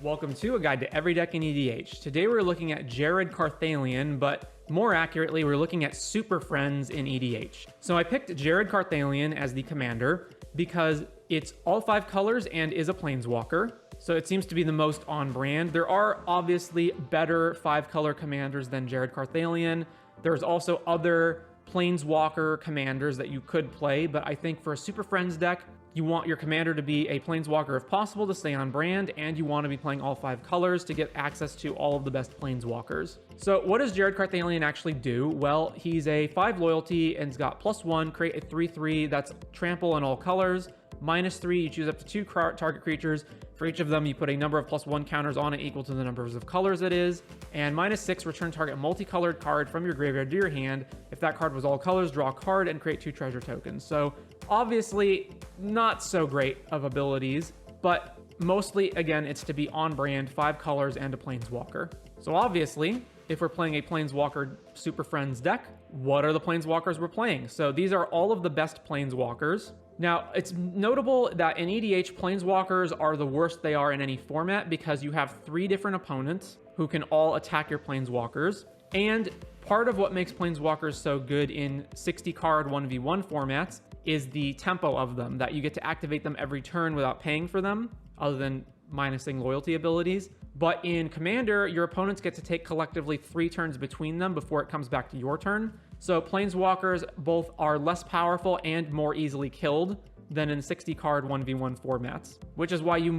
Welcome to A Guide to Every Deck in EDH. Today we're looking at Jared Carthalion, but more accurately, we're looking at Super Friends in EDH. So I picked Jared Carthalion as the commander because it's all 5 colors and is a planeswalker. So it seems to be the most on brand. There are obviously better 5-color commanders than Jared Carthalion. There's also other planeswalker commanders that you could play, but I think for a Super Friends deck, you want your commander to be a planeswalker if possible to stay on brand, and you want to be playing all 5 colors to get access to all of the best planeswalkers. So what does Jared Carthalion actually do? Well, he's a 5 loyalty and he's got +1, create a 3/3 that's trample in all colors. -3, you choose up to 2 target creatures. For each of them, you put a number of +1 counters on it equal to the numbers of colors it is. And -6, return target multicolored card from your graveyard to your hand. If that card was all colors, draw a card and create 2 treasure tokens. So obviously not so great of abilities, but mostly, again, it's to be on brand, 5 colors and a planeswalker. So obviously, if we're playing a planeswalker Super Friends deck, what are the planeswalkers we're playing? So these are all of the best planeswalkers. Now, it's notable that in EDH, planeswalkers are the worst they are in any format because you have 3 different opponents who can all attack your planeswalkers. And part of what makes planeswalkers so good in 60-card 1v1 formats is the tempo of them, that you get to activate them every turn without paying for them, other than minusing loyalty abilities. But in Commander, your opponents get to take collectively 3 turns between them before it comes back to your turn. So planeswalkers both are less powerful and more easily killed than in 60-card 1v1 formats, which is why you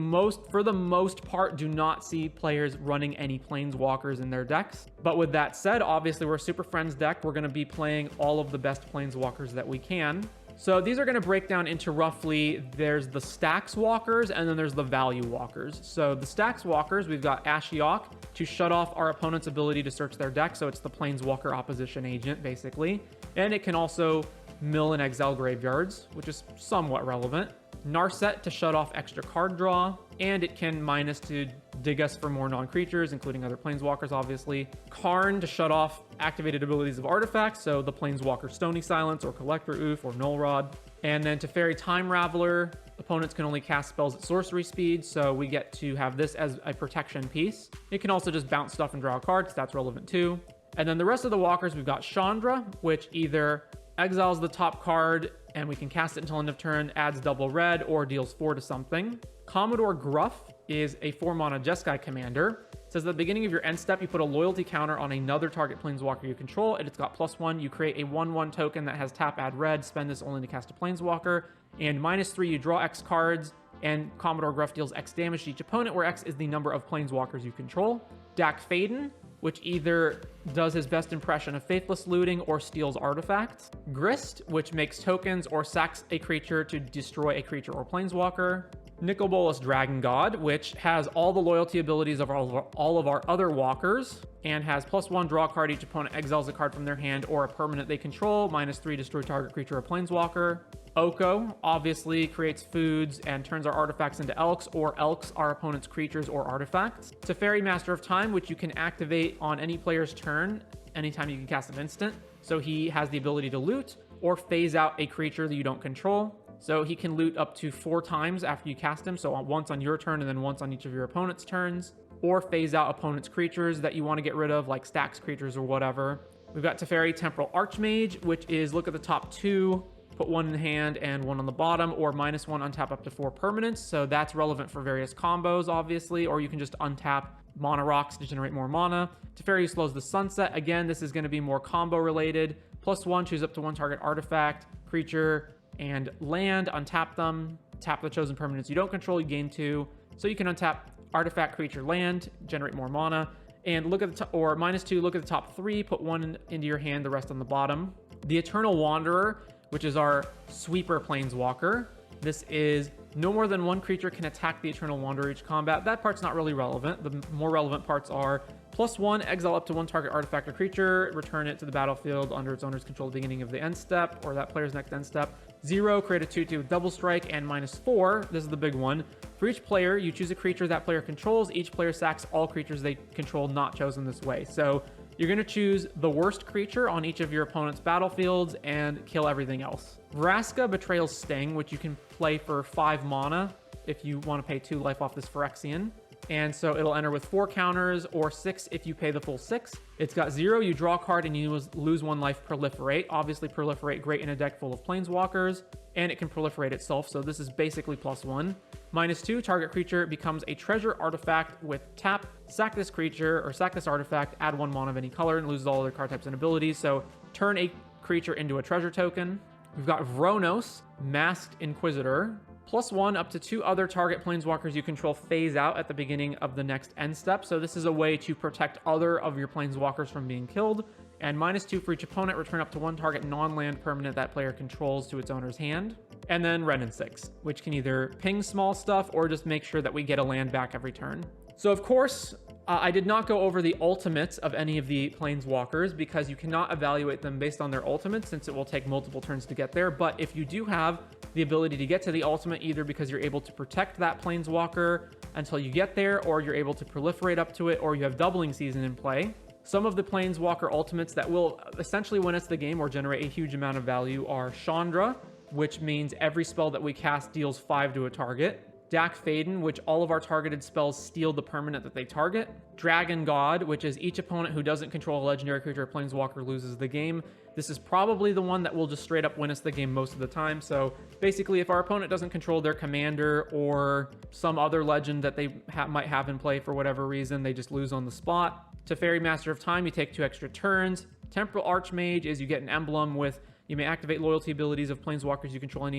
for the most part, do not see players running any planeswalkers in their decks. But with that said, obviously we're a Super Friends deck. We're going to be playing all of the best planeswalkers that we can. So these are going to break down into roughly, there's the Stacks Walkers and then there's the Value Walkers. So the Stacks Walkers, we've got Ashiok to shut off our opponent's ability to search their deck. So it's the Planeswalker Opposition Agent, basically. And it can also mill and exile graveyards, which is somewhat relevant. Narset to shut off extra card draw, and it can minus to dig us for more non-creatures, including other planeswalkers, obviously. Karn to shut off activated abilities of artifacts, so the planeswalker Stony Silence or Collector Oof or Null Rod. And then to Fairy Time Raveler, opponents can only cast spells at sorcery speed, so we get to have this as a protection piece. It can also just bounce stuff and draw a card, because that's relevant too. And then the rest of the walkers, we've got Chandra, which either exiles the top card and we can cast it until end of turn, adds double red, or deals 4 to something. Commodore Gruff is a 4-mana Jeskai commander. It says at the beginning of your end step, you put a loyalty counter on another target planeswalker you control, and it's got +1. You create a 1/1 token that has tap, add red, spend this only to cast a planeswalker, and -3, you draw X cards, and Commodore Gruff deals X damage to each opponent, where X is the number of planeswalkers you control. Dak Faden, which either does his best impression of Faithless Looting or steals artifacts. Grist, which makes tokens or sacks a creature to destroy a creature or planeswalker. Nicol Bolas Dragon God, which has all the loyalty abilities of all of our other walkers, and has +1, draw a card, each opponent exiles a card from their hand or a permanent they control, -3, destroy target creature or planeswalker. Oko obviously creates foods and turns our artifacts into Elks, or Elks our opponent's creatures or artifacts. Teferi, Master of Time, which you can activate on any player's turn anytime you can cast an instant. So he has the ability to loot or phase out a creature that you don't control. So he can loot up to 4 times after you cast him, so once on your turn and then once on each of your opponent's turns, or phase out opponent's creatures that you want to get rid of, like Stacks creatures or whatever. We've got Teferi, Temporal Archmage, which is look at the top 2, put 1 in the hand and 1 on the bottom, or -1, untap up to 4 permanents. So that's relevant for various combos, obviously, or you can just untap mana rocks to generate more mana. Teferi slows the sunset. Again, this is going to be more combo related. +1, choose up to 1 target artifact, creature, and land, untap them. Tap the chosen permanents you don't control, you gain 2. So you can untap artifact, creature, land, generate more mana. And look at the top, or -2, look at the top 3, put 1 into your hand, the rest on the bottom. The Eternal Wanderer, which is our sweeper planeswalker. This is no more than 1 creature can attack the Eternal Wanderer each combat. That part's not really relevant. The more relevant parts are +1, exile up to 1 target artifact or creature, return it to the battlefield under its owner's control at the beginning of the end step, or that player's next end step. 0, create a 2/2 with double strike, and -4, this is the big one. For each player, you choose a creature that player controls. Each player sacks all creatures they control not chosen this way. So you're going to choose the worst creature on each of your opponent's battlefields and kill everything else. Vraska, Betrayal's Sting, which you can play for 5 mana if you want to pay 2 life off this Phyrexian. and so it'll enter with 4 counters or 6 if you pay the full 6. It's got 0, you draw a card and you lose 1 life. Proliferate. Obviously Proliferate great in a deck full of planeswalkers, and it can proliferate itself, so this is basically +1. -2, target creature becomes a treasure artifact with tap. Sack this creature or sack this artifact, add 1 mana of any color, and loses all other card types and abilities. So turn a creature into a treasure token. We've got Vronos, Masked Inquisitor. +1 up to 2 other target planeswalkers you control phase out at the beginning of the next end step. So this is a way to protect other of your planeswalkers from being killed. And -2 for each opponent, return up to 1 target non-land permanent that player controls to its owner's hand. And then Wrenn and 6, which can either ping small stuff or just make sure that we get a land back every turn. So of course, I did not go over the ultimates of any of the planeswalkers because you cannot evaluate them based on their ultimates since it will take multiple turns to get there. But if you do have the ability to get to the ultimate, either because you're able to protect that planeswalker until you get there, or you're able to proliferate up to it, or you have doubling season in play. Some of the planeswalker ultimates that will essentially win us the game or generate a huge amount of value are Chandra, which means every spell that we cast deals 5 to a target. Dak Faden, which all of our targeted spells steal the permanent that they target. Dragon God, which is each opponent who doesn't control a legendary creature or planeswalker loses the game. This is probably the one that will just straight up win us the game most of the time. So basically, if our opponent doesn't control their commander or some other legend that they might have in play for whatever reason, they just lose on the spot. Teferi, Master of Time, you take 2 extra turns. Temporal Archmage is you get an emblem with, you may activate loyalty abilities of planeswalkers you control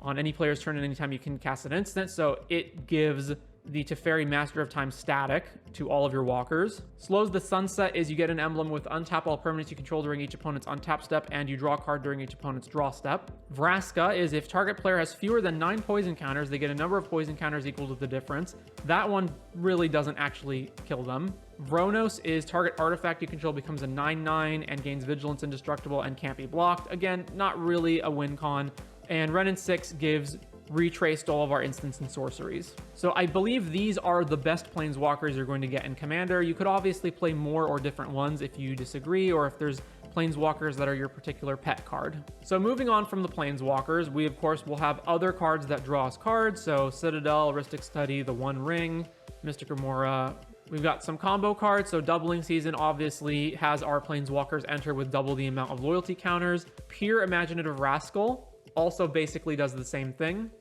on any player's turn, and anytime you can cast an instant. So it gives the Teferi, Master of Time static to all of your walkers. Slows the Sunset is you get an emblem with untap all permanents you control during each opponent's untap step, and you draw a card during each opponent's draw step. Vraska is if target player has fewer than 9 poison counters, they get a number of poison counters equal to the difference. That one really doesn't actually kill them. Vronos is target artifact you control becomes a 9/9 and gains vigilance indestructible and can't be blocked. Again, not really a win con. And Wrenn and 6 gives retraced all of our instants and sorceries. So I believe these are the best planeswalkers you're going to get in Commander. You could obviously play more or different ones if you disagree, or if there's planeswalkers that are your particular pet card. So moving on from the planeswalkers, we of course will have other cards that draw us cards. So Citadel, Ristic Study, the One Ring, Mystic Remora. We've got some combo cards. So Doubling Season obviously has our planeswalkers enter with double the amount of loyalty counters. Pure Imaginative Rascal also basically does the same thing.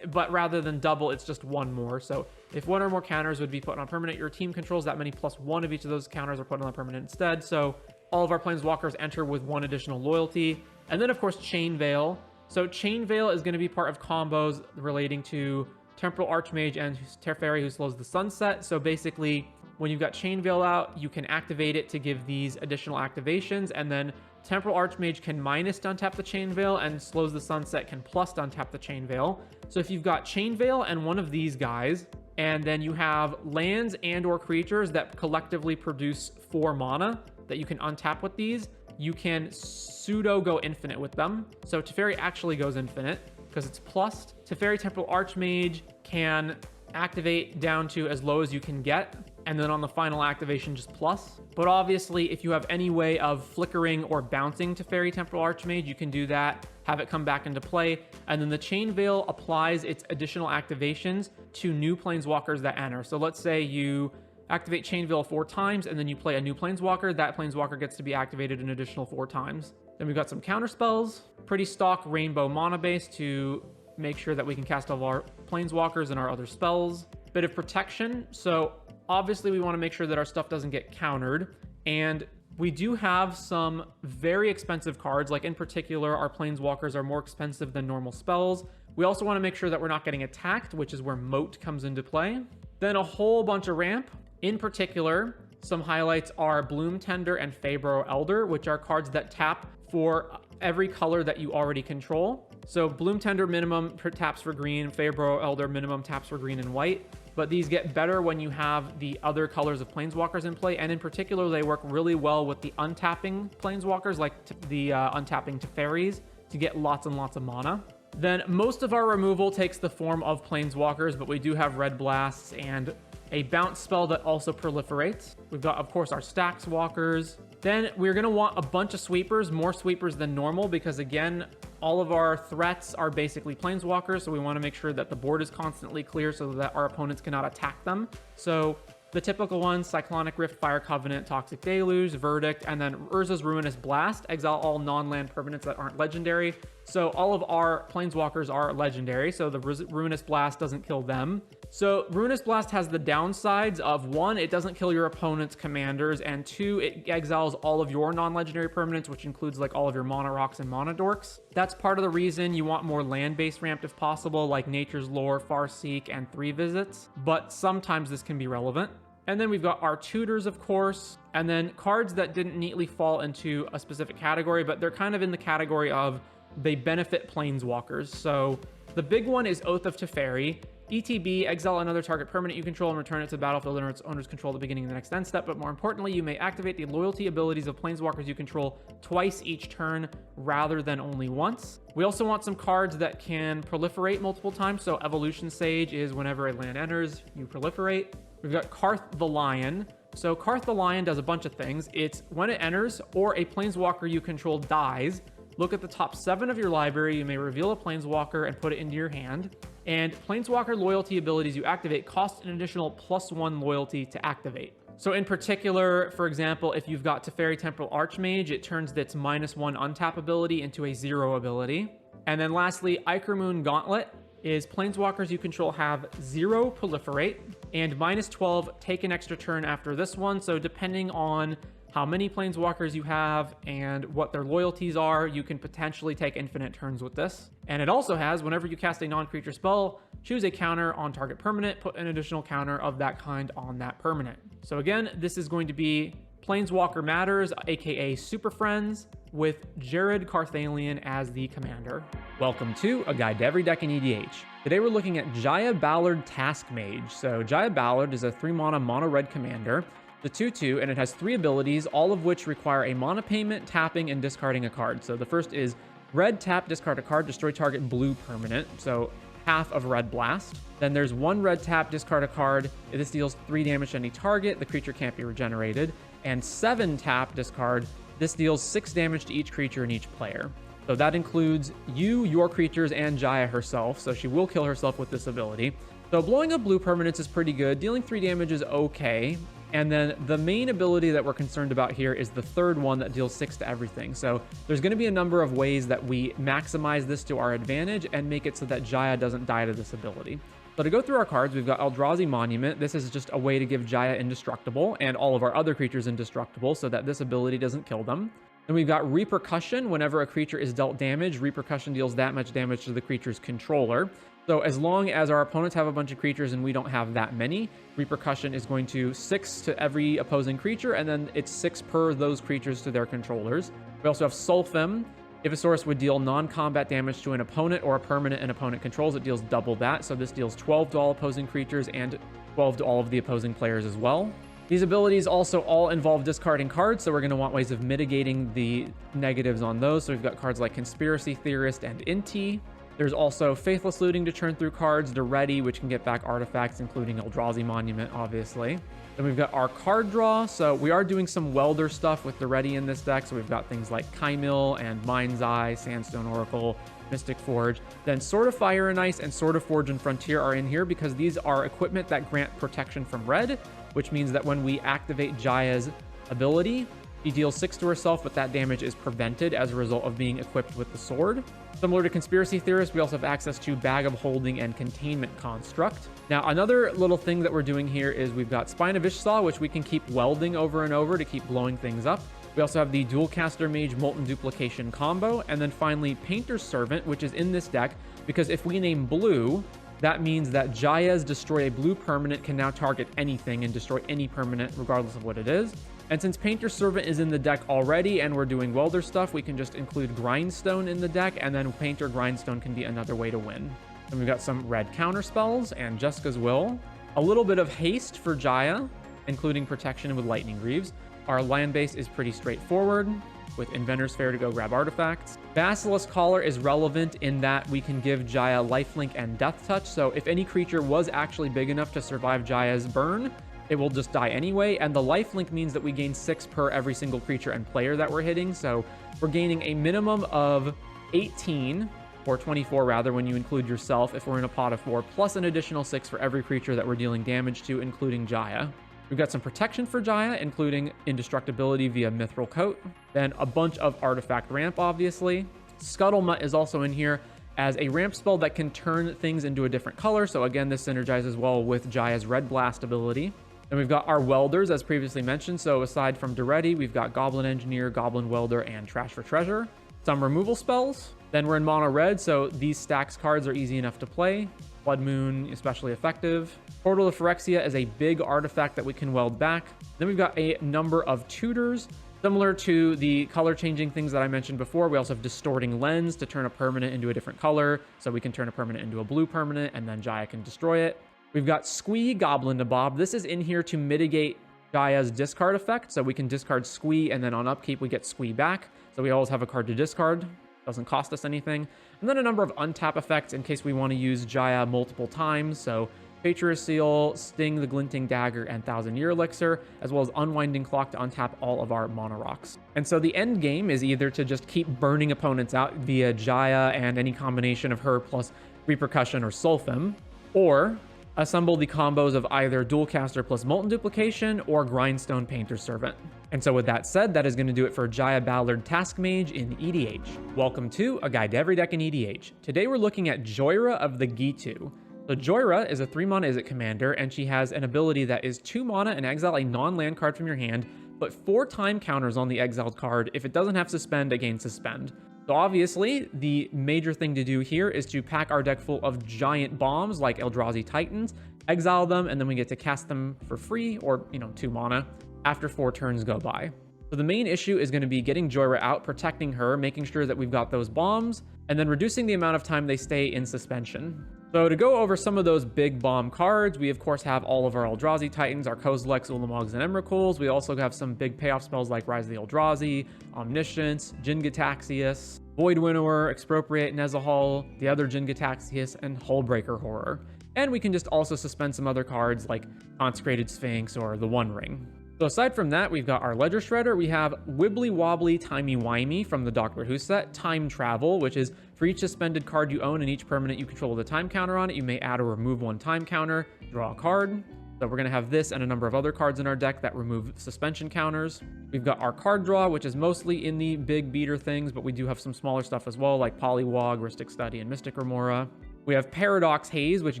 But rather than double, it's just 1 more. So if 1 or more counters would be put on permanent, your team controls that many +1 of each of those counters are put on the permanent instead. So all of our planeswalkers enter with 1 additional loyalty. And then of course Chain Veil. So Chain Veil is going to be part of combos relating to Temporal Archmage and Teferi, who slows the Sunset. So basically, when you've got Chain Veil out, you can activate it to give these additional activations, and then Temporal Archmage can minus to untap the Chain Veil, and Slows the Sunset can plus to untap the Chain Veil. So if you've got Chain Veil and one of these guys, and then you have lands and or creatures that collectively produce 4 mana that you can untap with these, you can pseudo go infinite with them. So Teferi actually goes infinite because it's plussed. Teferi Temporal Archmage can activate down to as low as you can get, and then on the final activation just plus. But obviously, if you have any way of flickering or bouncing Teferi Temporal Archmage, you can do that, have it come back into play, and then the Chain Veil applies its additional activations to new planeswalkers that enter. So let's say you activate Chain Veil 4 times, and then you play a new planeswalker. That planeswalker gets to be activated an additional 4 times. Then we've got some counter spells, pretty stock rainbow mana base to make sure that we can cast all of our planeswalkers and our other spells. Bit of protection. So obviously we want to make sure that our stuff doesn't get countered. And we do have some very expensive cards, like in particular, our planeswalkers are more expensive than normal spells. We also want to make sure that we're not getting attacked, which is where Moat comes into play. Then a whole bunch of ramp. In particular, some highlights are Bloom Tender and Fabro Elder, which are cards that tap for every color that you already control. So Bloom Tender minimum taps for green, Fabro Elder minimum taps for green and white. But these get better when you have the other colors of planeswalkers in play, and in particular, they work really well with the untapping planeswalkers, like the untapping Teferis, to get lots and lots of mana. Then most of our removal takes the form of planeswalkers, but we do have Red Blasts and a bounce spell that also proliferates. We've got, of course, our Stax Walkers. Then we're going to want a bunch of sweepers, more sweepers than normal, because again, all of our threats are basically planeswalkers, so we want to make sure that the board is constantly clear so that our opponents cannot attack them. So the typical ones: Cyclonic Rift, Fire Covenant, Toxic Deluge, Verdict, and then Urza's Ruinous Blast. Exile all non-land permanents that aren't legendary. So all of our planeswalkers are legendary, so the Ruinous Blast doesn't kill them. So Ruinous Blast has the downsides of: 1, it doesn't kill your opponent's commanders, and 2, it exiles all of your non-legendary permanents, which includes like all of your Mono Rocks and Mono Dorks. That's part of the reason you want more land-based ramped if possible, like Nature's Lore, Farseek, and 3 Visits, but sometimes this can be relevant. And then we've got our tutors, of course, and then cards that didn't neatly fall into a specific category, but they're kind of in the category of they benefit planeswalkers. So the big one is Oath of Teferi. ETB, exile another target permanent you control and return it to the battlefield under its owner's control at the beginning of the next end step. But more importantly, you may activate the loyalty abilities of planeswalkers you control twice each turn rather than only once. We also want some cards that can proliferate multiple times. So Evolution Sage is whenever a land enters, you proliferate. We've got Karth the Lion. So Karth the Lion does a bunch of things. It's when it enters or a planeswalker you control dies, look at the top 7 of your library. You may reveal a planeswalker and put it into your hand. And planeswalker loyalty abilities you activate cost an additional +1 loyalty to activate. So in particular, for example, if you've got Teferi Temporal Archmage, it turns its -1 untap ability into a 0 ability. And then lastly, Ichor Gauntlet is planeswalkers you control have 0 proliferate and -12 take an extra turn after this one. So depending on how many planeswalkers you have and what their loyalties are, you can potentially take infinite turns with this. And it also has, whenever you cast a non-creature spell, choose a counter on target permanent, put an additional counter of that kind on that permanent. So again, this is going to be Planeswalker Matters, aka Super Friends, with Jared Carthalion as the commander. Welcome to A Guide to Every Deck in EDH. Today we're looking at Jaya Ballard Taskmage. So Jaya Ballard is a 3-mana mono-red commander. The 2/2, and it has 3 abilities, all of which require a mana payment, tapping, and discarding a card. So the first is red, tap, discard a card, destroy target blue permanent. So half of Red Blast. Then there's 1 red tap, discard a card. This deals 3 damage to any target. The creature can't be regenerated. And 7 tap, discard. This deals 6 damage to each creature and each player. So that includes you, your creatures, and Jaya herself. So she will kill herself with this ability. So blowing up blue permanents is pretty good. Dealing 3 damage is okay. And then the main ability that we're concerned about here is the 3rd one that deals 6 to everything. So there's going to be a number of ways that we maximize this to our advantage and make it so that Jaya doesn't die to this ability. So to go through our cards, we've got Eldrazi Monument. This is just a way to give Jaya indestructible and all of our other creatures indestructible so that this ability doesn't kill them. Then we've got Repercussion. Whenever a creature is dealt damage, Repercussion deals that much damage to the creature's controller. So as long as our opponents have a bunch of creatures and we don't have that many, Repercussion is going to 6 to every opposing creature, and then it's 6 per those creatures to their controllers. We also have Sulfim. Ivysaurus would deal non-combat damage to an opponent or a permanent an opponent controls. It deals double that, so this deals 12 to all opposing creatures and 12 to all of the opposing players as well. These abilities also all involve discarding cards, so we're going to want ways of mitigating the negatives on those. So we've got cards like Conspiracy Theorist and Inti. There's also Faithless Looting to churn through cards, Daretti, which can get back artifacts, including Eldrazi Monument, obviously. Then we've got our card draw. So we are doing some Welder stuff with Daretti in this deck. So we've got things like Kymil and Mind's Eye, Sandstone Oracle, Mystic Forge. Then Sword of Fire and Ice and Sword of Forge and Frontier are in here because these are equipment that grant protection from red, which means that when we activate Jaya's ability, she deals 6 to herself, but that damage is prevented as a result of being equipped with the sword. Similar to Conspiracy Theorist, we also have access to Bag of Holding and Containment Construct. Now, another little thing that we're doing here is we've got Spine of Ishsaw, which we can keep welding over and over to keep blowing things up. We also have the Dualcaster Mage Molten Duplication combo. And then finally, Painter's Servant, which is in this deck, because if we name blue, that means that Jaya's Destroy a Blue Permanent can now target anything and destroy any permanent regardless of what it is. And since Painter's Servant is in the deck already and we're doing Welder stuff, we can just include Grindstone in the deck, and then Painter Grindstone can be another way to win. And we've got some red counter spells and Jessica's Will. A little bit of haste for Jaya, including protection with Lightning Greaves. Our land base is pretty straightforward, with Inventor's Fair to go grab artifacts. Basilisk Collar is relevant in that we can give Jaya Lifelink and Death Touch, so if any creature was actually big enough to survive Jaya's burn, it will just die anyway, and the lifelink means that we gain 6 per every single creature and player that we're hitting, so we're gaining a minimum of 18, or 24 rather, when you include yourself if we're in a pot of 4, plus an additional 6 for every creature that we're dealing damage to, including Jaya. We've got some protection for Jaya, including indestructibility via Mithril Coat, then a bunch of artifact ramp, obviously. Scuttlemutt is also in here as a ramp spell that can turn things into a different color, so again, this synergizes well with Jaya's Red Blast ability. Then we've got our welders, as previously mentioned, so aside from Duretti, we've got Goblin Engineer, Goblin Welder, and Trash for Treasure. Some removal spells. Then we're in mono red, so these stacks cards are easy enough to play. Blood Moon, especially effective. Portal of Phyrexia is a big artifact that we can weld back. Then we've got a number of tutors. Similar to the color changing things that I mentioned before, we also have Distorting Lens to turn a permanent into a different color. So we can turn a permanent into a blue permanent, and then Jaya can destroy it. We've got Squee Goblin Nabob. This is in here to mitigate Jaya's discard effect. So we can discard Squee, and then on upkeep, we get Squee back. So we always have a card to discard. Doesn't cost us anything. And then a number of untap effects in case we want to use Jaya multiple times. So Patriot Seal, Sting the Glinting Dagger, and 1,000-Year Elixir, as well as Unwinding Clock to untap all of our mono rocks. And so the end game is either to just keep burning opponents out via Jaya and any combination of her plus Repercussion or Sulfim, or assemble the combos of either Dualcaster plus Molten Duplication or Grindstone Painter's Servant. And so with that said, that is going to do it for Jaya Ballard Task Mage in EDH. Welcome to A Guide to Every Deck in EDH. Today we're looking at Joyra of the Gitu. So Joyra is a 3-mana Izzet commander, and she has an ability that is 2 mana and exile a non-land card from your hand, but 4 time counters on the exiled card if it doesn't have Suspend, again Suspend. So obviously, the major thing to do here is to pack our deck full of giant bombs like Eldrazi Titans, exile them, and then we get to cast them for free, or, 2 mana, after 4 turns go by. So the main issue is going to be getting Joyra out, protecting her, making sure that we've got those bombs, and then reducing the amount of time they stay in suspension. So to go over some of those big bomb cards, we of course have all of our Eldrazi Titans, our Kozileks, Ulamogs, and Emrakuls. We also have some big payoff spells like Rise of the Eldrazi, Omniscience, Jin-Gitaxias, Void Winnower, Expropriate Nezahal, the other Jin-Gitaxias, and Hullbreaker Horror. And we can just also suspend some other cards like Consecrated Sphinx or the One Ring. So aside from that, we've got our Ledger Shredder. We have Wibbly Wobbly Timey Wimey from the Doctor Who set. Time Travel, which is for each suspended card you own and each permanent you control with a time counter on it, you may add or remove 1 time counter, draw a card. So we're going to have this and a number of other cards in our deck that remove suspension counters. We've got our card draw, which is mostly in the big beater things, but we do have some smaller stuff as well, like Polywog, Rhystic Study, and Mystic Remora. We have Paradox Haze, which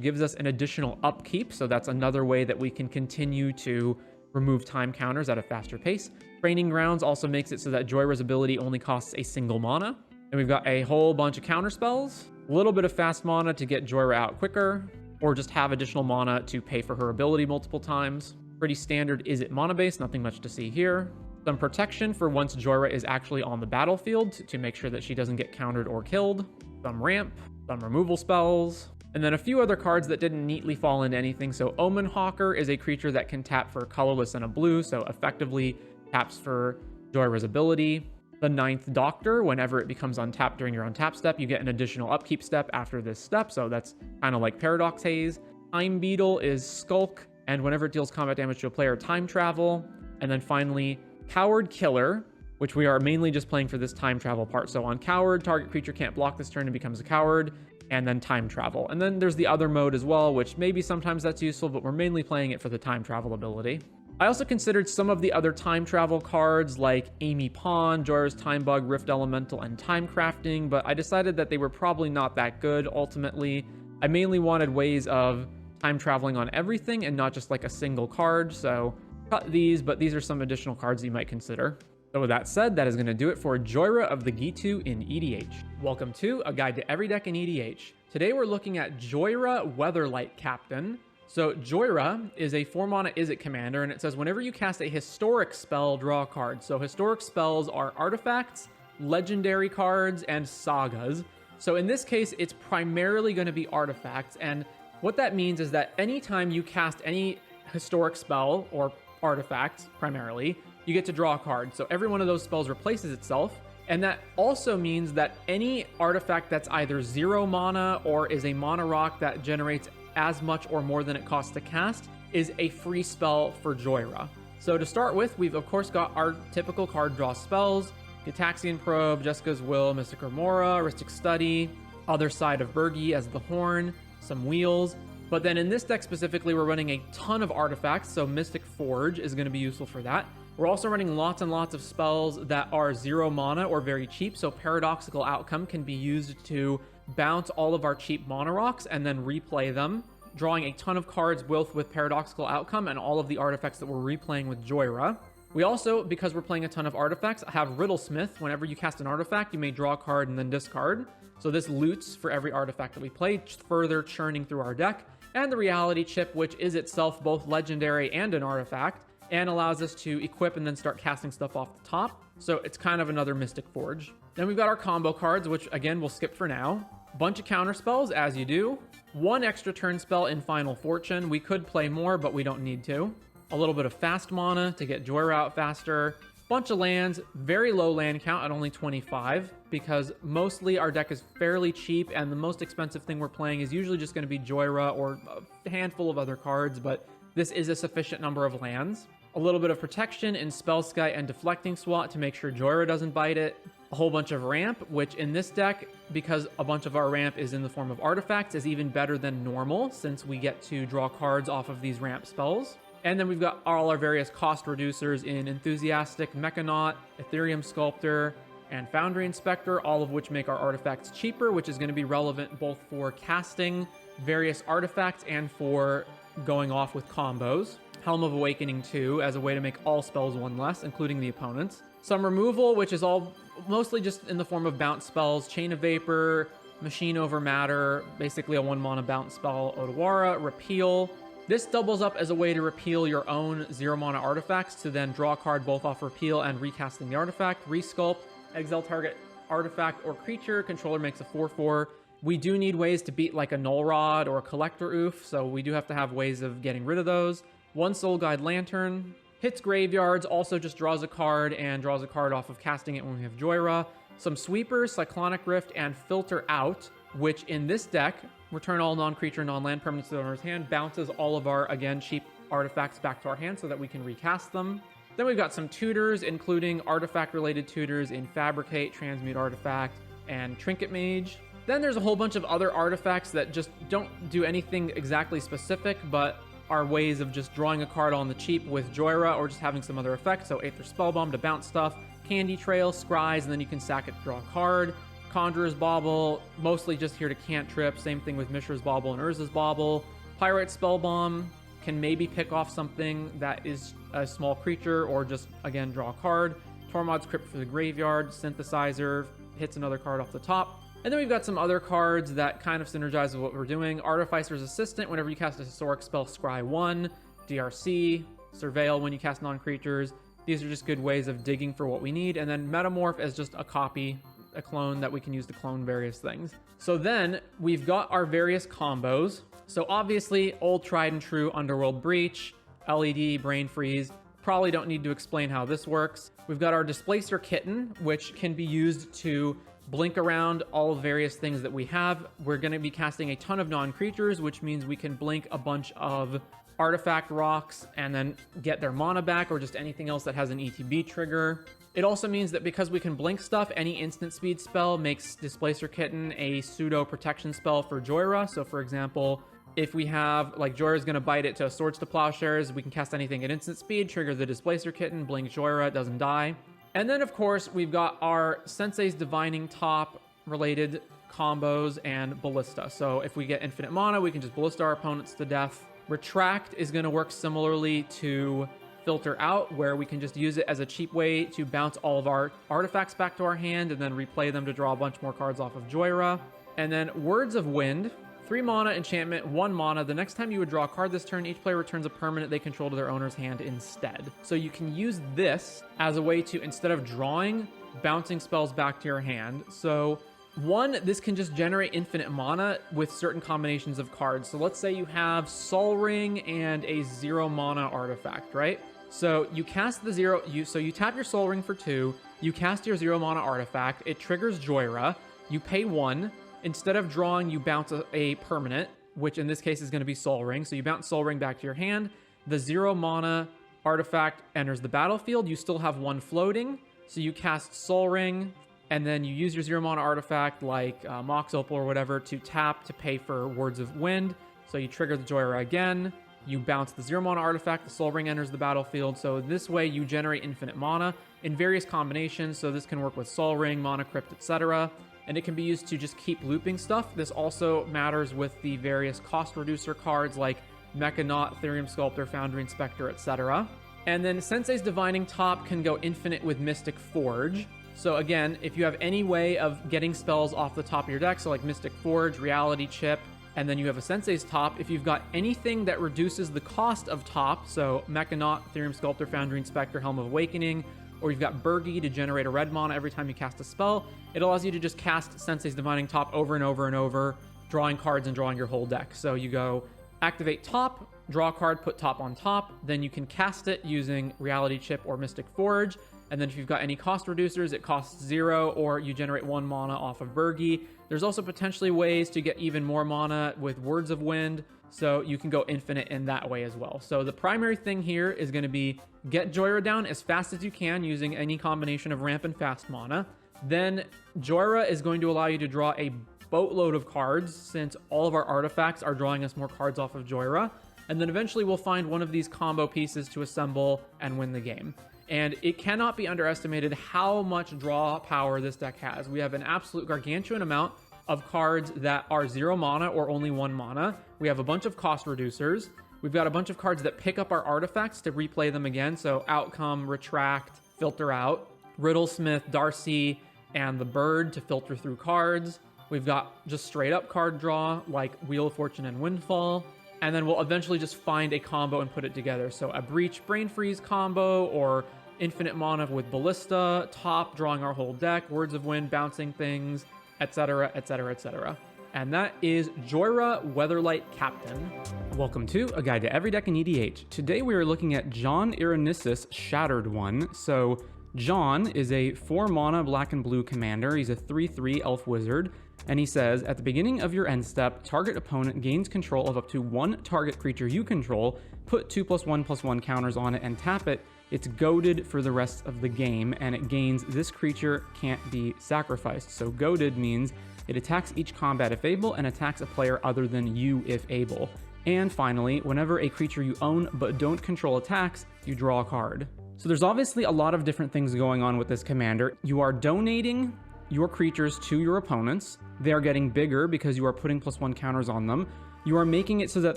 gives us an additional upkeep, so that's another way that we can continue to remove time counters at a faster pace. Training Grounds also makes it so that Joyra's ability only costs a single mana. And we've got a whole bunch of counter spells, a little bit of fast mana to get Joyra out quicker, or just have additional mana to pay for her ability multiple times. Pretty standard Izzet mana base, nothing much to see here. Some protection for once Joyra is actually on the battlefield to make sure that she doesn't get countered or killed. Some ramp, some removal spells, and then a few other cards that didn't neatly fall into anything. So Omen Hawker is a creature that can tap for colorless and a blue, so effectively taps for Joyra's ability. The 9th Doctor, whenever it becomes untapped during your untap step, you get an additional upkeep step after this step, so that's kind of like Paradox Haze. Time Beetle is Skulk, and whenever it deals combat damage to a player, Time Travel. And then finally, Coward Killer, which we are mainly just playing for this time travel part. So on Coward, target creature can't block this turn and becomes a coward, and then time travel. And then there's the other mode as well, which maybe sometimes that's useful, but we're mainly playing it for the time travel ability. I also considered some of the other time travel cards like Amy Pond, Joyra's Time Bug, Rift Elemental, and Time Crafting, but I decided that they were probably not that good ultimately. I mainly wanted ways of time traveling on everything and not just like a single card, so cut these, but these are some additional cards that you might consider. So with that said, that is going to do it for Joyra of the Gitu in EDH. Welcome to A Guide to Every Deck in EDH. Today we're looking at Joyra Weatherlight Captain. So Joyra is a 4-mana Izzet commander, and it says whenever you cast a historic spell, draw a card. So historic spells are artifacts, legendary cards, and sagas. So in this case, it's primarily going to be artifacts, and what that means is that anytime you cast any historic spell or artifact, primarily, you get to draw a card. So every one of those spells replaces itself. And that also means that any artifact that's either 0 mana or is a mana rock that generates as much or more than it costs to cast is a free spell for Joyra. So to start with, we've of course got our typical card draw spells. Gitaxian Probe, Jessica's Will, Mystic Remora, Aristic Study, Other Side of Bergi as the Horn, some wheels. But then in this deck specifically, we're running a ton of artifacts, so Mystic Forge is going to be useful for that. We're also running lots and lots of spells that are 0 mana or very cheap, so Paradoxical Outcome can be used to bounce all of our cheap mana rocks and then replay them, drawing a ton of cards both with Paradoxical Outcome and all of the artifacts that we're replaying with Joyra. We also, because we're playing a ton of artifacts, have Riddlesmith. Whenever you cast an artifact, you may draw a card and then discard. So this loots for every artifact that we play, further churning through our deck. And the Reality Chip, which is itself both legendary and an artifact, and allows us to equip and then start casting stuff off the top. So it's kind of another Mystic Forge. Then we've got our combo cards, which again, we'll skip for now. Bunch of counter spells, as you do. One extra turn spell in Final Fortune. We could play more, but we don't need to. A little bit of fast mana to get Joyra out faster. Bunch of lands, very low land count at only 25, because mostly our deck is fairly cheap, and the most expensive thing we're playing is usually just going to be Joyra or a handful of other cards, but this is a sufficient number of lands. A little bit of protection in Spellskite and Deflecting Swat to make sure Joyra doesn't bite it. A whole bunch of ramp, which in this deck, because a bunch of our ramp is in the form of artifacts, is even better than normal, since we get to draw cards off of these ramp spells. And then we've got all our various cost reducers in Enthusiastic, Mechanaut, Ethereum Sculptor, and Foundry Inspector, all of which make our artifacts cheaper, which is going to be relevant both for casting various artifacts and for going off with combos. Helm of Awakening 2 as a way to make all spells one less, including the opponents. Some removal, which is all mostly just in the form of bounce spells. Chain of Vapor, Machine Over Matter, basically a 1-mana bounce spell. Otawara, Repeal. This doubles up as a way to repeal your own 0-mana artifacts to then draw a card both off repeal and recasting the artifact. Resculpt, exile target artifact or creature. Controller makes a 4/4. We do need ways to beat like a Null Rod or a Collector Oof, so we do have to have ways of getting rid of those. One Soul Guide Lantern. Hits graveyards, also just draws a card and draws a card off of casting it when we have Joyra. Some sweepers, Cyclonic Rift, and Filter Out, which in this deck, return all non-creature, non-land permanents to the owner's hand, bounces all of our, again, cheap artifacts back to our hand so that we can recast them. Then we've got some tutors, including artifact-related tutors in Fabricate, Transmute Artifact, and Trinket Mage. Then there's a whole bunch of other artifacts that just don't do anything exactly specific, but are ways of just drawing a card on the cheap with Joyra or just having some other effect. So Aether Spellbomb to bounce stuff, Candy Trail, Scries, and then you can sack it to draw a card. Conjurer's Bauble, mostly just here to cantrip. Same thing with Mishra's Bauble and Urza's Bauble. Pyrite Spellbomb can maybe pick off something that is a small creature or just, again, draw a card. Tormod's Crypt for the graveyard. Synthesizer hits another card off the top. And then we've got some other cards that kind of synergize with what we're doing. Artificer's Assistant, whenever you cast a historic spell, scry 1. DRC, Surveil when you cast non-creatures. These are just good ways of digging for what we need. And then Metamorph as just a copy, a clone that we can use to clone various things. So then we've got our various combos. So obviously, old tried and true Underworld Breach, LED, Brain Freeze. Probably don't need to explain how this works. We've got our Displacer Kitten, which can be used to blink around all various things that we have. We're going to be casting a ton of non-creatures, which means we can blink a bunch of artifact rocks and then get their mana back, or just anything else that has an ETB trigger. It also means that because we can blink stuff, any instant speed spell makes Displacer Kitten a pseudo protection spell for Joyra. So for example, if we have, like, Joyra's going to bite it to Swords to Plowshares, we can cast anything at instant speed, trigger the Displacer Kitten, blink Joyra, it doesn't die. And then, of course, we've got our Sensei's Divining Top related combos and Ballista. So if we get infinite mana, we can just Ballista our opponents to death. Retract is going to work similarly to Filter Out, where we can just use it as a cheap way to bounce all of our artifacts back to our hand and then replay them to draw a bunch more cards off of Joyra. And then Words of Wind. 3 mana enchantment, 1 mana. The next time you would draw a card this turn, each player returns a permanent they control to their owner's hand instead. So you can use this as a way to, instead of drawing, bouncing spells back to your hand. So one, this can just generate infinite mana with certain combinations of cards. So let's say you have Sol Ring and a 0 mana artifact, right? So you cast the you tap your Sol Ring for 2, you cast your 0 mana artifact, it triggers Joyra, you pay 1. Instead of drawing, you bounce a permanent, which in this case is going to be Sol Ring. So you bounce Sol Ring back to your hand. The 0 mana artifact enters the battlefield. You still have 1 floating. So you cast Soul Ring, and then you use your 0 mana artifact like Mox Opal or whatever to tap to pay for Words of Wind. So you trigger the Joyra again, you bounce the 0 mana artifact, the Soul Ring enters the battlefield. So this way you generate infinite mana in various combinations. So this can work with Soul Ring, Mana Crypt, etc. And it can be used to just keep looping stuff. This also matters with the various cost reducer cards like Mechanaut, Therium Sculptor, Foundry Inspector, etc. And then Sensei's Divining Top can go infinite with Mystic Forge. So again, if you have any way of getting spells off the top of your deck, so like Mystic Forge, Reality Chip, and then you have a Sensei's Top, if you've got anything that reduces the cost of top, so Mechanaut, Therium Sculptor, Foundry Inspector, Helm of Awakening, or you've got Burgi to generate a red mana every time you cast a spell, it allows you to just cast Sensei's Divining Top over and over and over, drawing cards and drawing your whole deck. So you go activate top, draw a card, put top on top, then you can cast it using Reality Chip or Mystic Forge, and then if you've got any cost reducers, it costs 0, or you generate 1 mana off of Burgi. There's also potentially ways to get even more mana with Words of Wind, so you can go infinite in that way as well. So the primary thing here is going to be get Joyra down as fast as you can using any combination of ramp and fast mana. Then Joyra is going to allow you to draw a boatload of cards, since all of our artifacts are drawing us more cards off of Joyra. And then eventually we'll find one of these combo pieces to assemble and win the game. And it cannot be underestimated how much draw power this deck has. We have an absolute gargantuan amount of cards that are 0 mana or only 1 mana. We have a bunch of cost reducers. We've got a bunch of cards that pick up our artifacts to replay them again. So Outcome, Retract, Filter Out, Riddlesmith, Darcy, and the Bird to filter through cards. We've got just straight up card draw like Wheel of Fortune and Windfall. And then we'll eventually just find a combo and put it together. So a Breach Brain Freeze combo, or infinite mana with Ballista, top, drawing our whole deck, Words of Wind, bouncing things, etc., etc., etc. And that is Joyra Weatherlight Captain. Welcome to A Guide to Every Deck in EDH. Today we are looking at John Irenissus Shattered One. So John is a 4 mana black and blue commander. He's a 3/3 elf wizard. And he says, at the beginning of your end step, target opponent gains control of up to 1 target creature you control, put 2+1/+1 counters on it and tap it. It's goaded for the rest of the game, and it gains this creature can't be sacrificed. So goaded means it attacks each combat if able and attacks a player other than you if able. And finally, whenever a creature you own but don't control attacks, you draw a card. So there's obviously a lot of different things going on with this commander. You are donating your creatures to your opponents. They are getting bigger because you are putting +1 counters on them. You are making it so that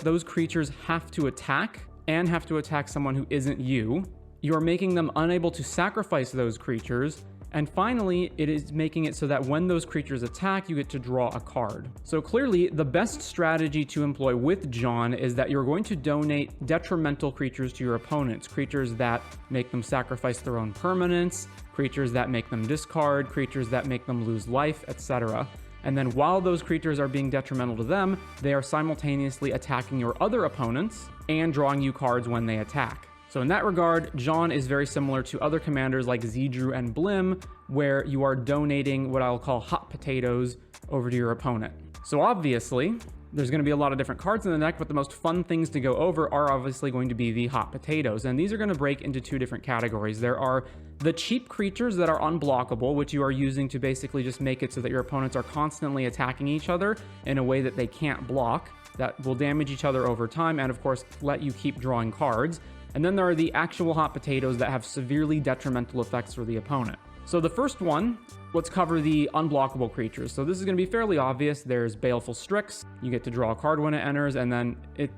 those creatures have to attack and have to attack someone who isn't you. You are making them unable to sacrifice those creatures. And finally, it is making it so that when those creatures attack, you get to draw a card. So clearly, the best strategy to employ with John is that you're going to donate detrimental creatures to your opponents. Creatures that make them sacrifice their own permanents, creatures that make them discard, creatures that make them lose life, etc. And then while those creatures are being detrimental to them, they are simultaneously attacking your other opponents and drawing you cards when they attack. So in that regard, John is very similar to other commanders like Zedru and Blim, where you are donating what I'll call hot potatoes over to your opponent. So obviously, there's going to be a lot of different cards in the deck, but the most fun things to go over are obviously going to be the hot potatoes. And these are going to break into 2 different categories. There are the cheap creatures that are unblockable, which you are using to basically just make it so that your opponents are constantly attacking each other in a way that they can't block, that will damage each other over time, and of course, let you keep drawing cards. And then there are the actual hot potatoes that have severely detrimental effects for the opponent. So the first one, let's cover the unblockable creatures. So this is going to be fairly obvious. There's Baleful Strix. You get to draw a card when it enters, and then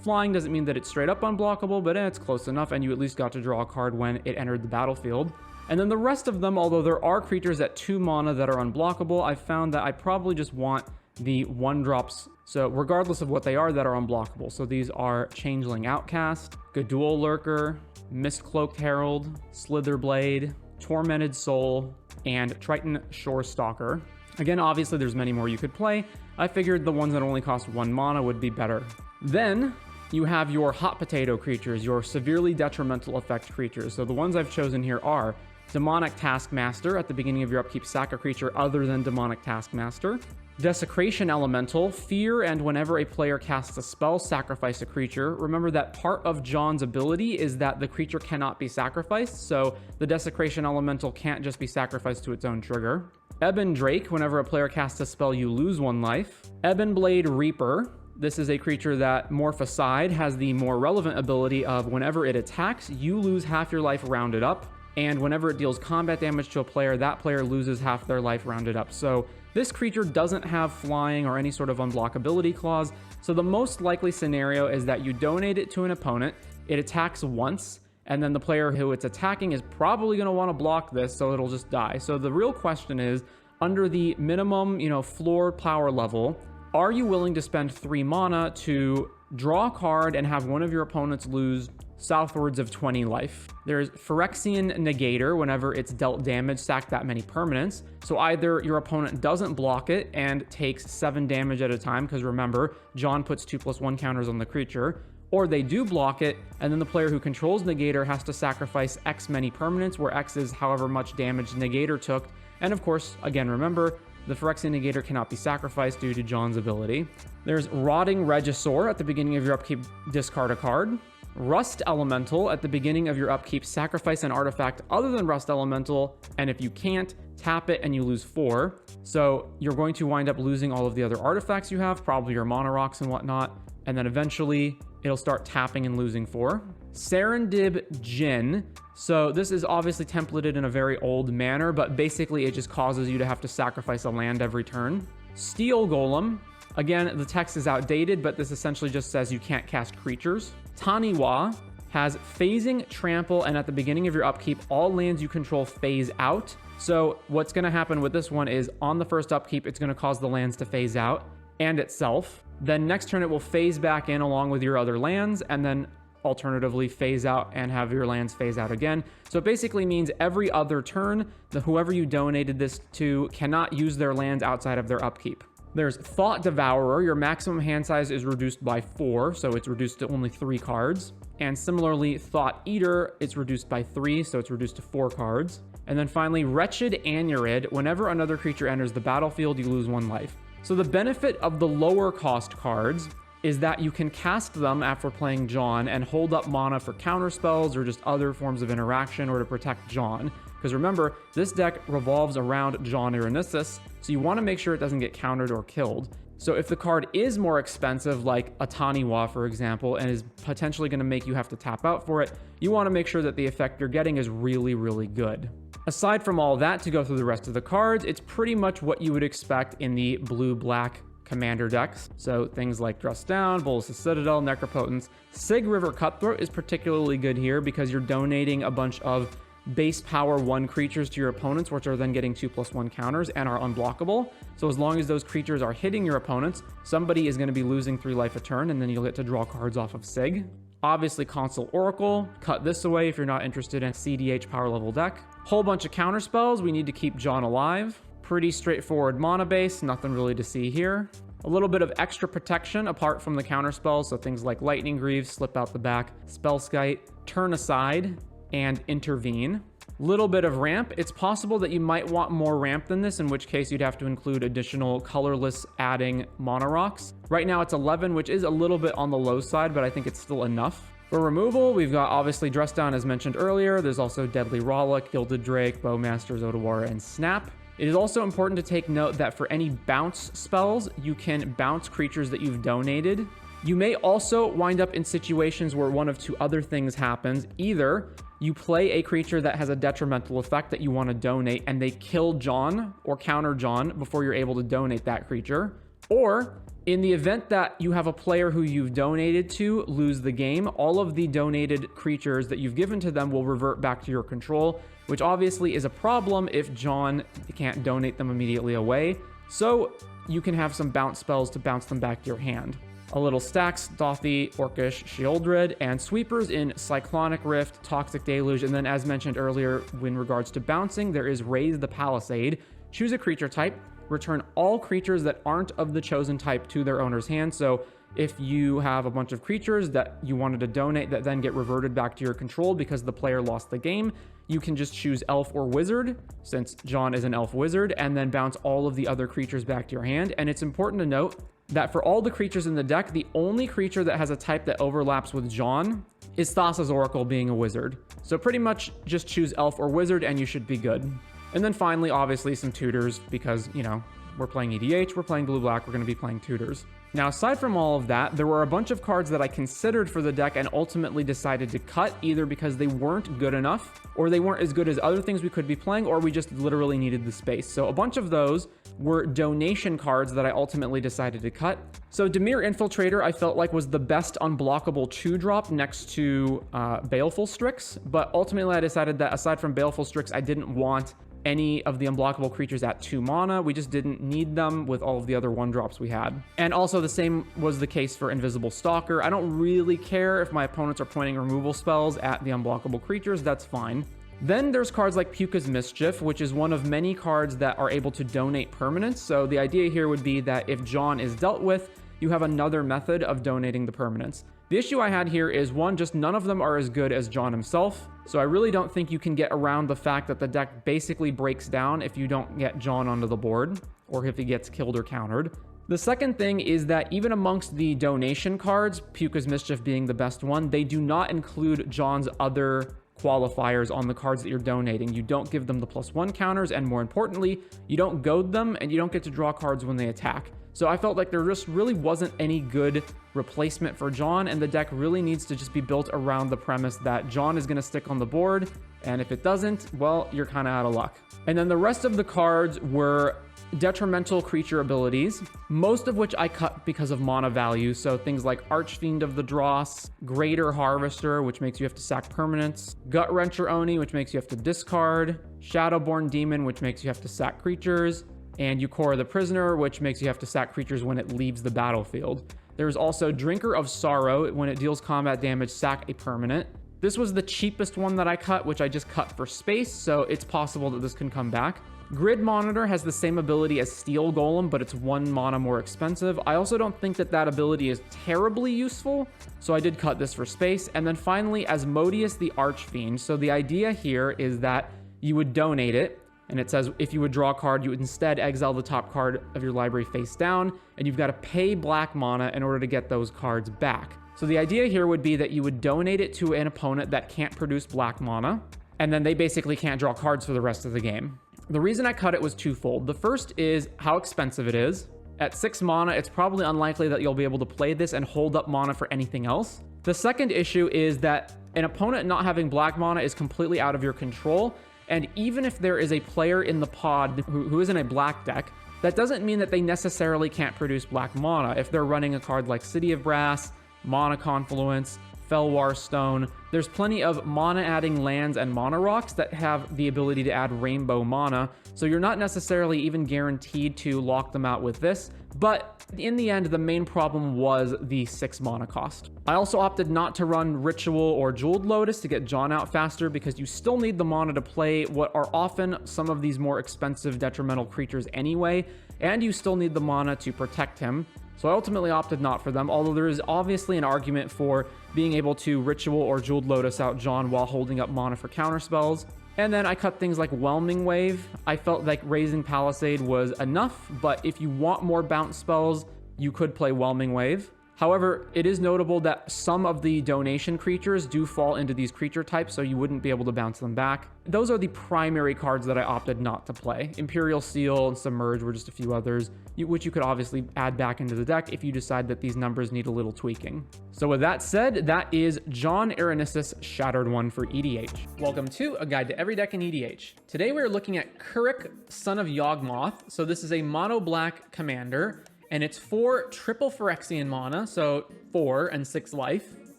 flying doesn't mean that it's straight up unblockable, but it's close enough, and you at least got to draw a card when it entered the battlefield. And then the rest of them, although there are creatures at 2 mana that are unblockable, I've found that I probably just want the 1-drops, so regardless of what they are, that are unblockable. So these are Changeling Outcast, Gadul Lurker, Mistcloaked Herald, Slitherblade, Tormented Soul, and Triton Shorestalker. Again, obviously there's many more you could play. I figured the ones that only cost 1 mana would be better. Then you have your hot potato creatures, your severely detrimental effect creatures. So the ones I've chosen here are Demonic Taskmaster. At the beginning of your upkeep, sack a creature other than Demonic Taskmaster. Desecration Elemental, fear, and whenever a player casts a spell, sacrifice a creature. Remember that part of John's ability is that the creature cannot be sacrificed, so the Desecration Elemental can't just be sacrificed to its own trigger. Ebon Drake, whenever a player casts a spell, you lose 1 life. Ebon Blade Reaper, this is a creature that Morph Aside has the more relevant ability of whenever it attacks, you lose half your life rounded up, and whenever it deals combat damage to a player, that player loses half their life rounded up. So this creature doesn't have flying or any sort of unblockability clause, so the most likely scenario is that you donate it to an opponent, it attacks once, and then the player who it's attacking is probably going to want to block this, so it'll just die. So the real question is, under the minimum, floor power level, are you willing to spend 3 mana to draw a card and have one of your opponents lose southwards of 20 life? There's Phyrexian Negator. Whenever it's dealt damage, sack that many permanents. So either your opponent doesn't block it and takes 7 damage at a time, because remember, John puts 2/1 counters on the creature, or they do block it, and then the player who controls Negator has to sacrifice X many permanents, where X is however much damage Negator took. And of course, again, remember, the Phyrexian Negator cannot be sacrificed due to John's ability. There's Rotting Regisaur. At the beginning of your upkeep, discard a card. Rust Elemental. At the beginning of your upkeep, sacrifice an artifact other than Rust Elemental, and if you can't, tap it and you lose 4. So you're going to wind up losing all of the other artifacts you have, probably your mana rocks and whatnot, and then eventually it'll start tapping and losing 4. Serendib Djinn. So this is obviously templated in a very old manner, but basically it just causes you to have to sacrifice a land every turn. Steel Golem. Again, the text is outdated, but this essentially just says you can't cast creatures. Taniwa has phasing, trample, and at the beginning of your upkeep, all lands you control phase out. So what's going to happen with this one is on the first upkeep, it's going to cause the lands to phase out and itself. Then next turn, it will phase back in along with your other lands, and then alternatively phase out and have your lands phase out again. So it basically means every other turn, whoever you donated this to cannot use their lands outside of their upkeep. There's Thought Devourer. Your maximum hand size is reduced by 4, so it's reduced to only 3 cards. And similarly, Thought Eater, it's reduced by 3, so it's reduced to 4 cards. And then finally, Wretched Anurid. Whenever another creature enters the battlefield, you lose 1 life. So the benefit of the lower cost cards is that you can cast them after playing John and hold up mana for counter spells or just other forms of interaction or to protect John. Because remember, this deck revolves around John Irenissus, so you want to make sure it doesn't get countered or killed. So if the card is more expensive, like a Taniwa, for example, and is potentially going to make you have to tap out for it, you want to make sure that the effect you're getting is really, really good. Aside from all that, to go through the rest of the cards, it's pretty much what you would expect in the blue-black commander decks. So things like Dress Down, Bolas' Citadel, Necropotence. Sig River Cutthroat is particularly good here because you're donating a bunch of base power 1 creatures to your opponents, which are then getting 2/1 counters and are unblockable. So as long as those creatures are hitting your opponents, somebody is going to be losing 3 life a turn, and then you'll get to draw cards off of Sig. Obviously, Console Oracle. Cut this away if you're not interested in a CDH power level deck. Whole bunch of counter spells. We need to keep John alive. Pretty straightforward mana base. Nothing really to see here. A little bit of extra protection apart from the counter spells, so things like Lightning Greaves, Slip Out the Back, Spellskite, Turn Aside, and Intervene. Little bit of ramp. It's possible that you might want more ramp than this, in which case you'd have to include additional colorless adding mana rocks. Right now it's 11, which is a little bit on the low side, but I think it's still enough. For removal, we've got obviously Dress Down as mentioned earlier. There's also Deadly Rollick, Gilded Drake, Bowmaster, Zotawara, and Snap. It is also important to take note that for any bounce spells, you can bounce creatures that you've donated. You may also wind up in situations where one of 2 other things happens. Either you play a creature that has a detrimental effect that you want to donate and they kill John or counter John before you're able to donate that creature. Or in the event that you have a player who you've donated to lose the game, all of the donated creatures that you've given to them will revert back to your control, which obviously is a problem if John can't donate them immediately away. So you can have some bounce spells to bounce them back to your hand. A little stacks, Dothy, Orcish, Sheoldred, and sweepers in Cyclonic Rift, Toxic Deluge, and then as mentioned earlier, in regards to bouncing, there is Raise the Palisade. Choose a creature type, return all creatures that aren't of the chosen type to their owner's hand. So if you have a bunch of creatures that you wanted to donate that then get reverted back to your control because the player lost the game, you can just choose elf or wizard, since John is an elf wizard, and then bounce all of the other creatures back to your hand. And it's important to note that for all the creatures in the deck, the only creature that has a type that overlaps with John is Thassa's Oracle, being a wizard. So pretty much just choose elf or wizard and you should be good. And then finally, obviously, some tutors, because, you know, we're playing EDH, we're playing blue-black, we're going to be playing tutors. Now, aside from all of that, there were a bunch of cards that I considered for the deck and ultimately decided to cut, either because they weren't good enough, or they weren't as good as other things we could be playing, or we just literally needed the space. So a bunch of those were donation cards that I ultimately decided to cut. So Dimir Infiltrator, I felt like was the best unblockable 2-drop next to Baleful Strix, but ultimately I decided that aside from Baleful Strix, I didn't want any of the unblockable creatures at 2 mana. We just didn't need them with all of the other 1-drops we had. And also the same was the case for Invisible Stalker. I don't really care if my opponents are pointing removal spells at the unblockable creatures, that's fine. Then there's cards like Puka's Mischief, which is one of many cards that are able to donate permanents. So the idea here would be that if John is dealt with, you have another method of donating the permanents. The issue I had here is, one, just none of them are as good as John himself. So I really don't think you can get around the fact that the deck basically breaks down if you don't get John onto the board, or if he gets killed or countered. The second thing is that even amongst the donation cards, Puka's Mischief being the best one, they do not include John's other qualifiers on the cards that you're donating. You don't give them the +1 counters, and more importantly, you don't goad them, and you don't get to draw cards when they attack. So I felt like there just really wasn't any good replacement for John, and the deck really needs to just be built around the premise that John is going to stick on the board, and if it doesn't, well, you're kind of out of luck. And then the rest of the cards were detrimental creature abilities, most of which I cut because of mana value. So things like Archfiend of the Dross, Greater Harvester, which makes you have to sack permanents, Gut Wrencher Oni, which makes you have to discard, Shadowborn Demon, which makes you have to sack creatures, and Yukora the Prisoner, which makes you have to sack creatures when it leaves the battlefield. There's also Drinker of Sorrow. When it deals combat damage, sack a permanent. This was the cheapest one that I cut, which I just cut for space, so it's possible that this can come back. Grid Monitor has the same ability as Steel Golem, but it's 1 mana more expensive. I also don't think that that ability is terribly useful, so I did cut this for space. And then finally, Asmodeus the Archfiend. So the idea here is that you would donate it, and it says if you would draw a card, you would instead exile the top card of your library face down, and you've got to pay black mana in order to get those cards back. So the idea here would be that you would donate it to an opponent that can't produce black mana, and then they basically can't draw cards for the rest of the game. The reason I cut it was twofold. The first is how expensive it is. At 6 mana, it's probably unlikely that you'll be able to play this and hold up mana for anything else. The second issue is that an opponent not having black mana is completely out of your control, and even if there is a player in the pod who is in a black deck, that doesn't mean that they necessarily can't produce black mana. If they're running a card like City of Brass, Mana Confluence, Felwar Stone, there's plenty of mana-adding lands and mana rocks that have the ability to add rainbow mana, so you're not necessarily even guaranteed to lock them out with this, but in the end, the main problem was the 6 mana cost. I also opted not to run Ritual or Jeweled Lotus to get John out faster, because you still need the mana to play what are often some of these more expensive detrimental creatures anyway, and you still need the mana to protect him. So I ultimately opted not for them, although there is obviously an argument for being able to Ritual or Jeweled Lotus out John while holding up mana for counterspells. And then I cut things like Whelming Wave. I felt like Raising Palisade was enough, but if you want more bounce spells, you could play Whelming Wave. However, it is notable that some of the donation creatures do fall into these creature types, so you wouldn't be able to bounce them back. Those are the primary cards that I opted not to play. Imperial Seal and Submerge were just a few others, which you could obviously add back into the deck if you decide that these numbers need a little tweaking. So with that said, that is John Aranissus Shattered One for EDH. Welcome to A Guide to Every Deck in EDH. Today we're looking at Kurik, Son of Yawgmoth. So this is a mono-black commander, and it's 4 triple Phyrexian mana, so 4 and 6 life.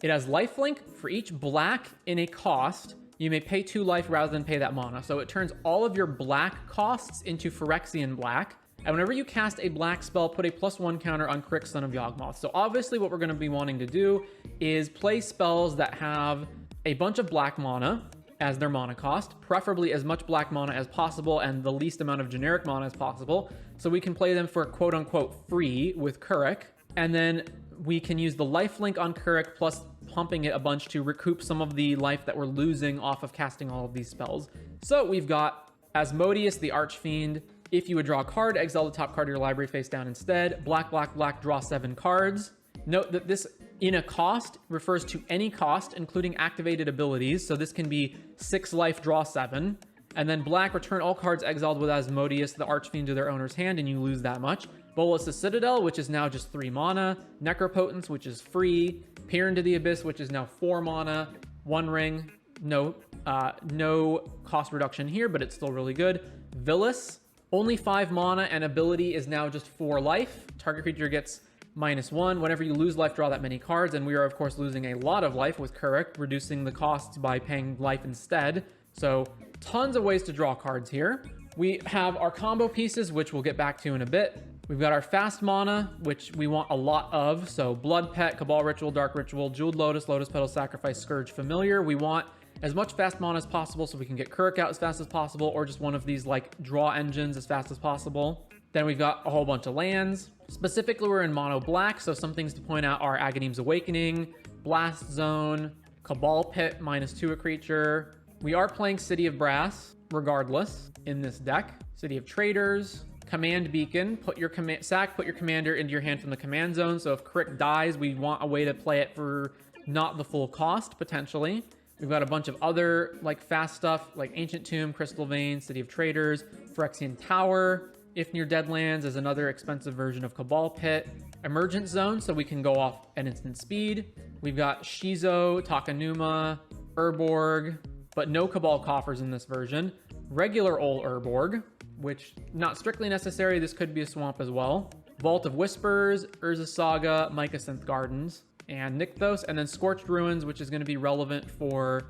It has lifelink. For each black in a cost, you may pay 2 life rather than pay that mana. So it turns all of your black costs into Phyrexian black. And whenever you cast a black spell, put a +1 counter on Kurik, Son of Yawgmoth. So obviously what we're going to be wanting to do is play spells that have a bunch of black mana as their mana cost, preferably as much black mana as possible and the least amount of generic mana as possible, so we can play them for quote-unquote free with Kurik. And then we can use the life link on Keurig plus pumping it a bunch to recoup some of the life that we're losing off of casting all of these spells. So we've got Asmodeus, the Archfiend. If you would draw a card, exile the top card of your library face down instead. Black, black, black, draw 7 cards. Note that this in a cost refers to any cost, including activated abilities. So this can be 6 life, draw 7. And then black, return all cards exiled with Asmodeus, the Archfiend, to their owner's hand, and you lose that much. Bolus the Citadel, which is now just 3 mana. Necropotence, which is free. Peer into the Abyss, which is now 4 mana. 1 ring, no cost reduction here, but it's still really good. Villas, only 5 mana, and ability is now just 4 life. Target creature gets -1. Whenever you lose life, draw that many cards, and we are, of course, losing a lot of life with Keurig, reducing the costs by paying life instead. So tons of ways to draw cards here. We have our combo pieces, which we'll get back to in a bit. We've got our fast mana, which we want a lot of. So Blood Pet, Cabal Ritual, Dark Ritual, Jeweled Lotus, Lotus Petal Sacrifice, Scourge, Familiar. We want as much fast mana as possible so we can get Keurig out as fast as possible, or just one of these like draw engines as fast as possible. Then we've got a whole bunch of lands. Specifically, we're in mono black, so some things to point out are Aghanim's Awakening, Blast Zone, Cabal Pit, -2 a creature. We are playing City of Brass, regardless, in this deck. City of Traders, Command Beacon, put your commander into your hand from the command zone. So if Keurig dies, we want a way to play it for not the full cost, potentially. We've got a bunch of other like fast stuff, like Ancient Tomb, Crystal Vein, City of Traders, Phyrexian Tower. If Near Deadlands is another expensive version of Cabal Pit. Emergent Zone, so we can go off at instant speed. We've got Shizo, Takanuma, Urborg, but no Cabal Coffers in this version. Regular Ol Urborg, which not strictly necessary. This could be a swamp as well. Vault of Whispers, Urza Saga, Mycosynth Gardens, and Nykthos, and then Scorched Ruins, which is going to be relevant for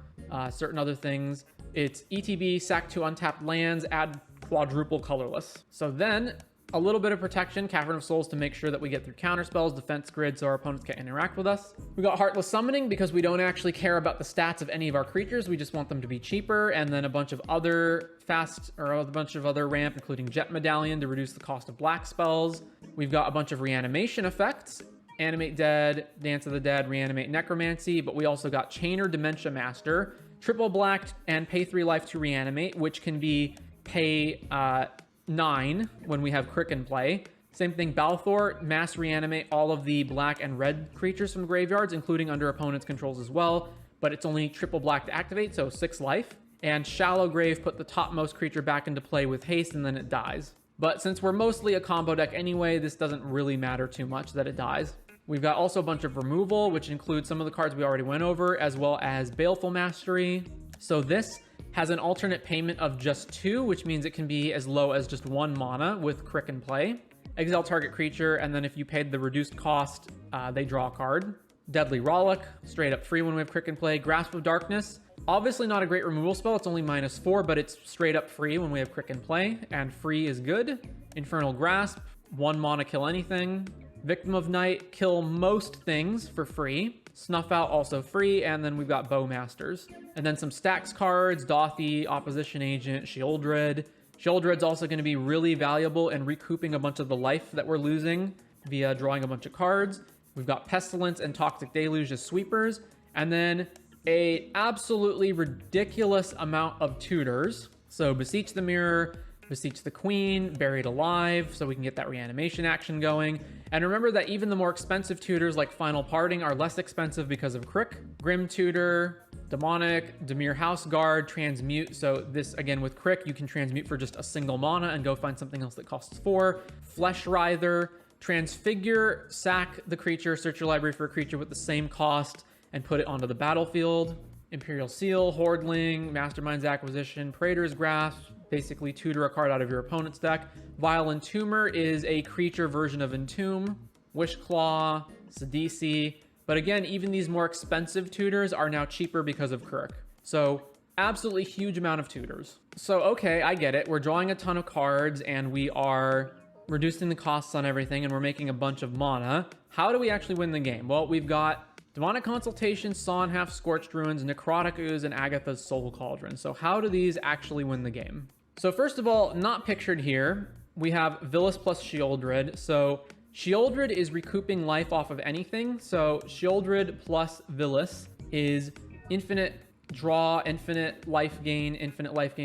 certain other things. It's ETB, sack 2 untapped lands, add quadruple colorless. So then a little bit of protection, Cavern of Souls, to make sure that we get through counter spells, defense grid, so our opponents can't interact with us. We got Heartless Summoning because we don't actually care about the stats of any of our creatures. We just want them to be cheaper. And then a bunch of other ramp, including Jet Medallion to reduce the cost of black spells. We've got a bunch of reanimation effects. Animate Dead, Dance of the Dead, Reanimate Necromancy, but we also got Chainer, Dementia Master, triple black, and pay 3 life to reanimate, which can be pay 9 when we have Keurig in play. Same thing, Balthor, mass reanimate all of the black and red creatures from graveyards, including under opponent's controls as well, but it's only triple black to activate, so 6 life. And Shallow Grave, put the topmost creature back into play with haste, and then it dies. But since we're mostly a combo deck anyway, this doesn't really matter too much that it dies. We've got also a bunch of removal, which includes some of the cards we already went over, as well as Baleful Mastery. So this has an alternate payment of just 2, which means it can be as low as just 1 mana with Keurig in play. Exile target creature, and then if you paid the reduced cost, they draw a card. Deadly Rollick, straight up free when we have Keurig in play. Grasp of Darkness, obviously not a great removal spell, it's only -4, but it's straight up free when we have Keurig in play, and free is good. Infernal Grasp, 1 mana, kill anything. Victim of Night, kill most things for free. Snuff Out, also free. And then we've got Bowmasters. And then some stacks cards, Dothy, Opposition Agent, Sheoldred. Sheoldred's also going to be really valuable in recouping a bunch of the life that we're losing via drawing a bunch of cards. We've got Pestilence and Toxic Deluge as sweepers. And then a absolutely ridiculous amount of tutors. So Beseech the Mirror, Beseech the Queen, Buried Alive, so we can get that reanimation action going. And remember that even the more expensive tutors like Final Parting are less expensive because of Keurig. Grim Tutor, Demonic, Dimir House Guard, Transmute. So this, again, with Keurig, you can transmute for just a single mana and go find something else that costs 4. Flesh Writher, Transfigure, sack the creature, search your library for a creature with the same cost, and put it onto the battlefield. Imperial Seal, Hordling, Mastermind's Acquisition, Praetor's Grasp, basically tutor a card out of your opponent's deck. Vile Entomber is a creature version of Entomb. Wishclaw, Sidisi. But again, even these more expensive tutors are now cheaper because of Keurig. So absolutely huge amount of tutors. So okay, I get it. We're drawing a ton of cards and we are reducing the costs on everything and we're making a bunch of mana. How do we actually win the game? Well, we've got Demonic Consultation, Sonhalf, Scorched Ruins, Necrotic Ooze, and Agatha's Soul Cauldron. So how do these actually win the game? So first of all, not pictured here, we have Villas plus Sheoldred. So Shieldred is recouping life off of anything. So Shieldred plus Villas is infinite draw, infinite life gain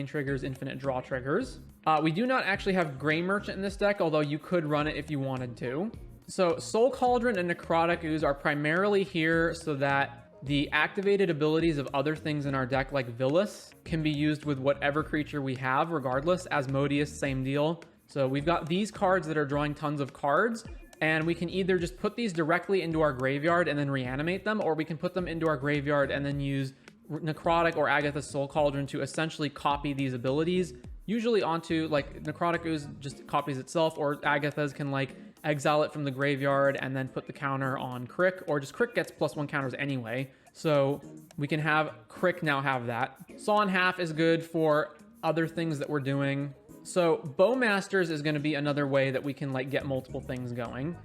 triggers, infinite draw triggers. We do not actually have Gray Merchant in this deck, although you could run it if you wanted to. So Soul Cauldron and Necrotic Ooze are primarily here so that the activated abilities of other things in our deck, like Villas, can be used with whatever creature we have, regardless. Asmodeus, same deal. So we've got these cards that are drawing tons of cards, and we can either just put these directly into our graveyard and then reanimate them, or we can put them into our graveyard and then use Necrotic or Agatha's Soul Cauldron to essentially copy these abilities, usually onto, like, Necrotic Ooze just copies itself, or Agatha's can, like, exile it from the graveyard and then put the counter on Crick, or just Crick gets +1 counters anyway. So we can have Crick now have that. Saw in Half is good for other things that we're doing. So Bowmasters is going to be another way that we can, like, get multiple things going.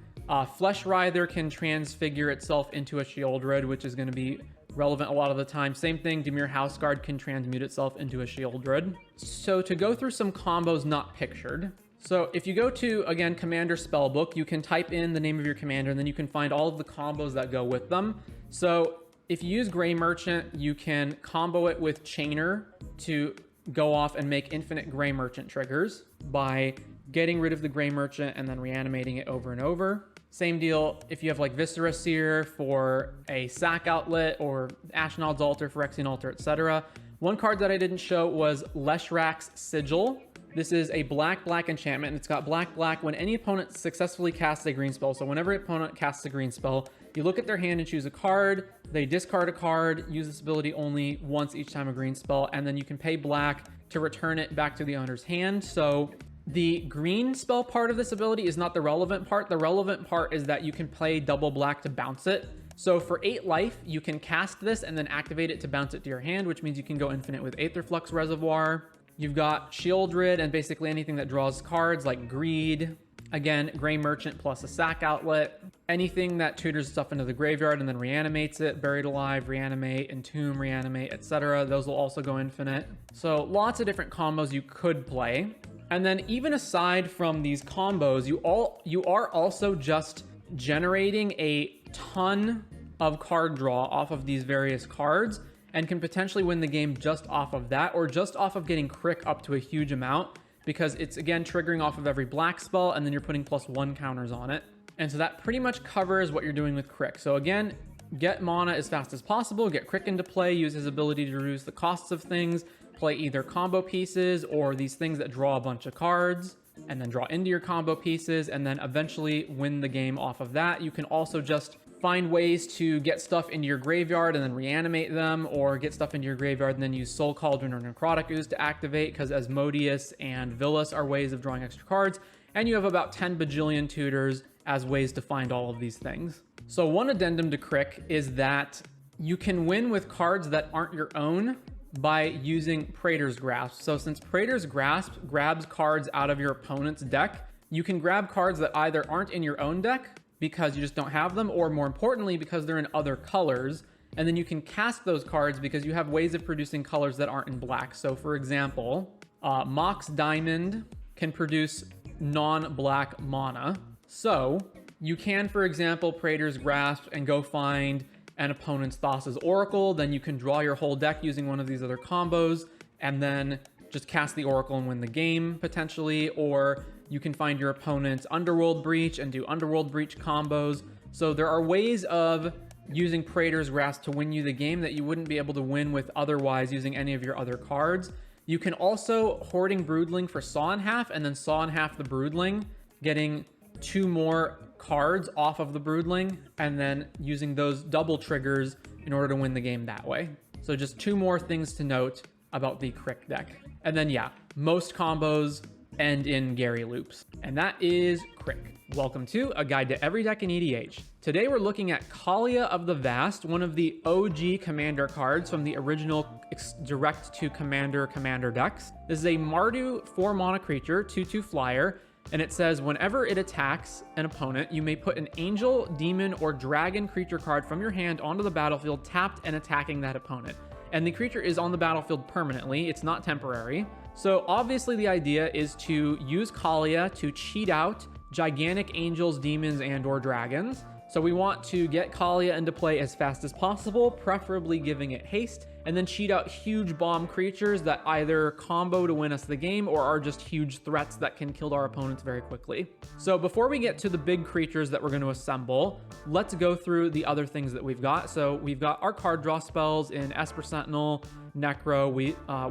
Flesh Writher can transfigure itself into a Shieldred, which is going to be relevant a lot of the time. Same thing, Dimir Houseguard can transmute itself into a Shieldred. So to go through some combos not pictured. So if you go to, again, Commander Spellbook, you can type in the name of your commander, and then you can find all of the combos that go with them. So if you use Gray Merchant, you can combo it with Chainer to go off and make infinite Gray Merchant triggers by getting rid of the Gray Merchant and then reanimating it over and over. Same deal if you have, like, Viscera Seer for a sack outlet, or Ashnod's Altar, Phyrexian Altar, etc. One card that I didn't show was Leshrak's Sigil. This is a black enchantment, and it's got black. When any opponent successfully casts a green spell, so whenever an opponent casts a green spell, you look at their hand and choose a card, they discard a card, use this ability only once each time a green spell, and then you can pay black to return it back to the owner's hand. So the green spell part of this ability is not the relevant part. The relevant part is that you can play double black to bounce it. So for 8 life, you can cast this and then activate it to bounce it to your hand, which means you can go infinite with Aetherflux Reservoir. You've got Shieldred and basically anything that draws cards, like Greed. Again, Gray Merchant plus a sack outlet. Anything that tutors stuff into the graveyard and then reanimates it. Buried Alive, reanimate, Entomb, reanimate, etc. Those will also go infinite. So lots of different combos you could play. And then even aside from these combos, you are also just generating a ton of card draw off of these various cards, and can potentially win the game just off of that, or just off of getting Crick up to a huge amount, because it's, again, triggering off of every black spell, and then you're putting +1 counters on it. And so that pretty much covers what you're doing with Crick. So again, get mana as fast as possible, get Crick into play, use his ability to reduce the costs of things, play either combo pieces or these things that draw a bunch of cards, and then draw into your combo pieces, and then eventually win the game off of that. You can also just find ways to get stuff into your graveyard and then reanimate them, or get stuff into your graveyard and then use Soul Cauldron or Necrotic Ooze to activate, because Asmodeus and Villas are ways of drawing extra cards, and you have about 10 bajillion tutors as ways to find all of these things. So one addendum to Crick is that you can win with cards that aren't your own by using Praetor's Grasp. So since Praetor's Grasp grabs cards out of your opponent's deck, you can grab cards that either aren't in your own deck because you just don't have them, or more importantly, because they're in other colors. And then you can cast those cards because you have ways of producing colors that aren't in black. So for example, Mox Diamond can produce non-black mana. So you can, for example, Praetor's Grasp and go find an opponent's Thassa's Oracle. Then you can draw your whole deck using one of these other combos, and then just cast the Oracle and win the game, potentially. Or you can find your opponent's Underworld Breach and do Underworld Breach combos. So there are ways of using Praetor's Grasp to win you the game that you wouldn't be able to win with otherwise using any of your other cards. You can also Hoarding Broodling for Saw in Half, and then Saw in Half the Broodling, getting 2 more cards off of the Broodling, and then using those double triggers in order to win the game that way. So just 2 more things to note about the Crick deck. And then yeah, most combos end in Gary loops. And that is Crick. Welcome to A Guide to Every Deck in EDH. Today we're looking at Kaalia of the Vast, one of the OG Commander cards from the original direct to Commander decks. This is a Mardu 4 mana creature, 2/2 flyer, and it says whenever it attacks an opponent, you may put an angel, demon, or dragon creature card from your hand onto the battlefield, tapped and attacking that opponent. And the creature is on the battlefield permanently, it's not temporary. So obviously the idea is to use Kaalia to cheat out gigantic angels, demons, and or dragons. So we want to get Kaalia into play as fast as possible, preferably giving it haste, and then cheat out huge bomb creatures that either combo to win us the game or are just huge threats that can kill our opponents very quickly. So before we get to the big creatures that we're going to assemble, let's go through the other things that we've got. So we've got our card draw spells in Esper Sentinel, Necro,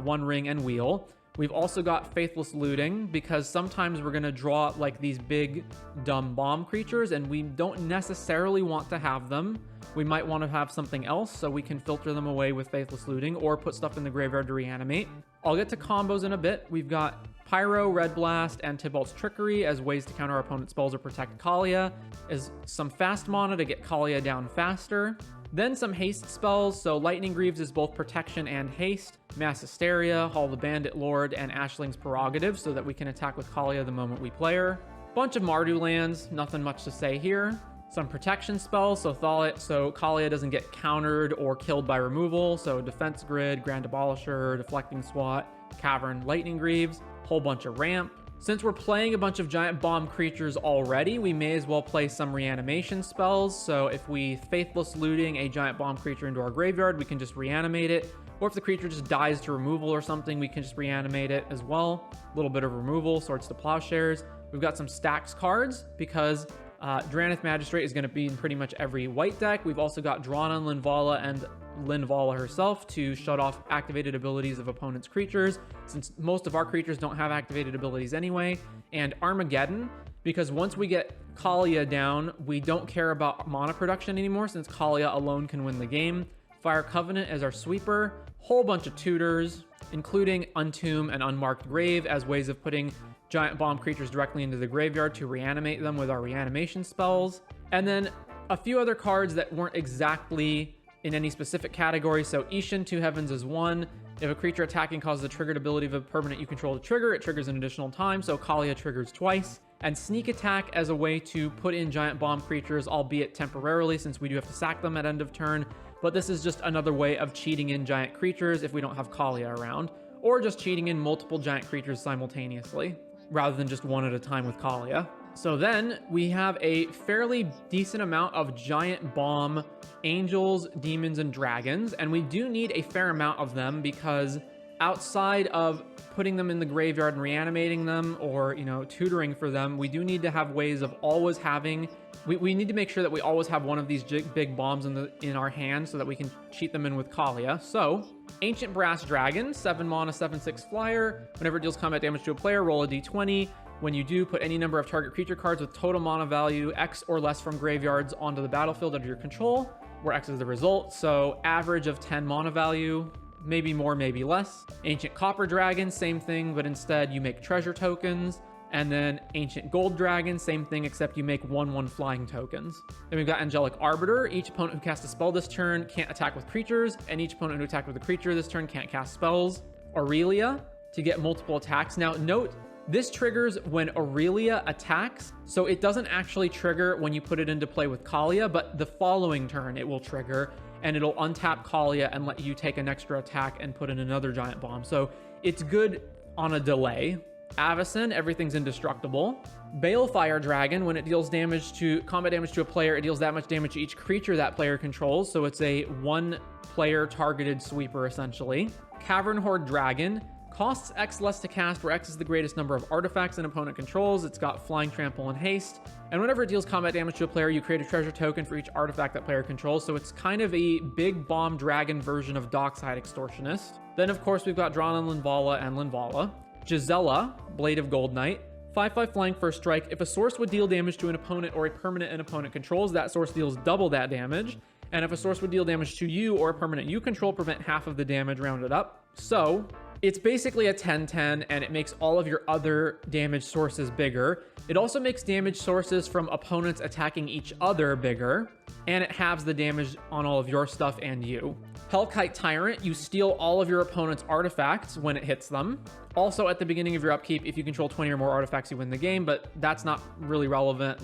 One Ring, and Wheel. We've also got Faithless Looting, because sometimes we're going to draw like these big dumb bomb creatures and we don't necessarily want to have them. We might want to have something else, so we can filter them away with Faithless Looting or put stuff in the graveyard to reanimate. I'll get to combos in a bit. We've got Pyro, Red Blast, and Tybalt's Trickery as ways to counter our opponent's spells or protect Kaalia, as some fast mana to get Kaalia down faster. Then some haste spells, so Lightning Greaves is both protection and haste, Mass Hysteria, Hall the Bandit Lord, and Ashling's Prerogative, so that we can attack with Kaalia the moment we play her. Bunch of Mardu lands, nothing much to say here. Some protection spells, so Kaalia doesn't get countered or killed by removal, so Defense Grid, Grand Abolisher, Deflecting Swat, Cavern, Lightning Greaves, whole bunch of ramp. Since we're playing a bunch of giant bomb creatures already, we may as well play some reanimation spells. So if we Faithless Looting a giant bomb creature into our graveyard, we can just reanimate it. Or if the creature just dies to removal or something, we can just reanimate it as well. A little bit of removal, Swords to Plowshares. We've got some stacks cards because Drannith Magistrate is going to be in pretty much every white deck. We've also got Drawn on Linvala and Linvala herself to shut off activated abilities of opponents' creatures, since most of our creatures don't have activated abilities anyway. And Armageddon, because once we get Kaalia down, we don't care about mana production anymore, since Kaalia alone can win the game. Fire Covenant as our sweeper. Whole bunch of tutors, including Untomb and Unmarked Grave, as ways of putting giant bomb creatures directly into the graveyard to reanimate them with our reanimation spells. And then a few other cards that weren't exactly in any specific category. So Ishin, Two Heavens is one. If a creature attacking causes a triggered ability of a permanent you control to trigger, it triggers an additional time, so Kaalia triggers twice. And Sneak Attack as a way to put in giant bomb creatures, albeit temporarily, since we do have to sack them at end of turn. But this is just another way of cheating in giant creatures if we don't have Kaalia around, or just cheating in multiple giant creatures simultaneously, rather than just one at a time with Kaalia. So then we have a fairly decent amount of giant bomb angels, demons, and dragons, and we do need a fair amount of them because outside of putting them in the graveyard and reanimating them or, tutoring for them, we do need to have ways of always having, we need to make sure that we always have one of these big bombs in our hand so that we can cheat them in with Kaalia. So Ancient Brass Dragon, 7 mana, 7/6 flyer. Whenever it deals combat damage to a player, roll a d20. When you do, put any number of target creature cards with total mana value X or less from graveyards onto the battlefield under your control, where X is the result. So average of 10 mana value, maybe more, maybe less. Ancient Copper Dragon, same thing, but instead you make treasure tokens. And then Ancient Gold Dragon, same thing, except you make 1/1 flying tokens. Then we've got Angelic Arbiter. Each opponent who casts a spell this turn can't attack with creatures, and each opponent who attacked with a creature this turn can't cast spells. Aurelia, to get multiple attacks. Now note, this triggers when Aurelia attacks, so it doesn't actually trigger when you put it into play with Kaalia, but the following turn it will trigger, and it'll untap Kaalia and let you take an extra attack and put in another giant bomb. So it's good on a delay. Avacyn, everything's indestructible. Balefire Dragon, when it deals combat damage to a player, it deals that much damage to each creature that player controls, so it's a one-player targeted sweeper, essentially. Cavern Horde Dragon, costs X less to cast, where X is the greatest number of artifacts an opponent controls. It's got Flying, Trample, and Haste. And whenever it deals combat damage to a player, you create a treasure token for each artifact that player controls. So it's kind of a big bomb dragon version of Dockside Extortionist. Then, of course, we've got Drawn on Linvala and Linvala. Gisela, Blade of Gold Knight. 5/5 flying first strike. If a source would deal damage to an opponent or a permanent an opponent controls, that source deals double that damage. And if a source would deal damage to you or a permanent you control, prevent half of the damage rounded up. So it's basically a 10/10, and it makes all of your other damage sources bigger. It also makes damage sources from opponents attacking each other bigger, and it halves the damage on all of your stuff and you. Hellkite Tyrant, you steal all of your opponent's artifacts when it hits them. Also, at the beginning of your upkeep, if you control 20 or more artifacts, you win the game, but that's not really relevant.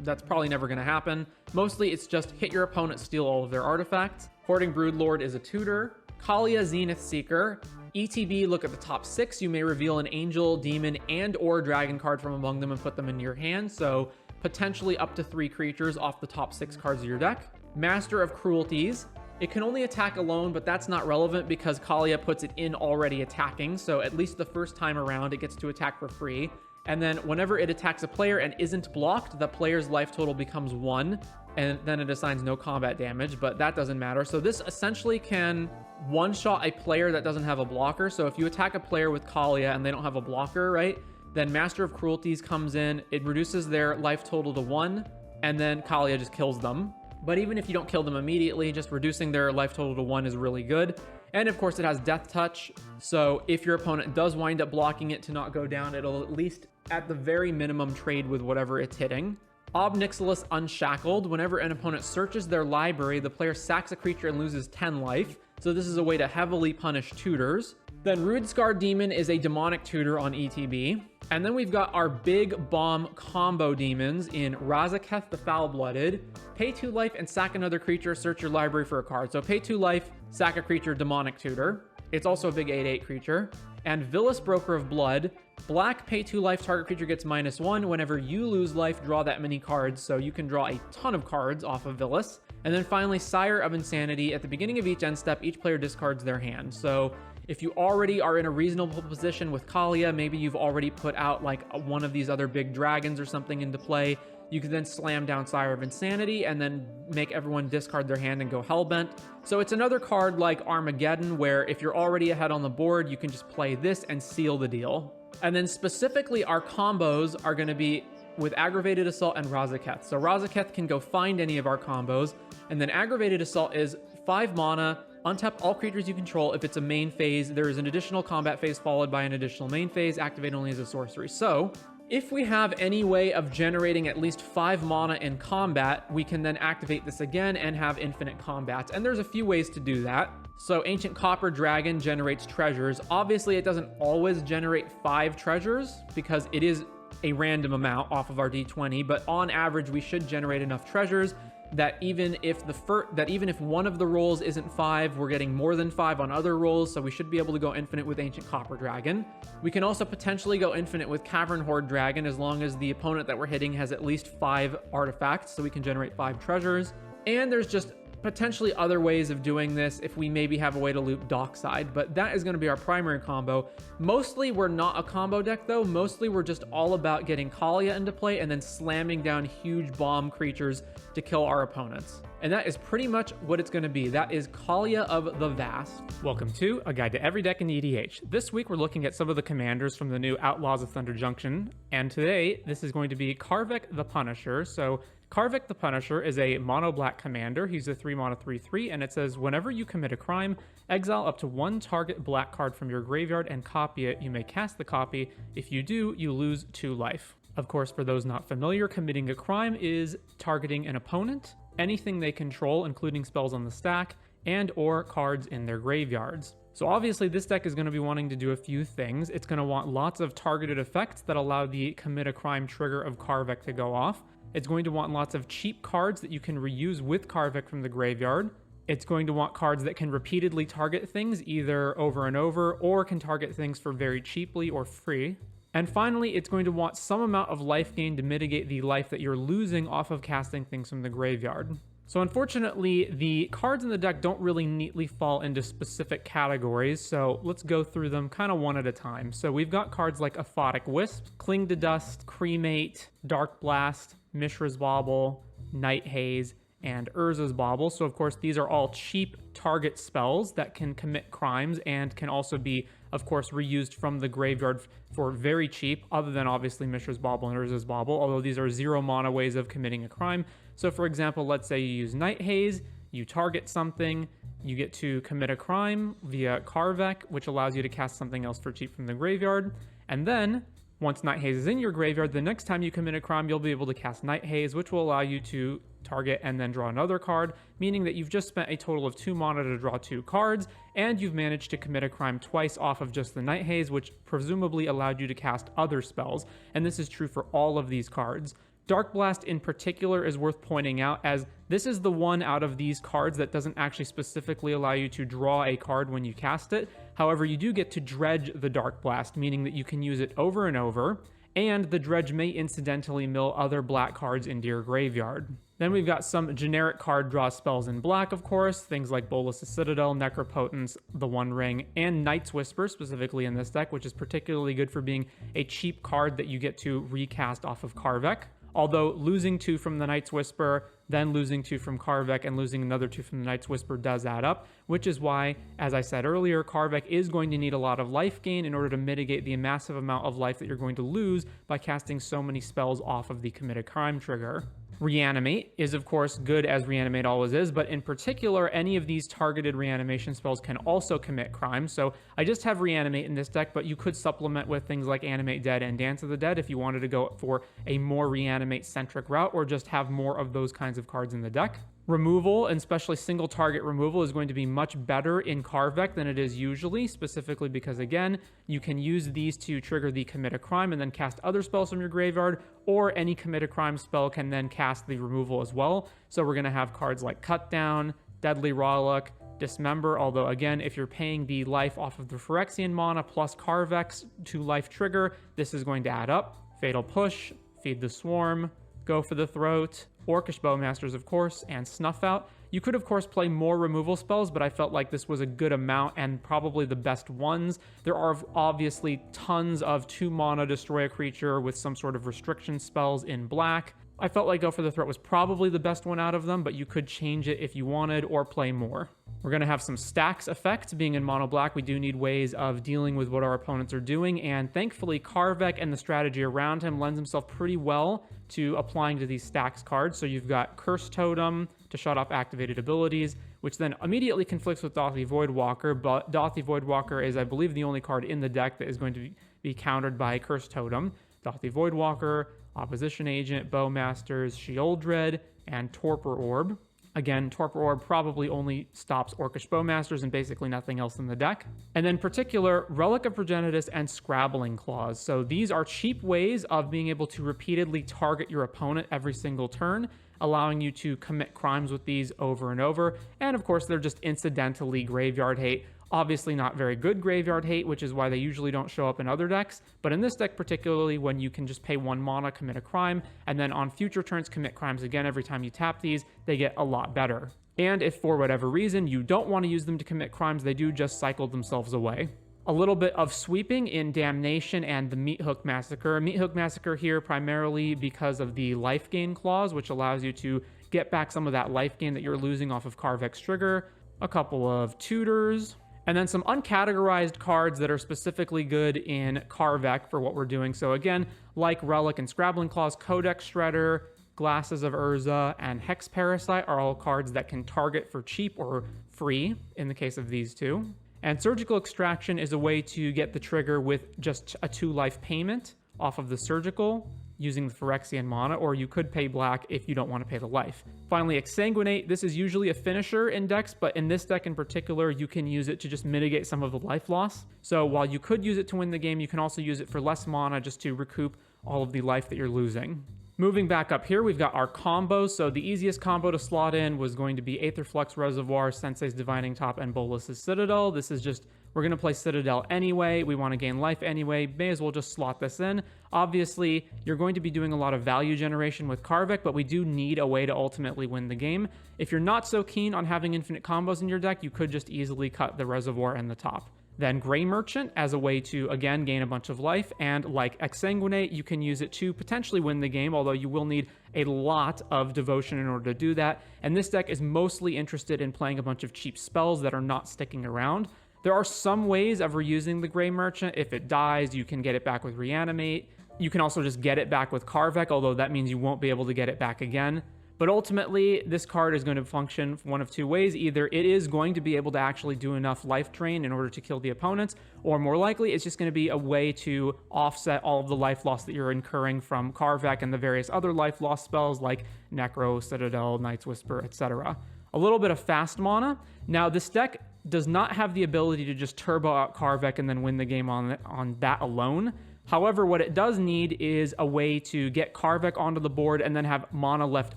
That's probably never going to happen. Mostly, it's just hit your opponent, steal all of their artifacts. Hoarding Broodlord is a tutor. Kaalia Zenith Seeker. ETB, look at the top 6. You may reveal an angel, demon, and or dragon card from among them and put them into your hand. So potentially up to 3 creatures off the top 6 cards of your deck. Master of Cruelties. It can only attack alone, but that's not relevant because Kaalia puts it in already attacking. So at least the first time around, it gets to attack for free. And then whenever it attacks a player and isn't blocked, the player's life total becomes 1. And then it assigns no combat damage, but that doesn't matter. So this essentially can one-shot a player that doesn't have a blocker. So if you attack a player with Kaalia and they don't have a blocker, right? Then Master of Cruelties comes in, it reduces their life total to 1, and then Kaalia just kills them. But even if you don't kill them immediately, just reducing their life total to 1 is really good. And of course it has Death Touch, so if your opponent does wind up blocking it to not go down, it'll at least, at the very minimum, trade with whatever it's hitting. Ob Nixilis Unshackled. Whenever an opponent searches their library, the player sacks a creature and loses 10 life. So this is a way to heavily punish tutors. Then Roodscar Demon is a demonic tutor on ETB. And then we've got our big bomb combo demons in Razaketh the Foul-Blooded. Pay 2 life and sack another creature, search your library for a card. So pay 2 life, sack a creature, demonic tutor. It's also a big 8/8 creature. And Vilis Broker of Blood. Black, pay 2 life, target creature gets -1. Whenever you lose life, draw that many cards. So you can draw a ton of cards off of Vilis. And then finally, Sire of Insanity. At the beginning of each end step, each player discards their hand. So if you already are in a reasonable position with Kaalia, maybe you've already put out like one of these other big dragons or something into play, you can then slam down Sire of Insanity and then make everyone discard their hand and go Hellbent. So it's another card like Armageddon, where if you're already ahead on the board, you can just play this and seal the deal. And then specifically our combos are going to be with Aggravated Assault and Razaketh. So Razaketh can go find any of our combos, and then Aggravated Assault is 5 mana, untap all creatures you control. If it's a main phase, there is an additional combat phase followed by an additional main phase, activate only as a sorcery. So if we have any way of generating at least 5 mana in combat, we can then activate this again and have infinite combat. And there's a few ways to do that. So Ancient Copper Dragon generates treasures. Obviously, it doesn't always generate 5 treasures because it is a random amount off of our D20, but on average, we should generate enough treasures that even if one of the rolls isn't 5, we're getting more than 5 on other rolls, so we should be able to go infinite with Ancient Copper Dragon. We can also potentially go infinite with Cavern Horde Dragon as long as the opponent that we're hitting has at least 5 artifacts, so we can generate 5 treasures. And there's just potentially other ways of doing this if we maybe have a way to loop Dockside, but that is going to be our primary combo. Mostly we're not a combo deck though. Mostly we're just all about getting Kaalia into play and then slamming down huge bomb creatures to kill our opponents. And that is pretty much what it's going to be. That is Kaalia of the Vast. Welcome to A Guide to Every Deck in EDH. This week we're looking at some of the commanders from the new Outlaws of Thunder Junction, and today this is going to be Karvek the Punisher. So Karvek the Punisher is a mono-black commander. He's a 3-mana 3/3, and it says, whenever you commit a crime, exile up to 1 target black card from your graveyard and copy it. You may cast the copy. If you do, you lose 2 life. Of course, for those not familiar, committing a crime is targeting an opponent, anything they control, including spells on the stack, and or cards in their graveyards. So obviously this deck is going to be wanting to do a few things. It's going to want lots of targeted effects that allow the commit a crime trigger of Karvek to go off. It's going to want lots of cheap cards that you can reuse with Karvek from the graveyard. It's going to want cards that can repeatedly target things either over and over, or can target things for very cheaply or free. And finally, it's going to want some amount of life gain to mitigate the life that you're losing off of casting things from the graveyard. So unfortunately, the cards in the deck don't really neatly fall into specific categories, so let's go through them kind of one at a time. So we've got cards like Aphotic Wisp, Cling to Dust, Cremate, Dark Blast, Mishra's Bauble, Night Haze, and Urza's Bauble. So of course, these are all cheap target spells that can commit crimes and can also be, of course, reused from the graveyard for very cheap, other than obviously Mishra's Bauble and Urza's Bauble, although these are 0 mana ways of committing a crime. So for example, let's say you use Night Haze, you target something, you get to commit a crime via Karvek, which allows you to cast something else for cheap from the graveyard. And then, once Night Haze is in your graveyard, the next time you commit a crime, you'll be able to cast Night Haze, which will allow you to target and then draw another card, meaning that you've just spent a total of 2 mana to draw 2 cards, and you've managed to commit a crime twice off of just the Night Haze, which presumably allowed you to cast other spells. And this is true for all of these cards. Dark Blast in particular is worth pointing out, as this is the one out of these cards that doesn't actually specifically allow you to draw a card when you cast it. However, you do get to dredge the Dark Blast, meaning that you can use it over and over, and the dredge may incidentally mill other black cards into your graveyard. Then we've got some generic card draw spells in black, of course, things like Bolas' Citadel, Necropotence, the One Ring, and Night's Whisper, specifically in this deck, which is particularly good for being a cheap card that you get to recast off of Karvek. Although losing 2 from the Night's Whisper, then losing 2 from Karvek, and losing another 2 from the Night's Whisper does add up, which is why, as I said earlier, Karvek is going to need a lot of life gain in order to mitigate the massive amount of life that you're going to lose by casting so many spells off of the Commit a Crime trigger. Reanimate is, of course, good as Reanimate always is, but in particular, any of these targeted reanimation spells can also commit crime. So I just have Reanimate in this deck, but you could supplement with things like Animate Dead and Dance of the Dead if you wanted to go for a more Reanimate-centric route, or just have more of those kinds of cards in the deck. Removal, and especially single target removal, is going to be much better in Karvek than it is usually, specifically because, again, you can use these to trigger the Commit a Crime and then cast other spells from your graveyard, or any Commit a Crime spell can then cast the removal as well. So we're going to have cards like Cut Down, Deadly Rawlook, Dismember, although again, if you're paying the life off of the Phyrexian mana plus Karvek's 2 life trigger, this is going to add up. Fatal Push, Feed the Swarm, Go for the Throat, Orcish Bowmasters, of course, and Snuff Out. You could, of course, play more removal spells, but I felt like this was a good amount and probably the best ones. There are obviously tons of 2 mana destroy a creature with some sort of restriction spells in black. I felt like Go for the Throat was probably the best one out of them, but you could change it if you wanted or play more. We're going to have some stacks effects. Being in mono black, we do need ways of dealing with what our opponents are doing, and thankfully Karvek and the strategy around him lends himself pretty well to applying to these stacks cards. So you've got Curse Totem to shut off activated abilities, which then immediately conflicts with Dauthi Voidwalker, but Dauthi Voidwalker is, I believe, the only card in the deck that is going to be countered by Curse Totem. Dauthi Voidwalker, Opposition Agent, Bowmasters, Sheoldred, and Torpor Orb. Again, Torpor Orb probably only stops Orcish Bowmasters and basically nothing else in the deck. And then particular, Relic of Progenitus and Scrabbling Claws. So these are cheap ways of being able to repeatedly target your opponent every single turn, allowing you to commit crimes with these over and over. And of course, they're just incidentally graveyard hate. Obviously not very good graveyard hate, which is why they usually don't show up in other decks. But in this deck particularly, when you can just pay 1 mana, commit a crime, and then on future turns commit crimes again every time you tap these, they get a lot better. And if for whatever reason you don't want to use them to commit crimes, they do just cycle themselves away. A little bit of sweeping in Damnation and the Meat Hook Massacre. Meat Hook Massacre here primarily because of the life gain clause, which allows you to get back some of that life gain that you're losing off of Karvek's trigger. A couple of tutors. And then some uncategorized cards that are specifically good in Karvek for what we're doing. So again, like Relic and Scrabbling Claws, Codex Shredder, Glasses of Urza, and Hex Parasite are all cards that can target for cheap or free in the case of these 2. And Surgical Extraction is a way to get the trigger with just a 2 life payment off of the Surgical using the Phyrexian mana, or you could pay black if you don't want to pay the life. Finally, Exsanguinate. This is usually a finisher in decks, but in this deck in particular, you can use it to just mitigate some of the life loss. So while you could use it to win the game, you can also use it for less mana just to recoup all of the life that you're losing. Moving back up here, we've got our combos. So the easiest combo to slot in was going to be Aetherflux Reservoir, Sensei's Divining Top, and Bolas' Citadel. This is just, we're going to play Citadel anyway. We want to gain life anyway. May as well just slot this in. Obviously, you're going to be doing a lot of value generation with Karvek, but we do need a way to ultimately win the game. If you're not so keen on having infinite combos in your deck, you could just easily cut the Reservoir and the top. Then Grey Merchant as a way to, again, gain a bunch of life, and like Exsanguinate, you can use it to potentially win the game, although you will need a lot of devotion in order to do that. And this deck is mostly interested in playing a bunch of cheap spells that are not sticking around. There are some ways of reusing the Grey Merchant. If it dies, you can get it back with Reanimate. You can also just get it back with Karvek, although that means you won't be able to get it back again. But ultimately, this card is going to function one of 2 ways. Either it is going to be able to actually do enough life drain in order to kill the opponents, or more likely, it's just going to be a way to offset all of the life loss that you're incurring from Karvek and the various other life loss spells like Necro, Citadel, Night's Whisper, etc. A little bit of fast mana. Now, this deck does not have the ability to just turbo out Karvek and then win the game on that alone. However, what it does need is a way to get Karvek onto the board and then have mana left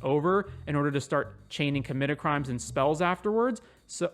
over in order to start chaining committed crimes and spells afterwards,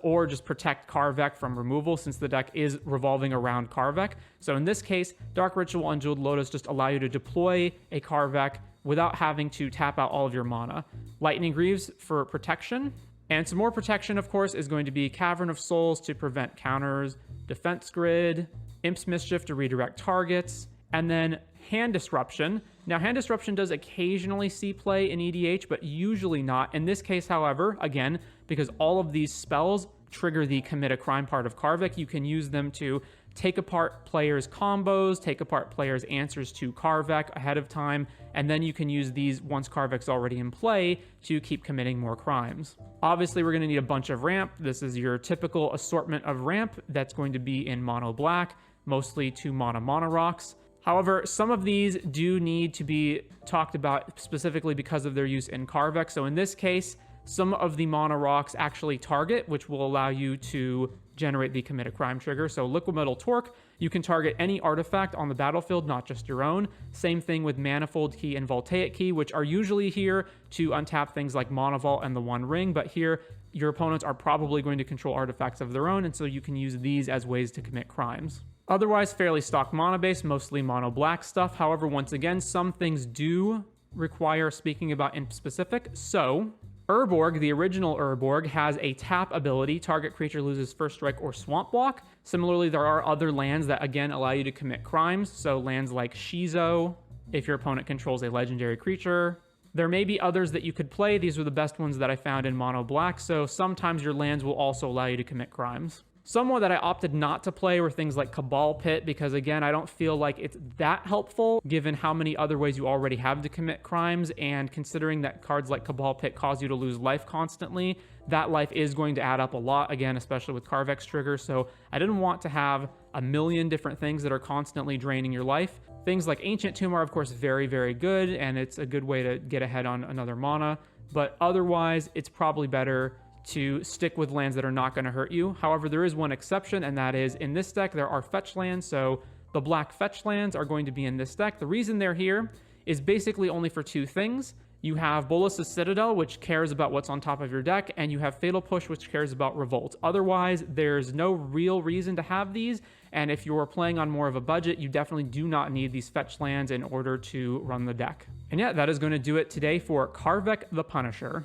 or just protect Karvek from removal since the deck is revolving around Karvek. So in this case, Dark Ritual and Jeweled Lotus just allow you to deploy a Karvek without having to tap out all of your mana. Lightning Greaves for protection. And some more protection, of course, is going to be Cavern of Souls to prevent counters, Defense Grid, Imp's Mischief to redirect targets, and then Hand Disruption. Now, Hand Disruption does occasionally see play in EDH, but usually not. In this case, however, again, because all of these spells trigger the Commit a Crime part of Karvek, you can use them to take apart players' combos, take apart players' answers to Karvek ahead of time, and then you can use these once Karvek's already in play to keep committing more crimes. Obviously, we're going to need a bunch of ramp. This is your typical assortment of ramp that's going to be in mono black, mostly 2 mono rocks. However, some of these do need to be talked about specifically because of their use in Karvek. So in this case, some of the mono rocks actually target, which will allow you to generate the Commit a Crime trigger. So Liquid Metal Torque, you can target any artifact on the battlefield, not just your own. Same thing with Manifold Key and Voltaic Key, which are usually here to untap things like Monovault and the One Ring, but here your opponents are probably going to control artifacts of their own, and so you can use these as ways to commit crimes. Otherwise, fairly stock mono base, mostly mono black stuff. However, once again, some things do require speaking about in specific. So Urborg, the original Urborg, has a tap ability. Target creature loses first strike or swamp block. Similarly, there are other lands that, again, allow you to commit crimes. So lands like Shizo, if your opponent controls a legendary creature. There may be others that you could play. These were the best ones that I found in mono black. So sometimes your lands will also allow you to commit crimes. Some more that I opted not to play were things like Cabal Pit, because again, I don't feel like it's that helpful given how many other ways you already have to commit crimes, and considering that cards like Cabal Pit cause you to lose life constantly, that life is going to add up a lot, again, especially with Karvek's trigger, so I didn't want to have a million different things that are constantly draining your life. Things like Ancient Tomb are, of course, very, very good, and it's a good way to get ahead on another mana, but otherwise, it's probably better to stick with lands that are not going to hurt you. However, there is one exception, and that is in this deck, there are fetch lands. So the black fetch lands are going to be in this deck. The reason they're here is basically only for 2 things. You have Bolas' Citadel, which cares about what's on top of your deck, and you have Fatal Push, which cares about Revolt. Otherwise, there's no real reason to have these, and if you're playing on more of a budget, you definitely do not need these fetch lands in order to run the deck. And yeah, that is going to do it today for Karvek the Punisher.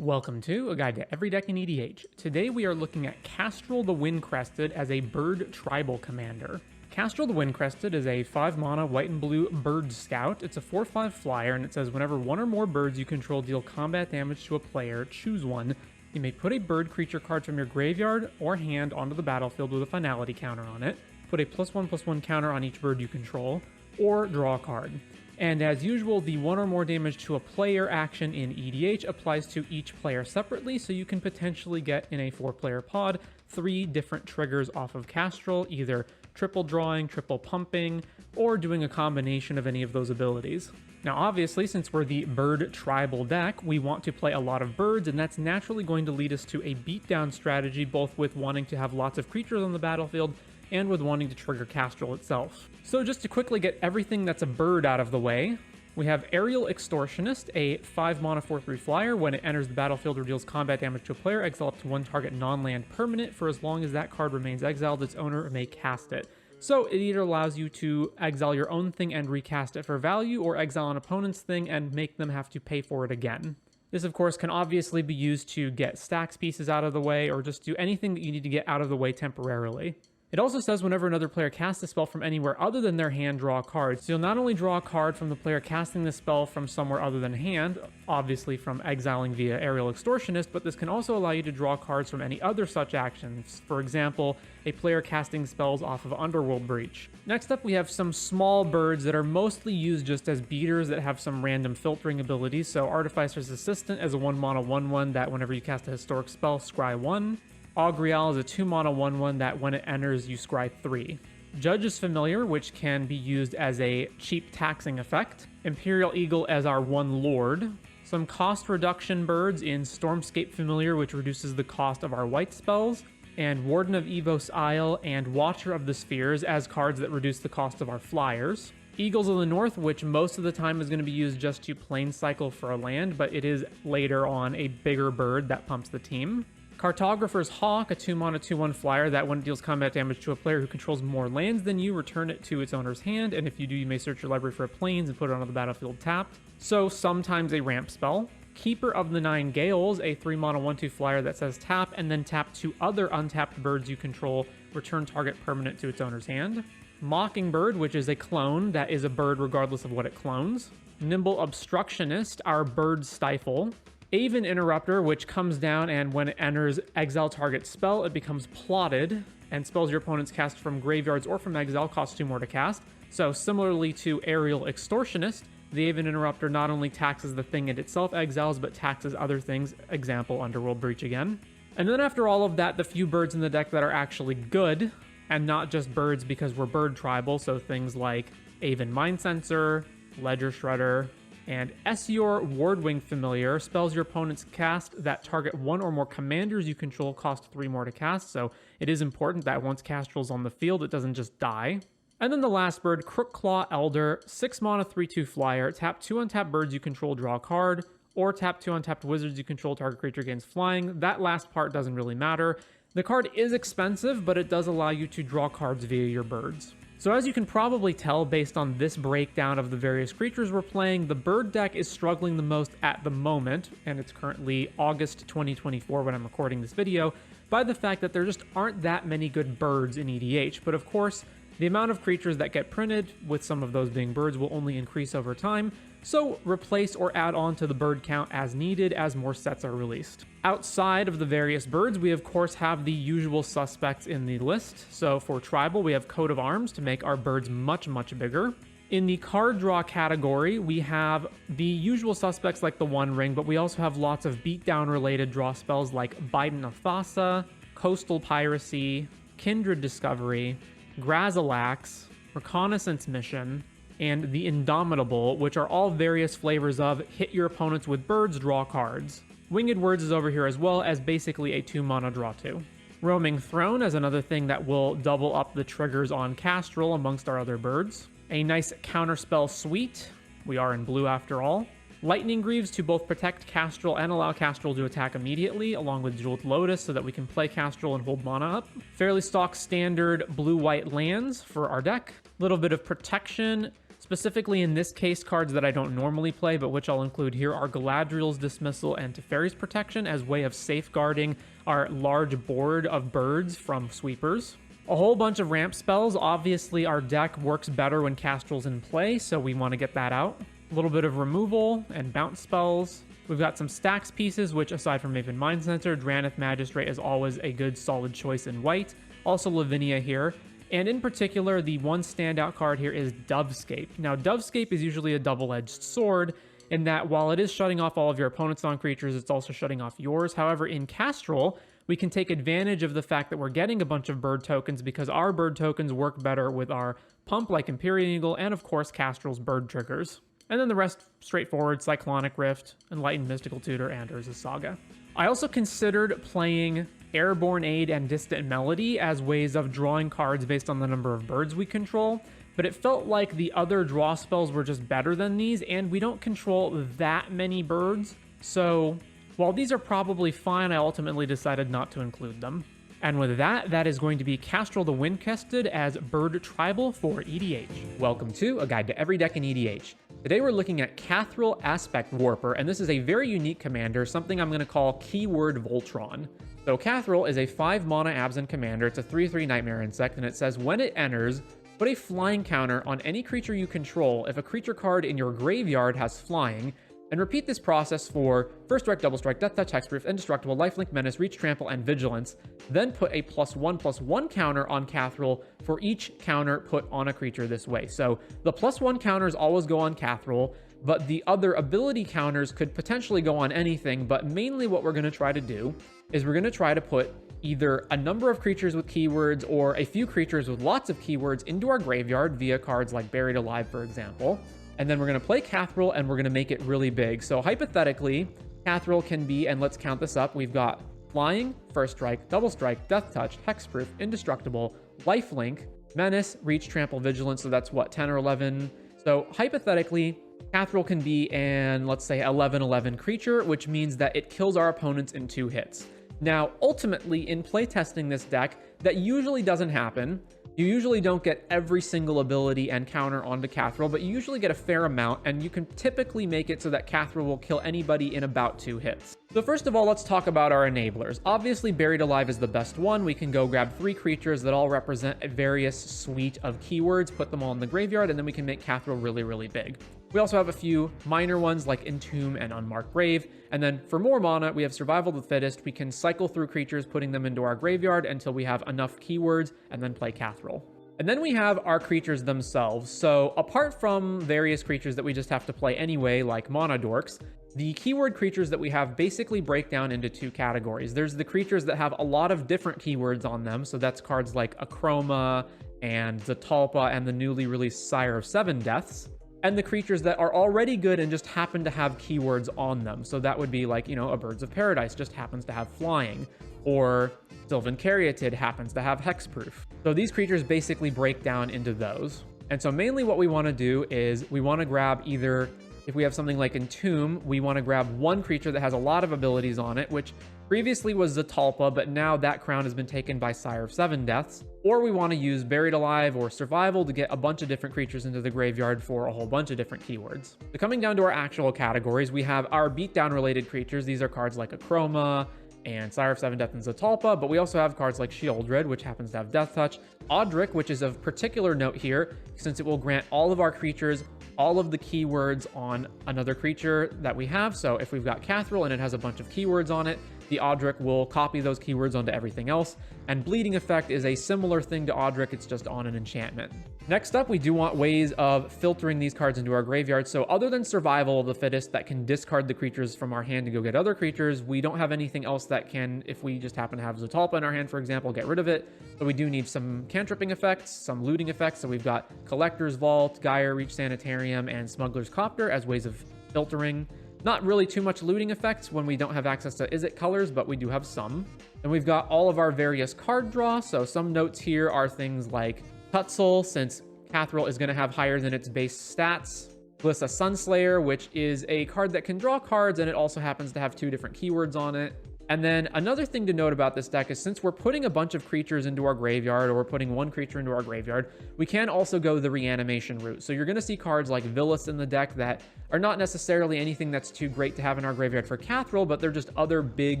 Welcome to A Guide to Every Deck in EDH. Today we are looking at Castrol the Windcrested as a bird tribal commander. Castrol the Windcrested is a 5 mana white and blue bird scout. It's a 4/5 flyer, and it says whenever one or more birds you control deal combat damage to a player, choose one. You may put a bird creature card from your graveyard or hand onto the battlefield with a finality counter on it, put a +1/+1 counter on each bird you control, or draw a card. And as usual, the 1 or more damage to a player action in EDH applies to each player separately, so you can potentially get in a 4-player pod 3 different triggers off of Castrol, either triple drawing, triple pumping, or doing a combination of any of those abilities. Now obviously, since we're the bird tribal deck, we want to play a lot of birds, and that's naturally going to lead us to a beatdown strategy, both with wanting to have lots of creatures on the battlefield and with wanting to trigger Castrol itself. So just to quickly get everything that's a bird out of the way, we have Aerial Extortionist, a 5 mana 4/3 flyer. When it enters the battlefield or deals combat damage to a player, exile up to 1 target non-land permanent. For as long as that card remains exiled, its owner may cast it. So it either allows you to exile your own thing and recast it for value, or exile an opponent's thing and make them have to pay for it again. This, of course, can obviously be used to get stacks pieces out of the way, or just do anything that you need to get out of the way temporarily. It also says whenever another player casts a spell from anywhere other than their hand, draw a card. So you'll not only draw a card from the player casting the spell from somewhere other than hand, obviously from exiling via Aerial Extortionist, but this can also allow you to draw cards from any other such actions. For example, a player casting spells off of Underworld Breach. Next up, we have some small birds that are mostly used just as beaters that have some random filtering abilities. So Artificer's Assistant as a 1 mana 1/1 that whenever you cast a historic spell, scry 1. Augrial is a 2 mana 1/1 that when it enters, you scry 3. Judge's Familiar, which can be used as a cheap taxing effect. Imperial Eagle as our 1 lord. Some cost reduction birds in Stormscape Familiar, which reduces the cost of our white spells. and Warden of Evos Isle, and Watcher of the Spheres as cards that reduce the cost of our flyers. Eagles of the North, which most of the time is going to be used just to plane cycle for a land, but it is later on a bigger bird that pumps the team. Cartographer's Hawk, a 2-mana 2/1 flyer that when it deals combat damage to a player who controls more lands than you, return it to its owner's hand, and if you do, you may search your library for planes and put it onto the battlefield tapped. So sometimes a ramp spell. Keeper of the Nine Gales, a 3-mana 1/2 flyer that says tap, and then tap 2 other untapped birds you control, return target permanent to its owner's hand. Mockingbird, which is a clone that is a bird regardless of what it clones. Nimble Obstructionist, our bird stifle. Aven Interrupter, which comes down and when it enters exile target spell, it becomes plotted, and spells your opponents cast from graveyards or from exile cost 2 more to cast. So similarly to Aerial Extortionist, the Aven Interrupter not only taxes the thing it itself exiles, but taxes other things, example Underworld Breach again. And then after all of that, the few birds in the deck that are actually good, and not just birds because we're bird tribal, so things like Aven Mind Sensor, Ledger Shredder, and Essior Wardwing Familiar. Spells your opponents cast that target 1 or more commanders you control cost 3 more to cast, so it is important that once Castrel's on the field, it doesn't just die. And then the last bird, Crookclaw Elder, 6-mana 3/2 flyer, tap 2 untapped birds you control, draw a card, or tap 2 untapped wizards you control, target creature gains flying. That last part doesn't really matter. The card is expensive, but it does allow you to draw cards via your birds. So as you can probably tell based on this breakdown of the various creatures we're playing, the bird deck is struggling the most at the moment, and it's currently August 2024 when I'm recording this video, by the fact that there just aren't that many good birds in EDH. But of course, the amount of creatures that get printed, with some of those being birds, will only increase over time, so replace or add on to the bird count as needed as more sets are released. Outside of the various birds, we of course have the usual suspects in the list. So for tribal, we have Coat of Arms to make our birds much, much bigger. In the card draw category, we have the usual suspects like the One Ring, but we also have lots of beatdown related draw spells like Biden of Thassa, Coastal Piracy, Kindred Discovery, Grazilax, Reconnaissance Mission, and the Indomitable, which are all various flavors of hit your opponents with birds, draw cards. Winged Words is over here as well as basically a 2-mana draw 2. Roaming Throne is another thing that will double up the triggers on Castrel amongst our other birds. A nice counterspell suite. We are in blue after all. Lightning Greaves to both protect Castrel and allow Castrel to attack immediately, along with Jeweled Lotus so that we can play Castrel and hold mana up. Fairly stock standard blue-white lands for our deck. Little bit of protection. Specifically in this case, cards that I don't normally play, but which I'll include here, are Galadriel's Dismissal and Teferi's Protection as way of safeguarding our large board of birds from sweepers. A whole bunch of ramp spells. Obviously, our deck works better when Castrel's in play, so we want to get that out. A little bit of removal and bounce spells. We've got some stacks pieces, which aside from Aven Mind Sensor, Drannith Magistrate is always a good solid choice in white. Also Lavinia here. And in particular, the one standout card here is Dovescape. Now, Dovescape is usually a double-edged sword in that while it is shutting off all of your opponent's non-creatures, it's also shutting off yours. However, in Castrel, we can take advantage of the fact that we're getting a bunch of bird tokens because our bird tokens work better with our pump like Empyrean Eagle and, of course, Castrel's bird triggers. And then the rest, straightforward, Cyclonic Rift, Enlightened Mystical Tutor, and Urza's Saga. I also considered playing Airborne Aid and Distant Melody as ways of drawing cards based on the number of birds we control, but it felt like the other draw spells were just better than these, and we don't control that many birds, so while these are probably fine, I ultimately decided not to include them. And with that, that is going to be Castrel the Windcasted as Bird Tribal for EDH. Welcome to A Guide to Every Deck in EDH. Today we're looking at Cathril Aspect Warper, and this is a very unique commander, something I'm going to call Keyword Voltron. So Cathril is a 5-mana Absent commander. It's a 3/3 Nightmare Insect, and it says when it enters, put a flying counter on any creature you control if a creature card in your graveyard has flying, and repeat this process for First Strike, Double Strike, Death Touch, Hexproof, Indestructible, Lifelink, Menace, Reach, Trample, and Vigilance. Then put a +1/+1 counter on Cathril for each counter put on a creature this way. So the +1 counters always go on Cathril, but the other ability counters could potentially go on anything, but mainly what we're going to try to do is we're going to try to put either a number of creatures with keywords or a few creatures with lots of keywords into our graveyard via cards like Buried Alive, for example. And then we're going to play Cathril and we're going to make it really big. So hypothetically, Cathril can be, and let's count this up, we've got Flying, First Strike, Double Strike, Death Touch, Hexproof, Indestructible, Lifelink, Menace, Reach, Trample, Vigilance, so that's what, 10 or 11? So hypothetically, Cathrall can be an, let's say, 11/11 creature, which means that it kills our opponents in 2 hits. Now, ultimately, in playtesting this deck, that usually doesn't happen. You usually don't get every single ability and counter onto Cathrall, but you usually get a fair amount, and you can typically make it so that Cathrall will kill anybody in about 2 hits. So first of all, let's talk about our enablers. Obviously, Buried Alive is the best one. We can go grab 3 creatures that all represent a various suite of keywords, put them all in the graveyard, and then we can make Cathrall really, really big. We also have a few minor ones like Entomb and Unmarked Grave. And then for more mana, we have Survival of the Fittest. We can cycle through creatures, putting them into our graveyard until we have enough keywords, and then play Cathrall. And then we have our creatures themselves. So apart from various creatures that we just have to play anyway, like Mana Dorks, the keyword creatures that we have basically break down into 2 categories. There's the creatures that have a lot of different keywords on them. So that's cards like Akroma and Zatalpa and the newly released Sire of Seven Deaths. And the creatures that are already good and just happen to have keywords on them. So that would be like, a Birds of Paradise just happens to have flying, or Sylvan Caryatid happens to have hexproof. So these creatures basically break down into those. And so mainly what we want to do is we want to grab either, if we have something like Entomb, we want to grab one creature that has a lot of abilities on it, which previously was Zatalpa, but now that crown has been taken by Sire of Seven Deaths. Or we want to use Buried Alive or Survival to get a bunch of different creatures into the graveyard for a whole bunch of different keywords. So coming down to our actual categories, we have our beatdown related creatures. These are cards like Akroma and Sire of Seven Deaths and Zatalpa, but we also have cards like Sheoldred, which happens to have Death Touch, Audric, which is of particular note here, since it will grant all of our creatures all of the keywords on another creature that we have. So if we've got Cathrall and it has a bunch of keywords on it, the Audric will copy those keywords onto everything else. And Bleeding Effect is a similar thing to Audric, it's just on an enchantment. Next up, we do want ways of filtering these cards into our graveyard. So other than Survival of the Fittest that can discard the creatures from our hand to go get other creatures, we don't have anything else that can, if we just happen to have Zatalpa in our hand, for example, get rid of it. So we do need some cantripping effects, some looting effects. So we've got Collector's Vault, Gaia Reach Sanitarium, and Smuggler's Copter as ways of filtering. Not really too much looting effects when we don't have access to Izzet colors, but we do have some. And we've got all of our various card draw. So some notes here are things like Tutzel, since Cathrall is going to have higher than its base stats. Glissa Sunslayer, which is a card that can draw cards, and it also happens to have 2 different keywords on it. And then another thing to note about this deck is since we're putting a bunch of creatures into our graveyard, or we're putting one creature into our graveyard, we can also go the reanimation route. So you're going to see cards like Villas in the deck that are not necessarily anything that's too great to have in our graveyard for Cathrall, but they're just other big,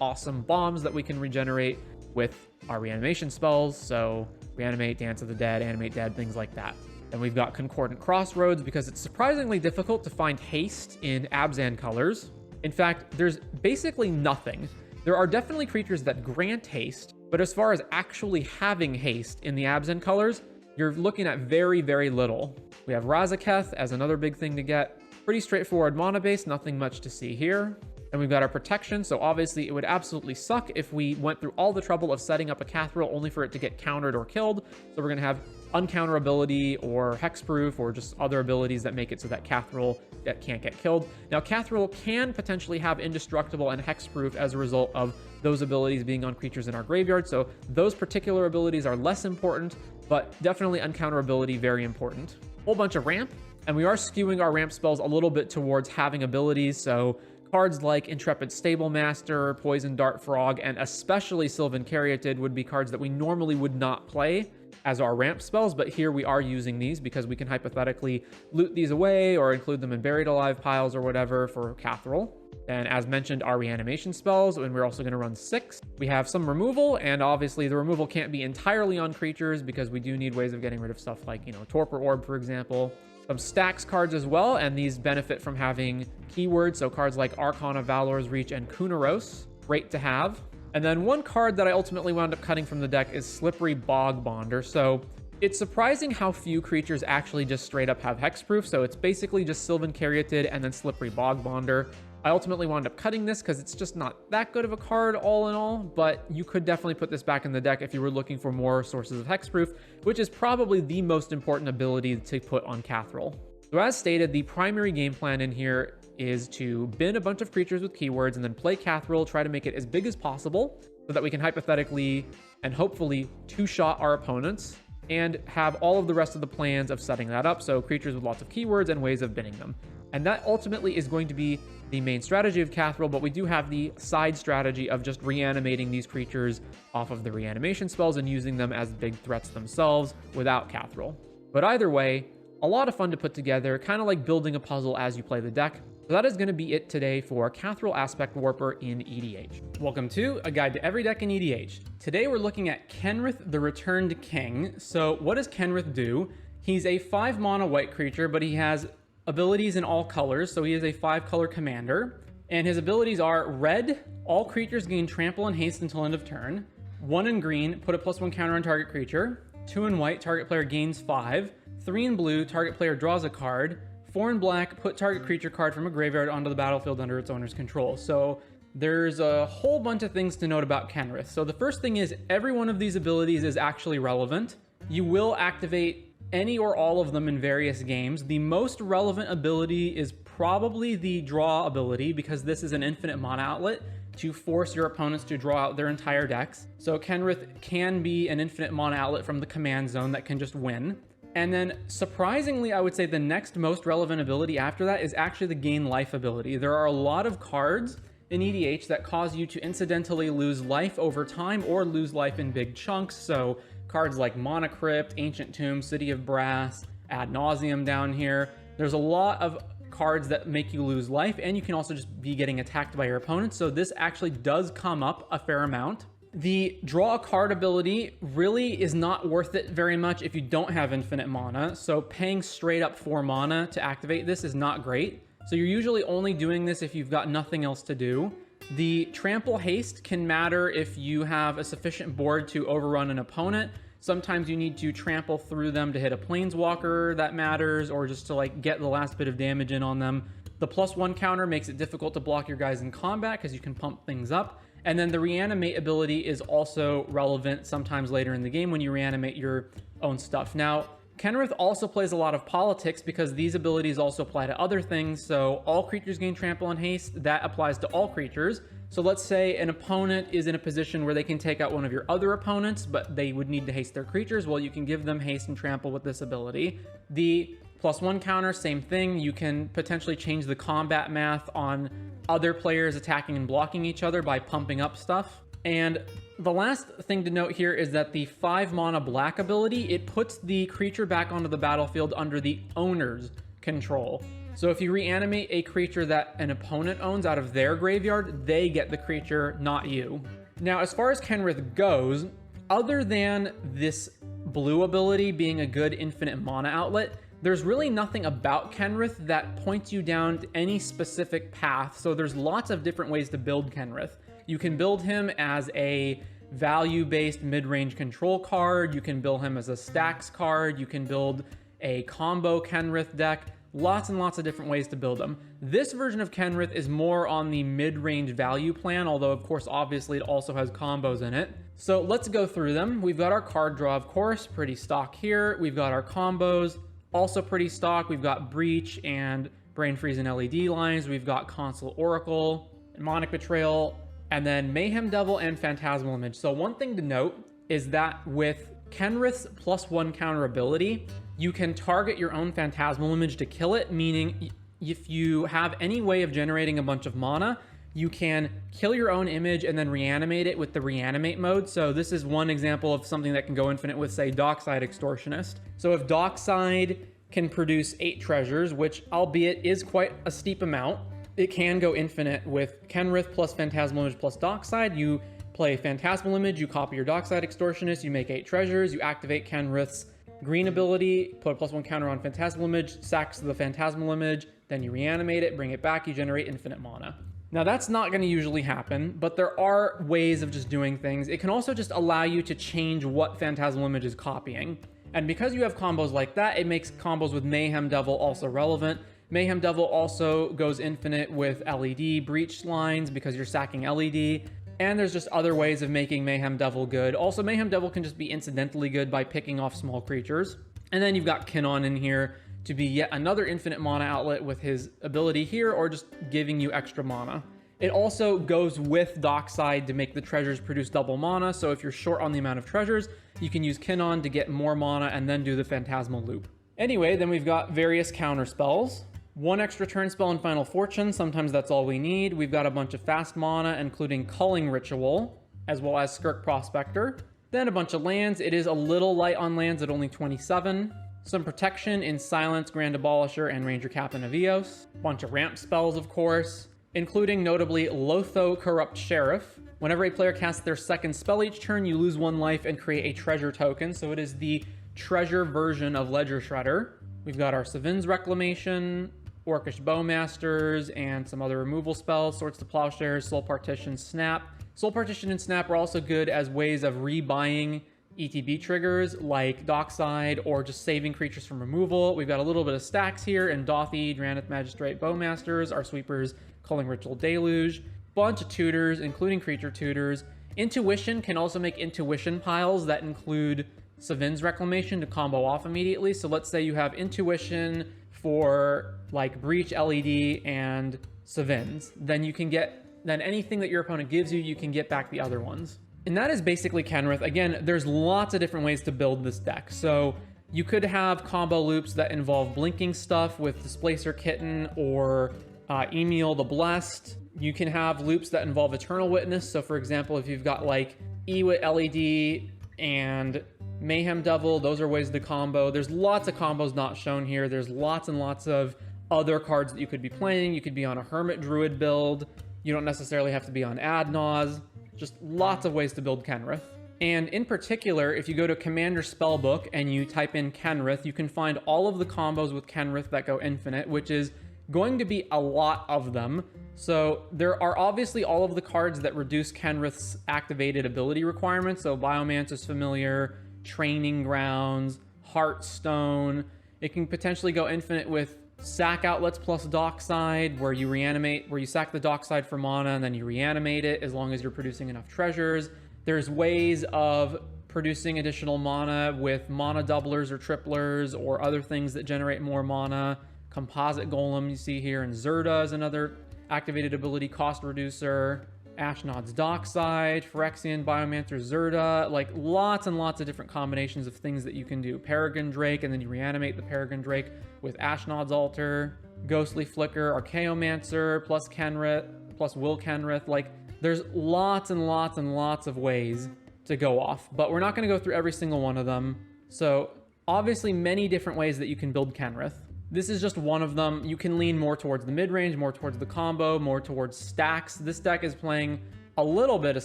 awesome bombs that we can regenerate with our reanimation spells. So reanimate, Dance of the Dead, Animate Dead, things like that. Then we've got Concordant Crossroads because it's surprisingly difficult to find haste in Abzan colors. In fact, there's basically nothing. There are definitely creatures that grant haste, but as far as actually having haste in the Abzan colors, you're looking at very, very little. We have Razaketh as another big thing to get. Pretty straightforward mana base, nothing much to see here. And we've got our protection, so obviously it would absolutely suck if we went through all the trouble of setting up a Cathrall only for it to get countered or killed. So we're going to have uncounterability or hexproof or just other abilities that make it so that Cathrall can't get killed. Now, Cathrall can potentially have indestructible and hexproof as a result of those abilities being on creatures in our graveyard. So those particular abilities are less important, but definitely uncounterability, very important. Whole bunch of ramp, and we are skewing our ramp spells a little bit towards having abilities. So cards like Intrepid Stable Master, Poison Dart Frog, and especially Sylvan Caryatid would be cards that we normally would not play as our ramp spells, but here we are using these because we can hypothetically loot these away or include them in Buried Alive piles or whatever for Cathrall. And as mentioned, our reanimation spells, and we're also going to run 6. We have some removal, and obviously the removal can't be entirely on creatures because we do need ways of getting rid of stuff like, Torpor Orb, for example. Some stacks cards as well, and these benefit from having keywords, so cards like Archon of Valor's Reach and Kunaros, great to have. And then one card that I ultimately wound up cutting from the deck is Slippery Bog Bonder. So it's surprising how few creatures actually just straight up have hexproof, so it's basically just Sylvan Caryatid and then Slippery Bog Bonder. I ultimately wound up cutting this because it's just not that good of a card all in all, but you could definitely put this back in the deck if you were looking for more sources of hexproof, which is probably the most important ability to put on Cathrall. So as stated, the primary game plan in here is to bin a bunch of creatures with keywords and then play Cathril, try to make it as big as possible so that we can hypothetically and hopefully two-shot our opponents and have all of the rest of the plans of setting that up, so creatures with lots of keywords and ways of binning them. And that ultimately is going to be the main strategy of Cathril, but we do have the side strategy of just reanimating these creatures off of the reanimation spells and using them as big threats themselves without Cathril. But either way, a lot of fun to put together, kind of like building a puzzle as you play the deck. So that is going to be it today for Cathril Aspect Warper in EDH. Welcome to A Guide to Every Deck in EDH. Today we're looking at Kenrith the Returned King. So what does Kenrith do? He's a 5 mana white creature, but he has abilities in all colors, so he is a 5-color commander. And his abilities are red, all creatures gain trample and haste until end of turn. 1 in green, put a +1 counter on target creature. 2 in white, target player gains 5. 3 in blue, target player draws a card. 4 in black, put target creature card from a graveyard onto the battlefield under its owner's control. So there's a whole bunch of things to note about Kenrith. So the first thing is every one of these abilities is actually relevant. You will activate any or all of them in various games. The most relevant ability is probably the draw ability, because this is an infinite mana outlet to force your opponents to draw out their entire decks. So Kenrith can be an infinite mana outlet from the command zone that can just win. And then surprisingly, I would say the next most relevant ability after that is actually the gain life ability. There are a lot of cards in EDH that cause you to incidentally lose life over time or lose life in big chunks. So cards like Mana Crypt, Ancient Tomb, City of Brass, Ad Nauseam down here. There's a lot of cards that make you lose life, and you can also just be getting attacked by your opponents. So this actually does come up a fair amount. The draw a card ability really is not worth it very much if you don't have infinite mana. So paying straight up 4 mana to activate this is not great. So you're usually only doing this if you've got nothing else to do. The trample haste can matter if you have a sufficient board to overrun an opponent. Sometimes you need to trample through them to hit a planeswalker that matters, or just to like get the last bit of damage in on them. The +1 counter makes it difficult to block your guys in combat because you can pump things up. And then the reanimate ability is also relevant sometimes later in the game when you reanimate your own stuff. Now, Kenrith also plays a lot of politics because these abilities also apply to other things. So all creatures gain trample and haste. That applies to all creatures. So let's say an opponent is in a position where they can take out one of your other opponents, but they would need to haste their creatures. Well, you can give them haste and trample with this ability. The +1 counter, same thing. You can potentially change the combat math on other players attacking and blocking each other by pumping up stuff. And the last thing to note here is that the 5 mana black ability, it puts the creature back onto the battlefield under the owner's control. So if you reanimate a creature that an opponent owns out of their graveyard, they get the creature, not you. Now, as far as Kenrith goes, other than this blue ability being a good infinite mana outlet, there's really nothing about Kenrith that points you down to any specific path. So there's lots of different ways to build Kenrith. You can build him as a value-based mid-range control card. You can build him as a stacks card. You can build a combo Kenrith deck. Lots and lots of different ways to build them. This version of Kenrith is more on the mid-range value plan, although of course, obviously it also has combos in it. So let's go through them. We've got our card draw, of course, pretty stock here. We've got our combos, also pretty stock. We've got Breach and Brain Freeze and LED lines. We've got Consul Oracle, Mnemonic Betrayal, and then Mayhem Devil and Phantasmal Image. So one thing to note is that with Kenrith's +1 counter ability, you can target your own Phantasmal Image to kill it, meaning if you have any way of generating a bunch of mana, you can kill your own image and then reanimate it with the reanimate mode. So this is one example of something that can go infinite with, say, Dockside Extortionist. So if Dockside can produce 8 treasures, which albeit is quite a steep amount, it can go infinite with Kenrith plus Phantasmal Image plus Dockside. You play Phantasmal Image, you copy your Dockside Extortionist, you make 8 treasures, you activate Kenrith's green ability, put a +1 counter on Phantasmal Image, sacks the Phantasmal Image, then you reanimate it, bring it back, you generate infinite mana. Now that's not going to usually happen, but there are ways of just doing things. It can also just allow you to change what Phantasmal Image is copying. And because you have combos like that, it makes combos with Mayhem Devil also relevant. Mayhem Devil also goes infinite with LED breach lines because you're sacking LED. And there's just other ways of making Mayhem Devil good. Also, Mayhem Devil can just be incidentally good by picking off small creatures. And then you've got Kinnon in here to be yet another infinite mana outlet with his ability here, or just giving you extra mana. It also goes with Dockside to make the treasures produce double mana, so if you're short on the amount of treasures, you can use Kinnon to get more mana and then do the Phantasmal Loop. Anyway, then we've got various counter spells. One extra turn spell in Final Fortune, sometimes that's all we need. We've got a bunch of fast mana, including Culling Ritual, as well as Skirk Prospector. Then a bunch of lands. It is a little light on lands at only 27. Some protection in Silence, Grand Abolisher, and Ranger Captain of Eos. Bunch of ramp spells, of course, including notably Lotho Corrupt Sheriff. Whenever a player casts their second spell each turn, you lose 1 life and create a treasure token, so it is the treasure version of Ledger Shredder. We've got our Sevin's Reclamation, Orcish Bowmasters, and some other removal spells, Swords to Plowshares, Soul Partition, Snap. Soul Partition and Snap are also good as ways of rebuying ETB triggers like Dockside or just saving creatures from removal. We've got a little bit of stacks here in Dothy, Drannith Magistrate, Bowmasters, our sweepers, Culling Ritual Deluge, bunch of tutors, including creature tutors. Intuition can also make intuition piles that include Sevin's Reclamation to combo off immediately. So let's say you have Intuition for like Breach, LED, and Sevin's. Then you can get, then anything that your opponent gives you, you can get back the other ones. And that is basically Kenrith. Again, there's lots of different ways to build this deck. So you could have combo loops that involve blinking stuff with Displacer Kitten or Emil the Blessed. You can have loops that involve Eternal Witness. So for example, if you've got like Ewit LED and Mayhem Devil, those are ways to combo. There's lots of combos not shown here. There's lots and lots of other cards that you could be playing. You could be on a Hermit Druid build. You don't necessarily have to be on Adnaz. Just lots of ways to build Kenrith. And in particular, if you go to Commander Spellbook and you type in Kenrith, you can find all of the combos with Kenrith that go infinite, which is going to be a lot of them. So there are obviously all of the cards that reduce Kenrith's activated ability requirements. So Biomancer's Familiar, Training Grounds, Heartstone. It can potentially go infinite with Sack Outlets plus Dockside, where you reanimate, where you sack the Dockside for mana and then you reanimate it as long as you're producing enough treasures. There's ways of producing additional mana with mana doublers or triplers or other things that generate more mana. Composite Golem you see here, and Zerda is another activated ability cost reducer. Ashnod's Dockside, Phyrexian, Biomancer, Zerda, like lots and lots of different combinations of things that you can do. Peregrine Drake, and then you reanimate the Peregrine Drake with Ashnod's Altar. Ghostly Flicker, Archaeomancer, plus Kenrith, plus Will Kenrith. Like, there's lots and lots and lots of ways to go off, but we're not going to go through every single one of them. So, obviously many different ways that you can build Kenrith. This is just one of them. You can lean more towards the mid-range, more towards the combo, more towards stacks. This deck is playing a little bit of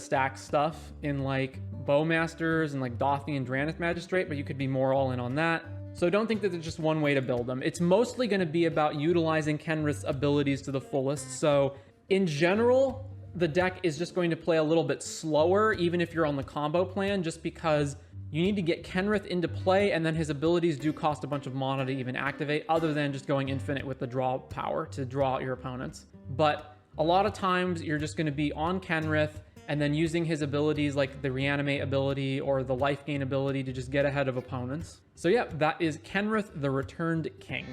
stack stuff in like Bowmasters and like Dothy and Drannith Magistrate, but you could be more all in on that. So don't think that there's just one way to build them. It's mostly going to be about utilizing Kenrith's abilities to the fullest. So in general, the deck is just going to play a little bit slower, even if you're on the combo plan, just because you need to get Kenrith into play, and then his abilities do cost a bunch of mana to even activate, other than just going infinite with the draw power to draw out your opponents. But a lot of times you're just going to be on Kenrith and then using his abilities like the Reanimate ability or the Life Gain ability to just get ahead of opponents. So yeah, that is Kenrith the Returned King.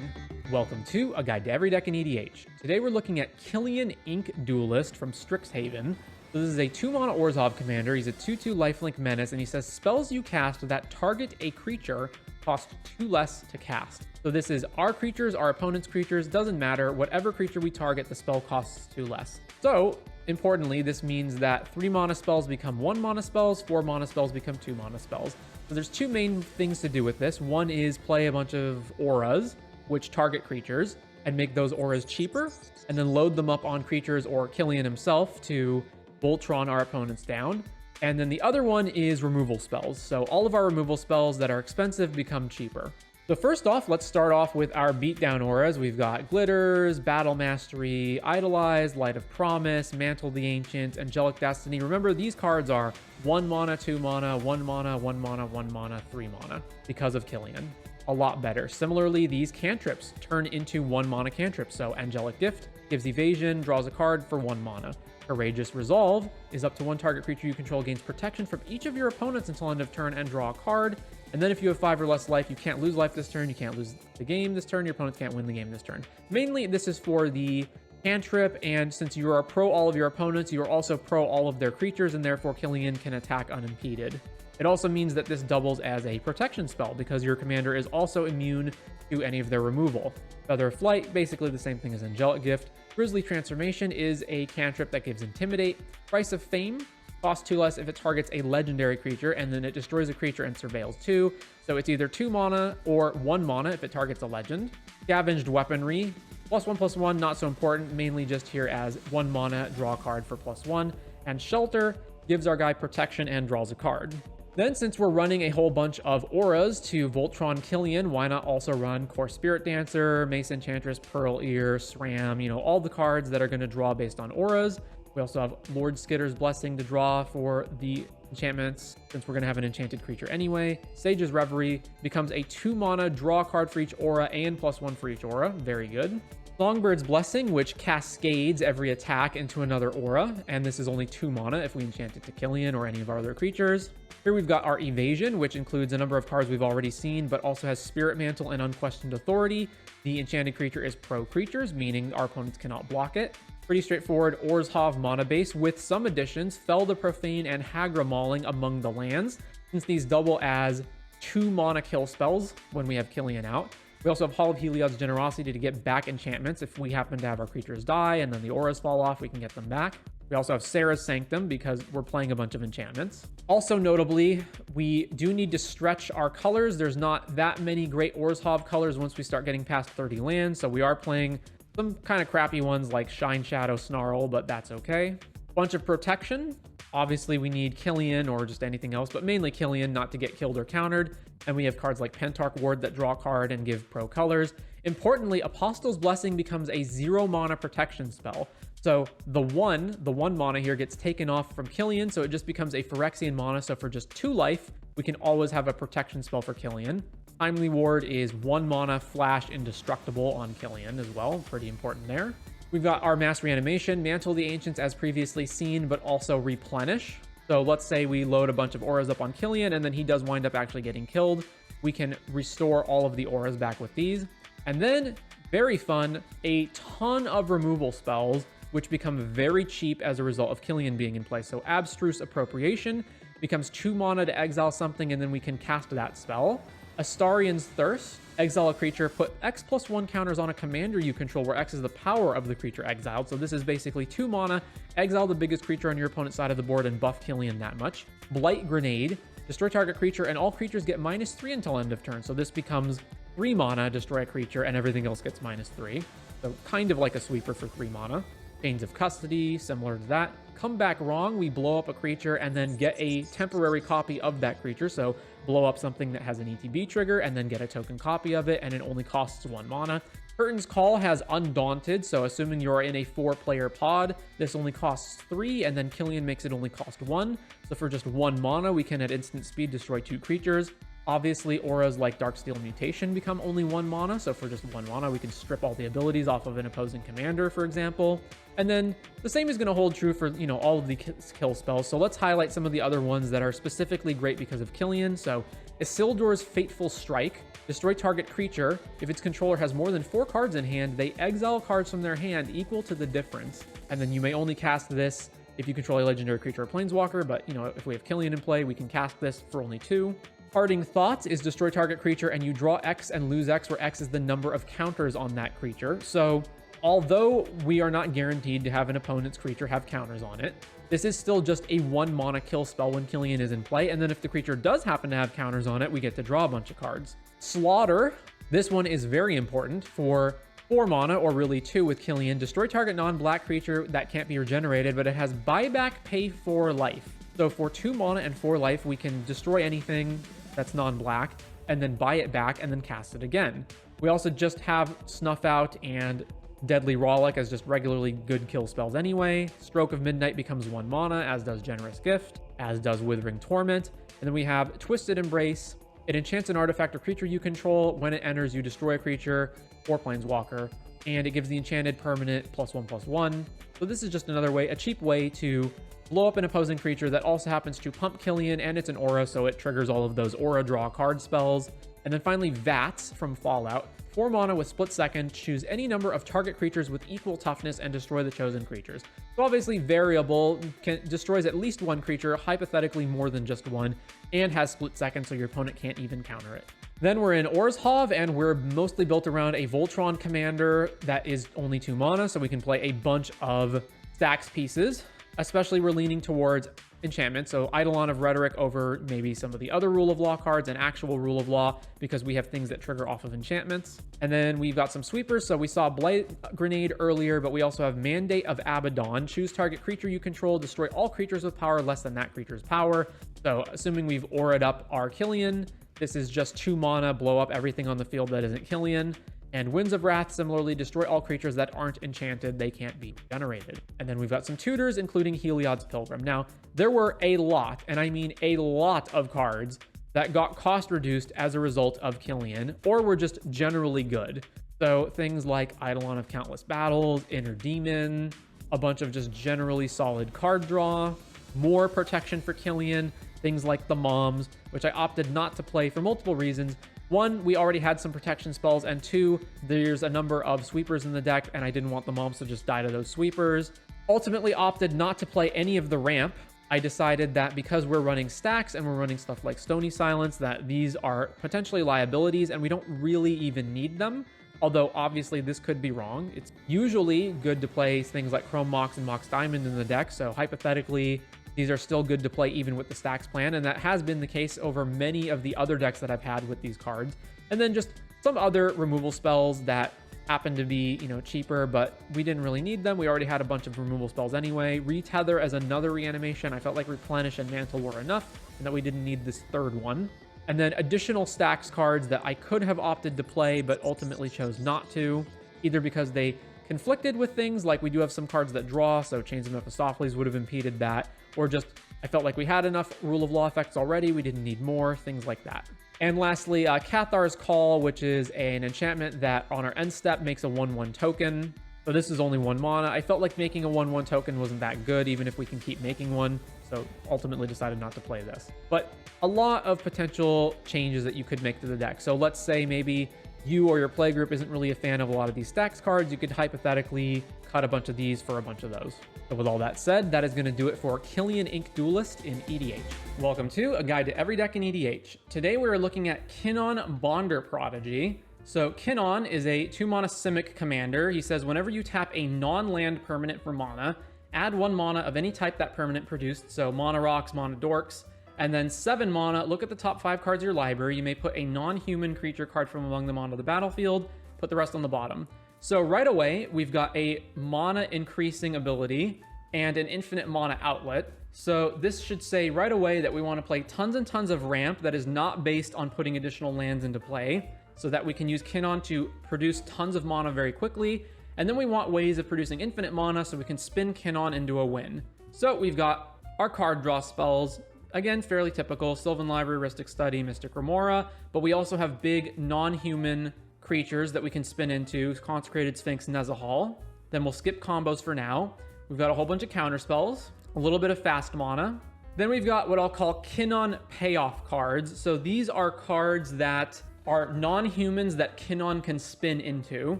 Welcome to A Guide to Every Deck in EDH. Today we're looking at Killian Ink Duelist from Strixhaven. So this is a 2-mana Orzhov commander. He's a 2/2 lifelink menace, and he says spells you cast that target a creature cost 2 less to cast. So this is our creatures, our opponent's creatures, doesn't matter. Whatever creature we target, the spell costs 2 less. So importantly, this means that 3-mana spells become 1-mana spells, 4-mana spells become 2-mana spells. So there's 2 main things to do with this. One is play a bunch of auras, which target creatures, and make those auras cheaper, and then load them up on creatures or Killian himself to Voltron our opponents down. And then the other one is removal spells. So all of our removal spells that are expensive become cheaper. So first off, let's start off with our beatdown auras. We've got Glitters, Battle Mastery, Idolize, Light of Promise, Mantle the Ancient, Angelic Destiny. Remember, these cards are 1 mana, 2 mana, 1 mana, 1 mana, 1 mana, 3 mana because of Killian. A lot better. Similarly, these cantrips turn into 1 mana cantrips. So Angelic Gift gives evasion, draws a card for 1 mana. Courageous Resolve is up to 1 target creature you control gains protection from each of your opponents until end of turn and draw a card. And then if you have 5 or less life, you can't lose life this turn, you can't lose the game this turn, your opponents can't win the game this turn. Mainly, this is for the cantrip, and since you are pro all of your opponents, you are also pro all of their creatures, and therefore Killian can attack unimpeded. It also means that this doubles as a protection spell, because your commander is also immune to any of their removal. Feather of Flight, basically the same thing as Angelic Gift. Grizzly Transformation is a cantrip that gives Intimidate. Price of Fame costs 2 less if it targets a legendary creature, and then it destroys a creature and surveils 2. So it's either 2 mana or 1 mana if it targets a legend. Scavenged Weaponry, +1/+1, not so important, mainly just here as 1 mana, draw a card for +1. And Shelter gives our guy protection and draws a card. Then, since we're running a whole bunch of auras to Voltron Killian, why not also run Core Spirit Dancer, Mace Enchantress, Pearl Ear, SRAM, all the cards that are going to draw based on auras. We also have Lord Skitter's Blessing to draw for the enchantments, since we're going to have an enchanted creature anyway. Sage's Reverie becomes a 2 mana draw card for each aura and +1 for each aura. Very good. Longbird's Blessing, which cascades every attack into another aura, and this is only 2 mana if we enchant it to Killian or any of our other creatures. Here we've got our Evasion, which includes a number of cards we've already seen, but also has Spirit Mantle and Unquestioned Authority. The enchanted creature is pro creatures, meaning our opponents cannot block it. Pretty straightforward Orzhov mana base with some additions, Fell the Profane and Hagra Mauling among the lands, since these double as 2 mana kill spells when we have Killian out. We also have Hall of Heliod's Generosity to get back enchantments if we happen to have our creatures die and then the auras fall off, we can get them back. We also have Sarah's Sanctum because we're playing a bunch of enchantments. Also notably, we do need to stretch our colors. There's not that many great Orzhov colors once we start getting past 30 lands, so we are playing some kind of crappy ones like Shine Shadow Snarl, but that's okay. Bunch of protection. Obviously, we need Killian or just anything else, but mainly Killian not to get killed or countered. And we have cards like Pentarch Ward that draw a card and give pro colors. Importantly, Apostle's Blessing becomes a 0 mana protection spell. So the one mana here gets taken off from Killian, so it just becomes a Phyrexian mana. So for just 2 life, we can always have a protection spell for Killian. Timely Ward is 1 mana, flash indestructible on Killian as well. Pretty important there. We've got our Mass Reanimation, Mantle the Ancients as previously seen, but also Replenish. So let's say we load a bunch of auras up on Killian and then he does wind up actually getting killed. We can restore all of the auras back with these. And then, very fun, a ton of removal spells, which become very cheap as a result of Killian being in play. So Abstruse Appropriation becomes 2 mana to exile something, and then we can cast that spell. Astarian's Thirst, exile a creature, put X+1 counters on a commander you control, where X is the power of the creature exiled. So this is basically 2 mana, exile the biggest creature on your opponent's side of the board and buff Killian that much. Blight Grenade, destroy target creature, and all creatures get -3 until end of turn. So this becomes 3 mana, destroy a creature, and everything else gets -3. So kind of like a sweeper for 3 mana. Chains of Custody, similar to that. Come Back Wrong, we blow up a creature and then get a temporary copy of that creature. So blow up something that has an ETB trigger and then get a token copy of it, and it only costs 1 mana. Curtain's Call has Undaunted, so assuming you're in a 4-player pod, this only costs 3, and then Killian makes it only cost 1. So for just 1 mana, we can at instant speed destroy 2 creatures. Obviously, auras like Darksteel Mutation become only 1 mana, so for just 1 mana, we can strip all the abilities off of an opposing commander, for example. And then the same is going to hold true for, all of the kill spells. So let's highlight some of the other ones that are specifically great because of Killian. So Isildur's Fateful Strike, destroy target creature. If its controller has more than 4 cards in hand, they exile cards from their hand equal to the difference. And then you may only cast this if you control a legendary creature or planeswalker, but if we have Killian in play, we can cast this for only 2. Parting Thoughts is destroy target creature and you draw X and lose X, where X is the number of counters on that creature. So although we are not guaranteed to have an opponent's creature have counters on it, this is still just a 1 mana kill spell when Killian is in play. And then if the creature does happen to have counters on it, we get to draw a bunch of cards. Slaughter, this one is very important for 4 mana, or really 2 with Killian. Destroy target non-black creature that can't be regenerated, but it has buyback, pay for life. So for 2 mana and 4 life, we can destroy anything that's non-black and then buy it back and then cast it again. We also just have Snuff Out and Deadly Rollick as just regularly good kill spells anyway. Stroke of Midnight becomes 1 mana, as does Generous Gift, as does Withering Torment. And then we have Twisted Embrace, It enchants an artifact or creature you control. When it enters, you destroy a creature or planeswalker, and it gives the enchanted permanent +1/+1. So this is just another way, a cheap way to blow up an opposing creature that also happens to pump Killian, and it's an aura, so it triggers all of those aura draw card spells. And then finally, Vats from Fallout. 4 mana with split second, choose any number of target creatures with equal toughness and destroy the chosen creatures. So obviously variable, destroys at least one creature, hypothetically more than just one, and has split second so your opponent can't even counter it. Then we're in Orzhov, and we're mostly built around a Voltron commander that is only 2 mana, so we can play a bunch of stacks pieces. Especially we're leaning towards enchantment, so Eidolon of Rhetoric over maybe some of the other Rule of Law cards and actual Rule of Law, because we have things that trigger off of enchantments. And then we've got some sweepers, so we saw Blight Grenade earlier, but we also have Mandate of Abaddon. Choose target creature you control, destroy all creatures with power less than that creature's power. So assuming we've aura'd up our Killian, this is just 2 mana, blow up everything on the field that isn't Killian. And Winds of Wrath, similarly, destroy all creatures that aren't enchanted. They can't be generated. And then we've got some tutors, including Heliod's Pilgrim. Now, there were a lot, and I mean a lot of cards that got cost reduced as a result of Killian, or were just generally good. So things like Eidolon of Countless Battles, Inner Demon, a bunch of just generally solid card draw, more protection for Killian, things like the Moms, which I opted not to play for multiple reasons. 1, we already had some protection spells, and 2, there's a number of sweepers in the deck, and I didn't want the Moms to just die to those sweepers. Ultimately opted not to play any of the ramp. I decided that because we're running stacks and we're running stuff like Stony Silence, that these are potentially liabilities and we don't really even need them. Although obviously this could be wrong. It's usually good to play things like Chrome Mox and Mox Diamond in the deck, so hypothetically these are still good to play even with the stacks plan, and that has been the case over many of the other decks that I've had with these cards. And then just some other removal spells that happen to be, cheaper, but we didn't really need them. We already had a bunch of removal spells anyway. Retether as another reanimation. I felt like Replenish and Mantle were enough, and that we didn't need this third one. And then additional stacks cards that I could have opted to play, but ultimately chose not to, either because they conflicted with things, like we do have some cards that draw, so Chains of Mephistopheles would have impeded that, or just I felt like we had enough Rule of Law effects already, we didn't need more, things like that. And lastly, Cathar's Call, which is an enchantment that on our end step makes a 1/1 token. So this is only 1 mana. I felt like making a 1/1 token wasn't that good, even if we can keep making one, so ultimately decided not to play this. But a lot of potential changes that you could make to the deck. So let's say maybe you or your playgroup isn't really a fan of a lot of these stacks cards, you could hypothetically cut a bunch of these for a bunch of those. So with all that said, that is going to do it for Killian Ink Duelist in EDH. Welcome to A Guide to Every Deck in EDH. Today we're looking at Kinnon Bonder Prodigy. So Kinnon is a 2-mana Simic commander. He says whenever you tap a non-land permanent for mana, add 1 mana of any type that permanent produced, so Mana Rocks, Mana Dorks, and then 7 mana, look at the top 5 cards of your library. You may put a non-human creature card from among them onto the battlefield, put the rest on the bottom. So right away, we've got a mana increasing ability and an infinite mana outlet. So this should say right away that we want to play tons and tons of ramp that is not based on putting additional lands into play, so that we can use Kinnon to produce tons of mana very quickly. And then we want ways of producing infinite mana so we can spin Kinnon into a win. So we've got our card draw spells. Again, fairly typical, Sylvan Library, Rhystic Study, Mystic Remora, but we also have big non-human creatures that we can spin into, Consecrated Sphinx, Nezahal. Then we'll skip combos for now. We've got a whole bunch of counter spells, a little bit of fast mana. Then we've got what I'll call Kinnon payoff cards. So these are cards that are non-humans that Kinnon can spin into.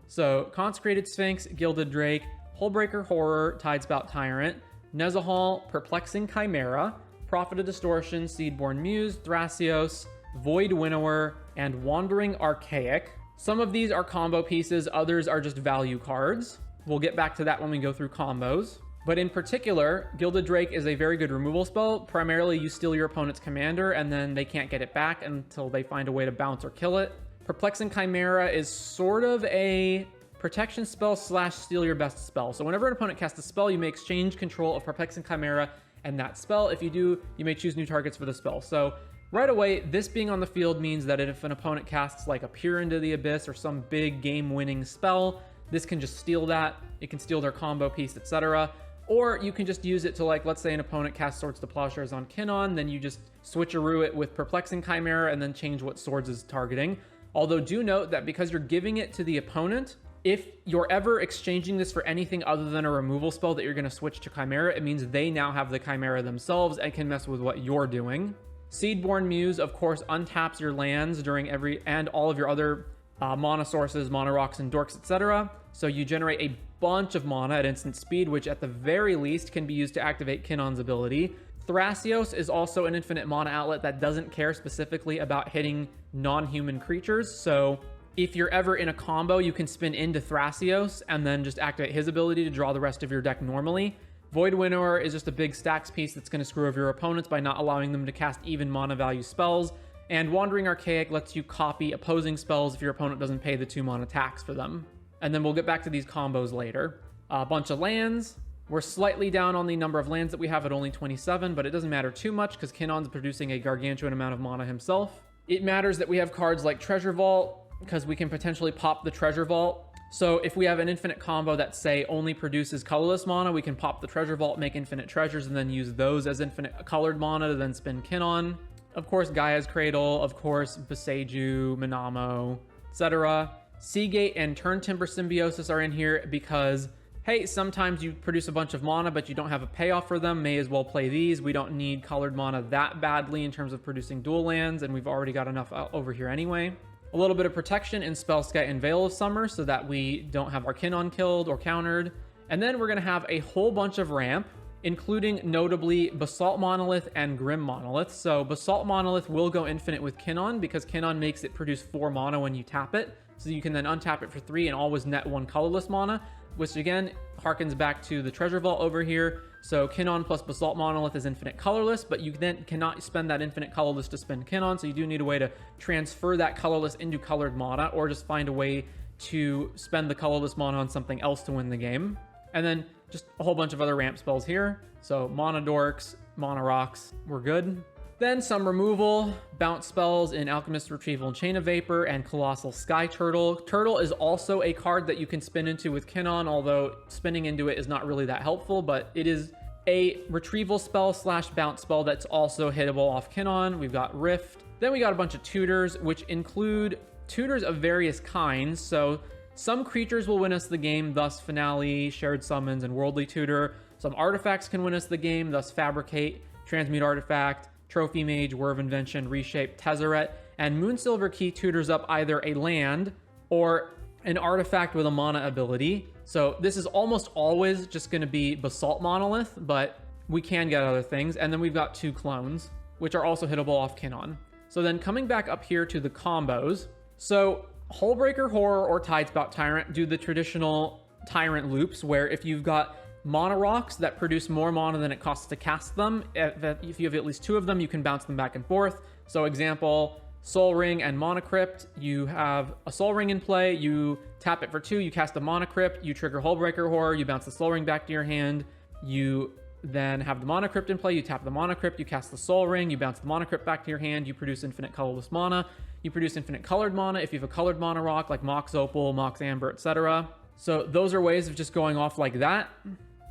So Consecrated Sphinx, Gilded Drake, Hullbreaker Horror, Tidespout Tyrant, Nezahal, Perplexing Chimera, Prophet of Distortion, Seedborn Muse, Thrasios, Void Winnower, and Wandering Archaic. Some of these are combo pieces, others are just value cards. We'll get back to that when we go through combos. But in particular, Gilded Drake is a very good removal spell. Primarily, you steal your opponent's commander, and then they can't get it back until they find a way to bounce or kill it. Perplexing Chimera is sort of a protection spell / steal your best spell. So whenever an opponent casts a spell, you may exchange control of Perplexing Chimera and that spell. If you do, you may choose new targets for the spell. So right away, this being on the field means that if an opponent casts like a Peer into the Abyss or some big game-winning spell, this can just steal that. It can steal their combo piece, etc. Or you can just use it to, like, let's say an opponent casts Swords to Plowshares on Kinnon, then you just switcheroo it with Perplexing Chimera and then change what swords is targeting. Although do note that because you're giving it to the opponent, if you're ever exchanging this for anything other than a removal spell that you're going to switch to Chimera, it means they now have the Chimera themselves and can mess with what you're doing. Seedborn Muse, of course, untaps your lands during and all of your other mana sources, mana rocks, and dorks, etc. So you generate a bunch of mana at instant speed, which at the very least can be used to activate Kinnon's ability. Thrasios is also an infinite mana outlet that doesn't care specifically about hitting non-human creatures. So if you're ever in a combo, you can spin into Thrasios and then just activate his ability to draw the rest of your deck normally. Void Winnower is just a big stacks piece that's going to screw over your opponents by not allowing them to cast even mana value spells. And Wandering Archaic lets you copy opposing spells if your opponent doesn't pay the 2 mana tax for them. And then we'll get back to these combos later. A bunch of lands. We're slightly down on the number of lands that we have at only 27, but it doesn't matter too much because Kinnon's producing a gargantuan amount of mana himself. It matters that we have cards like Treasure Vault, because we can potentially pop the Treasure Vault. So if we have an infinite combo that, say, only produces colorless mana, we can pop the Treasure Vault, make infinite treasures, and then use those as infinite colored mana to then spin Kinnon. Of course, Gaia's Cradle, of course, Boseiju, Minamo, etc. Seagate and Turntimber Symbiosis are in here because, hey, sometimes you produce a bunch of mana, but you don't have a payoff for them. May as well play these. We don't need colored mana that badly in terms of producing dual lands, and we've already got enough over here anyway. A little bit of protection in Spellskite and Veil of Summer so that we don't have our Kinnon killed or countered. And then we're going to have a whole bunch of ramp, including notably Basalt Monolith and Grim Monolith. So Basalt Monolith will go infinite with Kinnon because Kinnon makes it produce 4 mana when you tap it. So you can then untap it for 3 and always net 1 colorless mana, which again harkens back to the Treasure Vault over here. So Kinnon plus Basalt Monolith is infinite colorless, but you then cannot spend that infinite colorless to spend Kinnon, so you do need a way to transfer that colorless into colored mana, or just find a way to spend the colorless mana on something else to win the game. And then just a whole bunch of other ramp spells here. So Mana Dorks, Mana Rocks, we're good. Then some removal, bounce spells in Alchemist Retrieval and Chain of Vapor, and Colossal Sky Turtle. Turtle is also a card that you can spin into with Kinnon, although spinning into it is not really that helpful, but it is a retrieval spell / bounce spell that's also hittable off Kinnon. We've got Rift. Then we got a bunch of tutors, which include tutors of various kinds. So some creatures will win us the game, thus Finale, Shared Summons, and Worldly Tutor. Some artifacts can win us the game, thus Fabricate, Transmute Artifact, Trophy Mage, Whir of Invention, Reshape, Tezzeret, and Moonsilver Key tutors up either a land or an artifact with a mana ability. So this is almost always just going to be Basalt Monolith, but we can get other things. And then we've got 2 clones, which are also hittable off Kinnon. So then coming back up here to the combos. So Hullbreaker Horror or Tidespout Tyrant do the traditional Tyrant loops, where if you've got mana rocks that produce more mana than it costs to cast them, if you have at least 2 of them, you can bounce them back and forth. So example, Soul Ring and Mana Crypt. You have a Soul Ring in play, you tap it for 2, you cast a Mana Crypt, you trigger Hullbreaker Horror, you bounce the Soul Ring back to your hand, you then have the Mana Crypt in play, you tap the Mana Crypt, you cast the Soul Ring, you bounce the Mana Crypt back to your hand, you produce infinite colorless mana, you produce infinite colored mana if you have a colored mana rock like Mox Opal, Mox Amber, etc. So those are ways of just going off like that.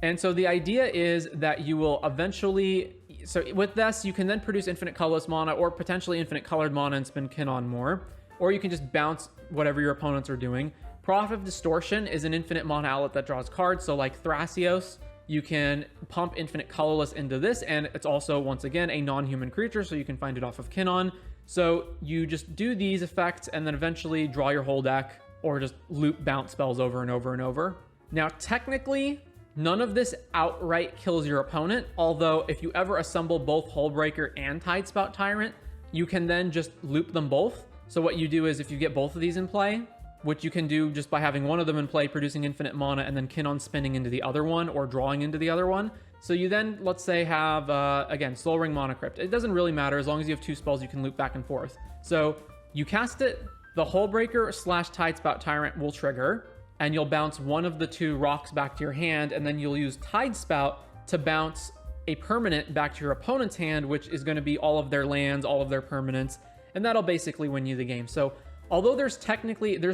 And so the idea is that you will eventually, so with this, you can then produce infinite colorless mana or potentially infinite colored mana and spin Kinnon more, or you can just bounce whatever your opponents are doing. Prophet of Distortion is an infinite mana outlet that draws cards. So like Thrasios, you can pump infinite colorless into this, and it's also, once again, a non-human creature, so you can find it off of Kinnon. So you just do these effects and then eventually draw your whole deck, or just loop bounce spells over and over and over. Now, technically, none of this outright kills your opponent, although if you ever assemble both Hullbreaker and Tidespout Tyrant, you can then just loop them both. So what you do is if you get both of these in play, which you can do just by having one of them in play, producing infinite mana, and then Kinnon spinning into the other one or drawing into the other one. So you then, let's say, have, again, Soul Ring, Mana Crypt. It doesn't really matter. As long as you have 2 spells, you can loop back and forth. So you cast it, the Hullbreaker / Tidespout Tyrant will trigger, and you'll bounce one of the 2 rocks back to your hand, and then you'll use Tidespout to bounce a permanent back to your opponent's hand, which is going to be all of their lands, all of their permanents, and that'll basically win you the game. So although there's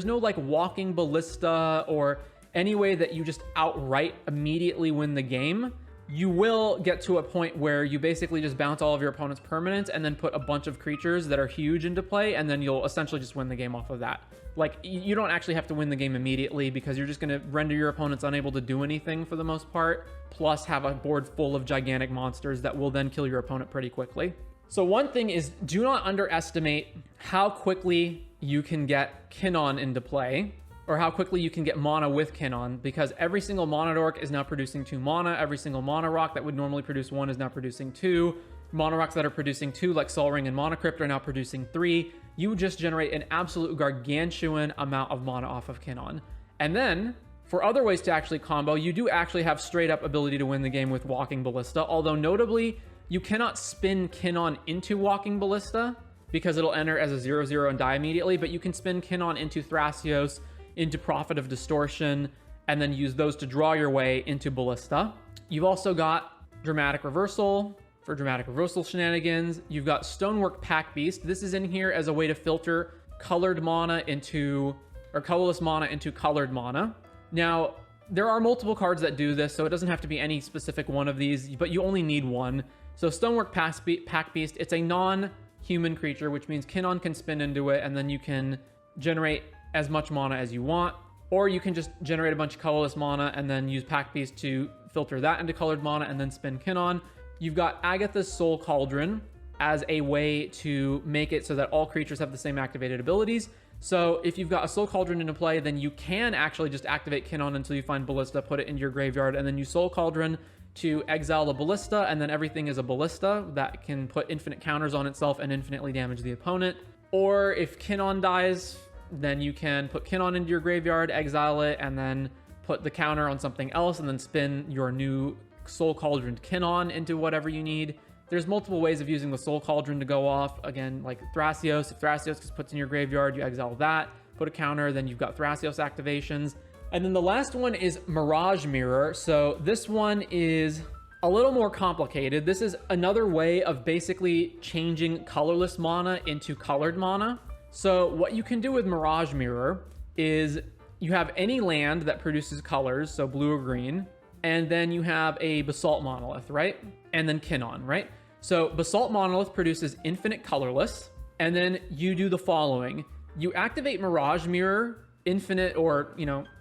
no like Walking Ballista or any way that you just outright immediately win the game, you will get to a point where you basically just bounce all of your opponent's permanents and then put a bunch of creatures that are huge into play, and then you'll essentially just win the game off of that. Like, you don't actually have to win the game immediately because you're just going to render your opponents unable to do anything for the most part, plus have a board full of gigantic monsters that will then kill your opponent pretty quickly. So one thing is, do not underestimate how quickly you can get Kinnon into play, or how quickly you can get mana with Kinnon, because every single Mana Dork is now producing 2 mana. Every single Mana Rock that would normally produce 1 is now producing 2. Mana Rocks that are producing 2, like Sol Ring and Mana Crypt, are now producing 3. You just generate an absolute gargantuan amount of mana off of Kinnon. And then, for other ways to actually combo, you do actually have straight up ability to win the game with Walking Ballista, although notably, you cannot spin Kinnon into Walking Ballista, because it'll enter as a 0/0 and die immediately, but you can spin Kinnon into Thrasios, into Prophet of Distortion, and then use those to draw your way into Ballista. You've also got Dramatic Reversal for Dramatic Reversal shenanigans. You've got Stonework Pack Beast. This is in here as a way to filter colored mana into, or colorless mana into colored mana. Now, there are multiple cards that do this, so it doesn't have to be any specific one of these, but you only need one. So Stonework Pack Beast, it's a non-human creature, which means Kinnon can spin into it, and then you can generate as much mana as you want, or you can just generate a bunch of colorless mana and then use Pack Beast to filter that into colored mana and then spin Kinnon. You've got Agatha's Soul Cauldron as a way to make it so that all creatures have the same activated abilities. So if you've got a Soul Cauldron into play, then you can actually just activate Kinnon until you find Ballista, put it into your graveyard, and then use Soul Cauldron to exile the Ballista, and then everything is a Ballista that can put infinite counters on itself and infinitely damage the opponent. Or if Kinnon dies, then you can put Kinnon into your graveyard, exile it, and then put the counter on something else, and then spin your new Soul Cauldron Kinnon into whatever you need. There's multiple ways of using the Soul Cauldron to go off. Again, like Thrasios. If Thrasios gets put in your graveyard, you exile that, put a counter, then you've got Thrasios activations. And then the last one is Mirage Mirror. So this one is a little more complicated. This is another way of basically changing colorless mana into colored mana. So what you can do with Mirage Mirror is you have any land that produces colors, so blue or green, and then you have a Basalt Monolith, right? And then Kinnon, right? So Basalt Monolith produces infinite colorless, and then you do the following. You activate Mirage Mirror infinite or,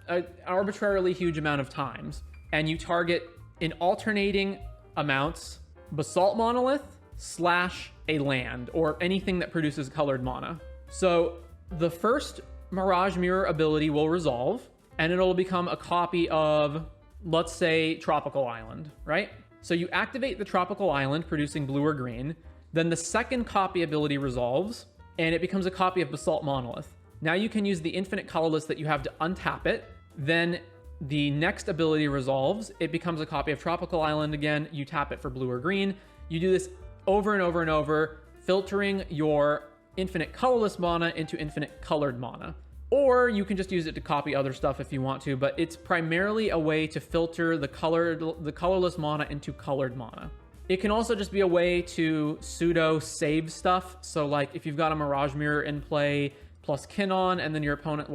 an arbitrarily huge amount of times, and you target in alternating amounts Basalt Monolith / a land or anything that produces colored mana. So the first Mirage Mirror ability will resolve, and it'll become a copy of, let's say, Tropical Island, right? So you activate the Tropical Island, producing blue or green. Then the second copy ability resolves, and it becomes a copy of Basalt Monolith. Now you can use the infinite colorless that you have to untap it. Then the next ability resolves. It becomes a copy of Tropical Island again. You tap it for blue or green. You do this over and over and over, filtering your infinite colorless mana into infinite colored mana. Or you can just use it to copy other stuff if you want to, but it's primarily a way to filter the colorless mana into colored mana. It can also just be a way to pseudo save stuff. So like if you've got a Mirage Mirror in play plus Kinnon, and then your opponent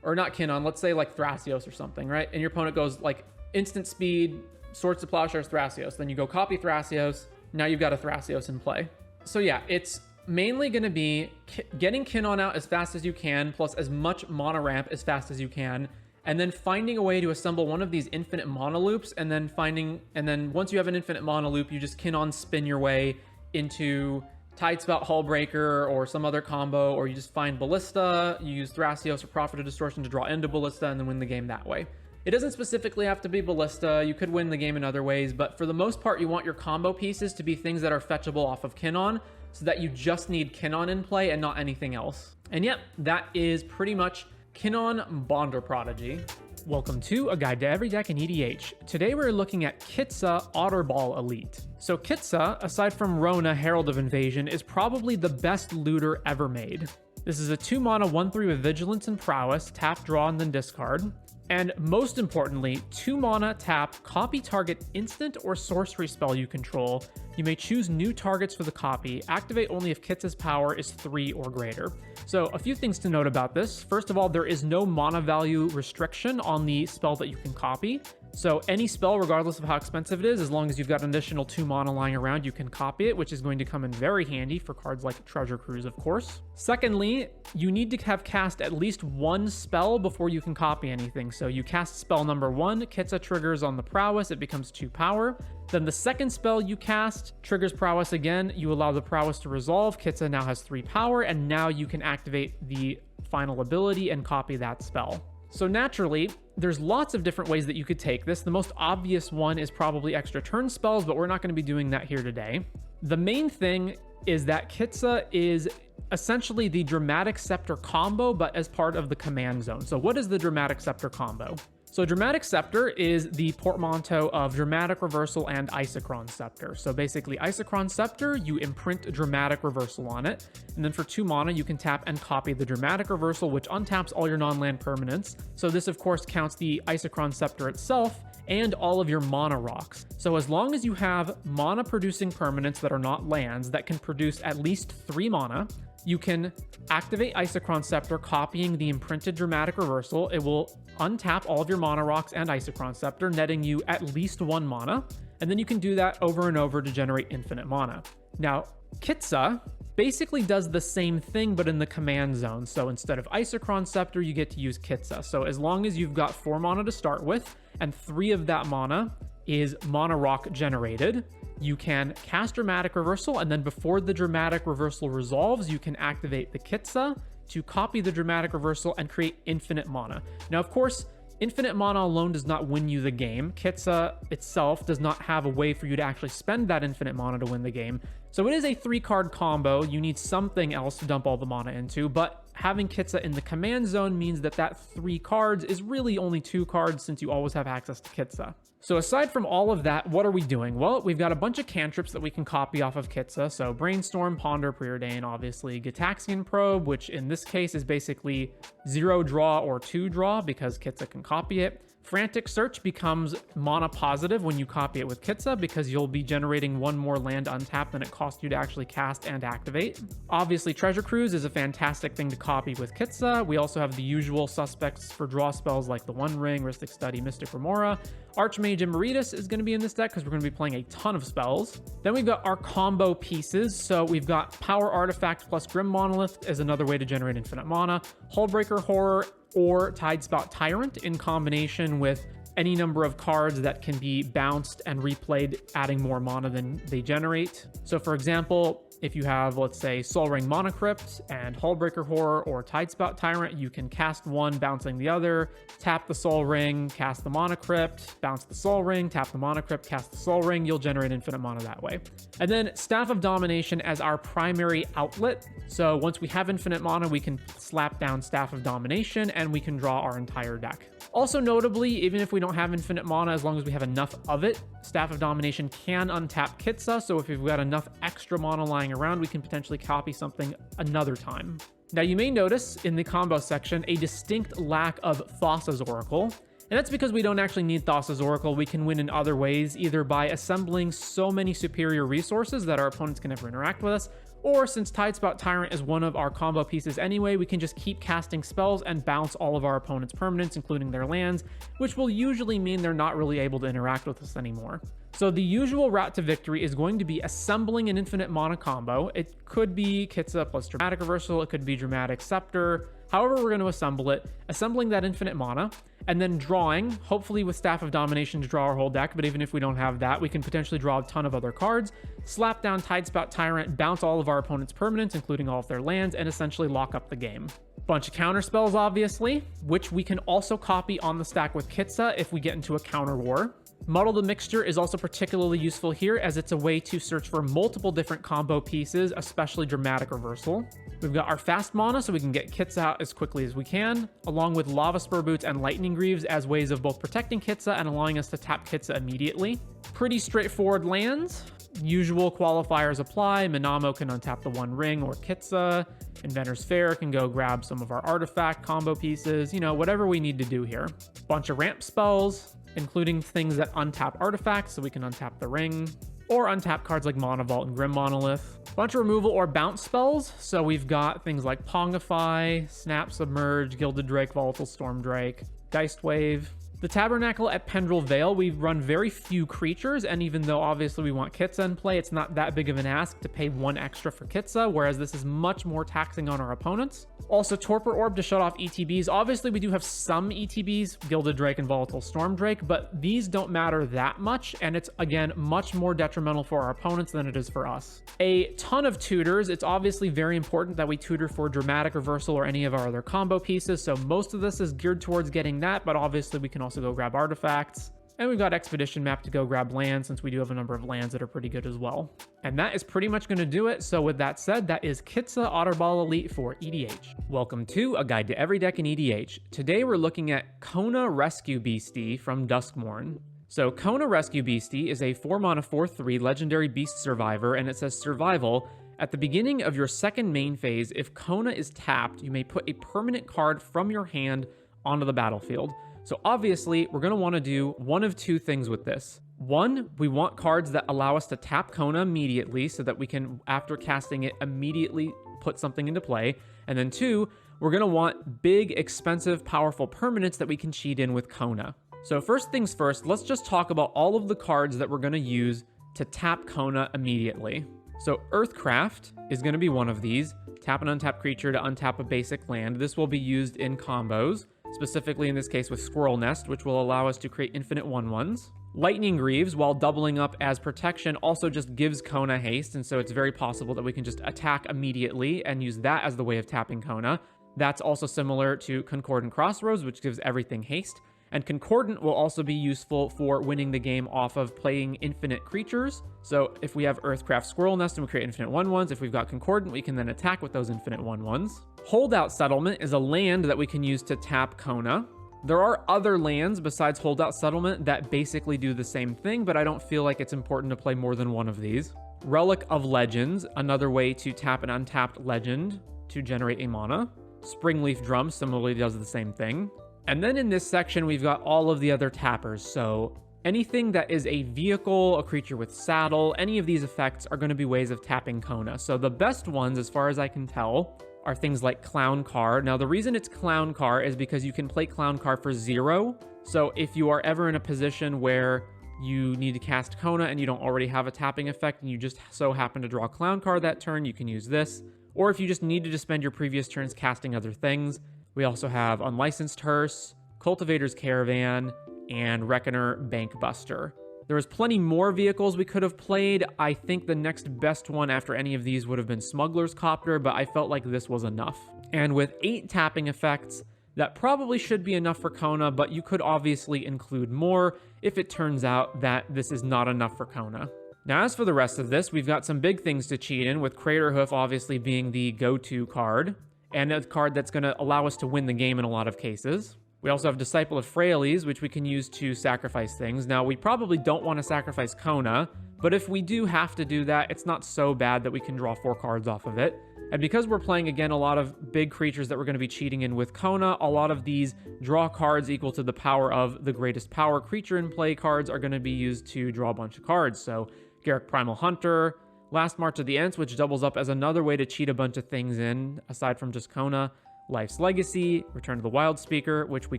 or not Kinnon, let's say like Thrasios or something, right? And your opponent goes like instant speed, Swords to Plowshares, Thrasios. Then you go copy Thrasios. Now you've got a Thrasios in play. So yeah, it's mainly going to be getting Kinnon out as fast as you can, plus as much mana ramp as fast as you can, and then finding a way to assemble one of these infinite mana loops, and then once you have an infinite mana loop, you just Kinnon spin your way into Tidespout Hullbreaker or some other combo, or you just find Ballista, you use Thrasios or Prophet of Distortion to draw into Ballista, and then win the game that way. It doesn't specifically have to be Ballista. You could win the game in other ways, but for the most part, you want your combo pieces to be things that are fetchable off of Kinnon, so that you just need Kinnon in play and not anything else. And yep, that is pretty much Kinnon Bonder Prodigy. Welcome to A Guide to Every Deck in EDH. Today we're looking at Kitsa Otterball Elite. So Kitsa, aside from Rona, Herald of Invasion, is probably the best looter ever made. This is a 2-mana 1/3 with Vigilance and Prowess, tap, draw, and then discard. And most importantly, 2-mana tap, copy target instant or sorcery spell you control. You may choose new targets for the copy. Activate only if Kitsa's power is 3 or greater. So a few things to note about this. First of all, there is no mana value restriction on the spell that you can copy. So any spell, regardless of how expensive it is, as long as you've got an additional 2 mana lying around, you can copy it, which is going to come in very handy for cards like Treasure Cruise, of course. Secondly, you need to have cast at least 1 spell before you can copy anything. So you cast spell number 1, Kitsa triggers on the Prowess, it becomes 2 power. Then the second spell you cast triggers Prowess again, you allow the Prowess to resolve, Kitsa now has 3 power, and now you can activate the final ability and copy that spell. So naturally, there's lots of different ways that you could take this. The most obvious one is probably extra turn spells, but we're not going to be doing that here today. The main thing is that Kitsa is essentially the Dramatic Scepter combo, but as part of the command zone. So what is the Dramatic Scepter combo? So Dramatic Scepter is the portmanteau of Dramatic Reversal and Isochron Scepter. So basically Isochron Scepter, you imprint Dramatic Reversal on it, and then for 2 mana you can tap and copy the Dramatic Reversal, which untaps all your non-land permanents. So this of course counts the Isochron Scepter itself and all of your mana rocks. So as long as you have mana producing permanents that are not lands that can produce at least 3 mana, you can activate Isochron Scepter, copying the imprinted Dramatic Reversal. It will untap all of your mana rocks and Isochron Scepter, netting you at least 1 mana, and then you can do that over and over to generate infinite mana. Now, Kitsa basically does the same thing, but in the command zone. So instead of Isochron Scepter, you get to use Kitsa. So as long as you've got 4 mana to start with, and 3 of that mana is mana rock generated, you can cast Dramatic Reversal, and then before the Dramatic Reversal resolves, you can activate the Kitsa to copy the Dramatic Reversal and create infinite mana. Now, of course, infinite mana alone does not win you the game. Kitsa itself does not have a way for you to actually spend that infinite mana to win the game. So it is a 3-card combo. You need something else to dump all the mana into, but having Kitsa in the command zone means that that 3 cards is really only 2 cards since you always have access to Kitsa. So aside from all of that, what are we doing? Well, we've got a bunch of cantrips that we can copy off of Kitsa. So Brainstorm, Ponder, Preordain, obviously. Gitaxian Probe, which in this case is basically 0 draw or 2 draw because Kitsa can copy it. Frantic Search becomes mana positive when you copy it with Kitsa because you'll be generating 1 more land untapped than it costs you to actually cast and activate. Obviously, Treasure Cruise is a fantastic thing to copy with Kitsa. We also have the usual suspects for draw spells like the One Ring, Rhystic Study, Mystic Remora. Archmage Emeritus is going to be in this deck because we're going to be playing a ton of spells. Then we've got our combo pieces. So we've got Power Artifact plus Grim Monolith as another way to generate infinite mana. Hullbreaker Horror or Tidespout Tyrant in combination with any number of cards that can be bounced and replayed, adding more mana than they generate. So for example, if you have, let's say, Soul Ring Mana Crypt and Hullbreaker Horror or Tidespout Tyrant, you can cast one, bouncing the other, tap the Soul Ring, cast the Mana Crypt, bounce the Soul Ring, tap the Mana Crypt, cast the Soul Ring. You'll generate infinite mana that way. And then Staff of Domination as our primary outlet. So once we have infinite mana, we can slap down Staff of Domination and we can draw our entire deck. Also notably, even if we don't have infinite mana, as long as we have enough of it, Staff of Domination can untap Kitsa, so if we've got enough extra mana lying around, we can potentially copy something another time. Now you may notice in the combo section a distinct lack of Thassa's Oracle, and that's because we don't actually need Thassa's Oracle. We can win in other ways, either by assembling so many superior resources that our opponents can never interact with us, or since Tidespout Tyrant is one of our combo pieces anyway, we can just keep casting spells and bounce all of our opponents' permanents, including their lands, which will usually mean they're not really able to interact with us anymore. So the usual route to victory is going to be assembling an infinite mana combo. It could be Kitsa plus Dramatic Reversal, it could be Dramatic Scepter, however we're going to assemble it, assembling that infinite mana, and then drawing, hopefully with Staff of Domination to draw our whole deck, but even if we don't have that, we can potentially draw a ton of other cards, slap down Tidespout Tyrant, bounce all of our opponent's permanents, including all of their lands, and essentially lock up the game. Bunch of counter spells, obviously, which we can also copy on the stack with Kitsa if we get into a counter war. Muddle the Mixture is also particularly useful here as it's a way to search for multiple different combo pieces, especially Dramatic Reversal. We've got our fast mana, so we can get Kitsa out as quickly as we can, along with Lava Spur Boots and Lightning Greaves as ways of both protecting Kitsa and allowing us to tap Kitsa immediately. Pretty straightforward lands. Usual qualifiers apply. Minamo can untap the one ring or Kitsa. Inventor's Fair can go grab some of our artifact combo pieces, whatever we need to do here. Bunch of ramp spells, including things that untap artifacts, so we can untap the ring, or untap cards like Mana Vault and Grim Monolith. Bunch of removal or bounce spells, so we've got things like Pongify, Snap Submerge, Gilded Drake, Volatile Storm Drake, Geist Wave. The Tabernacle at Pendrell Vale, we run very few creatures, and even though obviously we want Kitsa in play, it's not that big of an ask to pay 1 extra for Kitsa, whereas this is much more taxing on our opponents. Also, Torpor Orb to shut off ETBs. Obviously, we do have some ETBs, Gilded Drake and Volatile Storm Drake, but these don't matter that much, and it's, again, much more detrimental for our opponents than it is for us. A ton of tutors. It's obviously very important that we tutor for Dramatic Reversal or any of our other combo pieces, so most of this is geared towards getting that, but obviously we can also go grab artifacts. And we've got Expedition Map to go grab lands, since we do have a number of lands that are pretty good as well. And that is pretty much going to do it. So with that said, that is Kitsa Otterball Elite for EDH. Welcome to A Guide to Every Deck in EDH. Today we're looking at Kona Rescue Beastie from Duskmourn. So Kona Rescue Beastie is a 4-mana 4/3 legendary beast survivor, and it says survival. At the beginning of your second main phase, if Kona is tapped, you may put a permanent card from your hand onto the battlefield. So obviously, we're going to want to do one of two things with this. One, we want cards that allow us to tap Kona immediately so that we can, after casting it, immediately put something into play. And then two, we're going to want big, expensive, powerful permanents that we can cheat in with Kona. So first things first, let's just talk about all of the cards that we're going to use to tap Kona immediately. So Earthcraft is going to be one of these. Tap an untapped creature to untap a basic land. This will be used in combos, specifically in this case with Squirrel Nest, which will allow us to create infinite 1/1s. Lightning Greaves, while doubling up as protection, also just gives Kona haste, and so it's very possible that we can just attack immediately and use that as the way of tapping Kona. That's also similar to Concordant Crossroads, which gives everything haste. And Concordant will also be useful for winning the game off of playing infinite creatures. So if we have Earthcraft Squirrel Nest and we create infinite 1/1s, if we've got Concordant, we can then attack with those infinite 1/1s. Holdout Settlement is a land that we can use to tap Kona. There are other lands besides Holdout Settlement that basically do the same thing, but I don't feel like it's important to play more than one of these. Relic of Legends, another way to tap an untapped legend to generate a mana. Springleaf Drum similarly does the same thing. And then in this section, we've got all of the other tappers. So anything that is a vehicle, a creature with saddle, any of these effects are going to be ways of tapping Kona. So the best ones, as far as I can tell, are things like Clown Car. Now, the reason it's Clown Car is because you can play Clown Car for 0. So if you are ever in a position where you need to cast Kona and you don't already have a tapping effect and you just so happen to draw Clown Car that turn, you can use this. Or if you just needed to spend your previous turns casting other things. We also have Unlicensed Hearse, Cultivator's Caravan, and Reckoner Bankbuster. There was plenty more vehicles we could have played. I think the next best one after any of these would have been Smuggler's Copter, but I felt like this was enough. And with 8 tapping effects, that probably should be enough for Kona, but you could obviously include more if it turns out that this is not enough for Kona. Now, as for the rest of this, we've got some big things to cheat in, with Craterhoof obviously being the go-to card, and a card that's going to allow us to win the game in a lot of cases. We also have Disciple of Frailes, which we can use to sacrifice things. Now, we probably don't want to sacrifice Kona, but if we do have to do that, it's not so bad that we can draw 4 cards off of it. And because we're playing, again, a lot of big creatures that we're going to be cheating in with Kona, a lot of these draw cards equal to the power of the greatest power creature in play cards are going to be used to draw a bunch of cards. So, Garruk Primal Hunter, Last March of the Ents, which doubles up as another way to cheat a bunch of things in, aside from just Kona. Life's Legacy, Return to the Wild Speaker, which we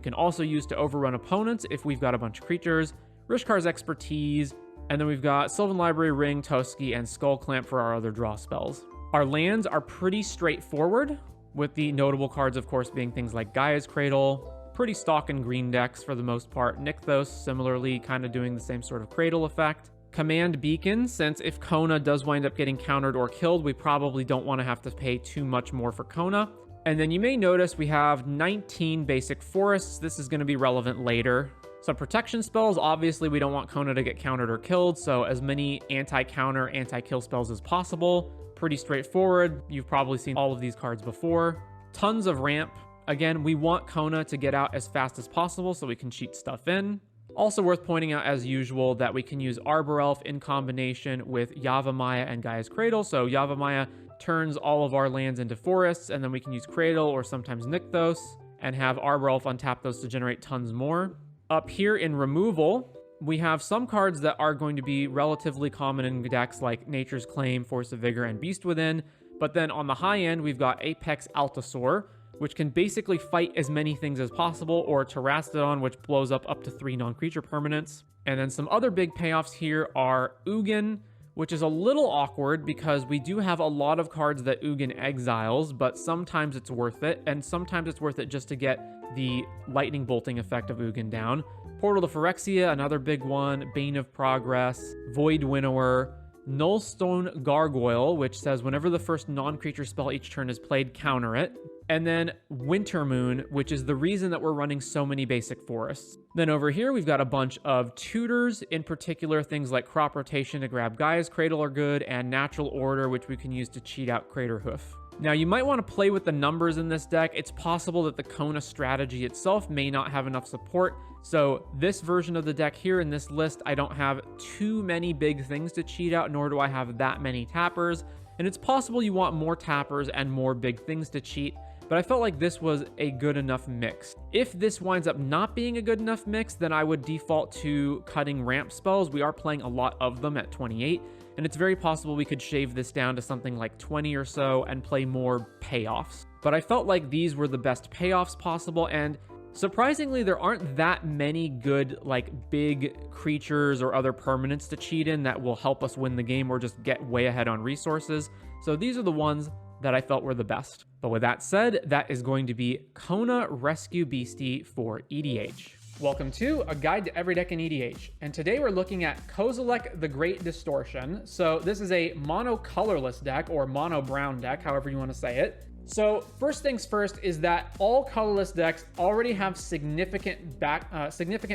can also use to overrun opponents if we've got a bunch of creatures. Rishkar's Expertise, and then we've got Sylvan Library, Ring, Toski, and Skull Clamp for our other draw spells. Our lands are pretty straightforward, with the notable cards, of course, being things like Gaia's Cradle, pretty stock and green decks for the most part. Nykthos, similarly, kind of doing the same sort of Cradle effect. Command Beacon, since if Kona does wind up getting countered or killed, we probably don't want to have to pay too much more for Kona. And then you may notice we have 19 basic forests. This is going to be relevant later. Some protection spells. Obviously, we don't want Kona to get countered or killed, so as many anti-counter, anti-kill spells as possible. Pretty straightforward. You've probably seen all of these cards before. Tons of ramp. Again, we want Kona to get out as fast as possible so we can cheat stuff in. Also worth pointing out, as usual, that we can use Arbor Elf in combination with Yavimaya and Gaia's Cradle. So Yavimaya turns all of our lands into forests, and then we can use Cradle or sometimes Nykthos and have Arbor Elf untap those to generate tons more. Up here in removal, we have some cards that are going to be relatively common in decks like Nature's Claim, Force of Vigor, and Beast Within. But then on the high end, we've got Apex Altasaur, which can basically fight as many things as possible, or Terastodon, which blows up to 3 non-creature permanents. And then some other big payoffs here are Ugin, which is a little awkward because we do have a lot of cards that Ugin exiles, but sometimes it's worth it, and sometimes it's worth it just to get the lightning bolting effect of Ugin down. Portal to Phyrexia, another big one, Bane of Progress, Void Winnower, Nullstone Gargoyle, which says whenever the first non-creature spell each turn is played, counter it. And then Winter Moon, which is the reason that we're running so many basic forests. Then over here, we've got a bunch of tutors. In particular, things like Crop Rotation to grab Gaia's Cradle are good, and Natural Order, which we can use to cheat out Crater Hoof. Now, you might want to play with the numbers in this deck. It's possible that the Kona strategy itself may not have enough support. So this version of the deck here in this list, I don't have too many big things to cheat out, nor do I have that many tappers. And it's possible you want more tappers and more big things to cheat, but I felt like this was a good enough mix. If this winds up not being a good enough mix, then I would default to cutting ramp spells. We are playing a lot of them at 28, and it's very possible we could shave this down to something like 20 or so and play more payoffs. But I felt like these were the best payoffs possible, and surprisingly, there aren't that many good, like, big creatures or other permanents to cheat in that will help us win the game or just get way ahead on resources. So these are the ones that I felt were the best. But with that said, that is going to be Kona Rescue Beastie for EDH. Welcome to A Guide to Every Deck in EDH, and today we're looking at Kozilek the Great Distortion. So this is a mono colorless deck, or mono brown deck, however you want to say it. So first things first is that all colorless decks already have significant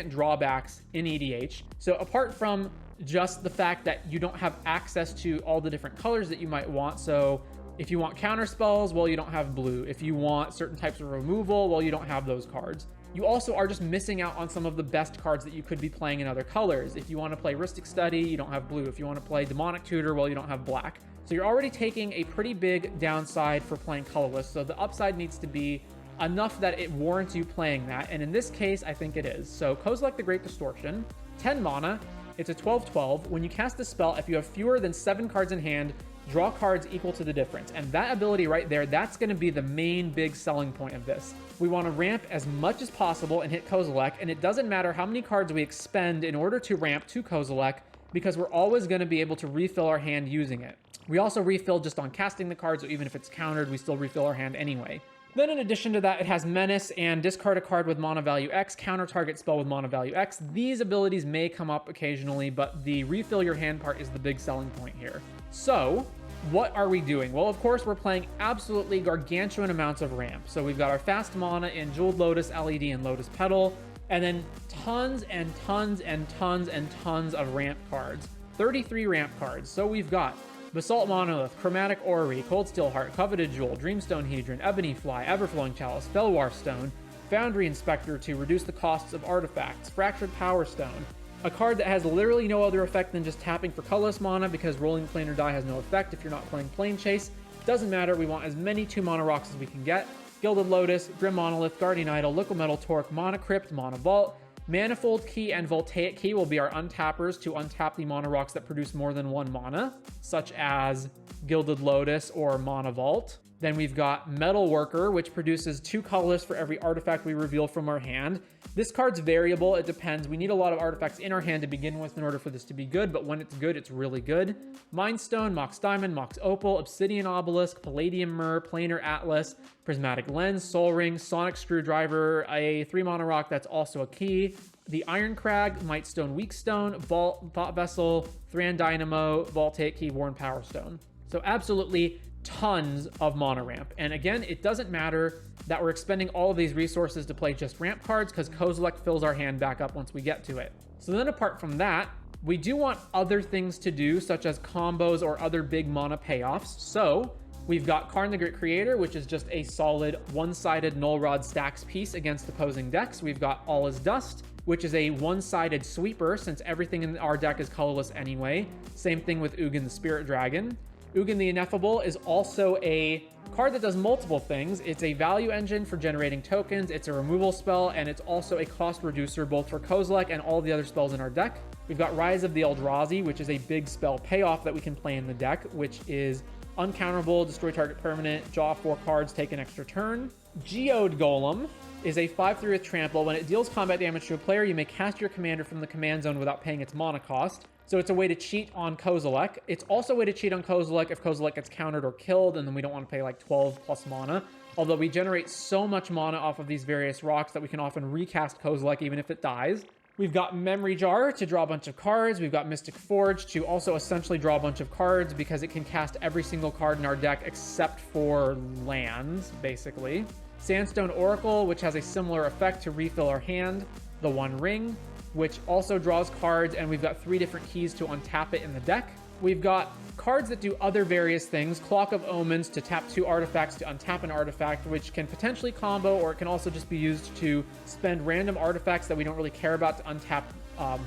drawbacks in EDH. So apart from just the fact that you don't have access to all the different colors that you might want, so if you want counter spells, well, you don't have blue. If you want certain types of removal, well, you don't have those cards. You also are just missing out on some of the best cards that you could be playing in other colors. If you want to play Rhystic Study, you don't have blue. If you want to play Demonic Tutor, well, you don't have black. So you're already taking a pretty big downside for playing colorless. So the upside needs to be enough that it warrants you playing that. And in this case, I think it is. So Kozilek the Great Distortion, 10 mana. It's a 12/12. When you cast a spell, if you have fewer than 7 cards in hand, draw cards equal to the difference. And that ability right there, that's going to be the main big selling point of this. We want to ramp as much as possible and hit Kozilek, and it doesn't matter how many cards we expend in order to ramp to Kozilek, because we're always going to be able to refill our hand using it. We also refill just on casting the card, so even if it's countered, we still refill our hand anyway. Then in addition to that, it has Menace and discard a card with mana value X, counter target spell with mana value X. These abilities may come up occasionally, but the refill your hand part is the big selling point here. So what are we doing? Well, of course, we're playing absolutely gargantuan amounts of ramp. So we've got our fast mana in Jeweled Lotus, LED, and Lotus Petal, and then tons and tons and tons and tons of ramp cards. 33 ramp cards. So we've got Basalt Monolith, Chromatic Orrery, Cold Steel Heart, Coveted Jewel, Dreamstone Hedron, Ebony Fly, Everflowing Chalice, Felwar Stone, Foundry Inspector to reduce the costs of artifacts, Fractured Power Stone, a card that has literally no other effect than just tapping for colorless mana because rolling planar die has no effect if you're not playing Plane Chase. Doesn't matter, we want as many 2 mana rocks as we can get. Gilded Lotus, Grim Monolith, Guardian Idol, Liquid Metal Torque, Mana Crypt, Mana Vault. Manifold Key and Voltaic Key will be our untappers to untap the mana rocks that produce more than 1 mana, such as Gilded Lotus or Mana Vault. Then we've got Metal Worker, which produces 2 colorless for every artifact we reveal from our hand. This card's variable, it depends. We need a lot of artifacts in our hand to begin with in order for this to be good, but when it's good, it's really good. Mind Stone, Mox Diamond, Mox Opal, Obsidian Obelisk, Palladium Myrrh, Planar Atlas, Prismatic Lens, Soul Ring, Sonic Screwdriver, a 3 mana rock that's also a key. The Iron Crag, Might Stone, Weak Stone, Vault, Thought Vessel, Thran Dynamo, Voltaic Key, Worn Power Stone. So absolutely tons of mana ramp. And again, it doesn't matter that we're expending all of these resources to play just ramp cards because Kozilek fills our hand back up once we get to it. So then apart from that, we do want other things to do, such as combos or other big mana payoffs. So We've got Karn the Great Creator, which is just a solid one-sided Null Rod stacks piece against opposing decks. We've got All Is Dust, which is a one-sided sweeper since everything in our deck is colorless anyway. Same thing with Ugin the Spirit Dragon. Ugin the Ineffable is also a card that does multiple things. It's a value engine for generating tokens, it's a removal spell, and it's also a cost reducer both for Kozilek and all the other spells in our deck. We've got Rise of the Eldrazi, which is a big spell payoff that we can play in the deck, which is uncounterable, destroy target permanent, draw 4 cards, take an extra turn. Geode Golem is a 5/3 with trample. When it deals combat damage to a player, you may cast your commander from the command zone without paying its mana cost. So it's a way to cheat on Kozilek. It's also a way to cheat on Kozilek if Kozilek gets countered or killed, and then we don't want to pay like 12 plus mana. Although we generate so much mana off of these various rocks that we can often recast Kozilek even if it dies. We've got Memory Jar to draw a bunch of cards. We've got Mystic Forge to also essentially draw a bunch of cards because it can cast every single card in our deck except for lands, basically. Sandstone Oracle, which has a similar effect to refill our hand. The One Ring, which also draws cards, and we've got 3 different keys to untap it in the deck. We've got cards that do other various things. Clock of Omens to tap 2 artifacts to untap an artifact, which can potentially combo, or it can also just be used to spend random artifacts that we don't really care about to untap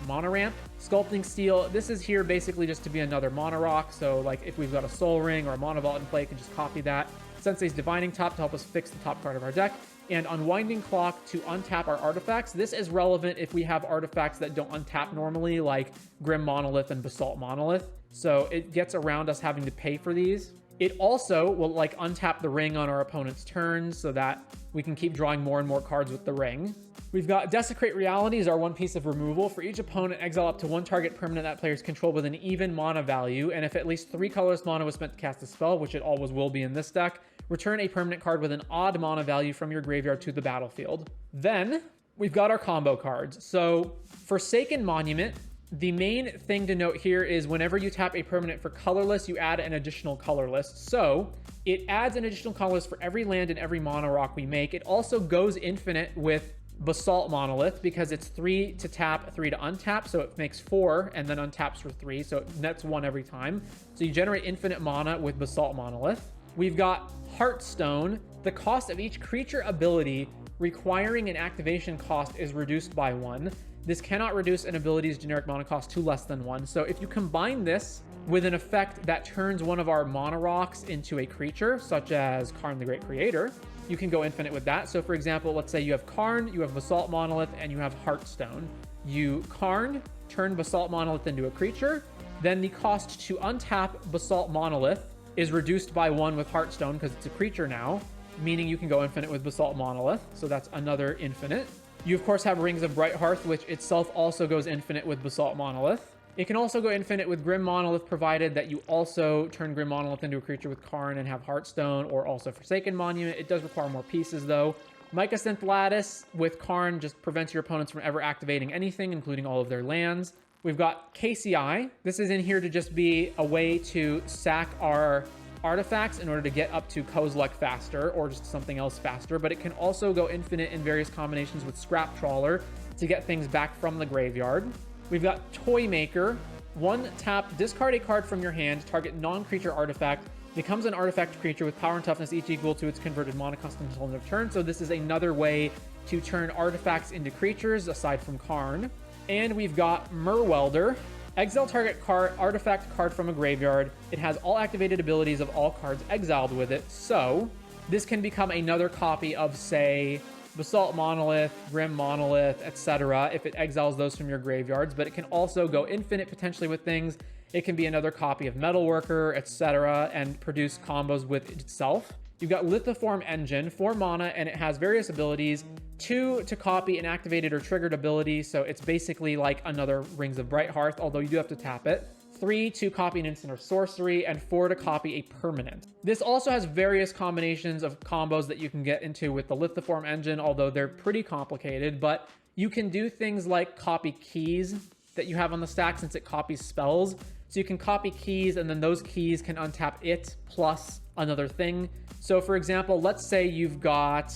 mana ramp. Sculpting Steel, this is here basically just to be another mana rock, so like if we've got a Soul Ring or a Mana Vault in play, you can just copy that. Sensei's Divining Top to help us fix the top card of our deck. And Unwinding Clock to untap our artifacts. This is relevant if we have artifacts that don't untap normally, like Grim Monolith and Basalt Monolith. So it gets around us having to pay for these. It also will like untap the ring on our opponent's turns so that we can keep drawing more and more cards with the ring. We've got Desecrate Realities, our 1 piece of removal. For each opponent, exile up to 1 target permanent that players control with an even mana value, and if at least 3 colorless mana was spent to cast a spell, which it always will be in this deck, return a permanent card with an odd mana value from your graveyard to the battlefield. Then we've got our combo cards. So Forsaken Monument, the main thing to note here is whenever you tap a permanent for colorless, you add an additional colorless. So it adds an additional colorless for every land and every mono rock we make. It also goes infinite with Basalt Monolith because it's 3 to tap, 3 to untap, so it makes 4 and then untaps for 3, so it nets 1 every time. So you generate infinite mana with Basalt Monolith. We've got Heartstone. The cost of each creature ability requiring an activation cost is reduced by 1. This cannot reduce an ability's generic mana cost to less than 1. So if you combine this with an effect that turns one of our mana rocks into a creature, such as Karn the Great Creator, you can go infinite with that. So for example, let's say you have Karn, you have Basalt Monolith, and you have Heartstone. You Karn, turn Basalt Monolith into a creature, then the cost to untap Basalt Monolith is reduced by 1 with Heartstone because it's a creature now, meaning you can go infinite with Basalt Monolith. So that's another infinite. You of course have Rings of Brighthearth, which itself also goes infinite with Basalt Monolith. It can also go infinite with Grim Monolith, provided that you also turn Grim Monolith into a creature with Karn and have Heartstone, or also Forsaken Monument. It does require more pieces though. Mycosynth Lattice with Karn just prevents your opponents from ever activating anything, including all of their lands. We've got KCI. This is in here to just be a way to sack our artifacts in order to get up to Kozilek faster, or just something else faster, but it can also go infinite in various combinations with Scrap Trawler to get things back from the graveyard. We've got Toy Maker. 1 tap, discard a card from your hand, target non-creature artifact, becomes an artifact creature with power and toughness each equal to its converted mana cost until end of turn. So this is another way to turn artifacts into creatures aside from Karn. And we've got Merwelder. Exile target card, artifact card from a graveyard. It has all activated abilities of all cards exiled with it. So this can become another copy of, say, Basalt Monolith, Grim Monolith, etc. if it exiles those from your graveyards. But it can also go infinite potentially with things. It can be another copy of Metalworker, etc. and produce combos with itself. You've got Lithoform Engine, 4 mana, and it has various abilities. 2 to copy an activated or triggered ability, so it's basically like another Rings of Brighthearth, although you do have to tap it. 3 to copy an instant or sorcery, and 4 to copy a permanent. This also has various combinations of combos that you can get into with the Lithoform Engine, although they're pretty complicated, but you can do things like copy keys that you have on the stack since it copies spells. So you can copy keys, and then those keys can untap it plus another thing. So for example, let's say you've got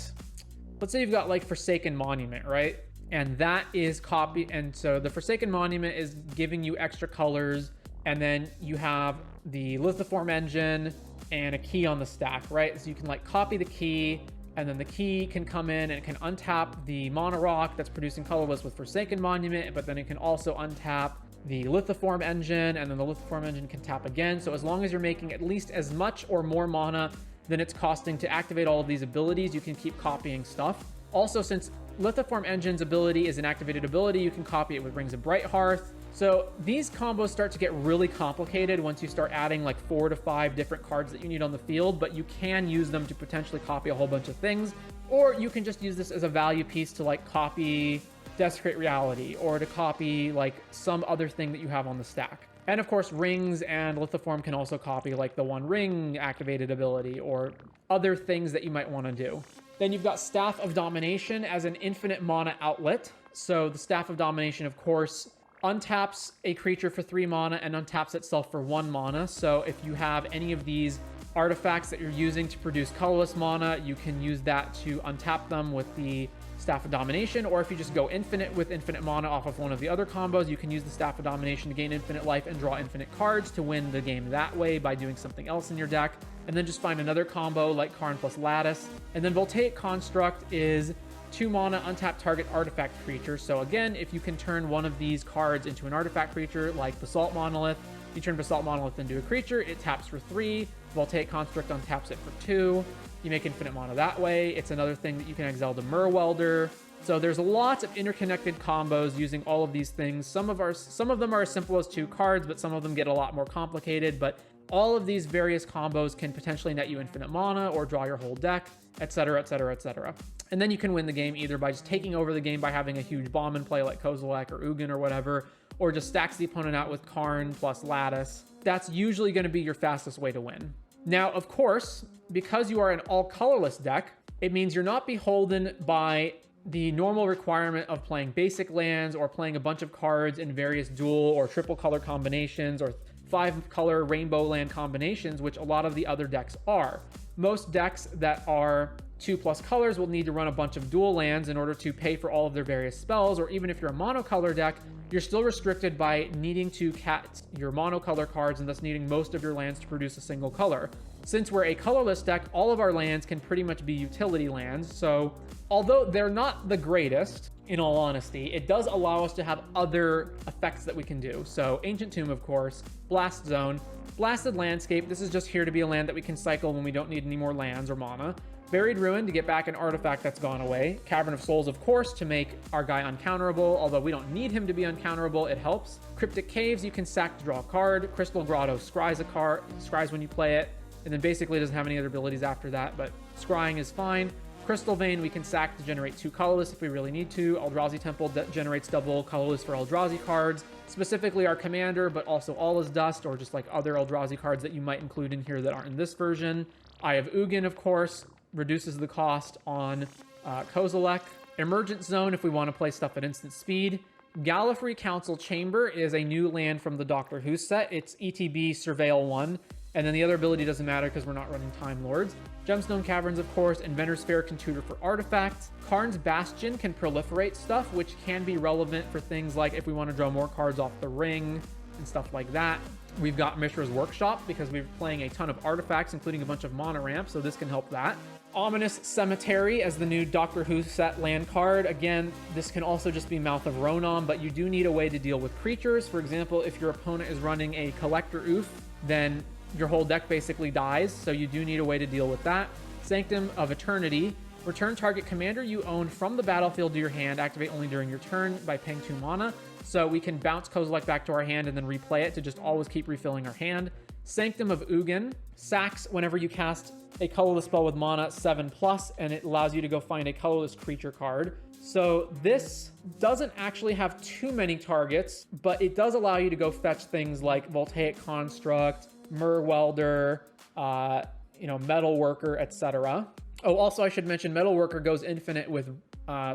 like Forsaken Monument, right? And that is copy, and so the Forsaken Monument is giving you extra colors, and then you have the Lithoform Engine, and a key on the stack, right? So you can like copy the key, and then the key can come in and it can untap the Mana Rock that's producing colorless with Forsaken Monument, but then it can also untap the Lithoform engine, and then the Lithoform engine can tap again. So as long as you're making at least as much or more mana than it's costing to activate all of these abilities, you can keep copying stuff. Also, since Lithoform engine's ability is an activated ability, you can copy it with Rings of Brighthearth. So these combos start to get really complicated once you start adding like 4 to 5 different cards that you need on the field, but you can use them to potentially copy a whole bunch of things, or you can just use this as a value piece to like copy Desecrate Reality, or to copy like some other thing that you have on the stack. And of course, Rings and Lithoform can also copy like the One Ring activated ability or other things that you might want to do. Then you've got Staff of Domination as an infinite mana outlet. So the Staff of Domination, of course, untaps a creature for 3 mana and untaps itself for 1 mana. So if you have any of these artifacts that you're using to produce colorless mana, you can use that to untap them with the Staff of Domination, or if you just go infinite with infinite mana off of one of the other combos, you can use the Staff of Domination to gain infinite life and draw infinite cards to win the game that way by doing something else in your deck. And then just find another combo like Karn plus Lattice. And then Voltaic Construct is 2 mana, untap target artifact creature. So again, if you can turn one of these cards into an artifact creature like Basalt Monolith, you turn Basalt Monolith into a creature, it taps for 3, Voltaic Construct untaps it for 2, you make infinite mana that way. It's another thing that you can exile to Merwelder. So there's lots of interconnected combos using all of these things. Some of them are as simple as 2 cards, but some of them get a lot more complicated. But all of these various combos can potentially net you infinite mana or draw your whole deck, etc., etc., etc. And then you can win the game either by just taking over the game by having a huge bomb in play like Kozilek or Ugin or whatever, or just stacks the opponent out with Karn plus Lattice. That's usually going to be your fastest way to win. Now, of course, because you are an all-colorless deck, it means you're not beholden by the normal requirement of playing basic lands or playing a bunch of cards in various dual or triple color combinations or 5-color rainbow land combinations, which a lot of the other decks are. Most decks that are 2+ colors will need to run a bunch of dual lands in order to pay for all of their various spells, or even if you're a monocolor deck, you're still restricted by needing to cast your monocolor cards and thus needing most of your lands to produce a single color. Since we're a colorless deck, all of our lands can pretty much be utility lands, so although they're not the greatest, in all honesty, it does allow us to have other effects that we can do. So Ancient Tomb, of course, Blast Zone, Blasted Landscape, this is just here to be a land that we can cycle when we don't need any more lands or mana. Buried Ruin to get back an artifact that's gone away. Cavern of Souls, of course, to make our guy uncounterable, although we don't need him to be uncounterable, it helps. Cryptic Caves, you can sack to draw a card. Crystal Grotto scries a card, scries when you play it, and then basically doesn't have any other abilities after that, but scrying is fine. Crystal Vein, we can sack to generate 2 colorless if we really need to. Eldrazi Temple generates double colorless for Eldrazi cards, specifically our commander, but also All is Dust, or just like other Eldrazi cards that you might include in here that aren't in this version. Eye of Ugin, of course, reduces the cost on Kozilek. Emergent Zone if we want to play stuff at instant speed. Gallifrey Council Chamber is a new land from the Doctor Who set. It's ETB Surveil 1, and then the other ability doesn't matter because we're not running Time Lords. Gemstone Caverns, of course, Inventor's Fair can tutor for artifacts. Karn's Bastion can proliferate stuff, which can be relevant for things like if we want to draw more cards off the ring and stuff like that. We've got Mishra's Workshop because we're playing a ton of artifacts, including a bunch of mana ramps, so this can help that. Ominous Cemetery as the new Doctor Who set land card. Again, this can also just be Mouth of Ronan, but you do need a way to deal with creatures. For example, if your opponent is running a Collector Oof, then your whole deck basically dies, so you do need a way to deal with that. Sanctum of Eternity. Return target commander you own from the battlefield to your hand. Activate only during your turn by paying 2 mana. So we can bounce Kozilek back to our hand and then replay it to just always keep refilling our hand. Sanctum of Ugin. Sacks whenever you cast a colorless spell with mana 7+, and it allows you to go find a colorless creature card. So this doesn't actually have too many targets, but it does allow you to go fetch things like Voltaic Construct, Merwelder, Metalworker, etc. Oh, also I should mention Metalworker goes infinite with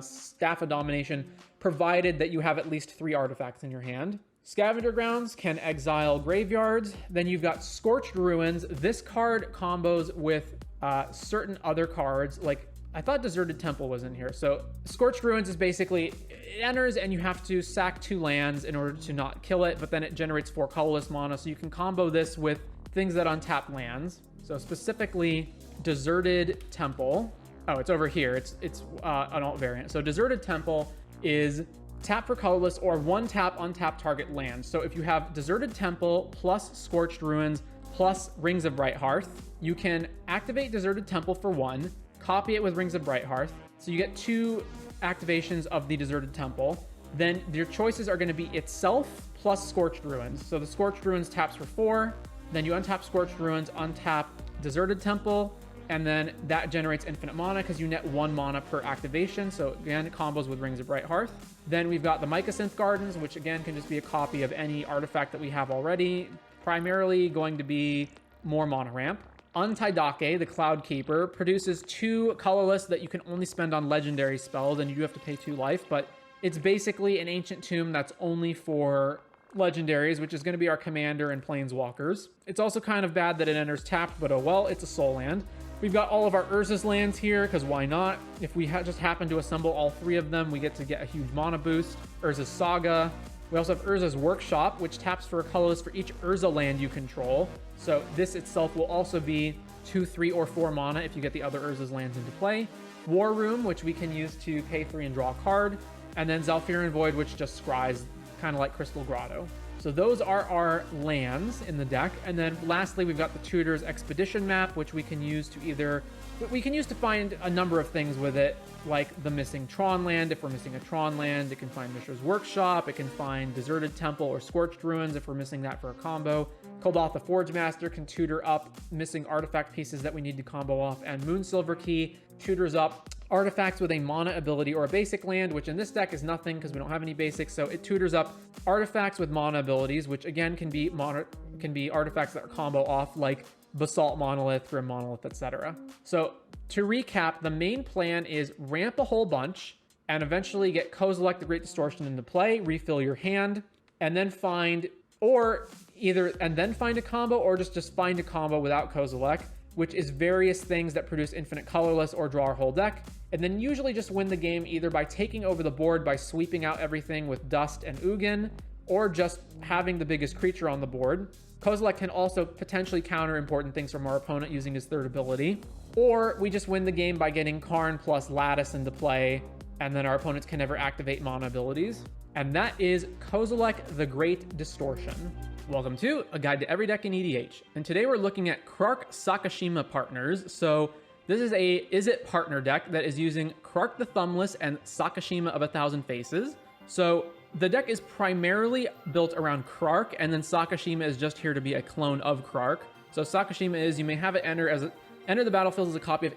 Staff of Domination, provided that you have at least 3 artifacts in your hand. Scavenger Grounds can exile graveyards. Then you've got Scorched Ruins. This card combos with certain other cards, like I thought Deserted Temple was in here. So Scorched Ruins is basically, it enters and you have to sack 2 lands in order to not kill it, but then it generates 4 colorless mana. So you can combo this with things that untap lands. So specifically, Deserted Temple. Oh, it's over here. It's an alt variant. So Deserted Temple is tap for colorless or one tap untap target land. So if you have Deserted Temple plus Scorched Ruins plus Rings of Brighthearth, you can activate Deserted Temple for 1, copy it with Rings of Brighthearth. So you get 2 activations of the Deserted Temple. Then your choices are going to be itself plus Scorched Ruins. So the Scorched Ruins taps for 4, then you untap Scorched Ruins, untap Deserted Temple, and then that generates infinite mana because you net 1 mana per activation. So again, it combos with Rings of Brighthearth. Then we've got the Mycosynth Gardens, which again can just be a copy of any artifact that we have already. Primarily going to be more mana ramp. Untaidake, the Cloud Keeper, produces 2 colorless that you can only spend on legendary spells, and you do have to pay 2 life, but it's basically an Ancient Tomb that's only for legendaries, which is going to be our commander and planeswalkers. It's also kind of bad that it enters tapped, but oh well, it's a soul land. We've got all of our Urza's lands here, because why not? If we just happen to assemble all 3 of them, we get to get a huge mana boost. Urza's Saga. We also have Urza's Workshop, which taps for a colorless for each Urza land you control. So this itself will also be 2, 3, or 4 mana if you get the other Urza's lands into play. War Room, which we can use to pay 3 and draw a card. And then Zhalfirin Void, which just scries, kind of like Crystal Grotto. So those are our lands in the deck. And then lastly, we've got the Tutor's Expedition map, which we can use to find a number of things with it, like the missing Tron land. If we're missing a Tron land, it can find Mishra's Workshop. It can find Deserted Temple or Scorched Ruins if we're missing that for a combo. Koldath the Forge Master can tutor up missing artifact pieces that we need to combo off. And Moonsilver Key tutors up artifacts with a mana ability or a basic land, which in this deck is nothing because we don't have any basics. So it tutors up artifacts with mana abilities, which again can be artifacts that are combo off, like Basalt Monolith, Grim Monolith, etc. So to recap, the main plan is ramp a whole bunch and eventually get Kozilek the Great Distortion into play, refill your hand, and then find a combo or just find a combo without Kozilek, which is various things that produce infinite colorless or draw our whole deck, and then usually just win the game either by taking over the board by sweeping out everything with Dust and Ugin, or just having the biggest creature on the board. Kozilek can also potentially counter important things from our opponent using his 3rd ability, or we just win the game by getting Karn plus Lattice into play, and then our opponents can never activate mana abilities. And that is Kozilek the Great Distortion. Welcome to A Guide to Every Deck in EDH, and today we're looking at Krark Sakashima Partners. So this is a Izzet partner deck that is using Krark the Thumbless and Sakashima of 1,000 Faces. So the deck is primarily built around Krark, and then Sakashima is just here to be a clone of Krark. So Sakashima is, you may have it enter the battlefield as a copy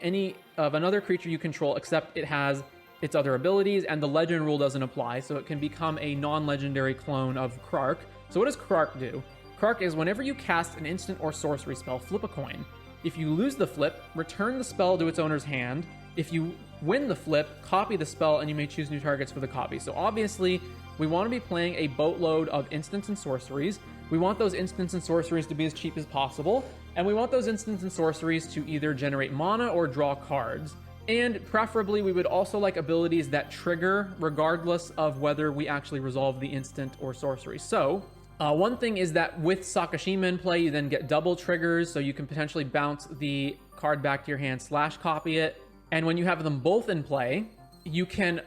of another creature you control, except it has its other abilities, and the legend rule doesn't apply, so it can become a non-legendary clone of Krark. So what does Krark do? Krark is whenever you cast an instant or sorcery spell, flip a coin. If you lose the flip, return the spell to its owner's hand. If you win the flip, copy the spell, and you may choose new targets for the copy. So obviously, we want to be playing a boatload of instants and sorceries. We want those instants and sorceries to be as cheap as possible, and we want those instants and sorceries to either generate mana or draw cards. And preferably, we would also like abilities that trigger regardless of whether we actually resolve the instant or sorcery. So one thing is that with Sakashima in play, you then get double triggers, so you can potentially bounce the card back to your hand / copy it. And when you have them both in play, you can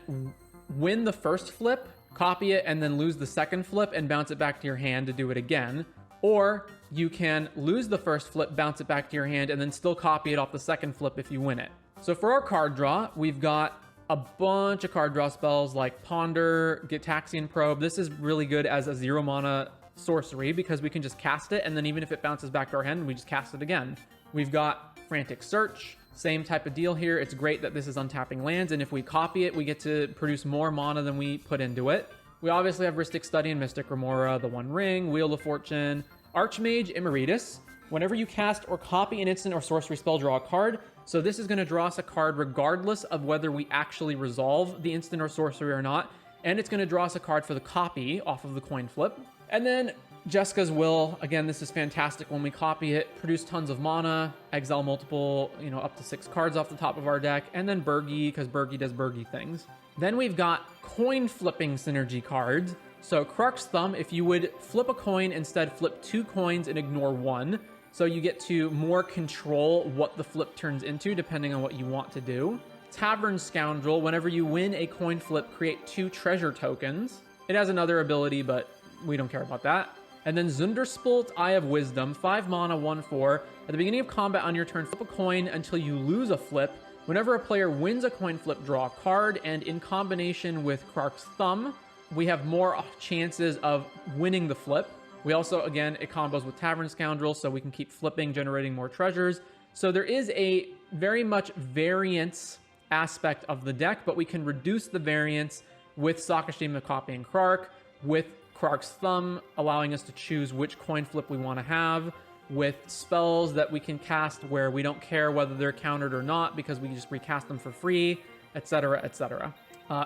win the first flip, copy it, and then lose the second flip and bounce it back to your hand to do it again. Or you can lose the first flip, bounce it back to your hand, and then still copy it off the second flip if you win it. So for our card draw, we've got a bunch of card draw spells like Ponder, Gitaxian Probe. This is really good as a 0 mana sorcery because we can just cast it, and then even if it bounces back to our hand, we just cast it again. We've got Frantic Search, same type of deal here. It's great that this is untapping lands, and if we copy it, we get to produce more mana than we put into it. We obviously have Rhystic Study and Mystic Remora, the One Ring, Wheel of Fortune, Archmage Emeritus. Whenever you cast or copy an instant or sorcery spell, draw a card. So this is going to draw us a card regardless of whether we actually resolve the instant or sorcery or not. And it's going to draw us a card for the copy off of the coin flip. And then Jeska's Will. Again, this is fantastic when we copy it. Produce tons of mana, exile multiple, up to 6 cards off the top of our deck. And then Birgi, because Birgi does Birgi things. Then we've got coin flipping synergy cards. So Krark's Thumb, if you would flip a coin, instead flip 2 coins and ignore 1. so you get to more control what the flip turns into depending on what you want to do. Tavern Scoundrel, whenever you win a coin flip, create 2 treasure tokens. It has another ability, but we don't care about that. And then Zunderspult, Eye of Wisdom, 5 mana, 1/4. At the beginning of combat on your turn, flip a coin until you lose a flip. Whenever a player wins a coin flip, draw a card, and in combination with Krark's Thumb, we have more chances of winning the flip. We also, again, it combos with Tavern Scoundrel, so we can keep flipping, generating more treasures. So there is a very much variance aspect of the deck, but we can reduce the variance with Sakashima copying Krark, with Krark's Thumb allowing us to choose which coin flip we want to have, with spells that we can cast where we don't care whether they're countered or not because we just recast them for free, etc., etc.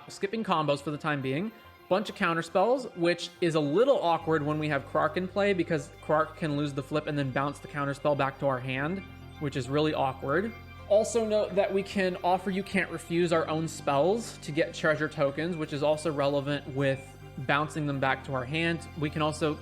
Skipping combos for the time being. Bunch of counter spells, which is a little awkward when we have Krark in play because Krark can lose the flip and then bounce the counter spell back to our hand, which is really awkward. Also note that we can offer you can't refuse our own spells to get treasure tokens, which is also relevant with bouncing them back to our hand. We can also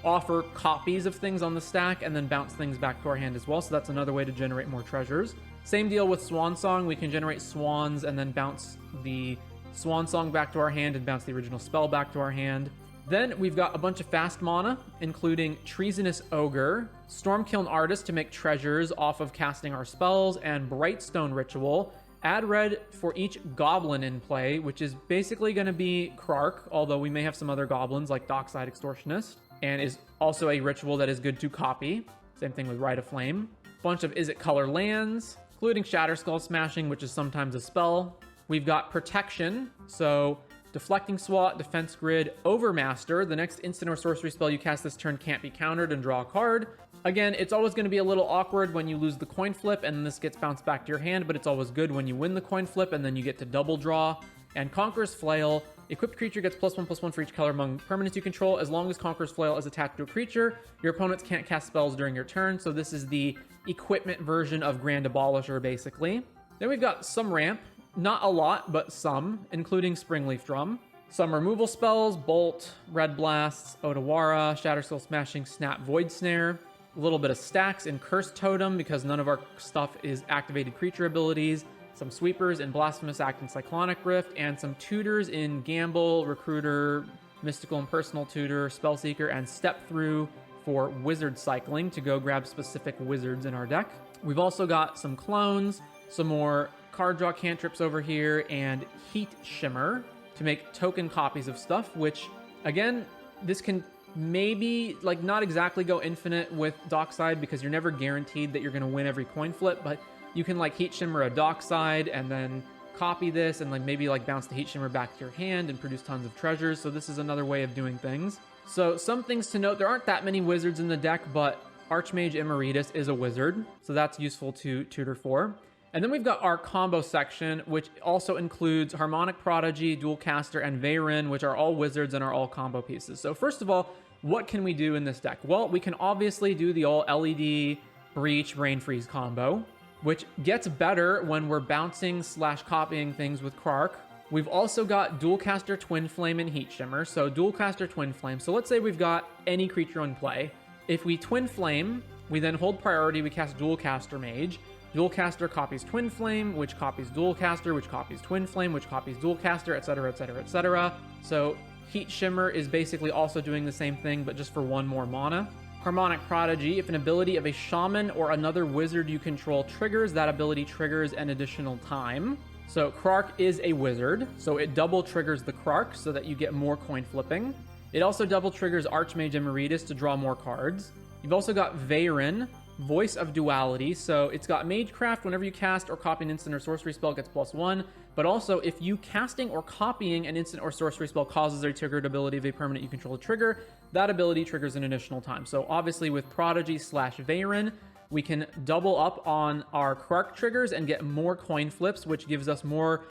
offer copies of things on the stack and then bounce things back to our hand as well. So that's another way to generate more treasures. Same deal with Swan Song. We can generate swans and then bounce the Swan Song back to our hand and bounce the original spell back to our hand. Then we've got a bunch of fast mana, including Treasonous Ogre, Stormkiln Artist to make treasures off of casting our spells, and Brightstone Ritual. Add red for each goblin in play, which is basically going to be Krark, although we may have some other goblins like Dockside Extortionist, and is also a ritual that is good to copy. Same thing with Rite of Flame. Bunch of Is It Color lands, including Shatterskull Smashing, which is sometimes a spell. We've got Protection, so Deflecting Swat, Defense Grid, Overmaster. The next instant or sorcery spell you cast this turn can't be countered and draw a card. Again, it's always going to be a little awkward when you lose the coin flip and this gets bounced back to your hand, but it's always good when you win the coin flip and then you get to double draw. And Conqueror's Flail. Equipped creature gets +1/+1 for each color among permanents you control. As long as Conqueror's Flail is attached to a creature, your opponents can't cast spells during your turn. So this is the equipment version of Grand Abolisher, basically. Then we've got some ramp. Not a lot, but some, including Springleaf Drum. Some removal spells, Bolt, Red Blasts, Otawara, Shatterskull Smashing, Snap, Void Snare. A little bit of stacks in Cursed Totem because none of our stuff is activated creature abilities. Some sweepers in Blasphemous Act and Cyclonic Rift, and some tutors in Gamble, Recruiter, Mystical and Personal Tutor, Spellseeker, and Step Through for wizard cycling to go grab specific wizards in our deck. We've also got some clones, some more card draw cantrips over here, and Heat Shimmer to make token copies of stuff, which, again, this can maybe, not exactly go infinite with Dockside because you're never guaranteed that you're going to win every coin flip, but you can, Heat Shimmer a Dockside and then copy this and, maybe, bounce the Heat Shimmer back to your hand and produce tons of treasures, so this is another way of doing things. So, some things to note, there aren't that many wizards in the deck, but Archmage Emeritus is a wizard, so that's useful to tutor for. And then we've got our combo section, which also includes Harmonic Prodigy, Dualcaster, and Veyrin, which are all wizards and are all combo pieces. So first of all, what can we do in this deck? Well, we can obviously do the all LED Breach Rain Freeze combo, which gets better when we're bouncing / copying things with Krark. We've also got Dualcaster, Twin Flame, and Heat Shimmer. So Dualcaster, Twin Flame. So let's say we've got any creature in play. If we Twin Flame, we then hold priority, we cast Dualcaster Mage. Dualcaster copies Twin Flame, which copies Dualcaster, which copies Twin Flame, which copies Dualcaster, etc., etc., etc. So Heat Shimmer is basically also doing the same thing, but just for one more mana. Harmonic Prodigy, if an ability of a shaman or another wizard you control triggers, that ability triggers an additional time. So Krark is a wizard, so it double triggers the Krark so that you get more coin flipping. It also double triggers Archmage Emeritus to draw more cards. You've also got Veyrin, Voice of Duality, so it's got Magecraft. Whenever you cast or copy an instant or sorcery spell, it gets +1, but also if you casting or copying an instant or sorcery spell causes a triggered ability of a permanent you control to trigger, that ability triggers an additional time. So obviously with Prodigy / Veyrin, we can double up on our Krark triggers and get more coin flips, which gives us more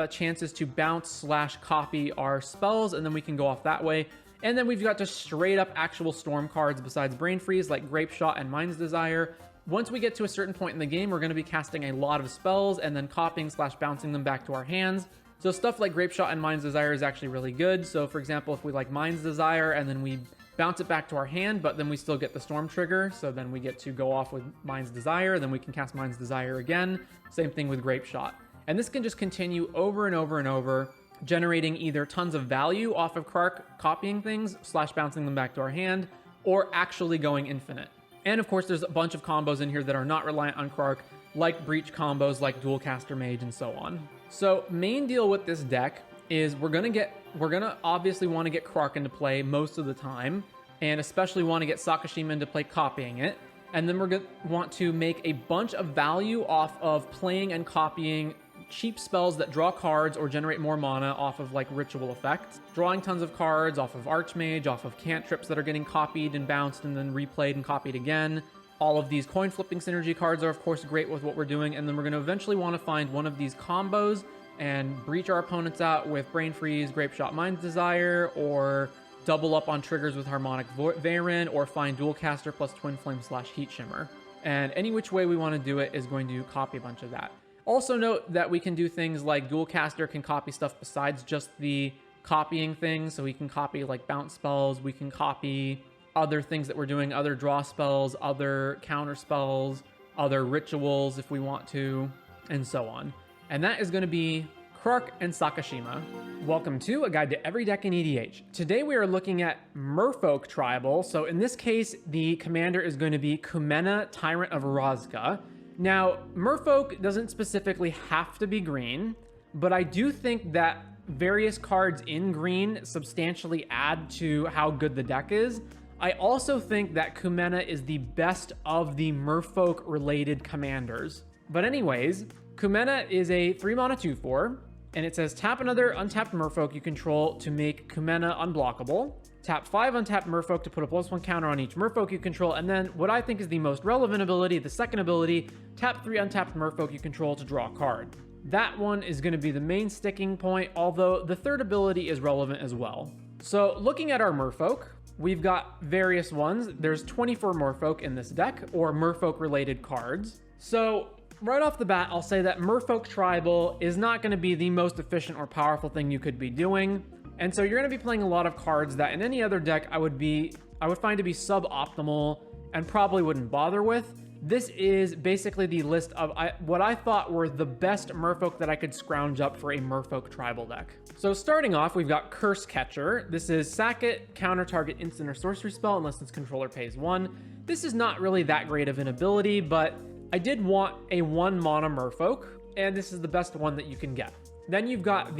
chances to bounce / copy our spells, and then we can go off that way. And then we've got just straight up actual storm cards besides Brain Freeze, like Grape Shot and Mind's Desire. Once we get to a certain point in the game, we're going to be casting a lot of spells and then copying / bouncing them back to our hands. So stuff like Grape Shot and Mind's Desire is actually really good. So for example, if we like Mind's Desire and then we bounce it back to our hand, but then we still get the storm trigger. So then we get to go off with Mind's Desire, then we can cast Mind's Desire again. Same thing with Grape Shot. And this can just continue over and over and over, generating either tons of value off of Krark copying things / bouncing them back to our hand, or actually going infinite. And of course, there's a bunch of combos in here that are not reliant on Krark, like Breach combos, like Dualcaster Mage, and so on. So main deal with this deck is we're gonna obviously want to get Krark into play most of the time, and especially want to get Sakashima into play copying it. And then we're gonna want to make a bunch of value off of playing and copying cheap spells that draw cards or generate more mana off of like ritual effects. Drawing tons of cards off of Archmage, off of cantrips that are getting copied and bounced and then replayed and copied again. All of these coin flipping synergy cards are of course great with what we're doing, and then we're going to eventually want to find one of these combos and breach our opponents out with Brain Freeze, Grape Shot, Mind's Desire, or double up on triggers with Harmonic Varen, or find Dualcaster plus Twin Flame / Heat Shimmer. And any which way we want to do it is going to copy a bunch of that. Also note that we can do things like Dualcaster can copy stuff besides just the copying things. So we can copy like bounce spells, we can copy other things that we're doing, other draw spells, other counter spells, other rituals if we want to, and so on. And that is going to be Krark and Sakashima. Welcome to A Guide to Every Deck in EDH. Today we are looking at Merfolk Tribal. So in this case, the commander is going to be Kumena, Tyrant of Rozga. Now, Merfolk doesn't specifically have to be green, but I do think that various cards in green substantially add to how good the deck is. I also think that Kumena is the best of the Merfolk related commanders. But anyways, Kumena is a 3-mana 2/4, and it says tap another untapped Merfolk you control to make Kumena unblockable. Tap 5 untapped Merfolk to put a +1 counter on each Merfolk you control, and then what I think is the most relevant ability, the second ability, tap 3 untapped Merfolk you control to draw a card. That one is going to be the main sticking point, although the third ability is relevant as well. So looking at our Merfolk, we've got various ones. There's 24 Merfolk in this deck, or Merfolk related cards. So right off the bat, I'll say that Merfolk Tribal is not going to be the most efficient or powerful thing you could be doing. And so you're going to be playing a lot of cards that in any other deck I would find to be suboptimal and probably wouldn't bother with. This is basically the list of what I thought were the best Merfolk that I could scrounge up for a Merfolk Tribal deck. So starting off, we've got Curse Catcher. This is sack it, counter target instant or sorcery spell unless its controller pays 1. This is not really that great of an ability, but I did want a 1-mana Merfolk, and this is the best one that you can get. Then you've got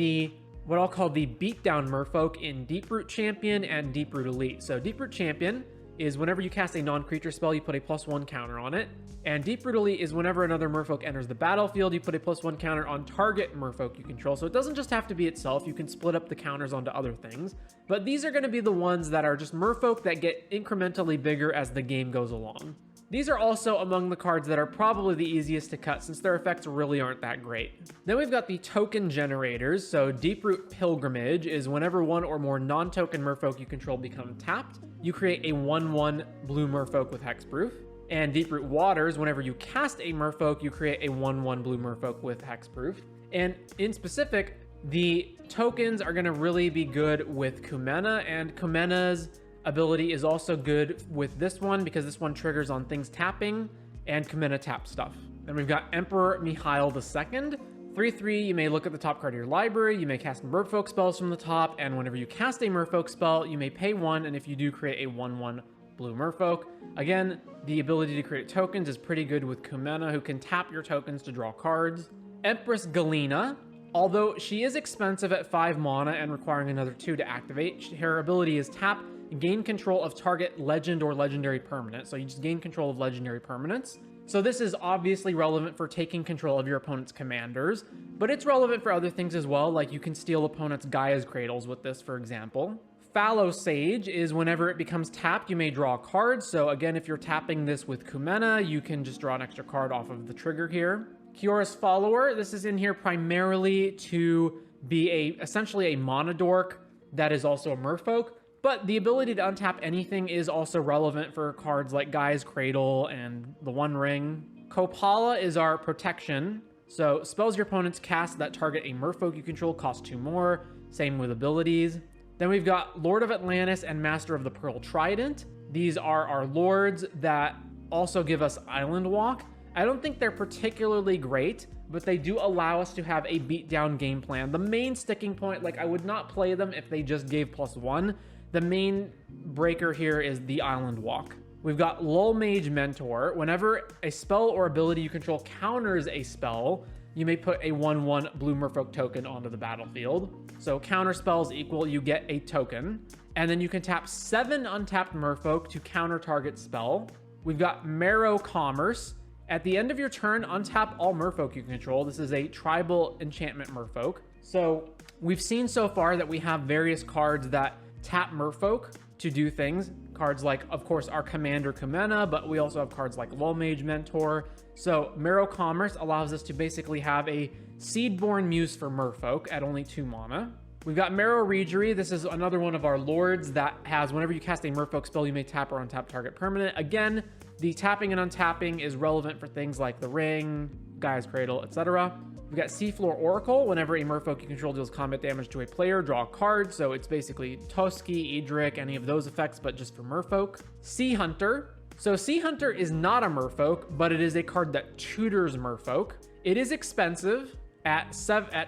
what I'll call the beatdown Merfolk in Deeproot Champion and Deeproot Elite. So Deeproot Champion is whenever you cast a non-creature spell, you put a +1 counter on it. And Deeproot Elite is whenever another Merfolk enters the battlefield, you put a +1 counter on target Merfolk you control. So it doesn't just have to be itself, you can split up the counters onto other things. But these are going to be the ones that are just Merfolk that get incrementally bigger as the game goes along. These are also among the cards that are probably the easiest to cut since their effects really aren't that great. Then we've got the token generators. So Deeproot Pilgrimage is whenever one or more non-token Merfolk you control become tapped, you create a 1/1 blue Merfolk with Hexproof. And Deeproot Waters, whenever you cast a Merfolk, you create a 1/1 blue Merfolk with Hexproof. And in specific, the tokens are going to really be good with Kumena, and Kumena's ability is also good with this one because this one triggers on things tapping and Kumena tap stuff. Then we've got Emperor Mihail II. 3/3, you may look at the top card of your library, you may cast Merfolk spells from the top, and whenever you cast a Merfolk spell, you may pay 1, and if you do, create a 1/1 blue Merfolk. Again, the ability to create tokens is pretty good with Kumena, who can tap your tokens to draw cards. Empress Galena, although she is expensive at 5 mana and requiring another 2 to activate, her ability is tap, gain control of target legend or legendary permanent. So you just gain control of legendary permanents. So this is obviously relevant for taking control of your opponent's commanders, but it's relevant for other things as well, like you can steal opponents' Gaia's Cradles with this, for example. Fallow Sage is whenever it becomes tapped, you may draw a card. So again, if you're tapping this with Kumena, you can just draw an extra card off of the trigger here. Kiorus Follower, this is in here primarily to be essentially a mana dork that is also a Merfolk. But the ability to untap anything is also relevant for cards like Gaia's Cradle and the One Ring. Kopala is our protection. So spells your opponents cast that target a Merfolk you control cost 2 more. Same with abilities. Then we've got Lord of Atlantis and Master of the Pearl Trident. These are our lords that also give us Island Walk. I don't think they're particularly great, but they do allow us to have a beatdown game plan. The main sticking point, like I would not play them if they just gave +1. The main breaker here is the Island Walk. We've got Lull Mage Mentor. Whenever a spell or ability you control counters a spell, you may put a 1/1 blue merfolk token onto the battlefield. So counter spells equal, you get a token. And then you can tap 7 untapped merfolk to counter target spell. We've got Marrow Commerce. At the end of your turn, untap all merfolk you control. This is a tribal enchantment merfolk. So we've seen so far that we have various cards that tap merfolk to do things. Cards like, of course, our commander Kumena, but we also have cards like Lull Mage Mentor. So Marrow Commerce allows us to basically have a Seedborn Muse for merfolk at only 2 mana. We've got Marrow Regery. This is another one of our lords that has, whenever you cast a merfolk spell, you may tap or untap target permanent. Again, the tapping and untapping is relevant for things like the Ring, Gaia's Cradle, etc. We've got Seafloor Oracle. Whenever a merfolk you control deals combat damage to a player, draw a card. So it's basically Toski, Edric, any of those effects, but just for merfolk. Sea Hunter. So Sea Hunter is not a merfolk, but it is a card that tutors merfolk. It is expensive at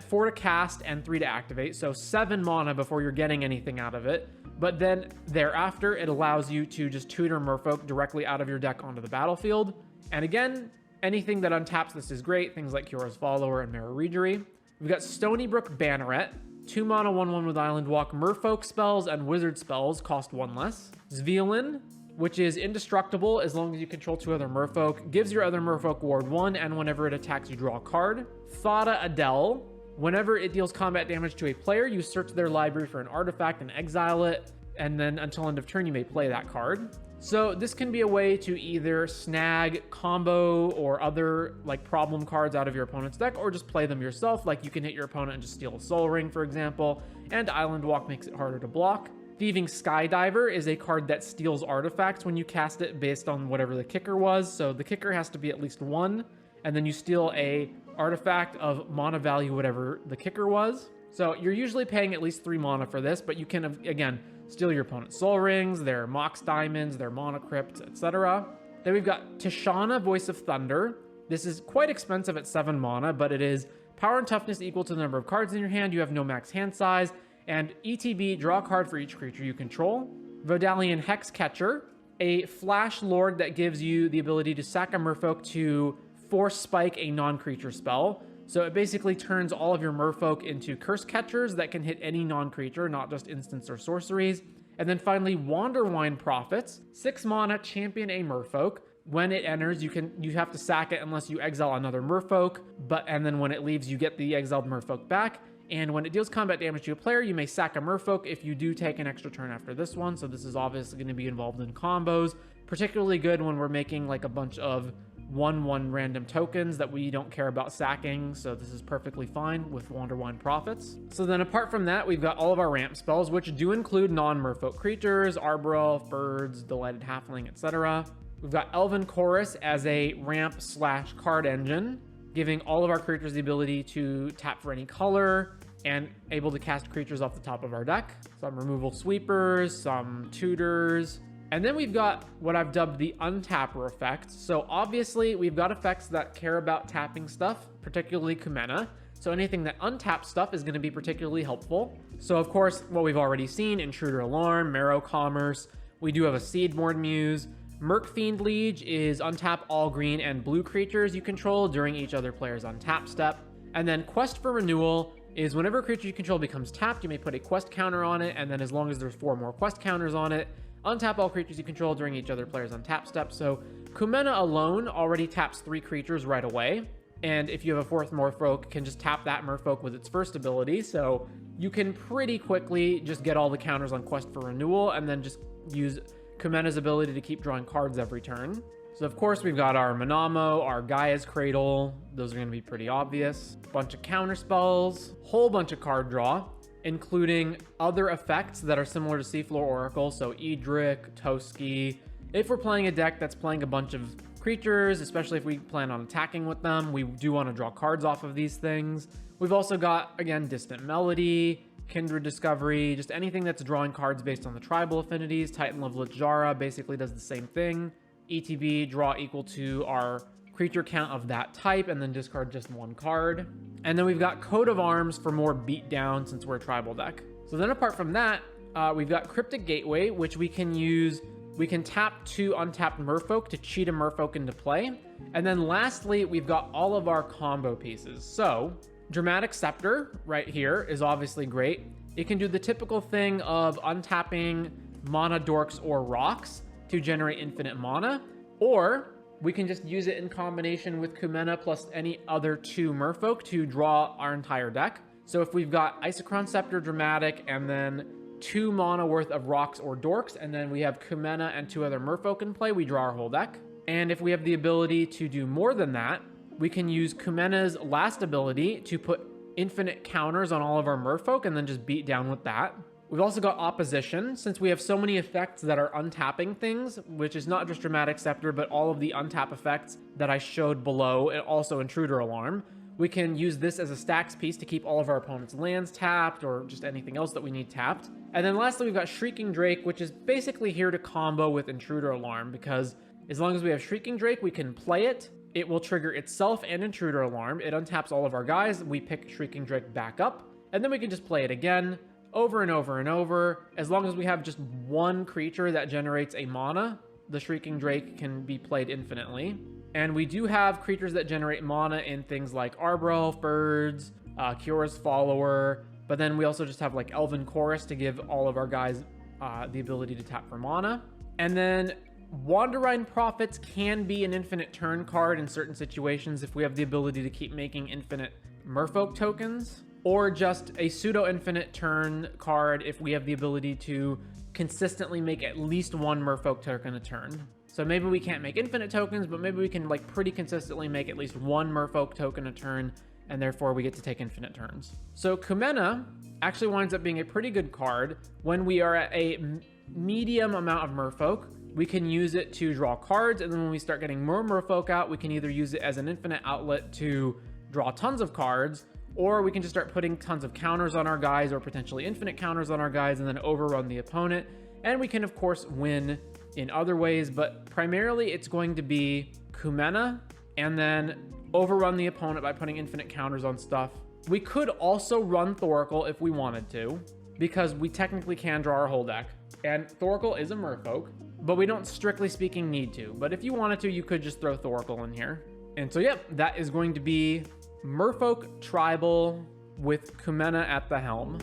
4 to cast and 3 to activate, so 7 mana before you're getting anything out of it. But then thereafter, it allows you to just tutor merfolk directly out of your deck onto the battlefield. And again, anything that untaps this is great. Things like Kyora's Follower and Marrow Regery. We've got Stony Brook Banneret. 2 mana, 1/1 with Island Walk. Merfolk spells and wizard spells cost 1 less. Zvielin, which is indestructible as long as you control 2 other merfolk. Gives your other merfolk ward 1, and whenever it attacks, you draw a card. Thada Adel. Whenever it deals combat damage to a player, you search their library for an artifact and exile it, and then until end of turn, you may play that card. So this can be a way to either snag combo or other like problem cards out of your opponent's deck, or just play them yourself. Like you can hit your opponent and just steal a Soul Ring, for example, and Island Walk makes it harder to block. Thieving Skydiver is a card that steals artifacts when you cast it based on whatever the kicker was. So the kicker has to be at least 1, and then you steal a artifact of mana value, whatever the kicker was. So you're usually paying at least 3 mana for this, but you can, again, steal your opponent's Soul Rings, their Mox Diamonds, their Mana Crypts, etc. Then we've got Tishana, Voice of Thunder. This is quite expensive at 7 mana, but it is power and toughness equal to the number of cards in your hand. You have no max hand size. And ETB, draw a card for each creature you control. Vodalian Hexcatcher, a flash lord that gives you the ability to sack a merfolk to force spike a non-creature spell. So it basically turns all of your merfolk into curse catchers that can hit any non-creature, not just instants or sorceries. And then finally, Wanderwine Prophets, 6 mana, champion a merfolk. When it enters, you have to sack it unless you exile another merfolk. And then when it leaves, you get the exiled merfolk back. And when it deals combat damage to a player, you may sack a merfolk if you do take an extra turn after this one. So this is obviously going to be involved in combos. Particularly good when we're making like a bunch of 1/1 random tokens that we don't care about sacking. So this is perfectly fine with Wanderwine Prophets. So then apart from that, we've got all of our ramp spells, which do include non-merfolk creatures, Arbor, Birds, Delighted Halfling, etc. We've got Elven Chorus as a ramp/card engine, giving all of our creatures the ability to tap for any color and able to cast creatures off the top of our deck. Some removal sweepers, some tutors. And then we've got what I've dubbed the untapper effects. So obviously we've got effects that care about tapping stuff, particularly Kumena. So anything that untaps stuff is going to be particularly helpful. So of course, what we've already seen, Intruder Alarm, Marrow Commerce. We do have a Seedborn Muse. Mercfiend Liege is untap all green and blue creatures you control during each other player's untap step. And then Quest for Renewal is whenever a creature you control becomes tapped, you may put a quest counter on it, and then as long as there's 4 more quest counters on it, untap all creatures you control during each other player's untap step. So Kumena alone already taps 3 creatures right away, and if you have a 4th merfolk, can just tap that merfolk with its first ability. So you can pretty quickly just get all the counters on Quest for Renewal, and then just use Kumena's ability to keep drawing cards every turn. So of course we've got our Manamo, our Gaia's Cradle. Those are going to be pretty obvious. Bunch of counter spells, whole bunch of card draw, including other effects that are similar to Seafloor Oracle. So Edric, Toski. If we're playing a deck that's playing a bunch of creatures, especially if we plan on attacking with them, we do want to draw cards off of these things. We've also got, again, Distant Melody, Kindred Discovery, just anything that's drawing cards based on the tribal affinities. Titan of Littjara basically does the same thing. ETB, draw equal to our creature count of that type, and then discard just one card. And then we've got Coat of Arms for more beatdown since we're a tribal deck. So then apart from that, we've got Cryptic Gateway, which we can use. We can tap 2 untapped Merfolk to cheat a Merfolk into play. And then lastly, we've got all of our combo pieces. So Dramatic Scepter right here is obviously great. It can do the typical thing of untapping mana dorks or rocks to generate infinite mana, or we can just use it in combination with Kumena plus any other 2 Merfolk to draw our entire deck. So if we've got Isochron Scepter Dramatic and then 2 mana worth of rocks or dorks, and then we have Kumena and 2 other Merfolk in play, we draw our whole deck. And if we have the ability to do more than that, we can use Kumena's last ability to put infinite counters on all of our Merfolk and then just beat down with that. We've also got Opposition, since we have so many effects that are untapping things, which is not just Dramatic Scepter, but all of the untap effects that I showed below, and also Intruder Alarm. We can use this as a stacks piece to keep all of our opponent's lands tapped, or just anything else that we need tapped. And then lastly, we've got Shrieking Drake, which is basically here to combo with Intruder Alarm, because as long as we have Shrieking Drake, we can play it. It will trigger itself and Intruder Alarm. It untaps all of our guys. We pick Shrieking Drake back up, and then we can just play it again, over and over and over. As long as we have just one creature that generates a mana, the Shrieking Drake can be played infinitely. And we do have creatures that generate mana in things like Arbor Elf, Birds, Kiora's Follower, but then we also just have like Elven Chorus to give all of our guys the ability to tap for mana. And then Wanderine Prophets can be an infinite turn card in certain situations if we have the ability to keep making infinite Merfolk tokens, or just a pseudo-infinite turn card if we have the ability to consistently make at least 1 Merfolk token a turn. So maybe we can't make infinite tokens, but maybe we can like pretty consistently make at least 1 Merfolk token a turn, and therefore we get to take infinite turns. So Kumena actually winds up being a pretty good card when we are at a medium amount of Merfolk. We can use it to draw cards, and then when we start getting more Merfolk out, we can either use it as an infinite outlet to draw tons of cards, or we can just start putting tons of counters on our guys, or potentially infinite counters on our guys, and then overrun the opponent. And we can, of course, win in other ways, but primarily it's going to be Kumena, and then overrun the opponent by putting infinite counters on stuff. We could also run Thoracle if we wanted to, because we technically can draw our whole deck. And Thoracle is a Merfolk, but we don't, strictly speaking, need to. But if you wanted to, you could just throw Thoracle in here. And so, yep, that is going to be Merfolk Tribal with Kumena at the helm.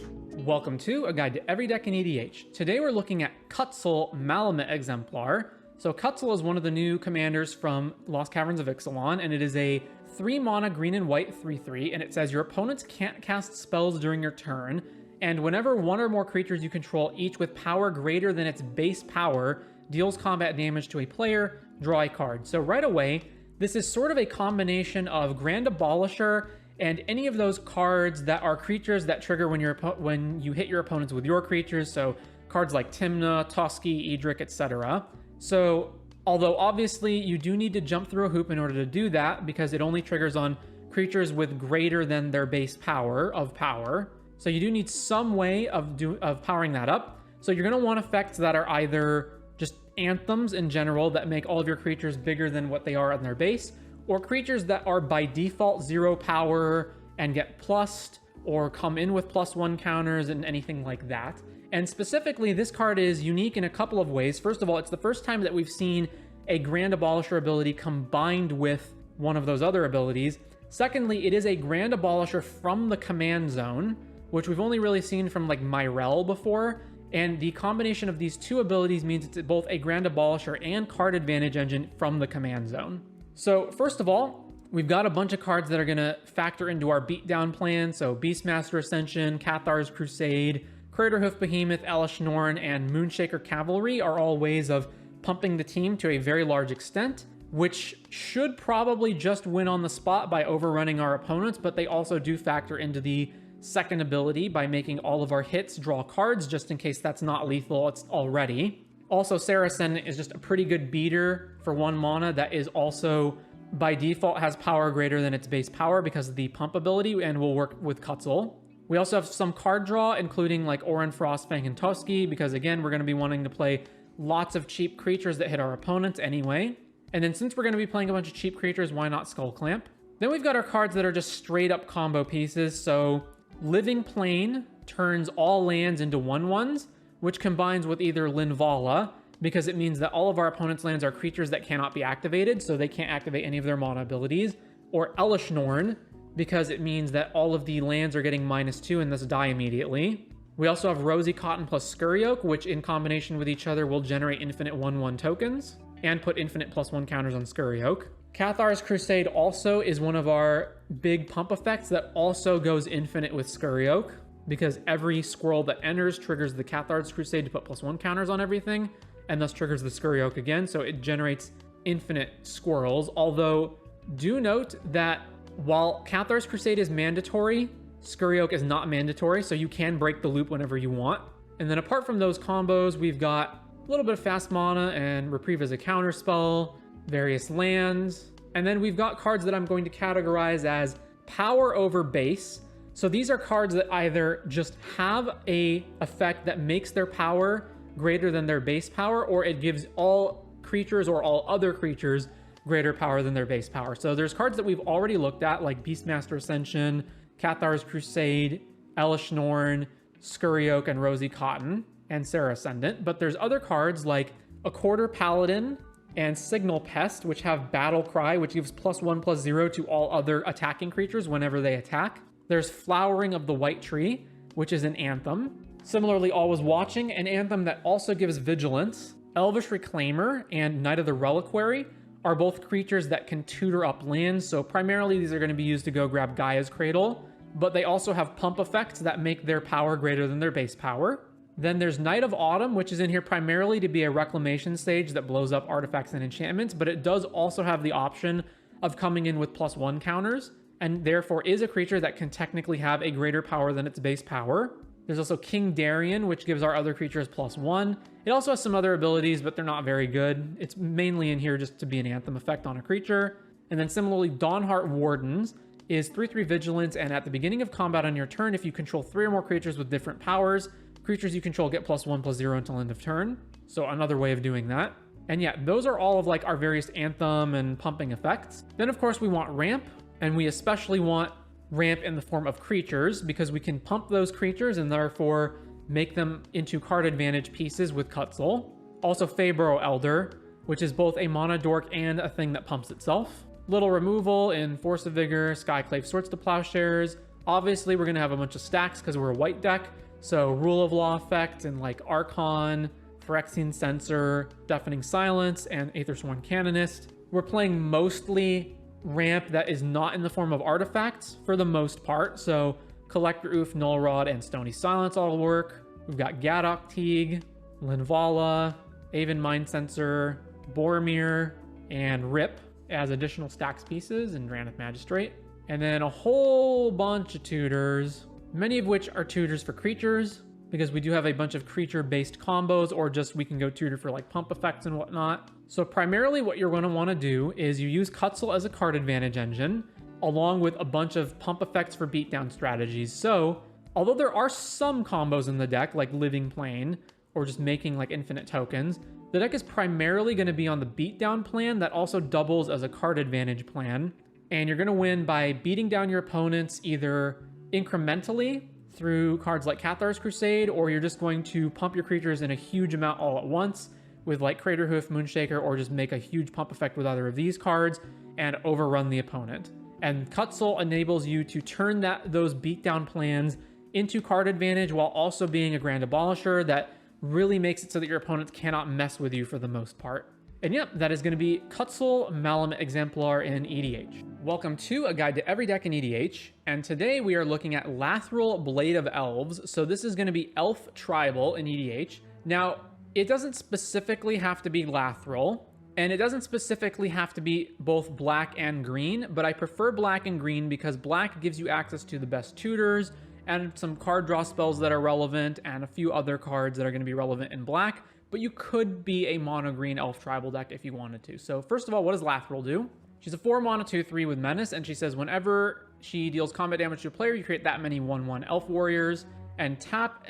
Welcome to A Guide to Every Deck in EDH. Today we're looking at Kutzil Malamut Exemplar. So Kutzil is one of the new commanders from Lost Caverns of Ixalan, and it is a 3 mana green and white 3/3, and it says your opponents can't cast spells during your turn, and whenever 1 or more creatures you control, each with power greater than its base power, deals combat damage to a player, draw a card. So right away, this is sort of a combination of Grand Abolisher and any of those cards that are creatures that trigger when you hit your opponents with your creatures. So cards like Timna, Toski, Edric, etc. So although obviously you do need to jump through a hoop in order to do that, because it only triggers on creatures with greater than their base power of power. So you do need some way of powering that up. So you're going to want effects that are either just anthems in general that make all of your creatures bigger than what they are on their base, or creatures that are by default 0 power and get plussed, or come in with +1 counters and anything like that. And specifically, this card is unique in a couple of ways. First of all, it's the first time that we've seen a Grand Abolisher ability combined with one of those other abilities. Secondly, it is a Grand Abolisher from the command zone, which we've only really seen from like Myrel before. And the combination of these 2 abilities means it's both a Grand Abolisher and card advantage engine from the command zone. So first of all, we've got a bunch of cards that are going to factor into our beatdown plan. So Beastmaster Ascension, Cathar's Crusade, Craterhoof Behemoth, Elesh Norn, and Moonshaker Cavalry are all ways of pumping the team to a very large extent, which should probably just win on the spot by overrunning our opponents, but they also do factor into the second ability by making all of our hits draw cards, just in case that's not lethal it's already. Also, Saracen is just a pretty good beater for 1 mana that is also by default has power greater than its base power because of the pump ability, and will work with Kutzil. We also have some card draw, including like Orin, Frostfang, and Toski, because again, we're going to be wanting to play lots of cheap creatures that hit our opponents anyway. And then since we're going to be playing a bunch of cheap creatures, why not Skull Clamp? Then we've got our cards that are just straight up combo pieces. So Living Plane turns all lands into 1/1s, which combines with either Linvala, because it means that all of our opponent's lands are creatures that cannot be activated, so they can't activate any of their mana abilities, or Elish Norn, because it means that all of the lands are getting -2 and thus die immediately. We also have Rosy Cotton plus Scurry Oak, which in combination with each other will generate infinite 1/1 tokens and put infinite +1 counters on Scurry Oak. Cathar's Crusade also is one of our big pump effects that also goes infinite with Scurry Oak, because every squirrel that enters triggers the Cathar's Crusade to put +1 counters on everything, and thus triggers the Scurry Oak again, so it generates infinite squirrels. Although, do note that while Cathar's Crusade is mandatory, Scurry Oak is not mandatory, so you can break the loop whenever you want. And then apart from those combos, we've got a little bit of fast mana and Reprieve as a counter spell, various lands, and then we've got cards that I'm going to categorize as power over base. So these are cards that either just have a effect that makes their power greater than their base power, or it gives all creatures or all other creatures greater power than their base power. So there's cards that we've already looked at, like Beastmaster Ascension, Cathar's Crusade, Elish Norn, Scurry Oak, and Rosy Cotton, and Serra Ascendant. But there's other cards like A Quarter Paladin and Signal Pest, which have Battle Cry, which gives +1/+0 to all other attacking creatures whenever they attack. There's Flowering of the White Tree, which is an anthem. Similarly, Always Watching, an anthem that also gives Vigilance. Elvish Reclaimer and Knight of the Reliquary are both creatures that can tutor up lands, so primarily these are going to be used to go grab Gaia's Cradle, but they also have pump effects that make their power greater than their base power. Then there's Knight of Autumn, which is in here primarily to be a reclamation stage that blows up artifacts and enchantments, but it does also have the option of coming in with +1 counters, and therefore is a creature that can technically have a greater power than its base power. There's also King Darien, which gives our other creatures +1. It also has some other abilities, but they're not very good. It's mainly in here just to be an anthem effect on a creature. And then similarly, Dawnheart Wardens is 3/3 Vigilance, and at the beginning of combat on your turn, if you control 3 or more creatures with different powers, creatures you control get +1/+0 until end of turn. So another way of doing that. And yeah, those are all of like our various anthem and pumping effects. Then of course we want ramp, and we especially want ramp in the form of creatures, because we can pump those creatures and therefore make them into card advantage pieces with Cutzel. Also Fabro Elder, which is both a mana dork and a thing that pumps itself. Little removal in Force of Vigor, Skyclave Swords to Plowshares. Obviously we're going to have a bunch of stacks because we're a white deck, so Rule of Law effect and like Archon, Phyrexian Censor, Deafening Silence, and Aethersworn Canonist. We're playing mostly ramp that is not in the form of artifacts for the most part, so Collector Oof, Null Rod, and Stony Silence all work. We've got Gadok Teague, Linvala, Aven Mind Sensor, Boromir, and Rip as additional stacks pieces in Drannith Magistrate. And then a whole bunch of tutors, many of which are tutors for creatures, because we do have a bunch of creature-based combos, or just we can go tutor for like pump effects and whatnot. So primarily what you're going to want to do is you use Cutzel as a card advantage engine, along with a bunch of pump effects for beatdown strategies. So although there are some combos in the deck, like Living Plane, or just making like infinite tokens, the deck is primarily going to be on the beatdown plan that also doubles as a card advantage plan. And you're going to win by beating down your opponents either incrementally through cards like Cathar's Crusade, or you're just going to pump your creatures in a huge amount all at once with like Craterhoof, Moonshaker, or just make a huge pump effect with either of these cards and overrun the opponent. And Cutzel enables you to turn those beatdown plans into card advantage while also being a Grand Abolisher that really makes it so that your opponents cannot mess with you for the most part. And yep, that is going to be Cutzel Malam Exemplar in EDH. Welcome to A Guide to Every Deck in EDH, and today we are looking at Lathril Blade of Elves. So this is going to be Elf Tribal in EDH. Now, it doesn't specifically have to be Lathril, and it doesn't specifically have to be both black and green, but I prefer black and green because black gives you access to the best tutors and some card draw spells that are relevant and a few other cards that are going to be relevant in black. But you could be a mono green elf tribal deck if you wanted to. So first of all, what does Lathril do? She's a 4 mana 2/3 with Menace, and she says whenever She deals combat damage to a player. You create that many 1/1 elf warriors. And tap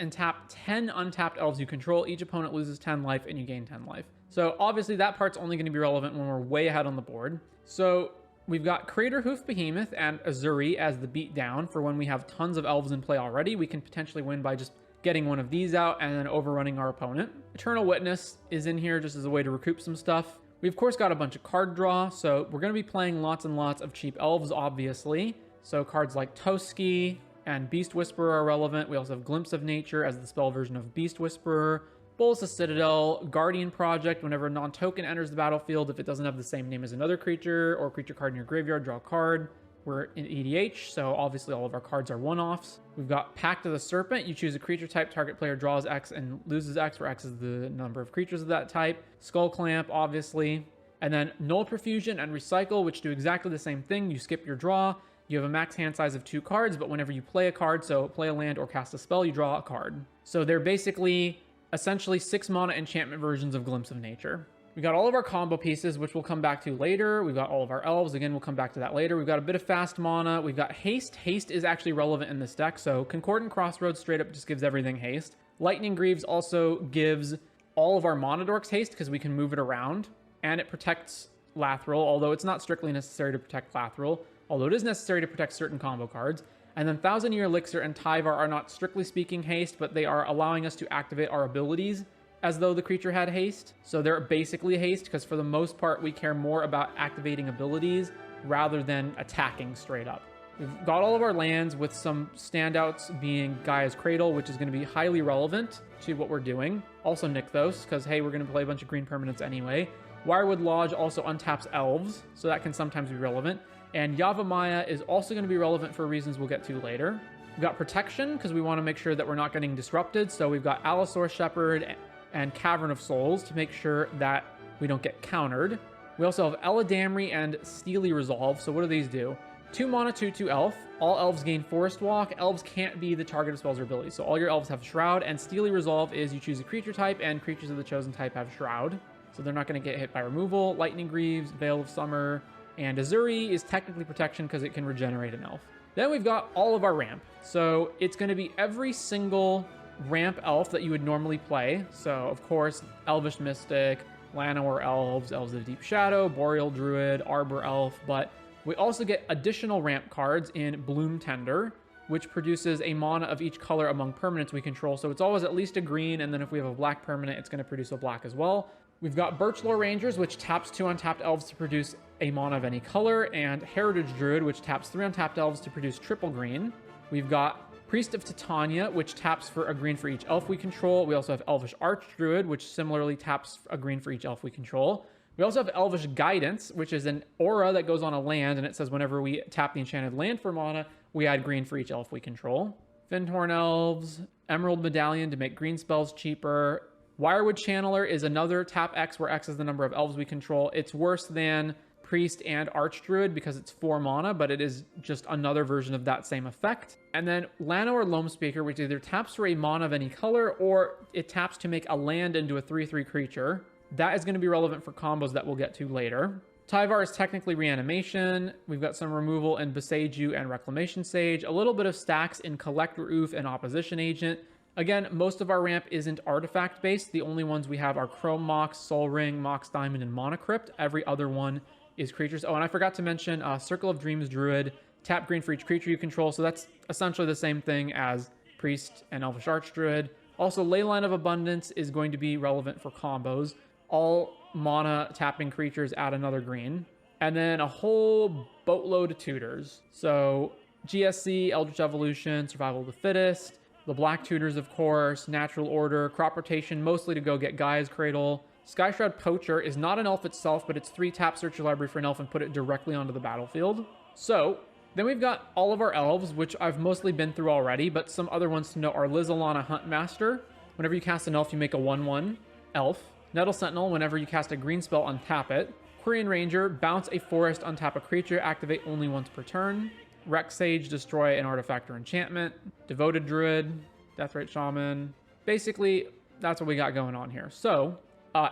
10 untapped elves you control. Each opponent loses 10 life and you gain 10 life. So obviously that part's only going to be relevant when we're way ahead on the board. So we've got Craterhoof Behemoth and Azuri as the beatdown for when we have tons of elves in play already. We can potentially win by just getting one of these out and then overrunning our opponent. Eternal Witness is in here just as a way to recoup some stuff. We of course got a bunch of card draw, so we're going to be playing lots and lots of cheap elves, obviously. So cards like Toski and Beast Whisperer are relevant. We also have Glimpse of Nature as the spell version of Beast Whisperer. Bolus of Citadel, Guardian Project, whenever a non-token enters the battlefield, if it doesn't have the same name as another creature or creature card in your graveyard, draw a card. We're in EDH, so obviously all of our cards are one-offs. We've got Pact of the Serpent. You choose a creature type, target player draws X and loses X, where X is the number of creatures of that type. Skull Clamp, obviously. And then Null Profusion and Recycle, which do exactly the same thing. You skip your draw. You have a max hand size of 2 cards, but whenever you play a card, so play a land or cast a spell, you draw a card. So they're basically essentially 6 mana enchantment versions of Glimpse of Nature. We got all of our combo pieces, which we'll come back to later. We've got all of our elves. Again, we'll come back to that later. We've got a bit of fast mana. We've got haste. Haste is actually relevant in this deck. So Concordant Crossroads straight up just gives everything haste. Lightning Greaves also gives all of our mana dorks haste because we can move it around. And it protects Lathril, although it's not strictly necessary to protect Lathril, although it is necessary to protect certain combo cards. And then Thousand Year Elixir and Tyvar are not strictly speaking haste, but they are allowing us to activate our abilities as though the creature had haste. So they're basically haste because for the most part, we care more about activating abilities rather than attacking straight up. We've got all of our lands with some standouts being Gaia's Cradle, which is going to be highly relevant to what we're doing. Also Nykthos, because hey, we're going to play a bunch of green permanents anyway. Wirewood Lodge also untaps elves, so that can sometimes be relevant. And Yavimaya is also going to be relevant for reasons we'll get to later. We've got Protection, because we want to make sure that we're not getting disrupted. So we've got Allosaur Shepherd and Cavern of Souls to make sure that we don't get countered. We also have Eladamri and Steely Resolve. So what do these do? 2 mana, 2/2 elf. All elves gain Forest Walk. Elves can't be the target of spells or abilities. So all your elves have Shroud, and Steely Resolve is you choose a creature type, and creatures of the chosen type have Shroud. So they're not going to get hit by removal. Lightning Greaves, Veil of Summer, and Azuri is technically protection because it can regenerate an elf. Then we've got all of our ramp. So it's going to be every single ramp elf that you would normally play. So of course, Elvish Mystic, Llanowar Elves, Elves of Deep Shadow, Boreal Druid, Arbor Elf, but we also get additional ramp cards in Bloom Tender, which produces a mana of each color among permanents we control. So it's always at least a green, and then if we have a black permanent, it's going to produce a black as well. We've got Birchlore Rangers, which taps 2 untapped elves to produce a mana of any color, and Heritage Druid, which taps 3 untapped elves to produce triple green. We've got Priest of Titania, which taps for a green for each elf we control. We also have Elvish Archdruid, which similarly taps a green for each elf we control. We also have Elvish Guidance, which is an aura that goes on a land, and it says whenever we tap the enchanted land for mana, we add green for each elf we control. Fyndhorn Elves, Emerald Medallion to make green spells cheaper. Wirewood Channeler is another tap X, where X is the number of elves we control. It's worse than Priest and Archdruid because it's 4 mana, but it is just another version of that same effect. And then Llanowar Loamspeaker, which either taps for a mana of any color, or it taps to make a land into a 3/3 creature. That is going to be relevant for combos that we'll get to later. Tyvar is technically Reanimation. We've got some removal in Boseiju and Reclamation Sage, a little bit of stacks in Collector Oof and Opposition Agent. Again, most of our ramp isn't artifact-based. The only ones we have are Chrome Mox, Soul Ring, Mox Diamond, and Monocrypt. Every other one is creatures. Oh, and I forgot to mention Circle of Dreams Druid. Tap green for each creature you control, so that's essentially the same thing as Priest and Elvish Archdruid. Also, Leyline of Abundance is going to be relevant for combos. All mana tapping creatures add another green. And then a whole boatload of tutors. So GSC, Eldritch Evolution, Survival of the Fittest, the Black Tutors, of course, Natural Order, Crop Rotation, mostly to go get Gaia's Cradle. Skyshroud Poacher is not an elf itself, but it's 3 tap, search your library for an elf and put it directly onto the battlefield. So then we've got all of our elves, which I've mostly been through already, but some other ones to know are Lizalana Huntmaster. Whenever you cast an elf, you make a 1/1 elf. Nettle Sentinel, whenever you cast a green spell, untap it. Quirion Ranger, bounce a forest, untap a creature, activate only once per turn. Rex Sage, destroy an artifact or enchantment. Devoted Druid, Deathrite Shaman. Basically, that's what we got going on here. So,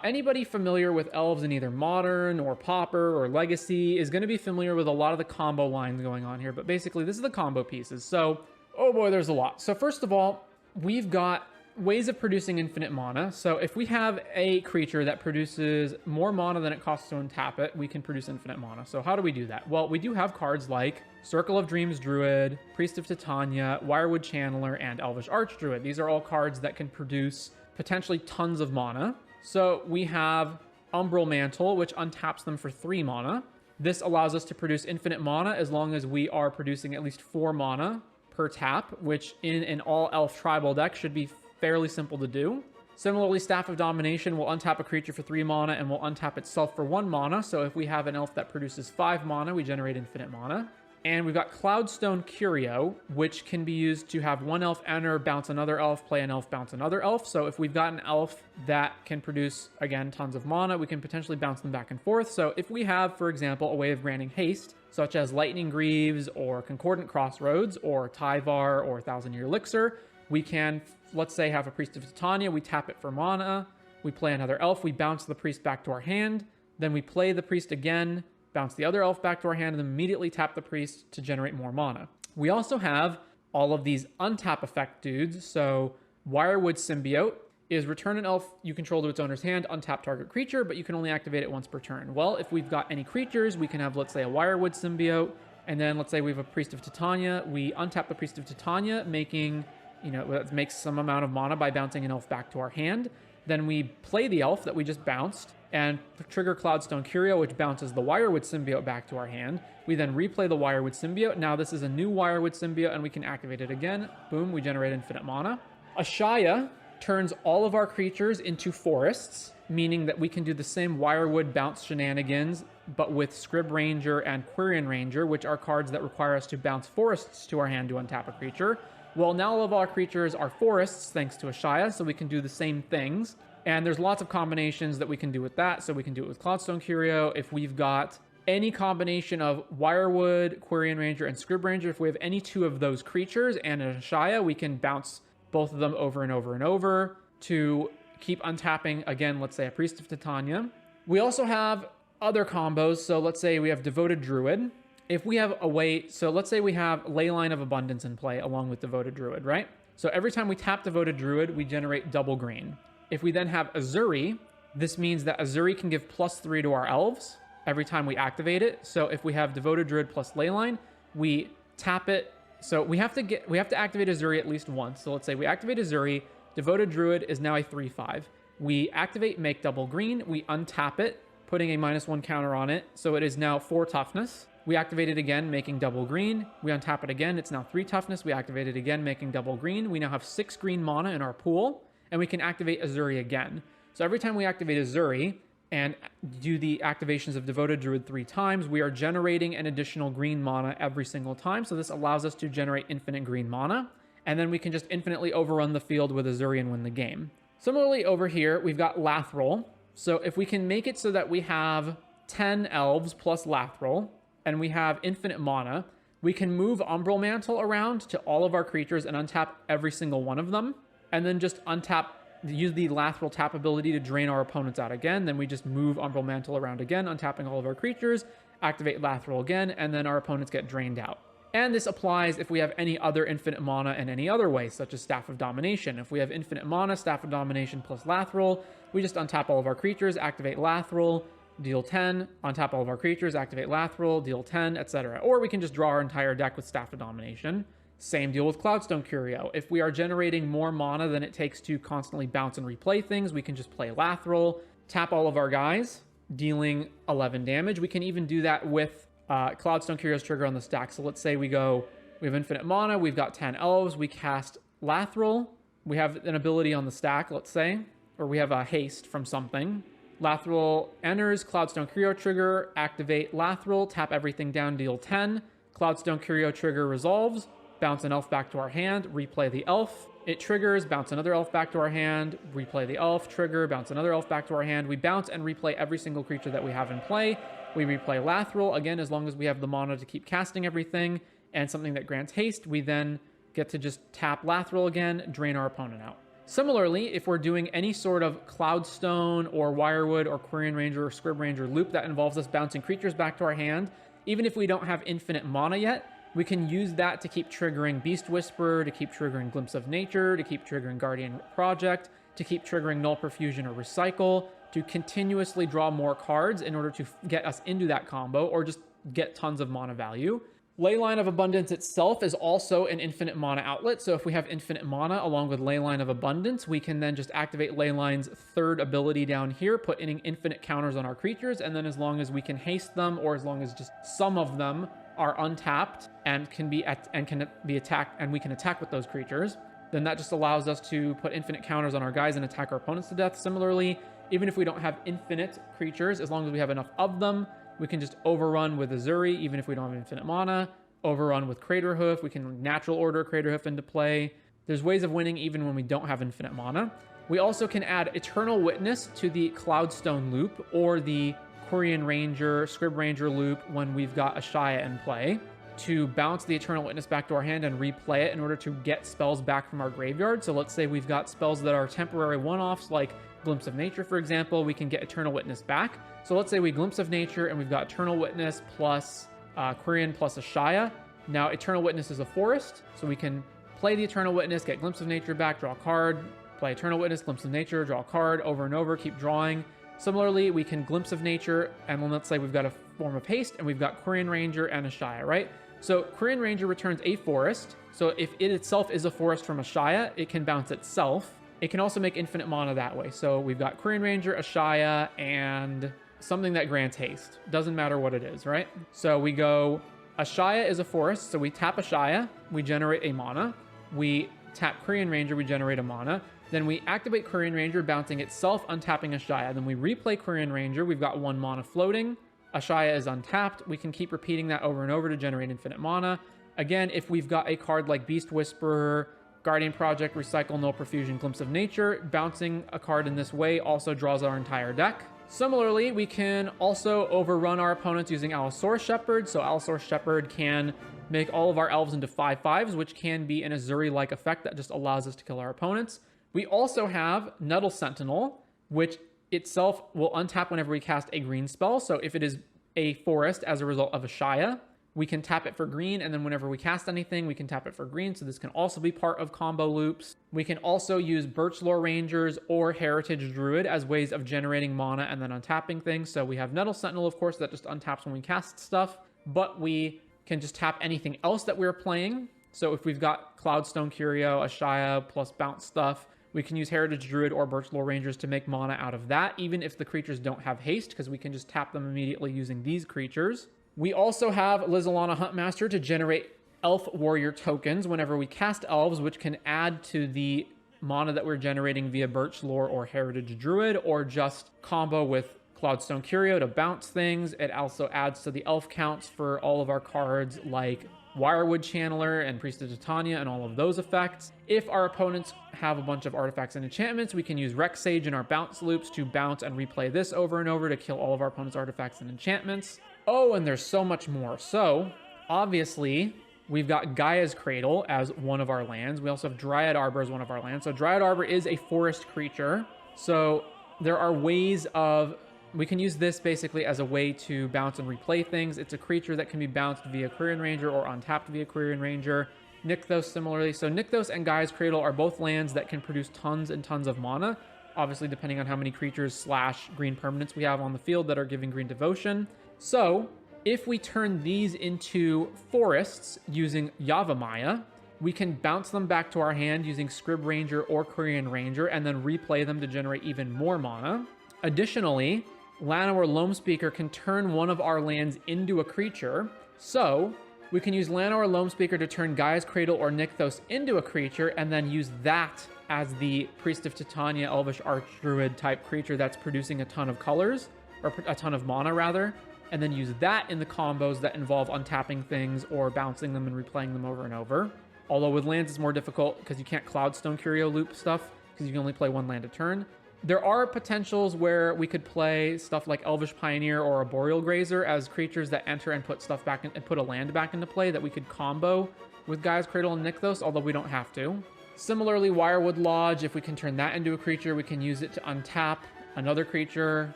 Anybody familiar with elves in either Modern or Pauper or Legacy is going to be familiar with a lot of the combo lines going on here, but basically this is the combo pieces. So, oh boy, there's a lot. So first of all, we've got ways of producing infinite mana. So if we have a creature that produces more mana than it costs to untap it, we can produce infinite mana. So how do we do that? Well, we do have cards like Circle of Dreams Druid, Priest of Titania, Wirewood Channeler, and Elvish Archdruid. These are all cards that can produce potentially tons of mana. So we have Umbral Mantle, which untaps them for 3 mana. This allows us to produce infinite mana as long as we are producing at least 4 mana per tap, which in an all-elf tribal deck should be fairly simple to do. Similarly, Staff of Domination will untap a creature for 3 mana and will untap itself for 1 mana. So if we have an elf that produces 5 mana, we generate infinite mana. And we've got Cloudstone Curio, which can be used to have one elf enter, bounce another elf, play an elf, bounce another elf. So if we've got an elf that can produce, again, tons of mana, we can potentially bounce them back and forth. So if we have, for example, a way of granting haste, such as Lightning Greaves or Concordant Crossroads or Tyvar or Thousand Year Elixir, we can, let's say, have a Priest of Titania, we tap it for mana, we play another elf, we bounce the priest back to our hand, then we play the priest again, bounce the other elf back to our hand, and then immediately tap the priest to generate more mana. We also have all of these untap effect dudes. So Wirewood Symbiote is return an elf you control to its owner's hand, untap target creature, but you can only activate it once per turn. Well, if we've got any creatures, we can have, let's say, a Wirewood Symbiote, and then let's say we have a Priest of Titania, we untap the Priest of Titania, making, that makes some amount of mana by bouncing an elf back to our hand. Then we play the elf that we just bounced and trigger Cloudstone Curio, which bounces the Wirewood Symbiote back to our hand. We then replay the Wirewood Symbiote. Now this is a new Wirewood Symbiote, and we can activate it again. Boom, we generate infinite mana. Ashaya turns all of our creatures into forests, meaning that we can do the same Wirewood bounce shenanigans, but with Scrib Ranger and Quirion Ranger, which are cards that require us to bounce forests to our hand to untap a creature. Well, now all of our creatures are forests thanks to Ashaya, so we can do the same things. And there's lots of combinations that we can do with that. So we can do it with Cloudstone Curio. If we've got any combination of Wirewood, Quirion Ranger, and Scrib Ranger, if we have any 2 of those creatures and an Ashaya, we can bounce both of them over and over and over to keep untapping, again, let's say a Priest of Titania. We also have other combos. So let's say we have Devoted Druid. If we have a way, so let's say we have Leyline of Abundance in play along with Devoted Druid, right? So every time we tap Devoted Druid, we generate double green. If we then have Azuri, this means that Azuri can give +3 to our elves every time we activate it. So if we have Devoted Druid plus Leyline, we tap it. So we have to activate Azuri at least once. So let's say we activate Azuri, Devoted Druid is now a 3/5. We activate Make Double Green, we untap it, putting a -1 counter on it. So it is now 4 toughness. We activate it again, making double green. We untap it again, it's now 3 toughness. We activate it again, making double green. We now have 6 green mana in our pool. And we can activate Azuri again. So every time we activate Azuri and do the activations of Devoted Druid 3 times, we are generating an additional green mana every single time. So this allows us to generate infinite green mana. And then we can just infinitely overrun the field with Azuri and win the game. Similarly, over here, we've got Lathril. So if we can make it so that we have 10 elves plus Lathril, and we have infinite mana, we can move Umbral Mantle around to all of our creatures and untap every single one of them. And then just untap, use the Lathril tap ability to drain our opponents out again. Then we just move Umbral Mantle around again, untapping all of our creatures, activate Lathril again, and then our opponents get drained out. And this applies if we have any other infinite mana in any other way, such as Staff of Domination. If we have infinite mana, Staff of Domination plus Lathril, we just untap all of our creatures, activate Lathril, deal 10, untap all of our creatures, activate Lathril, deal 10, etc. Or we can just draw our entire deck with Staff of Domination. Same deal with Cloudstone Curio. If we are generating more mana than it takes to constantly bounce and replay things, we can just play Lathril, tap all of our guys, dealing 11 damage. We can even do that with Cloudstone Curio's trigger on the stack. So let's say we have infinite mana, we've got 10 elves, we cast Lathril, we have an ability on the stack, let's say, or we have a haste from something. Lathril enters, Cloudstone Curio trigger, activate Lathril, tap everything down, deal 10. Cloudstone Curio trigger resolves, bounce an elf back to our hand, replay the elf. It triggers, bounce another elf back to our hand, replay the elf, trigger, bounce another elf back to our hand. We bounce and replay every single creature that we have in play. We replay Lathril, again, as long as we have the mana to keep casting everything, and something that grants haste, we then get to just tap Lathril again, drain our opponent out. Similarly, if we're doing any sort of Cloudstone or Wirewood or Quirion Ranger or Scrib Ranger loop that involves us bouncing creatures back to our hand, even if we don't have infinite mana yet, we can use that to keep triggering Beast Whisperer, to keep triggering Glimpse of Nature, to keep triggering Guardian Project, to keep triggering Null Perfusion or Recycle, to continuously draw more cards in order to get us into that combo or just get tons of mana value. Leyline of Abundance itself is also an infinite mana outlet, so if we have infinite mana along with Leyline of Abundance, we can then just activate Leyline's third ability down here, put in infinite counters on our creatures, and then as long as we can haste them, or as long as just some of them are untapped and can be attacked, and we can attack with those creatures, then that just allows us to put infinite counters on our guys and attack our opponents to death. Similarly, even if we don't have infinite creatures, as long as we have enough of them, we can just overrun with Azuri, even if we don't have infinite mana. Overrun with Craterhoof. We can natural order Craterhoof into play. There's ways of winning even when we don't have infinite mana. We also can add Eternal Witness to the Cloudstone loop or the Quirion Ranger, Scrib Ranger loop when we've got Ashaya in play to bounce the Eternal Witness back to our hand and replay it in order to get spells back from our graveyard. So let's say we've got spells that are temporary one-offs like Glimpse of Nature, for example, we can get Eternal Witness back. So let's say we Glimpse of Nature and we've got Eternal Witness plus Quirion plus Ashaya. Now Eternal Witness is a forest, so we can play the Eternal Witness, get Glimpse of Nature back, draw a card, play Eternal Witness, Glimpse of Nature, draw a card over and over, keep drawing. Similarly, we can Glimpse of Nature, and then let's say we've got a form of haste, and we've got Quirion Ranger and Ashaya, right? So Quirion Ranger returns a forest, so if it itself is a forest from Ashaya, it can bounce itself. It can also make infinite mana that way. So we've got Quirion Ranger, Ashaya, and something that grants haste. Doesn't matter what it is, right? So we go, Ashaya is a forest, so we tap Ashaya, we generate a mana. We tap Quirion Ranger, we generate a mana. Then we activate Quirion Ranger, bouncing itself, untapping Ashaya. Then we replay Quirion Ranger, we've got 1 mana floating. Ashaya is untapped. We can keep repeating that over and over to generate infinite mana. Again, if we've got a card like Beast Whisperer, Guardian Project, Recycle, Null Perfusion, Glimpse of Nature, bouncing a card in this way also draws our entire deck. Similarly, we can also overrun our opponents using Allosaurus Shepherd. So Allosaurus Shepherd can make all of our elves into 5/5s, which can be an Azuri-like effect that just allows us to kill our opponents. We also have Nettle Sentinel, which itself will untap whenever we cast a green spell. So if it is a forest as a result of Ashaya, we can tap it for green, and then whenever we cast anything, we can tap it for green. So this can also be part of combo loops. We can also use Birchlore Rangers or Heritage Druid as ways of generating mana and then untapping things. So we have Nettle Sentinel, of course, that just untaps when we cast stuff, but we can just tap anything else that we're playing. So if we've got Cloudstone Curio, Ashaya, plus bounce stuff, we can use Heritage Druid or Birchlore Rangers to make mana out of that, even if the creatures don't have haste, because we can just tap them immediately using these creatures. We also have Lizalana Huntmaster to generate Elf Warrior tokens whenever we cast elves, which can add to the mana that we're generating via Birchlore or Heritage Druid, or just combo with Cloudstone Curio to bounce things. It also adds to the elf counts for all of our cards like Wirewood Channeler and Priest of Titania and all of those effects. If our opponents have a bunch of artifacts and enchantments, we can use Rex Sage in our bounce loops to bounce and replay this over and over to kill all of our opponents' artifacts and enchantments. Oh, and there's so much more. So, obviously, we've got Gaia's Cradle as one of our lands. We also have Dryad Arbor as one of our lands. So Dryad Arbor is a forest creature. So there are ways of... We can use this basically as a way to bounce and replay things. It's a creature that can be bounced via Quirion Ranger or untapped via Quirion Ranger. Nykthos similarly. So Nykthos and Gaia's Cradle are both lands that can produce tons and tons of mana. Obviously, depending on how many creatures / green permanents we have on the field that are giving green devotion. So, if we turn these into forests using Yavimaya, we can bounce them back to our hand using Scrib Ranger or Quirion Ranger and then replay them to generate even more mana. Additionally, Llanowar Loamspeaker can turn one of our lands into a creature. So, we can use Llanowar Loamspeaker to turn Gaia's Cradle or Nykthos into a creature and then use that as the Priest of Titania Elvish Archdruid type creature that's producing a ton of colors, or a ton of mana rather, and then use that in the combos that involve untapping things or bouncing them and replaying them over and over. Although with lands it's more difficult because you can't Cloudstone Curio loop stuff because you can only play one land a turn. There are potentials where we could play stuff like Elvish Pioneer or a Boreal Grazer as creatures that enter and put stuff back in, and put a land back into play that we could combo with Gaia's Cradle and Nykthos, although we don't have to. Similarly, Wirewood Lodge, if we can turn that into a creature, we can use it to untap another creature,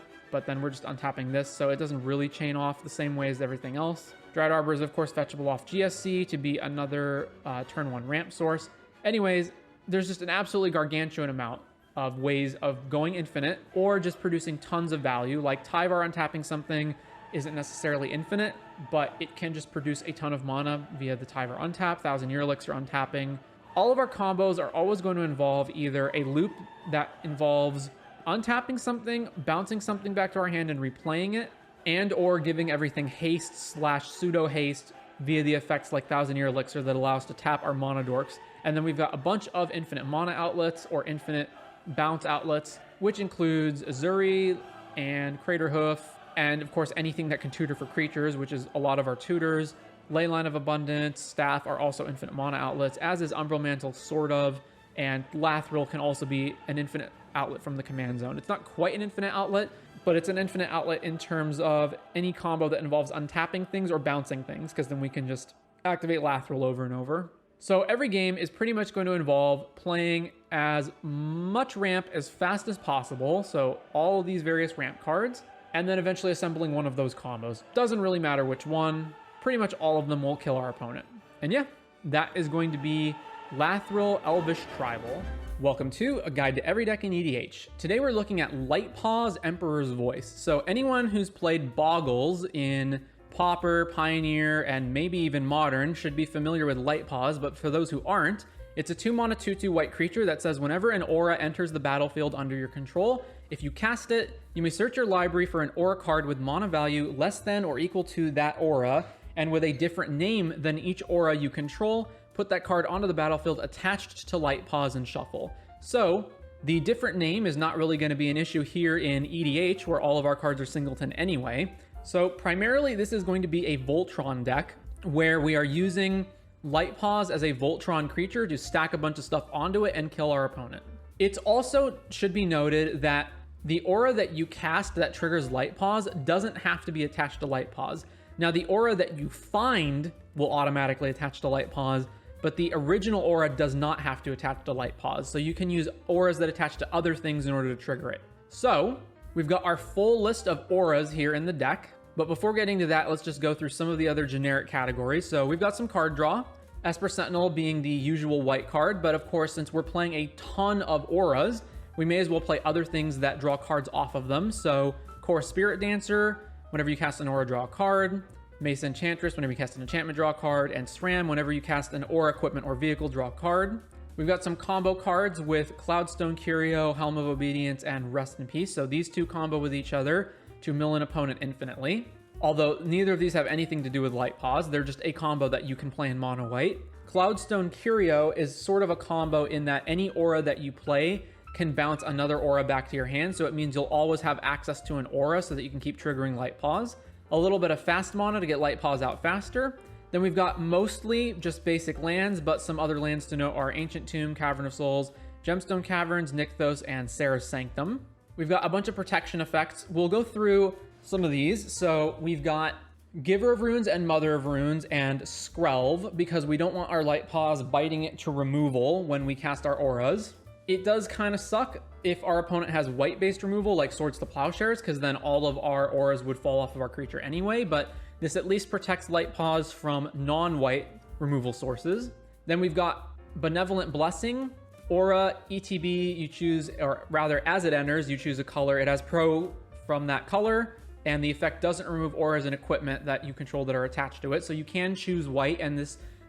but then we're just untapping this, so it doesn't really chain off the same way as everything else. Dread Arbor is, of course, fetchable off GSC to be another turn 1 ramp source. Anyways, there's just an absolutely gargantuan amount of ways of going infinite or just producing tons of value. Like Tyvar untapping something isn't necessarily infinite, but it can just produce a ton of mana via the Tyvar untap, 1,000 Year Elixir untapping. All of our combos are always going to involve either a loop that involves untapping something, bouncing something back to our hand and replaying it, and or giving everything haste / pseudo haste via the effects like 1,000 Year Elixir that allow us to tap our mana dorks. And then we've got a bunch of infinite mana outlets or infinite bounce outlets, which includes Azuri and Craterhoof, and of course anything that can tutor for creatures, which is a lot of our tutors. Leyline of Abundance, Staff are also infinite mana outlets, as is Umbral Mantle, sort of, and Lathril can also be an infinite outlet from the command zone. It's not quite an infinite outlet, but it's an infinite outlet in terms of any combo that involves untapping things or bouncing things, because then we can just activate Lathril over and over. So every game is pretty much going to involve playing as much ramp as fast as possible, so all of these various ramp cards, and then eventually assembling one of those combos. Doesn't really matter which one. Pretty much all of them will kill our opponent. And yeah, that is going to be Lathril Elvish Tribal. Welcome to A Guide to Every Deck in EDH. Today we're looking at Lightpaw's Emperor's Voice. So anyone who's played Boggles in Pauper, Pioneer, and maybe even Modern should be familiar with Lightpaws, but for those who aren't, it's a 2-mana 2/2 white creature that says whenever an aura enters the battlefield under your control, if you cast it, you may search your library for an aura card with mana value less than or equal to that aura, and with a different name than each aura you control, put that card onto the battlefield attached to Lightpaws and shuffle. So, the different name is not really going to be an issue here in EDH, where all of our cards are singleton anyway. So, primarily this is going to be a Voltron deck, where we are using Lightpaws as a Voltron creature to stack a bunch of stuff onto it and kill our opponent. It also should be noted that the aura that you cast that triggers Lightpaws doesn't have to be attached to Lightpaws. Now, the aura that you find will automatically attach to Lightpaws, but the original aura does not have to attach to Lightpaws. So you can use auras that attach to other things in order to trigger it. So we've got our full list of auras here in the deck. But before getting to that, let's just go through some of the other generic categories. So we've got some card draw, Esper Sentinel being the usual white card. But of course, since we're playing a ton of auras, we may as well play other things that draw cards off of them. So Core Spirit Dancer, whenever you cast an aura, draw a card. Mace Enchantress, whenever you cast an enchantment, draw a card. And SRAM, whenever you cast an aura, equipment, or vehicle, draw a card. We've got some combo cards with Cloudstone Curio, Helm of Obedience, and Rest in Peace. So these two combo with each other to mill an opponent infinitely. Although neither of these have anything to do with Lightpaws, they're just a combo that you can play in mono white. Cloudstone Curio is sort of a combo in that any aura that you play can bounce another aura back to your hand, so it means you'll always have access to an aura so that you can keep triggering Lightpaws. A little bit of fast mana to get Lightpaws out faster. Then we've got mostly just basic lands, but some other lands to note are Ancient Tomb, Cavern of Souls, Gemstone Caverns, Nykthos, and Sarah's Sanctum. We've got a bunch of protection effects. We'll go through some of these. So we've got Giver of Runes and Mother of Runes and Skrelv, because we don't want our Lightpaws biting it to removal when we cast our auras. It does kind of suck if our opponent has white-based removal, like Swords to Plowshares, because then all of our auras would fall off of our creature anyway, but this at least protects Lightpaws from non-white removal sources. Then we've got Benevolent Blessing. Aura, ETB, you choose, or rather, as it enters, you choose a color. It has pro from that color, and the effect doesn't remove auras and equipment that you control that are attached to it. So you can choose white, and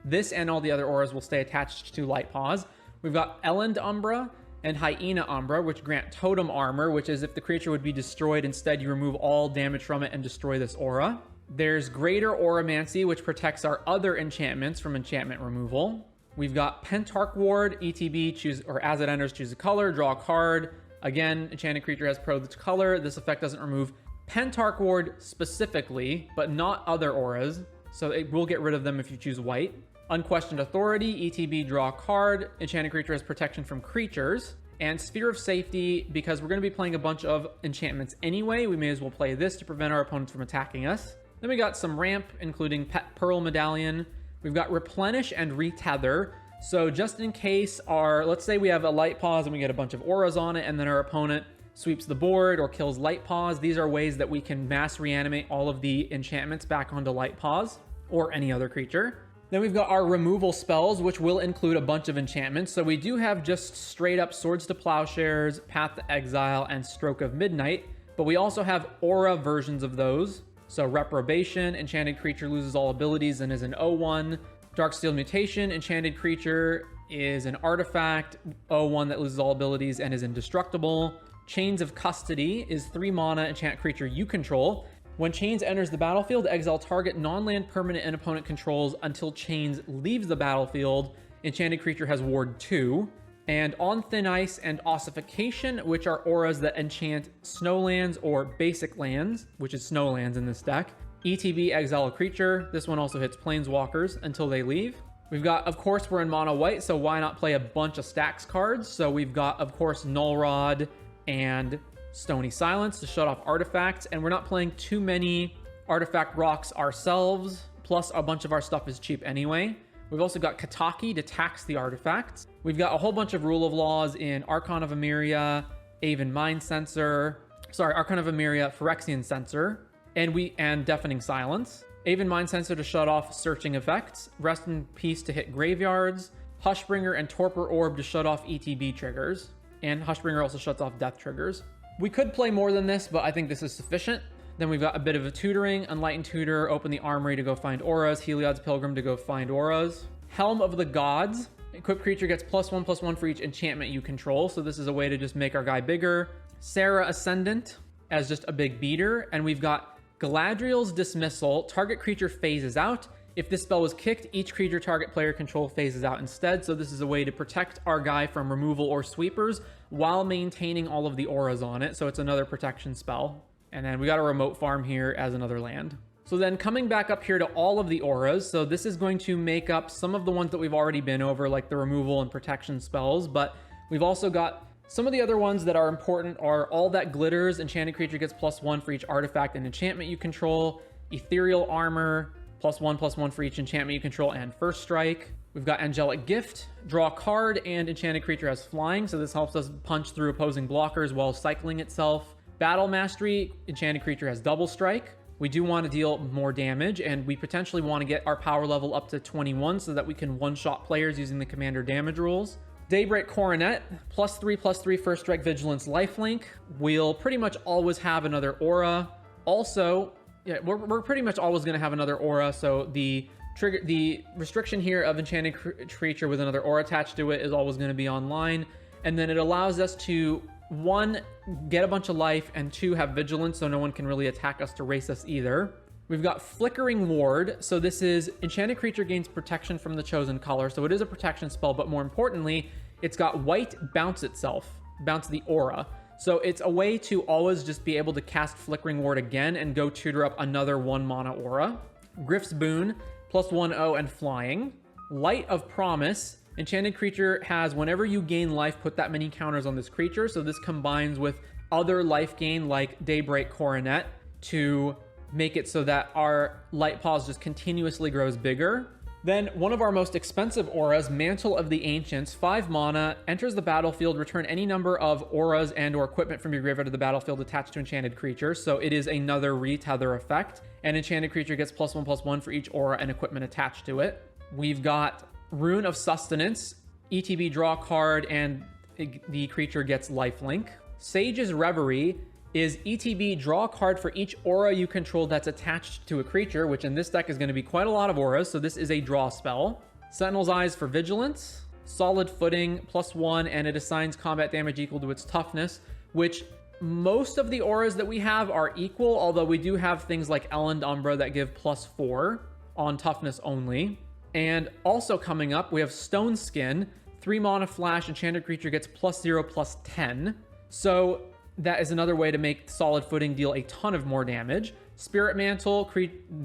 this and all the other auras will stay attached to Lightpaws. We've got Elend Umbra and Hyena Umbra, which grant Totem Armor, which is if the creature would be destroyed, instead you remove all damage from it and destroy this aura. There's Greater Auramancy, which protects our other enchantments from enchantment removal. We've got Pentarch Ward, ETB, choose, or as it enters, choose a color, draw a card. Again, enchanted creature has pro to color. This effect doesn't remove Pentarch Ward specifically, but not other auras, so it will get rid of them if you choose white. Unquestioned Authority, ETB, draw a card. Enchanted creature has protection from creatures. And Sphere of Safety, because we're going to be playing a bunch of enchantments anyway, we may as well play this to prevent our opponents from attacking us. Then we got some ramp, including Pet Pearl Medallion. We've got Replenish and Retether. So just in case let's say we have a Light Pause and we get a bunch of auras on it, and then our opponent sweeps the board or kills Light Pause. These are ways that we can mass reanimate all of the enchantments back onto Light Pause or any other creature. Then we've got our removal spells, which will include a bunch of enchantments. So we do have just straight up Swords to Plowshares, Path to Exile, and Stroke of Midnight, but we also have aura versions of those. So Reprobation, enchanted creature loses all abilities and is an 0/1. Darksteel Mutation, enchanted creature is an artifact, 0/1 that loses all abilities and is indestructible. Chains of Custody is 3 mana enchant creature you control. When Chains enters the battlefield, exile target non-land permanent and opponent controls until Chains leaves the battlefield. Enchanted creature has Ward 2. And On Thin Ice and Ossification, which are auras that enchant snowlands or basic lands, which is snowlands in this deck. ETB, exile a creature. This one also hits planeswalkers until they leave. We've got, of course, we're in mono white, so why not play a bunch of stacks cards? So we've got, of course, Null Rod and Stony Silence to shut off artifacts, and we're not playing too many artifact rocks ourselves, plus a bunch of our stuff is cheap anyway. We've also got Kataki to tax the artifacts. We've got a whole bunch of rule of laws in Archon of Emeria, Archon of Emeria, Phyrexian Censor, and Deafening Silence. Aven Mind Sensor to shut off searching effects, Rest in Peace to hit graveyards, Hushbringer and Torpor Orb to shut off ETB triggers, and Hushbringer also shuts off death triggers. We could play more than this, but I think this is sufficient. Then we've got a bit of a tutoring, Enlightened Tutor, open the Armory to go find auras, Heliod's Pilgrim to go find auras. Helm of the Gods, equipped creature gets +1/+1 for each enchantment you control, so this is a way to just make our guy bigger. Sarah Ascendant as just a big beater, and we've got Galadriel's Dismissal, target creature phases out. If this spell was kicked, each creature target player control phases out instead, so this is a way to protect our guy from removal or sweepers while maintaining all of the auras on it, so it's another protection spell. And then we got a Remote Farm here as another land. So then coming back up here to all of the auras, so this is going to make up some of the ones that we've already been over, like the removal and protection spells, but we've also got some of the other ones that are important are All That Glitters, enchanted creature gets +1 for each artifact and enchantment you control, Ethereal Armor, +1/+1 for each enchantment you control, and First Strike. We've got Angelic Gift, draw a card, and enchanted creature has flying, so this helps us punch through opposing blockers while cycling itself. Battle Mastery, enchanted creature has double strike. We do want to deal more damage, and we potentially want to get our power level up to 21 so that we can one-shot players using the commander damage rules. Daybreak Coronet, +3/+3 First Strike, Vigilance, Lifelink. We'll pretty much always have another aura. Also, yeah, we're pretty much always going to have another aura, so the restriction here of enchanted creature with another aura attached to it is always going to be online, and then it allows us to 1, get a bunch of life, and 2, have vigilance, so no one can really attack us to race us either. We've got Flickering Ward, so this is enchanted creature gains protection from the chosen color, so it is a protection spell, but more importantly, it's got white bounce itself, bounce the aura. So it's a way to always just be able to cast Flickering Ward again and go tutor up another 1 mana aura. Griff's Boon, +1/0 and flying. Light of Promise, enchanted creature has whenever you gain life, put that many counters on this creature. So this combines with other life gain like Daybreak Coronet to make it so that our Light Pause just continuously grows bigger. Then one of our most expensive auras, Mantle of the Ancients, 5 mana, enters the battlefield, return any number of auras and or equipment from your graveyard to the battlefield attached to enchanted creatures. So it is another retether effect. An enchanted creature gets +1/+1 for each aura and equipment attached to it. We've got Rune of Sustenance, ETB, draw a card, and the creature gets lifelink. Sage's Reverie is ETB, draw a card for each aura you control that's attached to a creature, which in this deck is going to be quite a lot of auras, so this is a draw spell. Sentinel's Eyes for Vigilance. Solid Footing, +1, and it assigns combat damage equal to its toughness, which most of the auras that we have are equal, although we do have things like Elend Umbra that give +4 on toughness only. And also coming up, we have Stone Skin, 3 mana flash, enchanted creature gets +0/+10. So that is another way to make Solid Footing deal a ton of more damage. Spirit Mantle,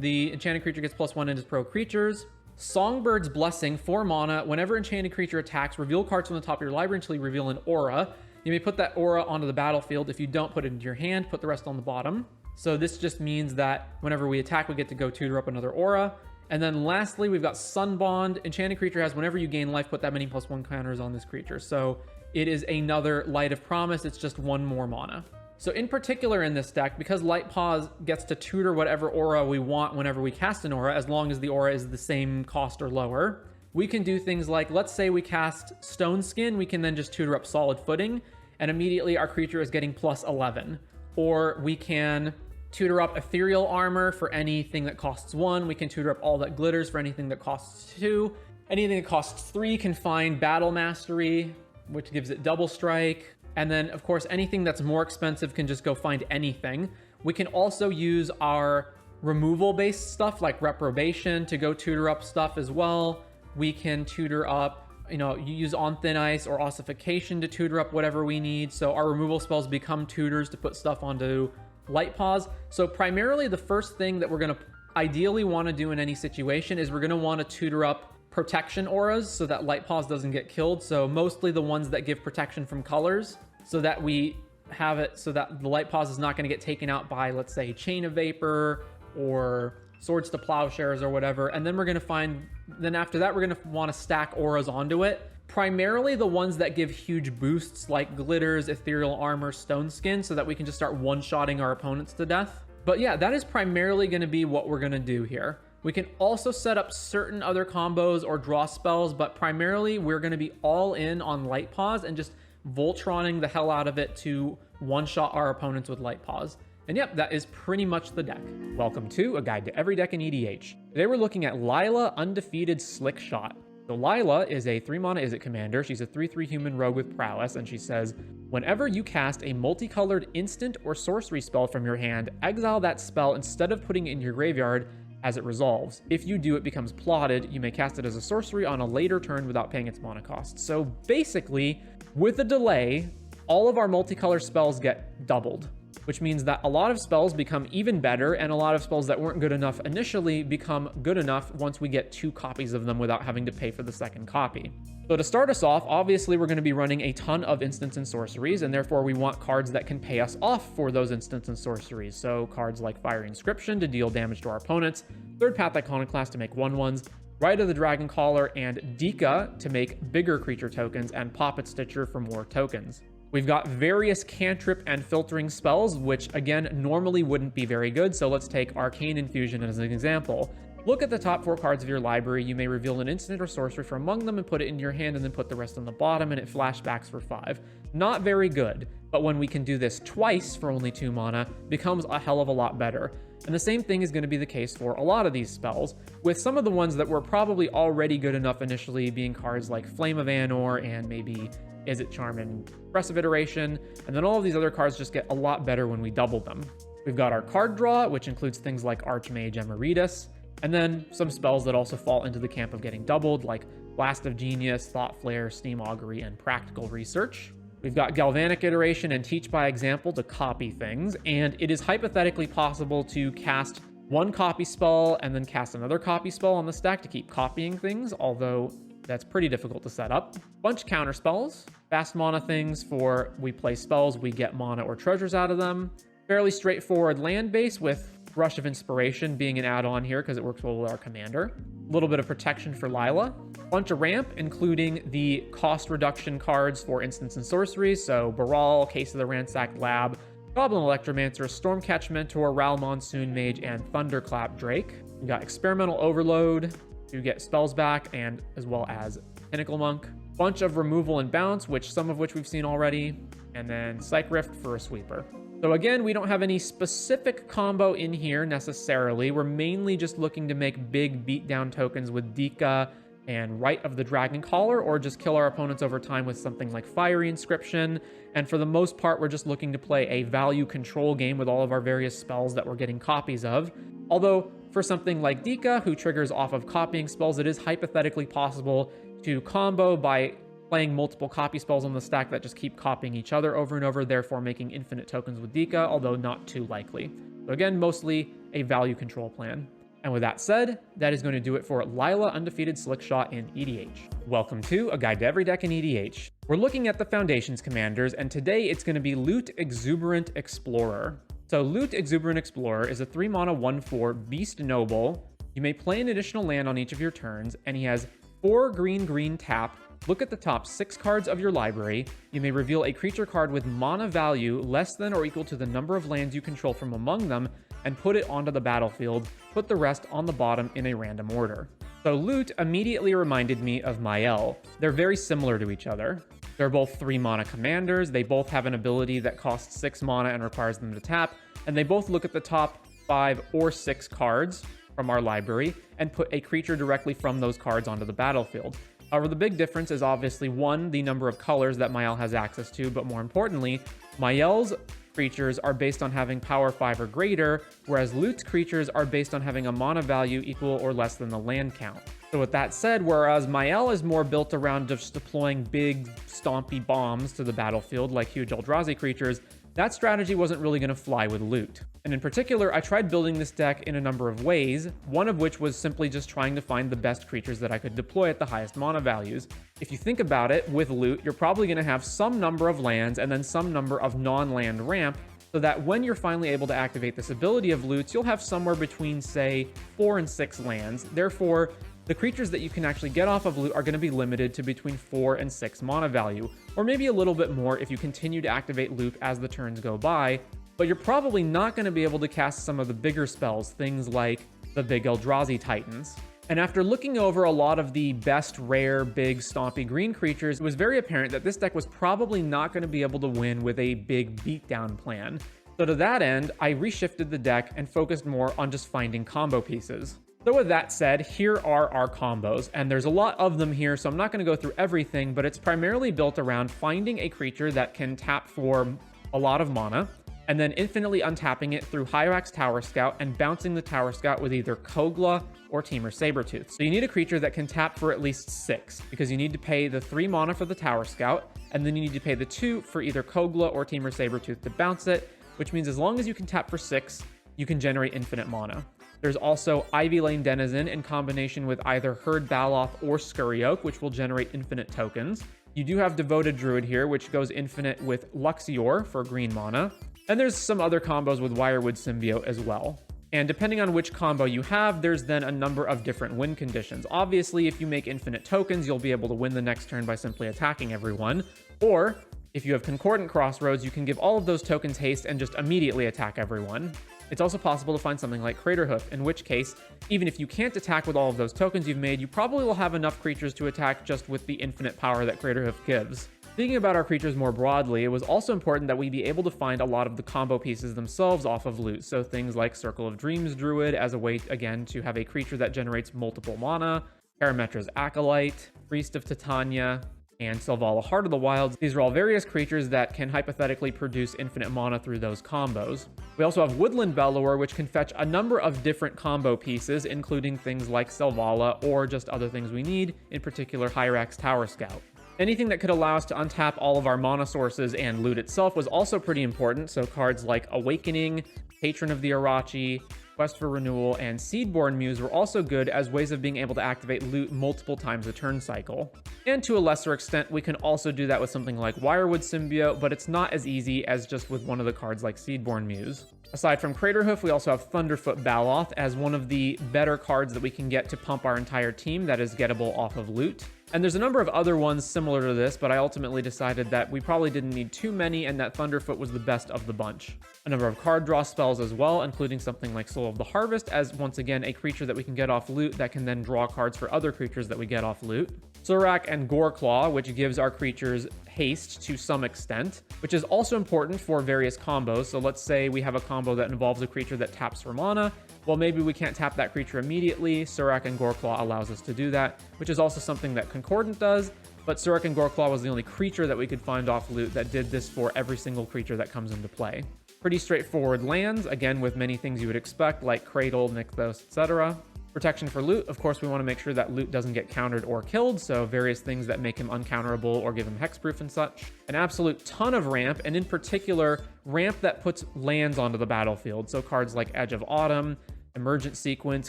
the enchanted creature gets +1 and is pro creatures. Songbird's Blessing, 4 mana. Whenever enchanted creature attacks, reveal cards from the top of your library until you reveal an aura. You may put that aura onto the battlefield. If you don't, put it into your hand, put the rest on the bottom. So this just means that whenever we attack, we get to go tutor up another aura. And then lastly, we've got Sunbond. Enchanted creature has whenever you gain life, put that many +1 counters on this creature. So it is another Light of Promise. It's just 1 more mana. So in particular in this deck, because Light Paws gets to tutor whatever aura we want whenever we cast an aura, as long as the aura is the same cost or lower, we can do things like, let's say we cast Stone Skin, we can then just tutor up Solid Footing, and immediately our creature is getting +11. Or we can tutor up Ethereal Armor for anything that costs 1. We can tutor up All That Glitters for anything that costs 2. Anything that costs 3 can find Battle Mastery, which gives it double strike. And then, of course, anything that's more expensive can just go find anything. We can also use our removal-based stuff like Reprobation to go tutor up stuff as well. We can tutor up, you use On Thin Ice or Ossification to tutor up whatever we need. So our removal spells become tutors to put stuff onto Light Paws. So primarily the first thing that we're going to ideally want to do in any situation is we're going to want to tutor up protection auras so that Light Paws doesn't get killed. So mostly the ones that give protection from colors, so that we have it so that the Light Paws is not going to get taken out by, let's say, Chain of Vapor or Swords to Plowshares or whatever. And then we're going to then after that, we're going to want to stack auras onto it. Primarily the ones that give huge boosts like Glitters, Ethereal Armor, Stone Skin, so that we can just start one-shotting our opponents to death. But yeah, that is primarily going to be what we're going to do here. We can also set up certain other combos or draw spells, but primarily we're going to be all in on Light Paws and just Voltroning the hell out of it to one-shot our opponents with Light Paws. And yep, that is pretty much the deck. Welcome to A Guide to Every Deck in EDH. Today we're looking at Lila, Undefeated Slick Shot. So Lila is a 3-mana Izzet commander. She's a 3/3 human rogue with prowess, and she says, whenever you cast a multicolored instant or sorcery spell from your hand, exile that spell instead of putting it in your graveyard as it resolves. If you do, it becomes plotted. You may cast it as a sorcery on a later turn without paying its mana cost. So basically, with a delay, all of our multicolor spells get doubled, which means that a lot of spells become even better, and a lot of spells that weren't good enough initially become good enough once we get 2 copies of them without having to pay for the second copy. So to start us off, obviously we're going to be running a ton of instants and sorceries, and therefore we want cards that can pay us off for those instants and sorceries. So cards like Fiery Inscription to deal damage to our opponents, Third Path Iconoclast to make 1/1s, Rite of the Dragon Caller, and Dika to make bigger creature tokens, and Poppet Stitcher for more tokens. We've got various cantrip and filtering spells, which again normally wouldn't be very good, so let's take Arcane Infusion as an example. Look at the top 4 cards of your library. You may reveal an instant or sorcery from among them and put it in your hand, and then put the rest on the bottom, and it flashbacks for 5. Not very good, but when we can do this twice for only 2 mana, becomes a hell of a lot better. And the same thing is going to be the case for a lot of these spells, with some of the ones that were probably already good enough initially being cards like Flame of Anor and maybe Izzet Charm and Progressive Iteration, and then all of these other cards just get a lot better when we double them. We've got our card draw, which includes things like Archmage Emeritus, and then some spells that also fall into the camp of getting doubled, like Blast of Genius, Thought Flare, Steam Augury, and Practical Research. We've got Galvanic Iteration and Teach by Example to copy things, and it is hypothetically possible to cast 1 copy spell and then cast another copy spell on the stack to keep copying things, although that's pretty difficult to set up. Bunch counter spells, fast mana things for we play spells, we get mana or treasures out of them. Fairly straightforward land base with Rush of Inspiration being an add-on here because it works well with our commander. A little bit of protection for Lila. Bunch of ramp, including the cost reduction cards for instants and sorceries, so Baral, Case of the Ransacked Lab, Goblin Electromancer, Stormcatch Mentor, Ral Monsoon Mage, and Thunderclap Drake. We got Experimental Overload to get spells back, and as well as Pinnacle Monk. Bunch of removal and bounce, some of which we've seen already, and then Psych Rift for a sweeper. So again, we don't have any specific combo in here necessarily. We're mainly just looking to make big beatdown tokens with Dika and Rite of the Dragon Caller, or just kill our opponents over time with something like Fiery Inscription. And for the most part, we're just looking to play a value control game with all of our various spells that we're getting copies of. Although, for something like Dika, who triggers off of copying spells, it is hypothetically possible to combo by playing multiple copy spells on the stack that just keep copying each other over and over, therefore making infinite tokens with Dika, although not too likely. So again, mostly a value control plan. And with that said, that is going to do it for Lila Undefeated Slick Shot in EDH. Welcome to A Guide to Every Deck in EDH. We're looking at the Foundations commanders, and today it's going to be Loot Exuberant Explorer. So Loot Exuberant Explorer is a 3-mana 1/4 Beast Noble You may play an additional land on each of your turns, and he has 4 green tap. Look at the top 6 cards of your library. You may reveal a creature card with mana value less than or equal to the number of lands you control from among them and put it onto the battlefield. Put the rest on the bottom in a random order. So loot immediately reminded me of Mael. They're very similar to each other. They're both 3 mana commanders. They both have an ability that costs 6 mana and requires them to tap. And they both look at the top 5 or 6 cards from our library and put a creature directly from those cards onto the battlefield. However, the big difference is obviously, one, the number of colors that Mael has access to, but more importantly, Mael's creatures are based on having power 5 or greater, whereas Loot's creatures are based on having a mana value equal or less than the land count. So with that said, whereas Mael is more built around just deploying big, stompy bombs to the battlefield like huge Eldrazi creatures, that strategy wasn't really going to fly with Loot. And in particular, I tried building this deck in a number of ways, one of which was simply just trying to find the best creatures that I could deploy at the highest mana values. If you think about it, with Loot, you're probably going to have some number of lands and then some number of non-land ramp, so that when you're finally able to activate this ability of Loot's, you'll have somewhere between, say, 4 and 6 lands. Therefore, the creatures that you can actually get off of Loot are going to be limited to between 4 and 6 mana value, or maybe a little bit more if you continue to activate Loot as the turns go by, but you're probably not going to be able to cast some of the bigger spells, things like the big Eldrazi Titans. And after looking over a lot of the best rare, big, stompy green creatures, it was very apparent that this deck was probably not going to be able to win with a big beatdown plan. So to that end, I reshifted the deck and focused more on just finding combo pieces. So with that said, here are our combos, and there's a lot of them here, so I'm not going to go through everything, but it's primarily built around finding a creature that can tap for a lot of mana, and then infinitely untapping it through Hyrax Tower Scout and bouncing the Tower Scout with either Kogla or Temur Sabertooth. So you need a creature that can tap for at least 6, because you need to pay the 3 mana for the Tower Scout, and then you need to pay the 2 for either Kogla or Temur Sabertooth to bounce it, which means as long as you can tap for 6, you can generate infinite mana. There's also Ivy Lane Denizen in combination with either Herd Baloth or Scurry Oak, which will generate infinite tokens. You do have Devoted Druid here, which goes infinite with Luxior for green mana. And there's some other combos with Wirewood Symbiote as well. And depending on which combo you have, there's then a number of different win conditions. Obviously, if you make infinite tokens, you'll be able to win the next turn by simply attacking everyone. Or if you have Concordant Crossroads, you can give all of those tokens haste and just immediately attack everyone. It's also possible to find something like Craterhoof, in which case, even if you can't attack with all of those tokens you've made, you probably will have enough creatures to attack just with the infinite power that Craterhoof gives. Speaking about our creatures more broadly, it was also important that we be able to find a lot of the combo pieces themselves off of Loot, so things like Circle of Dreams Druid as a way, again, to have a creature that generates multiple mana, Parametra's Acolyte, Priest of Titania, and Selvala Heart of the Wilds. These are all various creatures that can hypothetically produce infinite mana through those combos. We also have Woodland Bellower, which can fetch a number of different combo pieces, including things like Selvala or just other things we need, in particular Hyrax Tower Scout. Anything that could allow us to untap all of our mana sources and Loot itself was also pretty important, so cards like Awakening, Patron of the Arachi, Quest for Renewal, and Seedborn Muse were also good as ways of being able to activate Loot multiple times a turn cycle. And to a lesser extent, we can also do that with something like Wirewood Symbiote, but it's not as easy as just with one of the cards like Seedborn Muse. Aside from Craterhoof, we also have Thunderfoot Baloth as one of the better cards that we can get to pump our entire team that is gettable off of Loot. And there's a number of other ones similar to this, but I ultimately decided that we probably didn't need too many and that Thunderfoot was the best of the bunch. A number of card draw spells as well, including something like Soul of the Harvest as, once again, a creature that we can get off Loot that can then draw cards for other creatures that we get off Loot. Surak and Goreclaw, which gives our creatures haste to some extent, which is also important for various combos. So let's say we have a combo that involves a creature that taps for mana. Well, maybe we can't tap that creature immediately. Surak and Goreclaw allows us to do that, which is also something that Concordant does, but Surak and Goreclaw was the only creature that we could find off Loot that did this for every single creature that comes into play. Pretty straightforward lands, again with many things you would expect, like Cradle, Nykthos, etc. Protection for Loot, of course we want to make sure that Loot doesn't get countered or killed, so various things that make him uncounterable or give him hexproof and such. An absolute ton of ramp, and in particular, ramp that puts lands onto the battlefield, so cards like Edge of Autumn, Emergent Sequence,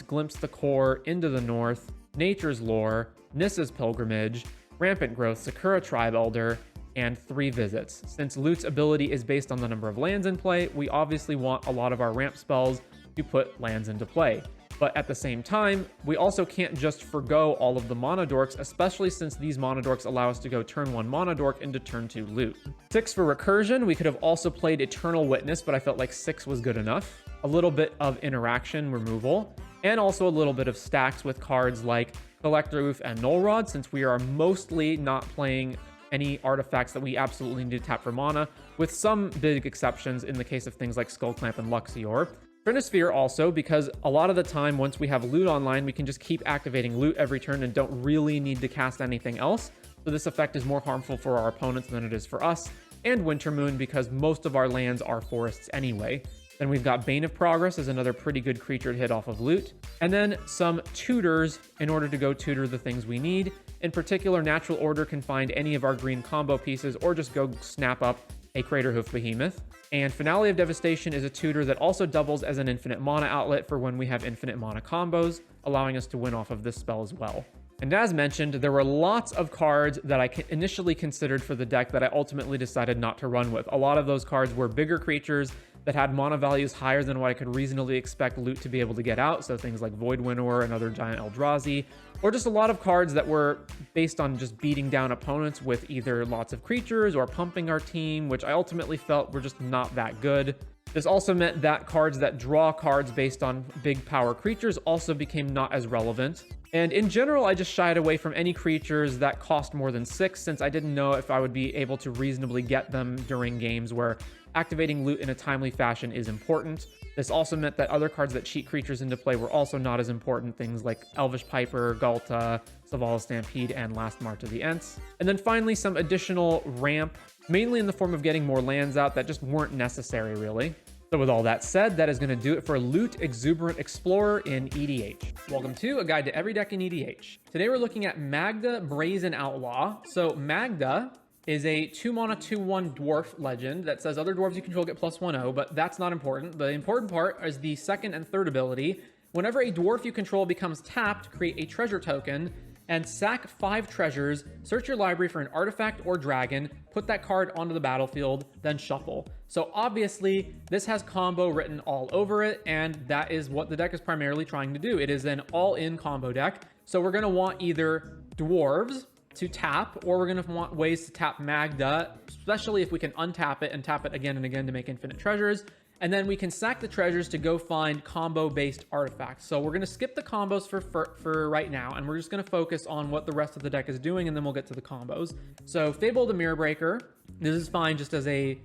Glimpse the Core, Into the North, Nature's Lore, Nissa's Pilgrimage, Rampant Growth, Sakura Tribe Elder, and 3 Visits. Since Loot's ability is based on the number of lands in play, we obviously want a lot of our ramp spells to put lands into play. But at the same time, we also can't just forgo all of the monodorks, especially since these monodorks allow us to go turn 1 monodork into turn 2 loot. 6 for recursion. We could have also played Eternal Witness, but I felt like 6 was good enough. A little bit of interaction removal, and also a little bit of stacks with cards like Collector Oof and Null Rod, since we are mostly not playing any artifacts that we absolutely need to tap for mana, with some big exceptions in the case of things like Skull Clamp and Luxior. Trinisphere also, because a lot of the time once we have loot online, we can just keep activating loot every turn and don't really need to cast anything else. So this effect is more harmful for our opponents than it is for us. And Winter Moon, because most of our lands are forests anyway. Then we've got Bane of Progress as another pretty good creature to hit off of loot. And then some tutors in order to go tutor the things we need. In particular, Natural Order can find any of our green combo pieces or just go snap up a Craterhoof Behemoth. And Finale of Devastation is a tutor that also doubles as an infinite mana outlet for when we have infinite mana combos, allowing us to win off of this spell as well. And as mentioned, there were lots of cards that I initially considered for the deck that I ultimately decided not to run with. A lot of those cards were bigger creatures that had mana values higher than what I could reasonably expect loot to be able to get out, so things like Void Winnower and other Giant Eldrazi, or just a lot of cards that were based on just beating down opponents with either lots of creatures or pumping our team, which I ultimately felt were just not that good. This also meant that cards that draw cards based on big power creatures also became not as relevant. And in general, I just shied away from any creatures that cost more than 6, since I didn't know if I would be able to reasonably get them during games where activating loot in a timely fashion is important. This also meant that other cards that cheat creatures into play were also not as important, things like Elvish Piper, Galta, Savala Stampede, and Last March of the Ents. And then finally, some additional ramp, mainly in the form of getting more lands out that just weren't necessary, really. So with all that said, that is going to do it for Loot Exuberant Explorer in EDH. Welcome to A Guide to Every Deck in EDH. Today we're looking at Magda Brazen Outlaw. So Magda is a 2-mana 2/1 dwarf legend that says other dwarves you control get +1/0, but that's not important. The important part is the second and third ability. Whenever a dwarf you control becomes tapped, create a treasure token and sack 5 treasures, search your library for an artifact or dragon, put that card onto the battlefield, then shuffle. So obviously, this has combo written all over it, and that is what the deck is primarily trying to do. It is an all-in combo deck. So we're gonna want either dwarves to tap, or we're gonna want ways to tap Magda, especially if we can untap it and tap it again and again to make infinite treasures. And then we can sack the treasures to go find combo-based artifacts. So we're going to skip the combos for right now, and we're just going to focus on what the rest of the deck is doing, and then we'll get to the combos. So Fable the Mirror Breaker, this is fine just as a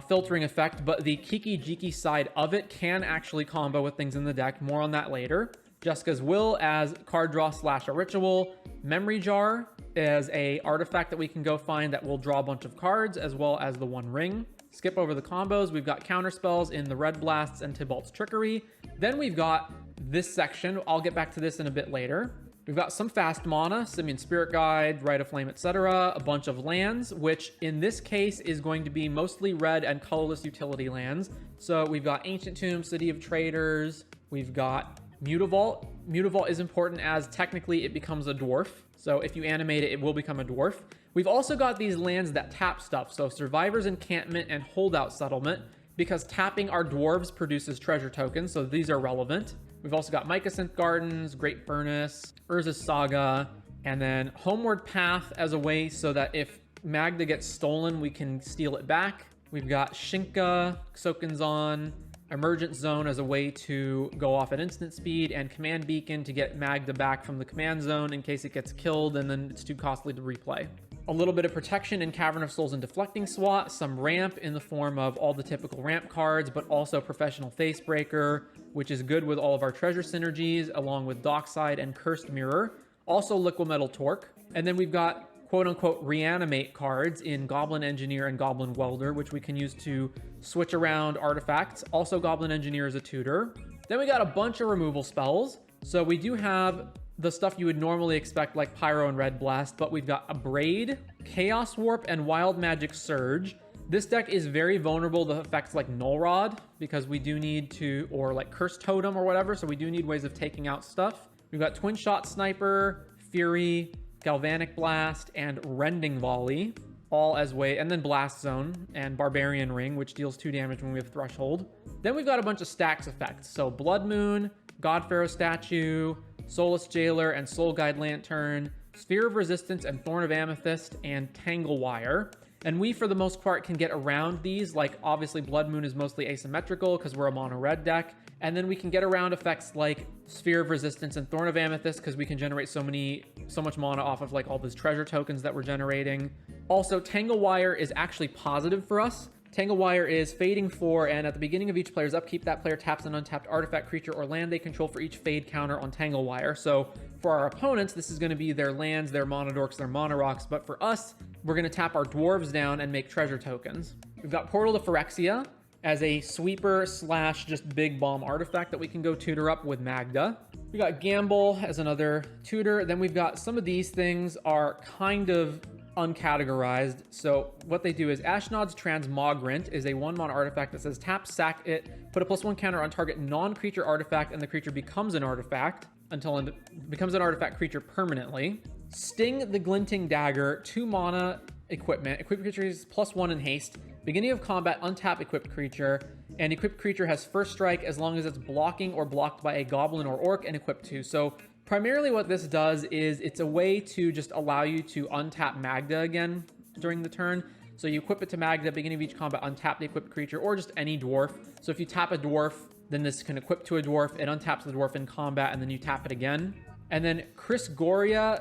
filtering effect, but the Kiki Jiki side of it can actually combo with things in the deck. More on that later. Jessica's Will as card draw / a ritual. Memory Jar as a artifact that we can go find that will draw a bunch of cards, as well as the One Ring. Skip over the combos. We've got counter spells in the Red Blasts and Tybalt's Trickery. Then we've got this section. I'll get back to this in a bit later. We've got some fast mana, Simian Spirit Guide, Rite of Flame, etc. A bunch of lands, which in this case is going to be mostly red and colorless utility lands. So we've got Ancient Tomb, City of Traders. We've got Mutavault. Mutavault is important as technically it becomes a dwarf. So if you animate it, it will become a dwarf. We've also got these lands that tap stuff. So Survivor's Encampment and Holdout Settlement, because tapping our dwarves produces treasure tokens. So these are relevant. We've also got Mycosynth Gardens, Great Furnace, Urza's Saga, and then Homeward Path as a way so that if Magda gets stolen, we can steal it back. We've got Shinka, Sokenzon, Emergent Zone as a way to go off at instant speed, and Command Beacon to get Magda back from the command zone in case it gets killed and then it's too costly to replay. A little bit of protection in Cavern of Souls and Deflecting Swat, some ramp in the form of all the typical ramp cards, but also Professional Facebreaker, which is good with all of our treasure synergies, along with Dockside and Cursed Mirror. Also Liquid Metal Torque. And then we've got quote-unquote reanimate cards in Goblin Engineer and Goblin Welder, which we can use to switch around artifacts. Also Goblin Engineer is a tutor. Then we got a bunch of removal spells. So we do have the stuff you would normally expect, like Pyro and Red Blast, but we've got Abrade, Chaos Warp, and Wild Magic Surge. This deck is very vulnerable to effects like Null Rod, because we do need to, or like Curse Totem or whatever, so we do need ways of taking out stuff. We've got Twin Shot Sniper, Fury, Galvanic Blast, and Rending Volley, all as way, and then Blast Zone and Barbarian Ring, which deals 2 damage when we have Threshold. Then we've got a bunch of stacks effects, so Blood Moon, Godpharaoh statue, Soulless Jailer and Soul Guide Lantern, Sphere of Resistance and Thorn of Amethyst, and Tangle Wire. And we, for the most part, can get around these. Like, obviously, Blood Moon is mostly asymmetrical because we're a mono red deck. And then we can get around effects like Sphere of Resistance and Thorn of Amethyst because we can generate so much mana off of like all those treasure tokens that we're generating. Also, Tangle Wire is actually positive for us. Tangle Wire is fading 4, and at the beginning of each player's upkeep, that player taps an untapped artifact, creature, or land they control for each fade counter on Tangle Wire. So for our opponents, this is going to be their lands, their mono dorks, their mono rocks. But for us, we're going to tap our dwarves down and make treasure tokens. We've got Portal to Phyrexia as a sweeper slash just big bomb artifact that we can go tutor up with Magda. We got Gamble as another tutor. Then we've got some of these things are kind of uncategorized. So what they do is Ashnod's Transmogrant is a 1-mana artifact that says tap, sack it, put a +1 counter on target non-creature artifact, and the creature becomes an artifact until it becomes an artifact creature permanently. Sting the Glinting Dagger, 2-mana equipment. Equipped creature is +1 in haste. Beginning of combat, untap equipped creature, and equipped creature has first strike as long as it's blocking or blocked by a goblin or orc and equipped 2. So primarily what this does is it's a way to just allow you to untap Magda again during the turn. So you equip it to Magda, beginning of each combat, untap the equipped creature or just any dwarf. So if you tap a dwarf, then this can equip to a dwarf. It untaps the dwarf in combat, and then you tap it again. And then Chisgoria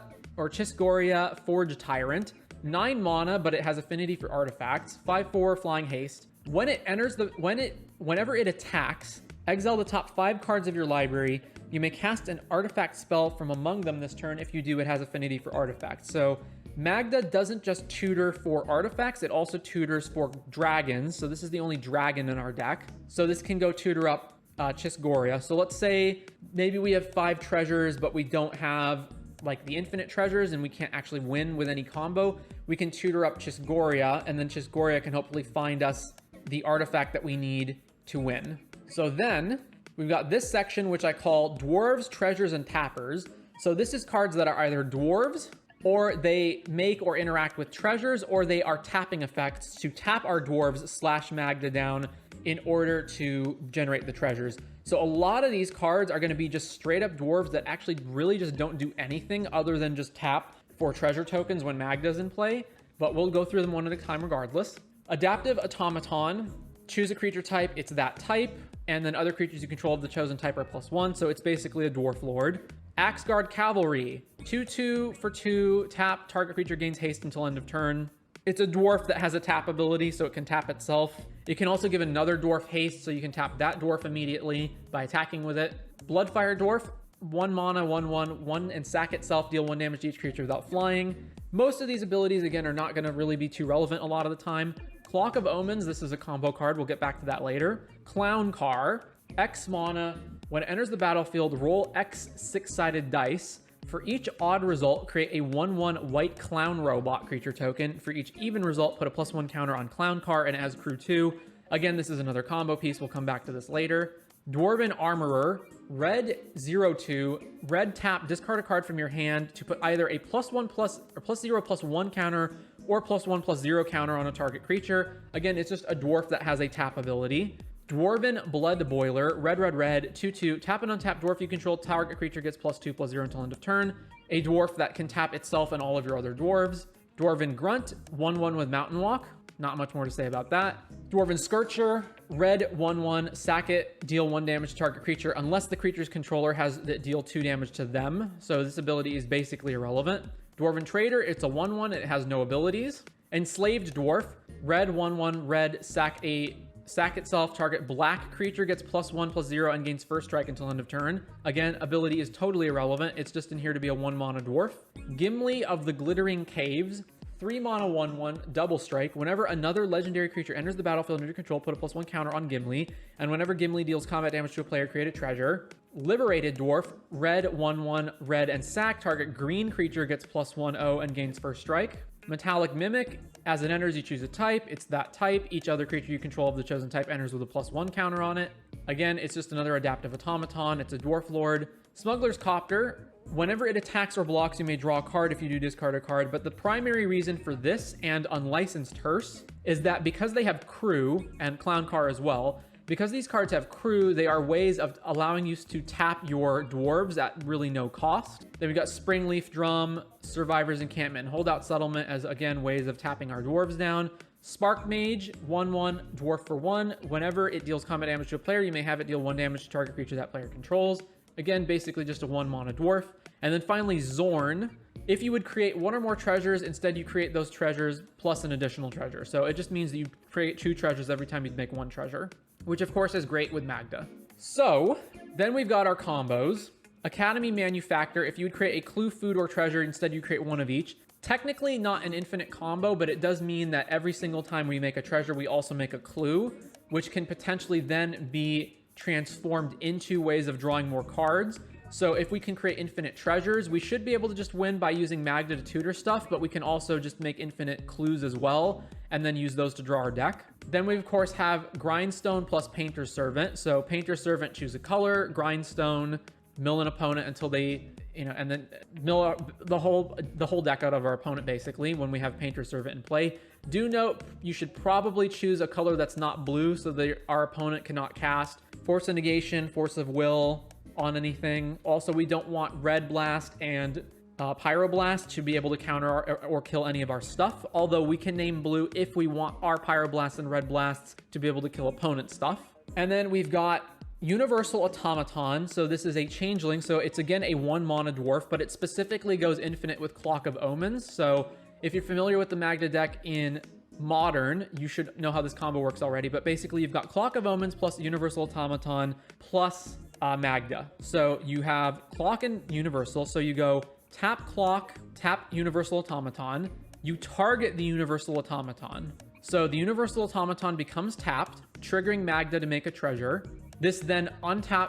Forge Tyrant. 9 mana, but it has affinity for artifacts. 5/4 flying haste. Whenever it attacks, exile the top 5 cards of your library. You may cast an artifact spell from among them this turn. If you do, it has affinity for artifacts. So Magda doesn't just tutor for artifacts, it also tutors for dragons. So this is the only dragon in our deck. So this can go tutor up Chisgoria. So let's say maybe we have 5 treasures, but we don't have like the infinite treasures and we can't actually win with any combo. We can tutor up Chisgoria, and then Chisgoria can hopefully find us the artifact that we need to win. So then we've got this section, which I call Dwarves, Treasures, and Tappers. So this is cards that are either dwarves, or they make or interact with treasures, or they are tapping effects to tap our dwarves / Magda down in order to generate the treasures. So a lot of these cards are going to be just straight up dwarves that actually really just don't do anything other than just tap for treasure tokens when Magda's in play, but we'll go through them one at a time regardless. Adaptive Automaton, choose a creature type, it's that type, and then other creatures you control of the chosen type are +1, so it's basically a dwarf lord. Axeguard Cavalry, 2/2 for 2, tap, target creature gains haste until end of turn. It's a dwarf that has a tap ability, so it can tap itself. It can also give another dwarf haste, so you can tap that dwarf immediately by attacking with it. Bloodfire Dwarf, 1 mana, 1/1, 1 and sack itself, deal 1 damage to each creature without flying. Most of these abilities, again, are not going to really be too relevant a lot of the time. Clock of Omens, this is a combo card, we'll get back to that later. Clown Car, X mana, when it enters the battlefield, roll X 6-sided dice. For each odd result, create a 1/1 white clown robot creature token. For each even result, put a +1 counter on Clown Car and as crew 2. Again, this is another combo piece. We'll come back to this later. Dwarven Armorer, red 0/2, red tap, discard a card from your hand to put either a +1 or +0/+1 counter or +1/+0 counter on a target creature. Again, it's just a dwarf that has a tap ability. Dwarven Blood Boiler, red, 2/2, tap an untapped dwarf you control, target creature gets +2/+0 until end of turn. A dwarf that can tap itself and all of your other dwarves. Dwarven Grunt, 1/1 with Mountain Walk. Not much more to say about that. Dwarven Scorcher, red 1/1, sack it, deal 1 damage to target creature unless the creature's controller has that deal 2 damage to them. So this ability is basically irrelevant. Dwarven Trader, it's a 1/1, it has no abilities. Enslaved Dwarf, red 1/1, red, sack itself, target black creature gets +1/+0 and gains first strike until end of turn. Again, ability is totally irrelevant. It's just in here to be a 1-mana dwarf. Gimli of the Glittering Caves, 3 mana 1/1, double strike. Whenever another legendary creature enters the battlefield under your control, put a +1 counter on Gimli. And whenever Gimli deals combat damage to a player, create a treasure. Liberated Dwarf, red 1/1, red and sack, target green creature gets +1/0 and gains first strike. Metallic Mimic, as it enters, you choose a type. It's that type. Each other creature you control of the chosen type enters with a +1 counter on it. Again, it's just another adaptive automaton. It's a dwarf lord. Smuggler's Copter, whenever it attacks or blocks, you may draw a card. If you do, discard a card. But the primary reason for this and Unlicensed Hearse is that because they have crew and Clown Car as well, Because these cards have crew, they are ways of allowing you to tap your dwarves at really no cost. Then we've got Springleaf Drum, Survivor's Encampment, and Holdout Settlement as, again, ways of tapping our dwarves down. Spark Mage, 1/1, dwarf for 1. Whenever it deals combat damage to a player, you may have it deal 1 damage to target creature that player controls. Again, basically just a 1-mana dwarf. And then finally, Zorn. If you would create 1 or more treasures, instead you create those treasures plus an additional treasure. So it just means that you create 2 treasures every time you make 1 treasure, which of course is great with Magda. So then we've got our combos. Academy Manufactor, if you would create a clue, food, or treasure, instead you create 1 of each. Technically not an infinite combo, but it does mean that every single time we make a treasure, we also make a clue, which can potentially then be transformed into ways of drawing more cards. So if we can create infinite treasures, we should be able to just win by using Magda to tutor stuff, but we can also just make infinite clues as well, and then use those to draw our deck. Then we, of course, have Grindstone plus Painter's Servant. So Painter's Servant, choose a color, Grindstone, mill an opponent until they, and then mill the whole deck out of our opponent, basically, when we have Painter's Servant in play. Do note, you should probably choose a color that's not blue so that our opponent cannot cast Force of Negation, Force of Will on anything. Also, we don't want Red Blast and Pyroblast to be able to counter or kill any of our stuff, although we can name blue if we want our Pyroblast and Red Blasts to be able to kill opponent stuff. And then we've got Universal Automaton. So this is a changeling, so it's again a 1-mana dwarf, but it specifically goes infinite with Clock of Omens. So if you're familiar with the Magda deck in Modern, you should know how this combo works already, but basically you've got Clock of Omens plus Universal Automaton plus Magda. So you have Clock and Universal, so you go tap Clock, tap Universal Automaton, you target the Universal Automaton. So the Universal Automaton becomes tapped, triggering Magda to make a treasure. This then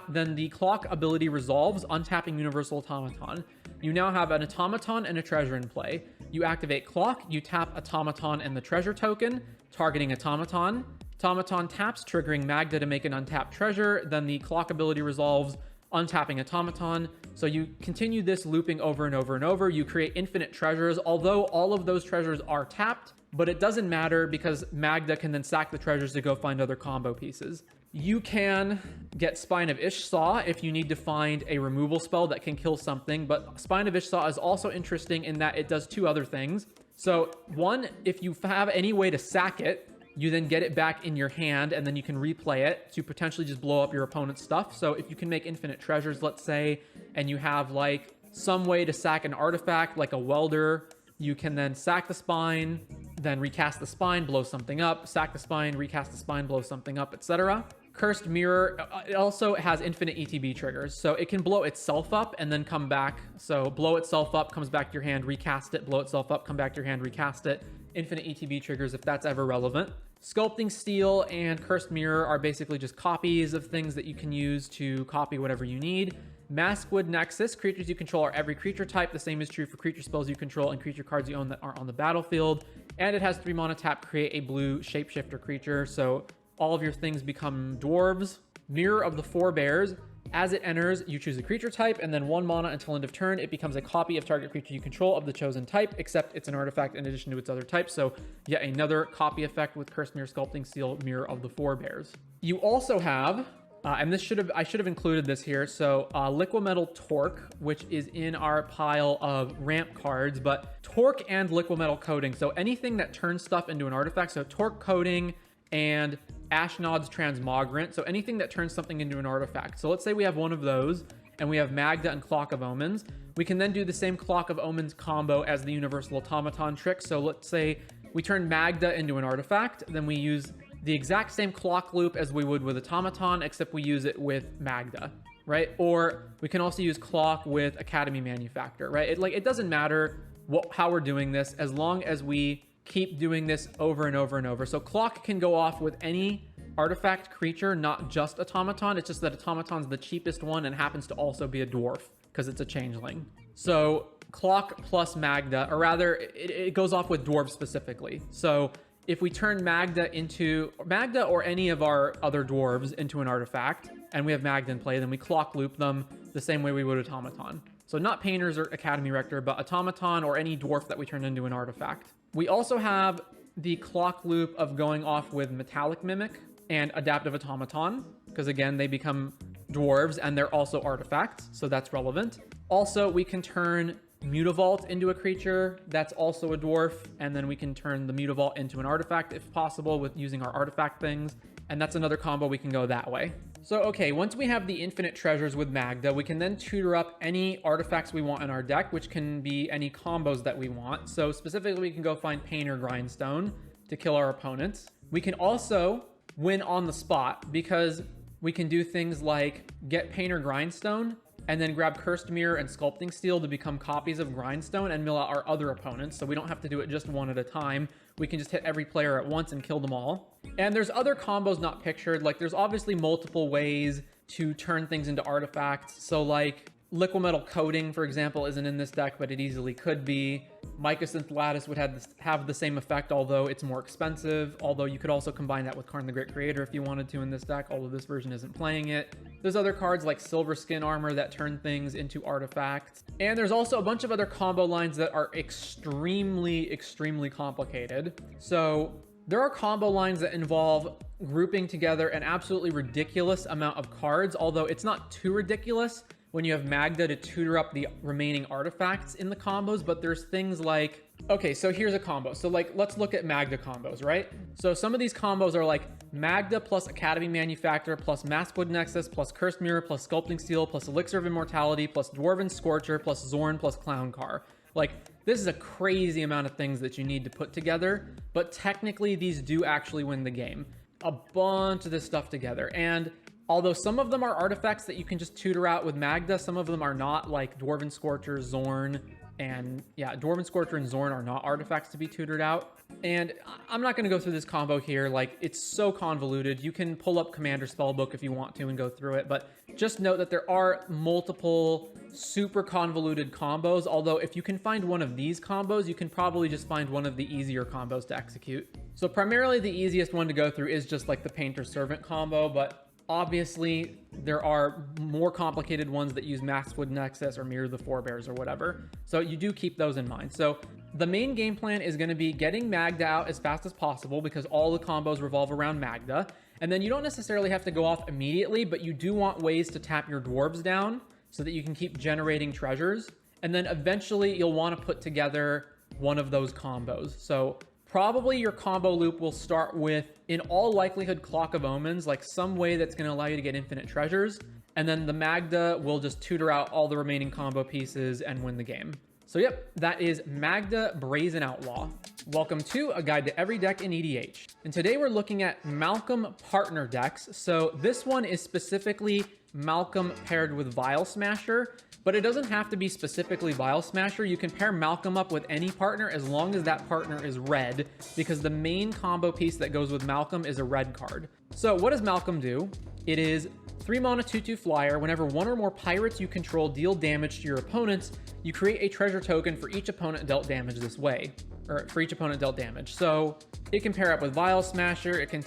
then the Clock ability resolves, untapping Universal Automaton. You now have an Automaton and a treasure in play. You activate Clock, you tap Automaton and the treasure token, targeting Automaton. Automaton taps, triggering Magda to make an untapped treasure. Then the Clock ability resolves, untapping Automaton. So you continue this looping over and over and over. You create infinite treasures, although all of those treasures are tapped, but it doesn't matter because Magda can then sack the treasures to go find other combo pieces. You can get Spine of Ishsaw if you need to find a removal spell that can kill something, but Spine of Ishsaw is also interesting in that it does 2 other things. So 1, if you have any way to sack it, you then get it back in your hand, and then you can replay it to potentially just blow up your opponent's stuff. So if you can make infinite treasures, let's say, and you have like some way to sack an artifact like a welder, you can then sack the spine, then recast the spine, blow something up, sack the spine, recast the spine, blow something up, etc. Cursed Mirror, it also has infinite ETB triggers, so it can blow itself up and then come back. So blow itself up, comes back to your hand, recast it, blow itself up, come back to your hand, recast it. Infinite ETB triggers if that's ever relevant. Sculpting Steel and Cursed Mirror are basically just copies of things that you can use to copy whatever you need. Maskwood Nexus, creatures you control are every creature type. The same is true for creature spells you control and creature cards you own that aren't on the battlefield. And it has 3 mana tap, create a blue shapeshifter creature. So all of your things become dwarves. Mirror of the Forebears. As it enters, you choose a creature type, and then 1 mana until end of turn. It becomes a copy of target creature you control of the chosen type, except it's an artifact in addition to its other types. So yet another copy effect with Cursed Mirror, Sculpting Steel, Mirror of the Forebears. You also have, and I should have included this here. So Liquimetal Torque, which is in our pile of ramp cards, but Torque and Liquimetal Coating. So anything that turns stuff into an artifact. So Torque Coating and Ashnod's Transmogrant, so anything that turns something into an artifact. So let's say we have one of those, and we have Magda and Clock of Omens. We can then do the same Clock of Omens combo as the Universal Automaton trick. So let's say we turn Magda into an artifact, then we use the exact same clock loop as we would with Automaton, except we use it with Magda, right? Or we can also use Clock with Academy Manufactor, right? It doesn't matter how we're doing this, as long as we keep doing this over and over and over. So Clock can go off with any artifact creature, not just Automaton. It's just that Automaton's the cheapest one and happens to also be a dwarf because it's a changeling. So Clock plus Magda, or rather it goes off with dwarves specifically. So if we turn Magda or any of our other dwarves into an artifact, and we have Magda in play, then we Clock loop them the same way we would Automaton. So not Painters or Academy Rector, but Automaton or any dwarf that we turn into an artifact. We also have the Clock loop of going off with Metallic Mimic. and Adaptive Automaton, because again, they become dwarves and they're also artifacts, so that's relevant. Also, we can turn Mutavault into a creature that's also a dwarf, and then we can turn the Mutavault into an artifact if possible with using our artifact things, and that's another combo we can go that way. So okay, once we have the infinite treasures with Magda, we can then tutor up any artifacts we want in our deck, which can be any combos that we want. So specifically, we can go find Pain or Grindstone to kill our opponents. We can also win on the spot because we can do things like get Pain or Grindstone and then grab Cursed Mirror and Sculpting Steel to become copies of Grindstone and mill out our other opponents, so we don't have to do it just one at a time. We can just hit every player at once and kill them all. And there's other combos not pictured, like there's obviously multiple ways to turn things into artifacts, so like Liquimetal Coating, for example, isn't in this deck, but it easily could be. Mycosynth Lattice would have the same effect, although it's more expensive, although you could also combine that with Karn the Great Creator if you wanted to in this deck, although this version isn't playing it. There's other cards like Silver Skin Armor that turn things into artifacts. And there's also a bunch of other combo lines that are extremely, extremely complicated. So there are combo lines that involve grouping together an absolutely ridiculous amount of cards, although it's not too ridiculous when you have Magda to tutor up the remaining artifacts in the combos, but there's things like, okay, so here's a combo. So like, let's look at Magda combos, right? So some of these combos are like Magda plus Academy Manufactor plus Maskwood Nexus plus Cursed Mirror plus Sculpting Steel plus Elixir of Immortality plus Dwarven Scorcher plus Zorn plus Clown Car. Like, this is a crazy amount of things that you need to put together, but technically these do actually win the game. A bunch of this stuff together. And although some of them are artifacts that you can just tutor out with Magda, some of them are not, like Dwarven Scorcher, Zorn, and yeah, Dwarven Scorcher and Zorn are not artifacts to be tutored out. And I'm not going to go through this combo here, like it's so convoluted. You can pull up Commander Spellbook if you want to and go through it, but just note that there are multiple super convoluted combos, although if you can find one of these combos, you can probably just find one of the easier combos to execute. So primarily the easiest one to go through is just like the Painter Servant combo, but obviously, there are more complicated ones that use Maskwood Nexus or Mirror the Forebears or whatever. So you do keep those in mind. So the main game plan is going to be getting Magda out as fast as possible because all the combos revolve around Magda. And then you don't necessarily have to go off immediately, but you do want ways to tap your dwarves down so that you can keep generating treasures. And then eventually you'll want to put together one of those combos. So probably your combo loop will start with, in all likelihood, Clock of Omens, like some way that's going to allow you to get infinite treasures. And then the Magda will just tutor out all the remaining combo pieces and win the game. So yep, that is Magda Brazen Outlaw. Welcome to A Guide to Every Deck in EDH. And today we're looking at Malcolm partner decks. So this one is specifically Malcolm paired with Vial Smasher, but it doesn't have to be specifically Vial Smasher. You can pair Malcolm up with any partner as long as that partner is red, because the main combo piece that goes with Malcolm is a red card. So what does Malcolm do? It is 3 mana 2/2 flyer. Whenever one or more pirates you control deal damage to your opponents, you create a treasure token for each opponent dealt damage this way, or for each opponent dealt damage. So it can pair up with Vial Smasher, it can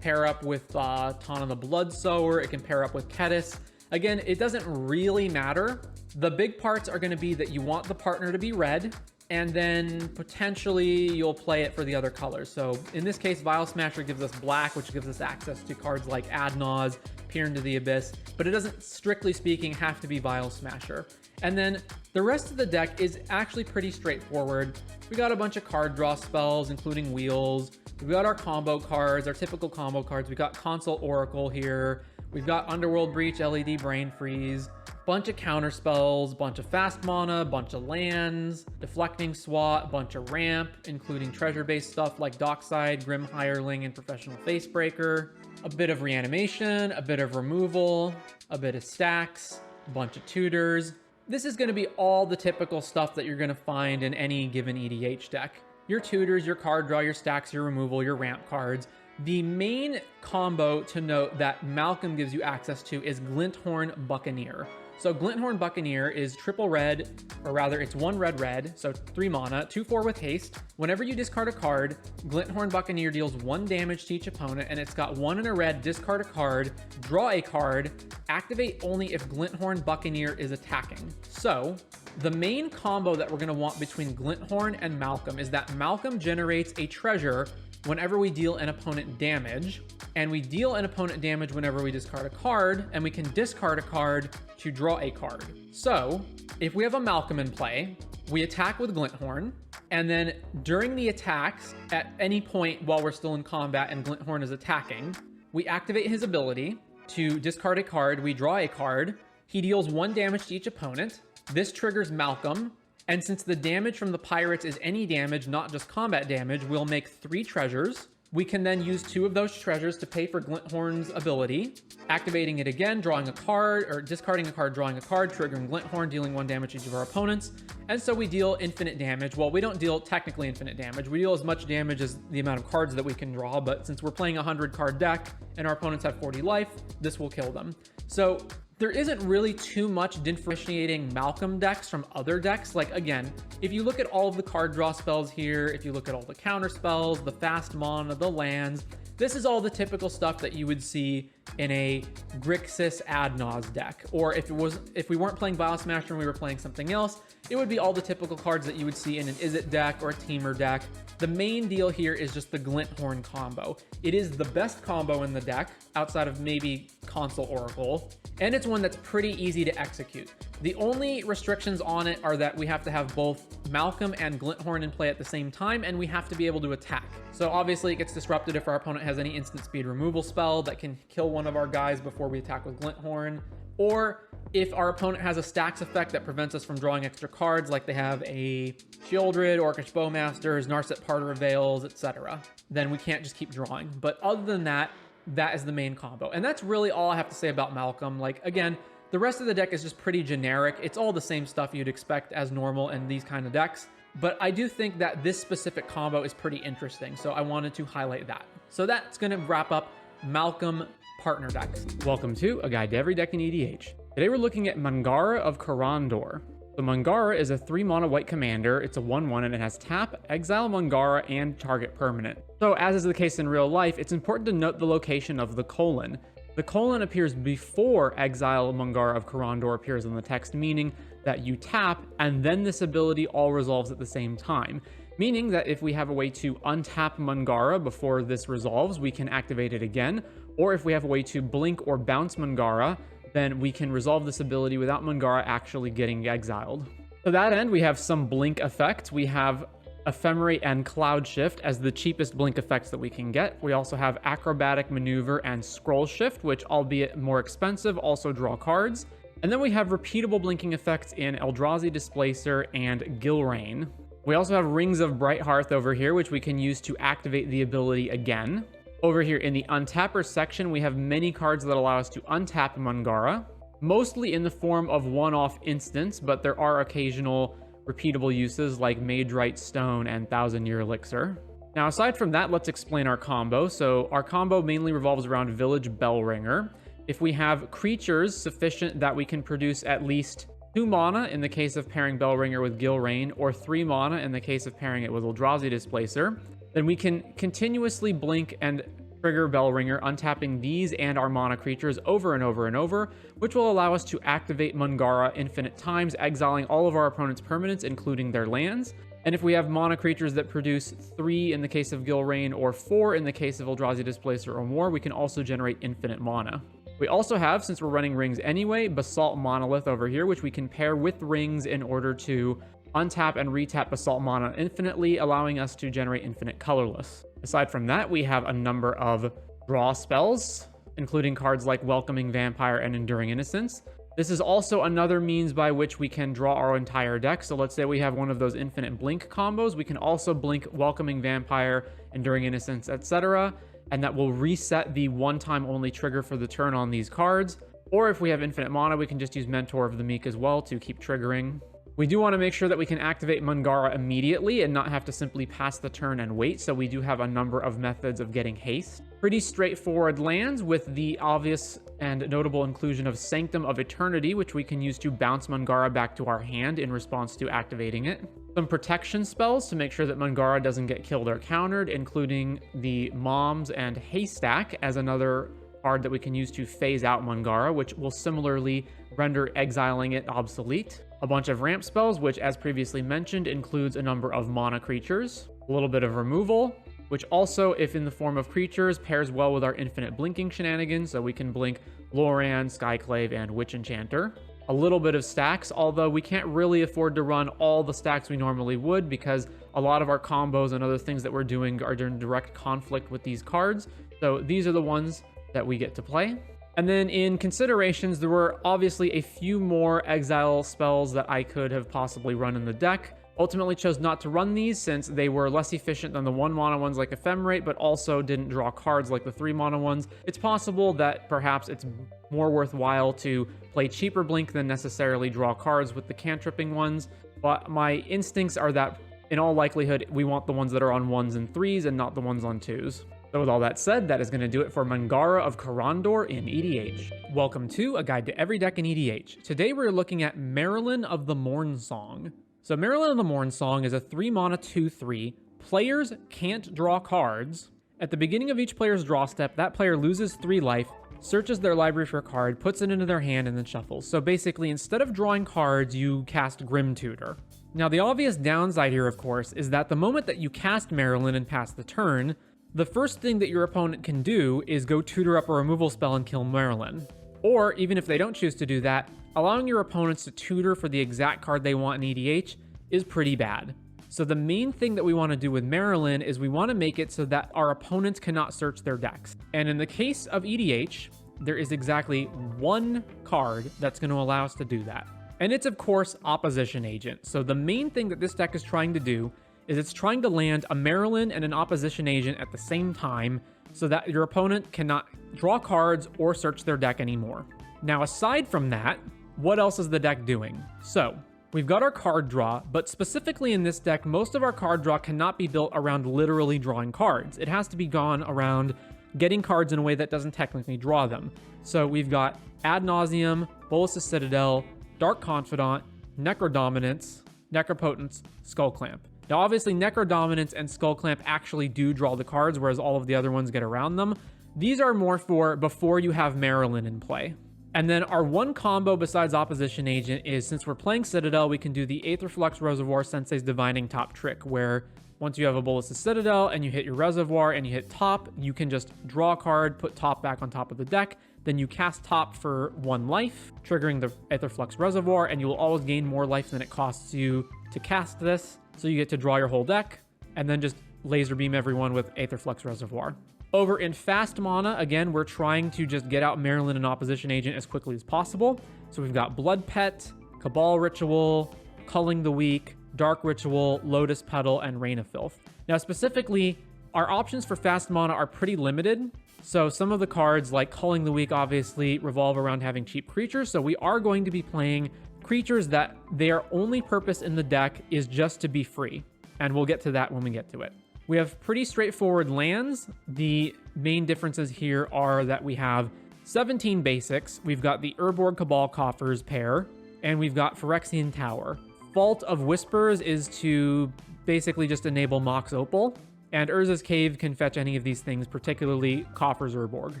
pair up with Tana the Bloodsower, it can pair up with Ketis. Again, it doesn't really matter. The big parts are going to be that you want the partner to be red, and then potentially you'll play it for the other colors. So in this case, Vial Smasher gives us black, which gives us access to cards like Adnaz, Peer into the Abyss, but it doesn't, strictly speaking, have to be Vial Smasher. And then the rest of the deck is actually pretty straightforward. We got a bunch of card draw spells, including Wheels. We've got our combo cards, our typical combo cards. We got Consult Oracle here. We've got Underworld Breach, LED Brain Freeze, bunch of counter spells, bunch of fast mana, bunch of lands, Deflecting Swat, bunch of ramp, including treasure-based stuff like Dockside, Grim Hireling, and Professional Facebreaker, a bit of reanimation, a bit of removal, a bit of stacks, a bunch of tutors. This is going to be all the typical stuff that you're going to find in any given EDH deck. Your tutors, your card draw, your stacks, your removal, your ramp cards. The main combo to note that Malcolm gives you access to is Glinthorn Buccaneer. So Glinthorn Buccaneer is triple red, or rather it's 1 red, so 3 mana, 2/4 with haste. Whenever you discard a card, Glinthorn Buccaneer deals 1 damage to each opponent, and it's got 1 in a red, discard a card, draw a card, activate only if Glinthorn Buccaneer is attacking. So the main combo that we're going to want between Glinthorn and Malcolm is that Malcolm generates a treasure whenever we deal an opponent damage, and we deal an opponent damage whenever we discard a card, and we can discard a card to draw a card. So if we have a Malcolm in play, we attack with Glinthorn, and then during the attacks, at any point while we're still in combat and Glinthorn is attacking, we activate his ability to discard a card, we draw a card, he deals 1 damage to each opponent. This triggers Malcolm, and since the damage from the pirates is any damage, not just combat damage, we'll make 3 treasures. We can then use 2 of those treasures to pay for Glinthorn's ability, activating it again, drawing a card, or discarding a card, drawing a card, triggering Glinthorn, dealing 1 damage to each of our opponents. And so we deal infinite damage. Well, we don't deal technically infinite damage. We deal as much damage as the amount of cards that we can draw, but since we're playing a 100 card deck and our opponents have 40 life, this will kill them. So there isn't really too much differentiating Malcolm decks from other decks. Like, again, if you look at all of the card draw spells here, if you look at all the counter spells, the fast mana, the lands, this is all the typical stuff that you would see in a Grixis Adnaz deck. Or if we weren't playing Biosmasher and we were playing something else, it would be all the typical cards that you would see in an Izzet deck or a Teamer deck. The main deal here is just the Glinthorn combo. It is the best combo in the deck, outside of maybe Console Oracle, and it's one that's pretty easy to execute. The only restrictions on it are that we have to have both Malcolm and Glinthorn in play at the same time, and we have to be able to attack. So obviously it gets disrupted if our opponent has any instant speed removal spell that can kill one of our guys before we attack with Glinthorn, or if our opponent has a stacks effect that prevents us from drawing extra cards, like they have a Shieldred, Orcish Bowmasters, Narset Parter of Veils, etc., then we can't just keep drawing. But other than that, that is the main combo. And that's really all I have to say about Malcolm. Like, again, the rest of the deck is just pretty generic. It's all the same stuff you'd expect as normal in these kind of decks. But I do think that this specific combo is pretty interesting, so I wanted to highlight that. So that's going to wrap up Malcolm partner decks. Welcome to A Guide to Every Deck in EDH. Today we're looking at Mangara of Karandor. So Mangara is a 3-mana white commander. It's a 1/1 and it has tap, exile Mangara, and target permanent. So as is the case in real life, it's important to note the location of the colon. The colon appears before exile Mangara of Karandor appears in the text, meaning that you tap and then this ability all resolves at the same time. Meaning that if we have a way to untap Mangara before this resolves, we can activate it again. Or if we have a way to blink or bounce Mangara, then we can resolve this ability without Mangara actually getting exiled. To that end, we have some blink effects. We have Ephemerate and Cloud Shift as the cheapest blink effects that we can get. We also have Acrobatic Maneuver and Scroll Shift, which, albeit more expensive, also draw cards. And then we have repeatable blinking effects in Eldrazi Displacer and Gilrain. We also have Rings of Bright Hearth over here, which we can use to activate the ability again. Over here in the Untapper section, we have many cards that allow us to untap Mangara, mostly in the form of one-off instants, but there are occasional repeatable uses like Magerite Stone and Thousand Year Elixir. Now, aside from that, let's explain our combo. So our combo mainly revolves around Village Bellringer. If we have creatures sufficient that we can produce at least 2 mana in the case of pairing Bellringer with Gilrain, or 3 mana in the case of pairing it with Eldrazi Displacer, then we can continuously blink and trigger Bellringer, untapping these and our mana creatures over and over and over, which will allow us to activate Mangara infinite times, exiling all of our opponent's permanents, including their lands. And if we have mana creatures that produce 3 in the case of Gilrain, or 4 in the case of Eldrazi Displacer or more, we can also generate infinite mana. We also have, since we're running rings anyway, Basalt Monolith over here, which we can pair with rings in order to untap and retap Basalt Mana infinitely, allowing us to generate infinite colorless. Aside from that, we have a number of draw spells, including cards like Welcoming Vampire and Enduring Innocence. This is also another means by which we can draw our entire deck. So let's say we have one of those infinite blink combos. We can also blink Welcoming Vampire, Enduring Innocence, etc., and that will reset the one-time only trigger for the turn on these cards. Or if we have infinite mana, we can just use Mentor of the Meek as well to keep triggering. We do want to make sure that we can activate Mangara immediately and not have to simply pass the turn and wait, so we do have a number of methods of getting haste. Pretty straightforward lands, with the obvious and notable inclusion of Sanctum of Eternity, which we can use to bounce Mangara back to our hand in response to activating it. Some protection spells to make sure that Mangara doesn't get killed or countered, including the Moms and Haystack as another card that we can use to phase out Mangara, which will similarly render exiling it obsolete. A bunch of ramp spells, which, as previously mentioned, includes a number of mana creatures, a little bit of removal, which also, if in the form of creatures, pairs well with our infinite blinking shenanigans, so we can blink Loran, Skyclave, and Witch Enchanter. A little bit of stacks, although we can't really afford to run all the stacks we normally would because a lot of our combos and other things that we're doing are in direct conflict with these cards. So these are the ones that we get to play. And then in considerations, there were obviously a few more exile spells that I could have possibly run in the deck. Ultimately chose not to run these since they were less efficient than the 1 mana ones like Ephemerate, but also didn't draw cards like the 3 mana ones. It's possible that perhaps it's more worthwhile to play cheaper blink than necessarily draw cards with the cantripping ones, but my instincts are that in all likelihood we want the ones that are on 1s and 3s and not the ones on 2s. So with all that said, that is going to do it for Mangara of Karandor in EDH. Welcome to A Guide to Every Deck in EDH. Today we're looking at Marilyn of the Morn Song. So Marilyn of the Morn Song is a 3 mana 2/3. Players can't draw cards. At the beginning of each player's draw step, that player loses 3 life, searches their library for a card, puts it into their hand, and then shuffles. So basically, instead of drawing cards, you cast Grim Tutor. Now, the obvious downside here, of course, is that the moment that you cast Marilyn and pass the turn, the first thing that your opponent can do is go tutor up a removal spell and kill Marilyn. Or, even if they don't choose to do that, allowing your opponents to tutor for the exact card they want in EDH is pretty bad. So the main thing that we want to do with Marilyn is we want to make it so that our opponents cannot search their decks. And in the case of EDH, there is exactly 1 card that's going to allow us to do that. And it's, of course, Opposition Agent. So the main thing that this deck is trying to do is it's trying to land a Marilyn and an Opposition Agent at the same time so that your opponent cannot draw cards or search their deck anymore. Now, aside from that, what else is the deck doing? So, we've got our card draw, but specifically in this deck, most of our card draw cannot be built around literally drawing cards. It has to be gone around getting cards in a way that doesn't technically draw them. So we've got Ad Nauseam, Bolas' Citadel, Dark Confidant, Necrodominance, Necropotence, Skullclamp. Now, obviously, Necrodominance and Skullclamp actually do draw the cards, whereas all of the other ones get around them. These are more for before you have Marilyn in play. And then our one combo besides Opposition Agent is, since we're playing Citadel, we can do the Aetherflux Reservoir Sensei's Divining Top trick, where once you have a Bolas' Citadel and you hit your Reservoir and you hit top, you can just draw a card, put top back on top of the deck, then you cast top for 1 life, triggering the Aetherflux Reservoir, and you will always gain more life than it costs you to cast this. So you get to draw your whole deck, and then just laser beam everyone with Aetherflux Reservoir. Over in fast mana, again, we're trying to just get out Marilyn and Opposition Agent as quickly as possible. So we've got Blood Pet, Cabal Ritual, Culling the Weak, Dark Ritual, Lotus Petal, and Rain of Filth. Now, specifically, our options for fast mana are pretty limited. So some of the cards, like Culling the Weak, obviously revolve around having cheap creatures. So we are going to be playing creatures that their only purpose in the deck is just to be free. And we'll get to that when we get to it. We have pretty straightforward lands. The main differences here are that we have 17 basics. We've got the Urborg Cabal Coffers pair, and we've got Phyrexian Tower. Fault of Whispers is to basically just enable Mox Opal, and Urza's Cave can fetch any of these things, particularly Coffers Urborg.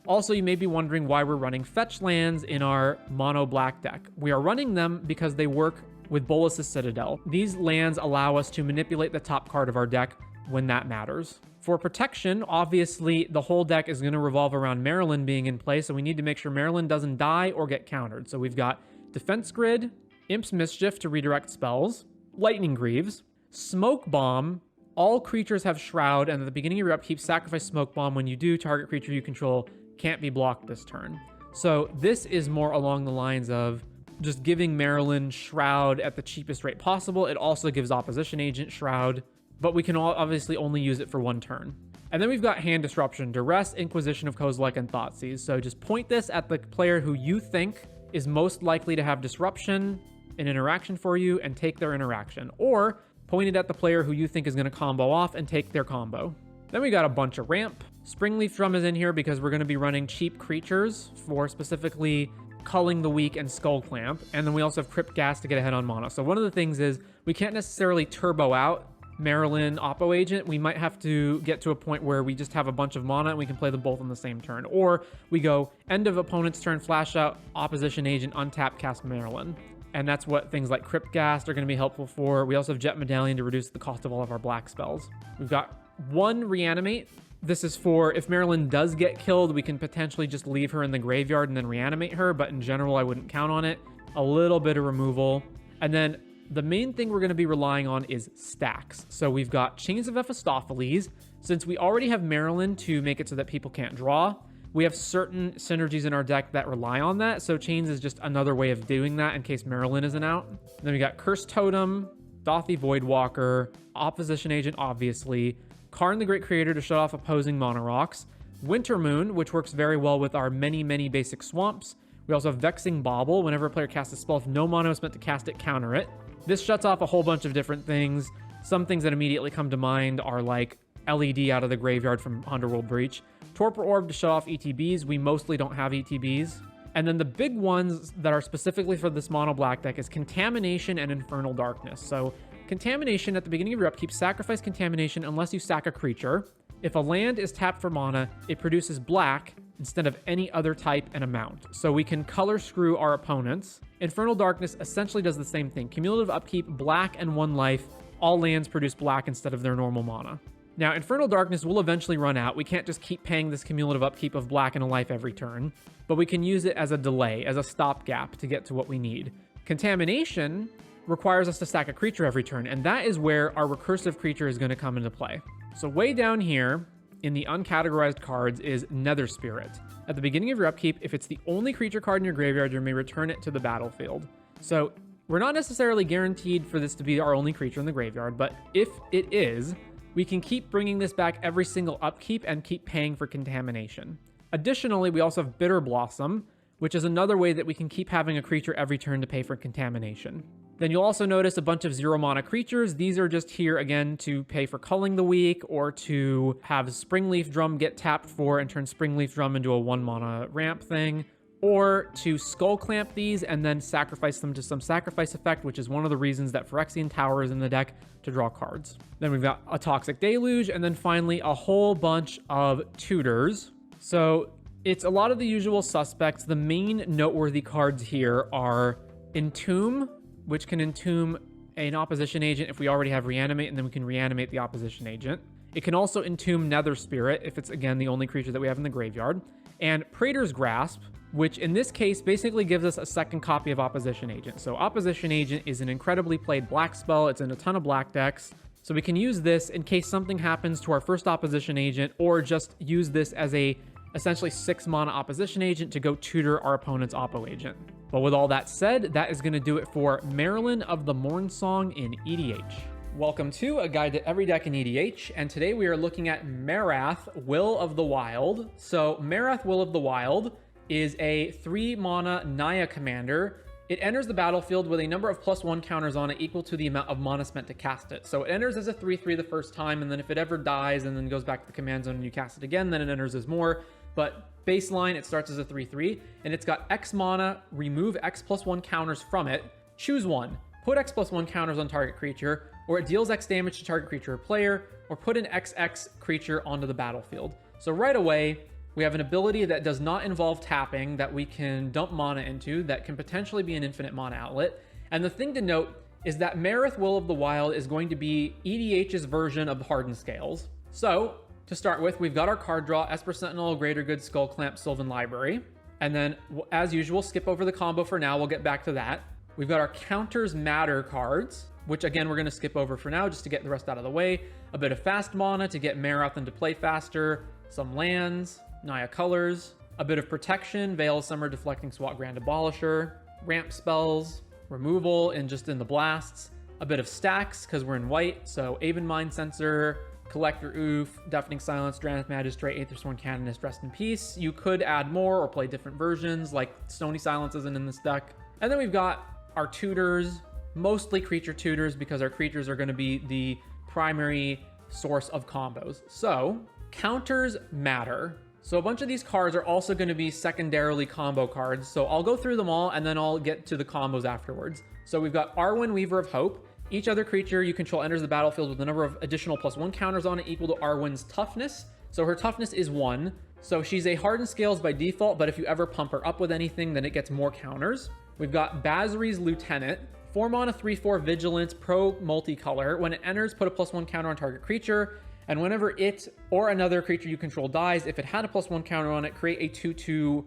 Also, you may be wondering why we're running fetch lands in our mono black deck. We are running them because they work with Bolas' Citadel. These lands allow us to manipulate the top card of our deck when that matters. For protection, obviously, the whole deck is going to revolve around Marilyn being in play, so we need to make sure Marilyn doesn't die or get countered. So we've got Defense Grid, Imp's Mischief to redirect spells, Lightning Greaves, Smoke Bomb. All creatures have Shroud, and at the beginning of your upkeep, sacrifice Smoke Bomb. When you do, target creature you control can't be blocked this turn. So this is more along the lines of just giving Marilyn Shroud at the cheapest rate possible. It also gives Opposition Agent Shroud, but we can obviously only use it for 1 turn. And then we've got Hand Disruption, Duress, Inquisition of Kozilek, and Thoughtseize. So just point this at the player who you think is most likely to have Disruption, an interaction for you, and take their interaction. Or point it at the player who you think is going to combo off and take their combo. Then we got a bunch of ramp. Springleaf Drum is in here because we're going to be running cheap creatures for specifically Culling the Weak and Skullclamp. And then we also have Crypt Gas to get ahead on mana. So one of the things is we can't necessarily turbo out Marilyn Oppo Agent. We might have to get to a point where we just have a bunch of mana and we can play them both on the same turn. Or we go end of opponent's turn, flash out Opposition Agent, untap, cast Marilyn. And that's what things like Crypt Gas are going to be helpful for. We also have Jet Medallion to reduce the cost of all of our black spells. We've got 1 reanimate. This is for if Marilyn does get killed, we can potentially just leave her in the graveyard and then reanimate her, but in general, I wouldn't count on it. A little bit of removal. And then the main thing we're going to be relying on is stacks. So we've got Chains of Mephistopheles. Since we already have Marilyn to make it so that people can't draw, we have certain synergies in our deck that rely on that. So Chains is just another way of doing that in case Marilyn isn't out. Then we got Cursed Totem, Dothy Voidwalker, Opposition Agent, obviously, Karn the Great Creator to shut off opposing Mono Rocks, Winter Moon, which works very well with our many basic swamps. We also have Vexing Bauble. Whenever a player casts a spell, if no mono is meant to cast it, counter it. This shuts off a whole bunch of different things. Some things that immediately come to mind are like LED out of the graveyard from Underworld Breach, Torpor Orb to shut off ETBs. We mostly don't have ETBs. And then the big ones that are specifically for this mono black deck is Contamination and Infernal Darkness. So Contamination, at the beginning of your upkeep, sacrifice Contamination unless you sack a creature. If a land is tapped for mana, it produces black instead of any other type and amount. So we can color screw our opponents. Infernal Darkness essentially does the same thing. Cumulative upkeep, black and 1 life. All lands produce black instead of their normal mana. Now, Infernal Darkness will eventually run out. We can't just keep paying this cumulative upkeep of black and a life every turn, but we can use it as a delay, as a stopgap to get to what we need. Contamination requires us to stack a creature every turn, and that is where our recursive creature is going to come into play. So way down here in the uncategorized cards is Nether Spirit. At the beginning of your upkeep, if it's the only creature card in your graveyard, you may return it to the battlefield. So we're not necessarily guaranteed for this to be our only creature in the graveyard, but if it is, we can keep bringing this back every single upkeep and keep paying for Contamination. Additionally, we also have Bitter Blossom, which is another way that we can keep having a creature every turn to pay for Contamination. Then you'll also notice a bunch of 0 mana creatures. These are just here again to pay for Culling the Weak, or to have Springleaf Drum get tapped for and turn Springleaf Drum into a 1 mana ramp thing, or to Skull Clamp these and then sacrifice them to some sacrifice effect, which is one of the reasons that Phyrexian Tower is in the deck, to draw cards. Then we've got a Toxic Deluge, and then finally a whole bunch of tutors. So it's a lot of the usual suspects. The main noteworthy cards here are Entomb, which can entomb an opposition agent if we already have Reanimate, and then we can reanimate the opposition agent. It can also entomb Nether Spirit if it's, again, the only creature that we have in the graveyard. And Praetor's Grasp, which in this case basically gives us a second copy of Opposition Agent. So Opposition Agent is an incredibly played black spell. It's in a ton of black decks. So we can use this in case something happens to our first Opposition Agent, or just use this as a essentially 6 mana Opposition Agent to go tutor our opponent's Oppo Agent. But with all that said, that is going to do it for Marilyn of the Mornsong in EDH. Welcome to a guide to every deck in EDH, and today we are looking at Marath, Will of the Wild. So Marath, Will of the Wild is a 3 mana Naya commander. It enters the battlefield with a number of +1 counters on it equal to the amount of mana spent to cast it. So it enters as a 3/3 the first time, and then if it ever dies and then goes back to the command zone and you cast it again, then it enters as more. But baseline, it starts as a 3/3, and it's got X mana, remove X +1 counters from it, choose one, put X +1 counters on target creature, or it deals X damage to target creature or player, or put an XX creature onto the battlefield. So right away, we have an ability that does not involve tapping, that we can dump mana into, that can potentially be an infinite mana outlet. And the thing to note is that Marath, Will of the Wild is going to be EDH's version of the Hardened Scales. So to start with, we've got our card draw, Esper Sentinel, Greater Good, Skull Clamp, Sylvan Library. And then, as usual, skip over the combo for now. We'll get back to that. We've got our Counters Matter cards, which again, we're going to skip over for now just to get the rest out of the way. A bit of fast mana to get Marath into play faster, some lands, Naya colors, a bit of protection, Veil of Summer, Deflecting Swat, Grand Abolisher, ramp spells, removal in the blasts, a bit of stacks because we're in white, so Aven Mind Sensor, Collector Oof, Deafening Silence, Drannith Magistrate, Aethersworn Canonist, Rest in Peace. You could add more or play different versions, like Stony Silence isn't in this deck. And then we've got our tutors, mostly creature tutors, because our creatures are going to be the primary source of combos. So, Counters Matter. So a bunch of these cards are also going to be secondarily combo cards. So I'll go through them all, and then I'll get to the combos afterwards. So we've got Arwen, Weaver of Hope. Each other creature you control enters the battlefield with a number of additional +1 counters on it equal to Arwen's toughness. So her toughness is 1. So she's a Hardened Scales by default, but if you ever pump her up with anything, then it gets more counters. We've got Basri's Lieutenant. 4 mana, 3/4 Vigilance, pro multicolor. When it enters, put a +1 counter on target creature. And whenever it or another creature you control dies, if it had a +1 counter on it, create a 2/2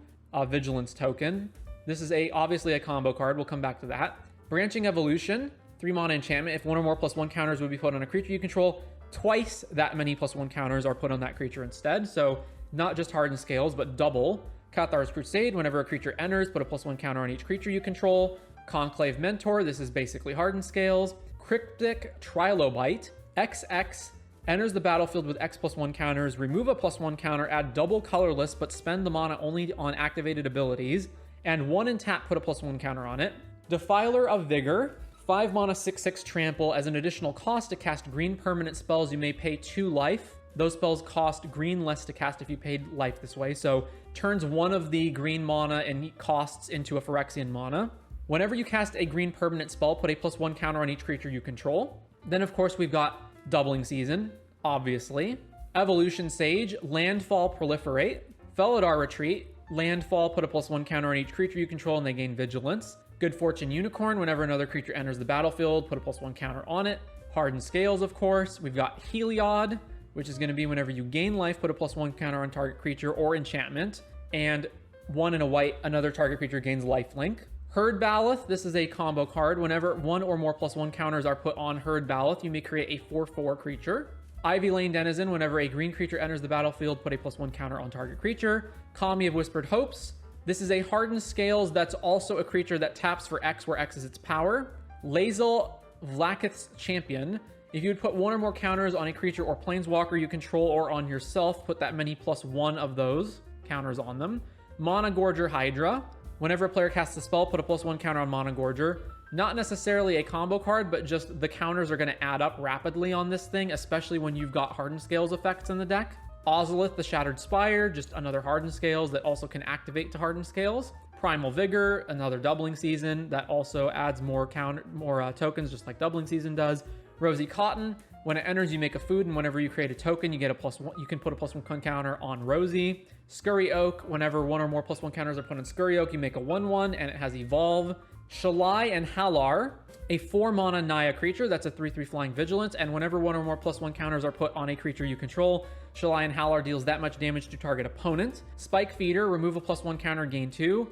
Vigilance token. This is obviously a combo card. We'll come back to that. Branching Evolution, 3 mana enchantment. If one or more +1 counters would be put on a creature you control, twice that many +1 counters are put on that creature instead. So not just Hardened Scales, but double. Cathar's Crusade, whenever a creature enters, put a +1 counter on each creature you control. Conclave Mentor, this is basically Hardened Scales. Cryptic Trilobite, XX, enters the battlefield with X +1 counters, remove a +1 counter, add double colorless, but spend the mana only on activated abilities, and 1 in tap, put a +1 counter on it. Defiler of Vigor, 5 mana 6/6 trample. As an additional cost to cast green permanent spells, you may pay 2 life. Those spells cost green less to cast if you paid life this way, so turns one of the green mana and costs into a Phyrexian mana. Whenever you cast a green permanent spell, put a +1 counter on each creature you control. Then, of course, we've got Doubling Season, obviously. Evolution Sage, Landfall Proliferate. Felidar Retreat, Landfall, put a +1 counter on each creature you control and they gain Vigilance. Good Fortune Unicorn, whenever another creature enters the battlefield, put a +1 counter on it. Hardened Scales, of course. We've got Heliod, which is going to be whenever you gain life, put a +1 counter on target creature or enchantment. And 1 in a white, another target creature gains lifelink. Herd Baloth, this is a combo card. Whenever 1 or more +1 counters are put on Herd Baloth, you may create a 4/4 creature. Ivy Lane Denizen, whenever a green creature enters the battlefield, put a +1 counter on target creature. Kami of Whispered Hopes, this is a Hardened Scales that's also a creature that taps for X, where X is its power. Lae'zel Vlaakith's Champion, if you would put 1 or more counters on a creature or planeswalker you control or on yourself, put that many +1 of those counters on them. Mana Gorger Hydra, whenever a player casts a spell, put a +1 counter on Mana Gorger. Not necessarily a combo card, but just the counters are going to add up rapidly on this thing, especially when you've got Hardened Scales effects in the deck. Ozolith the Shattered Spire, just another Hardened Scales that also can activate to Hardened Scales. Primal Vigor, another Doubling Season that also adds more tokens, just like Doubling Season does. Rosy Cotton, when it enters, you make a food, and whenever you create a token, you get a +1. You can put a +1 counter on Rosy. Scurry Oak, whenever 1 or more +1 counters are put on Scurry Oak, you make a 1/1, and it has Evolve. Shalai and Halar, a 4 mana Naya creature that's a 3/3 flying vigilance, and whenever 1 or more +1 counters are put on a creature you control, Shalai and Halar deals that much damage to target opponent. Spike Feeder, remove a +1 counter, gain 2.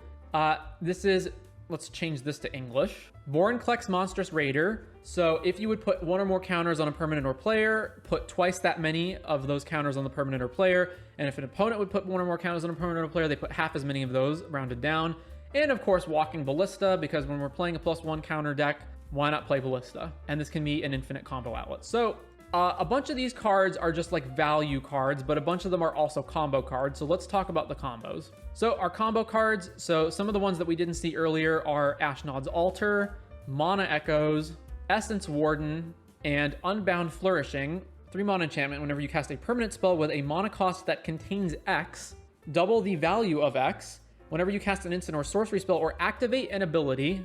Let's change this to English. Vorinclex Monstrous Raider. So if you would put 1 or more counters on a permanent or player, put twice that many of those counters on the permanent or player. And if an opponent would put 1 or more counters on a permanent or player, they put half as many of those, rounded down. And of course, Walking Ballista, because when we're playing a +1 counter deck, why not play Ballista? And this can be an infinite combo outlet. So a bunch of these cards are just like value cards, but a bunch of them are also combo cards. So let's talk about the combos. So our combo cards, so some of the ones that we didn't see earlier are Ashnod's Altar, Mana Echoes, Essence Warden, and Unbound Flourishing. 3 mana enchantment. Whenever you cast a permanent spell with a mana cost that contains X, double the value of X. Whenever you cast an instant or sorcery spell or activate an ability,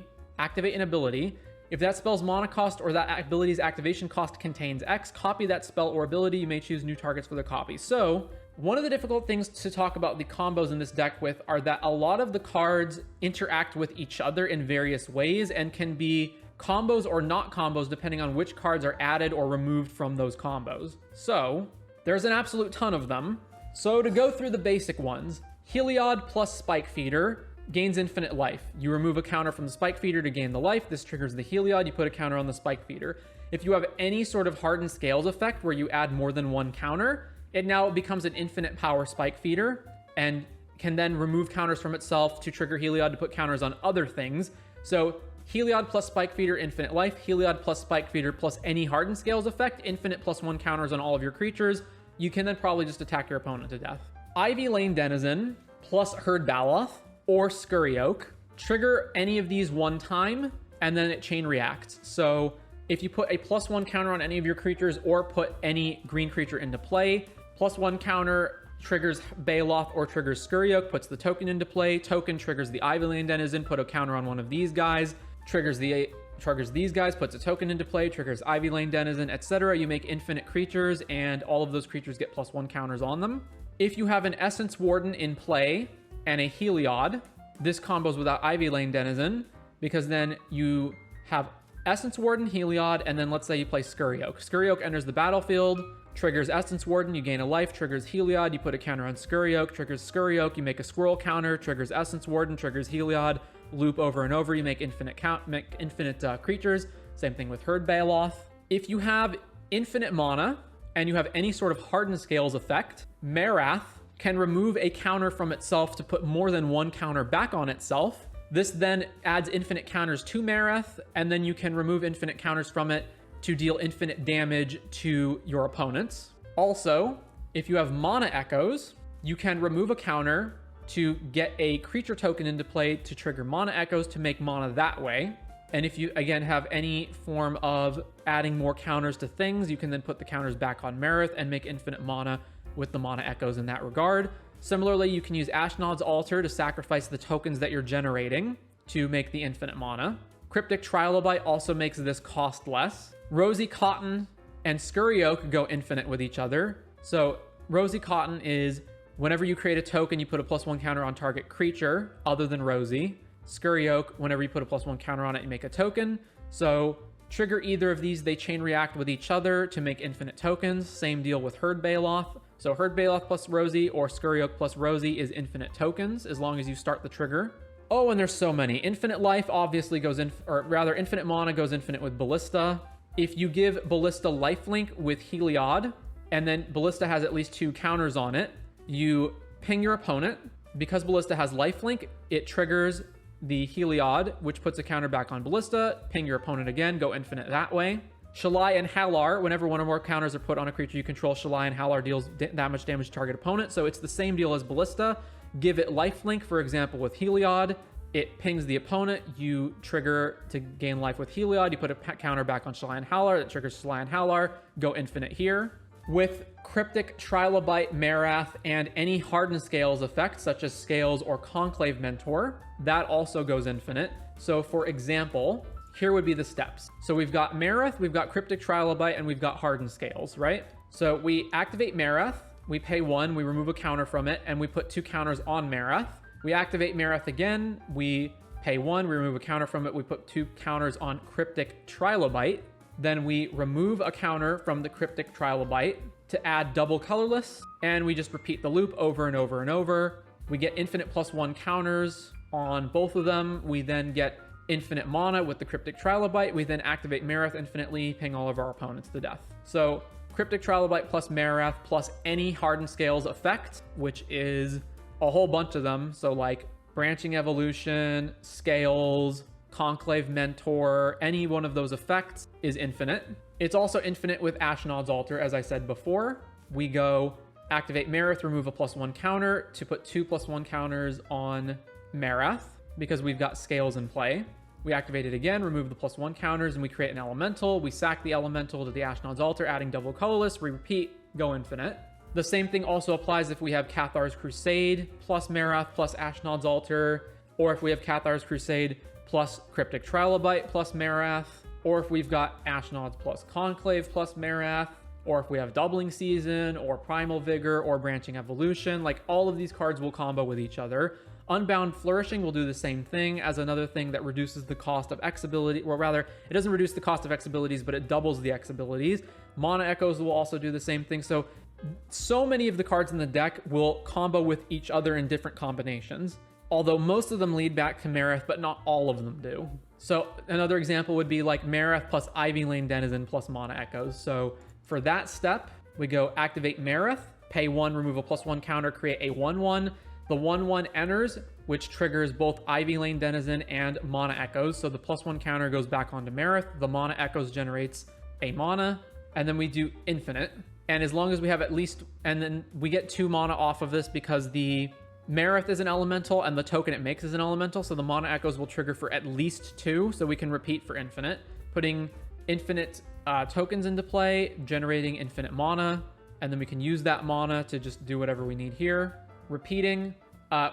if that spell's mana cost or that ability's activation cost contains X, copy that spell or ability. You may choose new targets for the copy. So one of the difficult things to talk about the combos in this deck with are that a lot of the cards interact with each other in various ways and can be combos or not combos depending on which cards are added or removed from those combos. So there's an absolute ton of them. So to go through the basic ones, Heliod plus Spike Feeder gains infinite life. You remove a counter from the Spike Feeder to gain the life. This triggers the Heliod. You put a counter on the Spike Feeder. If you have any sort of Hardened Scales effect where you add more than 1 counter, it now becomes an infinite power Spike Feeder and can then remove counters from itself to trigger Heliod to put counters on other things. So Heliod plus Spike Feeder, infinite life. Heliod plus Spike Feeder plus any Hardened Scales effect, infinite +1 counters on all of your creatures. You can then probably just attack your opponent to death. Ivy Lane Denizen plus Herd Baloth or Scurry Oak. Trigger any of these 1 time, and then it chain reacts. So if you put a +1 counter on any of your creatures or put any green creature into play, +1 counter triggers Baloth or triggers Scurry Oak, puts the token into play. Token triggers the Ivy Lane Denizen, put a counter on one of these guys. Triggers these guys, puts a token into play, triggers Ivy Lane Denizen, etc. You make infinite creatures, and all of those creatures get +1 counters on them. If you have an Essence Warden in play and a Heliod, this combos without Ivy Lane Denizen, because then you have Essence Warden, Heliod, and then let's say you play Scurry Oak. Scurry Oak enters the battlefield, triggers Essence Warden, you gain a life, triggers Heliod, you put a counter on Scurry Oak, triggers Scurry Oak, you make a squirrel counter, triggers Essence Warden, triggers Heliod, loop over and over, you make infinite creatures. Same thing with Herd Baloth. If you have infinite mana and you have any sort of Hardened Scales effect, Marath can remove a counter from itself to put more than one counter back on itself. This then adds infinite counters to Marath, and then you can remove infinite counters from it to deal infinite damage to your opponents. Also, if you have Mana Echoes, you can remove a counter to get a creature token into play to trigger Mana Echoes to make mana that way. And if you, again, have any form of adding more counters to things, you can then put the counters back on Marath and make infinite mana with the Mana Echoes in that regard. Similarly, you can use Ashnod's Altar to sacrifice the tokens that you're generating to make the infinite mana. Cryptic Trilobite also makes this cost less. Rosy Cotton and Scurry Oak go infinite with each other. So Rosy Cotton is whenever you create a token, you put a +1 counter on target creature other than Rosy. Scurry Oak, whenever you put a +1 counter on it, you make a token. So trigger either of these, they chain react with each other to make infinite tokens. Same deal with Herd Baloth. So Herd Baloth plus Rosy or Scurry Oak plus Rosy is infinite tokens as long as you start the trigger. Oh, and there's so many. Infinite life obviously goes in, or rather infinite mana goes infinite with Ballista. If you give Ballista lifelink with Heliod, and then Ballista has at least 2 counters on it, you ping your opponent. Because Ballista has lifelink, it triggers the Heliod, which puts a counter back on Ballista, ping your opponent again, go infinite that way. Shalai and Halar, whenever one or more counters are put on a creature you control, Shalai and Halar deals that much damage to target opponent, so it's the same deal as Ballista. Give it lifelink, for example, with Heliod. It pings the opponent, you trigger to gain life with Heliod, you put a counter back on Shalai and Halar, that triggers Shalai and Halar, go infinite here. With Cryptic Trilobite, Marath, and any Hardened Scales effect, such as Scales or Conclave Mentor, that also goes infinite. So for example, here would be the steps. So we've got Marath, we've got Cryptic Trilobite, and we've got Hardened Scales, right? So we activate Marath, we pay 1, we remove a counter from it, and we put 2 counters on Marath. We activate Marath again, we pay 1, we remove a counter from it, we put 2 counters on Cryptic Trilobite. Then we remove a counter from the Cryptic Trilobite to add double colorless, and we just repeat the loop over and over and over. We get infinite +1 counters on both of them. We then get infinite mana with the Cryptic Trilobite. We then activate Marath infinitely, ping all of our opponents to death. So Cryptic Trilobite plus Marath plus any Hardened Scales effect, which is a whole bunch of them. So like Branching Evolution, Scales, Conclave Mentor, any one of those effects is infinite. It's also infinite with Ashnod's Altar, as I said before. We go activate Marath, remove a +1 counter to put 2 +1 counters on Marath because we've got Scales in play. We activate it again, remove the +1 counters, and we create an elemental. We sack the elemental to the Ashnod's Altar, adding double colorless. We repeat, go infinite. The same thing also applies if we have Cathar's Crusade plus Marath plus Ashnod's Altar, or if we have Cathar's Crusade plus Cryptic Trilobite plus Marath, or if we've got Ashnod's plus Conclave plus Marath, or if we have Doubling Season, or Primal Vigor, or Branching Evolution. Like, all of these cards will combo with each other. Unbound Flourishing will do the same thing as another thing that reduces the cost of X ability, or rather, it doesn't reduce the cost of X abilities, but it doubles the X abilities. Mana Echoes will also do the same thing. So many of the cards in the deck will combo with each other in different combinations. Although most of them lead back to Marath, but not all of them do. So another example would be like Marath plus Ivy Lane Denizen plus Mana Echoes. So for that step, we go activate Marath, pay 1, remove a +1 counter, create a 1/1. The 1/1 enters, which triggers both Ivy Lane Denizen and Mana Echoes. So the +1 counter goes back onto Marath. The Mana Echoes generates a mana, and then we do infinite. And as long as we have at least, and then we get 2 mana off of this because the Marath is an elemental and the token it makes is an elemental, so the Mana Echoes will trigger for at least 2, so we can repeat for infinite, putting infinite tokens into play, generating infinite mana, and then we can use that mana to just do whatever we need here. Repeating,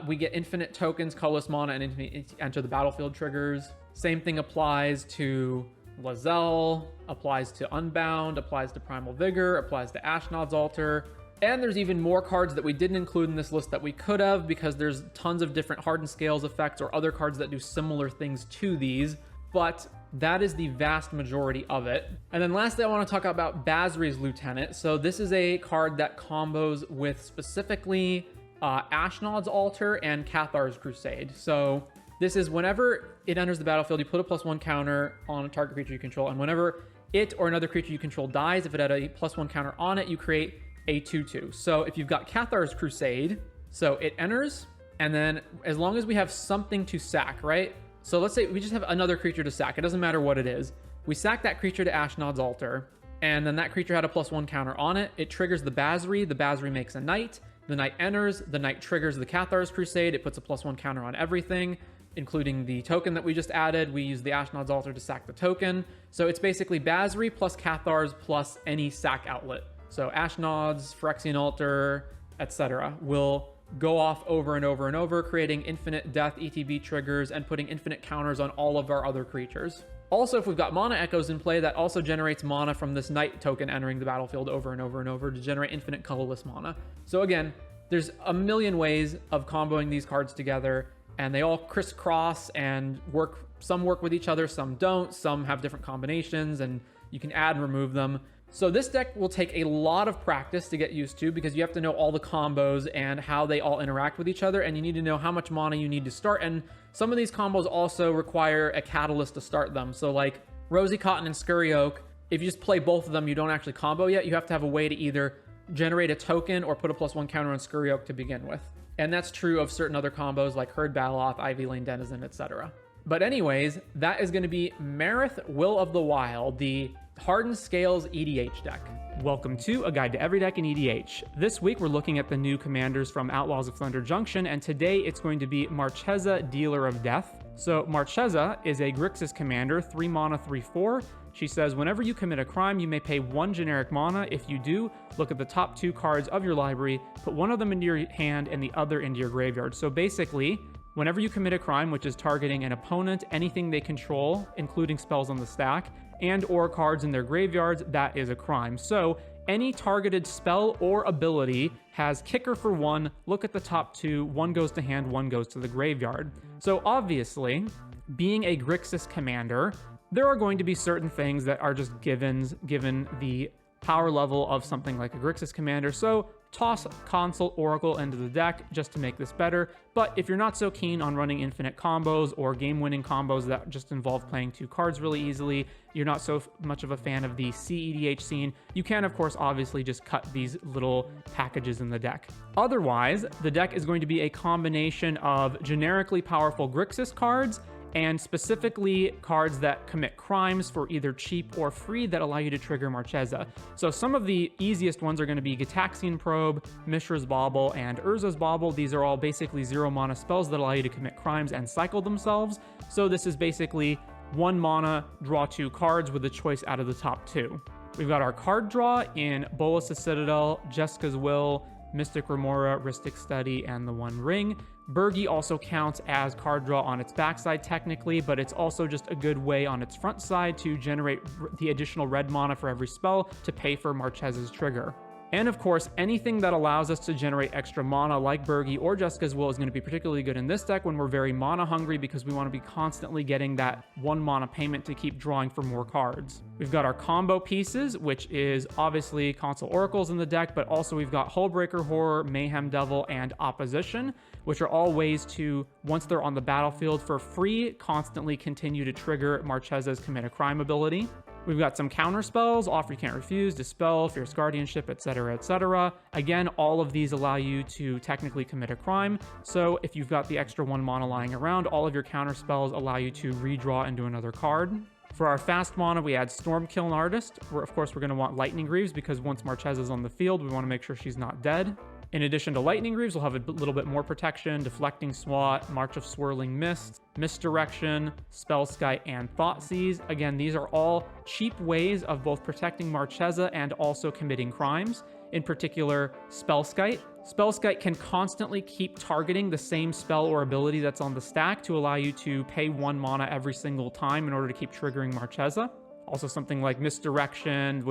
we get infinite tokens, colorless mana, and infinite enter the battlefield triggers. Same thing applies to Lae'zel, applies to Unbound, applies to Primal Vigor, applies to Ashnod's Altar. And there's even more cards that we didn't include in this list that we could have, because there's tons of different Hardened Scales effects or other cards that do similar things to these. but that is the vast majority of it. And then lastly, I want to talk about Basri's Lieutenant. So this is a card that combos with specifically Ashnod's Altar and Cathar's Crusade. So this is whenever it enters the battlefield, you put a +1 counter on a target creature you control, and whenever it or another creature you control dies, if it had a +1 counter on it, you create a 2/2. So if you've got Cathar's Crusade, so it enters, and then as long as we have something to sack, right? So let's say we just have another creature to sack. It doesn't matter what it is. We sack that creature to Ashnod's Altar, and then that creature had a +1 counter on it. It triggers the Basri. The Basri makes a knight. The knight enters. The knight triggers the Cathar's Crusade. It puts a +1 counter on everything, including the token that we just added. We use the Ashnod's Altar to sack the token. So it's basically Basri plus Cathar's plus any sack outlet. So Ashnod's, Phyrexian Altar, etc. will go off over and over and over, creating infinite death ETB triggers and putting infinite counters on all of our other creatures. Also, if we've got mana echoes in play, that also generates mana from this knight token entering the battlefield over and over and over to generate infinite colorless mana. So again, there's a million ways of comboing these cards together, and they all crisscross and work. Some work with each other, some don't, some have different combinations, and you can add and remove them. So this deck will take a lot of practice to get used to, because you have to know all the combos and how they all interact with each other, and you need to know how much mana you need to start. And some of these combos also require a catalyst to start them. So like Rosy Cotton and Scurry Oak, if you just play both of them, you don't actually combo yet. You have to have a way to either generate a token or put a +1 counter on Scurry Oak to begin with. And that's true of certain other combos like Herd Baloth, Ivy Lane Denizen, etc. But anyways, that is going to be Marith, Will of the Wild, the Hardened Scales EDH deck. Welcome to A Guide to Every Deck in EDH. This week we're looking at the new commanders from Outlaws of Thunder Junction, and today it's going to be Marchesa, Dealer of Death. So Marchesa is a Grixis commander, 3 mana, 3/4. She says, whenever you commit a crime, you may pay 1 generic mana. If you do, look at the top 2 cards of your library, put one of them into your hand and the other into your graveyard. So basically, whenever you commit a crime, which is targeting an opponent, anything they control, including spells on the stack, and or cards in their graveyards, that is a crime. So any targeted spell or ability has kicker for 1, look at the top 2, 1 goes to hand, 1 goes to the graveyard. So obviously, being a Grixis commander, there are going to be certain things that are just givens, given the power level of something like a Grixis commander. So toss Consult Oracle into the deck just to make this better. But if you're not so keen on running infinite combos or game-winning combos that just involve playing 2 cards really easily, you're not so much of a fan of the CEDH scene, you can, of course, obviously just cut these little packages in the deck. Otherwise, the deck is going to be a combination of generically powerful Grixis cards and specifically cards that commit crimes for either cheap or free that allow you to trigger Marchesa. So some of the easiest ones are going to be Gitaxian Probe, Mishra's Bauble, and Urza's Bauble. These are all basically 0 mana spells that allow you to commit crimes and cycle themselves. So this is basically 1 mana, draw 2 cards with a choice out of the top 2. We've got our card draw in Bolas' Citadel, Jessica's Will, Mystic Remora, Rhystic Study, and the One Ring. Birgi also counts as card draw on its backside technically, but it's also just a good way on its front side to generate the additional red mana for every spell to pay for Marchesa's trigger. And of course, anything that allows us to generate extra mana like Birgi or Jessica's Will is going to be particularly good in this deck when we're very mana hungry, because we want to be constantly getting that 1 mana payment to keep drawing for more cards. We've got our combo pieces, which is obviously Console Oracles in the deck, but also we've got Hullbreaker Horror, Mayhem Devil, and Opposition, which are all ways to, once they're on the battlefield for free, constantly continue to trigger Marchesa's Commit a Crime ability. We've got some counter spells, Offer You Can't Refuse, Dispel, Fierce Guardianship, etc., etc. Again, all of these allow you to technically commit a crime, so if you've got the extra 1 mana lying around, all of your counter spells allow you to redraw into another card. For our fast mana, we add Stormkiln Artist, where of course we're going to want Lightning Greaves, because once Marchesa's on the field, we want to make sure she's not dead. In addition to Lightning Greaves, we'll have a little bit more protection, Deflecting Swat, March of Swirling Mist, Misdirection, Spellskite, and Thoughtseize. Again, these are all cheap ways of both protecting Marchesa and also committing crimes. In particular, Spellskite. Spellskite can constantly keep targeting the same spell or ability that's on the stack to allow you to pay 1 mana every single time in order to keep triggering Marchesa. Also something like Misdirection,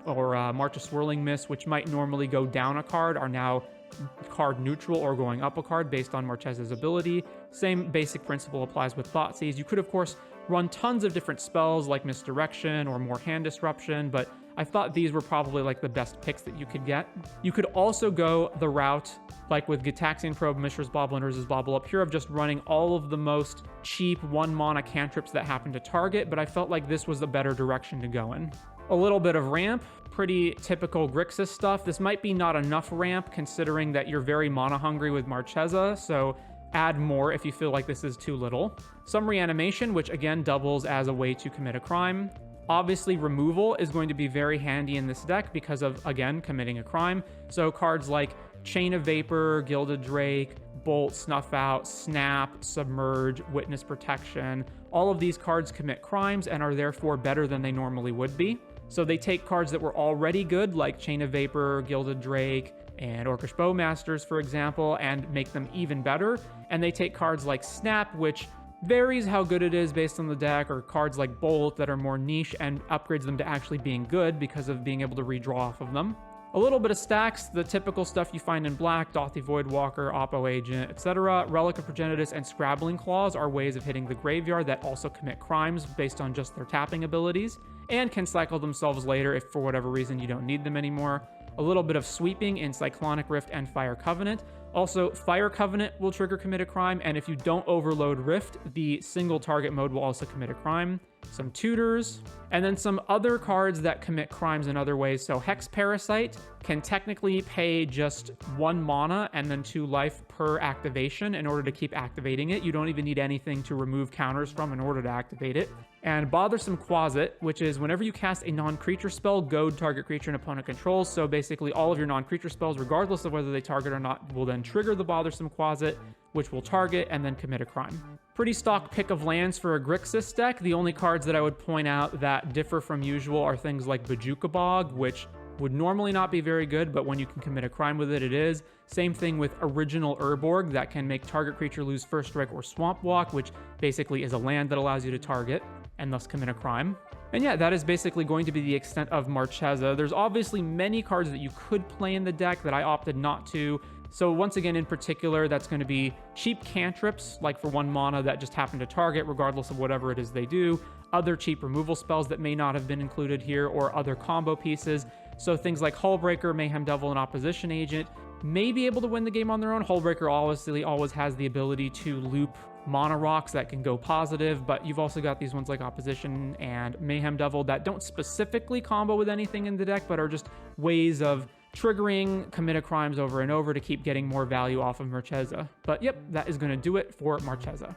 or March of Swirling Mist, which might normally go down a card, are now card neutral or going up a card based on Marchesa's ability. Same basic principle applies with Thoughtseize. You could, of course, run tons of different spells like Misdirection or more Hand Disruption, but I thought these were probably like the best picks that you could get. You could also go the route, like with Gitaxian Probe, Mishra's Bauble, and Urza's Bauble up here, of just running all of the most cheap 1-mana cantrips that happen to target, but I felt like this was the better direction to go in. A little bit of ramp, pretty typical Grixis stuff. This might be not enough ramp considering that you're very mana hungry with Marchesa, so add more if you feel like this is too little. Some reanimation, which again doubles as a way to commit a crime. Obviously, removal is going to be very handy in this deck because of, again, committing a crime. So cards like Chain of Vapor, Gilded Drake, Bolt, Snuff Out, Snap, Submerge, Witness Protection. All of these cards commit crimes and are therefore better than they normally would be. So they take cards that were already good, like Chain of Vapor, Gilded Drake, and Orcish Bowmasters, for example, and make them even better. And they take cards like Snap, which varies how good it is based on the deck, or cards like Bolt that are more niche, and upgrades them to actually being good because of being able to redraw off of them. A little bit of stacks, the typical stuff you find in black, Dothy Voidwalker, Oppo Agent, etc. Relic of Progenitus and Scrabbling Claws are ways of hitting the graveyard that also commit crimes based on just their tapping abilities, and can cycle themselves later if for whatever reason you don't need them anymore. A little bit of sweeping in Cyclonic Rift and Fire Covenant. Also, Fire Covenant will trigger commit a crime, and if you don't overload Rift, the single target mode will also commit a crime. Some tutors, and then some other cards that commit crimes in other ways. So Hex Parasite can technically pay just 1 mana and then 2 life per activation in order to keep activating it. You don't even need anything to remove counters from in order to activate it. And Bothersome Quasit, which is whenever you cast a non-creature spell, goad target creature and opponent controls. So basically all of your non-creature spells, regardless of whether they target or not, will then trigger the Bothersome Quasit, which will target and then commit a crime. Pretty stock pick of lands for a Grixis deck. The only cards that I would point out that differ from usual are things like Bojuka Bog, which would normally not be very good, but when you can commit a crime with it, it is. Same thing with Original Urborg that can make target creature lose First Strike or Swamp Walk, which basically is a land that allows you to target and thus commit a crime. And yeah, that is basically going to be the extent of Marchesa. There's obviously many cards that you could play in the deck that I opted not to. So once again, in particular, that's going to be cheap cantrips, like for 1 mana that just happen to target regardless of whatever it is they do, other cheap removal spells that may not have been included here, or other combo pieces. So things like Hullbreaker, Mayhem Devil, and Opposition Agent may be able to win the game on their own. Hullbreaker obviously always has the ability to loop Mana Rocks that can go positive, but you've also got these ones like Opposition and Mayhem Devil that don't specifically combo with anything in the deck, but are just ways of triggering commit a crimes over and over to keep getting more value off of Marchesa. But yep, that is going to do it for Marchesa.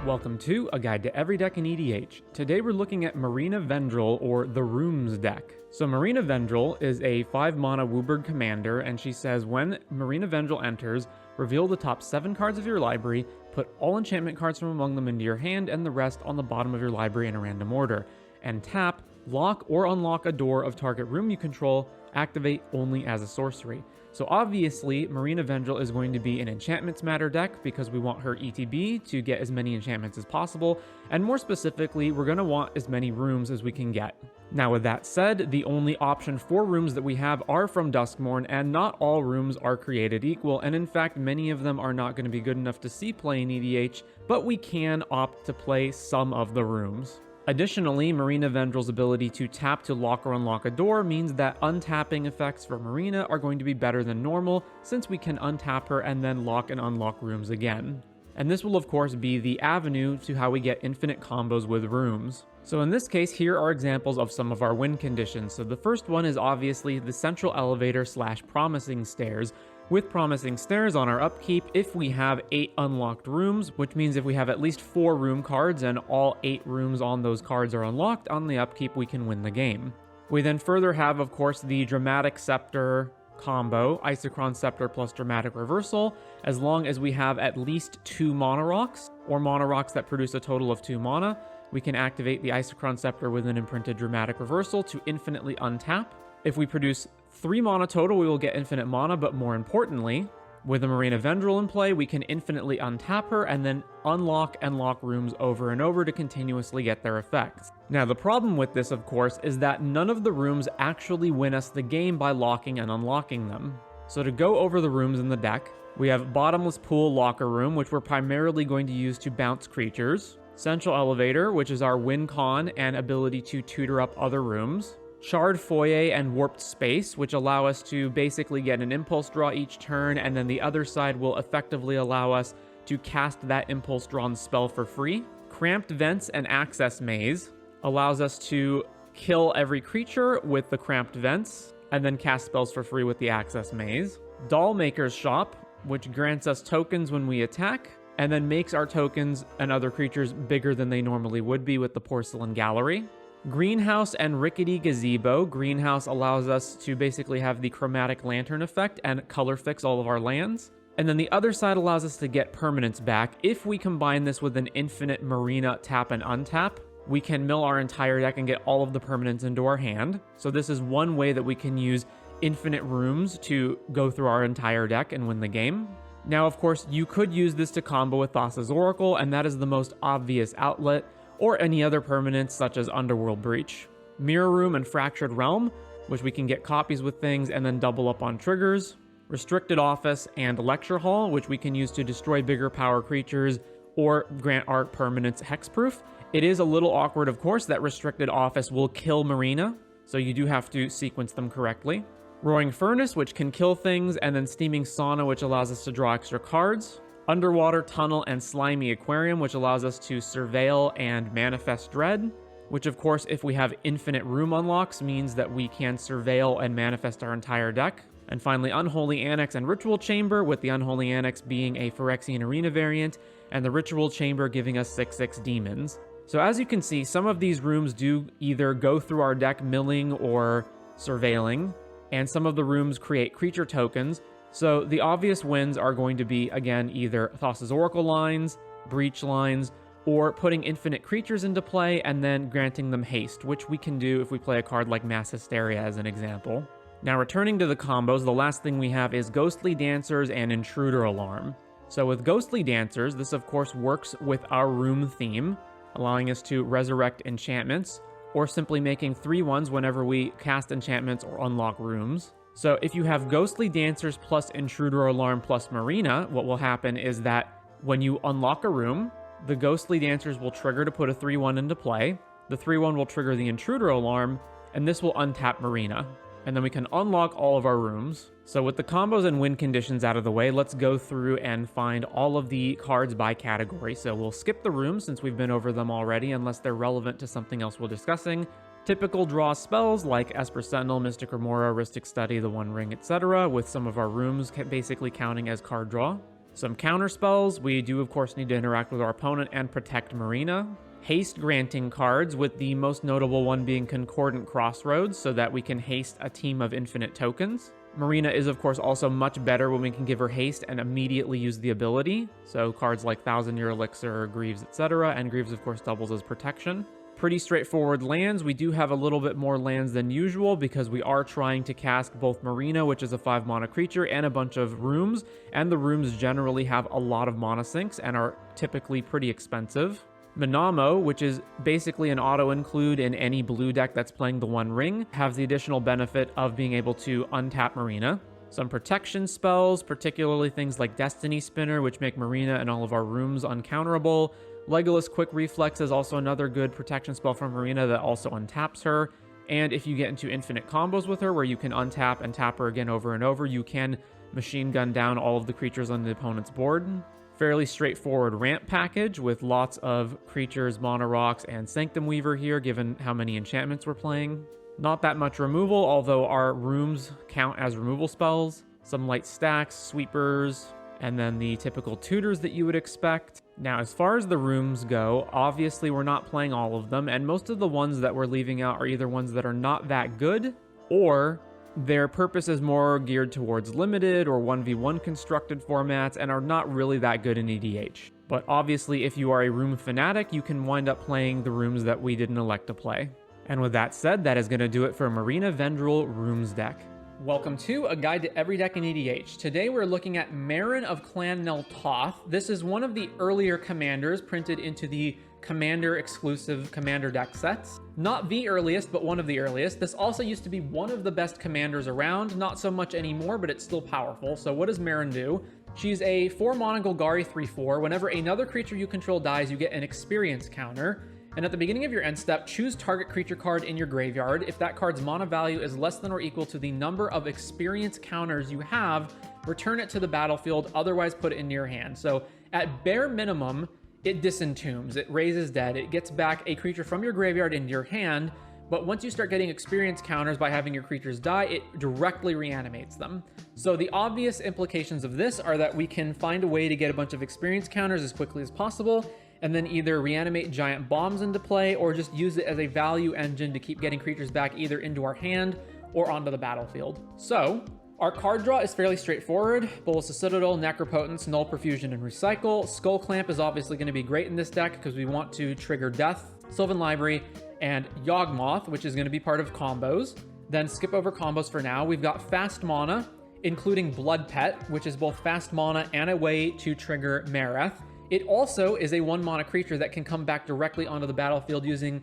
Welcome to A Guide to Every Deck in EDH. Today we're looking at Marina Vendrell, or the Rooms deck. So Marina Vendrell is a 5-mana WUBRG commander, and she says when Marina Vendrell enters, reveal the top 7 cards of your library, put all enchantment cards from among them into your hand, and the rest on the bottom of your library in a random order. And tap, lock or unlock a door of target room you control, activate only as a sorcery. So obviously, Marina Vendrell is going to be an Enchantments Matter deck because we want her ETB to get as many enchantments as possible, and more specifically, we're going to want as many rooms as we can get. Now with that said, the only option for rooms that we have are from Duskmourn, and not all rooms are created equal, and in fact, many of them are not going to be good enough to see play in EDH, but we can opt to play some of the rooms. Additionally, Marina Vendrell's ability to tap to lock or unlock a door means that untapping effects for Marina are going to be better than normal, since we can untap her and then lock and unlock rooms again. And this will of course be the avenue to how we get infinite combos with rooms. So in this case, here are examples of some of our win conditions. So the first one is obviously the central elevator / promising stairs. With Promising Stairs on our upkeep, if we have 8 unlocked rooms, which means if we have at least 4 room cards and all 8 rooms on those cards are unlocked on the upkeep, we can win the game. We then further have, of course, the Dramatic Scepter combo, Isochron Scepter plus Dramatic Reversal, as long as we have at least 2 Mana Rocks, or Mana Rocks that produce a total of 2 mana, we can activate the Isochron Scepter with an imprinted Dramatic Reversal to infinitely untap. If we produce 3 mana total, we will get infinite mana, but more importantly, with a Marina Vendrell in play, we can infinitely untap her and then unlock and lock rooms over and over to continuously get their effects. Now, the problem with this, of course, is that none of the rooms actually win us the game by locking and unlocking them. So to go over the rooms in the deck, we have Bottomless Pool Locker Room, which we're primarily going to use to bounce creatures. Central Elevator, which is our win con and ability to tutor up other rooms. Charred Foyer and Warped Space, which allow us to basically get an impulse draw each turn, and then the other side will effectively allow us to cast that impulse drawn spell for free. Cramped Vents and Access Maze allows us to kill every creature with the Cramped Vents, and then cast spells for free with the Access Maze. Dollmaker's Shop, which grants us tokens when we attack, and then makes our tokens and other creatures bigger than they normally would be with the Porcelain Gallery. Greenhouse and Rickety Gazebo. Greenhouse allows us to basically have the Chromatic Lantern effect and color fix all of our lands. And then the other side allows us to get permanents back. If we combine this with an Infinite Marina tap and untap, we can mill our entire deck and get all of the permanents into our hand. So this is one way that we can use infinite rooms to go through our entire deck and win the game. Now, of course, you could use this to combo with Thassa's Oracle, and that is the most obvious outlet, or any other permanents such as Underworld Breach. Mirror Room and Fractured Realm, which we can get copies with things and then double up on triggers. Restricted Office and Lecture Hall, which we can use to destroy bigger power creatures or grant art permanents hexproof. It is a little awkward, of course, that Restricted Office will kill Marina, so you do have to sequence them correctly. Roaring Furnace, which can kill things, and then Steaming Sauna, which allows us to draw extra cards. Underwater Tunnel and Slimy Aquarium, which allows us to surveil and manifest dread, which of course, if we have infinite room unlocks, means that we can surveil and manifest our entire deck. And finally, Unholy Annex and Ritual Chamber, with the Unholy Annex being a Phyrexian Arena variant, and the Ritual Chamber giving us 6/6 demons. So as you can see, some of these rooms do either go through our deck milling or surveilling, and some of the rooms create creature tokens. So the obvious wins are going to be, again, either Thassa's Oracle lines, Breach lines, or putting infinite creatures into play and then granting them haste, which we can do if we play a card like Mass Hysteria as an example. Now, returning to the combos, the last thing we have is Ghostly Dancers and Intruder Alarm. So with Ghostly Dancers, this of course works with our room theme, allowing us to resurrect enchantments, or simply making 3/1s whenever we cast enchantments or unlock rooms. So if you have Ghostly Dancers plus Intruder Alarm plus Marina, what will happen is that when you unlock a room, the Ghostly Dancers will trigger to put a 3/1 into play, the 3/1 will trigger the Intruder Alarm, and this will untap Marina. And then we can unlock all of our rooms. So with the combos and win conditions out of the way, let's go through and find all of the cards by category. So we'll skip the rooms since we've been over them already, unless they're relevant to something else we're discussing. Typical draw spells like Esper Sentinel, Mystic Remora, Rhystic Study, the One Ring, etc., with some of our rooms basically counting as card draw. Some counter spells, we do of course need to interact with our opponent and protect Marina. Haste granting cards, with the most notable one being Concordant Crossroads, so that we can haste a team of infinite tokens. Marina is of course also much better when we can give her haste and immediately use the ability, so cards like Thousand Year Elixir, Greaves, etc., and Greaves of course doubles as protection. Pretty straightforward lands. We do have a little bit more lands than usual because we are trying to cast both Marina, which is a 5 mana creature, and a bunch of rooms, and the rooms generally have a lot of mana sinks and are typically pretty expensive. Minamo, which is basically an auto-include in any blue deck that's playing the One Ring, has the additional benefit of being able to untap Marina. Some protection spells, particularly things like Destiny Spinner, which make Marina and all of our rooms uncounterable. Legolas Quick Reflex is also another good protection spell from Marina that also untaps her. And if you get into infinite combos with her, where you can untap and tap her again over and over, you can machine gun down all of the creatures on the opponent's board. Fairly straightforward ramp package with lots of creatures, Mana Rocks, and Sanctum Weaver here, given how many enchantments we're playing. Not that much removal, although our rooms count as removal spells. Some light stacks, sweepers, and then the typical tutors that you would expect. Now, as far as the rooms go, obviously we're not playing all of them, and most of the ones that we're leaving out are either ones that are not that good, or their purpose is more geared towards limited or 1v1 constructed formats and are not really that good in EDH. But obviously, if you are a room fanatic, you can wind up playing the rooms that we didn't elect to play. And with that said, that is going to do it for Marina Vendril Rooms deck. Welcome to A Guide to Every Deck in EDH. Today we're looking at Marin of Clan Nel Toth. This is one of the earlier commanders printed into the Commander exclusive Commander deck sets. Not the earliest, but one of the earliest. This also used to be one of the best commanders around, not so much anymore, but it's still powerful. So what does Marin do? She's a 4-mana Golgari 3/4. Whenever another creature you control dies, you get an experience counter. And at the beginning of your end step, choose target creature card in your graveyard. If that card's mana value is less than or equal to the number of experience counters you have, return it to the battlefield, otherwise put it into your hand. So at bare minimum, it disentombs, it raises dead, it gets back a creature from your graveyard into your hand, but once you start getting experience counters by having your creatures die, it directly reanimates them. So the obvious implications of this are that we can find a way to get a bunch of experience counters as quickly as possible, and then either reanimate giant bombs into play or just use it as a value engine to keep getting creatures back either into our hand or onto the battlefield. So our card draw is fairly straightforward. Bolas' Citadel, Necropotence, Null Perfusion, and Recycle. Skull Clamp is obviously going to be great in this deck because we want to trigger Death, Sylvan Library, and Yawgmoth, which is going to be part of combos. Then skip over combos for now. We've got fast mana, including Blood Pet, which is both fast mana and a way to trigger Mareth. It also is a 1-mana creature that can come back directly onto the battlefield using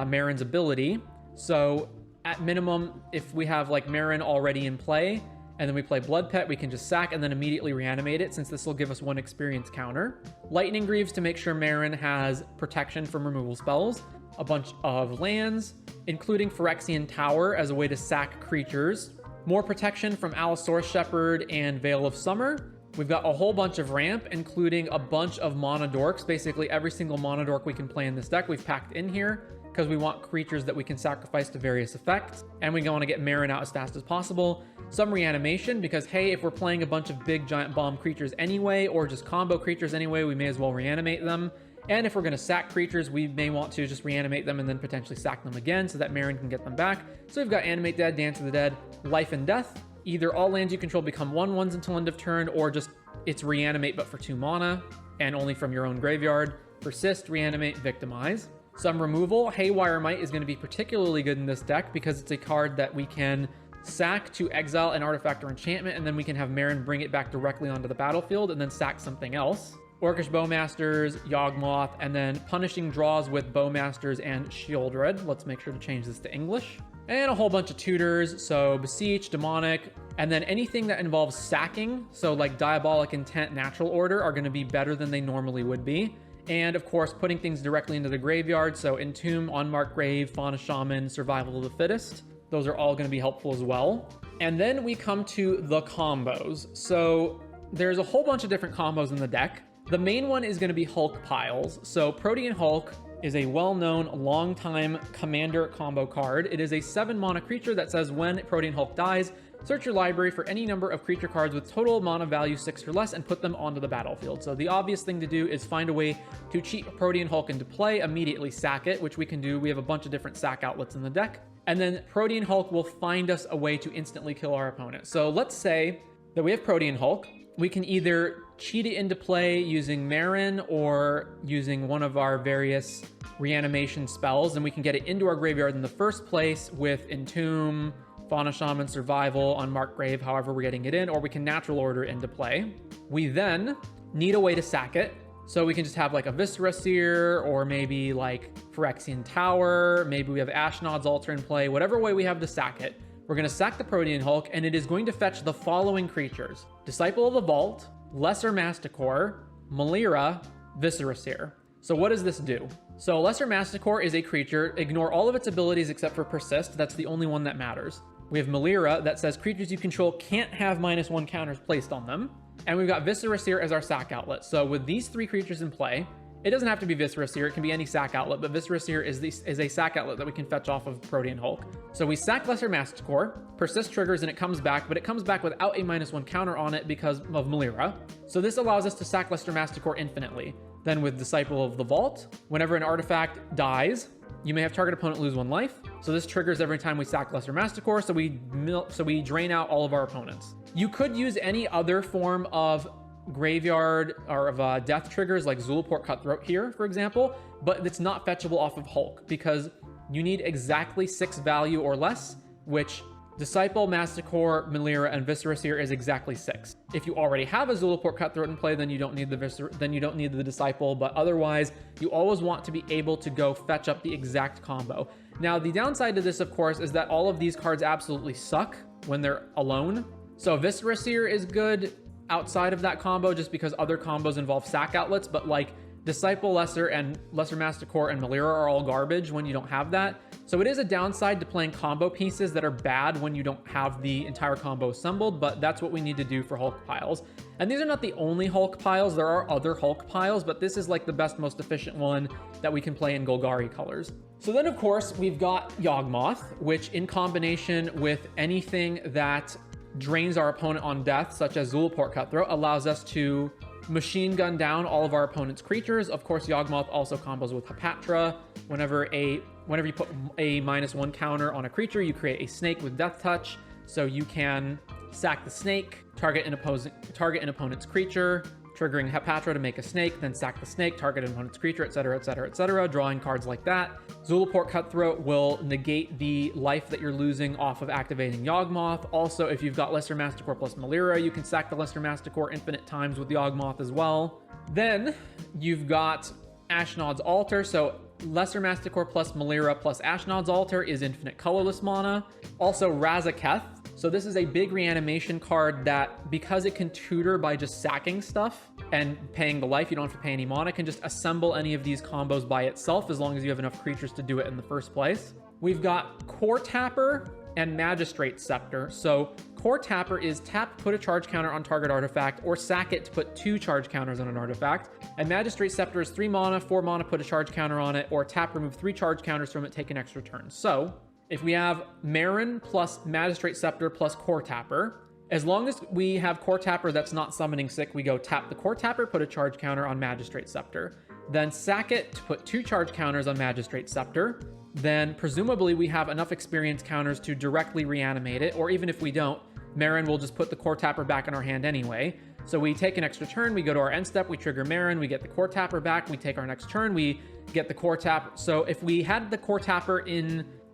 Marin's ability. So at minimum, if we have like Marin already in play, and then we play Blood Pet, we can just sack and then immediately reanimate it, since this will give us 1 experience counter. Lightning Greaves to make sure Marin has protection from removal spells. A bunch of lands, including Phyrexian Tower as a way to sack creatures. More protection from Allosaurus Shepherd and Veil of Summer. We've got a whole bunch of ramp, including a bunch of Mana Dorks. Basically, every single Mana Dork we can play in this deck, we've packed in here because we want creatures that we can sacrifice to various effects. And we want to get Marin out as fast as possible. Some reanimation, because hey, if we're playing a bunch of big giant bomb creatures anyway, or just combo creatures anyway, we may as well reanimate them. And if we're going to sack creatures, we may want to just reanimate them and then potentially sack them again so that Marin can get them back. So we've got Animate Dead, Dance of the Dead, Life and Death. Either all lands you control become 1/1s until end of turn, or just it's reanimate but for 2 mana and only from your own graveyard. Persist, reanimate, victimize. Some removal. Haywire Might is going to be particularly good in this deck because it's a card that we can sack to exile an artifact or enchantment, and then we can have Marin bring it back directly onto the battlefield and then sack something else. Orcish Bowmasters, Yawgmoth, and then punishing draws with Bowmasters and Shieldred. Let's make sure to change this to English. And a whole bunch of tutors, so Beseech, Demonic, and then anything that involves sacking, so like Diabolic Intent, Natural Order, are going to be better than they normally would be. And of course, putting things directly into the graveyard, so Entomb, Unmarked Grave, Fauna Shaman, Survival of the Fittest. Those are all going to be helpful as well. And then we come to the combos. So there's a whole bunch of different combos in the deck. The main one is going to be Hulk Piles. So Protean Hulk is a well-known, long-time commander combo card. It is a 7-mana creature that says when Protean Hulk dies, search your library for any number of creature cards with total mana value 6 or less and put them onto the battlefield. So the obvious thing to do is find a way to cheat Protean Hulk into play, immediately sack it, which we can do. We have a bunch of different sack outlets in the deck. And then Protean Hulk will find us a way to instantly kill our opponent. So let's say that we have Protean Hulk. We can either cheat it into play using Marin or using one of our various reanimation spells, and we can get it into our graveyard in the first place with Entomb, Fauna Shaman, Survival, Unmarked Grave, however we're getting it in, or we can natural order into play. We then need a way to sack it. So we can just have like a Viscera Seer, or maybe like Phyrexian Tower, maybe we have Ashnod's Altar in play, whatever way we have to sack it. We're going to sack the Protean Hulk, and it is going to fetch the following creatures: Disciple of the Vault, Lesser Masticore, Melira, Viscera Seer. So what does this do? So Lesser Masticore is a creature. Ignore all of its abilities except for Persist. That's the only one that matters. We have Melira that says creatures you control can't have -1 counters placed on them. And we've got Viscera Seer as our sack outlet. So with these 3 creatures in play, it doesn't have to be Viscera Seer, it can be any sack outlet, but Viscera Seer is a sack outlet that we can fetch off of Protean Hulk. So we sack Lesser Masticore, Persist triggers, and it comes back, but it comes back without a -1 counter on it because of Melira. So this allows us to sack Lesser Masticore infinitely. Then with Disciple of the Vault, whenever an artifact dies, you may have target opponent lose 1 life. So this triggers every time we sack Lesser Masticore, so we drain out all of our opponents. You could use any other form of graveyard or of death triggers like Zulaport Cutthroat here, for example, but it's not fetchable off of Hulk because you need exactly 6 value or less, which Disciple, Masticore, Melira, and Viscera Seer is exactly 6. If you already have a Zulaport Cutthroat in play, then you don't need the Disciple, but otherwise, you always want to be able to go fetch up the exact combo. Now, the downside to this, of course, is that all of these cards absolutely suck when they're alone. So Viscera Seer is good outside of that combo just because other combos involve sack outlets, but like Disciple, Lesser, and Lesser Masticore and Melira are all garbage when you don't have that. So it is a downside to playing combo pieces that are bad when you don't have the entire combo assembled, but that's what we need to do for Hulk piles. And these are not the only Hulk piles, there are other Hulk piles, but this is like the best, most efficient one that we can play in Golgari colors. So then of course we've got Yawgmoth, which in combination with anything that drains our opponent on death, such as Zulaport Cutthroat, allows us to machine gun down all of our opponent's creatures. Of course, Yawgmoth also combos with Hapatra. Whenever you put a -1 counter on a creature, you create a snake with Death Touch. So you can sack the snake, target an opponent's creature, triggering Hapatra to make a snake, then sack the snake, target an opponent's creature, etc., etc., etc., drawing cards like that. Zulaport Cutthroat will negate the life that you're losing off of activating Yawgmoth. Also, if you've got Lesser Masticore plus Melira, you can sack the Lesser Masticore infinite times with Yawgmoth as well. Then you've got Ashnod's Altar. So Lesser Masticore plus Melira plus Ashnod's Altar is infinite colorless mana. Also Razaketh. So this is a big reanimation card that, because it can tutor by just sacking stuff and paying the life, you don't have to pay any mana, can just assemble any of these combos by itself as long as you have enough creatures to do it in the first place. We've got Core Tapper and Magistrate Scepter. So Core Tapper is tap, put a charge counter on target artifact, or sack it to put 2 charge counters on an artifact. And Magistrate Scepter is 3 mana, 4 mana, put a charge counter on it, or tap, remove 3 charge counters from it, take an extra turn. So if we have Marin plus Magistrate Scepter plus Core Tapper, as long as we have Core Tapper that's not summoning sick, we go tap the Core Tapper, put a charge counter on Magistrate Scepter, then sack it to put 2 charge counters on Magistrate Scepter. Then presumably we have enough experience counters to directly reanimate it, or even if we don't, Marin will just put the Core Tapper back in our hand anyway. So we take an extra turn, we go to our end step, we trigger Marin, we get the Core Tapper back, we take our next turn, we get the Core Tap. So if we had the Core Tapper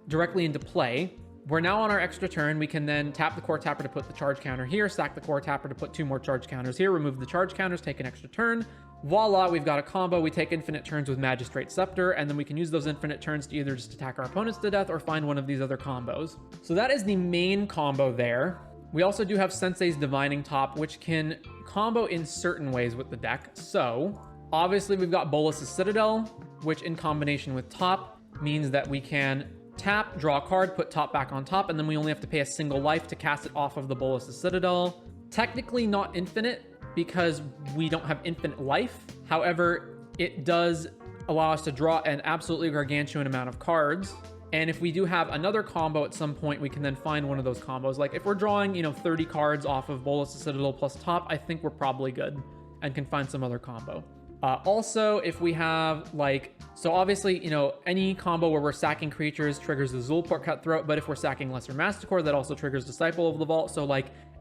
directly into play, we're now on our extra turn. We can then tap the Core Tapper to put the charge counter here, sack the Core Tapper to put 2 more charge counters here, remove the charge counters, take an extra turn. Voila, we've got a combo. We take infinite turns with Magistrate Scepter, and then we can use those infinite turns to either just attack our opponents to death or find one of these other combos. So that is the main combo there. We also do have Sensei's Divining Top, which can combo in certain ways with the deck. So obviously we've got Bolas's Citadel, which in combination with Top means that we can tap, draw a card, put Top back on top, and then we only have to pay a single life to cast it off of the Bolas's Citadel. Technically not infinite because we don't have infinite life. However, it does allow us to draw an absolutely gargantuan amount of cards. And if we do have another combo at some point, we can then find one of those combos. Like if we're drawing, 30 cards off of Bolas's Citadel plus Top, I think we're probably good and can find some other combo. Also, if we have so obviously, any combo where we're sacking creatures triggers the Zulaport Cutthroat, but if we're sacking Lesser Masticore, that also triggers Disciple of the Vault. So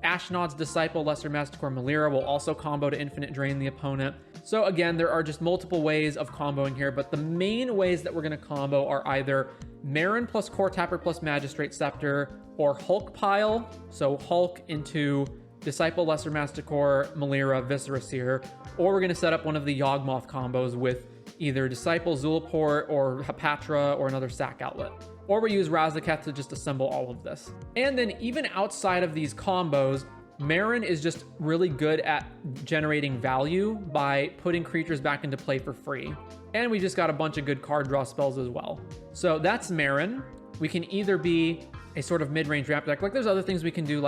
Ashnod's Disciple, Lesser Masticore, Melira will also combo to infinite drain the opponent. So again, there are just multiple ways of comboing here, but the main ways that we're going to combo are either Marin plus Core Tapper plus Magistrate Scepter, or Hulk Pile. So Hulk into Disciple, Lesser Masticore, Melira, Viscera Seer, or we're going to set up one of the Yawgmoth combos with either Disciple, Zulaport, or Hapatra, or another sack outlet. Or we use Razaketh to just assemble all of this. And then even outside of these combos, Marin is just really good at generating value by putting creatures back into play for free. And we just got a bunch of good card draw spells as well. So that's Marin. We can either be a sort of mid-range ramp deck. There's other things we can do,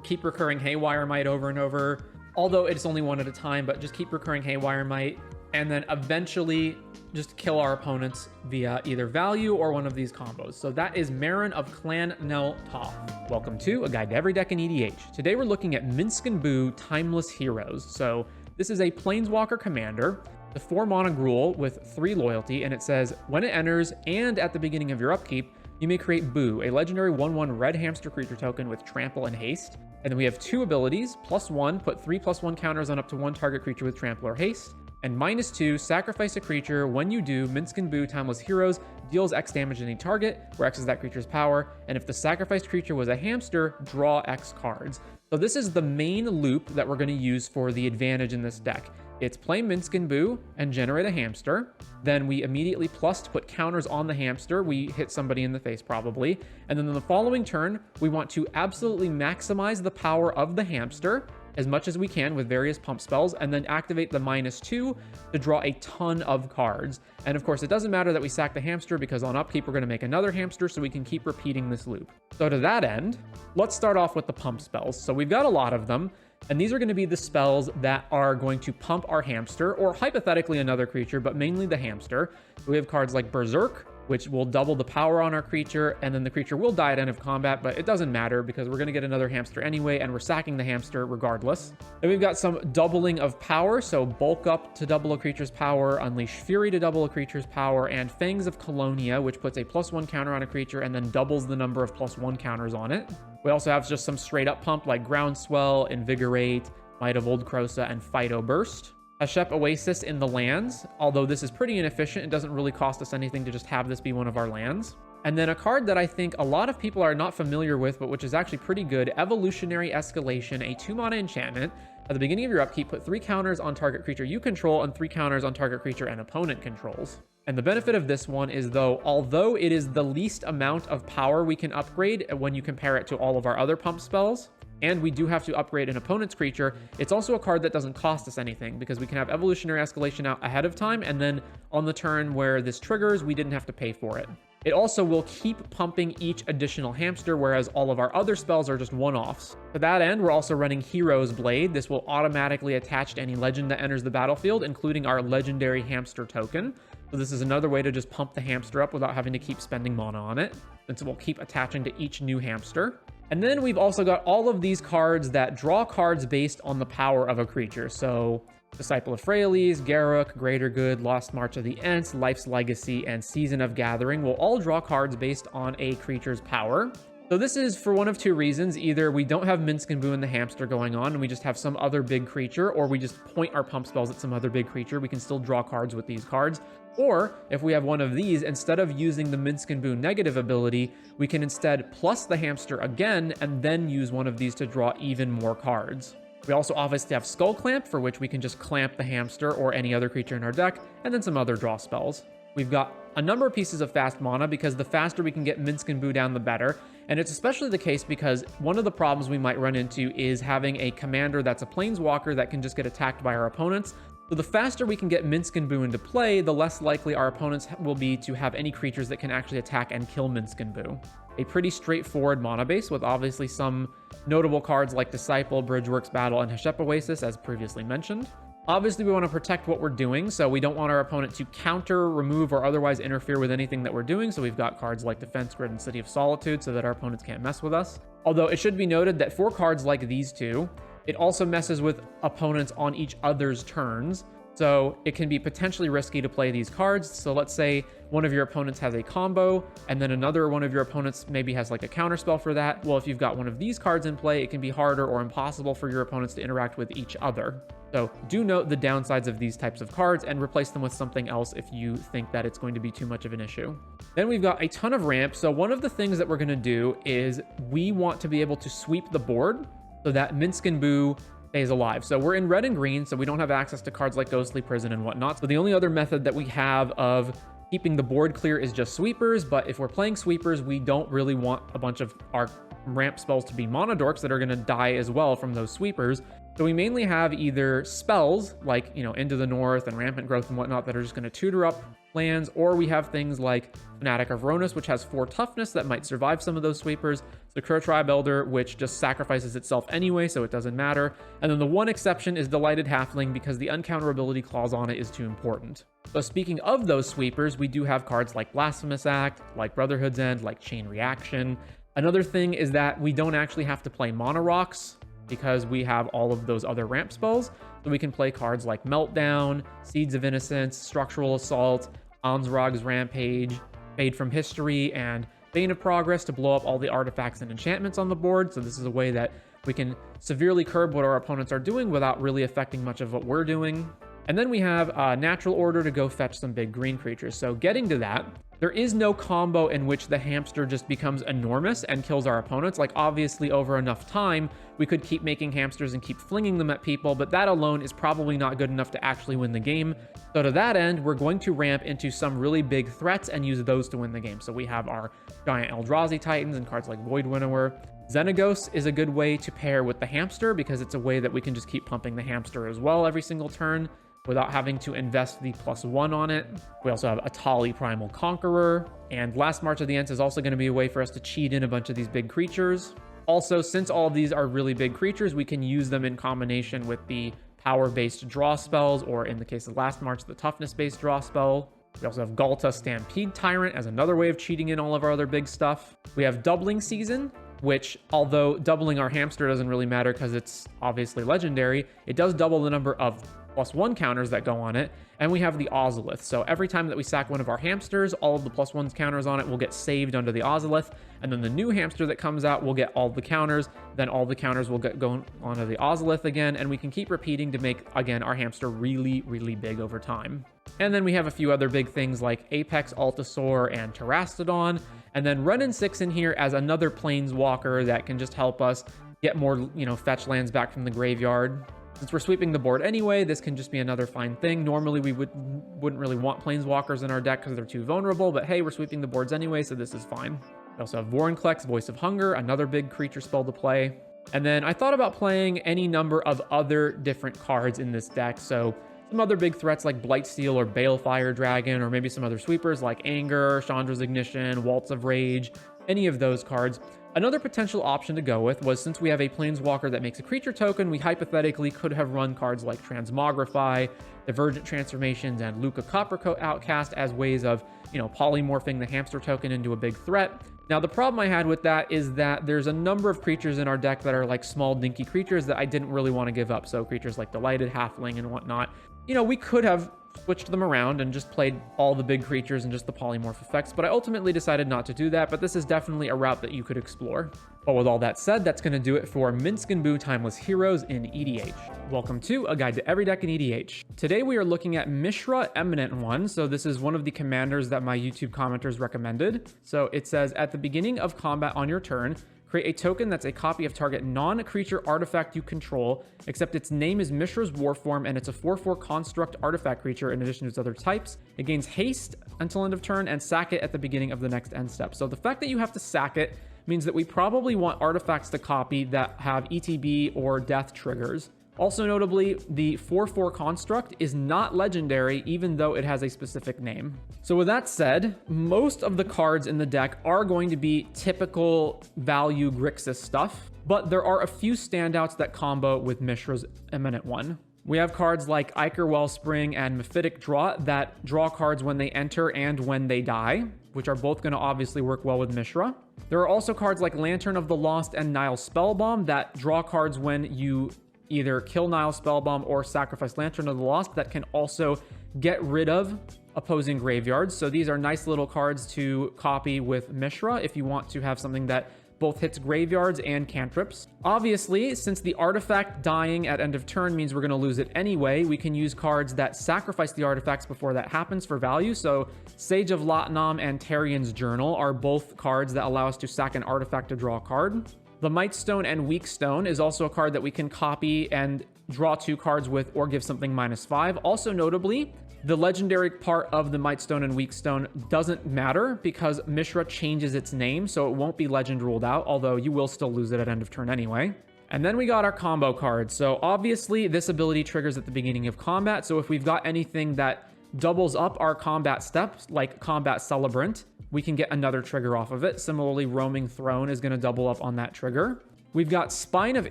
keep recurring Haywire Might over and over, although it's only one at a time, but just keep recurring Haywire Might, and then eventually just kill our opponents via either value or one of these combos. So that is Marin of Clan Nel Toth. Welcome to A Guide to Every Deck in EDH. Today we're looking at Minsc and Boo Timeless Heroes. So this is a Planeswalker commander, the 4 mana Gruul with 3 loyalty, and it says, when it enters and at the beginning of your upkeep, you may create Boo, a legendary 1/1 red hamster creature token with trample and haste. And then we have 2 abilities, +1, put 3/+1 counters on up to 1 target creature with trample or haste. And -2, sacrifice a creature. When you do, Minsc and Boo Timeless Heroes deals X damage to any target, where X is that creature's power. And if the sacrificed creature was a hamster, draw X cards. So this is the main loop that we're going to use for the advantage in this deck. It's play Minsc and Boo and generate a hamster. Then we immediately plus to put counters on the hamster. We hit somebody in the face probably. And then in the following turn, we want to absolutely maximize the power of the hamster as much as we can with various pump spells, and then activate the -2 to draw a ton of cards. And of course, it doesn't matter that we sack the hamster, because on upkeep, we're going to make another hamster, so we can keep repeating this loop. So to that end, let's start off with the pump spells. So we've got a lot of them, and these are going to be the spells that are going to pump our hamster, or hypothetically another creature, but mainly the hamster. So we have cards like Berserk, which will double the power on our creature, and then the creature will die at end of combat, but it doesn't matter because we're going to get another hamster anyway, and we're sacking the hamster regardless. Then we've got some doubling of power, so Bulk Up to double a creature's power, Unleash Fury to double a creature's power, and Fangs of Colonia, which puts a +1 counter on a creature and then doubles the number of +1 counters on it. We also have just some straight up pump like Groundswell, Invigorate, Might of Old Krosa, and Phyto Burst. Hashep Oasis in the lands, although this is pretty inefficient. It doesn't really cost us anything to just have this be one of our lands. And then a card that I think a lot of people are not familiar with, but which is actually pretty good, Evolutionary Escalation, a 2-mana enchantment. At the beginning of your upkeep, put 3 counters on target creature you control and 3 counters on target creature an opponent controls. And the benefit of this one is, although it is the least amount of power we can upgrade when you compare it to all of our other pump spells, and we do have to upgrade an opponent's creature, it's also a card that doesn't cost us anything, because we can have Evolutionary Escalation out ahead of time, and then on the turn where this triggers, we didn't have to pay for it. It also will keep pumping each additional hamster, whereas all of our other spells are just one-offs. To that end, we're also running Hero's Blade. This will automatically attach to any legend that enters the battlefield, including our legendary hamster token. So this is another way to just pump the hamster up without having to keep spending mana on it, since it will keep attaching to each new hamster. And then we've also got all of these cards that draw cards based on the power of a creature. So Disciple of Freyalise, Garruk, Greater Good, Lost March of the Ents, Life's Legacy, and Season of Gathering will all draw cards based on a creature's power. So this is for one of two reasons. Either we don't have Minsc and Boo and the hamster going on, and we just have some other big creature, or we just point our pump spells at some other big creature. We can still draw cards with these cards. Or if we have one of these, instead of using the Minsc and Boo negative ability, we can instead plus the hamster again, and then use one of these to draw even more cards. We also obviously have Skull Clamp, for which we can just clamp the hamster or any other creature in our deck, and then some other draw spells. We've got a number of pieces of fast mana, because the faster we can get Minsc and Boo down, the better. And it's especially the case because one of the problems we might run into is having a commander that's a planeswalker that can just get attacked by our opponents. So the faster we can get Minsc and Boo into play, the less likely our opponents will be to have any creatures that can actually attack and kill Minsc and Boo. A pretty straightforward mana base with obviously some notable cards like Disciple, Bridgeworks Battle, and Hashep Oasis, as previously mentioned. Obviously, we want to protect what we're doing, so we don't want our opponent to counter, remove, or otherwise interfere with anything that we're doing, so we've got cards like Defense Grid and City of Solitude so that our opponents can't mess with us. Although it should be noted that for cards like these two, it also messes with opponents on each other's turns, so it can be potentially risky to play these cards. So let's say one of your opponents has a combo, and then another one of your opponents maybe has like a counter spell for that. Well, if you've got one of these cards in play, it can be harder or impossible for your opponents to interact with each other. So do note the downsides of these types of cards and replace them with something else if you think that it's going to be too much of an issue. Then we've got a ton of ramps. So one of the things that we're going to do is we want to be able to sweep the board so that Minsc and Boo stays alive. So we're in red and green, so we don't have access to cards like Ghostly Prison and whatnot. So the only other method that we have of keeping the board clear is just sweepers. But if we're playing sweepers, we don't really want a bunch of our ramp spells to be mana dorks that are going to die as well from those sweepers. So we mainly have either spells like, Into the North and Rampant Growth and whatnot that are just going to tutor up lands, or we have things like Fanatic of Ronus, which has 4 toughness that might survive some of those sweepers. The Crow Tribe Elder, which just sacrifices itself anyway, so it doesn't matter. And then the one exception is Delighted Halfling, because the uncounterability clause on it is too important. So speaking of those sweepers, we do have cards like Blasphemous Act, like Brotherhood's End, like Chain Reaction. Another thing is that we don't actually have to play Mana Rocks, because we have all of those other ramp spells. So we can play cards like Meltdown, Seeds of Innocence, Structural Assault, Ansrog's Rampage, Fade from History, and Bane of Progress to blow up all the artifacts and enchantments on the board. So this is a way that we can severely curb what our opponents are doing without really affecting much of what we're doing. And then we have Natural Order to go fetch some big green creatures. So getting to that, There is no combo in which the hamster just becomes enormous and kills our opponents. Like, obviously, over enough time, we could keep making hamsters and keep flinging them at people, but that alone is probably not good enough to actually win the game. So to that end, we're going to ramp into some really big threats and use those to win the game. So we have our giant Eldrazi Titans and cards like Void Winnower. Xenagos is a good way to pair with the hamster because it's a way that we can just keep pumping the hamster as well every single turn without having to invest the +1 on it. We also have Atali Primal Conqueror, and Last March of the Ents is also going to be a way for us to cheat in a bunch of these big creatures. Also, since all of these are really big creatures, we can use them in combination with the power-based draw spells, or in the case of Last March, the toughness-based draw spell. We also have Galta Stampede Tyrant as another way of cheating in all of our other big stuff. We have Doubling Season, which, although doubling our hamster doesn't really matter because it's obviously legendary, it does double the number of +1 counters that go on it. And we have the Ozolith. So every time that we sack one of our hamsters, all of the +1 counters on it will get saved under the Ozolith. And then the new hamster that comes out will get all the counters. Then all the counters will get going onto the Ozolith again. And we can keep repeating to make, again, our hamster really, really big over time. And then we have a few other big things like Apex Altasaur and Terastodon. And then Renin 6 in here as another Planeswalker that can just help us get more, fetch lands back from the graveyard. Since we're sweeping the board anyway, this can just be another fine thing. Normally, we wouldn't really want Planeswalkers in our deck because they're too vulnerable, but hey, we're sweeping the boards anyway, so this is fine. We also have Vorinclex, Voice of Hunger, another big creature spell to play. And then I thought about playing any number of other different cards in this deck, so some other big threats like Blightsteel or Balefire Dragon, or maybe some other sweepers like Anger, Chandra's Ignition, Waltz of Rage, any of those cards. Another potential option to go with was, since we have a Planeswalker that makes a creature token, we hypothetically could have run cards like Transmogrify, Divergent Transformations, and Luca Coppercoat Outcast as ways of, polymorphing the hamster token into a big threat. Now, the problem I had with that is that there's a number of creatures in our deck that are like small, dinky creatures that I didn't really want to give up. So creatures like Delighted Halfling and whatnot. We could have switched them around and just played all the big creatures and just the polymorph effects, but I ultimately decided not to do that, but this is definitely a route that you could explore. But with all that said, that's going to do it for Minsc and Boo Timeless Heroes in EDH. Welcome to A Guide to Every Deck in EDH. Today we are looking at Mishra Eminent One, so this is one of the commanders that my YouTube commenters recommended. So it says, at the beginning of combat on your turn, create a token that's a copy of target non-creature artifact you control, except its name is Mishra's Warform, and it's a 4/4 construct artifact creature in addition to its other types. It gains haste until end of turn, and sack it at the beginning of the next end step. So the fact that you have to sack it means that we probably want artifacts to copy that have ETB or death triggers. Also notably, the 4/4 construct is not legendary, even though it has a specific name. So with that said, most of the cards in the deck are going to be typical value Grixis stuff, but there are a few standouts that combo with Mishra's Eminent One. We have cards like Ichor Wellspring and Mephitic Draw that draw cards when they enter and when they die, which are both going to obviously work well with Mishra. There are also cards like Lantern of the Lost and Nile Spellbomb that draw cards when you either kill Nile Spellbomb or sacrifice Lantern of the Lost that can also get rid of opposing graveyards. So these are nice little cards to copy with Mishra if you want to have something that both hits graveyards and cantrips. Obviously, since the artifact dying at end of turn means we're going to lose it anyway, we can use cards that sacrifice the artifacts before that happens for value. So Sage of Latnam and Tarian's Journal are both cards that allow us to sack an artifact to draw a card. The Mightstone and Weakstone is also a card that we can copy and draw 2 cards with or give something -5. Also notably, the legendary part of the Mightstone and Weakstone doesn't matter because Mishra changes its name, so it won't be legend ruled out, although you will still lose it at end of turn anyway. And then we got our combo cards. So obviously this ability triggers at the beginning of combat, so if we've got anything that doubles up our combat steps, like Combat Celebrant, we can get another trigger off of it. Similarly, Roaming Throne is going to double up on that trigger. We've got Spine of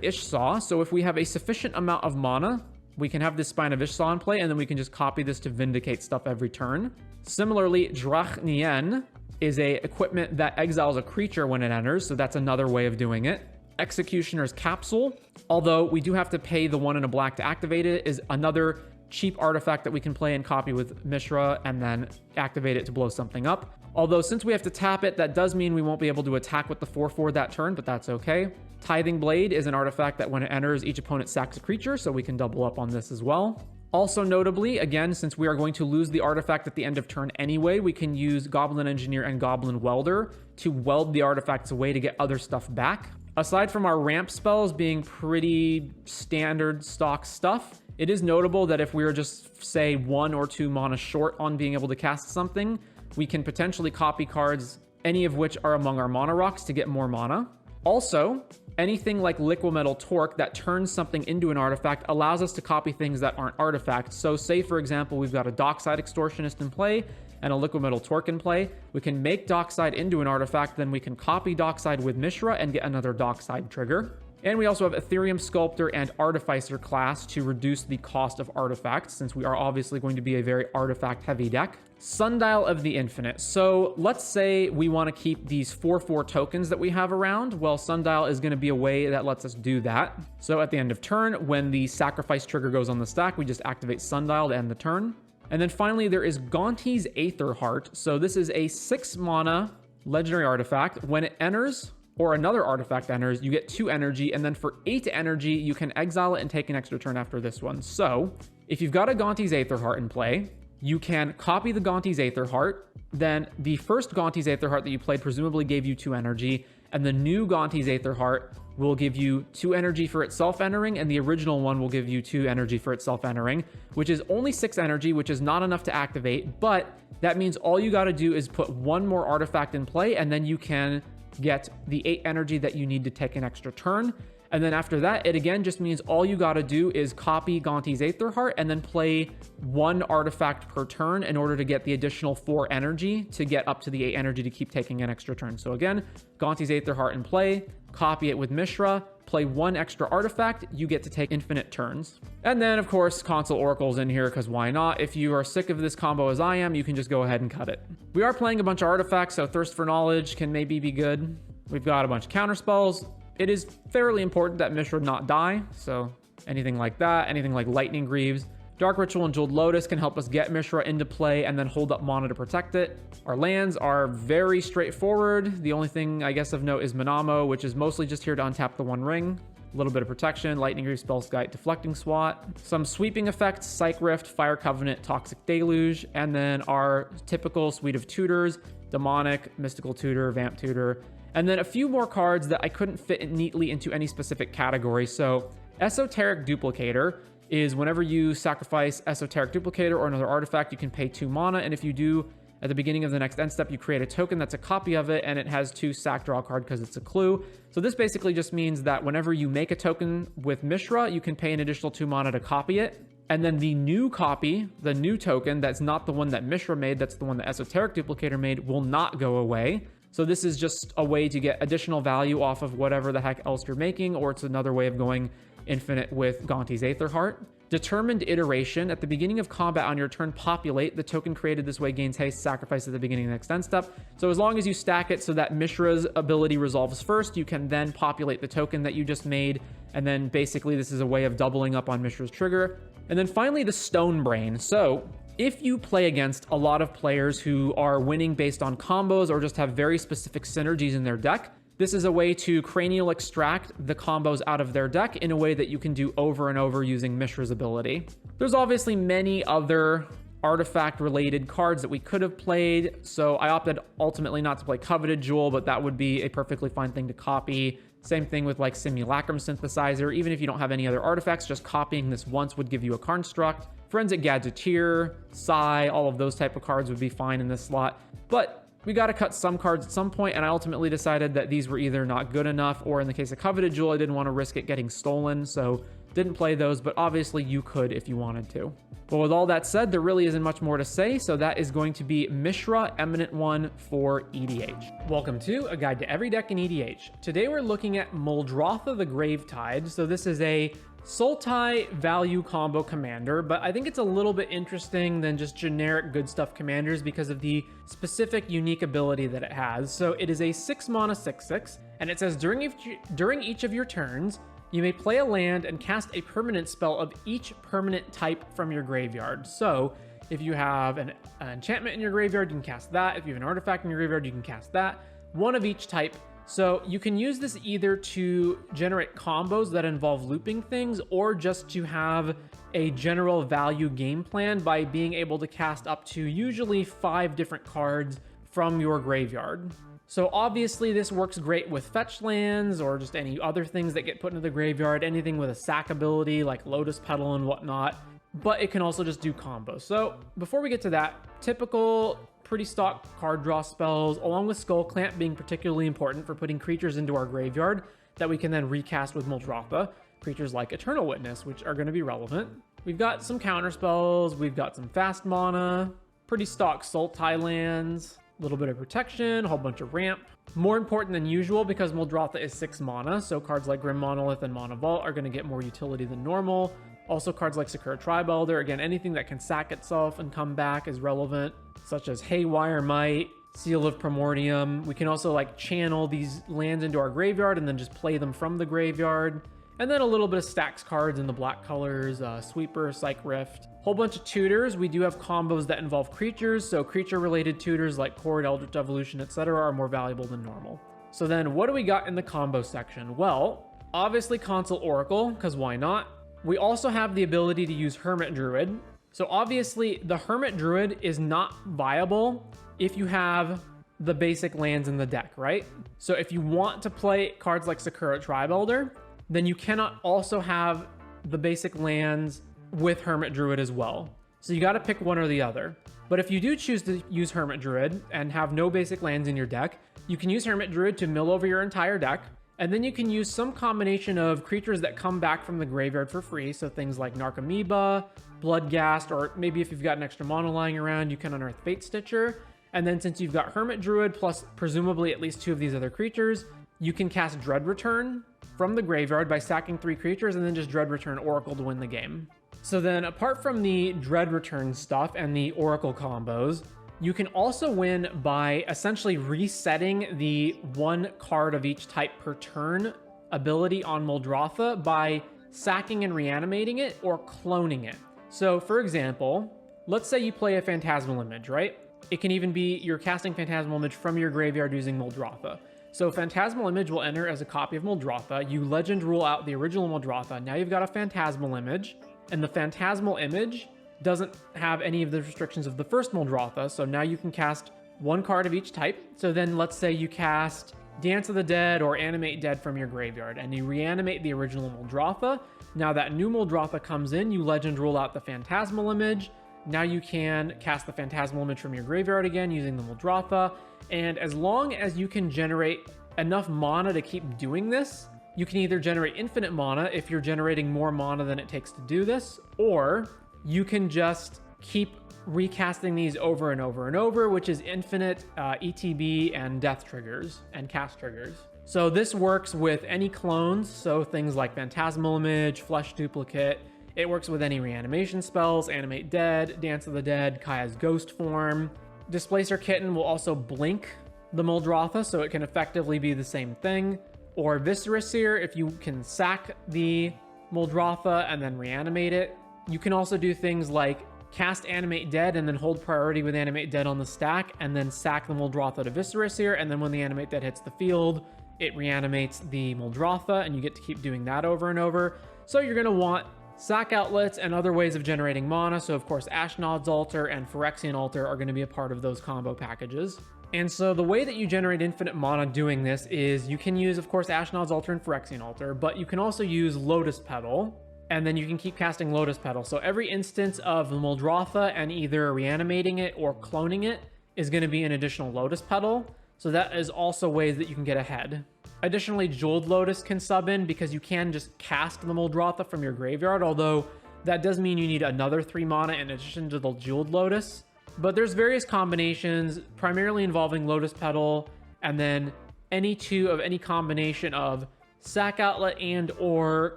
Ishsaw, so if we have a sufficient amount of mana, we can have this Spine of Ishsaw in play, and then we can just copy this to vindicate stuff every turn. Similarly, Drachnien is a equipment that exiles a creature when it enters, so that's another way of doing it. Executioner's Capsule, although we do have to pay the 1 and a black to activate it, is another cheap artifact that we can play and copy with Mishra and then activate it to blow something up. Although since we have to tap it, that does mean we won't be able to attack with the 4/4 that turn, but that's okay. Tithing Blade is an artifact that when it enters, each opponent sacks a creature, so we can double up on this as well. Also notably, again, since we are going to lose the artifact at the end of turn anyway, we can use Goblin Engineer and Goblin Welder to weld the artifacts away to get other stuff back. Aside from our ramp spells being pretty standard stock stuff, it is notable that if we are just, say, 1 or 2 mana short on being able to cast something, we can potentially copy cards, any of which are among our mana rocks, to get more mana. Also, anything like Liquimetal Torque that turns something into an artifact allows us to copy things that aren't artifacts. So say, for example, we've got a Dockside Extortionist in play and a Liquimetal Torque in play. We can make Dockside into an artifact, then we can copy Dockside with Mishra and get another Dockside trigger. And we also have Ethereum Sculptor and Artificer class to reduce the cost of artifacts, since we are obviously going to be a very artifact-heavy deck. Sundial of the Infinite. So let's say we want to keep these 4/4 tokens that we have around. Well, Sundial is going to be a way that lets us do that. So at the end of turn, when the sacrifice trigger goes on the stack, we just activate Sundial to end the turn. And then finally, there is Gonti's Aether Heart. So this is a 6 mana legendary artifact. When it enters, or another artifact enters, you get 2 energy, and then for 8 energy, you can exile it and take an extra turn after this one. So if you've got a Gonti's Aether Heart in play, you can copy the Gonti's Aether Heart, then the first Gonti's Aether Heart that you played presumably gave you 2 energy, and the new Gonti's Aether Heart will give you 2 energy for itself entering, and the original one will give you 2 energy for itself entering, which is only 6 energy, which is not enough to activate, but that means all you gotta do is put 1 more artifact in play, and then you can get the 8 energy that you need to take an extra turn. And then after that, it again just means all you got to do is copy Gonti's Aether Heart and then play 1 artifact per turn in order to get the additional 4 energy to get up to the 8 energy to keep taking an extra turn. So again, Gonti's Aether Heart in play, copy it with Mishra, play 1 extra artifact, you get to take infinite turns. And then of course, Console Oracle's in here because why not? If you are sick of this combo as I am, you can just go ahead and cut it. We are playing a bunch of artifacts, so Thirst for Knowledge can maybe be good. We've got a bunch of counter spells. It is fairly important that Mishra not die, so anything like that, anything like Lightning Greaves. Dark Ritual and Jeweled Lotus can help us get Mishra into play and then hold up mana to protect it. Our lands are very straightforward. The only thing I guess of note is Manamo, which is mostly just here to untap the 1 ring. A little bit of protection, Lightning Greaves, Spellskite, Deflecting Swat. Some sweeping effects, Psych Rift, Fire Covenant, Toxic Deluge, and then our typical suite of tutors, Demonic, Mystical Tutor, Vamp Tutor, and then a few more cards that I couldn't fit neatly into any specific category. So Esoteric Duplicator is whenever you sacrifice Esoteric Duplicator or another artifact, you can pay 2 mana, and if you do, at the beginning of the next end step, you create a token that's a copy of it, and it has 2 sack draw card because it's a clue. So this basically just means that whenever you make a token with Mishra, you can pay an additional 2 mana to copy it. And then the new copy, the new token, that's not the one that Mishra made, that's the one that Esoteric Duplicator made, will not go away. So this is just a way to get additional value off of whatever the heck else you're making, or it's another way of going infinite with Gonti's Aether Heart. Determined Iteration. At the beginning of combat on your turn, populate. The token created this way gains haste, sacrifice at the beginning of the next end step. So as long as you stack it so that Mishra's ability resolves first, you can then populate the token that you just made. And then basically this is a way of doubling up on Mishra's trigger. And then finally the Stone Brain. So if you play against a lot of players who are winning based on combos or just have very specific synergies in their deck, this is a way to cranial extract the combos out of their deck in a way that you can do over and over using Mishra's ability. There's obviously many other artifact related cards that we could have played, so I opted ultimately not to play Coveted Jewel, but that would be a perfectly fine thing to copy. Same thing with like Simulacrum Synthesizer. Even if you don't have any other artifacts, just copying this once would give you a construct. Forensic Gadgeteer, Psy, all of those type of cards would be fine in this slot. But we got to cut some cards at some point, and I ultimately decided that these were either not good enough, or in the case of Coveted Jewel, I didn't want to risk it getting stolen, so didn't play those, but obviously you could if you wanted to. But with all that said, there really isn't much more to say, so that is going to be Mishra Eminent One for EDH. Welcome to A Guide to Every Deck in EDH. Today we're looking at Muldrotha the Gravetide. So this is a Sultai value combo commander, but I think it's a little bit interesting than just generic good stuff commanders because of the specific unique ability that it has. So it is a 6 mana 6/6, and it says during each of your turns, you may play a land and cast a permanent spell of each permanent type from your graveyard. So if you have an enchantment in your graveyard, you can cast that. If you have an artifact in your graveyard, you can cast that. One of each type So you can use this either to generate combos that involve looping things, or just to have a general value game plan by being able to cast up to usually 5 different cards from your graveyard. So obviously this works great with fetch lands or just any other things that get put into the graveyard, anything with a sack ability like Lotus Petal and whatnot, but it can also just do combos. So before we get to that, typical pretty stock card draw spells, along with Skull Clamp being particularly important for putting creatures into our graveyard that we can then recast with Muldrotha. Creatures like Eternal Witness, which are going to be relevant. We've got some counter spells, we've got some fast mana, pretty stock Sultai lands, a little bit of protection, a whole bunch of ramp. More important than usual because Muldrotha is 6 mana, so cards like Grim Monolith and Mana Vault are going to get more utility than normal. Also cards like Sakura Tribe Elder, again, anything that can sack itself and come back is relevant, such as Haywire Might, Seal of Primordium. We can also like channel these lands into our graveyard and then just play them from the graveyard. And then a little bit of stacks cards in the black colors, Sweeper, Psych Rift. Whole bunch of tutors. We do have combos that involve creatures, so creature-related tutors like Chord, Eldritch Evolution, etc. are more valuable than normal. So then what do we got in the combo section? Well, obviously Console Oracle, because why not? We also have the ability to use Hermit Druid. So obviously the Hermit Druid is not viable if you have the basic lands in the deck, right? So if you want to play cards like Sakura Tribe Elder, then you cannot also have the basic lands with Hermit Druid as well. So you got to pick one or the other. But if you do choose to use Hermit Druid and have no basic lands in your deck, you can use Hermit Druid to mill over your entire deck. And then you can use some combination of creatures that come back from the graveyard for free. So things like Narcomoeba, Bloodghast, or maybe if you've got an extra mono lying around, you can unearth Fate Stitcher. And then since you've got Hermit Druid plus presumably at least 2 of these other creatures, you can cast Dread Return from the graveyard by sacking 3 creatures and then just Dread Return Oracle to win the game. So then apart from the Dread Return stuff and the Oracle combos, you can also win by essentially resetting the 1 card of each type per turn ability on Muldrotha by sacking and reanimating it or cloning it. So for example, let's say you play a Phantasmal Image, right? It can even be you're casting Phantasmal Image from your graveyard using Muldrotha. So Phantasmal Image will enter as a copy of Muldrotha. You legend rule out the original Muldrotha. Now you've got a Phantasmal Image, and the Phantasmal Image doesn't have any of the restrictions of the first Muldrotha, so now you can cast 1 card of each type. So then let's say you cast Dance of the Dead or Animate Dead from your graveyard, and you reanimate the original Muldrotha. Now that new Muldrotha comes in, you legend rule out the Phantasmal Image. Now you can cast the Phantasmal Image from your graveyard again using the Muldrotha, and as long as you can generate enough mana to keep doing this, you can either generate infinite mana if you're generating more mana than it takes to do this, or you can just keep recasting these over and over and over, which is infinite ETB and death triggers and cast triggers. So this works with any clones, so things like Phantasmal Image, Flesh Duplicate. It works with any reanimation spells, Animate Dead, Dance of the Dead, Kaya's Ghost Form. Displacer Kitten will also blink the Muldrotha, so it can effectively be the same thing. Or Viscera Seer, if you can sack the Muldrotha and then reanimate it. You can also do things like cast Animate Dead and then hold priority with Animate Dead on the stack and then sack the Muldrotha to Viscera Seer, and then when the Animate Dead hits the field, it reanimates the Muldrotha, and you get to keep doing that over and over. So you're going to want sack outlets and other ways of generating mana, so of course Ashnod's Altar and Phyrexian Altar are going to be a part of those combo packages. And so the way that you generate infinite mana doing this is you can use, of course, Ashnod's Altar and Phyrexian Altar, but you can also use Lotus Petal, and then you can keep casting Lotus Petal. So every instance of the Muldrotha and either reanimating it or cloning it is going to be an additional Lotus Petal, so that is also ways that you can get ahead. Additionally, Jeweled Lotus can sub in because you can just cast the Muldrotha from your graveyard, although that does mean you need another 3 mana in addition to the Jeweled Lotus. But there's various combinations, primarily involving Lotus Petal, and then any 2 of any combination of sack outlet and or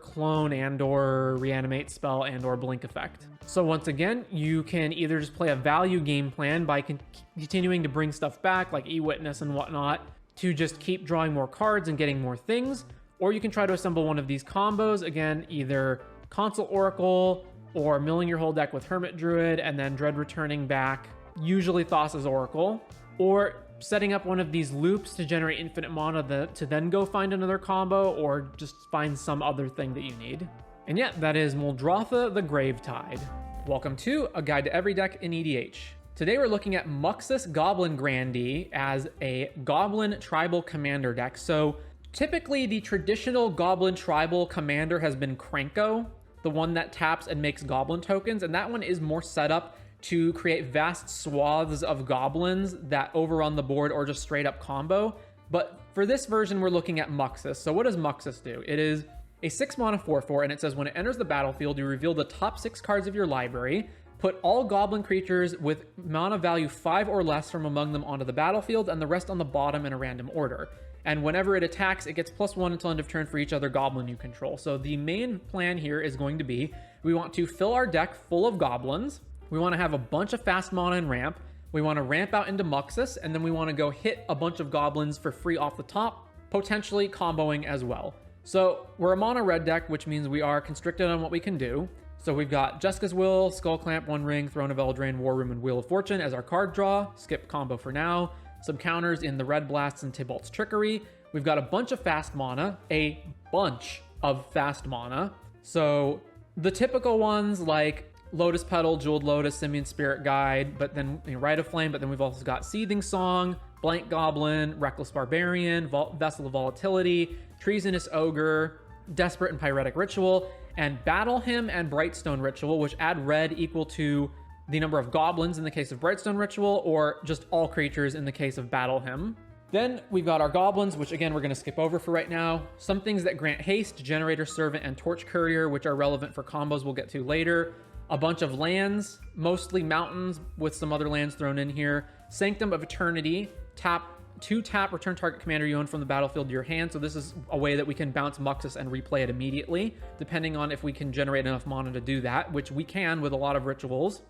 clone and or reanimate spell and or blink effect. So once again, you can either just play a value game plan by continuing to bring stuff back like E-Witness and whatnot, to just keep drawing more cards and getting more things, or you can try to assemble one of these combos, again, either Console Oracle or milling your whole deck with Hermit Druid and then Dread returning back, usually Thassa's Oracle, or setting up one of these loops to generate infinite mana to then go find another combo, or just find some other thing that you need. And yeah, that is Muldrotha the Gravetide. Welcome to A Guide to Every Deck in EDH. Today we're looking at Muxus Goblin Grandee as a Goblin Tribal Commander deck. So typically the traditional Goblin Tribal Commander has been Krenko, the one that taps and makes Goblin tokens, and that one is more set up to create vast swaths of goblins that overrun the board or just straight up combo. But for this version, we're looking at Muxus. So what does Muxus do? It is a 6 mana 4/4, and it says when it enters the battlefield, you reveal the top 6 cards of your library, put all goblin creatures with mana value 5 or less from among them onto the battlefield, and the rest on the bottom in a random order. And whenever it attacks, it gets +1 until end of turn for each other goblin you control. So the main plan here is going to be, we want to fill our deck full of goblins. We want to have a bunch of fast mana and ramp. We want to ramp out into Muxus, and then we want to go hit a bunch of goblins for free off the top, potentially comboing as well. So we're a mono red deck, which means we are constricted on what we can do. So we've got Jessica's Will, Skull Clamp, One Ring, Throne of Eldraine, War Room, and Wheel of Fortune as our card draw. Skip combo for now. Some counters in the Red Blasts and Tybalt's Trickery. We've got a bunch of fast mana, a bunch of fast mana. So the typical ones like Lotus Petal, Jeweled Lotus, Simian Spirit Guide, but then Rite of Flame, but then we've also got Seething Song, Blank Goblin, Reckless Barbarian, Vessel of Volatility, Treasonous Ogre, Desperate and Pyretic Ritual, and Battle Hymn and Brightstone Ritual, which add red equal to the number of goblins in the case of Brightstone Ritual, or just all creatures in the case of Battle Hymn. Then we've got our goblins, which again, we're going to skip over for right now. Some things that grant haste, Generator Servant and Torch Courier, which are relevant for combos we'll get to later. A bunch of lands, mostly mountains with some other lands thrown in here. Sanctum of Eternity, tap, return target commander you own from the battlefield to your hand. So this is a way that we can bounce Muxus and replay it immediately, depending on if we can generate enough mana to do that, which we can with a lot of rituals.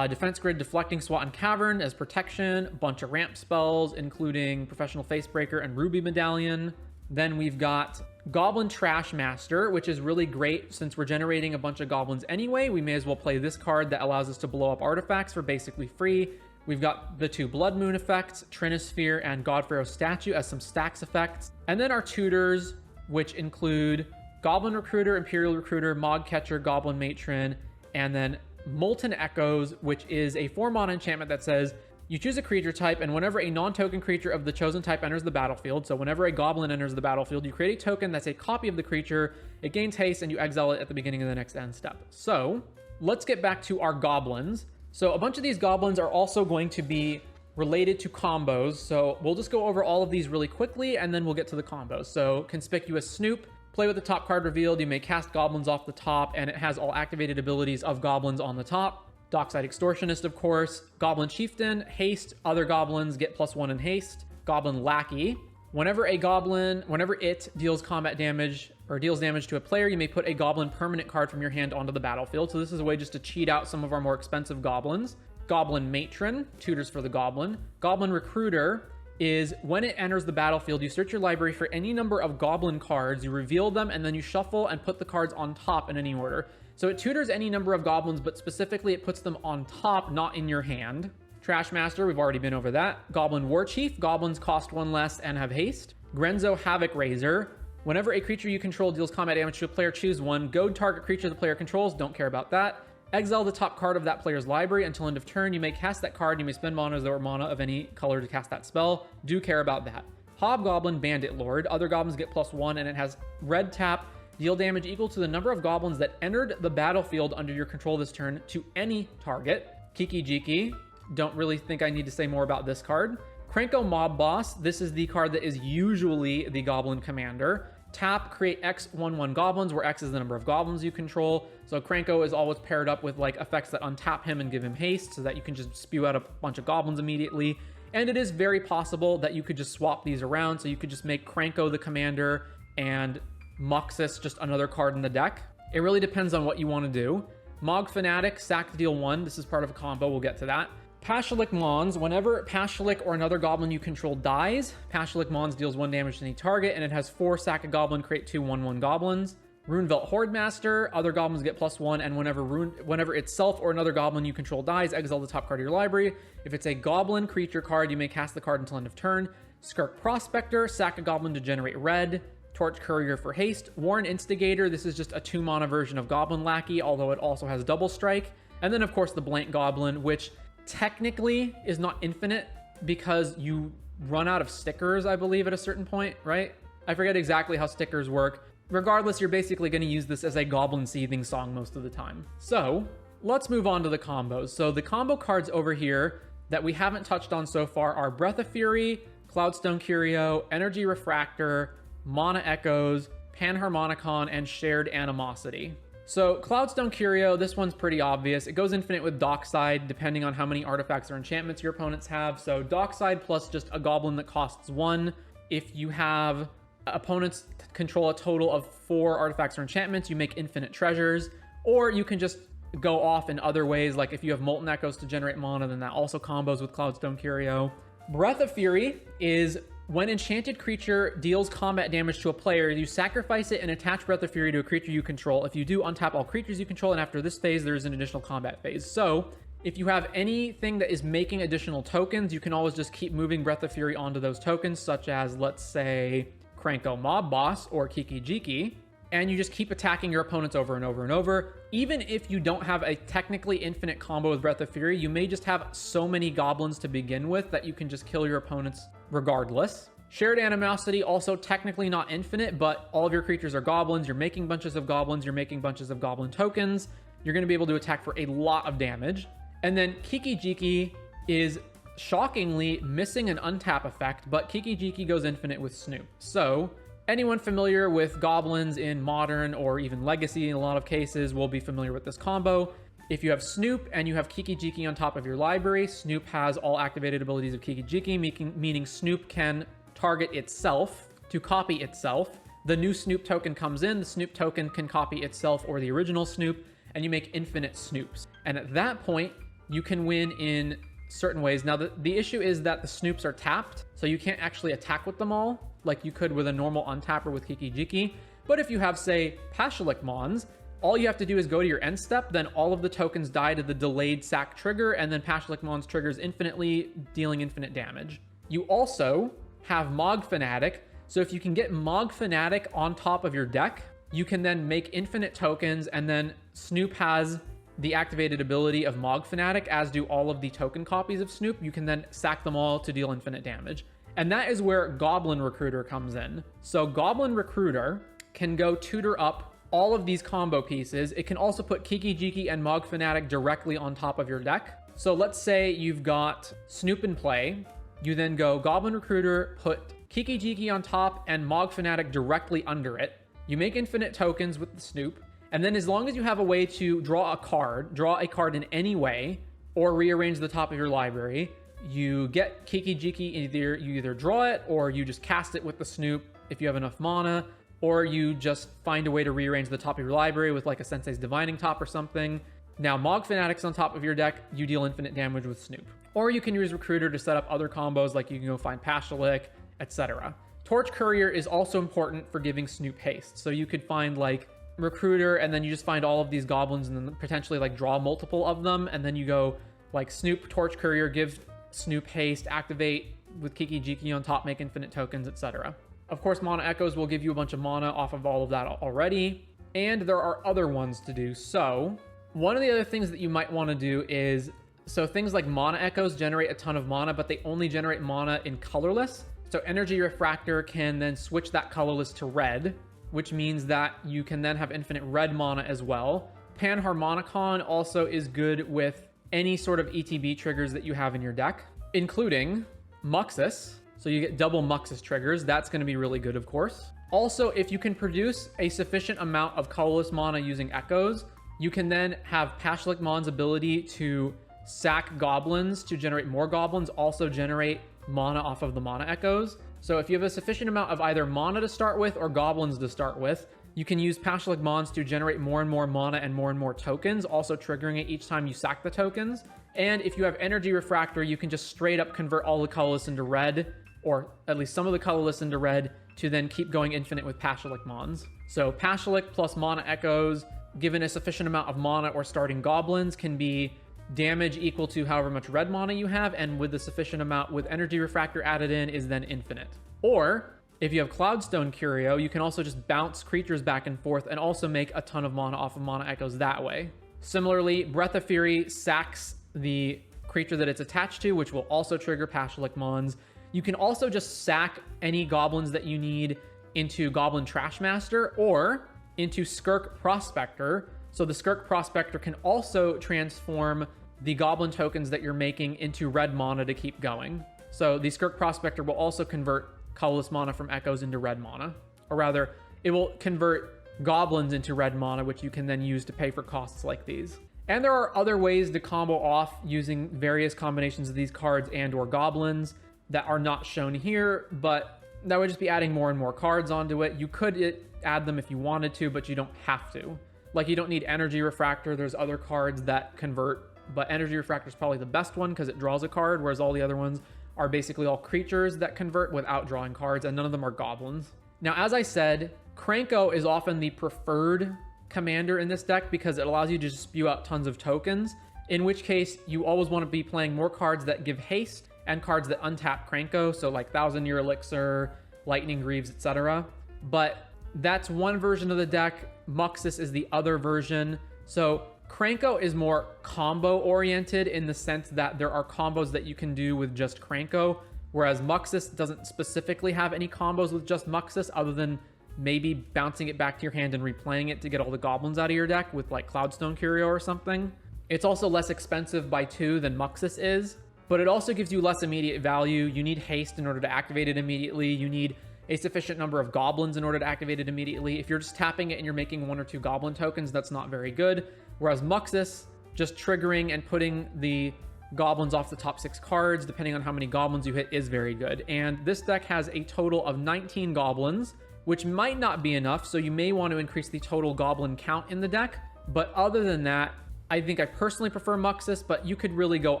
Defense Grid, Deflecting Swat and Cavern as protection, a bunch of ramp spells, including Professional Facebreaker and Ruby Medallion. Then we've got Goblin Trash Master, which is really great since we're generating a bunch of goblins anyway. We may as well play this card that allows us to blow up artifacts for basically free. We've got the 2 Blood Moon effects, Trinisphere and Godpharaoh's Statue as some stacks effects. And then our tutors, which include Goblin Recruiter, Imperial Recruiter, Mog Catcher, Goblin Matron, and then Molten Echoes, which is a 4 mana enchantment that says you choose a creature type, and whenever a non-token creature of the chosen type enters the battlefield, so whenever a goblin enters the battlefield, you create a token that's a copy of the creature, it gains haste, and you exile it at the beginning of the next end step. So let's get back to our goblins. So a bunch of these goblins are also going to be related to combos, so we'll just go over all of these really quickly, and then we'll get to the combos. So Conspicuous Snoop. Play with the top card revealed, you may cast goblins off the top, and it has all activated abilities of goblins on the top. Dockside Extortionist, of course. Goblin Chieftain, haste, other goblins get +1 in haste. Goblin Lackey. Whenever it deals combat damage or deals damage to a player, you may put a goblin permanent card from your hand onto the battlefield. So this is a way just to cheat out some of our more expensive goblins. Goblin Matron, tutors for the goblin. Goblin Recruiter is when it enters the battlefield, you search your library for any number of goblin cards, you reveal them, and then you shuffle and put the cards on top in any order. So it tutors any number of goblins, but specifically it puts them on top, not in your hand. Trash Master, we've already been over that. Goblin War Chief, goblins cost 1 less and have haste. Grenzo Havoc Raiser, whenever a creature you control deals combat damage to a player, choose 1. Goad target creature the player controls, don't care about that. Exile the top card of that player's library until end of turn. You may cast that card. You may spend mana or mana of any color to cast that spell. Do care about that. Hobgoblin Bandit Lord. Other goblins get +1, and it has red tap. Deal damage equal to the number of goblins that entered the battlefield under your control this turn to any target. Kiki Jiki. Don't really think I need to say more about this card. Krenko Mob Boss. This is the card that is usually the Goblin Commander. Tap, create X 1/1 goblins, where X is the number of goblins you control. So Krenko is always paired up with like effects that untap him and give him haste so that you can just spew out a bunch of goblins immediately. And it is very possible that you could just swap these around. So you could just make Krenko the commander and Muxus just another card in the deck. It really depends on what you want to do. Mog Fanatic, sack to deal 1. This is part of a combo. We'll get to that. Pashalik Mons. Whenever Pashalik or another goblin you control dies, Pashalik Mons deals 1 damage to any target, and it has 4 sack a goblin, create 2 1/1 goblins. Runevelt Hordemaster, other goblins get +1, and whenever itself or another goblin you control dies, exile the top card of your library. If it's a goblin creature card, you may cast the card until end of turn. Skirk Prospector, sack a goblin to generate red. Torch Courier for haste. Warren Instigator, this is just a 2-mana version of Goblin Lackey, although it also has double strike. And then, of course, the Blank Goblin, which technically is not infinite because you run out of stickers, I believe, at a certain point, right? I forget exactly how stickers work. Regardless, you're basically going to use this as a Goblin Seething Song most of the time. So, let's move on to the combos. So, the combo cards over here that we haven't touched on so far are Breath of Fury, Cloudstone Curio, Energy Refractor, Mana Echoes, Panharmonicon, and Shared Animosity. So Cloudstone Curio, this one's pretty obvious. It goes infinite with Dockside, depending on how many artifacts or enchantments your opponents have. So Dockside plus just a goblin that costs 1. If you have opponents control a total of 4 artifacts or enchantments, you make infinite treasures. Or you can just go off in other ways, like if you have Molten Echoes to generate mana, then that also combos with Cloudstone Curio. Breath of Fury is when enchanted creature deals combat damage to a player, you sacrifice it and attach Breath of Fury to a creature you control. If you do, untap all creatures you control, and after this phase, there's an additional combat phase. So, if you have anything that is making additional tokens, you can always just keep moving Breath of Fury onto those tokens, such as, let's say, Kranko Mob Boss or Kiki Jiki, and you just keep attacking your opponents over and over and over. Even if you don't have a technically infinite combo with Breath of Fury, you may just have so many goblins to begin with that you can just kill your opponents regardless. Shared Animosity, also technically not infinite, but all of your creatures are goblins. You're making bunches of goblins. You're making bunches of goblin tokens. You're going to be able to attack for a lot of damage. And then Kiki Jiki is shockingly missing an untap effect, but Kiki Jiki goes infinite with Snoop. So anyone familiar with goblins in Modern or even Legacy in a lot of cases will be familiar with this combo. If you have Snoop and you have Kiki Jiki on top of your library, Snoop has all activated abilities of Kiki Jiki, meaning Snoop can target itself to copy itself. The new Snoop token comes in, the Snoop token can copy itself or the original Snoop, and you make infinite Snoops. And at that point, you can win in certain ways. Now, the issue is that the Snoops are tapped, so you can't actually attack with them all, like you could with a normal untapper with Kiki Jiki. But if you have, say, Pashalik Mons, all you have to do is go to your end step, then all of the tokens die to the delayed sack trigger, and then Pashalik Mons triggers infinitely, dealing infinite damage. You also have Mog Fanatic, so if you can get Mog Fanatic on top of your deck, you can then make infinite tokens, and then Snoop has the activated ability of Mog Fanatic, as do all of the token copies of Snoop. You can then sack them all to deal infinite damage. And that is where Goblin Recruiter comes in. So Goblin Recruiter can go tutor up all of these combo pieces. It can also put Kiki Jiki and Mog Fanatic directly on top of your deck. So let's say you've got Snoop in play. You then go Goblin Recruiter, put Kiki Jiki on top and Mog Fanatic directly under it. You make infinite tokens with the Snoop. And then as long as you have a way to draw a card in any way, or rearrange the top of your library, you get Kiki Jiki, you either draw it or you just cast it with the Snoop if you have enough mana, or you just find a way to rearrange the top of your library with like a Sensei's Divining Top or something. Now Mog Fanatic's on top of your deck, you deal infinite damage with Snoop. Or you can use Recruiter to set up other combos, like you can go find Pashalik, etc. Torch Courier is also important for giving Snoop haste. So you could find like Recruiter, and then you just find all of these goblins and then potentially like draw multiple of them, and then you go like Snoop, Torch Courier, give Snoop haste, activate with Kiki Jiki on top, make infinite tokens, etc. Of course, Mana Echoes will give you a bunch of mana off of all of that already, and there are other ones to do. So one of the other things that you might want to do is, so things like Mana Echoes generate a ton of mana, but they only generate mana in colorless. So Energy Refractor can then switch that colorless to red, which means that you can then have infinite red mana as well. Panharmonicon also is good with any sort of ETB triggers that you have in your deck, including Muxus. So you get double Muxus triggers. That's going to be really good, of course. Also, if you can produce a sufficient amount of colorless mana using Echoes, you can then have Pashalik Mon's ability to sack goblins to generate more goblins, also generate mana off of the Mana Echoes. So if you have a sufficient amount of either mana to start with or goblins to start with, you can use Pashalik Mons to generate more and more mana and more tokens, also triggering it each time you sack the tokens. And if you have Energy Refractor, you can just straight up convert all the colorless into red, or at least some of the colorless into red, to then keep going infinite with Pashalik Mons. So Pashalik plus Mana Echoes, given a sufficient amount of mana or starting goblins, can be damage equal to however much red mana you have, and with the sufficient amount with Energy Refractor added in is then infinite. Or if you have Cloudstone Curio, you can also just bounce creatures back and forth and also make a ton of mana off of Mana Echoes that way. Similarly, Breath of Fury sacks the creature that it's attached to, which will also trigger Pashalik Mons. You can also just sack any goblins that you need into Goblin Trashmaster or into Skirk Prospector. So the Skirk Prospector can also transform the goblin tokens that you're making into red mana to keep going. So the Skirk Prospector will also convert colorless mana from Echoes into red mana. Or rather, it will convert goblins into red mana, which you can then use to pay for costs like these. And there are other ways to combo off using various combinations of these cards and or goblins that are not shown here, but that would just be adding more and more cards onto it. You could add them if you wanted to, but you don't have to. Like, you don't need Energy Refractor. There's other cards that convert, but Energy Refractor is probably the best one because it draws a card, whereas all the other ones are basically all creatures that convert without drawing cards, and none of them are goblins. Now, as I said, Krenko is often the preferred commander in this deck because it allows you to just spew out tons of tokens, in which case you always want to be playing more cards that give haste and cards that untap Krenko, so like Thousand Year Elixir, Lightning Greaves, etc. But that's one version of the deck. Muxus is the other version. So Krenko is more combo oriented in the sense that there are combos that you can do with just Krenko, whereas Muxus doesn't specifically have any combos with just Muxus other than maybe bouncing it back to your hand and replaying it to get all the goblins out of your deck with like Cloudstone Curio or something. It's also less expensive by 2 than Muxus is, but it also gives you less immediate value. You need haste in order to activate it immediately. You need a sufficient number of goblins in order to activate it immediately. If you're just tapping it and you're making 1 or 2 goblin tokens, that's not very good. Whereas Muxus, just triggering and putting the goblins off the top 6 cards, depending on how many goblins you hit, is very good. And this deck has a total of 19 goblins, which might not be enough, so you may want to increase the total goblin count in the deck. But other than that, I think I personally prefer Muxus, but you could really go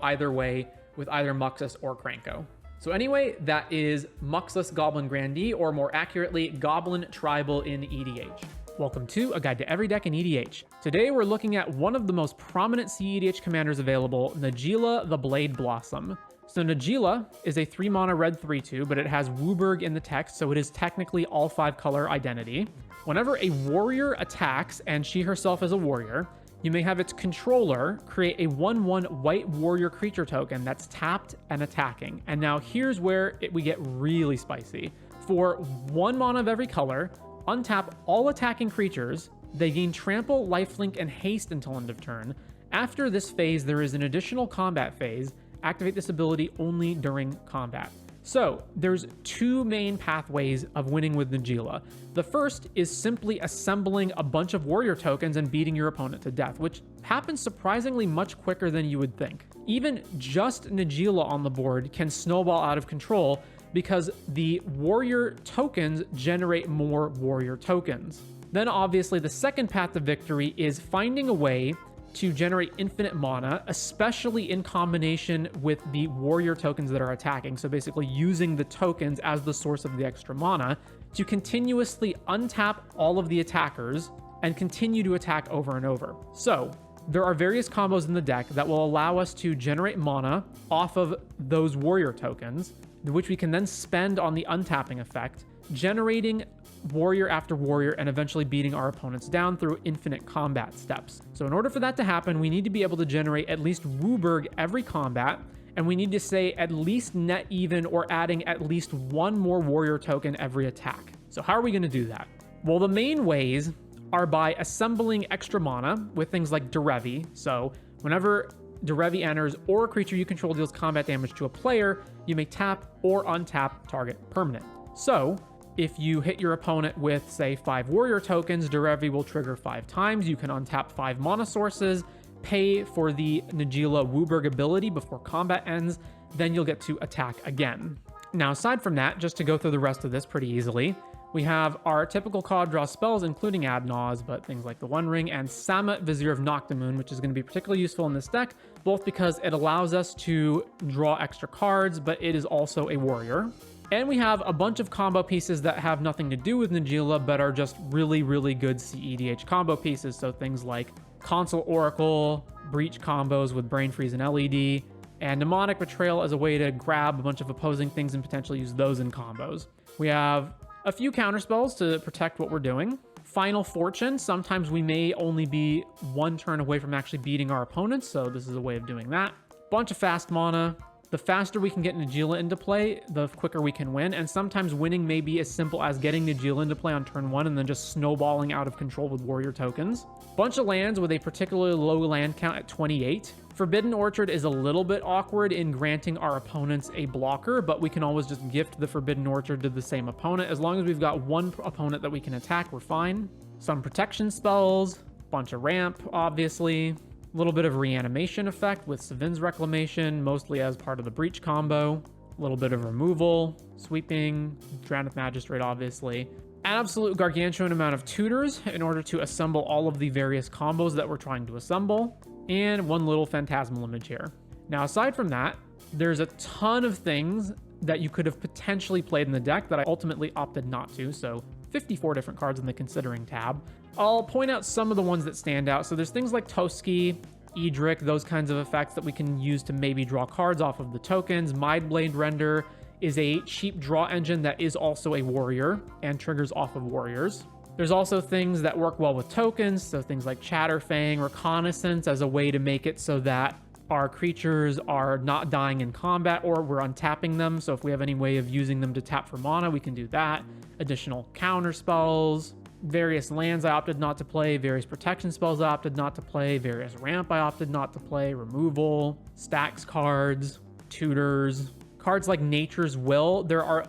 either way with either Muxus or Krenko. So anyway, that is Muxus Goblin Grandee, or more accurately, Goblin Tribal in EDH. Welcome to A Guide to Every Deck in EDH. Today we're looking at one of the most prominent CEDH commanders available, Najeela the Blade Blossom. So Najeela is a 3-mana red 3/2, but it has WUBRG in the text, so it is technically all 5-color identity. Whenever a warrior attacks, and she herself is a warrior, you may have its controller create a 1/1 white warrior creature token that's tapped and attacking. And now here's where we get really spicy. For 1 mana of every color, untap all attacking creatures. They gain trample, lifelink, and haste until end of turn. After this phase, there is an additional combat phase. Activate this ability only during combat. So there's 2 main pathways of winning with Najeela. The first is simply assembling a bunch of warrior tokens and beating your opponent to death, which happens surprisingly much quicker than you would think. Even just Najeela on the board can snowball out of control because the warrior tokens generate more warrior tokens. Then obviously the second path to victory is finding a way to generate infinite mana, especially in combination with the warrior tokens that are attacking. So basically using the tokens as the source of the extra mana to continuously untap all of the attackers and continue to attack over and over. So there are various combos in the deck that will allow us to generate mana off of those warrior tokens, which we can then spend on the untapping effect, generating warrior after warrior and eventually beating our opponents down through infinite combat steps. So in order for that to happen, we need to be able to generate at least WUBRG every combat, and we need to say at least net even or adding at least 1 more warrior token every attack. So how are we going to do that? Well, the main ways are by assembling extra mana with things like Derevi. So whenever Derevi enters or a creature you control deals combat damage to a player, you may tap or untap target permanent. So if you hit your opponent with, say, 5 warrior tokens, Derevi will trigger 5 times. You can untap 5 mana sources, pay for the Najeela WUBRG ability before combat ends, then you'll get to attack again. Now, aside from that, just to go through the rest of this pretty easily, we have our typical card draw spells, including Ad Naus, but things like the One Ring and Samet, Vizier of Noctimoon, which is going to be particularly useful in this deck, both because it allows us to draw extra cards, but it is also a warrior. And we have a bunch of combo pieces that have nothing to do with Najeela, but are just really, really good CEDH combo pieces. So things like Console Oracle, Breach combos with Brain Freeze and LED, and Mnemonic Betrayal as a way to grab a bunch of opposing things and potentially use those in combos. We have a few counterspells to protect what we're doing. Final Fortune, sometimes we may only be one turn away from actually beating our opponents, so this is a way of doing that. Bunch of fast mana. The faster we can get Najeela into play, the quicker we can win, and sometimes winning may be as simple as getting Najeela into play on turn 1 and then just snowballing out of control with warrior tokens. Bunch of lands with a particularly low land count at 28. Forbidden Orchard is a little bit awkward in granting our opponents a blocker, but we can always just gift the Forbidden Orchard to the same opponent. As long as we've got one opponent that we can attack, we're fine. Some protection spells, bunch of ramp, obviously. A little bit of reanimation effect with Savin's Reclamation, mostly as part of the Breach combo. A little bit of removal, sweeping, Drannith Magistrate, obviously. An absolute gargantuan amount of tutors in order to assemble all of the various combos that we're trying to assemble. And one little Phantasmal Image here. Now, aside from that, there's a ton of things that you could have potentially played in the deck that I ultimately opted not to, so 54 different cards in the Considering tab. I'll point out some of the ones that stand out. So there's things like Toski, Edric, those kinds of effects that we can use to maybe draw cards off of the tokens. Mindblade Render is a cheap draw engine that is also a warrior and triggers off of warriors. There's also things that work well with tokens, so things like Chatterfang, Reconnaissance as a way to make it so that our creatures are not dying in combat or we're untapping them. So if we have any way of using them to tap for mana, we can do that. Additional counter spells, various lands I opted not to play, various protection spells I opted not to play, various ramp I opted not to play, removal, stacks cards, tutors, cards like Nature's Will. There are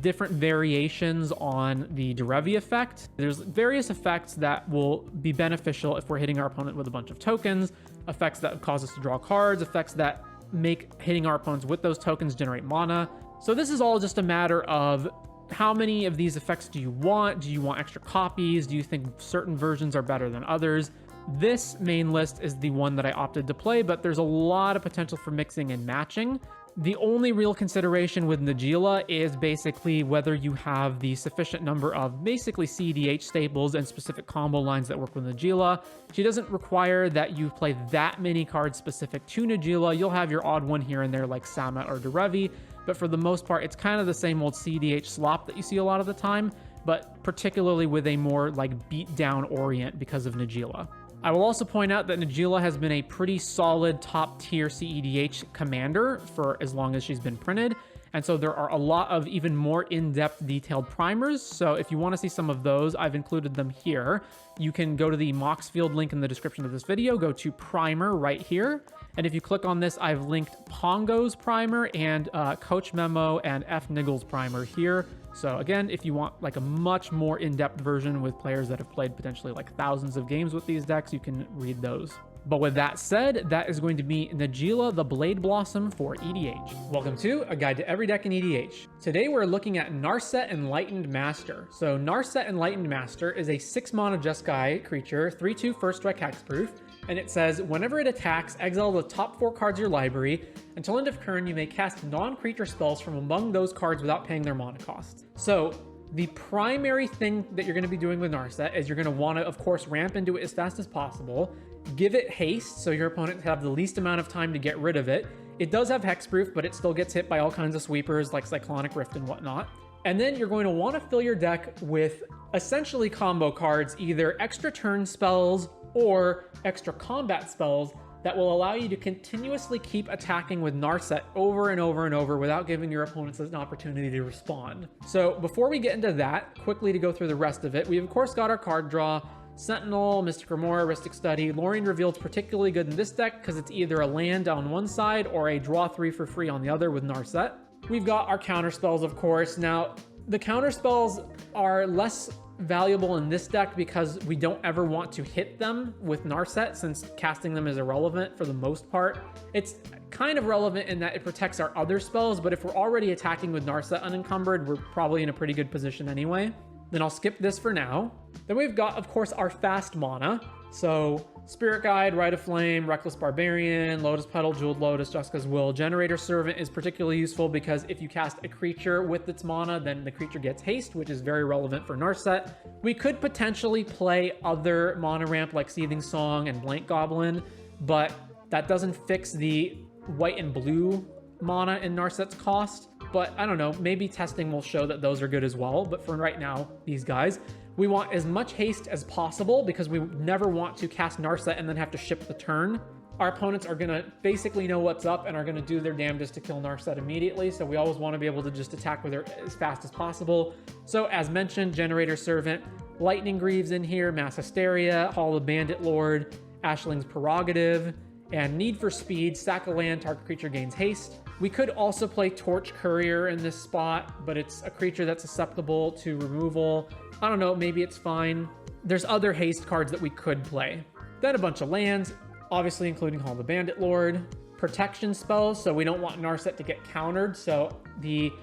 different variations on the Derevi effect. There's various effects that will be beneficial if we're hitting our opponent with a bunch of tokens, effects that cause us to draw cards, effects that make hitting our opponents with those tokens generate mana. So this is all just a matter of how many of these effects do you want? Do you want extra copies? Do you think certain versions are better than others? This main list is the one that I opted to play, but there's a lot of potential for mixing and matching. The only real consideration with Najeela is basically whether you have the sufficient number of basically CEDH staples and specific combo lines that work with Najeela. She doesn't require that you play that many cards specific to Najeela. You'll have your odd one here and there like Samet or Derevi, but for the most part, it's kind of the same old CEDH slop that you see a lot of the time, but particularly with a more like beat down orient because of Najeela. I will also point out that Najeela has been a pretty solid top tier CEDH commander for as long as she's been printed. And so there are a lot of even more in-depth detailed primers. So if you want to see some of those, I've included them here. You can go to the Moxfield link in the description of this video, go to primer right here. And if you click on this, I've linked Pongo's primer and Coach Memo and F. Niggle's primer here. So again, if you want like a much more in-depth version with players that have played potentially like thousands of games with these decks, you can read those. But with that said, that is going to be Najeela the Blade Blossom for EDH. Welcome to A Guide to Every Deck in EDH. Today we're looking at Narset Enlightened Master. So Narset Enlightened Master is a 6 mana Jeskai creature, 3/2 first strike hexproof, and it says, whenever it attacks, exile the top 4 cards of your library. Until end of turn, you may cast non-creature spells from among those cards without paying their mana cost. So the primary thing that you're going to be doing with Narset is you're going to want to, of course, ramp into it as fast as possible. Give it haste, so your opponent have the least amount of time to get rid of it. It does have hexproof, but it still gets hit by all kinds of sweepers like Cyclonic Rift and whatnot. And then you're going to want to fill your deck with essentially combo cards, either extra turn spells or extra combat spells that will allow you to continuously keep attacking with Narset over and over and over without giving your opponents an opportunity to respond. So before we get into that, quickly to go through the rest of it, we've of course got our card draw. Sentinel, Mystic Remora, Ristic Study. Lorien Revealed's particularly good in this deck because it's either a land on one side or a draw 3 for free on the other with Narset. We've got our counter spells, of course. Now, the counter spells are less valuable in this deck because we don't ever want to hit them with Narset since casting them is irrelevant for the most part. It's kind of relevant in that it protects our other spells, but if we're already attacking with Narset unencumbered, we're probably in a pretty good position anyway. Then I'll skip this for now. Then we've got, of course, our fast mana. So Spirit Guide, Rite of Flame, Reckless Barbarian, Lotus Petal, Jeweled Lotus, Jessica's Will. Generator Servant is particularly useful because if you cast a creature with its mana, then the creature gets haste, which is very relevant for Narset. We could potentially play other mana ramp like Seething Song and Blank Goblin, but that doesn't fix the white and blue mana in Narset's cost. But I don't know, maybe testing will show that those are good as well. But for right now, these guys, we want as much haste as possible because we never want to cast Narset and then have to ship the turn. Our opponents are going to basically know what's up and are going to do their damnedest to kill Narset immediately. So we always want to be able to just attack with her as fast as possible. So as mentioned, Generator Servant, Lightning Greaves in here, Mass Hysteria, Hall of Bandit Lord, Ashling's Prerogative, and Need for Speed, sack a land, target creature gains haste. We could also play Torch Courier in this spot, but it's a creature that's susceptible to removal. I don't know, maybe it's fine. There's other haste cards that we could play. Then a bunch of lands, obviously including Hall of the Bandit Lord. Protection spells, so we don't want Narset to get countered. So the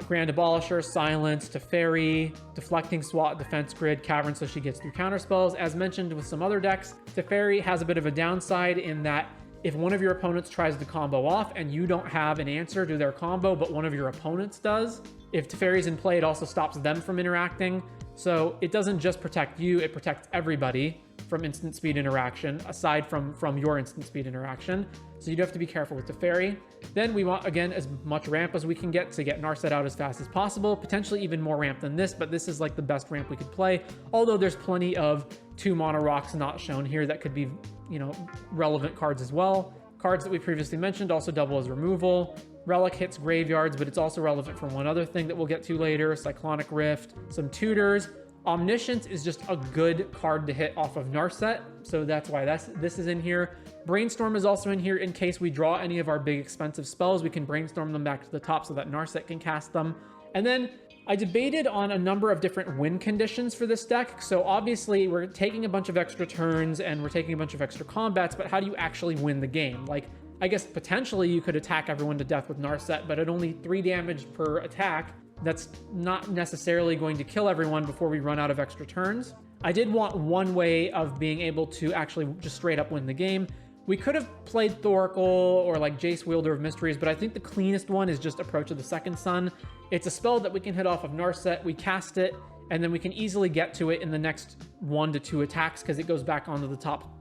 Grand Abolisher, Silence, Teferi, Deflecting Swat, Defense Grid, Cavern, so she gets through counter spells. As mentioned with some other decks, Teferi has a bit of a downside in that if one of your opponents tries to combo off and you don't have an answer to their combo, but one of your opponents does, if Teferi's in play, it also stops them from interacting. So it doesn't just protect you, it protects everybody from instant speed interaction, aside from your instant speed interaction. So you do have to be careful with Teferi. Then we want, again, as much ramp as we can get to get Narset out as fast as possible, potentially even more ramp than this, but this is like the best ramp we could play. Although there's plenty of 2 mana rocks not shown here that could be, you know, relevant cards as well. Cards that we previously mentioned also double as removal. Relic hits graveyards, but it's also relevant for one other thing that we'll get to later, Cyclonic Rift, some tutors. Omniscience is just a good card to hit off of Narset, so that's why this is in here. Brainstorm is also in here in case we draw any of our big expensive spells. We can brainstorm them back to the top so that Narset can cast them. And then I debated on a number of different win conditions for this deck. So obviously we're taking a bunch of extra turns and we're taking a bunch of extra combats, but how do you actually win the game? Like, I guess potentially you could attack everyone to death with Narset, but at only 3 damage per attack, that's not necessarily going to kill everyone before we run out of extra turns. I did want one way of being able to actually just straight up win the game. We could have played Thoracle or like Jace, Wielder of Mysteries, but I think the cleanest one is just Approach of the Second Sun. It's a spell that we can hit off of Narset, we cast it, and then we can easily get to it in the next 1 to 2 attacks because it goes back onto the top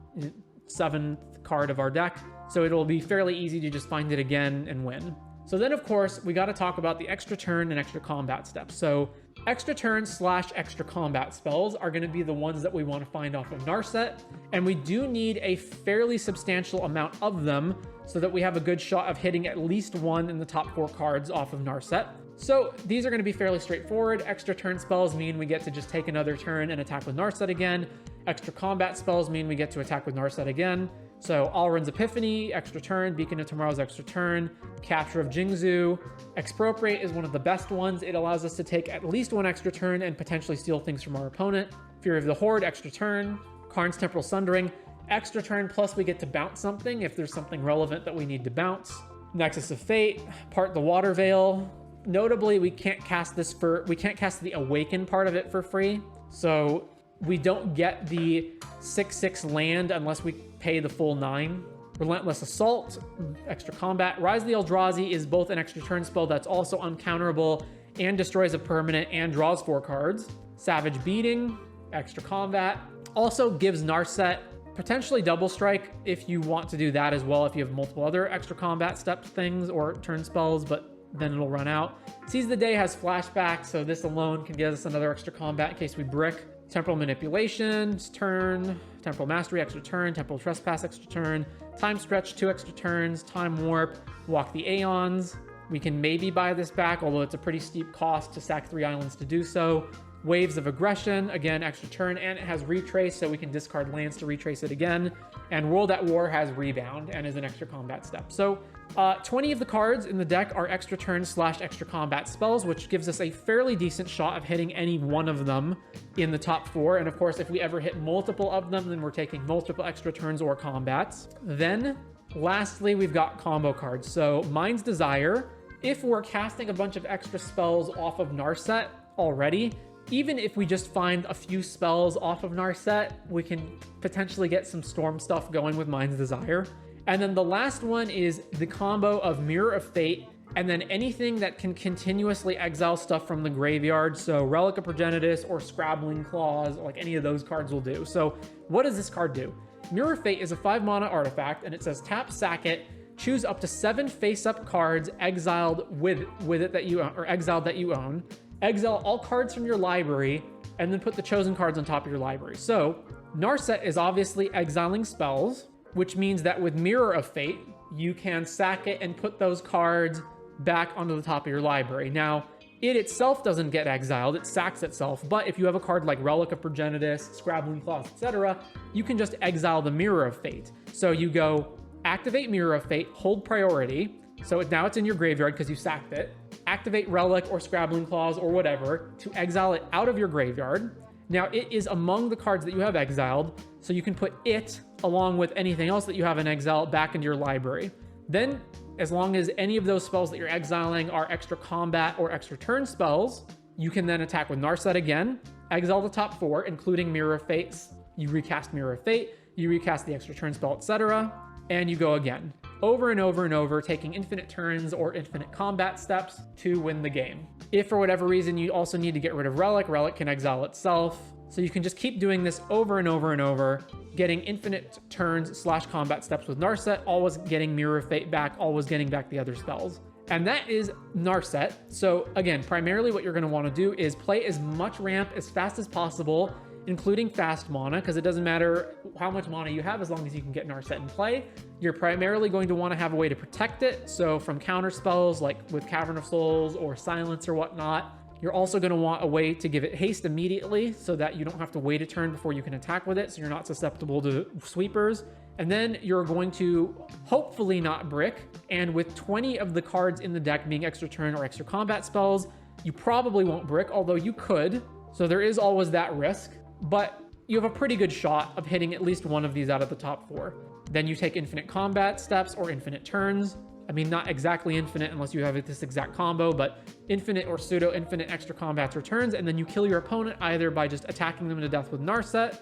7th card of our deck. So it'll be fairly easy to just find it again and win. So then, of course, we got to talk about the extra turn and extra combat steps. So extra turn / extra combat spells are going to be the ones that we want to find off of Narset. And we do need a fairly substantial amount of them so that we have a good shot of hitting at least one in the top 4 cards off of Narset. So these are going to be fairly straightforward. Extra turn spells mean we get to just take another turn and attack with Narset again. Extra combat spells mean we get to attack with Narset again. So Alrund's Epiphany, extra turn. Beacon of Tomorrow's extra turn. Capture of Jingzhou. Expropriate is one of the best ones. It allows us to take at least 1 extra turn and potentially steal things from our opponent. Fury of the Horde, extra turn. Karn's Temporal Sundering, extra turn, plus we get to bounce something if there's something relevant that we need to bounce. Nexus of Fate, Part the Water Veil. Notably, we can't cast the Awaken part of it for free. So we don't get the 6/6 land unless we pay the full 9. Relentless Assault, extra combat. Rise of the Eldrazi is both an extra turn spell that's also uncounterable and destroys a permanent and draws 4 cards. Savage Beating, extra combat. Also gives Narset potentially double strike if you want to do that as well, if you have multiple other extra combat step things or turn spells, but then it'll run out. Seize the Day has flashback, so this alone can give us another extra combat in case we brick. Temporal Manipulation, turn. Temporal Mastery, extra turn. Temporal Trespass, extra turn. Time Stretch, 2 extra turns. Time Warp, Walk the Aeons. We can maybe buy this back, although it's a pretty steep cost to sack 3 islands to do so. Waves of Aggression, again, extra turn, and it has Retrace, so we can discard lands to retrace it again. And World at War has Rebound and is an extra combat step. So 20 of the cards in the deck are extra turn / extra combat spells, which gives us a fairly decent shot of hitting any one of them in the top 4. And of course, if we ever hit multiple of them, then we're taking multiple extra turns or combats. Then, lastly, we've got combo cards. So Mind's Desire, if we're casting a bunch of extra spells off of Narset already, even if we just find a few spells off of Narset, we can potentially get some Storm stuff going with Mind's Desire. And then the last one is the combo of Mirror of Fate, and then anything that can continuously exile stuff from the graveyard. So Relic of Progenitus or Scrabbling Claws, like any of those cards will do. So what does this card do? Mirror of Fate is a 5-mana artifact, and it says tap, sack it, choose up to 7 face-up cards exiled with it that you own, or exiled that you own. Exile all cards from your library, and then put the chosen cards on top of your library. So Narset is obviously exiling spells, which means that with Mirror of Fate, you can sack it and put those cards back onto the top of your library. Now, it itself doesn't get exiled, it sacks itself, but if you have a card like Relic of Progenitus, Scrabbling Claws, etc., you can just exile the Mirror of Fate. So you go activate Mirror of Fate, hold priority, so now it's in your graveyard because you sacked it, activate Relic or Scrabbling Claws or whatever to exile it out of your graveyard. Now it is among the cards that you have exiled, so you can put it along with anything else that you have in exile back into your library. Then, as long as any of those spells that you're exiling are extra combat or extra turn spells, you can then attack with Narset again, exile the top 4, including Mirror of Fate. You recast Mirror of Fate, you recast the extra turn spell, etc., and you go again. Over and over and over, taking infinite turns or infinite combat steps to win the game. If for whatever reason you also need to get rid of Relic, Relic can exile itself. So you can just keep doing this over and over and over, getting infinite turns / combat steps with Narset, always getting Mirror of Fate back, always getting back the other spells. And that is Narset. So again, primarily what you're going to want to do is play as much ramp as fast as possible, including fast mana, because it doesn't matter how much mana you have as long as you can get Narset in play. You're primarily going to want to have a way to protect it, so from counter spells like with Cavern of Souls or Silence or whatnot. You're also going to want a way to give it haste immediately so that you don't have to wait a turn before you can attack with it, so you're not susceptible to sweepers. And then you're going to hopefully not brick, and with 20 of the cards in the deck being extra turn or extra combat spells, you probably won't brick, although you could, so there is always that risk. But you have a pretty good shot of hitting at least one of these out of the top 4. Then you take infinite combat steps or infinite turns. I mean, not exactly infinite unless you have this exact combo, but infinite or pseudo-infinite extra combats or turns, and then you kill your opponent either by just attacking them to death with Narset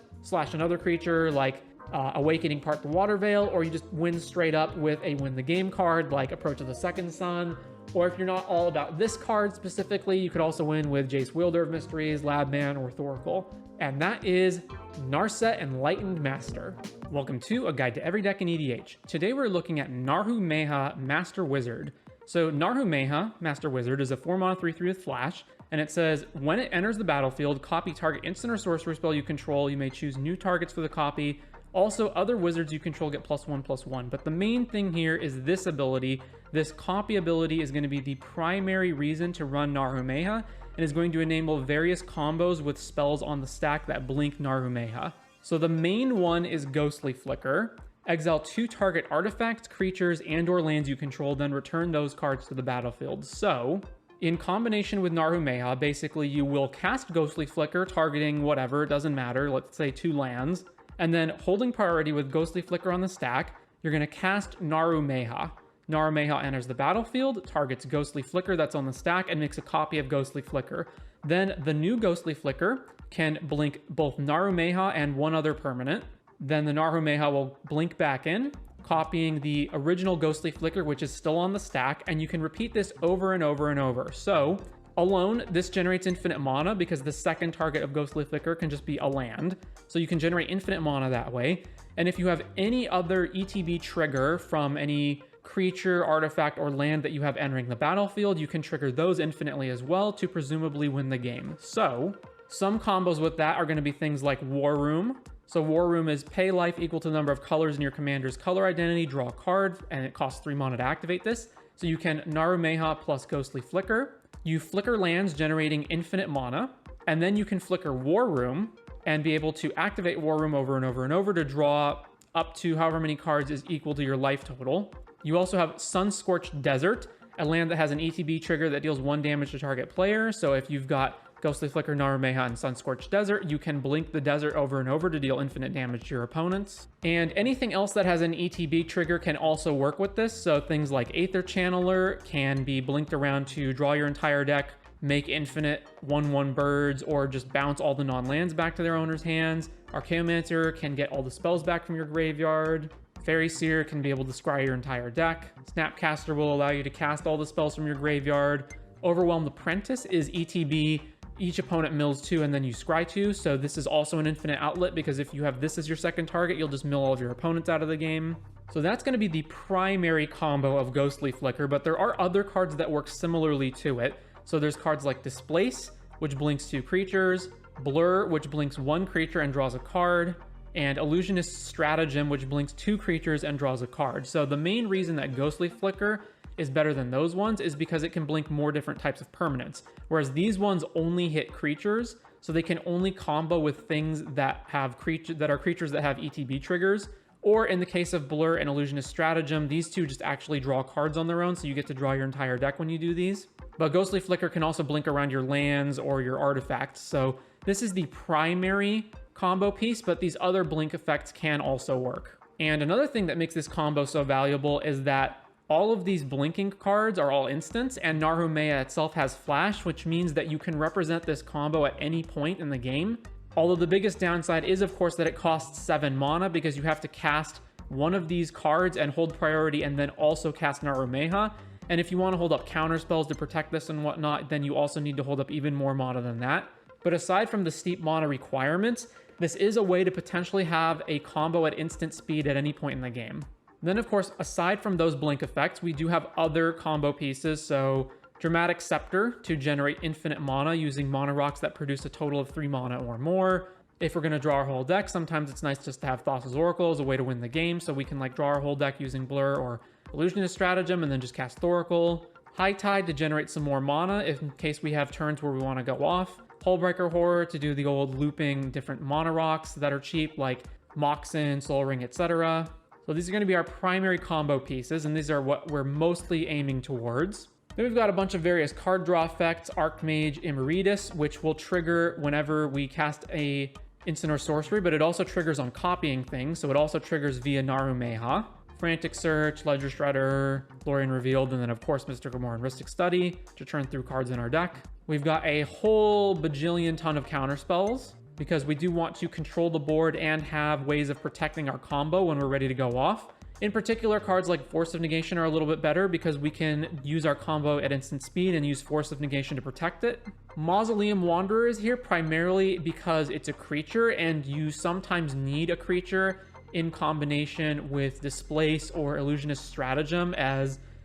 / another creature like Awakening Part the Water Veil, or you just win straight up with a win the game card like Approach of the Second Sun. Or if you're not all about this card specifically, you could also win with Jace Wielder of Mysteries, Labman, or Thoracle. And that is Narset Enlightened Master. Welcome to A Guide to Every Deck in EDH. Today we're looking at Narhumeha Master Wizard. So Narhumeha Master Wizard is a 4-mana 3/3 with flash, and it says, when it enters the battlefield, copy target instant or sorcery spell you control. You may choose new targets for the copy. Also, other wizards you control get +1/+1. But the main thing here is this ability. This copy ability is going to be the primary reason to run Narhumeha, and is going to enable various combos with spells on the stack that blink Narhumeha. So the main one is Ghostly Flicker. Exile 2 target artifacts, creatures, and or lands you control, then return those cards to the battlefield. So, in combination with Narhumeha, basically you will cast Ghostly Flicker, targeting whatever, it doesn't matter, let's say 2 lands, and then holding priority with Ghostly Flicker on the stack, you're going to cast Narhumeha. Narhumeha enters the battlefield, targets Ghostly Flicker that's on the stack, and makes a copy of Ghostly Flicker. Then the new Ghostly Flicker can blink both Narhumeha and one other permanent. Then the Narhumeha will blink back in, copying the original Ghostly Flicker, which is still on the stack, and you can repeat this over and over and over. So, alone, this generates infinite mana because the second target of Ghostly Flicker can just be a land. So you can generate infinite mana that way. And if you have any other ETB trigger from any creature, artifact, or land that you have entering the battlefield, you can trigger those infinitely as well to presumably win the game. So, some combos with that are going to be things like War Room. So War Room is pay life equal to the number of colors in your commander's color identity, draw a card, and it costs 3 mana to activate this. So you can Narhumeha plus Ghostly Flicker. You flicker lands generating infinite mana, and then you can flicker War Room and be able to activate War Room over and over and over to draw up to however many cards is equal to your life total. You also have Sun-Scorched Desert, a land that has an ETB trigger that deals 1 damage to target player. So if you've got Ghostly Flicker, Narhumeha, and Sun-Scorched Desert, you can blink the desert over and over to deal infinite damage to your opponents. And anything else that has an ETB trigger can also work with this. So things like Aether Channeler can be blinked around to draw your entire deck. make infinite 1/1 birds or just bounce all the non-lands back to their owner's hands. Archaeomancer can get all the spells back from your graveyard. Fairy Seer can be able to scry your entire deck. Snapcaster will allow you to cast all the spells from your graveyard. Overwhelmed Apprentice is ETB. Each opponent mills 2 and then you scry 2, so this is also an infinite outlet because if you have this as your second target, you'll just mill all of your opponents out of the game. So that's going to be the primary combo of Ghostly Flicker, but there are other cards that work similarly to it. So there's cards like Displace, which blinks 2 creatures, Blur, which blinks 1 creature and draws a card, and Illusionist Stratagem, which blinks 2 creatures and draws a card. So the main reason that Ghostly Flicker is better than those ones is because it can blink more different types of permanents, whereas these ones only hit creatures, so they can only combo with things that have creatures that have ETB triggers. Or in the case of Blur and Illusionist Stratagem, these two just actually draw cards on their own, so you get to draw your entire deck when you do these. But Ghostly Flicker can also blink around your lands or your artifacts, so this is the primary combo piece, but these other blink effects can also work. And another thing that makes this combo so valuable is that all of these blinking cards are all instants, and Narumea itself has flash, which means that you can represent this combo at any point in the game. Although the biggest downside is, of course, that it costs 7 mana because you have to cast one of these cards and hold priority and then also cast Narumea. And if you want to hold up counter spells to protect this and whatnot, then you also need to hold up even more mana than that. But aside from the steep mana requirements, this is a way to potentially have a combo at instant speed at any point in the game. Then, of course, aside from those blink effects, we do have other combo pieces. So Dramatic Scepter to generate infinite mana using mana rocks that produce a total of 3 mana or more. If we're going to draw our whole deck, sometimes it's nice just to have Thassa's Oracle as a way to win the game, so we can like draw our whole deck using Blur or Illusionist Stratagem and then just cast Thoracle. High Tide to generate some more mana if in case we have turns where we want to go off. Hullbreaker Horror to do the old looping different mana rocks that are cheap like Moxen, Soul Ring, etc. So these are going to be our primary combo pieces, and these are what we're mostly aiming towards. Then we've got a bunch of various card draw effects. Archmage Emeritus, which will trigger whenever we cast a instant or sorcery, but it also triggers on copying things, so it also triggers via Narumea. Frantic Search, Ledger Shredder, Lorien Revealed, and then of course Mystical More and Rhystic Study to turn through cards in our deck. We've got a whole bajillion ton of counter spells, because we do want to control the board and have ways of protecting our combo when we're ready to go off. In particular, cards like Force of Negation are a little bit better because we can use our combo at instant speed and use Force of Negation to protect it. Mausoleum Wanderer is here primarily because it's a creature and you sometimes need a creature in combination with Displace or Illusionist Stratagem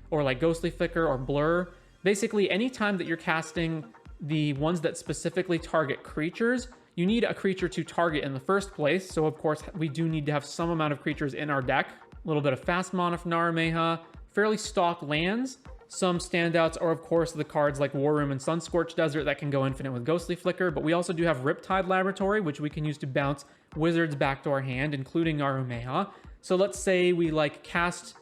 or like Ghostly Flicker or Blur. Basically, anytime that you're casting the ones that specifically target creatures, you need a creature to target in the first place. So of course, we do need to have some amount of creatures in our deck. A little bit of fast mana from Narumea, fairly stock lands. Some standouts are of course the cards like War Room and Sunscorched Desert that can go infinite with Ghostly Flicker, but we also do have Riptide Laboratory, which we can use to bounce wizards back to our hand, including Narumea. So let's say we cast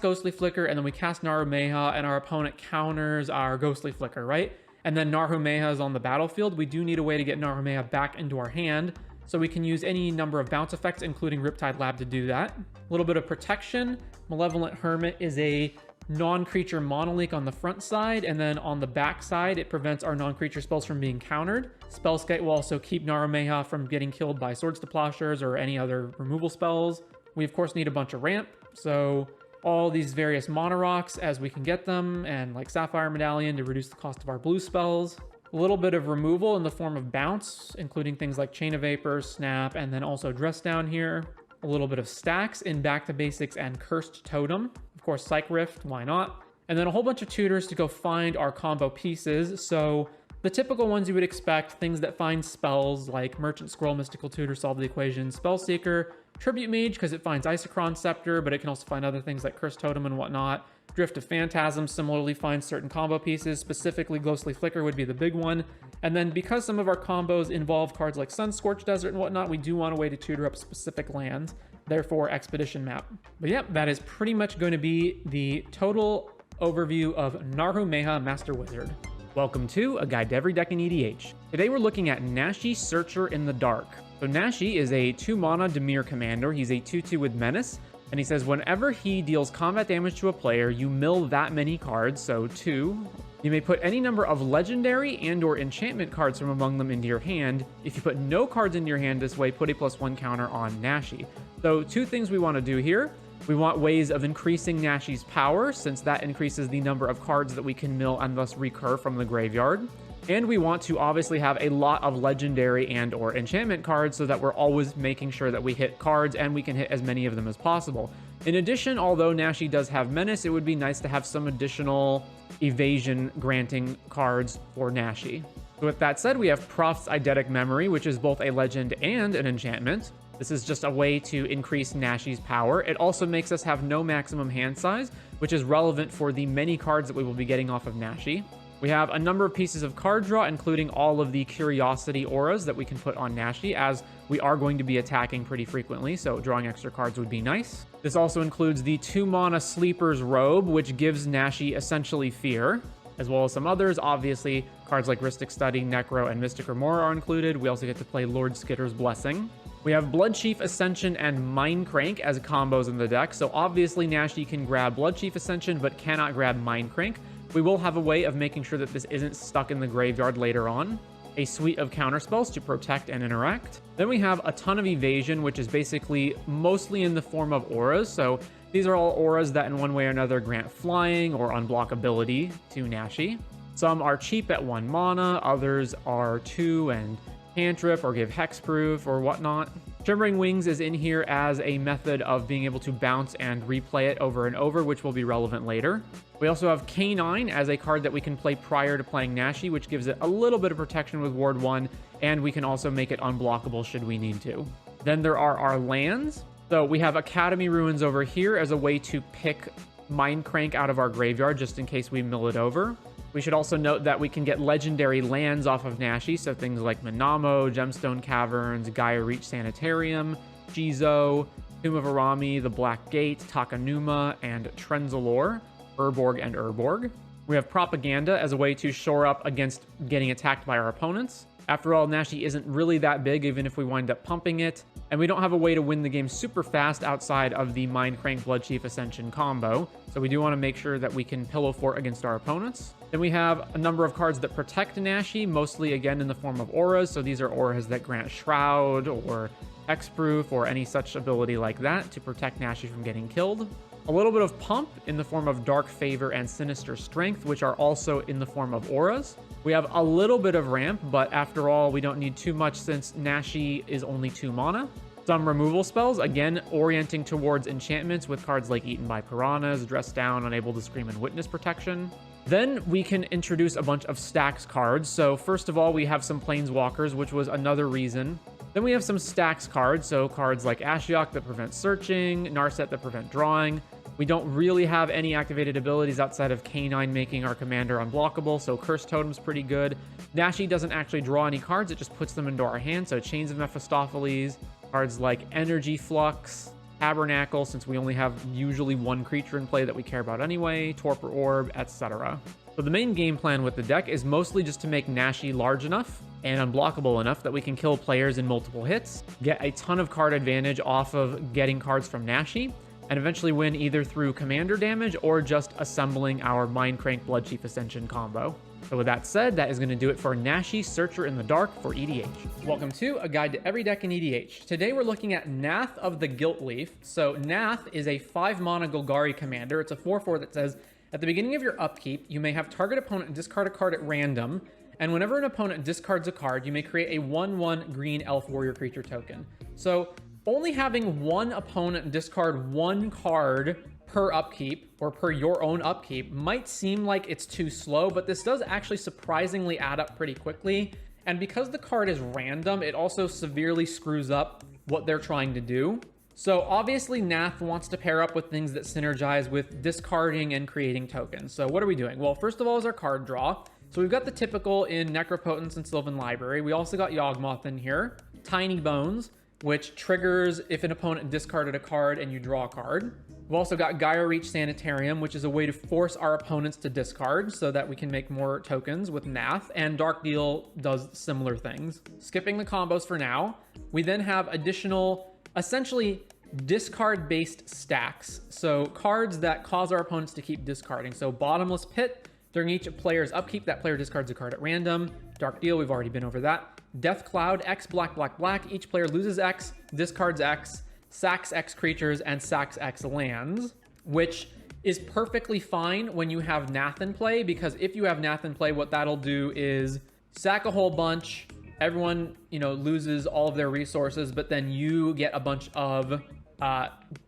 Ghostly Flicker and then we cast Narumea and our opponent counters our Ghostly Flicker, right? And then Narumea is on the battlefield. We do need a way to get Narumea back into our hand, so we can use any number of bounce effects, including Riptide Lab, to do that. A little bit of protection. Malevolent Hermit is a non-creature mono-leak on the front side, and then on the back side, it prevents our non-creature spells from being countered. Spellskite will also keep Narumea from getting killed by Swords to Plowshares or any other removal spells. We, of course, need a bunch of ramp, so all these various mana rocks as we can get them, and like Sapphire Medallion to reduce the cost of our blue spells. A little bit of removal in the form of bounce, including things like Chain of Vapors, Snap, and then also Dress Down here. A little bit of stacks in Back to Basics and Cursed Totem. Of course, Psych Rift, why not? And then a whole bunch of tutors to go find our combo pieces. So the typical ones you would expect, things that find spells like Merchant Scroll, Mystical Tutor, Solve the Equation, Spellseeker, Tribute Mage because it finds Isochron Scepter, but it can also find other things like Cursed Totem and whatnot. Drift of Phantasm similarly finds certain combo pieces, specifically Ghostly Flicker would be the big one. And then because some of our combos involve cards like Sunscorched Desert and whatnot, we do want a way to tutor up specific lands, therefore Expedition Map. But yeah, that is pretty much going to be the total overview of Narumea Master Wizard. Welcome to A Guide to Every Deck in EDH. Today we're looking at Nashi, Searcher in the Dark. So Nashi is a 2-mana Dimir commander. He's a 2/2 with Menace, and he says whenever he deals combat damage to a player, you mill that many cards, so 2, You may put any number of legendary and or enchantment cards from among them into your hand. If you put no cards into your hand this way, put a +1 counter on Nashi. So 2 things we want to do here. We want ways of increasing Nashi's power, since that increases the number of cards that we can mill and thus recur from the graveyard. And we want to obviously have a lot of legendary and or enchantment cards so that we're always making sure that we hit cards and we can hit as many of them as possible. In addition, although Nashi does have Menace, it would be nice to have some additional evasion granting cards for Nashi. So with that said, we have Proph's Eidetic Memory, which is both a legend and an enchantment. This is just a way to increase Nashi's power. It also makes us have no maximum hand size, which is relevant for the many cards that we will be getting off of Nashi. We have a number of pieces of card draw, including all of the Curiosity auras that we can put on Nashi, as we are going to be attacking pretty frequently, so drawing extra cards would be nice. This also includes the 2-mana Sleeper's Robe, which gives Nashi essentially fear, as well as some others. Obviously, cards like Rhystic Study, Necro, and Mystic Remora are included. We also get to play Lord Skitter's Blessing. We have Bloodchief Ascension and Mindcrank as combos in the deck, so obviously Nashi can grab Bloodchief Ascension, but cannot grab Mindcrank. We will have a way of making sure that this isn't stuck in the graveyard later on. A suite of counterspells to protect and interact. Then we have a ton of evasion, which is basically mostly in the form of auras. So these are all auras that in one way or another grant flying or unblockability to Nashi. Some are cheap at 1 mana, others are 2 and cantrip or give hexproof or whatnot. Shimmering Wings is in here as a method of being able to bounce and replay it over and over, which will be relevant later. We also have K9 as a card that we can play prior to playing Nashi, which gives it a little bit of protection with Ward 1, and we can also make it unblockable should we need to. Then there are our lands. So we have Academy Ruins over here as a way to pick Mindcrank out of our graveyard, just in case we mill it over. We should also note that we can get legendary lands off of Nashi, so things like Minamo, Gemstone Caverns, Gaia Reach Sanitarium, Jizo, Tomb of Arami, the Black Gate, Takanuma, and Trenzalore, Urborg, and Urborg. We have Propaganda as a way to shore up against getting attacked by our opponents. After all, Nashi isn't really that big, even if we wind up pumping it, and we don't have a way to win the game super fast outside of the Mindcrank Bloodchief Ascension combo, so we do want to make sure that we can pillow fort against our opponents. Then we have a number of cards that protect Nashi, mostly again in the form of auras, so these are auras that grant Shroud or Hexproof or any such ability like that to protect Nashi from getting killed. A little bit of pump in the form of Dark Favor and Sinister Strength, which are also in the form of auras. We have a little bit of ramp, but after all, we don't need too much since Nashi is only 2 mana. Some removal spells, again, orienting towards enchantments with cards like Eaten by Piranhas, Dressed Down, Unable to Scream, and Witness Protection. Then we can introduce a bunch of stacks cards. So first of all, we have some Planeswalkers, which was another reason. Then we have some stacks cards, so cards like Ashiok that prevent searching, Narset that prevent drawing. We don't really have any activated abilities outside of K9 making our commander unblockable, so Curse Totem's pretty good. Nashi doesn't actually draw any cards, it just puts them into our hand, so Chains of Mephistopheles, cards like Energy Flux, Tabernacle, since we only have usually 1 creature in play that we care about anyway, Torpor Orb, etc. So the main game plan with the deck is mostly just to make Nashi large enough and unblockable enough that we can kill players in multiple hits, get a ton of card advantage off of getting cards from Nashi, and eventually win either through commander damage or just assembling our Mindcrank Bloodchief Ascension combo. So with that said, that is going to do it for Nashi Searcher in the Dark for EDH. Welcome to A Guide to Every Deck in EDH. Today we're looking at Nath of the Gilt Leaf. So Nath is a 5-mana Golgari commander. It's a 4/4 that says, at the beginning of your upkeep, you may have target opponent discard a card at random, and whenever an opponent discards a card, you may create a 1/1 green elf warrior creature token. So only having one opponent discard 1 card per upkeep or per your own upkeep might seem like it's too slow, but this does actually surprisingly add up pretty quickly. And because the card is random, it also severely screws up what they're trying to do. So obviously Nath wants to pair up with things that synergize with discarding and creating tokens. So what are we doing? Well, first of all is our card draw. So we've got the typical in Necropotence and Sylvan Library. We also got Yawgmoth in here. Tiny Bones, which triggers if an opponent discarded a card and you draw a card. We've also got Gaia Reach Sanitarium, which is a way to force our opponents to discard so that we can make more tokens with Nath, and Dark Deal does similar things. Skipping the combos for now, we then have additional, essentially discard-based stacks. So cards that cause our opponents to keep discarding. So Bottomless Pit During each player's upkeep, that player discards a card at random. Dark Deal, we've already been over that. Death Cloud, X, black, black, black. Each player loses X, discards X, sacks X creatures, and sacks X lands, which is perfectly fine when you have Nath in play, because if you have Nath in play, what that'll do is sack a whole bunch. Everyone, loses all of their resources, but then you get a bunch of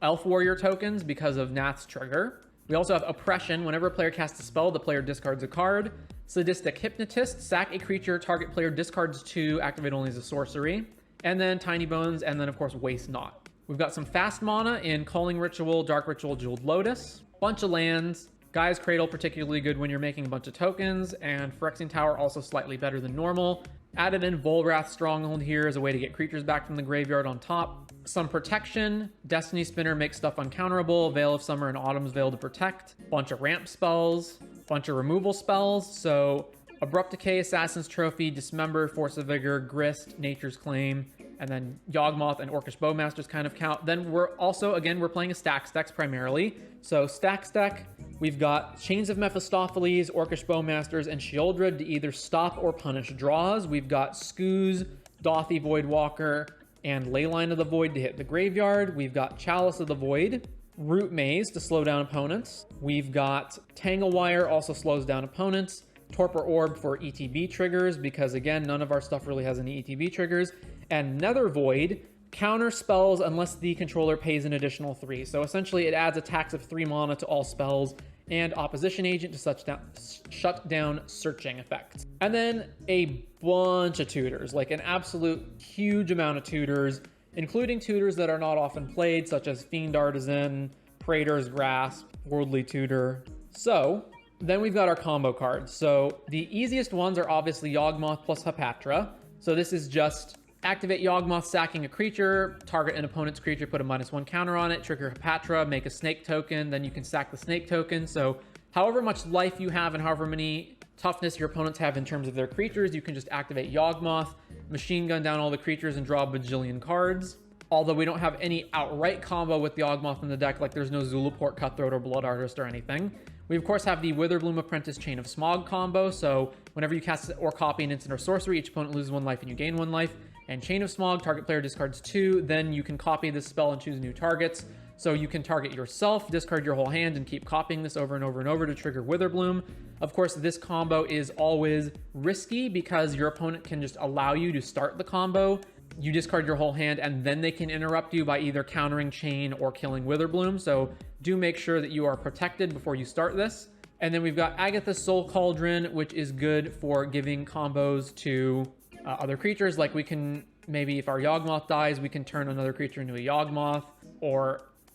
Elf Warrior tokens because of Nath's trigger. We also have Oppression. Whenever a player casts a spell, the player discards a card. Sadistic Hypnotist. Sack a creature. Target player discards 2. Activate only as a sorcery. And then Tiny Bones. And then, of course, Waste Not. We've got some fast mana in Calling Ritual, Dark Ritual, Jeweled Lotus. Bunch of lands. Gaia's Cradle, particularly good when you're making a bunch of tokens. And Phyrexian Tower, also slightly better than normal. Added in Volrath Stronghold here as a way to get creatures back from the graveyard on top. Some protection. Destiny Spinner makes stuff uncounterable. Veil of Summer and Autumn's Veil to protect. Bunch of ramp spells. Bunch of removal spells. So Abrupt Decay, Assassin's Trophy, Dismember, Force of Vigor, Grist, Nature's Claim, and then Yawgmoth and Orcish Bowmasters kind of count. Then we're playing a Stacks deck primarily. So Stacks deck, we've got Chains of Mephistopheles, Orcish Bowmasters, and Sheoldred to either stop or punish draws. We've got Skooz, Dothy Voidwalker, and Leyline of the Void to hit the graveyard. We've got Chalice of the Void, Root Maze to slow down opponents. We've got Tangle Wire, also slows down opponents. Torpor Orb for ETB triggers, because again, none of our stuff really has any ETB triggers. And Nether Void, counter spells unless the controller pays an additional 3. So essentially it adds attacks of 3 mana to all spells, and Opposition Agent to shut down searching effects. And then a bunch of tutors, like an absolute huge amount of tutors, including tutors that are not often played, such as Fiend Artisan, Praetor's Grasp, Worldly Tutor. So then we've got our combo cards. So the easiest ones are obviously Yawgmoth plus Hapatra. So this is just activate Yawgmoth, sacking a creature, target an opponent's creature, put a -1 counter on it, trigger Hapatra, make a snake token, then you can sack the snake token. So however much life you have and however many toughness your opponents have in terms of their creatures, you can just activate Yawgmoth, machine gun down all the creatures, and draw a bajillion cards. Although we don't have any outright combo with Yawgmoth in the deck, like there's no Zulaport, Cutthroat, or Blood Artist or anything. We of course have the Witherbloom Apprentice Chain of Smog combo, so whenever you cast or copy an instant or sorcery, each opponent loses 1 life and you gain 1 life. And Chain of Smog, target player discards 2, then you can copy this spell and choose new targets. So you can target yourself, discard your whole hand, and keep copying this over and over and over to trigger Witherbloom. Of course, this combo is always risky because your opponent can just allow you to start the combo. You discard your whole hand, and then they can interrupt you by either countering Chain or killing Witherbloom. So do make sure that you are protected before you start this. And then we've got Agatha's Soul Cauldron, which is good for giving combos to other creatures. Like we can, maybe if our Yawgmoth dies, we can turn another creature into a Yawgmoth,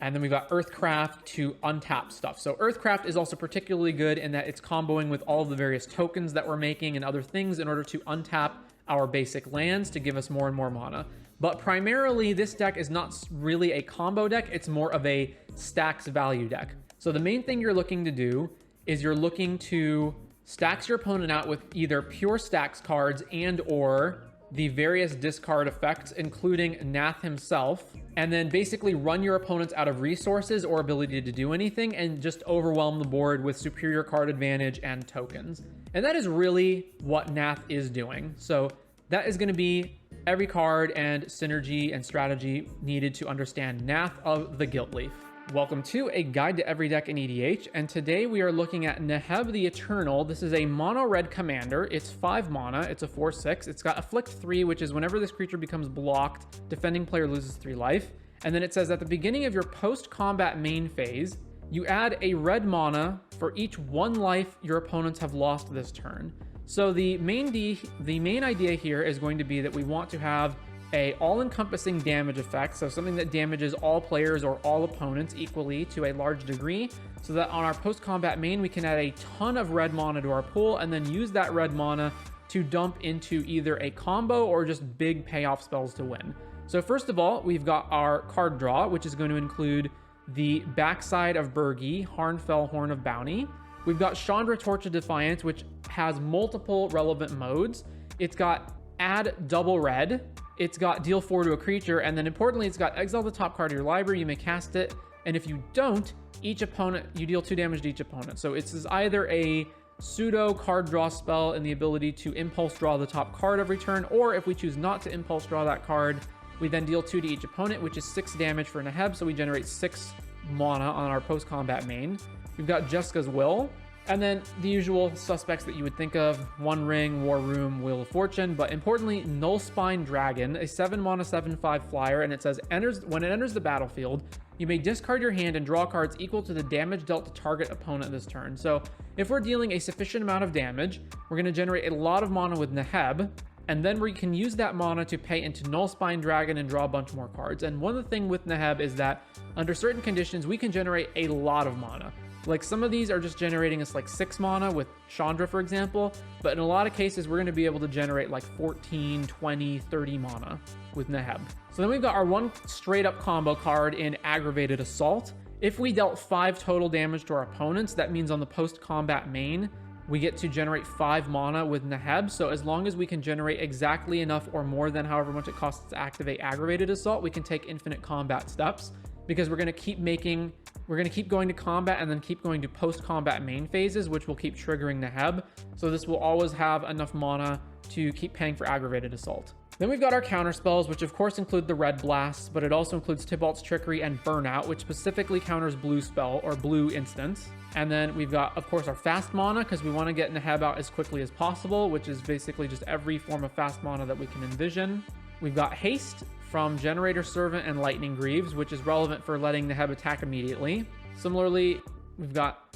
and then we've got Earthcraft to untap stuff. So Earthcraft is also particularly good in that it's comboing with all of the various tokens that we're making and other things in order to untap our basic lands to give us more and more mana. But primarily, this deck is not really a combo deck, it's more of a stacks value deck. So the main thing you're looking to do is you're looking to stacks your opponent out with either pure stacks cards and or the various discard effects, including Nath himself, and then basically run your opponents out of resources or ability to do anything and just overwhelm the board with superior card advantage and tokens. And that is really what Nath is doing. So that is going to be every card and synergy and strategy needed to understand Nath of the Guiltleaf. Welcome to a guide to every deck in EDH, and today we are looking at Neheb the Eternal. This is a mono red commander. It's 5 mana, it's a 4/6. It's got Afflict 3, which is whenever this creature becomes blocked, defending player loses 3 life. And then it says at the beginning of your post-combat main phase, you add a red mana for each 1 life your opponents have lost this turn. So the main idea here is going to be that we want to have a all-encompassing damage effect, so something that damages all players or all opponents equally to a large degree, so that on our post-combat main we can add a ton of red mana to our pool and then use that red mana to dump into either a combo or just big payoff spells to win. So first of all, we've got our card draw, which is going to include the Backside of Birgi, Harnfell, Horn of Bounty. We've got Chandra, Torch of Defiance, which has multiple relevant modes. It's got add double red, it's got deal 4 to a creature, and then importantly, it's got exile the top card of your library, you may cast it, and if you don't, each opponent, you deal 2 damage to each opponent. So it's either a pseudo card draw spell and the ability to impulse draw the top card every turn, or if we choose not to impulse draw that card, we then deal 2 to each opponent, which is 6 damage for Neheb, so we generate 6 mana on our post-combat main. We've got Jessica's Will, and then the usual suspects that you would think of: One Ring, War Room, Wheel of Fortune, but importantly, Nullspine Dragon, a 7 mana 7/5 flyer, and it says when it enters the battlefield, you may discard your hand and draw cards equal to the damage dealt to target opponent this turn. So if we're dealing a sufficient amount of damage, we're going to generate a lot of mana with Neheb, and then we can use that mana to pay into Nullspine Dragon and draw a bunch more cards. And one of the things with Neheb is that under certain conditions, we can generate a lot of mana. Like some of these are just generating us like 6 mana with Chandra, for example, but in a lot of cases, we're going to be able to generate like 14, 20, 30 mana with Neheb. So then we've got our one straight up combo card in Aggravated Assault. If we dealt 5 total damage to our opponents, that means on the post-combat main, we get to generate 5 mana with Neheb. So as long as we can generate exactly enough or more than however much it costs to activate Aggravated Assault, we can take infinite combat steps, because we're going to keep going to combat and then keep going to post-combat main phases, which will keep triggering Neheb. So this will always have enough mana to keep paying for Aggravated Assault. Then we've got our counter spells, which of course include the Red Blast, but it also includes Tybalt's Trickery and Burnout, which specifically counters blue spell or blue instants. And then we've got, of course, our fast mana, because we want to get Neheb out as quickly as possible, which is basically just every form of fast mana that we can envision. We've got Haste from Generator Servant and Lightning Greaves, which is relevant for letting Neheb attack immediately. Similarly, we've got,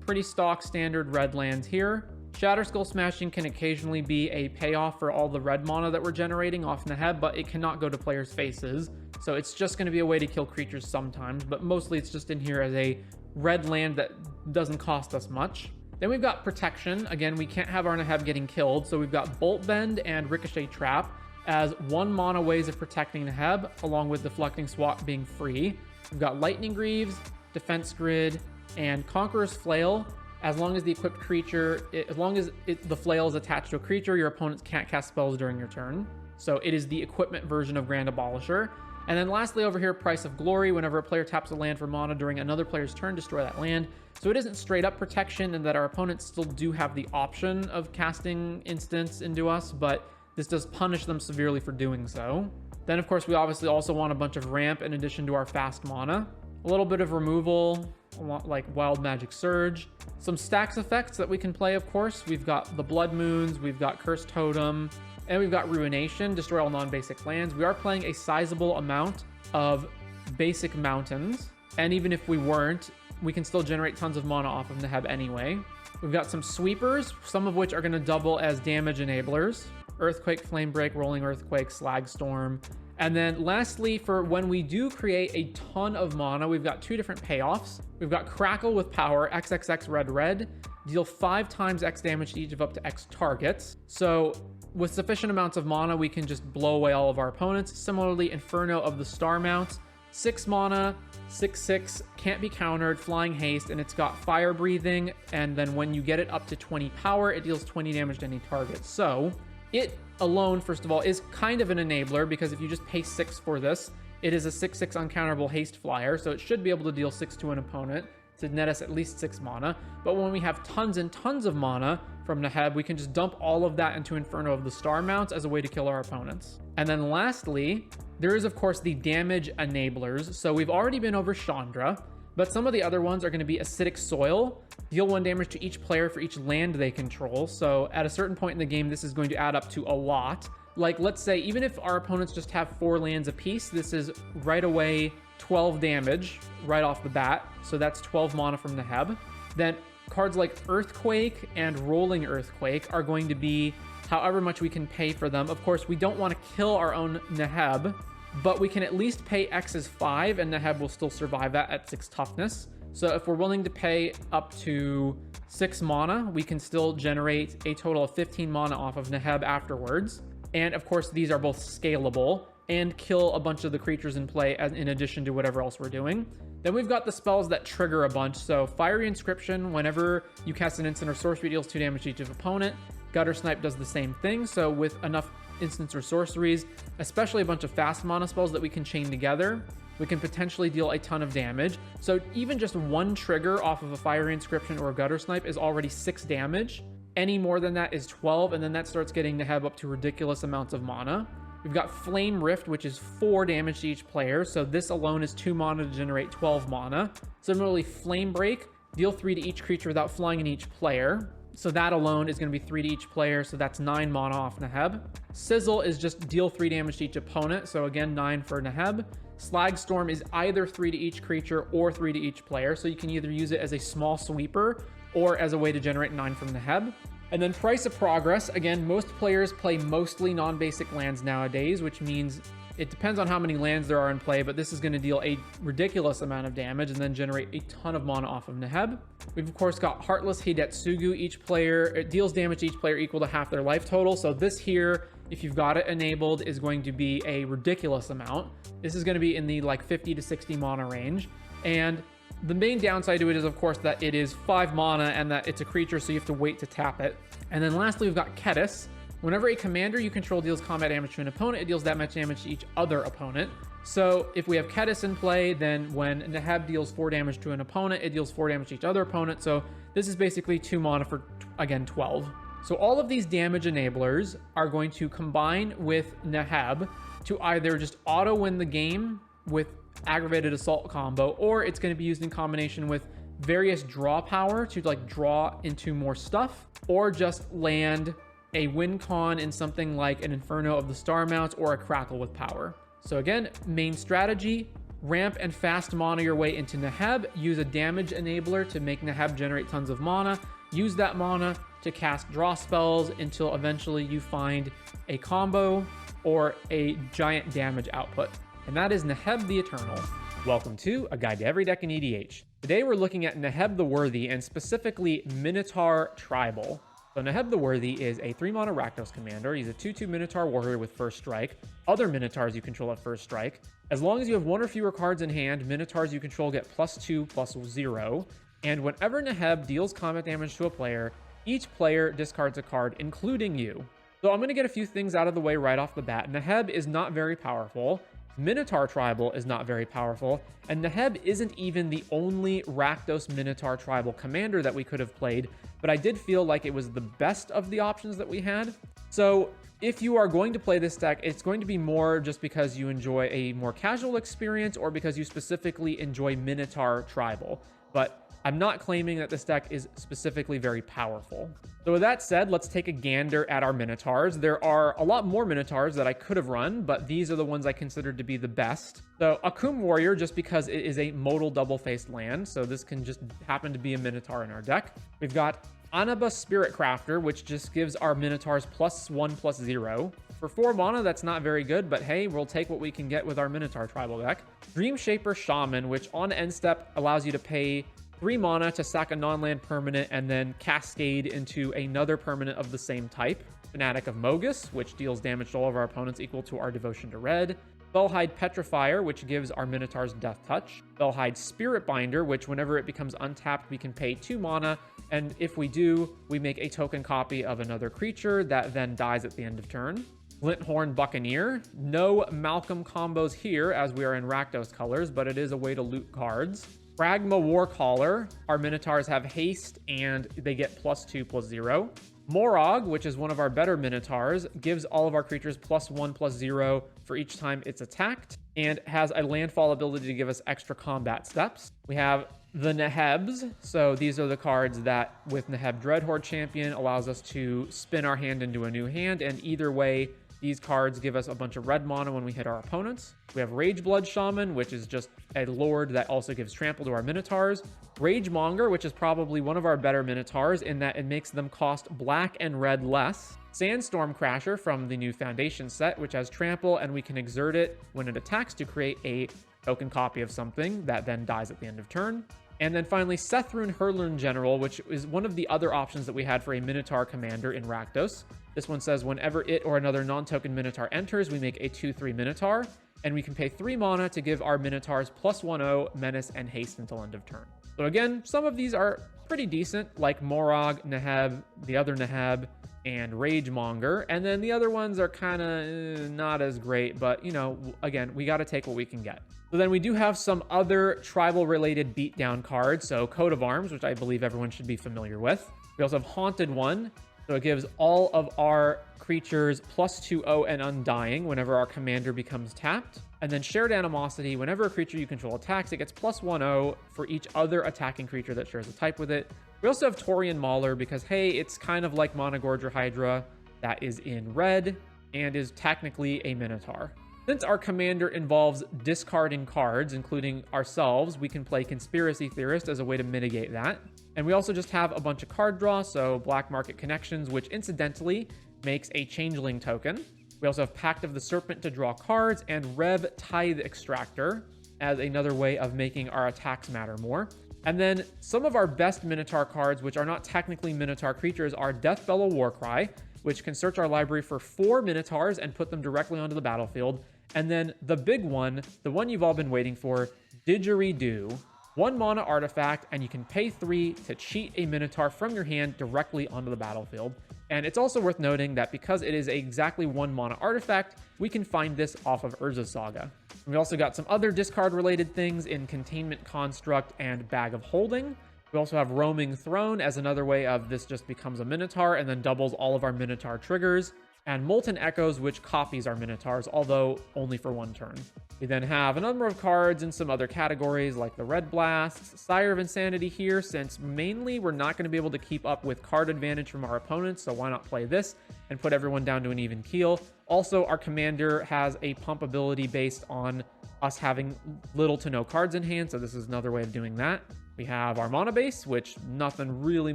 pretty stock standard red lands here. Shatter Skull Smashing can occasionally be a payoff for all the red mana that we're generating off Neheb, but it cannot go to players' faces. So it's just going to be a way to kill creatures sometimes, but mostly it's just in here as a red land that doesn't cost us much. Then we've got Protection. Again, we can't have our Neheb getting killed, so we've got Bolt Bend and Ricochet Trap as 1 mana ways of protecting Neheb, along with Deflecting Swat being free. We've got Lightning Greaves, Defense Grid, and Conqueror's Flail. As long as the equipped creature, the flail is attached to a creature, your opponents can't cast spells during your turn. So it is the equipment version of Grand Abolisher. And then lastly over here, Price of Glory. Whenever a player taps a land for mana during another player's turn, destroy that land. So it isn't straight up protection, and that our opponents still do have the option of casting instants into us, but this does punish them severely for doing so. Then of course we obviously also want a bunch of ramp in addition to our fast mana. A little bit of removal, like Wild Magic Surge. Some stacks effects that we can play, of course. We've got the Blood Moons, we've got Cursed Totem, and we've got Ruination, destroy all non-basic lands. We are playing a sizable amount of basic mountains, and even if we weren't, we can still generate tons of mana off of Neheb anyway. We've got some sweepers, some of which are going to double as damage enablers. Earthquake, Flame Break, Rolling Earthquake, Slag Storm. And then lastly, for when we do create a ton of mana, we've got 2 different payoffs. We've got Crackle with Power, XXX Red Red, deal 5 times X damage to each of up to X targets. So with sufficient amounts of mana, we can just blow away all of our opponents. Similarly, Inferno of the Star Mount, 6 mana, 6/6, can't be countered, Flying Haste, and it's got Fire Breathing. And then when you get it up to 20 power, it deals 20 damage to any target. So it alone, first of all, is kind of an enabler, because if you just pay 6 for this, it is a 6/6 uncounterable haste flyer, so it should be able to deal 6 to an opponent to net us at least 6 mana. But when we have tons and tons of mana from Neheb, we can just dump all of that into Inferno of the Star Mounts as a way to kill our opponents. And then lastly, there is of course the damage enablers. So we've already been over Chandra, but some of the other ones are going to be Acidic Soil, deal 1 damage to each player for each land they control. So at a certain point in the game, this is going to add up to a lot. Like, let's say, even if our opponents just have 4 lands apiece, this is right away 12 damage right off the bat. So that's 12 mana from Neheb. Then cards like Earthquake and Rolling Earthquake are going to be however much we can pay for them. Of course, we don't want to kill our own Neheb, but we can at least pay X as 5, and Neheb will still survive that at 6 toughness. So if we're willing to pay up to 6 mana, we can still generate a total of 15 mana off of Neheb afterwards. And of course, these are both scalable and kill a bunch of the creatures in play in addition to whatever else we're doing. Then we've got the spells that trigger a bunch. So Fiery Inscription, whenever you cast an instant or sorcery, deals 2 damage to each opponent. Gutter Snipe does the same thing. So with enough instants or sorceries, especially a bunch of fast mana spells that we can chain together, we can potentially deal a ton of damage. So even just one trigger off of a Fiery Inscription or a Gutter Snipe is already 6 damage. Any more than that is 12, and then that starts getting Neheb up to ridiculous amounts of mana. We've got Flame Rift, which is 4 damage to each player, so this alone is 2 mana to generate 12 mana. Similarly, Flame Break, deal 3 to each creature without flying in each player. So that alone is going to be 3 to each player, so that's 9 mana off Neheb. Sizzle is just deal 3 damage to each opponent, so again 9 for Neheb. Slag Storm is either 3 to each creature or 3 to each player, so you can either use it as a small sweeper or as a way to generate 9 from Neheb. And then Price of Progress, again, most players play mostly non-basic lands nowadays, which means it depends on how many lands there are in play, but this is going to deal a ridiculous amount of damage and then generate a ton of mana off of Neheb. We've of course got Heartless Hidetsugu. Each player, it deals damage to each player equal to half their life total. So this here, if you've got it enabled, is going to be a ridiculous amount. This is going to be in the like 50 to 60 mana range. And the main downside to it is, of course, that it is 5 mana and that it's a creature, so you have to wait to tap it. And then lastly, we've got Ketis. Whenever a commander you control deals combat damage to an opponent, it deals that much damage to each other opponent. So if we have Ketis in play, then when Neheb deals 4 damage to an opponent, it deals 4 damage to each other opponent. So this is basically 2 mana for, again, 12. So all of these damage enablers are going to combine with Neheb to either just auto win the game with Aggravated Assault combo, or it's going to be used in combination with various draw power to like draw into more stuff, or just land a win con in something like an Inferno of the Star Mounts or a Crackle with power. So again, main strategy, ramp and fast mana your way into Neheb, use a damage enabler to make Neheb generate tons of mana, use that mana to cast draw spells until eventually you find a combo or a giant damage output. And that is Neheb the Eternal. Welcome to A Guide to Every Deck in EDH. Today we're looking at Neheb the Worthy, and specifically Minotaur Tribal. So Neheb the Worthy is a 3 mana Rakdos commander. He's a 2/2 Minotaur warrior with first strike. Other Minotaurs you control at first strike. As long as you have 1 or fewer cards in hand, Minotaurs you control get +2/+0. And whenever Neheb deals combat damage to a player, each player discards a card, including you. So I'm going to get a few things out of the way right off the bat. Neheb is not very powerful. Minotaur Tribal is not very powerful, and Neheb isn't even the only Rakdos Minotaur Tribal commander that we could have played, but I did feel like it was the best of the options that we had. So if you are going to play this deck, it's going to be more just because you enjoy a more casual experience or because you specifically enjoy Minotaur Tribal. But I'm not claiming that this deck is specifically very powerful. So with that said, let's take a gander at our Minotaurs. There are a lot more Minotaurs that I could have run, but these are the ones I considered to be the best. So Akum Warrior, just because it is a modal double-faced land, so this can just happen to be a Minotaur in our deck. We've got Anaba Spirit Crafter, which just gives our Minotaurs +1/+0. For 4 mana, that's not very good, but hey, we'll take what we can get with our Minotaur Tribal deck. Dream Shaper Shaman, which on end step allows you to pay 3 mana to sack a non-land permanent and then cascade into another permanent of the same type. Fanatic of Mogus, which deals damage to all of our opponents equal to our devotion to red. Fellhide Petrifier, which gives our Minotaurs Death Touch. Fellhide Spirit Binder, which whenever it becomes untapped, we can pay 2 mana, and if we do, we make a token copy of another creature that then dies at the end of turn. Glinthorn Buccaneer. No Malcolm combos here, as we are in Rakdos colors, but it is a way to loot cards. Pragma Warcaller. Our Minotaurs have haste and they get +2/+0. Morog, which is one of our better Minotaurs, gives all of our creatures +1/+0 for each time it's attacked and has a landfall ability to give us extra combat steps. We have the Nehebs. So these are the cards that with Neheb Dreadhorde Champion allows us to spin our hand into a new hand, and either way, these cards give us a bunch of red mana when we hit our opponents. We have Rageblood Shaman, which is just a lord that also gives trample to our Minotaurs. Ragemonger, which is probably one of our better Minotaurs in that it makes them cost black and red less. Sandstorm Crasher from the new Foundation set, which has trample, and we can exert it when it attacks to create a token copy of something that then dies at the end of turn. And then finally, Sethrun Hurlun General, which is one of the other options that we had for a Minotaur commander in Rakdos. This one says whenever it or another non-token Minotaur enters, we make a 2/3 Minotaur, and we can pay 3 mana to give our Minotaurs +1/0, Menace, and Haste until end of turn. So again, some of these are pretty decent, like Morog, Neheb, the other Neheb, and Ragemonger. And then the other ones are kind of not as great, but you know, again, we got to take what we can get. So then we do have some other tribal related beatdown cards. So Coat of Arms, which I believe everyone should be familiar with. We also have Haunted One. So it gives all of our creatures +2/0 and Undying whenever our commander becomes tapped. And then Shared Animosity, whenever a creature you control attacks, it gets +1/0 for each other attacking creature that shares a type with it. We also have Taurian Mauler because, hey, it's kind of like Monogorger Hydra that is in red and is technically a Minotaur. Since our commander involves discarding cards, including ourselves, we can play Conspiracy Theorist as a way to mitigate that. And we also just have a bunch of card draw, so Black Market Connections, which incidentally makes a Changeling token. We also have Pact of the Serpent to draw cards, and Rev Tithe Extractor as another way of making our attacks matter more. And then some of our best Minotaur cards, which are not technically Minotaur creatures, are Deathbellow Warcry, which can search our library for 4 Minotaurs and put them directly onto the battlefield. And then the big one, the one you've all been waiting for, Didgeridoo. 1 mana artifact, and you can pay 3 to cheat a Minotaur from your hand directly onto the battlefield. And it's also worth noting that because it is exactly 1 mana artifact, we can find this off of Urza Saga. We also got some other discard related things in Containment Construct and Bag of Holding. We also have Roaming Throne as another way of this just becomes a Minotaur and then doubles all of our Minotaur triggers. And Molten Echoes, which copies our Minotaurs, although only for 1 turn. We then have a number of cards in some other categories like the Red Blasts, Sire of Insanity here, since mainly we're not going to be able to keep up with card advantage from our opponents, so why not play this and put everyone down to an even keel. Also, our commander has a pump ability based on us having little to no cards in hand, so this is another way of doing that. We have our mana base, which nothing really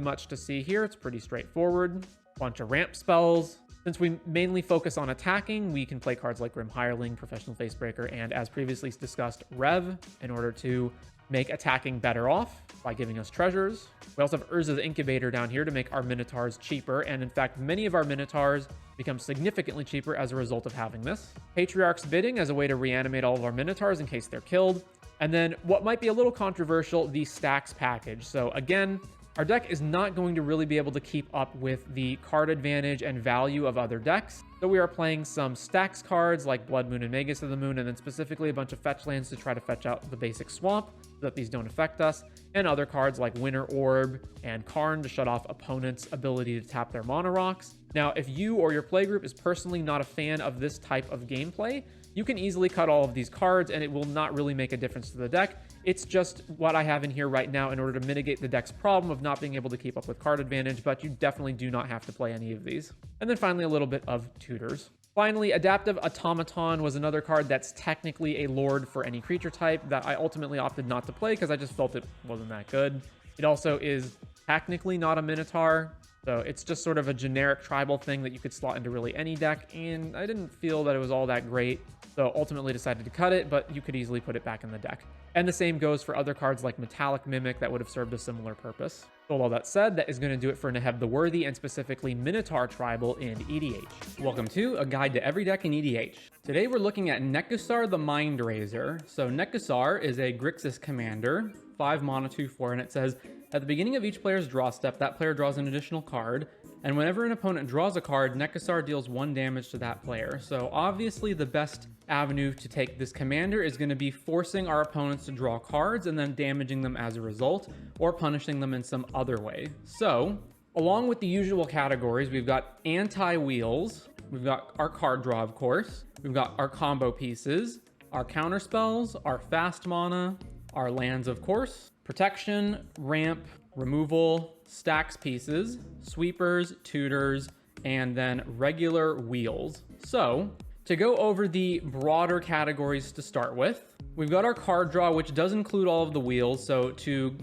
much to see here. It's pretty straightforward. Bunch of ramp spells. Since we mainly focus on attacking, we can play cards like Grim Hireling, Professional Facebreaker, and as previously discussed, Rev, in order to make attacking better off by giving us treasures. We also have Urza's Incubator down here to make our Minotaurs cheaper, and in fact, many of our Minotaurs become significantly cheaper as a result of having this. Patriarch's Bidding as a way to reanimate all of our Minotaurs in case they're killed. And then what might be a little controversial, the Stacks package. So again, our deck is not going to really be able to keep up with the card advantage and value of other decks. So we are playing some Stacks cards like Blood Moon and Magus of the Moon, and then specifically a bunch of fetch lands to try to fetch out the basic swamp so that these don't affect us, and other cards like Winter Orb and Karn to shut off opponents' ability to tap their mana rocks. Now, if you or your playgroup is personally not a fan of this type of gameplay, you can easily cut all of these cards and it will not really make a difference to the deck. It's just what I have in here right now in order to mitigate the deck's problem of not being able to keep up with card advantage, but you definitely do not have to play any of these. And then finally, a little bit of tutors. Finally, Adaptive Automaton was another card that's technically a lord for any creature type that I ultimately opted not to play because I just felt it wasn't that good. It also is technically not a Minotaur, so it's just sort of a generic tribal thing that you could slot into really any deck, and I didn't feel that it was all that great, so ultimately decided to cut it, but you could easily put it back in the deck. And the same goes for other cards like Metallic Mimic that would have served a similar purpose. So with all that said, that is going to do it for Neheb the Worthy, and specifically Minotaur Tribal in EDH. Welcome to A Guide to Every Deck in EDH. Today we're looking at Nekusar the Mindraiser. So Nekusar is a Grixis commander, 5 mana 2/4, and it says, at the beginning of each player's draw step, that player draws an additional card, and whenever an opponent draws a card, Nekusar deals 1 damage to that player. So obviously the best avenue to take this commander is going to be forcing our opponents to draw cards and then damaging them as a result, or punishing them in some other way. So, along with the usual categories, we've got anti-wheels, we've got our card draw, of course, we've got our combo pieces, our counter spells, our fast mana, our lands, of course, protection, ramp, removal, stacks pieces, sweepers, tutors, and then regular wheels. So, to go over the broader categories to start with, we've got our card draw, which does include all of the wheels. So to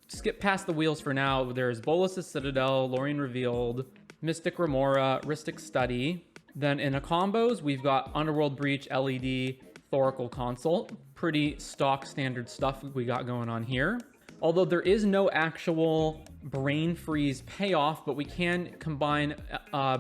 skip past the wheels for now, there's Bolas' Citadel, Lorien Revealed, Mystic Remora, Rhystic Study. Then in the combos, we've got Underworld Breach, LED, Thoracle Consult. Pretty stock standard stuff we got going on here. Although there is no actual Brain Freeze payoff, but we can combine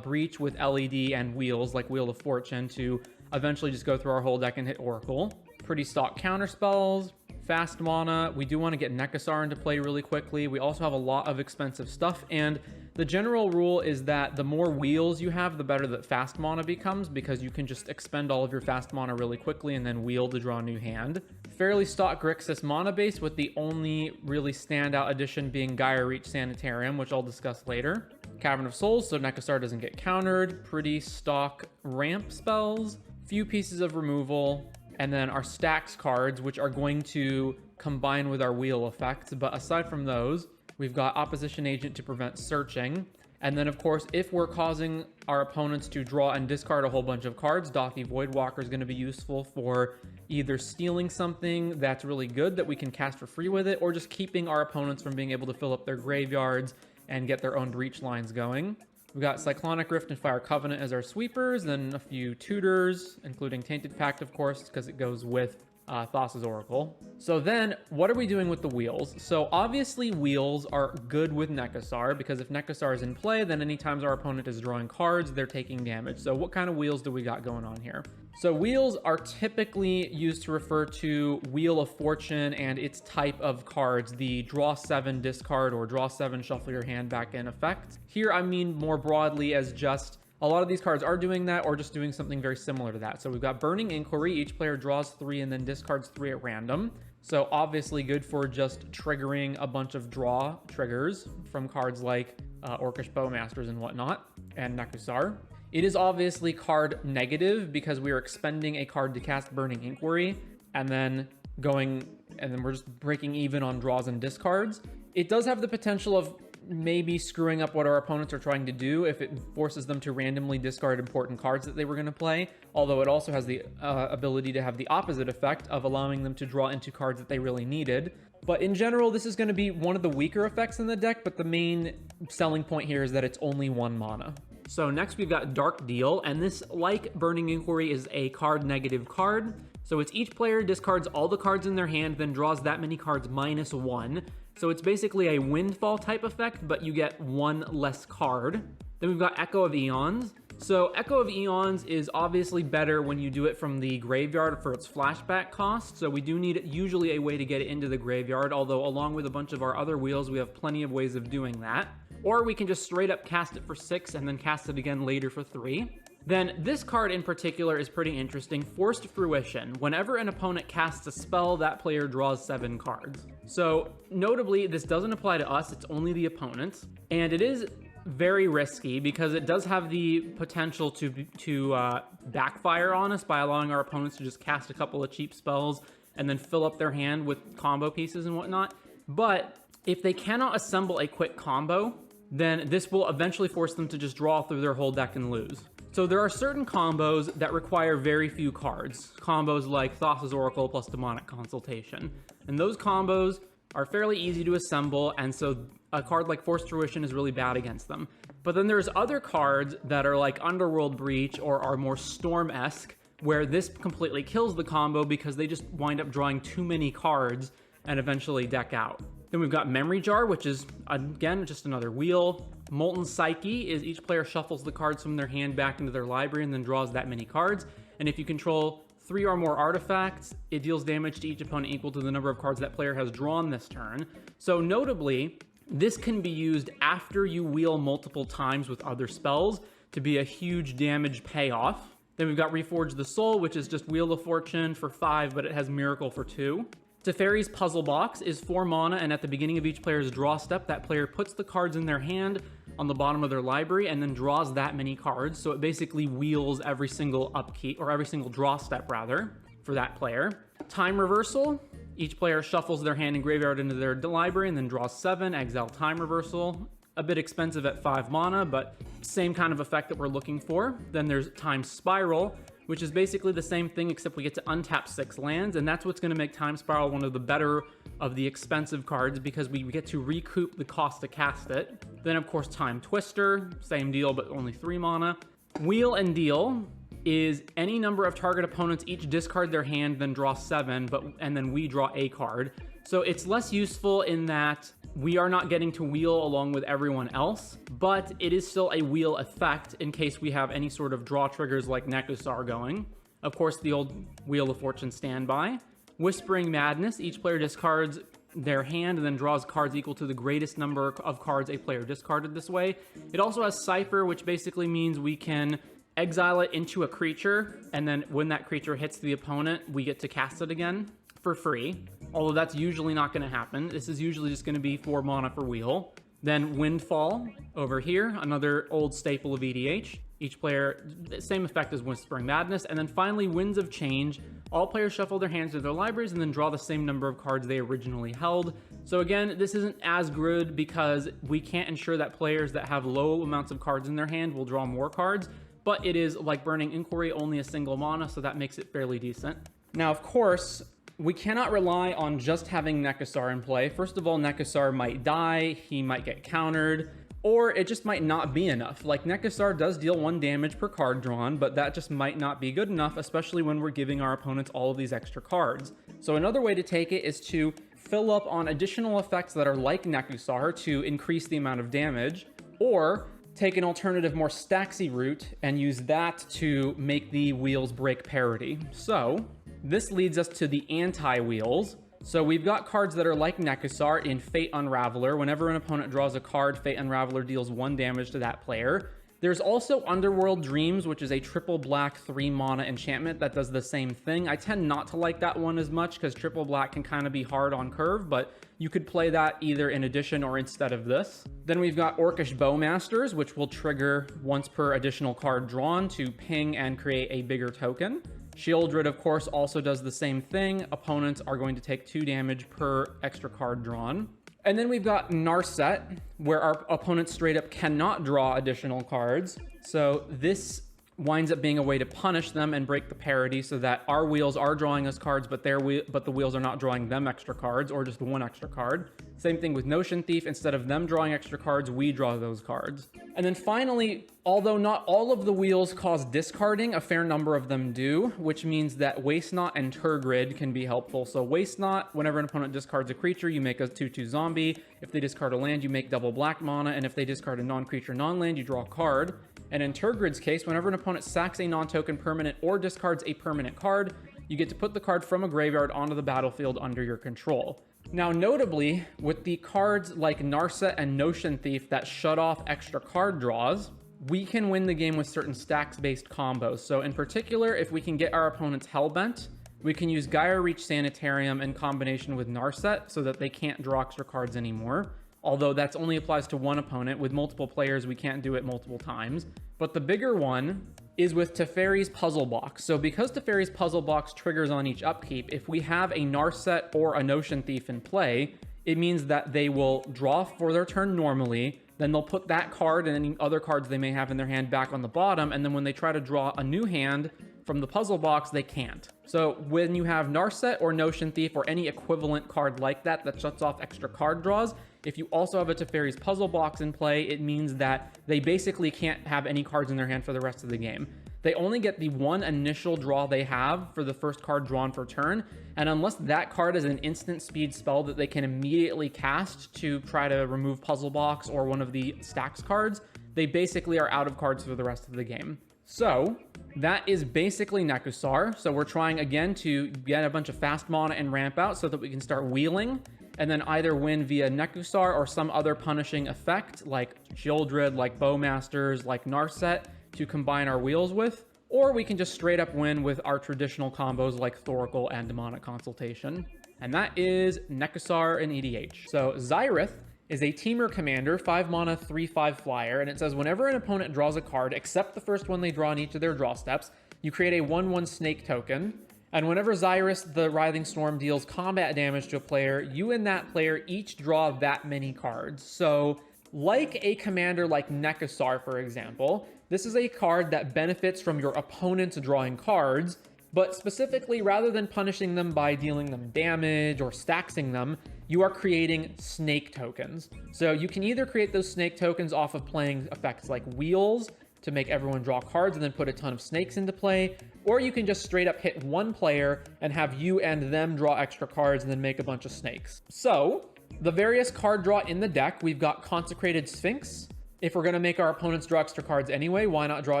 Breach with LED and Wheels, like Wheel of Fortune, to eventually just go through our whole deck and hit Oracle. Pretty stock counter spells, fast mana. We do want to get Nekusar into play really quickly. We also have a lot of expensive stuff, and The general rule is that the more wheels you have, the better that fast mana becomes, because you can just expend all of your fast mana really quickly and then wheel to draw a new hand. Fairly stock Grixis mana base, with the only really standout addition being Gaia Reach Sanitarium, which I'll discuss later. Cavern of Souls, so Nekasar doesn't get countered. Pretty stock ramp spells. Few pieces of removal. And then our stacks cards, which are going to combine with our wheel effects. But aside from those, we've got Opposition Agent to prevent searching. And then, of course, if we're causing our opponents to draw and discard a whole bunch of cards, Dothy Voidwalker is going to be useful for either stealing something that's really good that we can cast for free with it, or just keeping our opponents from being able to fill up their graveyards and get their own breach lines going. We've got Cyclonic Rift and Fire Covenant as our sweepers, then a few tutors, including Tainted Pact, of course, because it goes with Thassa's Oracle. So then, what are we doing with the wheels? So obviously wheels are good with Nekasar, because if Nekasar is in play, then anytime our opponent is drawing cards, they're taking damage. So what kind of wheels do we got going on here? So wheels are typically used to refer to Wheel of Fortune and its type of cards, the draw 7 discard or draw 7 shuffle your hand back in effect. Here I mean more broadly as just a lot of these cards are doing that, or just doing something very similar to that. So we've got Burning Inquiry. Each player draws 3 and then discards 3 at random. So obviously good for just triggering a bunch of draw triggers from cards like Orcish Bowmasters and whatnot, and Nekasar. It is obviously card negative because we are expending a card to cast Burning Inquiry and then we're just breaking even on draws and discards. It does have the potential of maybe screwing up what our opponents are trying to do if it forces them to randomly discard important cards that they were going to play, although it also has the ability to have the opposite effect of allowing them to draw into cards that they really needed. But in general, this is going to be one of the weaker effects in the deck, but the main selling point here is that it's only 1 mana. So next we've got Dark Deal, and this, like Burning Inquiry, is a card negative card. So it's each player discards all the cards in their hand, then draws that many cards -1. So it's basically a windfall type effect, but you get 1 less card. Then we've got Echo of Eons. So Echo of Eons is obviously better when you do it from the graveyard for its flashback cost. So we do need usually a way to get it into the graveyard, although along with a bunch of our other wheels, we have plenty of ways of doing that. Or we can just straight up cast it for 6 and then cast it again later for 3. Then this card in particular is pretty interesting, Forced Fruition. Whenever an opponent casts a spell, that player draws 7 cards. So notably, this doesn't apply to us, it's only the opponent. And it is very risky because it does have the potential to backfire on us by allowing our opponents to just cast a couple of cheap spells and then fill up their hand with combo pieces and whatnot. But if they cannot assemble a quick combo, then this will eventually force them to just draw through their whole deck and lose. So there are certain combos that require very few cards. Combos like Thassa's Oracle plus Demonic Consultation. And those combos are fairly easy to assemble, and so a card like Forced Fruition is really bad against them. But then there's other cards that are like Underworld Breach or are more Storm-esque, where this completely kills the combo because they just wind up drawing too many cards and eventually deck out. Then we've got Memory Jar, which is, again, just another wheel. Molten Psyche is each player shuffles the cards from their hand back into their library and then draws that many cards. And if you control 3 or more artifacts, it deals damage to each opponent equal to the number of cards that player has drawn this turn. So notably, this can be used after you wheel multiple times with other spells to be a huge damage payoff. Then we've got Reforge the Soul, which is just Wheel of Fortune for 5, but it has Miracle for 2. Teferi's Puzzle Box is 4 mana, and at the beginning of each player's draw step, that player puts the cards in their hand on the bottom of their library and then draws that many cards. So it basically wheels every single upkeep, or every single draw step rather, for that player. Time Reversal. Each player shuffles their hand and graveyard into their library and then draws 7, exile Time Reversal. A bit expensive at 5 mana, but same kind of effect that we're looking for. Then there's Time Spiral, which is basically the same thing except we get to untap 6 lands, and that's what's going to make Time Spiral one of the better of the expensive cards because we get to recoup the cost to cast it. Then of course Time Twister, same deal but only 3 mana. Wheel and Deal is any number of target opponents each discard their hand, then draw 7, and then we draw a card. So it's less useful in that we are not getting to wheel along with everyone else, but it is still a wheel effect in case we have any sort of draw triggers like Nekasar going. Of course, the old Wheel of Fortune standby. Whispering Madness, each player discards their hand and then draws cards equal to the greatest number of cards a player discarded this way. It also has Cipher, which basically means we can exile it into a creature, and then when that creature hits the opponent, we get to cast it again for free. Although that's usually not going to happen. This is usually just going to be 4 mana per wheel. Then Windfall over here, another old staple of EDH. Each player, same effect as Whispering Madness. And then finally, Winds of Change. All players shuffle their hands to their libraries and then draw the same number of cards they originally held. So again, this isn't as good because we can't ensure that players that have low amounts of cards in their hand will draw more cards. But it is like Burning Inquiry, only a single mana, so that makes it fairly decent. Now, of course, we cannot rely on just having Nekasar in play. First of all, Nekasar might die, he might get countered, or it just might not be enough. Like, Nekasar does deal 1 damage per card drawn, but that just might not be good enough, especially when we're giving our opponents all of these extra cards. So another way to take it is to fill up on additional effects that are like Nekasar to increase the amount of damage, or take an alternative, more Staxy route and use that to make the wheels break parity. So this leads us to the anti-wheels. So we've got cards that are like Nekasar in Fate Unraveler. Whenever an opponent draws a card, Fate Unraveler deals 1 damage to that player. There's also Underworld Dreams, which is a triple black 3 mana enchantment that does the same thing. I tend not to like that one as much because triple black can kind of be hard on curve, but you could play that either in addition or instead of this. Then we've got Orcish Bowmasters, which will trigger once per additional card drawn to ping and create a bigger token. Shieldred, of course, also does the same thing. Opponents are going to take 2 damage per extra card drawn. And then we've got Narset, where our opponents straight up cannot draw additional cards. So this winds up being a way to punish them and break the parity so that our wheels are drawing us cards, but the wheels are not drawing them extra cards or just 1 extra card. Same thing with Notion Thief. Instead of them drawing extra cards, we draw those cards. And then finally, although not all of the wheels cause discarding, a fair number of them do, which means that Waste Not and Turgrid can be helpful. So Waste Not, whenever an opponent discards a creature, you make a 2/2 zombie. If they discard a land, you make double black mana. And if they discard a non-creature non-land, you draw a card. And in Turgrid's case, whenever an opponent sacks a non-token permanent or discards a permanent card, you get to put the card from a graveyard onto the battlefield under your control. Now, notably, with the cards like Narset and Notion Thief that shut off extra card draws, we can win the game with certain stacks-based combos. So in particular, if we can get our opponents Hellbent, we can use Gaia Reach Sanitarium in combination with Narset so that they can't draw extra cards anymore. Although that only applies to 1 opponent. With multiple players, we can't do it multiple times. But the bigger one is with Teferi's Puzzle Box. So because Teferi's Puzzle Box triggers on each upkeep, if we have a Narset or a Notion Thief in play, it means that they will draw for their turn normally, then they'll put that card and any other cards they may have in their hand back on the bottom, and then when they try to draw a new hand from the puzzle box, they can't. So when you have Narset or Notion Thief or any equivalent card like that that shuts off extra card draws, if you also have a Teferi's Puzzle Box in play, it means that they basically can't have any cards in their hand for the rest of the game. They only get the 1 initial draw they have for the first card drawn per turn, and unless that card is an instant speed spell that they can immediately cast to try to remove Puzzle Box or one of the stacks cards, they basically are out of cards for the rest of the game. So that is basically Nekasar. So we're trying again to get a bunch of fast mana and ramp out so that we can start wheeling and then either win via Nekasar or some other punishing effect like Shieldred, like Bowmasters, like Narset to combine our wheels with, or we can just straight up win with our traditional combos like Thoracle and Demonic Consultation. And that is Nekasar in EDH. So Xyrith is a Teamer commander, 5 mana, 3/5 flyer, and it says whenever an opponent draws a card, except the first one they draw in each of their draw steps, you create a 1/1 snake token. And whenever Xyrith, the Writhing Storm, deals combat damage to a player, you and that player each draw that many cards. So, like a commander like Nekasar, for example, this is a card that benefits from your opponents drawing cards, but specifically, rather than punishing them by dealing them damage or staxing them, you are creating snake tokens. So you can either create those snake tokens off of playing effects like Wheels to make everyone draw cards and then put a ton of snakes into play, or you can just straight up hit one player and have you and them draw extra cards and then make a bunch of snakes. So the various card draw in the deck, we've got Consecrated Sphinx. If we're going to make our opponents draw extra cards anyway, why not draw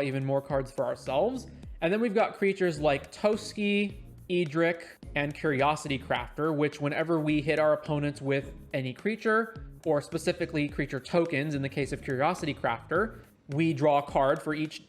even more cards for ourselves? And then we've got creatures like Toski, Edric, and Curiosity Crafter, which whenever we hit our opponents with any creature, or specifically creature tokens in the case of Curiosity Crafter, we draw a card for each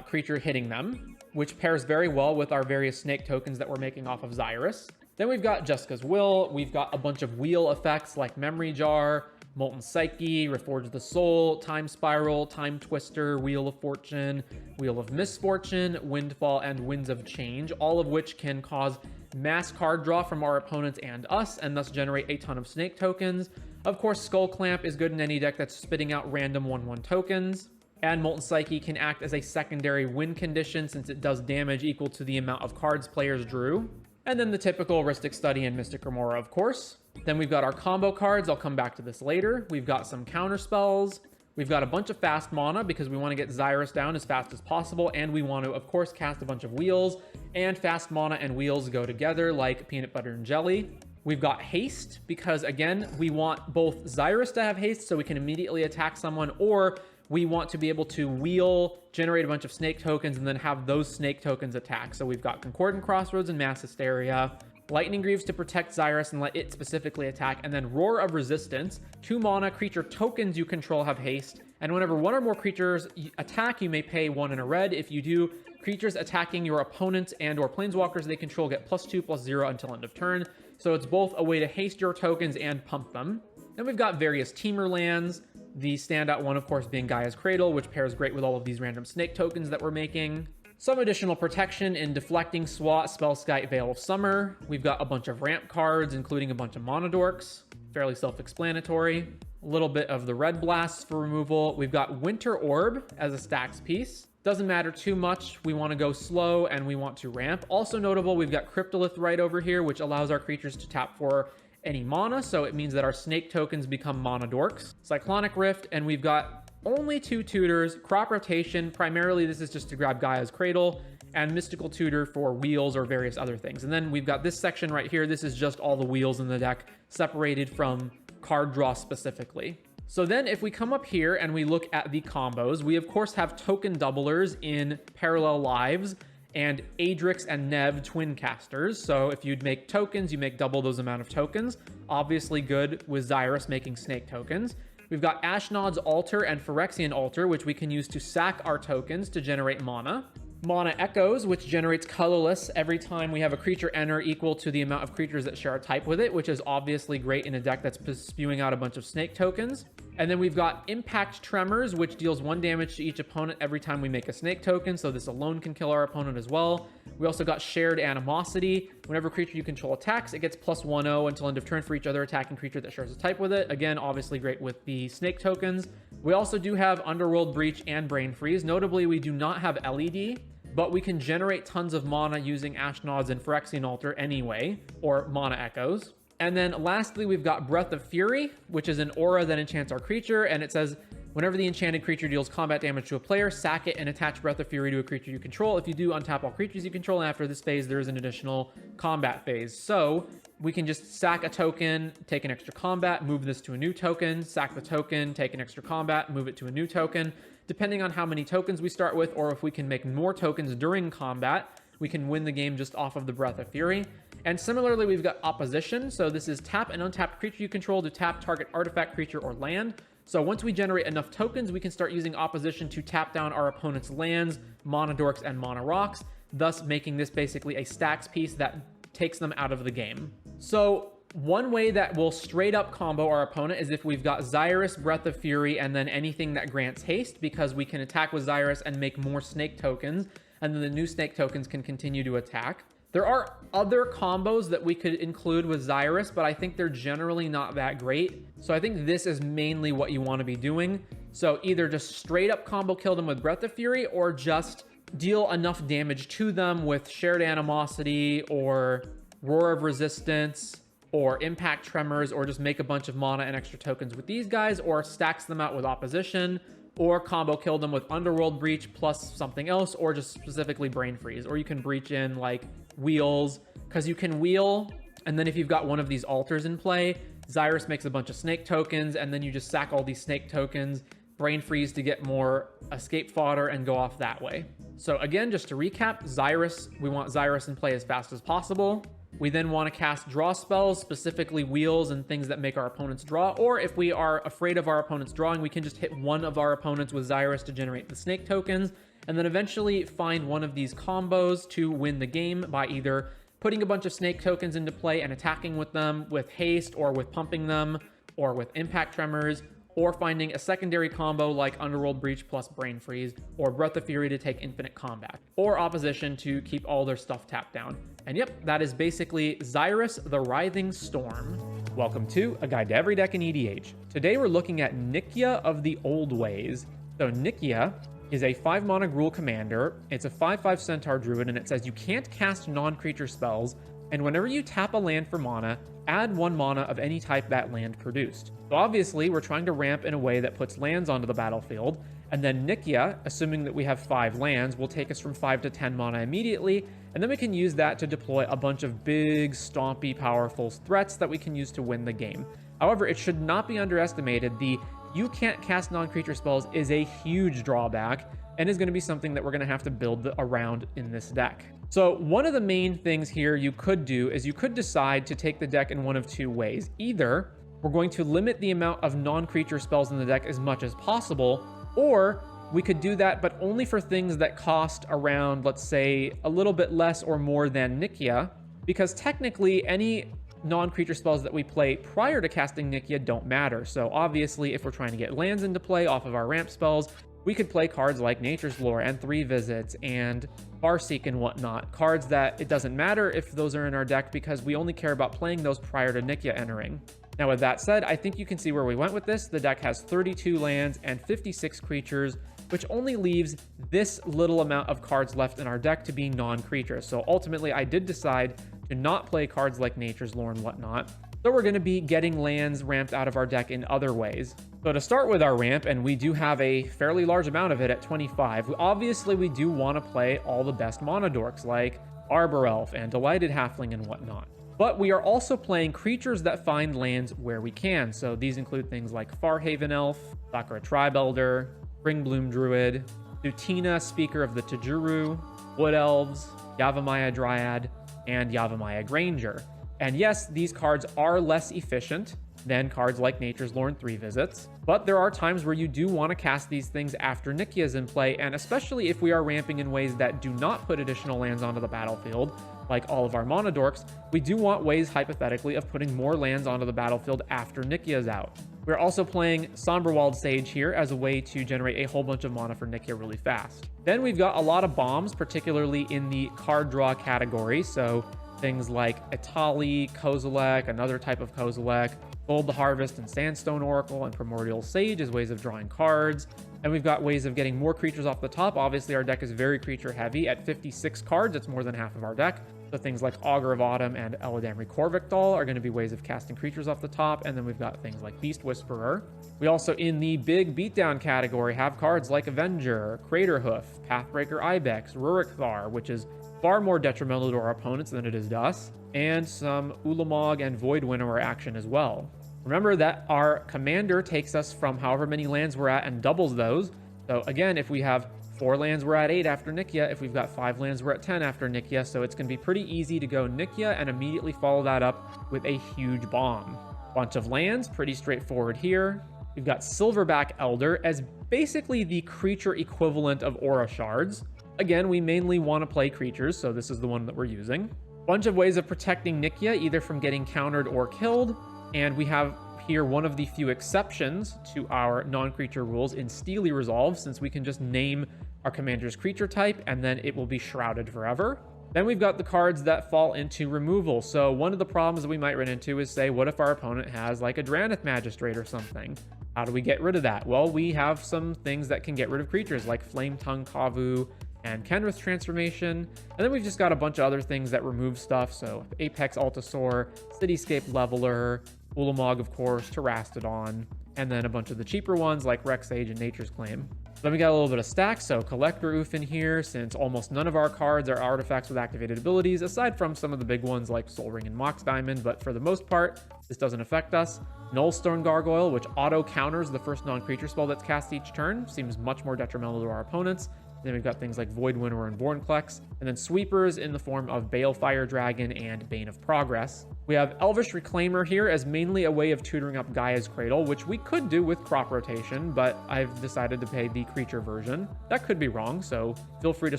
creature hitting them, which pairs very well with our various snake tokens that we're making off of Xyrus. Then we've got Jessica's Will. We've got a bunch of wheel effects like Memory Jar, Molten Psyche, Reforge the Soul, Time Spiral, Time Twister, Wheel of Fortune, Wheel of Misfortune, Windfall, and Winds of Change, all of which can cause mass card draw from our opponents and us, and thus generate a ton of snake tokens. Of course, Skull Clamp is good in any deck that's spitting out random 1/1 tokens. And Molten Psyche can act as a secondary win condition since it does damage equal to the amount of cards players drew. And then the typical Rhystic Study and Mystic Remora, of course. Then we've got our combo cards. I'll come back to this later. We've got some counter spells. We've got a bunch of fast mana because we want to get Xyrus down as fast as possible. And we want to, of course, cast a bunch of wheels. And fast mana and wheels go together like peanut butter and jelly. We've got haste because, again, we want both Xyrus to have haste so we can immediately attack someone, or we want to be able to wheel, generate a bunch of snake tokens, and then have those snake tokens attack. So we've got Concordant Crossroads and Mass Hysteria, Lightning Greaves to protect Xyrus and let it specifically attack, and then Roar of Resistance. 2 mana creature tokens you control have haste, and whenever one or more creatures attack, you may pay 1 in a red. If you do, creatures attacking your opponents and or planeswalkers they control get +2/+0 until end of turn. So it's both a way to haste your tokens and pump them. Then we've got various Teamer lands. The standout one, of course, being Gaia's Cradle, which pairs great with all of these random snake tokens that we're making. Some additional protection in Deflecting, Swat, Spellskite, Veil of Summer. We've got a bunch of ramp cards, including a bunch of Monodorks. Fairly self-explanatory. A little bit of the Red Blasts for removal. We've got Winter Orb as a stacks piece. Doesn't matter too much. We want to go slow and we want to ramp. Also notable, we've got Cryptolith right over here, which allows our creatures to tap for any mana, so it means that our snake tokens become mana dorks. Cyclonic Rift, and we've got only 2 tutors. Crop Rotation, primarily this is just to grab Gaia's Cradle, and Mystical Tutor for wheels or various other things. And then we've got this section right here. This is just all the wheels in the deck separated from card draw specifically. So then if we come up here and we look at the combos, we of course have token doublers in Parallel Lives, and Adrix and Nev twin casters. So if you'd make tokens, you make double those amount of tokens. Obviously good with Xyrus making snake tokens. We've got Ashnod's Altar and Phyrexian Altar, which we can use to sack our tokens to generate mana. Mana Echoes, which generates colorless every time we have a creature enter equal to the amount of creatures that share a type with it, which is obviously great in a deck that's spewing out a bunch of snake tokens. And then we've got Impact Tremors, which deals 1 damage to each opponent every time we make a snake token, so this alone can kill our opponent as well. We also got Shared Animosity. Whenever a creature you control attacks, it gets +1/0 until end of turn for each other attacking creature that shares a type with it. Again, obviously great with the snake tokens. We also do have Underworld Breach and Brain Freeze. Notably, we do not have LED, but we can generate tons of mana using Ashnod's and Phyrexian Altar anyway, or Mana Echoes. And then lastly, we've got Breath of Fury, which is an aura that enchants our creature, and it says, whenever the enchanted creature deals combat damage to a player, sack it and attach Breath of Fury to a creature you control. If you do, untap all creatures you control, and after this phase, there is an additional combat phase. So we can just sack a token, take an extra combat, move this to a new token, sack the token, take an extra combat, move it to a new token. Depending on how many tokens we start with, or if we can make more tokens during combat, we can win the game just off of the Breath of Fury. And similarly, we've got Opposition. So this is tap an untapped creature you control to tap target artifact, creature, or land. So once we generate enough tokens, we can start using Opposition to tap down our opponent's lands, Mana Dorks, and Mana Rocks, thus making this basically a stacks piece that takes them out of the game. So one way that will straight up combo our opponent is if we've got Xyrus, Breath of Fury, and then anything that grants haste, because we can attack with Xyrus and make more snake tokens, and then the new snake tokens can continue to attack. There are other combos that we could include with Xyrus, but I think they're generally not that great. So I think this is mainly what you want to be doing. So either just straight up combo kill them with Breath of Fury, or just deal enough damage to them with Shared Animosity, or Roar of Resistance, or Impact Tremors, or just make a bunch of mana and extra tokens with these guys, or stacks them out with Opposition, or combo kill them with Underworld Breach plus something else, or just specifically Brain Freeze. Or you can breach in like Wheels, because you can wheel, and then if you've got one of these altars in play, Xyrus makes a bunch of snake tokens, and then you just sack all these snake tokens, Brain Freeze to get more escape fodder, and go off that way. So again, just to recap, Xyrus, we want Xyrus in play as fast as possible. We then want to cast draw spells, specifically wheels and things that make our opponents draw. Or if we are afraid of our opponents drawing, we can just hit one of our opponents with Xyrus to generate the snake tokens, and then eventually find one of these combos to win the game by either putting a bunch of snake tokens into play and attacking with them with haste, or with pumping them, or with impact tremors, or finding a secondary combo like Underworld Breach plus Brain Freeze, or Breath of Fury to take infinite combat, or opposition to keep all their stuff tapped down. And yep, that is basically Xyrus the Writhing Storm. Welcome to A Guide to Every Deck in EDH. Today we're looking at Nikia of the Old Ways. So Nikia is a 5-mana Gruul commander. It's a 5/5 Centaur Druid, and it says you can't cast non-creature spells, and whenever you tap a land for mana, add 1 mana of any type that land produced. So obviously, we're trying to ramp in a way that puts lands onto the battlefield, and then Nikia, assuming that we have 5 lands, will take us from 5 to 10 mana immediately, and then we can use that to deploy a bunch of big, stompy, powerful threats that we can use to win the game. However, it should not be underestimated. The you can't cast non-creature spells is a huge drawback, and is going to be something that we're going to have to build around in this deck. So one of the main things here you could do is you could decide to take the deck in one of 2 ways. Either we're going to limit the amount of non-creature spells in the deck as much as possible, or we could do that but only for things that cost around, let's say, a little bit less or more than Nikia, because technically any non-creature spells that we play prior to casting Nikia don't matter. So obviously, if we're trying to get lands into play off of our ramp spells, we could play cards like Nature's Lore and 3 Visits and Farseek and whatnot. Cards that it doesn't matter if those are in our deck because we only care about playing those prior to Nikia entering. Now with that said, I think you can see where we went with this. The deck has 32 lands and 56 creatures, which only leaves this little amount of cards left in our deck to be non-creatures. So ultimately, I did decide to not play cards like Nature's Lore and whatnot. So we're going to be getting lands ramped out of our deck in other ways. So to start with our ramp, and we do have a fairly large amount of it at 25, obviously we do want to play all the best mana dorks like Arbor Elf and Delighted Halfling and whatnot. But we are also playing creatures that find lands where we can. So these include things like Farhaven Elf, Sakura Tribe Elder, Springbloom Druid, Dutina, Speaker of the Tajuru, Wood Elves, Yavimaya Dryad, and Yavimaya Granger. And yes, these cards are less efficient than cards like Nature's Lore and 3 Visits, but there are times where you do want to cast these things after Nikia is in play, and especially if we are ramping in ways that do not put additional lands onto the battlefield, like all of our mana dorks, we do want ways, hypothetically, of putting more lands onto the battlefield after Nikia is out. We're also playing Somberwald Sage here as a way to generate a whole bunch of mana for Nikia really fast. Then we've got a lot of bombs, particularly in the card draw category, so things like Etali, Kozilek, another type of Kozilek, Gold the Harvest and Sandstone Oracle, and Primordial Sage as ways of drawing cards. And we've got ways of getting more creatures off the top. Obviously, our deck is very creature heavy. At 56 cards, it's more than half of our deck. So things like Augur of Autumn and Eladamri Corvictol are going to be ways of casting creatures off the top. And then we've got things like Beast Whisperer. We also, in the big beatdown category, have cards like Avenger, Craterhoof, Pathbreaker Ibex, Rurik Thar, which is far more detrimental to our opponents than it is to us, and some Ulamog and Void Winnower action as well. Remember that our commander takes us from however many lands we're at and doubles those. So again, if we have 4 lands, we're at 8 after Nikia. If we've got 5 lands, we're at 10 after Nikia. So it's going to be pretty easy to go Nikia and immediately follow that up with a huge bomb. Bunch of lands, pretty straightforward here. We've got Silverback Elder as basically the creature equivalent of Aura Shards. Again, we mainly want to play creatures, so this is the one that we're using. Bunch of ways of protecting Nikia, either from getting countered or killed. And we have here one of the few exceptions to our non-creature rules in Steely Resolve, since we can just name our commander's creature type and then it will be shrouded forever. Then we've got the cards that fall into removal. So one of the problems that we might run into is, say, what if our opponent has like a Drannith Magistrate or something? How do we get rid of that? Well, we have some things that can get rid of creatures like Flame Tongue Kavu and Kenrith's Transformation. And then we've just got a bunch of other things that remove stuff. So Apex Altasaur, Cityscape Leveler, Ulamog, of course, Terastodon, and then a bunch of the cheaper ones like Rex Age and Nature's Claim. Then we got a little bit of stacks, so Collector Oof in here, since almost none of our cards are artifacts with activated abilities, aside from some of the big ones like Sol Ring and Mox Diamond, but for the most part, this doesn't affect us. Nullstone Gargoyle, which auto counters the first non-creature spell that's cast each turn, seems much more detrimental to our opponents. Then we've got things like Void Winnower and Vornclex, and then sweepers in the form of Balefire Dragon and Bane of Progress. We have Elvish Reclaimer here as mainly a way of tutoring up Gaia's Cradle, which we could do with crop rotation, but I've decided to pay the creature version. That could be wrong, so feel free to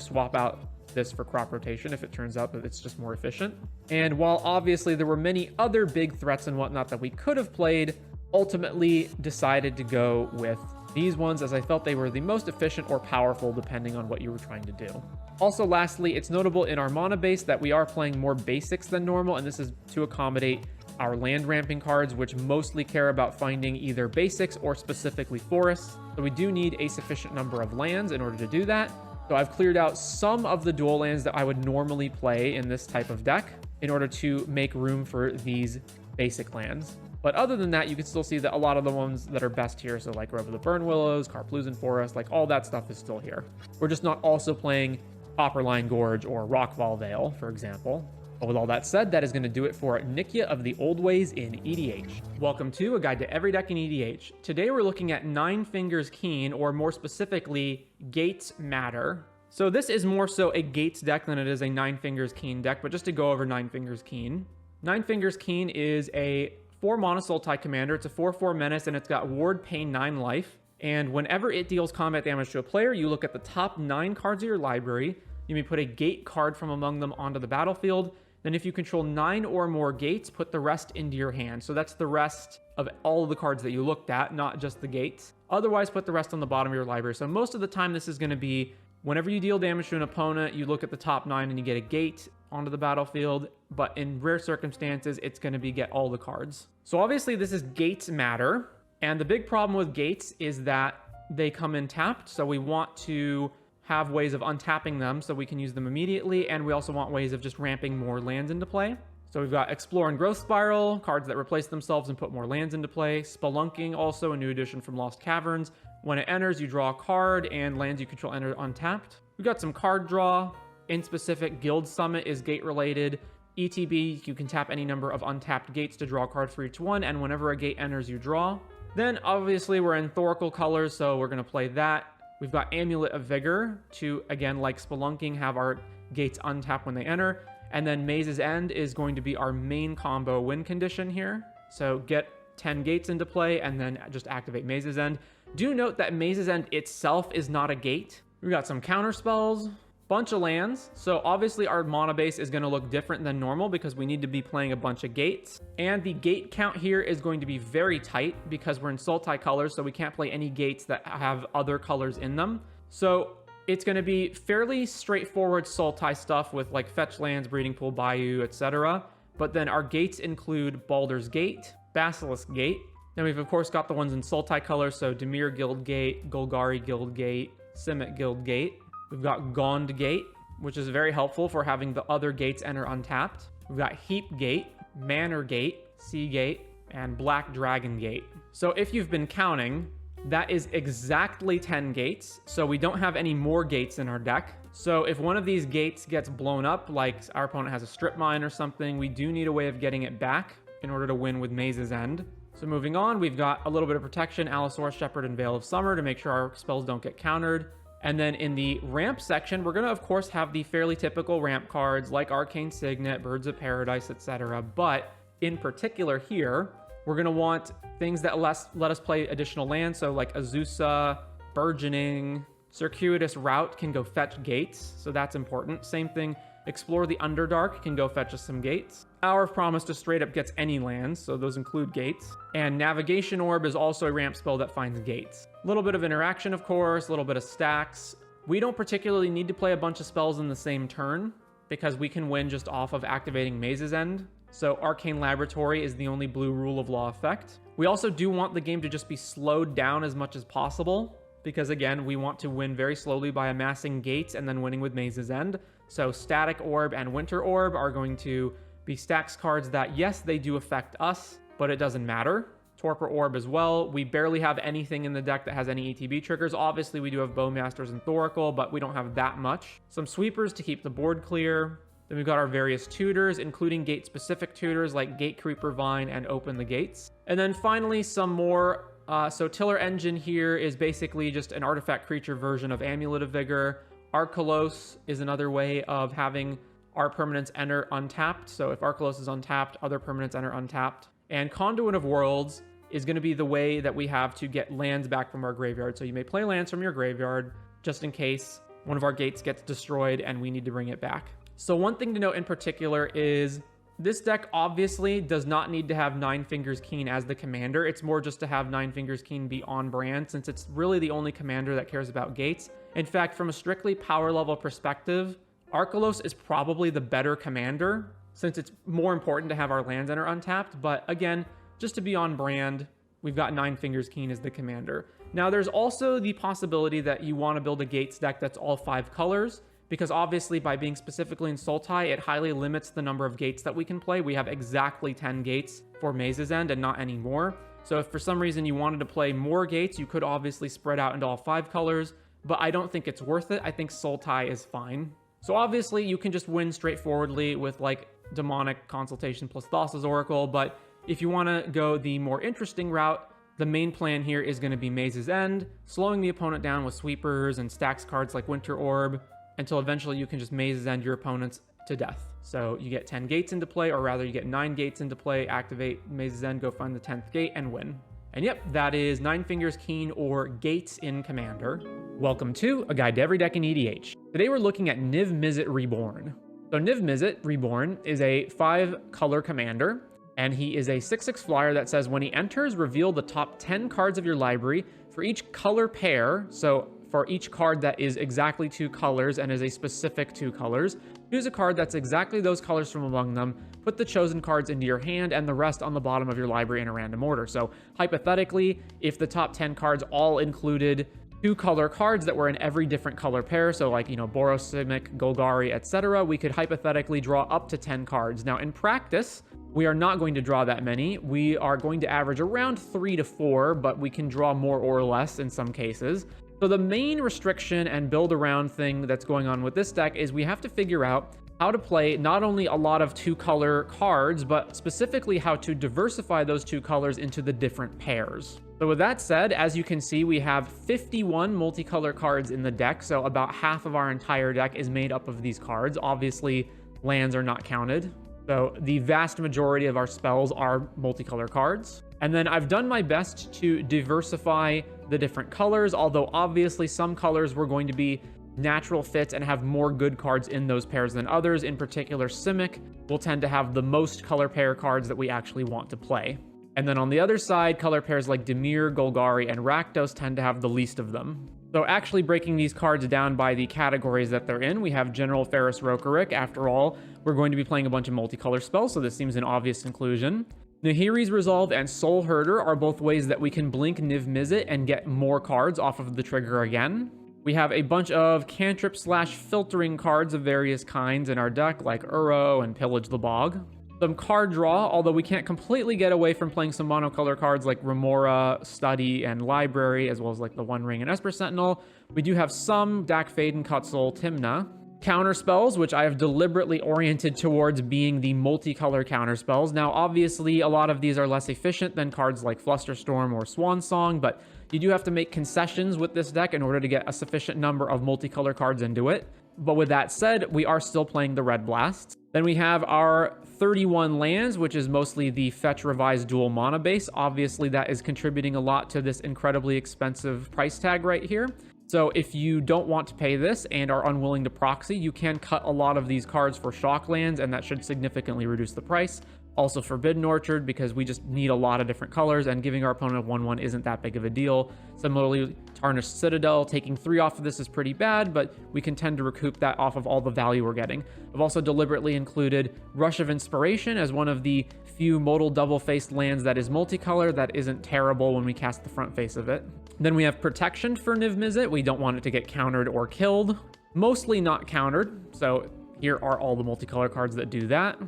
swap out this for crop rotation if it turns out that it's just more efficient. And while obviously there were many other big threats and whatnot that we could have played, ultimately decided to go with these ones as I felt they were the most efficient or powerful depending on what you were trying to do. Also, lastly, it's notable in our mana base that we are playing more basics than normal, and this is to accommodate our land ramping cards, which mostly care about finding either basics or specifically forests. So we do need a sufficient number of lands in order to do that. So I've cleared out some of the dual lands that I would normally play in this type of deck in order to make room for these basic lands. But other than that, you can still see that a lot of the ones that are best here, so like Grove of the Burn Willows, Karplusan Forest, like all that stuff is still here. We're just not also playing Copperline Gorge or Rockfall Vale, for example. But with all that said, that is going to do it for Nikia of the Old Ways in EDH. Welcome to A Guide to Every Deck in EDH. Today we're looking at Nine Fingers Keen, or more specifically, Gates Matter. So this is more so a Gates deck than it is a Nine Fingers Keen deck, but just to go over Nine Fingers Keen. Nine Fingers Keen is a 4-mana Sultai commander. It's a 4/4 menace, and it's got Ward, Pain, 9 life. And whenever it deals combat damage to a player, you look at the top 9 cards of your library. You may put a gate card from among them onto the battlefield. Then if you control 9 or more gates, put the rest into your hand. So that's the rest of all of the cards that you looked at, not just the gates. Otherwise, put the rest on the bottom of your library. So most of the time, this is going to be whenever you deal damage to an opponent, you look at the top 9 and you get a gate onto the battlefield. But in rare circumstances, it's going to be get all the cards. So obviously, this is Gates Matter. And the big problem with gates is that they come in tapped. So we want to have ways of untapping them so we can use them immediately, and we also want ways of just ramping more lands into play. So we've got Explore and Growth Spiral, cards that replace themselves and put more lands into play. Spelunking, also a new addition from Lost Caverns. When it enters, you draw a card, and lands you control enter untapped. We've got some card draw. In specific, Guild Summit is gate-related. ETB, you can tap any number of untapped gates to draw a card for each one, and whenever a gate enters, you draw. Then, obviously, we're in Thoracle colors, so we're going to play that. We've got Amulet of Vigor to, again, like Spelunking, have our gates untap when they enter. And then Maze's End is going to be our main combo win condition here. So get 10 gates into play and then just activate Maze's End. Do note that Maze's End itself is not a gate. We've got some counter spells, bunch of lands. So obviously our mana base is going to look different than normal because we need to be playing a bunch of gates. And the gate count here is going to be very tight because we're in Sultai colors, so we can't play any gates that have other colors in them. So it's going to be fairly straightforward Sultai stuff with like fetch lands, Breeding Pool, Bayou, etc. But then our gates include Baldur's Gate, Basilisk Gate. Then we've of course got the ones in Sultai colors, so Dimir Guild Gate, Golgari Guild Gate, Simic Guild Gate. We've got Gond Gate, which is very helpful for having the other gates enter untapped. We've got Heap Gate, Manor Gate, Sea Gate, and Black Dragon Gate. So if you've been counting, that is exactly 10 gates. So we don't have any more gates in our deck. So if one of these gates gets blown up, like our opponent has a strip mine or something, we do need a way of getting it back in order to win with Maze's End. So moving on, we've got a little bit of protection, Allosaurus Shepherd and Veil of Summer to make sure our spells don't get countered. And then in the ramp section, we're going to, of course, have the fairly typical ramp cards like Arcane Signet, Birds of Paradise, etc. But in particular here, we're going to want things that let us play additional lands. So like Azusa, Burgeoning, Circuitous Route can go fetch gates. So that's important. Same thing, Explore the Underdark can go fetch us some gates. Hour of Promise just straight up gets any lands, so those include gates. And Navigation Orb is also a ramp spell that finds gates. A little bit of interaction, of course, a little bit of stacks. We don't particularly need to play a bunch of spells in the same turn because we can win just off of activating Maze's End. So Arcane Laboratory is the only blue rule of law effect. We also do want the game to just be slowed down as much as possible because, again, we want to win very slowly by amassing gates and then winning with Maze's End. So Static Orb and Winter Orb are going to be stacks cards that, yes, they do affect us, but it doesn't matter. Torpor Orb as well. We barely have anything in the deck that has any ETB triggers. Obviously, we do have Bowmasters and Thoracle, but we don't have that much. Some sweepers to keep the board clear. Then we've got our various tutors, including gate-specific tutors like Gate Creeper Vine and Open the Gates. And then finally, some more. So Tiller Engine here is basically just an artifact creature version of Amulet of Vigor. Arkelos is another way of having our permanents enter untapped. So if Arkelos is untapped, other permanents enter untapped. And Conduit of Worlds is going to be the way that we have to get lands back from our graveyard. So you may play lands from your graveyard just in case one of our gates gets destroyed and we need to bring it back. So one thing to note in particular is this deck obviously does not need to have Nine Fingers Keen as the commander. It's more just to have Nine Fingers Keen be on brand, since it's really the only commander that cares about gates. In fact, from a strictly power level perspective, Arkelos is probably the better commander, since it's more important to have our lands enter untapped. But again, just to be on brand, we've got Nine Fingers Keen as the commander. Now, there's also the possibility that you want to build a gates deck that's all 5 colors, because obviously by being specifically in Sultai, it highly limits the number of gates that we can play. We have exactly 10 gates for Maze's End and not any more. So if for some reason you wanted to play more gates, you could obviously spread out into all 5 colors, but I don't think it's worth it. I think Sultai is fine. So obviously you can just win straightforwardly with like Demonic Consultation plus Thassa's Oracle, but if you want to go the more interesting route, the main plan here is going to be Maze's End, slowing the opponent down with sweepers and stacks cards like Winter Orb, until eventually you can just Maze's End your opponents to death. So you get 10 gates into play, or rather you get 9 gates into play, activate Maze's End, go find the 10th gate, and win. And yep, that is Nine Fingers Keen, or Gates in Commander. Welcome to A Guide to Every Deck in EDH. Today we're looking at Niv Mizzet Reborn. So Niv Mizzet Reborn is a 5-color commander, and he is a 6/6 flyer that says when he enters, reveal the top 10 cards of your library for each color pair. So for each card that is exactly 2 colors and is a specific 2 colors, choose a card that's exactly those colors from among them, put the chosen cards into your hand, and the rest on the bottom of your library in a random order. So hypothetically, if the top 10 cards all included 2 color cards that were in every different color pair, so like, Boros Simic, Golgari, etc., we could hypothetically draw up to 10 cards. Now in practice, we are not going to draw that many. We are going to average around 3 to 4, but we can draw more or less in some cases. So the main restriction and build around thing that's going on with this deck is we have to figure out how to play not only a lot of 2-color cards, but specifically how to diversify those 2 colors into the different pairs. So with that said, as you can see, we have 51 multicolor cards in the deck, so about half of our entire deck is made up of these cards. Obviously, lands are not counted. So the vast majority of our spells are multicolor cards. And then I've done my best to diversify the different colors, although obviously some colors were going to be natural fits and have more good cards in those pairs than others. In particular, Simic will tend to have the most color pair cards that we actually want to play. And then on the other side, color pairs like Dimir, Golgari, and Rakdos tend to have the least of them. So actually breaking these cards down by the categories that they're in, we have General Ferrus Rokerrick. After all, we're going to be playing a bunch of multicolor spells, so this seems an obvious conclusion. Nahiri's Resolve and Soul Herder are both ways that we can blink Niv Mizzet and get more cards off of the trigger again. We have a bunch of cantrip/filtering cards of various kinds in our deck, like Uro and Pillage the Bog. Some card draw, although we can't completely get away from playing some monocolor cards like Remora, Study, and Library, as well as like the One Ring and Esper Sentinel. We do have some Dak Fayden, Cutsoul, Timna. Counter spells, which I have deliberately oriented towards being the multicolor counter spells. Now, obviously, a lot of these are less efficient than cards like Flusterstorm or Swan Song, but you do have to make concessions with this deck in order to get a sufficient number of multicolor cards into it. But with that said, we are still playing the Red Blasts. Then we have our 31 lands, which is mostly the Fetch Revised Dual Mana base. Obviously, that is contributing a lot to this incredibly expensive price tag right here. So if you don't want to pay this and are unwilling to proxy, you can cut a lot of these cards for shock lands, and that should significantly reduce the price. Also Forbidden Orchard, because we just need a lot of different colors, and giving our opponent a 1/1 isn't that big of a deal. Similarly, Tarnished Citadel, taking 3 off of this is pretty bad, but we can tend to recoup that off of all the value we're getting. I've also deliberately included Rush of Inspiration as one of the few modal double-faced lands that is multicolor that isn't terrible when we cast the front face of it. Then we have Protection for Niv Mizzet. We don't want it to get countered or killed. Mostly not countered, so here are all the multicolor cards that do that.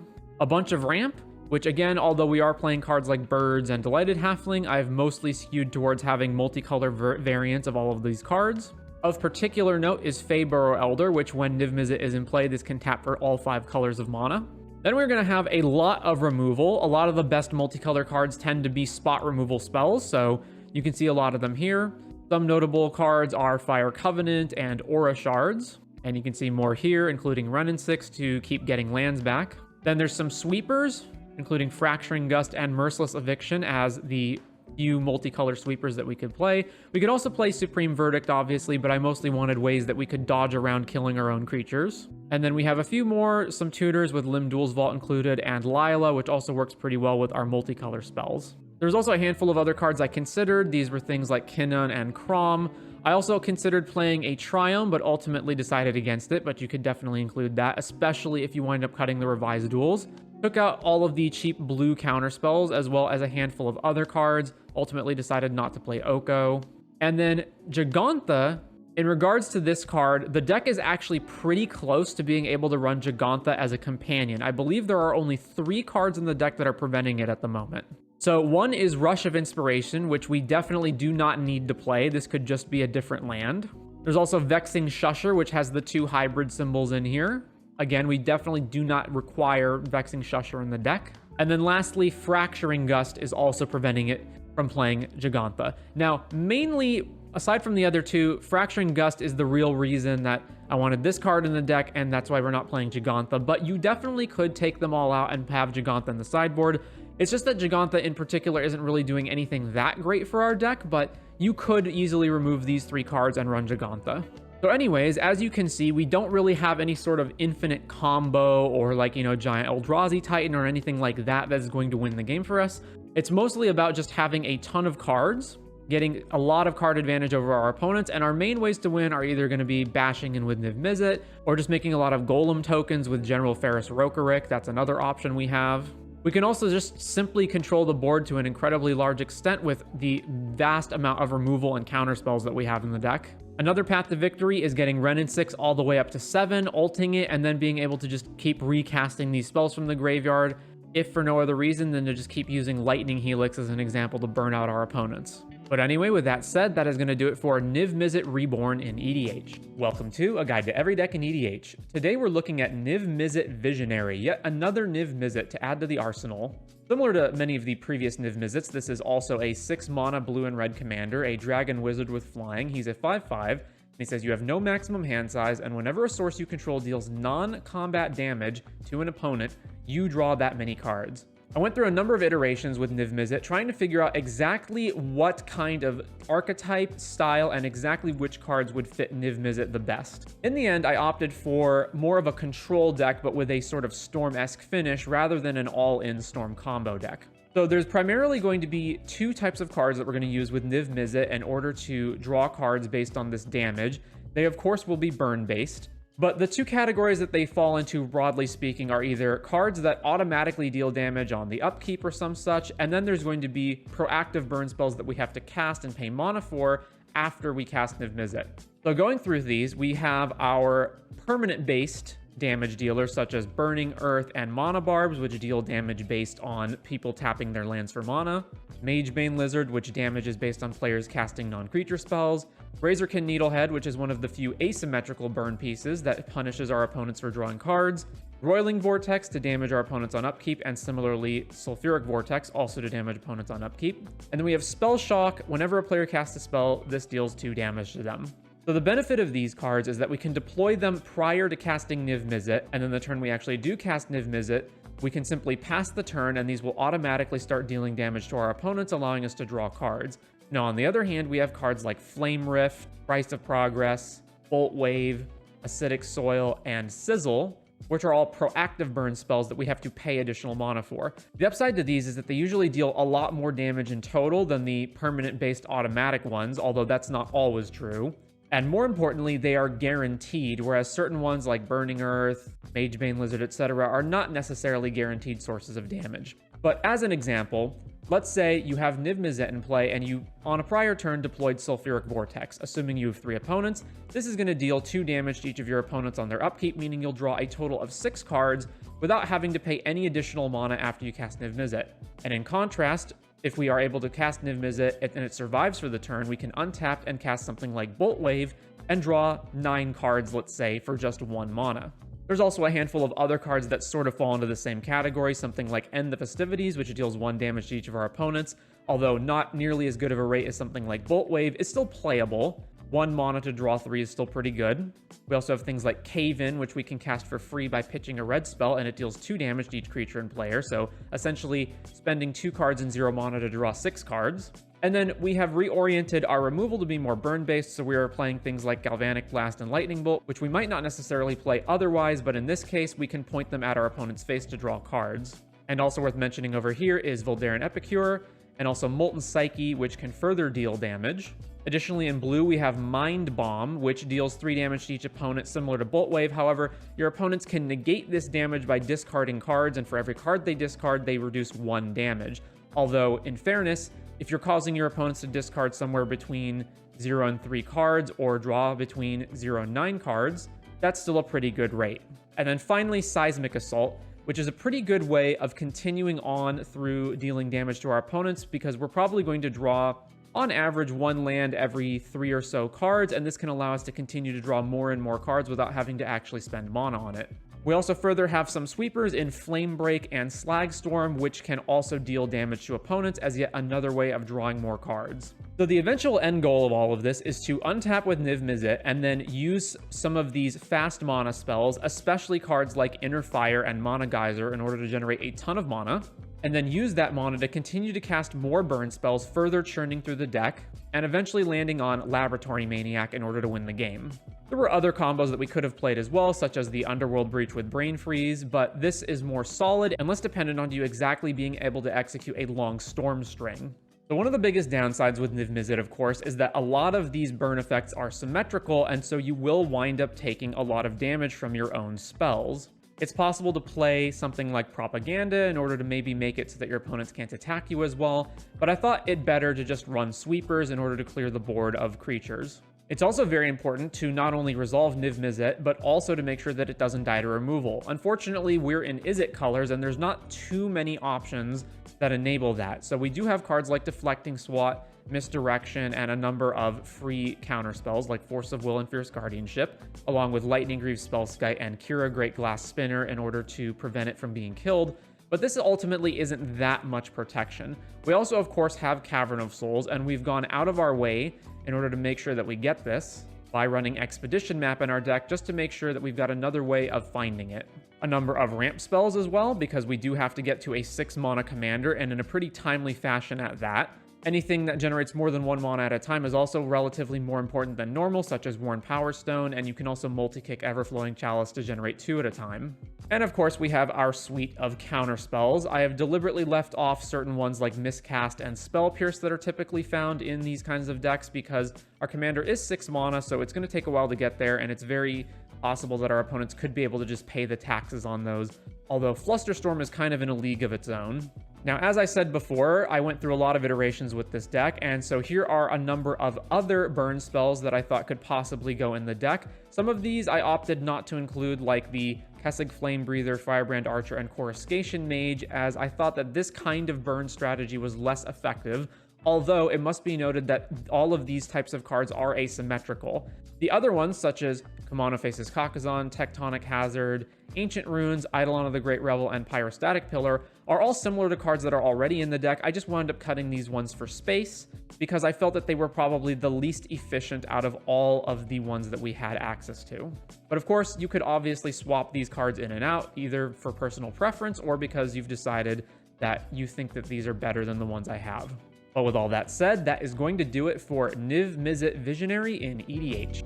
A bunch of Ramp, which again, although we are playing cards like Birds and Delighted Halfling, I've mostly skewed towards having multicolor variants of all of these cards. Of particular note is Feyburrow Elder, which when Niv Mizzet is in play, this can tap for all 5 colors of mana. Then we're going to have a lot of removal. A lot of the best multicolor cards tend to be spot removal spells, so you can see a lot of them here. Some notable cards are Fire Covenant and Aura Shards. And you can see more here, including Run and 6 to keep getting lands back. Then there's some sweepers, including Fracturing Gust and Merciless Eviction as the few multicolor sweepers that we could play. We could also play Supreme Verdict, obviously, but I mostly wanted ways that we could dodge around killing our own creatures. And then we have a few more, some tutors with Lim Duel's Vault included, and Lila, which also works pretty well with our multicolor spells. There's also a handful of other cards I considered. These were things like Kinnan and Crom. I also considered playing a Triumph, but ultimately decided against it, but you could definitely include that, especially if you wind up cutting the revised duels. Took out all of the cheap blue counter spells, as well as a handful of other cards. Ultimately decided not to play Oko. And then Gigantha, in regards to this card, the deck is actually pretty close to being able to run Gigantha as a companion. I believe there are only 3 cards in the deck that are preventing it at the moment. So one is Rush of Inspiration, which we definitely do not need to play. This could just be a different land. There's also Vexing Shusher, which has the 2 hybrid symbols in here. Again, we definitely do not require Vexing Shusher in the deck. And then lastly, Fracturing Gust is also preventing it from playing Gigantha. Now, mainly, aside from the other 2, Fracturing Gust is the real reason that I wanted this card in the deck, and that's why we're not playing Gigantha. But you definitely could take them all out and have Gigantha in the sideboard. It's just that Gigantha in particular isn't really doing anything that great for our deck, but you could easily remove these 3 cards and run Gigantha. So anyways, as you can see, we don't really have any sort of infinite combo or like, giant Eldrazi Titan or anything like that that's going to win the game for us. It's mostly about just having a ton of cards, getting a lot of card advantage over our opponents, and our main ways to win are either going to be bashing in with Niv Mizzet or just making a lot of Golem tokens with General Ferrus Rokerrick. That's another option we have. We can also just simply control the board to an incredibly large extent with the vast amount of removal and counter spells that we have in the deck. Another path to victory is getting Ren and 6 all the way up to 7, ulting it, and then being able to just keep recasting these spells from the graveyard, if for no other reason than to just keep using Lightning Helix as an example to burn out our opponents. But anyway, with that said, that is going to do it for Niv Mizzet Reborn in EDH. Welcome to A Guide to Every Deck in EDH. Today we're looking at Niv Mizzet Visionary, yet another Niv Mizzet to add to the arsenal. Similar to many of the previous Niv Mizzets, this is also a 6 mana blue and red commander, a dragon wizard with flying. He's a 5/5, and he says you have no maximum hand size, and whenever a source you control deals non-combat damage to an opponent, you draw that many cards. I went through a number of iterations with Niv Mizzet, trying to figure out exactly what kind of archetype, style, and exactly which cards would fit Niv Mizzet the best. In the end, I opted for more of a control deck, but with a sort of Storm-esque finish, rather than an all-in Storm combo deck. So there's primarily going to be 2 types of cards that we're going to use with Niv Mizzet in order to draw cards based on this damage. They, of course, will be burn-based. But the 2 categories that they fall into, broadly speaking, are either cards that automatically deal damage on the upkeep or some such, and then there's going to be proactive burn spells that we have to cast and pay mana for after we cast Niv Mizzet. So going through these, we have our permanent-based damage dealers, such as Burning Earth and Mana Barbs, which deal damage based on people tapping their lands for mana. Magebane Lizard, which damage is based on players casting non-creature spells. Razorkin Needlehead, which is one of the few asymmetrical burn pieces that punishes our opponents for drawing cards. Roiling Vortex to damage our opponents on upkeep, and similarly Sulfuric Vortex also to damage opponents on upkeep. And then we have Spell Shock. Whenever a player casts a spell, this deals 2 damage to them. So the benefit of these cards is that we can deploy them prior to casting Niv Mizzet, and then the turn we actually do cast Niv Mizzet, we can simply pass the turn, and these will automatically start dealing damage to our opponents, allowing us to draw cards. Now, on the other hand, we have cards like Flame Rift, Price of Progress, Bolt Wave, Acidic Soil, and Sizzle, which are all proactive burn spells that we have to pay additional mana for. The upside to these is that they usually deal a lot more damage in total than the permanent-based automatic ones, although that's not always true. And more importantly, they are guaranteed, whereas certain ones like Burning Earth, Magebane Lizard, etc. are not necessarily guaranteed sources of damage. But as an example, let's say you have Niv Mizzet in play and you, on a prior turn, deployed Sulfuric Vortex. Assuming you have 3 opponents, this is going to deal 2 damage to each of your opponents on their upkeep, meaning you'll draw a total of 6 cards without having to pay any additional mana after you cast Niv Mizzet. And in contrast, if we are able to cast Niv Mizzet and it survives for the turn, we can untap and cast something like Bolt Wave and draw 9 cards, let's say, for just 1 mana. There's also a handful of other cards that sort of fall into the same category, something like End the Festivities, which deals 1 damage to each of our opponents, although not nearly as good of a rate as something like Bolt Wave, is still playable. 1 mana to draw 3 is still pretty good. We also have things like Cave In, which we can cast for free by pitching a red spell, and it deals 2 damage to each creature and player, so essentially spending 2 cards and 0 mana to draw 6 cards. And then we have reoriented our removal to be more burn-based, so we are playing things like Galvanic Blast and Lightning Bolt, which we might not necessarily play otherwise, but in this case, we can point them at our opponent's face to draw cards. And also worth mentioning over here is Voldaren Epicure, and also Molten Psyche, which can further deal damage. Additionally, in blue, we have Mind Bomb, which deals 3 damage to each opponent, similar to Bolt Wave. However, your opponents can negate this damage by discarding cards, and for every card they discard, they reduce 1 damage. Although, in fairness, if you're causing your opponents to discard somewhere between 0 and 3 cards, or draw between 0 and 9 cards, that's still a pretty good rate. And then finally, Seismic Assault, which is a pretty good way of continuing on through dealing damage to our opponents, because we're probably going to draw, on average, 1 land every 3 or so cards, and this can allow us to continue to draw more and more cards without having to actually spend mana on it. We also further have some sweepers in Flame Break and Slag Storm, which can also deal damage to opponents as yet another way of drawing more cards. So the eventual end goal of all of this is to untap with Niv Mizzet and then use some of these fast mana spells, especially cards like Inner Fire and Mana Geyser, in order to generate a ton of mana, and then use that mana to continue to cast more burn spells, further churning through the deck, and eventually landing on Laboratory Maniac in order to win the game. There were other combos that we could have played as well, such as the Underworld Breach with Brain Freeze, but this is more solid and less dependent on you exactly being able to execute a long Storm String. So one of the biggest downsides with Niv Mizzet, of course, is that a lot of these burn effects are symmetrical, and so you will wind up taking a lot of damage from your own spells. It's possible to play something like Propaganda in order to maybe make it so that your opponents can't attack you as well, but I thought it better to just run sweepers in order to clear the board of creatures. It's also very important to not only resolve Niv Mizzet, but also to make sure that it doesn't die to removal. Unfortunately, we're in Izzet colors, and there's not too many options that enable that. So we do have cards like Deflecting Swat, Misdirection, and a number of free counter spells like Force of Will and Fierce Guardianship, along with Lightning Greaves Spellskite and Kira Great Glass Spinner in order to prevent it from being killed. But this ultimately isn't that much protection. We also, of course, have Cavern of Souls, and we've gone out of our way in order to make sure that we get this by running Expedition Map in our deck, just to make sure that we've got another way of finding it. A number of ramp spells as well, because we do have to get to a 6 mana commander, and in a pretty timely fashion at that. Anything that generates more than 1 mana at a time is also relatively more important than normal, such as Worn Power Stone, and you can also multi-kick Everflowing Chalice to generate 2 at a time. And of course, we have our suite of counter spells. I have deliberately left off certain ones like Miscast and Spell Pierce that are typically found in these kinds of decks, because our commander is 6 mana, so it's going to take a while to get there, and it's very possible that our opponents could be able to just pay the taxes on those, although Flusterstorm is kind of in a league of its own. Now, as I said before, I went through a lot of iterations with this deck, and so here are a number of other burn spells that I thought could possibly go in the deck. Some of these I opted not to include, like the Kessig Flame Breather, Firebrand Archer, and Coruscation Mage, as I thought that this kind of burn strategy was less effective, although it must be noted that all of these types of cards are asymmetrical. The other ones, such as Kumano Faces Kakazan, Tectonic Hazard, Ancient Runes, Eidolon of the Great Revel, and Pyrostatic Pillar, are all similar to cards that are already in the deck. I just wound up cutting these ones for space, because I felt that they were probably the least efficient out of all of the ones that we had access to. But of course, you could obviously swap these cards in and out, either for personal preference or because you've decided that you think that these are better than the ones I have. But with all that said, that is going to do it for Niv Mizzet Visionary in EDH.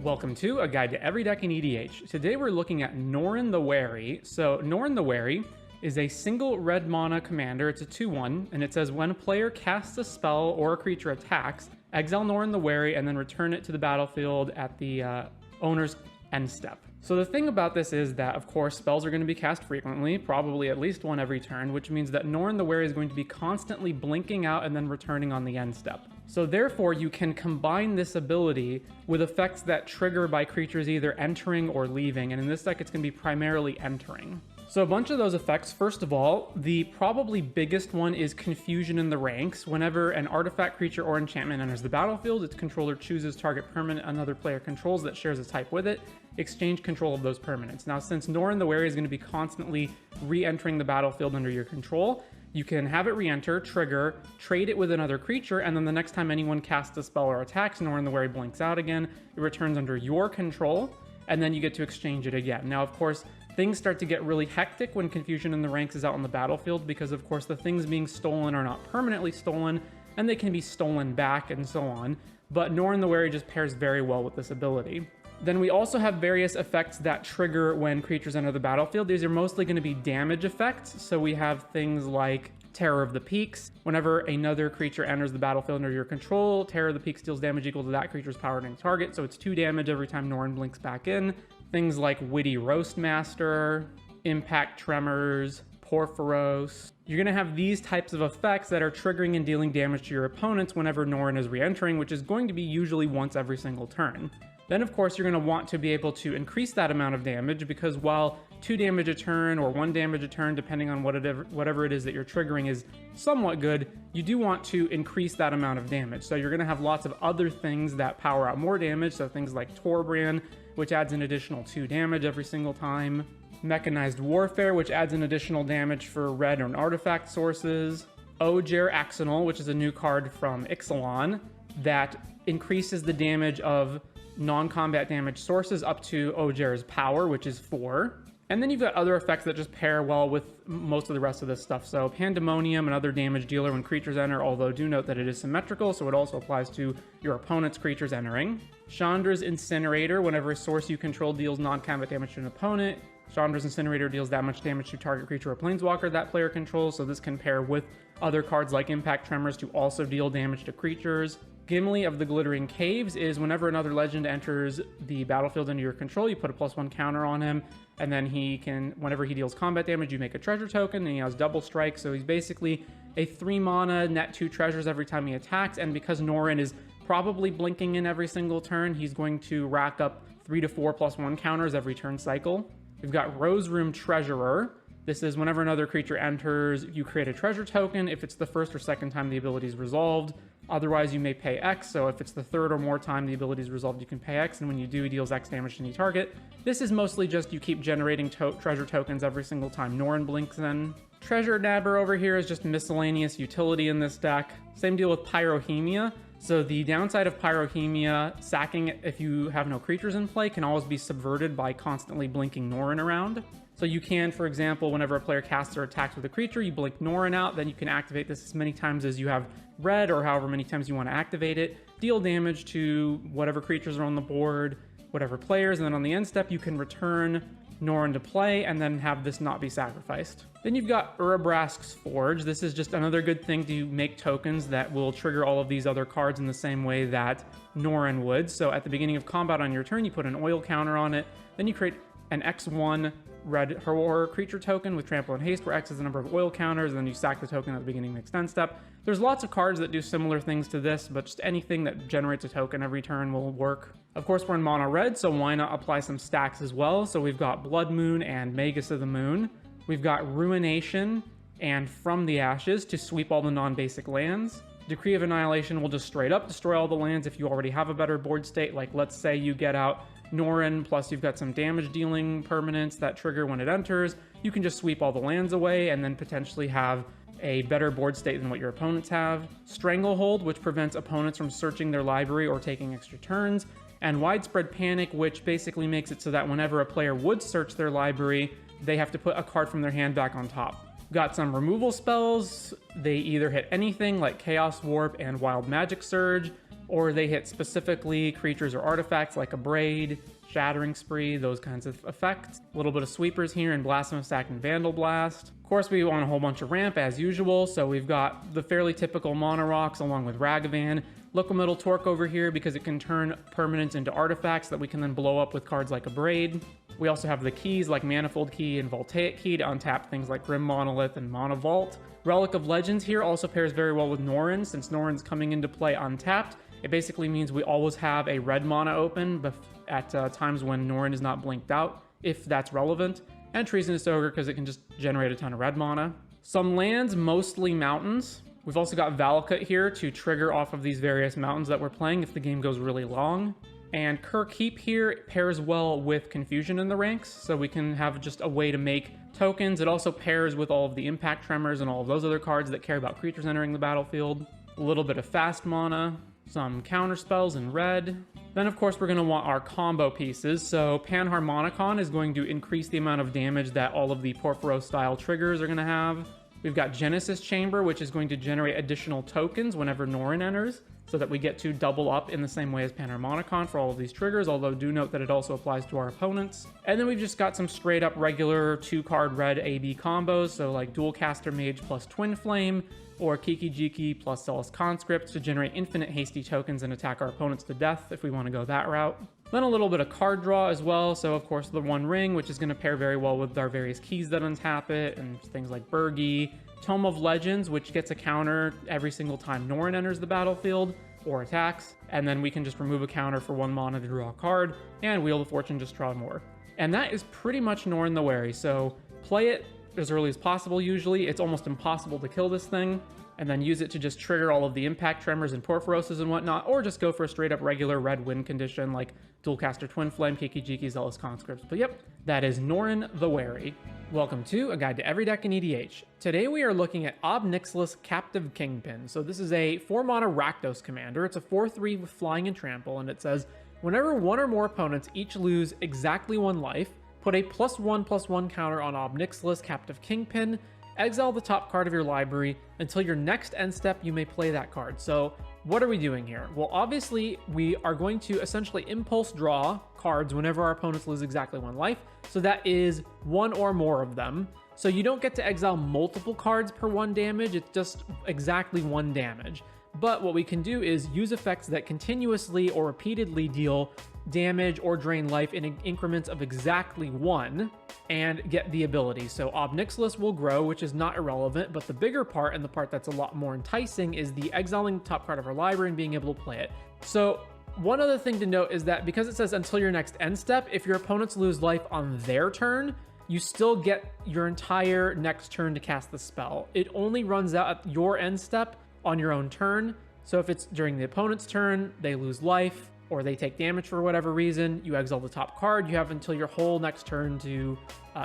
Welcome to A Guide to Every Deck in EDH. Today we're looking at Norn the Wary. So Norn the Wary is a single red mana commander. It's a 2/1, and it says when a player casts a spell or a creature attacks, exile Norn the Wary and then return it to the battlefield at the owner's end step. So the thing about this is that, of course, spells are going to be cast frequently, probably at least one every turn, which means that Norn the Wary is going to be constantly blinking out and then returning on the end step. So therefore, you can combine this ability with effects that trigger by creatures either entering or leaving, and in this deck it's going to be primarily entering. So a bunch of those effects, first of all, the probably biggest one is Confusion in the Ranks. Whenever an artifact, creature, or enchantment enters the battlefield, its controller chooses target permanent another player controls that shares a type with it. Exchange control of those permanents. Now, since Norn the Wary is going to be constantly re-entering the battlefield under your control, You can have it re-enter, trigger, trade it with another creature, and then the next time anyone casts a spell or attacks, Norn the Wary blinks out again. It returns under your control, and then you get to exchange it again. Now, of course, things start to get really hectic when Confusion in the Ranks is out on the battlefield, because of course the things being stolen are not permanently stolen, and they can be stolen back and so on. But Norn the Wary just pairs very well with this ability. Then we also have various effects that trigger when creatures enter the battlefield. These are mostly going to be damage effects. So we have things like Terror of the Peaks. Whenever another creature enters the battlefield under your control, Terror of the Peaks deals damage equal to that creature's power to target. So it's 2 damage every time Norn blinks back in. Things like Witty Roastmaster, Impact Tremors, Porphyros. You're going to have these types of effects that are triggering and dealing damage to your opponents whenever Norn is re-entering, which is going to be usually once every single turn. Then, of course, you're going to want to be able to increase that amount of damage, because while 2 damage a turn or 1 damage a turn, depending on whatever it is that you're triggering, is somewhat good, you do want to increase that amount of damage. So you're going to have lots of other things that power out more damage, so things like Torbran, which adds an additional 2 damage every single time. Mechanized Warfare, which adds an additional damage for red and artifact sources. Ojer Axonal, which is a new card from Ixalan that increases the damage of non-combat damage sources up to Ojer's power, which is 4. And then you've got other effects that just pair well with most of the rest of this stuff. So Pandemonium, another damage dealer when creatures enter, although do note that it is symmetrical, so it also applies to your opponent's creatures entering. Chandra's Incinerator, whenever a source you control deals non-combat damage to an opponent, Chandra's Incinerator deals that much damage to target creature or planeswalker that player controls, so this can pair with other cards like Impact Tremors to also deal damage to creatures. Gimli of the Glittering Caves is whenever another legend enters the battlefield under your control, you put a +1 counter on him, and then he can, whenever he deals combat damage, you make a treasure token, and he has double strike, so he's basically a 3 mana, net 2 treasures every time he attacks, and because Norin is probably blinking in every single turn, he's going to rack up 3 to 4 +1 counters every turn cycle. We've got Rose Room Treasurer. This is whenever another creature enters, you create a treasure token if it's the first or second time the ability is resolved. Otherwise, you may pay X, so if it's the third or more time the ability is resolved, you can pay X, and when you do, it deals X damage to any target. This is mostly just you keep generating treasure tokens every single time Norn blinks in. Treasure Dabber over here is just miscellaneous utility in this deck. Same deal with Pyrohemia. So the downside of Pyrohemia, sacking it if you have no creatures in play, can always be subverted by constantly blinking Norin around. So you can, for example, whenever a player casts or attacks with a creature, you blink Norin out, then you can activate this as many times as you have red, or however many times you want to activate it, deal damage to whatever creatures are on the board, whatever players, and then on the end step you can return Norin to play and then have this not be sacrificed. Then you've got Urabrask's Forge. This is just another good thing to make tokens that will trigger all of these other cards in the same way that Norin would. So at the beginning of combat on your turn, you put an oil counter on it, then you create an X1 red horror creature token with trample and haste, where X is the number of oil counters, and then you sack the token at the beginning of the extend step. There's lots of cards that do similar things to this, but just anything that generates a token every turn will work. Of course, we're in mono red, so why not apply some stacks as well? So we've got Blood Moon and Magus of the Moon. We've got Ruination and From the Ashes to sweep all the non-basic lands. Decree of Annihilation will just straight up destroy all the lands if you already have a better board state. Like, let's say you get out Norin, plus you've got some damage dealing permanents that trigger when it enters. You can just sweep all the lands away and then potentially have a better board state than what your opponents have. Stranglehold, which prevents opponents from searching their library or taking extra turns. And Widespread Panic, which basically makes it so that whenever a player would search their library, they have to put a card from their hand back on top. Got some removal spells. They either hit anything like Chaos Warp and Wild Magic Surge, or they hit specifically creatures or artifacts like Abrade, Shattering Spree, those kinds of effects. A little bit of sweepers here in Blasphemous Act and Vandal Blast. Of course, we want a whole bunch of ramp as usual, so we've got the fairly typical Mono Rocks along with Ragavan. Liquimetal Torque over here because it can turn permanents into artifacts that we can then blow up with cards like Abrade. We also have the keys like Manifold Key and Voltaic Key to untap things like Grim Monolith and Mono Vault. Relic of Legends here also pairs very well with Norin, since Norin's coming into play untapped. It basically means we always have a red mana open at times when Norin is not blinked out, if that's relevant. And Treasonous Ogre because it can just generate a ton of red mana. Some lands, mostly mountains. We've also got Valakut here to trigger off of these various mountains that we're playing if the game goes really long. And Kerr Keep here pairs well with Confusion in the Ranks, so we can have just a way to make tokens. It also pairs with all of the impact tremors and all of those other cards that care about creatures entering the battlefield. A little bit of fast mana, some counter spells in red. Then of course we're going to want our combo pieces. So Panharmonicon is going to increase the amount of damage that all of the Porphyro style triggers are going to have. We've got Genesis Chamber, which is going to generate additional tokens whenever Norn enters, so that we get to double up in the same way as Panharmonicon for all of these triggers, although do note that it also applies to our opponents. And then we've just got some straight up regular 2-card red AB combos, so like Dual Caster Mage plus Twin Flame, or Kiki Jiki plus Zealous Conscript to generate infinite hasty tokens and attack our opponents to death if we want to go that route. Then a little bit of card draw as well, so of course the One Ring, which is going to pair very well with our various keys that untap it, and things like Burgi. Tome of Legends, which gets a counter every single time Norn enters the battlefield or attacks, and then we can just remove a counter for 1 mana to draw a card, and Wheel of Fortune just draw more. And that is pretty much Norn the Wary, so play it as early as possible usually. It's almost impossible to kill this thing, and then use it to just trigger all of the impact tremors and Porphyroses and whatnot, or just go for a straight up regular red win condition like Dualcaster Twin Flame, Kiki Jiki, Zealous Conscripts. But yep, that is Norn the Wary. Welcome to A Guide to Every Deck in EDH. Today we are looking at Ob Nixilis Captive Kingpin. So this is a 4-mana Rakdos commander. It's a 4/3 with flying and trample, and it says, whenever one or more opponents each lose exactly 1 life, put a +1/+1 counter on Ob Nixilis Captive Kingpin, exile the top card of your library. Until your next end step, you may play that card. So what are we doing here? Well, obviously, we are going to essentially impulse draw cards whenever our opponents lose exactly 1 life. So that is 1 or more of them. So you don't get to exile multiple cards per 1 damage. It's just exactly 1 damage. But what we can do is use effects that continuously or repeatedly deal damage or drain life in increments of exactly 1 and get the ability. So Ob Nixilis will grow, which is not irrelevant, but the bigger part, and the part that's a lot more enticing, is the exiling the top card of our library and being able to play it. So one other thing to note is that because it says until your next end step, if your opponents lose life on their turn, you still get your entire next turn to cast the spell. It only runs out at your end step on your own turn. So if it's during the opponent's turn, they lose life, or they take damage for whatever reason, you exile the top card, you have until your whole next turn to,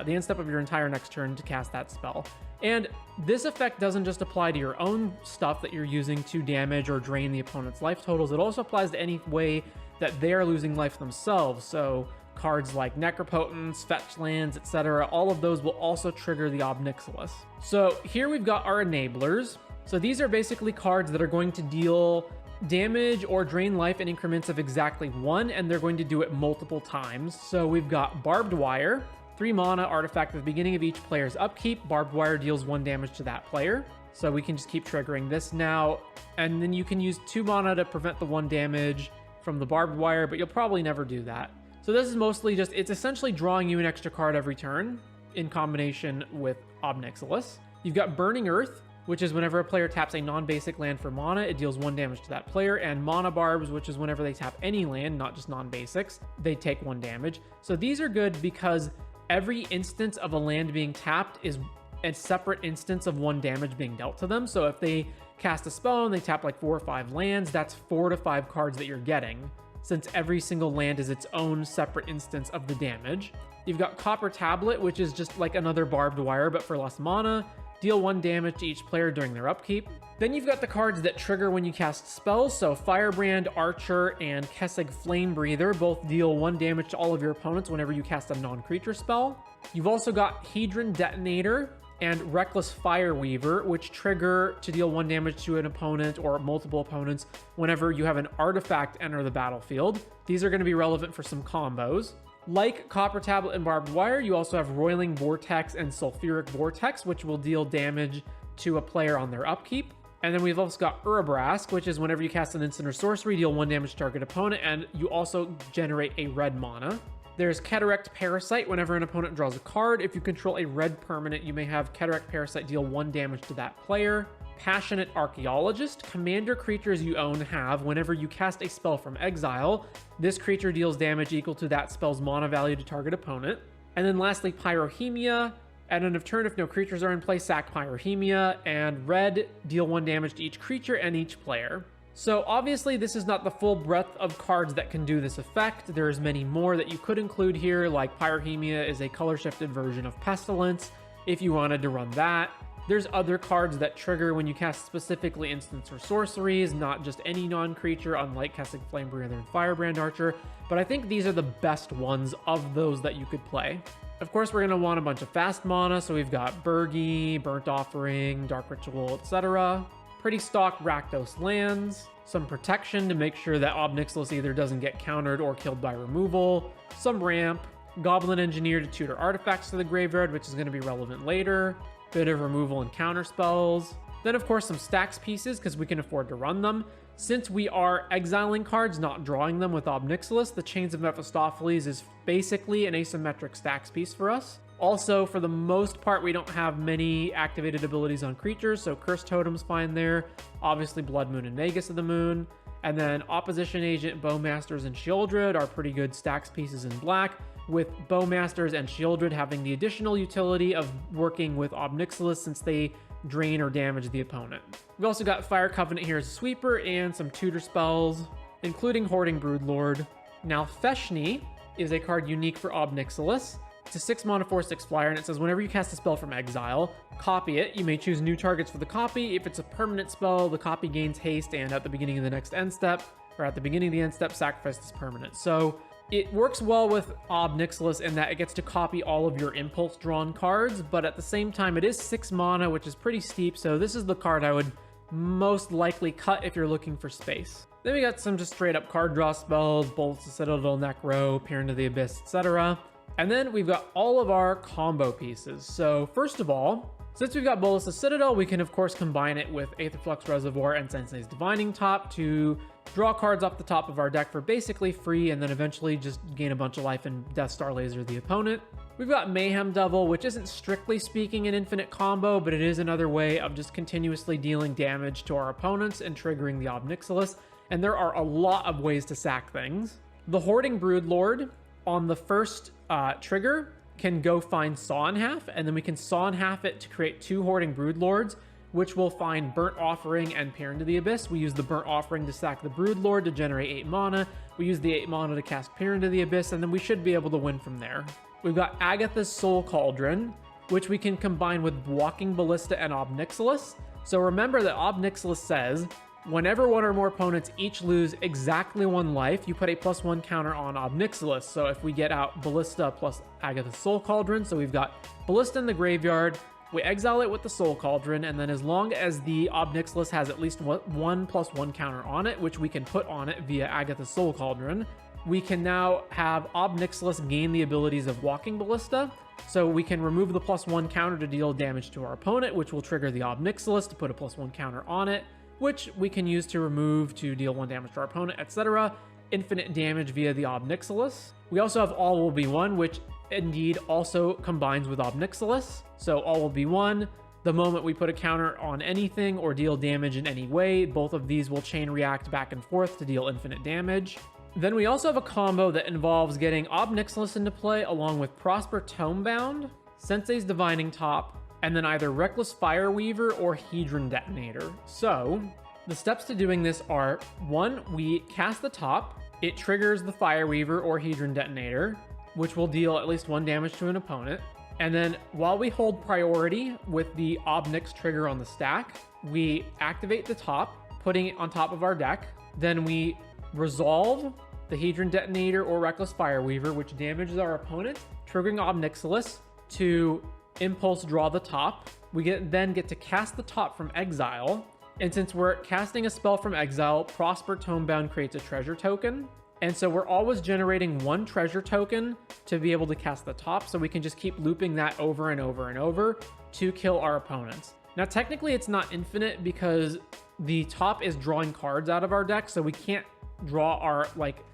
the end step of your entire next turn to cast that spell. And this effect doesn't just apply to your own stuff that you're using to damage or drain the opponent's life totals, it also applies to any way that they are losing life themselves. So cards like Necropotence, Fetch Lands, etc., all of those will also trigger the Ob Nixilis. So here we've got our enablers. So these are basically cards that are going to deal damage or drain life in increments of exactly 1, and they're going to do it multiple times. So we've got Barbed Wire, 3 mana artifact at the beginning of each player's upkeep. Barbed Wire deals 1 damage to that player. So we can just keep triggering this now, and then you can use 2 mana to prevent the 1 damage from the Barbed Wire, but you'll probably never do that. So this is mostly just, it's essentially drawing you an extra card every turn in combination with Ob Nixilis. You've got Burning Earth, which is whenever a player taps a non-basic land for mana, it deals 1 damage to that player, and Mana Barbs, which is whenever they tap any land, not just non-basics, they take 1 damage. So these are good because every instance of a land being tapped is a separate instance of 1 damage being dealt to them. So if they cast a spell and they tap like 4 or 5 lands, that's 4 to 5 cards that you're getting, since every single land is its own separate instance of the damage. You've got Copper Tablet, which is just like another Barbed Wire, but for less mana. Deal 1 damage to each player during their upkeep. Then you've got the cards that trigger when you cast spells, so Firebrand, Archer, and Kessig Flame Breather both deal 1 damage to all of your opponents whenever you cast a non-creature spell. You've also got Hedron Detonator and Reckless Fireweaver, which trigger to deal 1 damage to an opponent or multiple opponents whenever you have an artifact enter the battlefield. These are going to be relevant for some combos. Like Copper Tablet and Barbed Wire, you also have Roiling Vortex and Sulfuric Vortex, which will deal damage to a player on their upkeep. And then we've also got Urabrask, which is whenever you cast an instant or sorcery, deal 1 damage to target opponent, and you also generate a red mana. There's Cataract Parasite. Whenever an opponent draws a card, if you control a red permanent, you may have Cataract Parasite deal 1 damage to that player. Passionate Archaeologist. Commander creatures you own have, whenever you cast a spell from exile, this creature deals damage equal to that spell's mana value to target opponent. And then lastly, Pyrohemia. At end of turn, if no creatures are in play, sack Pyrohemia, and red, deal 1 damage to each creature and each player. So obviously this is not the full breadth of cards that can do this effect. There's many more that you could include here, like Pyrrhemia is a color shifted version of Pestilence if you wanted to run that. There's other cards that trigger when you cast specifically instants or sorceries, not just any non-creature, unlike casting Flamebreather and Firebrand Archer, but I think these are the best ones of those that you could play. Of course, we're going to want a bunch of fast mana, so we've got Burgi, Burnt Offering, Dark Ritual, etc. Pretty stock Rakdos lands, some protection to make sure that Ob Nixilis either doesn't get countered or killed by removal, some ramp, Goblin Engineer to tutor artifacts to the graveyard, which is going to be relevant later, bit of removal and counter spells. Then of course some stacks pieces because we can afford to run them. Since we are exiling cards, not drawing them with Ob Nixilis, the Chains of Mephistopheles is basically an asymmetric stacks piece for us. Also, for the most part, we don't have many activated abilities on creatures, so Cursed Totem's fine there. Obviously Blood Moon and Magus of the Moon. And then Opposition Agent, Bowmasters, and Shieldred are pretty good stacks pieces in black, with Bowmasters and Shieldred having the additional utility of working with Ob Nixilis since they drain or damage the opponent. We've also got Fire Covenant here as a sweeper and some tutor spells, including Hoarding Broodlord. Now Feshni is a card unique for Ob Nixilis. It's a 6 mana 4/6 flyer, and it says whenever you cast a spell from exile, copy it. You may choose new targets for the copy. If it's a permanent spell, the copy gains haste, and at the beginning of the next end step, or at the beginning of the end step, sacrifice this permanent. So it works well with Ob Nixilis in that it gets to copy all of your impulse drawn cards, but at the same time, it is 6 mana, which is pretty steep, so this is the card I would most likely cut if you're looking for space. Then we got some just straight up card draw spells, Bolts of Citadel, Necro, Peer into the Abyss, etc. And then we've got all of our combo pieces. So first of all, since we've got Bolus of Citadel, we can of course combine it with Aetherflux Reservoir and Sensei's Divining Top to draw cards off the top of our deck for basically free, and then eventually just gain a bunch of life and Death Star Laser the opponent. We've got Mayhem Devil, which isn't strictly speaking an infinite combo, but it is another way of just continuously dealing damage to our opponents and triggering the Ob Nixilis, and there are a lot of ways to sack things. The Hoarding Broodlord on the first trigger can go find Saw in Half, and then we can Saw in Half it to create 2 Hoarding Broodlords, which will find Burnt Offering and Peer into the Abyss. We use the Burnt Offering to sack the Broodlord to generate 8 mana. We use the 8 mana to cast Peer into the Abyss, and then we should be able to win from there. We've got Agatha's Soul Cauldron, which we can combine with Walking Ballista and Ob Nixilis. So remember that Ob Nixilis says, whenever one or more opponents each lose exactly 1 life, you put a +1 counter on Ob Nixilis. So if we get out Ballista plus Agatha's Soul Cauldron, so we've got Ballista in the graveyard, we exile it with the Soul Cauldron, and then as long as the Ob Nixilis has at least 1 +1 counter on it, which we can put on it via Agatha's Soul Cauldron, we can now have Ob Nixilis gain the abilities of Walking Ballista. So we can remove the +1 counter to deal damage to our opponent, which will trigger the Ob Nixilis to put a +1 counter on it, which we can use to remove to deal 1 damage to our opponent, etc. Infinite damage via the Ob Nixilis. We also have All Will Be One, which indeed also combines with Ob Nixilis. So All Will Be One, the moment we put a counter on anything or deal damage in any way, both of these will chain react back and forth to deal infinite damage. Then we also have a combo that involves getting Ob Nixilis into play along with Prosper Tomebound, Sensei's Divining Top, and then either Reckless Fireweaver or Hedron Detonator. So the steps to doing this are, 1, we cast the top, it triggers the Fireweaver or Hedron Detonator, which will deal at least 1 damage to an opponent. And then while we hold priority with the Ob Nix trigger on the stack, we activate the top, putting it on top of our deck. Then we resolve the Hedron Detonator or Reckless Fireweaver, which damages our opponent, triggering Ob Nixilis to impulse draw the top. We then get to cast the top from exile, and since we're casting a spell from exile, Prosper Tomebound creates a treasure token, and so we're always generating 1 treasure token to be able to cast the top, so we can just keep looping that over and over and over to kill our opponents. Now technically it's not infinite because the top is drawing cards out of our deck, so we can't draw our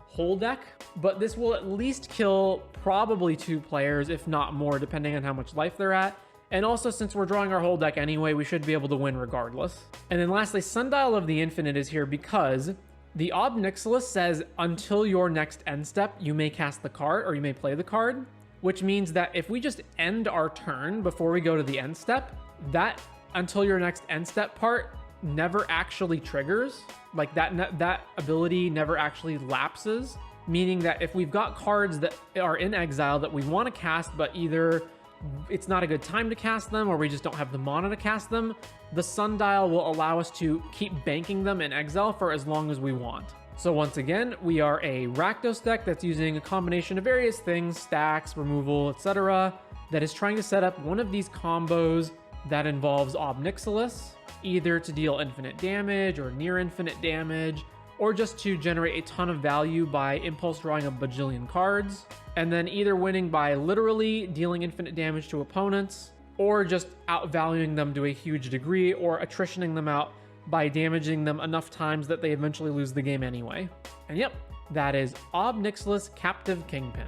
whole deck, but this will at least kill probably 2 players, if not more, depending on how much life they're at. And also, since we're drawing our whole deck anyway, we should be able to win regardless. And then lastly, Sundial of the Infinite is here because the Ob Nixilis says until your next end step, you may cast the card or you may play the card, which means that if we just end our turn before we go to the end step, that until your next end step part never actually triggers. Like that ability never actually lapses, meaning that if we've got cards that are in exile that we want to cast, but either it's not a good time to cast them or we just don't have the mana to cast them, the sundial will allow us to keep banking them in exile for as long as we want. So once again, we are a Rakdos deck that's using a combination of various things, stacks, removal, etc., that is trying to set up one of these combos that involves Ob Nixilis, either to deal infinite damage or near infinite damage, or just to generate a ton of value by impulse drawing a bajillion cards, and then either winning by literally dealing infinite damage to opponents, or just outvaluing them to a huge degree, or attritioning them out by damaging them enough times that they eventually lose the game anyway. And yep, that is Ob Nixilis Captive Kingpin.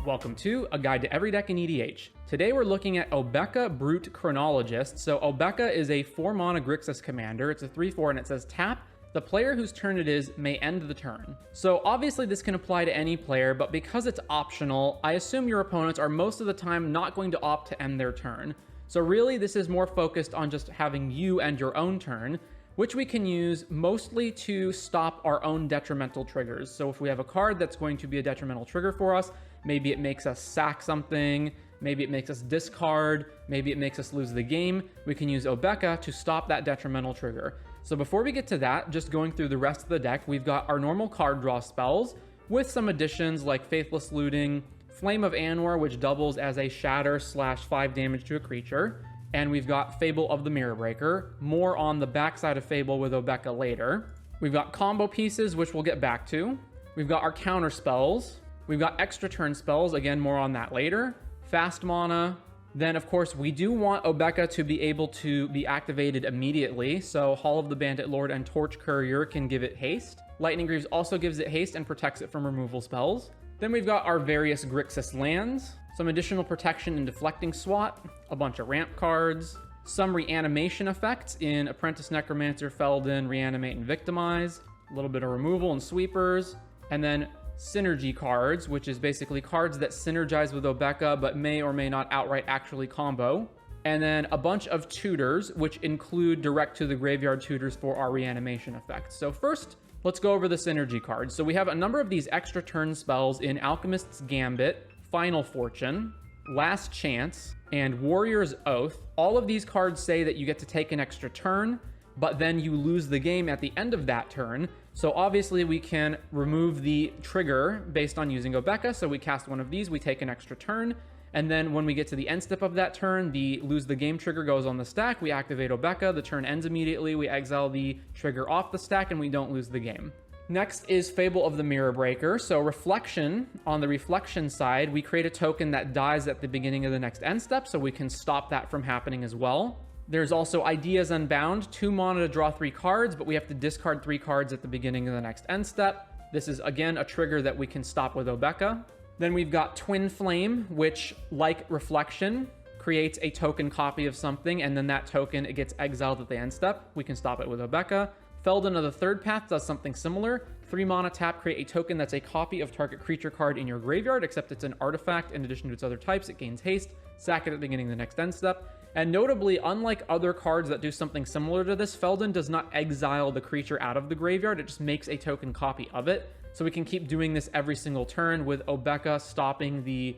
Welcome to A Guide to Every Deck in EDH. Today we're looking at Obeka Brute Chronologist. So Obeka is a 4-mana Grixis commander. It's a 3/4 and it says tap. The player whose turn it is may end the turn. So obviously this can apply to any player, but because it's optional, I assume your opponents are most of the time not going to opt to end their turn. So really this is more focused on just having you end your own turn, which we can use mostly to stop our own detrimental triggers. So if we have a card that's going to be a detrimental trigger for us, maybe it makes us sack something, maybe it makes us discard, maybe it makes us lose the game, we can use Obeka to stop that detrimental trigger. So before we get to that, just going through the rest of the deck, we've got our normal card draw spells with some additions like Faithless Looting, Flame of Anwar, which doubles as a shatter / 5 damage to a creature. And we've got Fable of the Mirror Breaker, more on the backside of Fable with Obeka later. We've got combo pieces, which we'll get back to. We've got our counter spells. We've got extra turn spells, again, more on that later. Fast mana. Then, of course, we do want Obeka to be able to be activated immediately. So Hall of the Bandit Lord and Torch Courier can give it haste. Lightning Greaves also gives it haste and protects it from removal spells. Then we've got our various Grixis lands, some additional protection and deflecting SWAT, a bunch of ramp cards, some reanimation effects in Apprentice Necromancer, Felden, Reanimate, and Victimize, a little bit of removal and sweepers, and then synergy cards, which is basically cards that synergize with Obeka but may or may not outright actually combo, and then a bunch of tutors, which include direct to the graveyard tutors for our reanimation effects. So first, let's go over the synergy cards. So we have a number of these extra turn spells in Alchemist's Gambit, Final Fortune, Last Chance, and Warrior's Oath. All of these cards say that you get to take an extra turn, but then you lose the game at the end of that turn. So obviously we can remove the trigger based on using Obeka. So we cast one of these, we take an extra turn, and then when we get to the end step of that turn, the lose the game trigger goes on the stack, we activate Obeka, the turn ends immediately, we exile the trigger off the stack, and we don't lose the game. Next is Fable of the Mirror Breaker. So Reflection, on the Reflection side, we create a token that dies at the beginning of the next end step, so we can stop that from happening as well. There's also Ideas Unbound, 2 mana to draw 3 cards, but we have to discard 3 cards at the beginning of the next end step. This is, again, a trigger that we can stop with Obeka. Then we've got Twin Flame, which, like Reflection, creates a token copy of something, and then that token, it gets exiled at the end step. We can stop it with Obeka. Felden of the Third Path does something similar. 3 mana tap, create a token that's a copy of target creature card in your graveyard, except it's an artifact. In addition to its other types, it gains haste. Sack it at the beginning of the next end step. And notably, unlike other cards that do something similar to this, Felden does not exile the creature out of the graveyard. It just makes a token copy of it. So we can keep doing this every single turn with Obeka stopping the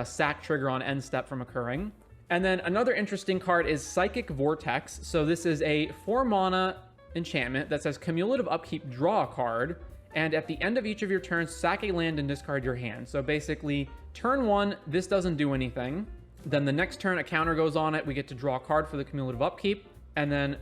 sack trigger on end step from occurring. And then another interesting card is Psychic Vortex. So this is a 4 mana enchantment that says cumulative upkeep, draw a card, and at the end of each of your turns, sack a land and discard your hand. So basically, turn 1, this doesn't do anything. Then the next turn, a counter goes on it. We get to draw a card for the cumulative upkeep, and then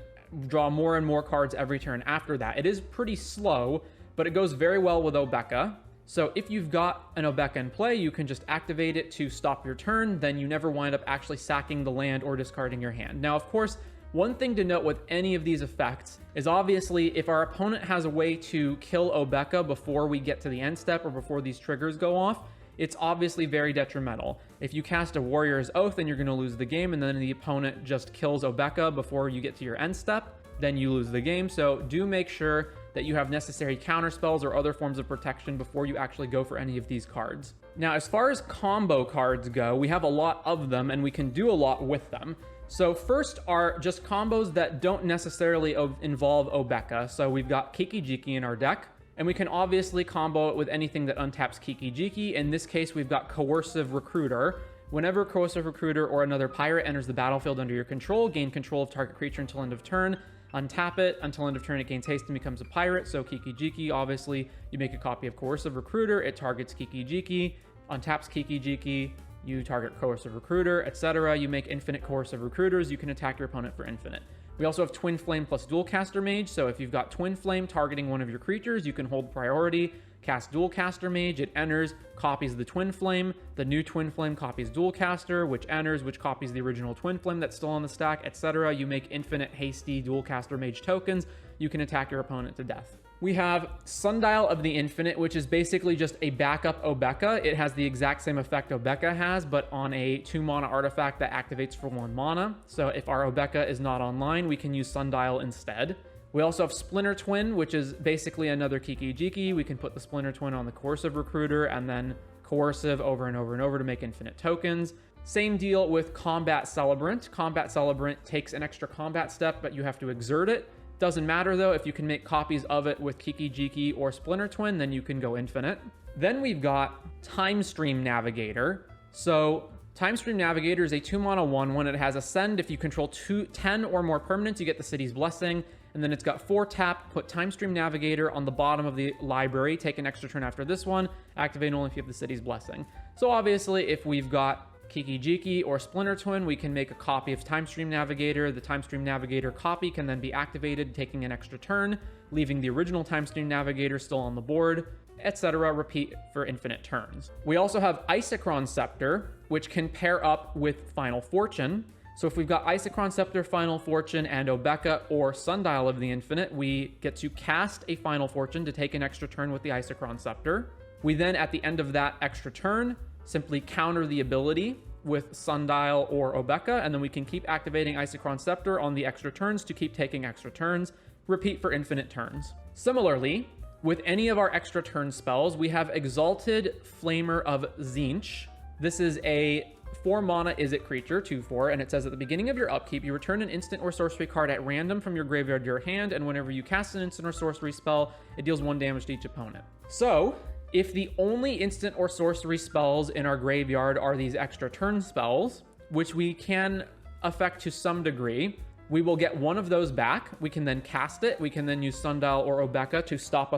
draw more and more cards every turn after that. It is pretty slow, but it goes very well with Obeka. So if you've got an Obeka in play, you can just activate it to stop your turn. Then you never wind up actually sacking the land or discarding your hand. Now, of course, one thing to note with any of these effects is obviously if our opponent has a way to kill Obeka before we get to the end step or before these triggers go off, it's obviously very detrimental. If you cast a Warrior's Oath, then you're going to lose the game, and then the opponent just kills Obeka before you get to your end step, then you lose the game. So do make sure that you have necessary counter spells or other forms of protection before you actually go for any of these cards. Now, as far as combo cards go, we have a lot of them, and we can do a lot with them. So first are just combos that don't necessarily involve Obeka. So we've got Kiki-Jiki in our deck, and we can obviously combo it with anything that untaps Kiki-Jiki. In this case, we've got Coercive Recruiter. Whenever Coercive Recruiter or another pirate enters the battlefield under your control, gain control of target creature until end of turn. Untap it. Until end of turn, it gains haste and becomes a pirate. So Kiki-Jiki, obviously, you make a copy of Coercive Recruiter. It targets Kiki-Jiki, untaps Kiki-Jiki. You target Coercive Recruiter, etc. You make infinite Coercive Recruiters. You can attack your opponent for infinite. We also have Twin Flame plus Dualcaster Mage. So if you've got Twin Flame targeting one of your creatures, you can hold priority, cast Dualcaster Mage. It enters, copies the Twin Flame. The new Twin Flame copies Dualcaster, which enters, which copies the original Twin Flame that's still on the stack, etc. You make infinite hasty Dualcaster Mage tokens. You can attack your opponent to death. We have Sundial of the Infinite, which is basically just a backup Obeka. It has the exact same effect Obeka has, but on a 2-mana artifact that activates for 1 mana. So if our Obeka is not online, we can use Sundial instead. We also have Splinter Twin, which is basically another Kiki-Jiki. We can put the Splinter Twin on the Coercive Recruiter and then Coercive over and over and over to make infinite tokens. Same deal with Combat Celebrant. Combat Celebrant takes an extra combat step, but you have to exert it. Doesn't matter though, if you can make copies of it with Kiki-Jiki or Splinter Twin, then you can go infinite. Then we've got Time Stream Navigator. So Time Stream Navigator is a 2-mana 1/1. It has Ascend. If you control 10 or more permanents, you get the City's Blessing. And then it's got 4 tap, put Time Stream Navigator on the bottom of the library, take an extra turn after this one, activate only if you have the City's Blessing. So obviously, if we've got Kiki-Jiki or Splinter Twin, we can make a copy of Time Stream Navigator. The Time Stream Navigator copy can then be activated, taking an extra turn, leaving the original Time Stream Navigator still on the board, etc. Repeat for infinite turns. We also have Isochron Scepter, which can pair up with Final Fortune. So if we've got Isochron Scepter, Final Fortune, and Obeka or Sundial of the Infinite, we get to cast a Final Fortune to take an extra turn with the Isochron Scepter. We then, at the end of that extra turn, simply counter the ability with Sundial or Obeka, and then we can keep activating Isochron Scepter on the extra turns to keep taking extra turns. Repeat for infinite turns. Similarly, with any of our extra turn spells, we have Exalted Flamer of Tzeentch. This is a 4-mana Izzet creature, 2/4, and it says at the beginning of your upkeep, you return an instant or sorcery card at random from your graveyard to your hand, and whenever you cast an instant or sorcery spell, it deals 1 damage to each opponent. So, if the only instant or sorcery spells in our graveyard are these extra turn spells, which we can affect to some degree, we will get one of those back. We can then cast it. We can then use Sundial or Obeka to stop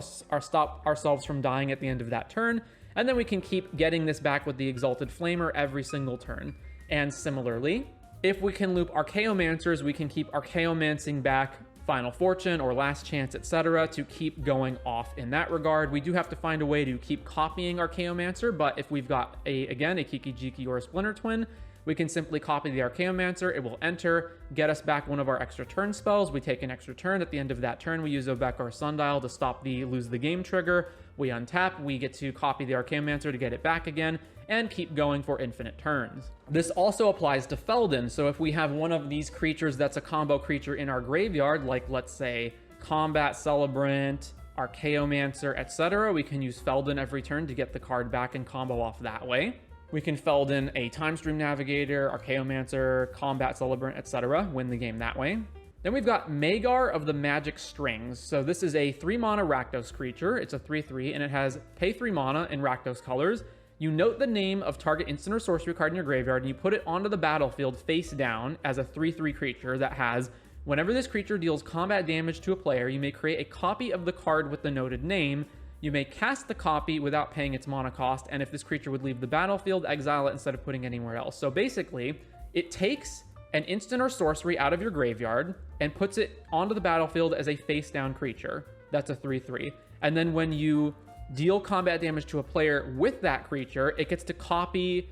ourselves from dying at the end of that turn. And then we can keep getting this back with the Exalted Flamer every single turn. And similarly, if we can loop Archaeomancers, we can keep Archaeomancing back Final Fortune or Last Chance, etc. to keep going off in that regard. We do have to find a way to keep copying Archaeomancer, but if we've got again, a Kiki-Jiki or a Splinter Twin, we can simply copy the Archaeomancer. It will enter, get us back one of our extra turn spells. We take an extra turn. At the end of that turn, we use Obeka or Sundial to stop the lose the game trigger. We untap, we get to copy the Archaeomancer to get it back again, and keep going for infinite turns. This also applies to Feldon. So if we have one of these creatures that's a combo creature in our graveyard, like let's say Combat Celebrant, Archaeomancer, etc., we can use Feldon every turn to get the card back and combo off that way. We can Feldon a Time Stream Navigator, Archaeomancer, Combat Celebrant, etc., win the game that way. Then we've got Magar of the Magic Strings. So this is a 3-mana Rakdos creature. It's a 3/3, and it has pay 3 mana in Rakdos colors. You note the name of target instant or sorcery card in your graveyard, and you put it onto the battlefield face down as a 3/3 creature that has, whenever this creature deals combat damage to a player, you may create a copy of the card with the noted name. You may cast the copy without paying its mana cost, and if this creature would leave the battlefield, exile it instead of putting it anywhere else. So basically, it takes an instant or sorcery out of your graveyard and puts it onto the battlefield as a face-down creature. That's a 3/3. And then when you deal combat damage to a player with that creature, it gets to copy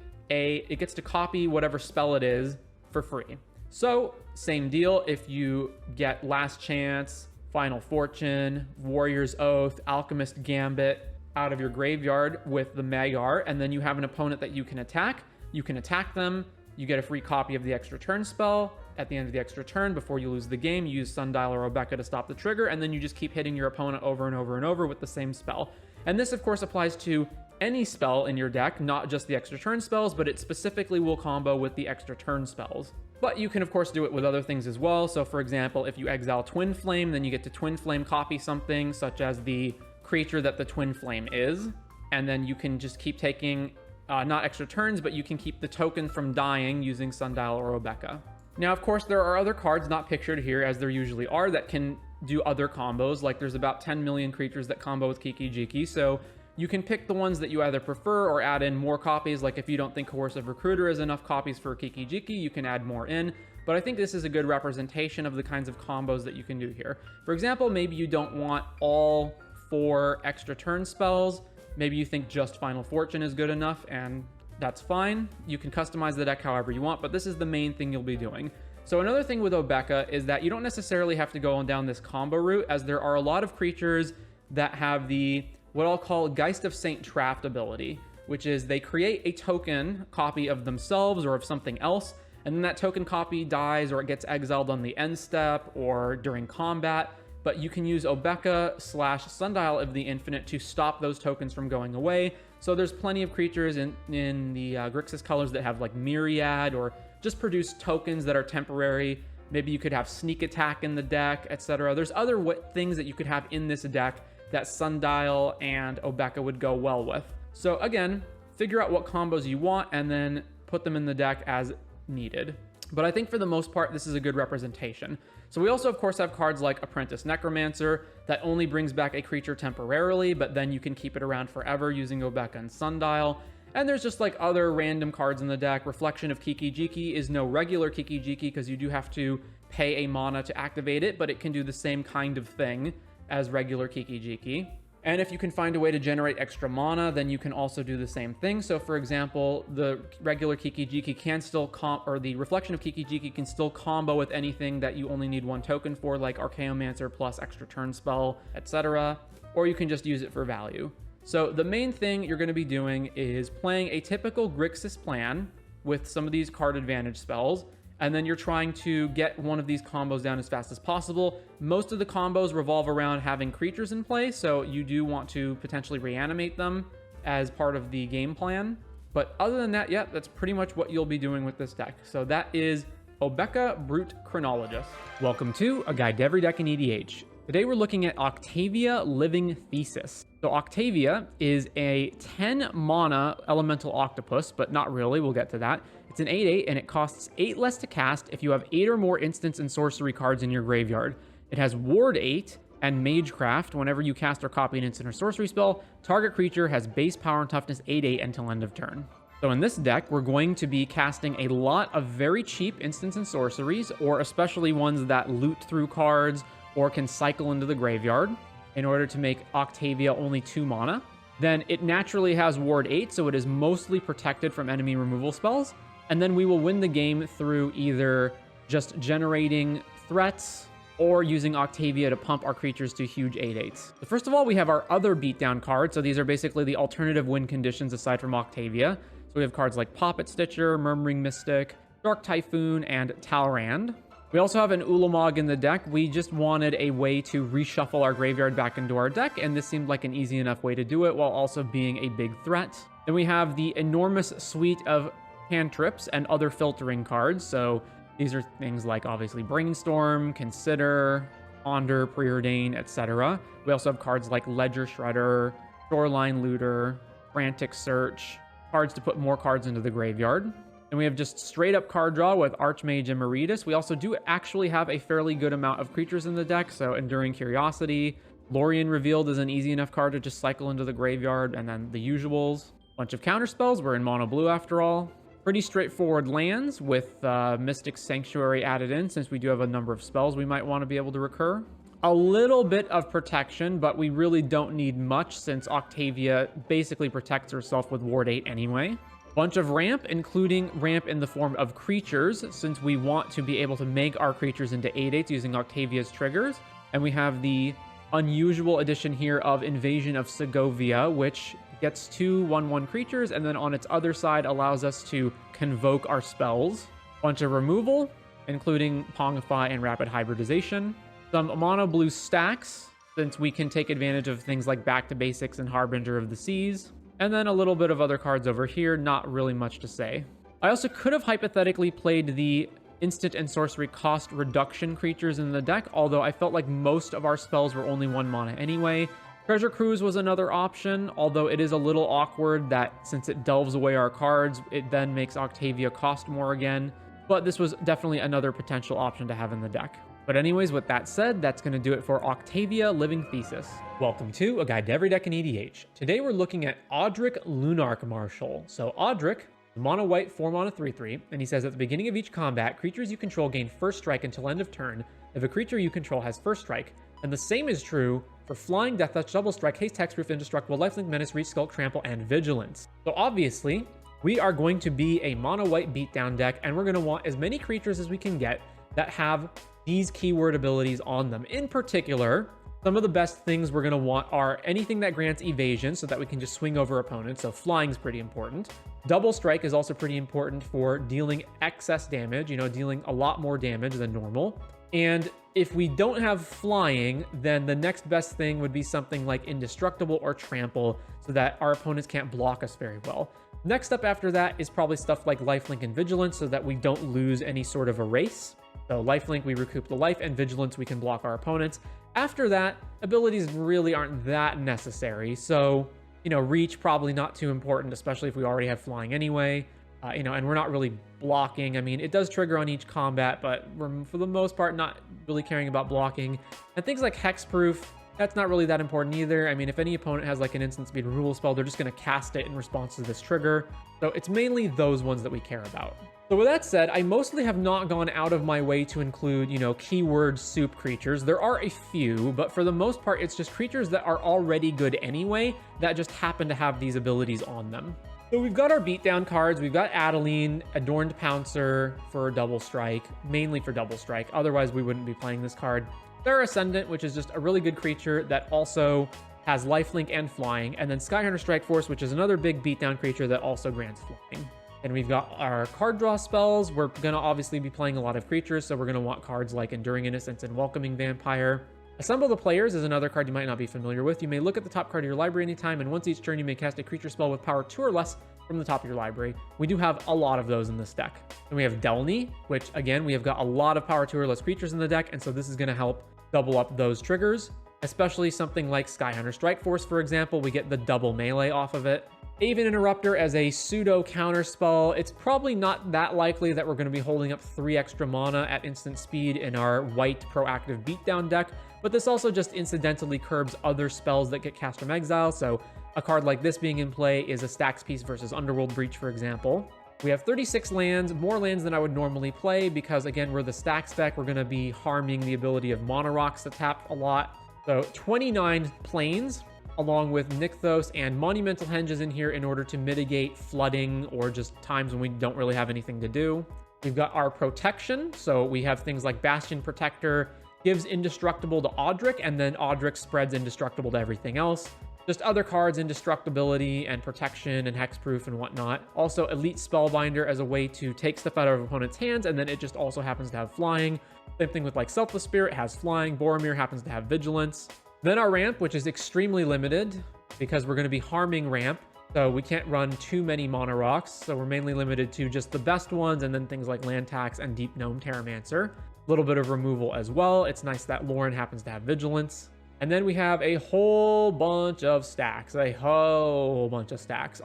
whatever spell it is for free. So, same deal. If you get Last Chance, Final Fortune, Warrior's Oath, Alchemist Gambit out of your graveyard with the Magar, and then you have an opponent that you can attack them. You get a free copy of the extra turn spell. At the end of the extra turn, before you lose the game, you use Sundial or Obeka to stop the trigger, and then you just keep hitting your opponent over and over and over with the same spell. And this, of course, applies to any spell in your deck, not just the extra turn spells, but it specifically will combo with the extra turn spells. But you can, of course, do it with other things as well. So, for example, if you exile Twin Flame, then you get to Twin Flame copy something, such as the creature that the Twin Flame is. And then you can just keep taking, not extra turns, but you can keep the token from dying using Sundial or Obeka. Now, of course, there are other cards not pictured here, as there usually are, that can do other combos. Like, there's about 10 million creatures that combo with Kiki-Jiki, so you can pick the ones that you either prefer or add in more copies. Like, if you don't think Coercive Recruiter is enough copies for Kiki-Jiki, you can add more in. But I think this is a good representation of the kinds of combos that you can do here. For example, maybe you don't want all 4 extra turn spells. Maybe you think just Final Fortune is good enough, and that's fine. You can customize the deck however you want, but this is the main thing you'll be doing. So another thing with Obeka is that you don't necessarily have to go on down this combo route, as there are a lot of creatures that have the, what I'll call Geist of Saint Trapped ability, which is they create a token copy of themselves or of something else, and then that token copy dies or it gets exiled on the end step or during combat. But you can use Obeka/Sundial of the Infinite to stop those tokens from going away. So there's plenty of creatures in the Grixis colors that have like Myriad, or just produce tokens that are temporary. Maybe you could have Sneak Attack in the deck, etc. There's other things that you could have in this deck that Sundial and Obeka would go well with. So again, figure out what combos you want and then put them in the deck as needed. But I think for the most part, this is a good representation. So we also, of course, have cards like Apprentice Necromancer that only brings back a creature temporarily, but then you can keep it around forever using Obeka and Sundial. And there's just like other random cards in the deck. Reflection of Kiki-Jiki is no regular Kiki-Jiki because you do have to pay a mana to activate it, but it can do the same kind of thing as regular Kiki-Jiki. And if you can find a way to generate extra mana, then you can also do the same thing. So for example, the regular Kiki-Jiki can still or the Reflection of Kiki-Jiki can still combo with anything that you only need 1 token for, like Archaeomancer plus extra turn spell, etc. Or you can just use it for value. So the main thing you're going to be doing is playing a typical Grixis plan with some of these card advantage spells, and then you're trying to get one of these combos down as fast as possible. Most of the combos revolve around having creatures in play, so you do want to potentially reanimate them as part of the game plan. But other than that, yeah, that's pretty much what you'll be doing with this deck. So that is Obeka Brute Chronologist. Welcome to A Guide to Every Deck in EDH. Today we're looking at Octavia Living Thesis. So Octavia is a 10 mana elemental octopus, but not really, we'll get to that. It's an 8/8 and it costs 8 less to cast if you have 8 or more instants and sorcery cards in your graveyard. It has Ward 8 and Magecraft. Whenever you cast or copy an instant or sorcery spell, target creature has base power and toughness 8/8 until end of turn. So in this deck, we're going to be casting a lot of very cheap instants and sorceries, or especially ones that loot through cards or can cycle into the graveyard in order to make Octavia only 2 mana. Then it naturally has Ward 8, so it is mostly protected from enemy removal spells. And then we will win the game through either just generating threats or using Octavia to pump our creatures to huge 8/8s. So first of all, we have our other beatdown cards. So these are basically the alternative win conditions aside from Octavia. So we have cards like Poppet Stitcher, Murmuring Mystic, Dark Typhoon, and Talrand. We also have an Ulamog in the deck. We just wanted a way to reshuffle our graveyard back into our deck, and this seemed like an easy enough way to do it while also being a big threat. Then we have the enormous suite of cantrips and other filtering cards. So these are things like obviously Brainstorm, Consider, Ponder, Preordain, etc. We also have cards like Ledger Shredder, Shoreline Looter, Frantic Search, cards to put more cards into the graveyard. And we have just straight up card draw with Archmage and Meritus. We also do actually have a fairly good amount of creatures in the deck. So Enduring Curiosity, Lorien Revealed is an easy enough card to just cycle into the graveyard, and then the usuals. Bunch of counter spells. We're in mono blue after all. Pretty straightforward lands with Mystic Sanctuary added in, since we do have a number of spells we might want to be able to recur. A little bit of protection, but we really don't need much since Octavia basically protects herself with Ward 8 anyway. Bunch of ramp, including ramp in the form of creatures, since we want to be able to make our creatures into 8/8s using Octavia's triggers. And we have the unusual addition here of Invasion of Segovia, which gets 2 1/1 creatures, and then on its other side allows us to convoke our spells. Bunch of removal, including Pongify and Rapid Hybridization. Some mono blue stacks, since we can take advantage of things like Back to Basics and Harbinger of the Seas. And then a little bit of other cards over here, not really much to say. I also could have hypothetically played the instant and sorcery cost reduction creatures in the deck, although I felt like most of our spells were only 1 mana anyway. Treasure Cruise was another option, although it is a little awkward that since it delves away our cards, it then makes Octavia cost more again. But this was definitely another potential option to have in the deck. But anyways, with that said, that's going to do it for Octavia Living Thesis. Welcome to A Guide to Every Deck in EDH. Today we're looking at Audric Lunarch Marshal. So Audric, mono white, 4 mana 3/3, and he says at the beginning of each combat, creatures you control gain first strike until end of turn if a creature you control has first strike. And the same is true for Flying, Death Touch, Double Strike, Haste, Hexproof, Indestructible, Lifelink, Menace, Reach, Skulk, Trample, and Vigilance. So obviously, we are going to be a mono white beatdown deck, and we're going to want as many creatures as we can get that have these keyword abilities on them. In particular, some of the best things we're going to want are anything that grants evasion so that we can just swing over opponents. So flying is pretty important. Double strike is also pretty important for dealing excess damage, dealing a lot more damage than normal. And if we don't have flying, then the next best thing would be something like indestructible or trample so that our opponents can't block us very well. Next up after that is probably stuff like lifelink and vigilance so that we don't lose any sort of erase. So lifelink, we recoup the life, and vigilance, we can block our opponents. After that, abilities really aren't that necessary. So, reach probably not too important, especially if we already have flying anyway. And we're not really blocking. I mean, it does trigger on each combat, but we're, for the most part, not really caring about blocking. And things like hexproof, that's not really that important either. I mean, if any opponent has like an instant speed removal spell, they're just going to cast it in response to this trigger. So it's mainly those ones that we care about. So with that said, I mostly have not gone out of my way to include, keyword soup creatures. There are a few, but for the most part, it's just creatures that are already good anyway that just happen to have these abilities on them. So we've got our beatdown cards. We've got Adeline, Adorned Pouncer for double strike, mainly for double strike. Otherwise, we wouldn't be playing this card. Thera Ascendant, which is just a really good creature that also has lifelink and flying. And then Skyhunter Strike Force, which is another big beatdown creature that also grants flying. And we've got our card draw spells. We're going to obviously be playing a lot of creatures, so we're going to want cards like Enduring Innocence and Welcoming Vampire. Assemble the Players is another card you might not be familiar with. You may look at the top card of your library anytime, and once each turn you may cast a creature spell with power 2 or less from the top of your library. We do have a lot of those in this deck. And we have Delny, which again, we have got a lot of power 2 or less creatures in the deck, and so this is going to help double up those triggers, especially something like Skyhunter Strike Force, for example. We get the double melee off of it. Aven Interrupter as a pseudo counter spell. It's probably not that likely that we're going to be holding up 3 extra mana at instant speed in our white proactive beatdown deck, but this also just incidentally curbs other spells that get cast from exile. So a card like this being in play is a Stax Piece versus Underworld Breach, for example. We have 36 lands, more lands than I would normally play because, again, we're the Stax deck. We're going to be harming the ability of Mono Rocks to tap a lot. So 29 planes, along with Nykthos and Monumental Henges in here in order to mitigate flooding or just times when we don't really have anything to do. We've got our protection, so we have things like Bastion Protector, gives Indestructible to Audric, and then Audric spreads Indestructible to everything else. Just other cards, Indestructibility and Protection and Hexproof and whatnot. Also, Elite Spellbinder as a way to take stuff out of opponent's hands, and then it just also happens to have flying. Same thing with like Selfless Spirit has flying, Boromir happens to have vigilance. Then our ramp, which is extremely limited because we're going to be harming ramp. So we can't run too many Mono Rocks. So we're mainly limited to just the best ones and then things like Land Tax and Deep Gnome Terramancer. A little bit of removal as well. It's nice that Lauren happens to have vigilance. And then we have a whole bunch of stacks,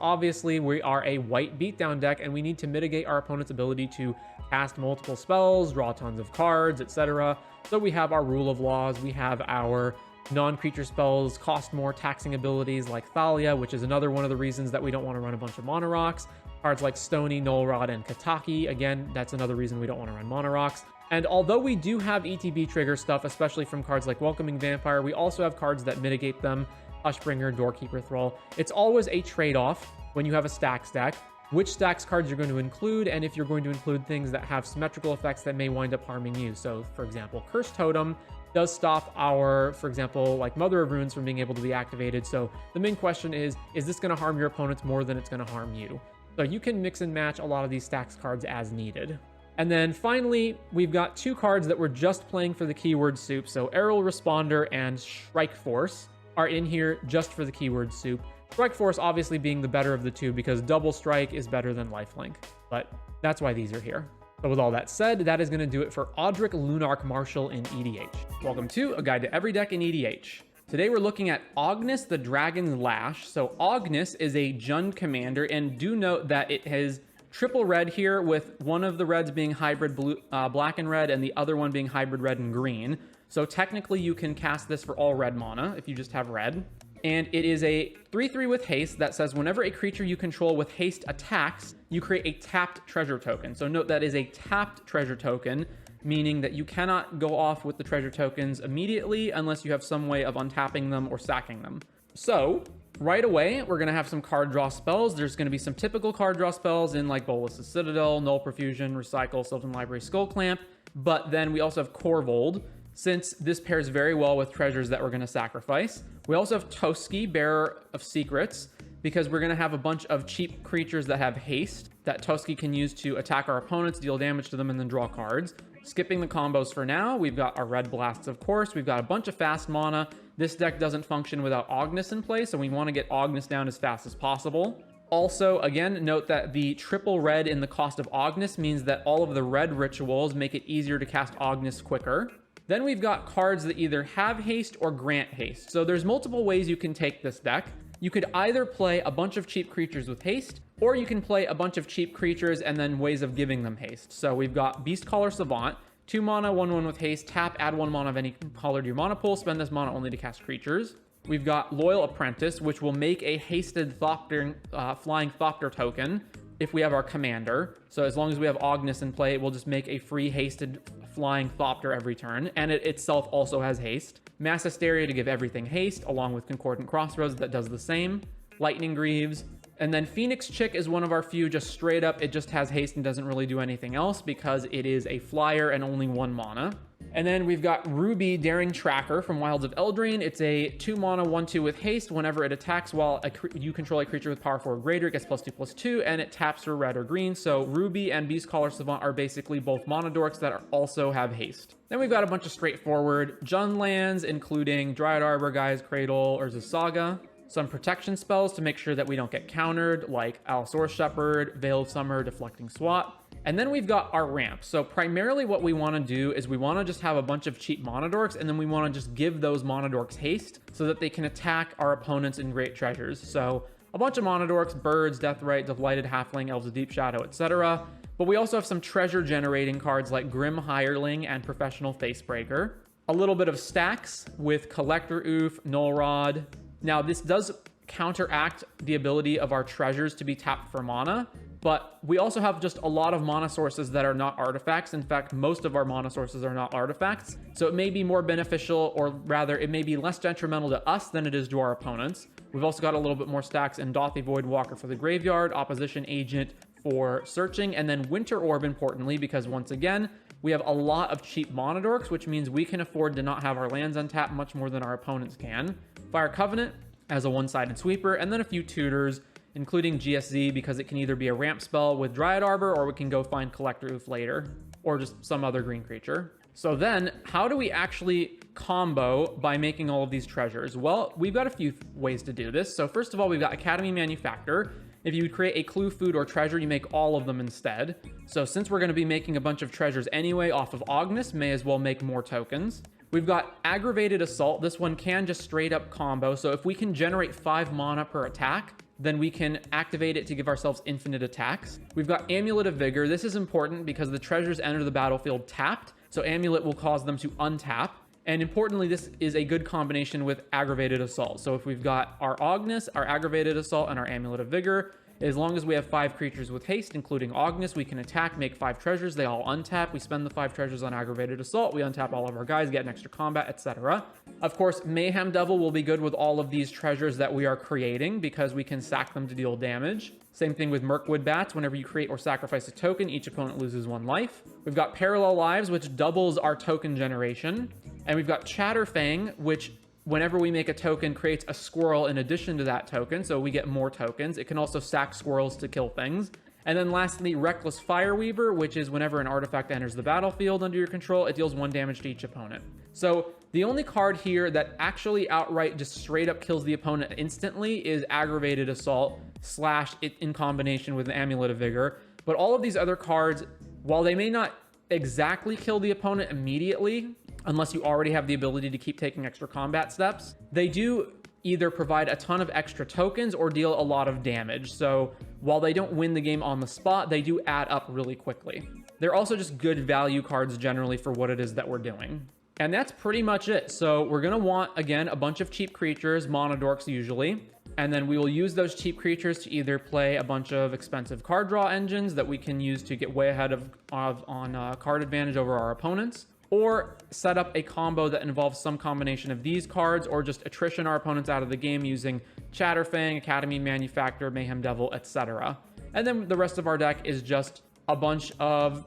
Obviously, we are a white beatdown deck and we need to mitigate our opponent's ability to cast multiple spells, draw tons of cards, etc. So we have our Rule of Laws, we have our non-creature spells, cost more taxing abilities like Thalia, which is another one of the reasons that we don't want to run a bunch of Mono Rocks. Cards like Stony, Null Rod, and Kataki, again, that's another reason we don't want to run Mono Rocks. And although we do have ETB trigger stuff, especially from cards like Welcoming Vampire, we also have cards that mitigate them, Hushbringer, Doorkeeper Thrall. It's always a trade-off when you have a Stax deck, which Stax cards you're going to include, and if you're going to include things that have symmetrical effects that may wind up harming you. So, for example, Cursed Totem does stop our, for example, like Mother of Runes from being able to be activated. So the main question is this going to harm your opponents more than it's going to harm you? So you can mix and match a lot of these Stax cards as needed. And then finally, we've got 2 cards that we're just playing for the keyword soup. So Aerial Responder and Strike Force are in here just for the keyword soup. Strike Force obviously being the better of the two because double strike is better than lifelink, but that's why these are here. But with all that said, that is going to do it for Audric Lunarch Marshal in EDH. Welcome to A Guide to Every Deck in EDH. Today we're looking at Ognis the Dragon's Lash. So Ognis is a Jund commander, and do note that it has triple red here, with one of the reds being hybrid blue, black and red, and the other one being hybrid red and green. So technically you can cast this for all red mana if you just have red. And it is a 3/3 with haste that says whenever a creature you control with haste attacks, you create a tapped treasure token. So note that is a tapped treasure token, meaning that you cannot go off with the treasure tokens immediately unless you have some way of untapping them or sacking them. So right away, we're going to have some card draw spells. There's going to be some typical card draw spells in like Bolas' Citadel, Null Profusion, Recycle, Sylvan Library, Skull Clamp. But then we also have Korvold, since this pairs very well with treasures that we're going to sacrifice. We also have Toski, Bearer of Secrets, because we're going to have a bunch of cheap creatures that have haste that Toski can use to attack our opponents, deal damage to them, and then draw cards. Skipping the combos for now, we've got our red blasts, of course. We've got a bunch of fast mana. This deck doesn't function without Ognis in play, so we want to get Ognis down as fast as possible. Also, again, note that the triple red in the cost of Ognis means that all of the red rituals make it easier to cast Ognis quicker. Then we've got cards that either have haste or grant haste. So there's multiple ways you can take this deck. You could either play a bunch of cheap creatures with haste, or you can play a bunch of cheap creatures and then ways of giving them haste. So we've got Beastcaller Savant, 2 mana, 1/1 with haste, tap, add 1 mana of any color to your mana pool, spend this mana only to cast creatures. We've got Loyal Apprentice, which will make a hasted Flying Thopter token if we have our commander. So as long as we have Ognis in play, it will just make a free hasted Flying Thopter every turn, and it itself also has haste. Mass Hysteria to give everything haste, along with Concordant Crossroads that does the same. Lightning Greaves. And then Phoenix Chick is one of our few, just straight up, it just has haste and doesn't really do anything else because it is a flyer and only 1 mana. And then we've got Ruby, Daring Tracker from Wilds of Eldraine. It's a 2 mana, 1/2 with haste. Whenever it attacks while you control a creature with power 4 or greater, it gets +2/+2, and it taps for red or green. So Ruby and Beastcaller Savant are basically both mana dorks that also have haste. Then we've got a bunch of straightforward Jund lands, including Dryad Arbor, Gaia's Cradle, Urza's Saga. Some protection spells to make sure that we don't get countered, like Allosaurus Shepherd, Veil of Summer, Deflecting Swat. And then we've got our ramp. So primarily what we want to do is we want to just have a bunch of cheap mana dorks, and then we want to just give those mana dorks haste so that they can attack our opponents in great treasures. So a bunch of mana dorks, Birds, Deathrite, Delighted Halfling, Elves of Deep Shadow, etc. But we also have some treasure generating cards like Grim Hireling and Professional Facebreaker. A little bit of stacks with Collector Oof, Null Rod. Now this does counteract the ability of our treasures to be tapped for mana, but we also have just a lot of mana sources that are not artifacts. In fact, most of our mana sources are not artifacts. So it may be more beneficial, or rather it may be less detrimental to us than it is to our opponents. We've also got a little bit more stacks in Dothy Voidwalker for the graveyard, Opposition Agent for searching, and then Winter Orb importantly, because once again, we have a lot of cheap mana dorks, which means we can afford to not have our lands untapped much more than our opponents can. Fire Covenant as a one-sided sweeper, and then a few tutors, including GSZ, because it can either be a ramp spell with Dryad Arbor, or we can go find Collector Oof later, or just some other green creature. So then, how do we actually combo by making all of these treasures? Well, we've got a few ways to do this. So first of all, we've got Academy Manufactor. If you would create a clue, food, or treasure, you make all of them instead. So since we're going to be making a bunch of treasures anyway off of Ognis, may as well make more tokens. We've got Aggravated Assault. This one can just straight up combo. So if we can generate 5 mana per attack, then we can activate it to give ourselves infinite attacks. We've got Amulet of Vigor. This is important because the treasures enter the battlefield tapped, so Amulet will cause them to untap. And importantly, this is a good combination with Aggravated Assault. So if we've got our Ognis, our Aggravated Assault, and our Amulet of Vigor, as long as we have 5 creatures with haste, including Ognis, we can attack, make 5 treasures, they all untap. We spend the 5 treasures on Aggravated Assault, we untap all of our guys, get an extra combat, etc. Of course, Mayhem Devil will be good with all of these treasures that we are creating because we can sack them to deal damage. Same thing with Mirkwood Bats. Whenever you create or sacrifice a token, each opponent loses 1 life. We've got Parallel Lives, which doubles our token generation. And we've got Chatterfang, which whenever we make a token, creates a squirrel in addition to that token, so we get more tokens. It can also sack squirrels to kill things. And then lastly, Reckless Fireweaver, which is whenever an artifact enters the battlefield under your control, it deals 1 damage to each opponent. So the only card here that actually outright just straight up kills the opponent instantly is Aggravated Assault / it in combination with the Amulet of Vigor. But all of these other cards While they may not exactly kill the opponent immediately, unless you already have the ability to keep taking extra combat steps, they do either provide a ton of extra tokens or deal a lot of damage. So while they don't win the game on the spot, they do add up really quickly. They're also just good value cards generally for what it is that we're doing. And that's pretty much it. So we're going to want, again, a bunch of cheap creatures, monodorks usually. And then we will use those cheap creatures to either play a bunch of expensive card draw engines that we can use to get way ahead on card advantage over our opponents, or set up a combo that involves some combination of these cards, or just attrition our opponents out of the game using Chatterfang, Academy Manufacturer, Mayhem Devil, etc. And then the rest of our deck is just a bunch of,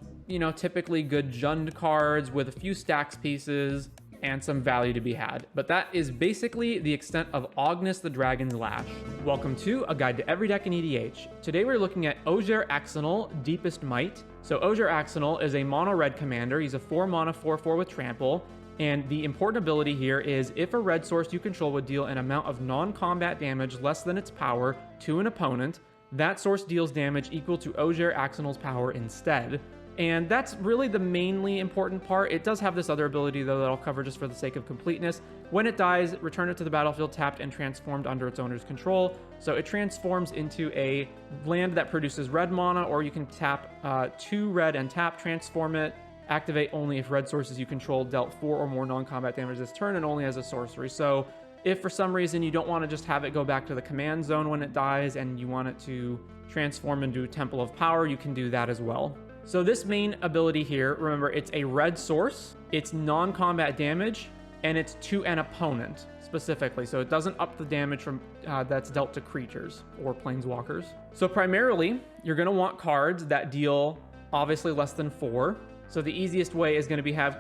typically good Jund cards with a few stacks pieces and some value to be had. But that is basically the extent of Ognis the Dragon's Lash. Welcome to A Guide to Every Deck in EDH. Today we're looking at Ogier Axonal, Deepest Might. So Ogier Axonal is a mono red commander. He's a 4 mana 4/4 with trample. And the important ability here is if a red source you control would deal an amount of non-combat damage less than its power to an opponent, that source deals damage equal to Ogier Axonal's power instead. And that's really the mainly important part. It does have this other ability, though, that I'll cover just for the sake of completeness. When it dies, return it to the battlefield tapped and transformed under its owner's control. So it transforms into a land that produces red mana, or you can tap 2 red and tap, transform it, activate only if red sources you control dealt 4 or more non-combat damage this turn, and only as a sorcery. So if for some reason you don't want to just have it go back to the command zone when it dies, and you want it to transform into Temple of Power, you can do that as well. So this main ability here, remember, it's a red source, it's non-combat damage, and it's to an opponent specifically. So it doesn't up the damage from that's dealt to creatures or planeswalkers. So primarily, you're going to want cards that deal obviously less than 4. So the easiest way is going to be have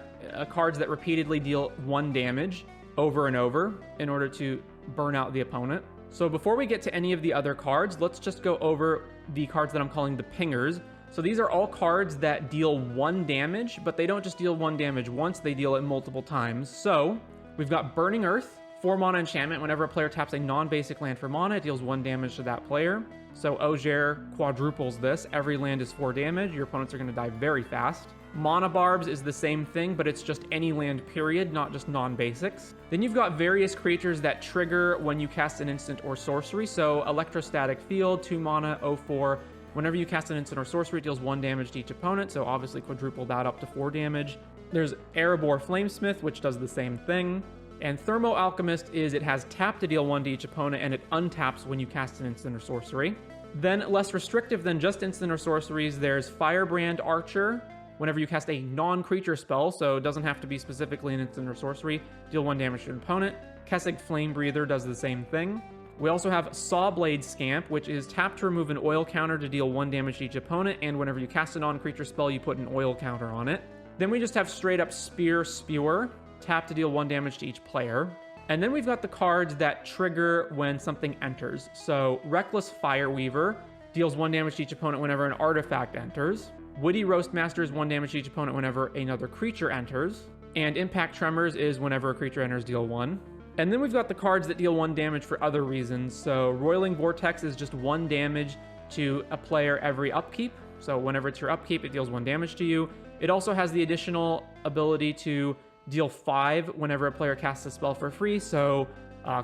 cards that repeatedly deal 1 damage over and over in order to burn out the opponent. So before we get to any of the other cards, let's just go over the cards that I'm calling the pingers. So these are all cards that deal 1 damage, but they don't just deal 1 damage once, they deal it multiple times. So we've got Burning Earth, 4 mana enchantment. Whenever a player taps a non-basic land for mana, it deals 1 damage to that player. So Ogier quadruples this. Every land is 4 damage. Your opponents are going to die very fast. Mana Barbs is the same thing, but it's just any land period, not just non-basics. Then you've got various creatures that trigger when you cast an instant or sorcery. So Electrostatic Field, 2 mana, 0/4. Whenever you cast an instant or sorcery, it deals 1 damage to each opponent, so obviously quadruple that up to 4 damage. There's Erebor Flamesmith, which does the same thing. And Thermo Alchemist it has tap to deal 1 to each opponent, and it untaps when you cast an instant or sorcery. Then, less restrictive than just instant or sorceries, there's Firebrand Archer. Whenever you cast a non-creature spell, so it doesn't have to be specifically an instant or sorcery, deal 1 damage to an opponent. Kessig Flame Breather does the same thing. We also have Sawblade Scamp, which is tap to remove an oil counter to deal 1 damage to each opponent, and whenever you cast a non-creature spell, you put an oil counter on it. Then we just have straight up Spear Spewer, tap to deal 1 damage to each player. And then we've got the cards that trigger when something enters. So Reckless Fireweaver deals 1 damage to each opponent whenever an artifact enters. Witty Roastmaster is 1 damage to each opponent whenever another creature enters. And Impact Tremors is whenever a creature enters, deal 1. And then we've got the cards that deal 1 damage for other reasons. So Roiling Vortex is just 1 damage to a player every upkeep. So whenever it's your upkeep, it deals 1 damage to you. It also has the additional ability to deal 5 whenever a player casts a spell for free. So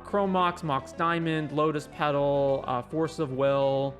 Chrome Mox, Mox Diamond, Lotus Petal, Force of Will,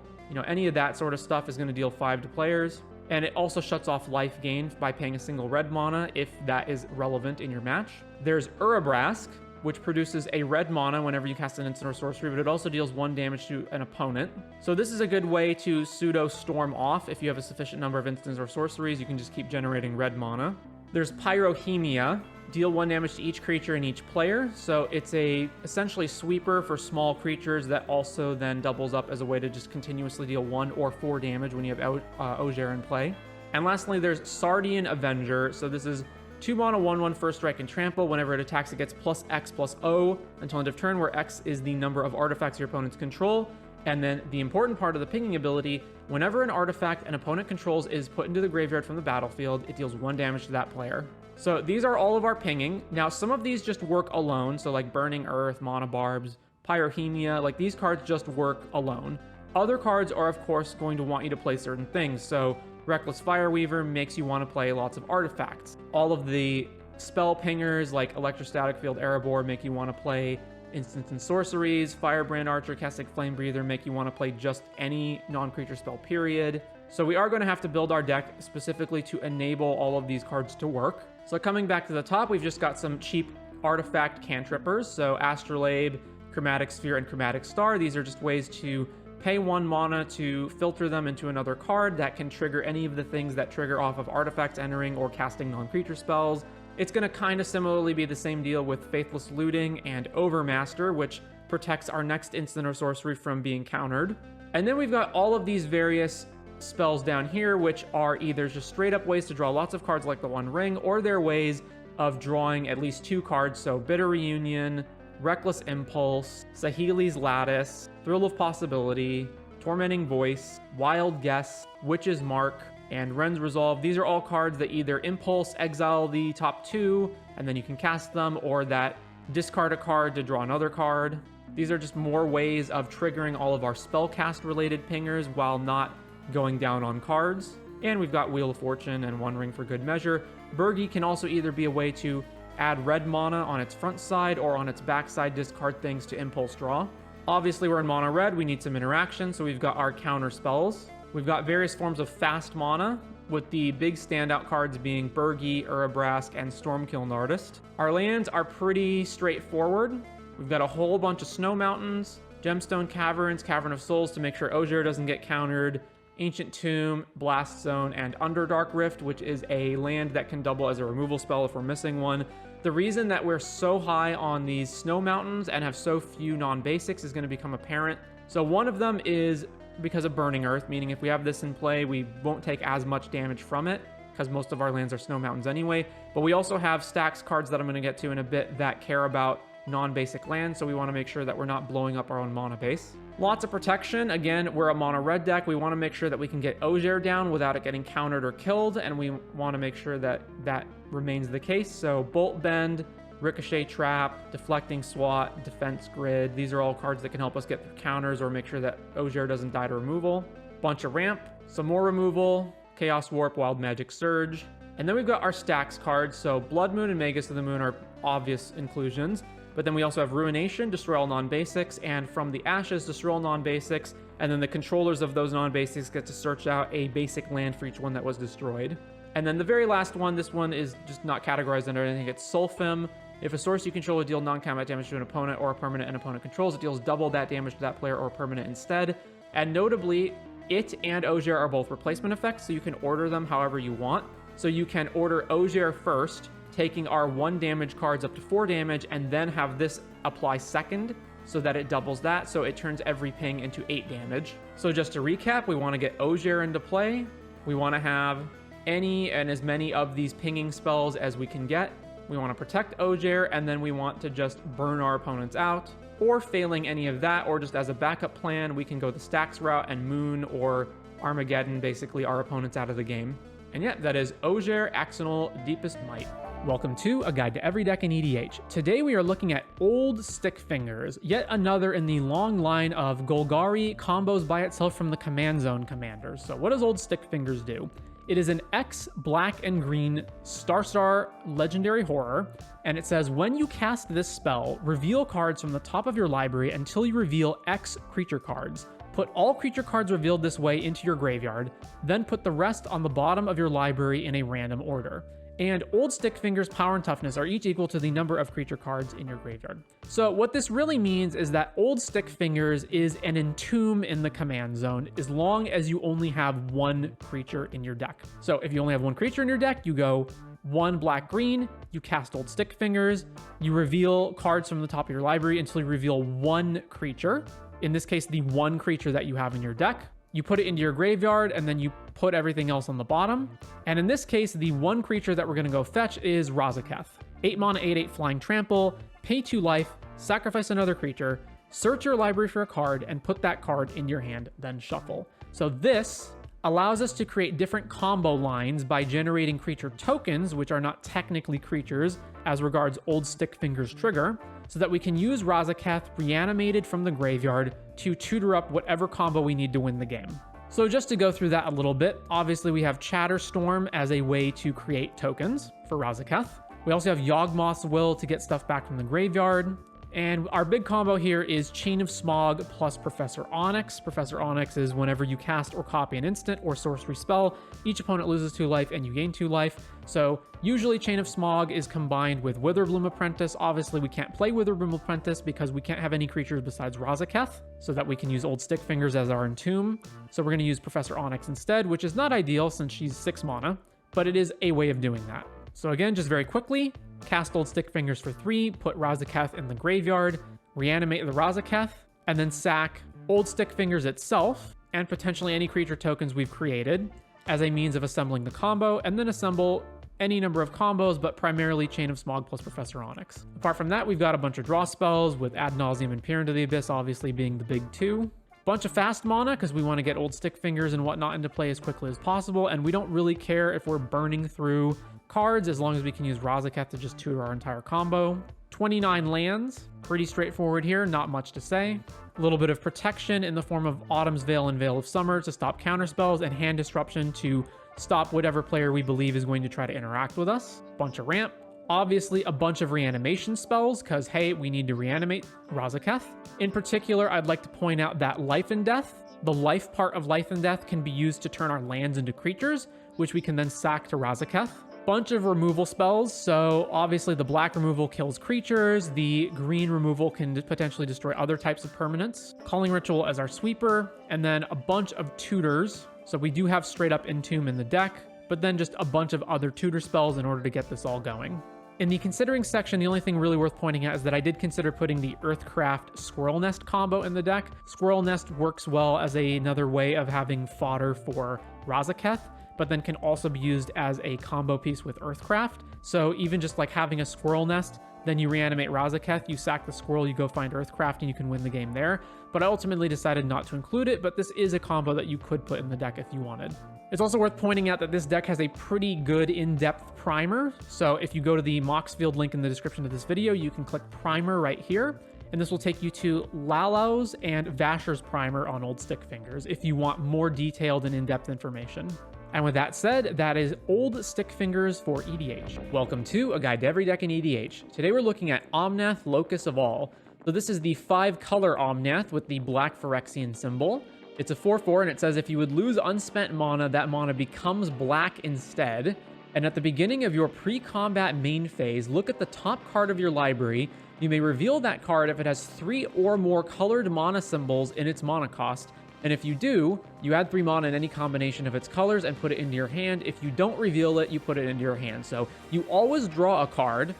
any of that sort of stuff is going to deal 5 to players. And it also shuts off life gain by paying a single red mana if that is relevant in your match. There's Urabrask, which produces a red mana whenever you cast an instant or sorcery, but it also deals 1 damage to an opponent. So this is a good way to pseudo storm off. If you have a sufficient number of instants or sorceries, you can just keep generating red mana. There's Pyrohemia, deal 1 damage to each creature and each player. So it's a essentially sweeper for small creatures that also then doubles up as a way to just continuously deal 1 or 4 damage when you have Ogier in play. And lastly, there's Sardian Avenger. So this is 2 mana, 1/1 first strike and trample. Whenever it attacks, it gets +X/+O until end of turn, where X is the number of artifacts your opponents control. And then the important part of the pinging ability, whenever an artifact an opponent controls is put into the graveyard from the battlefield, it deals 1 damage to that player. So these are all of our pinging. Now, some of these just work alone. So like Burning Earth, Mana Barbs, Pyrohemia, like these cards just work alone. Other cards are, of course, going to want you to play certain things. So Reckless Fireweaver makes you want to play lots of artifacts. All of the spell pingers like Electrostatic Field Erebor make you want to play instants and sorceries. Firebrand Archer, Caustic Flame Breather make you want to play just any non-creature spell, period. So we are going to have to build our deck specifically to enable all of these cards to work. So coming back to the top, we've just got some cheap artifact cantrippers. So Astrolabe, Chromatic Sphere, and Chromatic Star. These are just ways to pay 1 mana to filter them into another card that can trigger any of the things that trigger off of artifacts entering or casting non-creature spells. It's going to kind of similarly be the same deal with Faithless Looting and Overmaster, which protects our next instant or sorcery from being countered. And then we've got all of these various spells down here, which are either just straight up ways to draw lots of cards like the One Ring, or they're ways of drawing at least 2 cards. So Bitter Reunion, Reckless Impulse, Saheeli's Lattice, Thrill of Possibility, Tormenting Voice, Wild Guess, Witch's Mark, and Ren's Resolve. These are all cards that either impulse, exile the top 2, and then you can cast them, or that discard a card to draw another card. These are just more ways of triggering all of our spellcast related pingers while not going down on cards. And we've got Wheel of Fortune and One Ring for good measure. Birgi can also either be a way to add red mana on its front side or on its back side, discard things to impulse draw. Obviously, we're in mono red, we need some interaction, so we've got our counter spells. We've got various forms of fast mana, with the big standout cards being Birgi, Urabrask, and Stormkiln Artist. Our lands are pretty straightforward. We've got a whole bunch of Snow Mountains, Gemstone Caverns, Cavern of Souls to make sure Ogier doesn't get countered, Ancient Tomb, Blast Zone, and Underdark Rift, which is a land that can double as a removal spell if we're missing one. The reason that we're so high on these Snow Mountains and have so few non-basics is going to become apparent. So one of them is because of Burning Earth, meaning if we have this in play, we won't take as much damage from it, because most of our lands are Snow Mountains anyway. But we also have stacks cards that I'm going to get to in a bit that care about non-basic lands, so we want to make sure that we're not blowing up our own mana base. Lots of protection. Again, we're a mono red deck. We want to make sure that we can get Ogier down without it getting countered or killed, and we want to make sure that that remains the case. So Bolt Bend, Ricochet Trap, Deflecting Swat, Defense Grid. These are all cards that can help us get through counters or make sure that Ogier doesn't die to removal. Bunch of ramp, some more removal, Chaos Warp, Wild Magic Surge. And then we've got our stacks cards. So Blood Moon and Magus of the Moon are obvious inclusions. But then we also have Ruination, destroy all non-basics, and From the Ashes, destroy all non-basics. And then the controllers of those non-basics get to search out a basic land for each one that was destroyed. And then the very last one, this one is just not categorized under anything. It's Sulfim. If a source you control will deal non-combat damage to an opponent or a permanent an opponent controls, it deals double that damage to that player or permanent instead. And notably, it and Ogier are both replacement effects, so you can order them however you want. So you can order Ogier first, taking our 1 damage cards up to 4 damage, and then have this apply second so that it doubles that, so it turns every ping into 8 damage. So just to recap, we want to get Ogier into play. We want to have any and as many of these pinging spells as we can get. We want to protect Ogier, and then we want to just burn our opponents out. Or failing any of that, or just as a backup plan, we can go the stacks route and Moon or Armageddon basically our opponents out of the game. And yeah, that is Ogier, Axonal, Deepest Might. Welcome to A Guide to Every Deck in EDH. Today we are looking at Old Stick Fingers, yet another in the long line of Golgari combos by itself from the Command Zone commanders. So what does Old Stick Fingers do? It is an X black and green Star legendary horror, and it says when you cast this spell, reveal cards from the top of your library until you reveal X creature cards. Put all creature cards revealed this way into your graveyard, then put the rest on the bottom of your library in a random order. And Old Stick Fingers' power and toughness are each equal to the number of creature cards in your graveyard. So what this really means is that Old Stick Fingers is an entomb in the Command Zone as long as you only have 1 creature in your deck. So if you only have 1 creature in your deck, you go 1 black-green, you cast Old Stick Fingers, you reveal cards from the top of your library until you reveal 1 creature. In this case, the 1 creature that you have in your deck. You put it into your graveyard, and then you put everything else on the bottom. And in this case, the 1 creature that we're going to go fetch is Razaketh. 8 mana, 8/8 flying trample, pay 2 life, sacrifice another creature, search your library for a card, and put that card in your hand, then shuffle. So this allows us to create different combo lines by generating creature tokens, which are not technically creatures as regards Old Stick Fingers trigger, so that we can use Razaketh reanimated from the graveyard to tutor up whatever combo we need to win the game. So just to go through that a little bit, obviously we have Chatterstorm as a way to create tokens for Razaketh. We also have Yawgmoth's Will to get stuff back from the graveyard. And our big combo here is Chain of Smog plus Professor Onyx. Professor Onyx is whenever you cast or copy an instant or sorcery spell, each opponent loses 2 life and you gain 2 life. So usually Chain of Smog is combined with Witherbloom Apprentice. Obviously we can't play Witherbloom Apprentice because we can't have any creatures besides Razaketh, so that we can use Old Stick Fingers as our Entomb. So we're going to use Professor Onyx instead, which is not ideal since she's 6 mana, but it is a way of doing that. So again, just very quickly, cast Old Stick Fingers for 3, put Razaketh in the graveyard, reanimate the Razaketh, and then sack Old Stick Fingers itself and potentially any creature tokens we've created as a means of assembling the combo, and then assemble any number of combos, but primarily Chain of Smog plus Professor Onyx. Apart from that, we've got a bunch of draw spells with Ad Nauseam and Peer into the Abyss obviously being the big 2. Bunch of fast mana because we want to get Old Stick Fingers and whatnot into play as quickly as possible, and we don't really care if we're burning through cards as long as we can use Razaketh to just tutor our entire combo. 29 lands, pretty straightforward here, not much to say. A little bit of protection in the form of Autumn's Veil and Veil of Summer to stop counterspells, and Hand Disruption to stop whatever player we believe is going to try to interact with us. Bunch of ramp. Obviously a bunch of reanimation spells because, hey, we need to reanimate Razaketh. In particular, I'd like to point out that Life and Death, the life part of Life and Death, can be used to turn our lands into creatures, which we can then sack to Razaketh. Bunch of removal spells, so obviously the black removal kills creatures, the green removal can potentially destroy other types of permanents. Calling Ritual as our sweeper, and then a bunch of tutors. So we do have straight up Entomb in the deck, but then just a bunch of other tutor spells in order to get this all going. In the considering section, the only thing really worth pointing out is that I did consider putting the Earthcraft Squirrel Nest combo in the deck. Squirrel Nest works well as another way of having fodder for Razaketh, but then can also be used as a combo piece with Earthcraft. So even just like having a Squirrel Nest, then you reanimate Razaketh, you sack the squirrel, you go find Earthcraft, and you can win the game there. But I ultimately decided not to include it, but this is a combo that you could put in the deck if you wanted. It's also worth pointing out that this deck has a pretty good in-depth primer. So if you go to the Moxfield link in the description of this video, you can click primer right here, and this will take you to Lalau's and Vasher's primer on Old Stick Fingers if you want more detailed and in-depth information. And with that said, that is Old Stick Fingers for EDH. Welcome to A Guide to Every Deck in EDH. Today we're looking at Omnath, Locus of All. So this is the 5-color Omnath with the black Phyrexian symbol. It's a 4/4, and it says if you would lose unspent mana, that mana becomes black instead. And at the beginning of your pre-combat main phase, look at the top card of your library. You may reveal that card if it has 3 or more colored mana symbols in its mana cost. And if you do, you add 3 mana in any combination of its colors and put it into your hand. If you don't reveal it, you put it into your hand. So you always draw a card,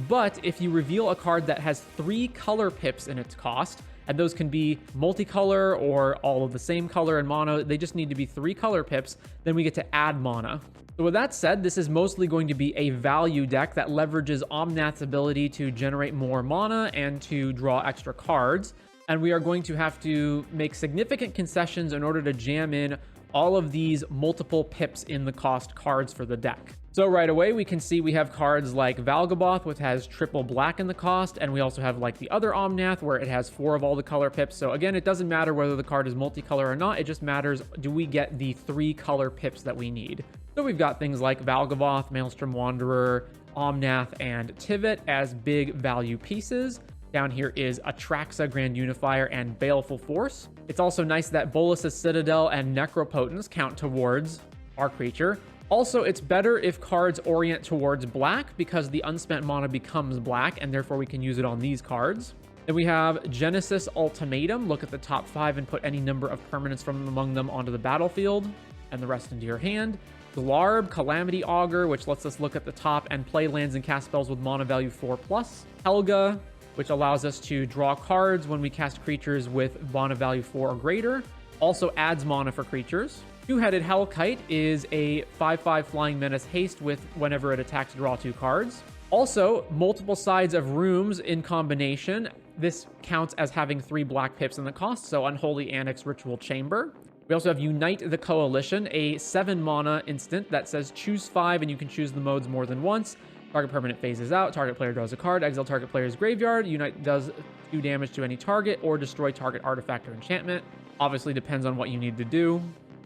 but if you reveal a card that has 3 color pips in its cost, and those can be multicolor or all of the same color and mono, they just need to be 3 color pips, then we get to add mana. So with that said, this is mostly going to be a value deck that leverages Omnath's ability to generate more mana and to draw extra cards. And we are going to have to make significant concessions in order to jam in all of these multiple pips in the cost cards for the deck. So right away, we can see we have cards like Valgaboth, which has triple black in the cost, and we also have like the other Omnath, where it has 4 of all the color pips. So again, it doesn't matter whether the card is multicolor or not, it just matters, do we get the 3 color pips that we need? So we've got things like Valgaboth, Maelstrom Wanderer, Omnath, and Tivit as big value pieces. Down here is Atraxa, Grand Unifier, and Baleful Force. It's also nice that Bolus's Citadel and Necropotence count towards our creature. Also, it's better if cards orient towards black because the unspent mana becomes black, and therefore we can use it on these cards. Then we have Genesis Ultimatum. Look at the top 5 and put any number of permanents from among them onto the battlefield, and the rest into your hand. Glarb, Calamity Augur, which lets us look at the top and play lands and cast spells with mana value 4+. Helga, which allows us to draw cards when we cast creatures with mana value 4 or greater. Also adds mana for creatures. Two-Headed Hellkite is a 5/5 Flying Menace haste with whenever it attacks, draw 2 cards. Also, multiple sides of rooms in combination. This counts as having 3 black pips in the cost, so Unholy Annex, Ritual Chamber. We also have Unite the Coalition, a 7 mana instant that says choose 5 and you can choose the modes more than once. Target permanent phases out, target player draws a card, exile target player's graveyard, Unite does 2 damage to any target, or destroy target artifact or enchantment. Obviously depends on what you need to do.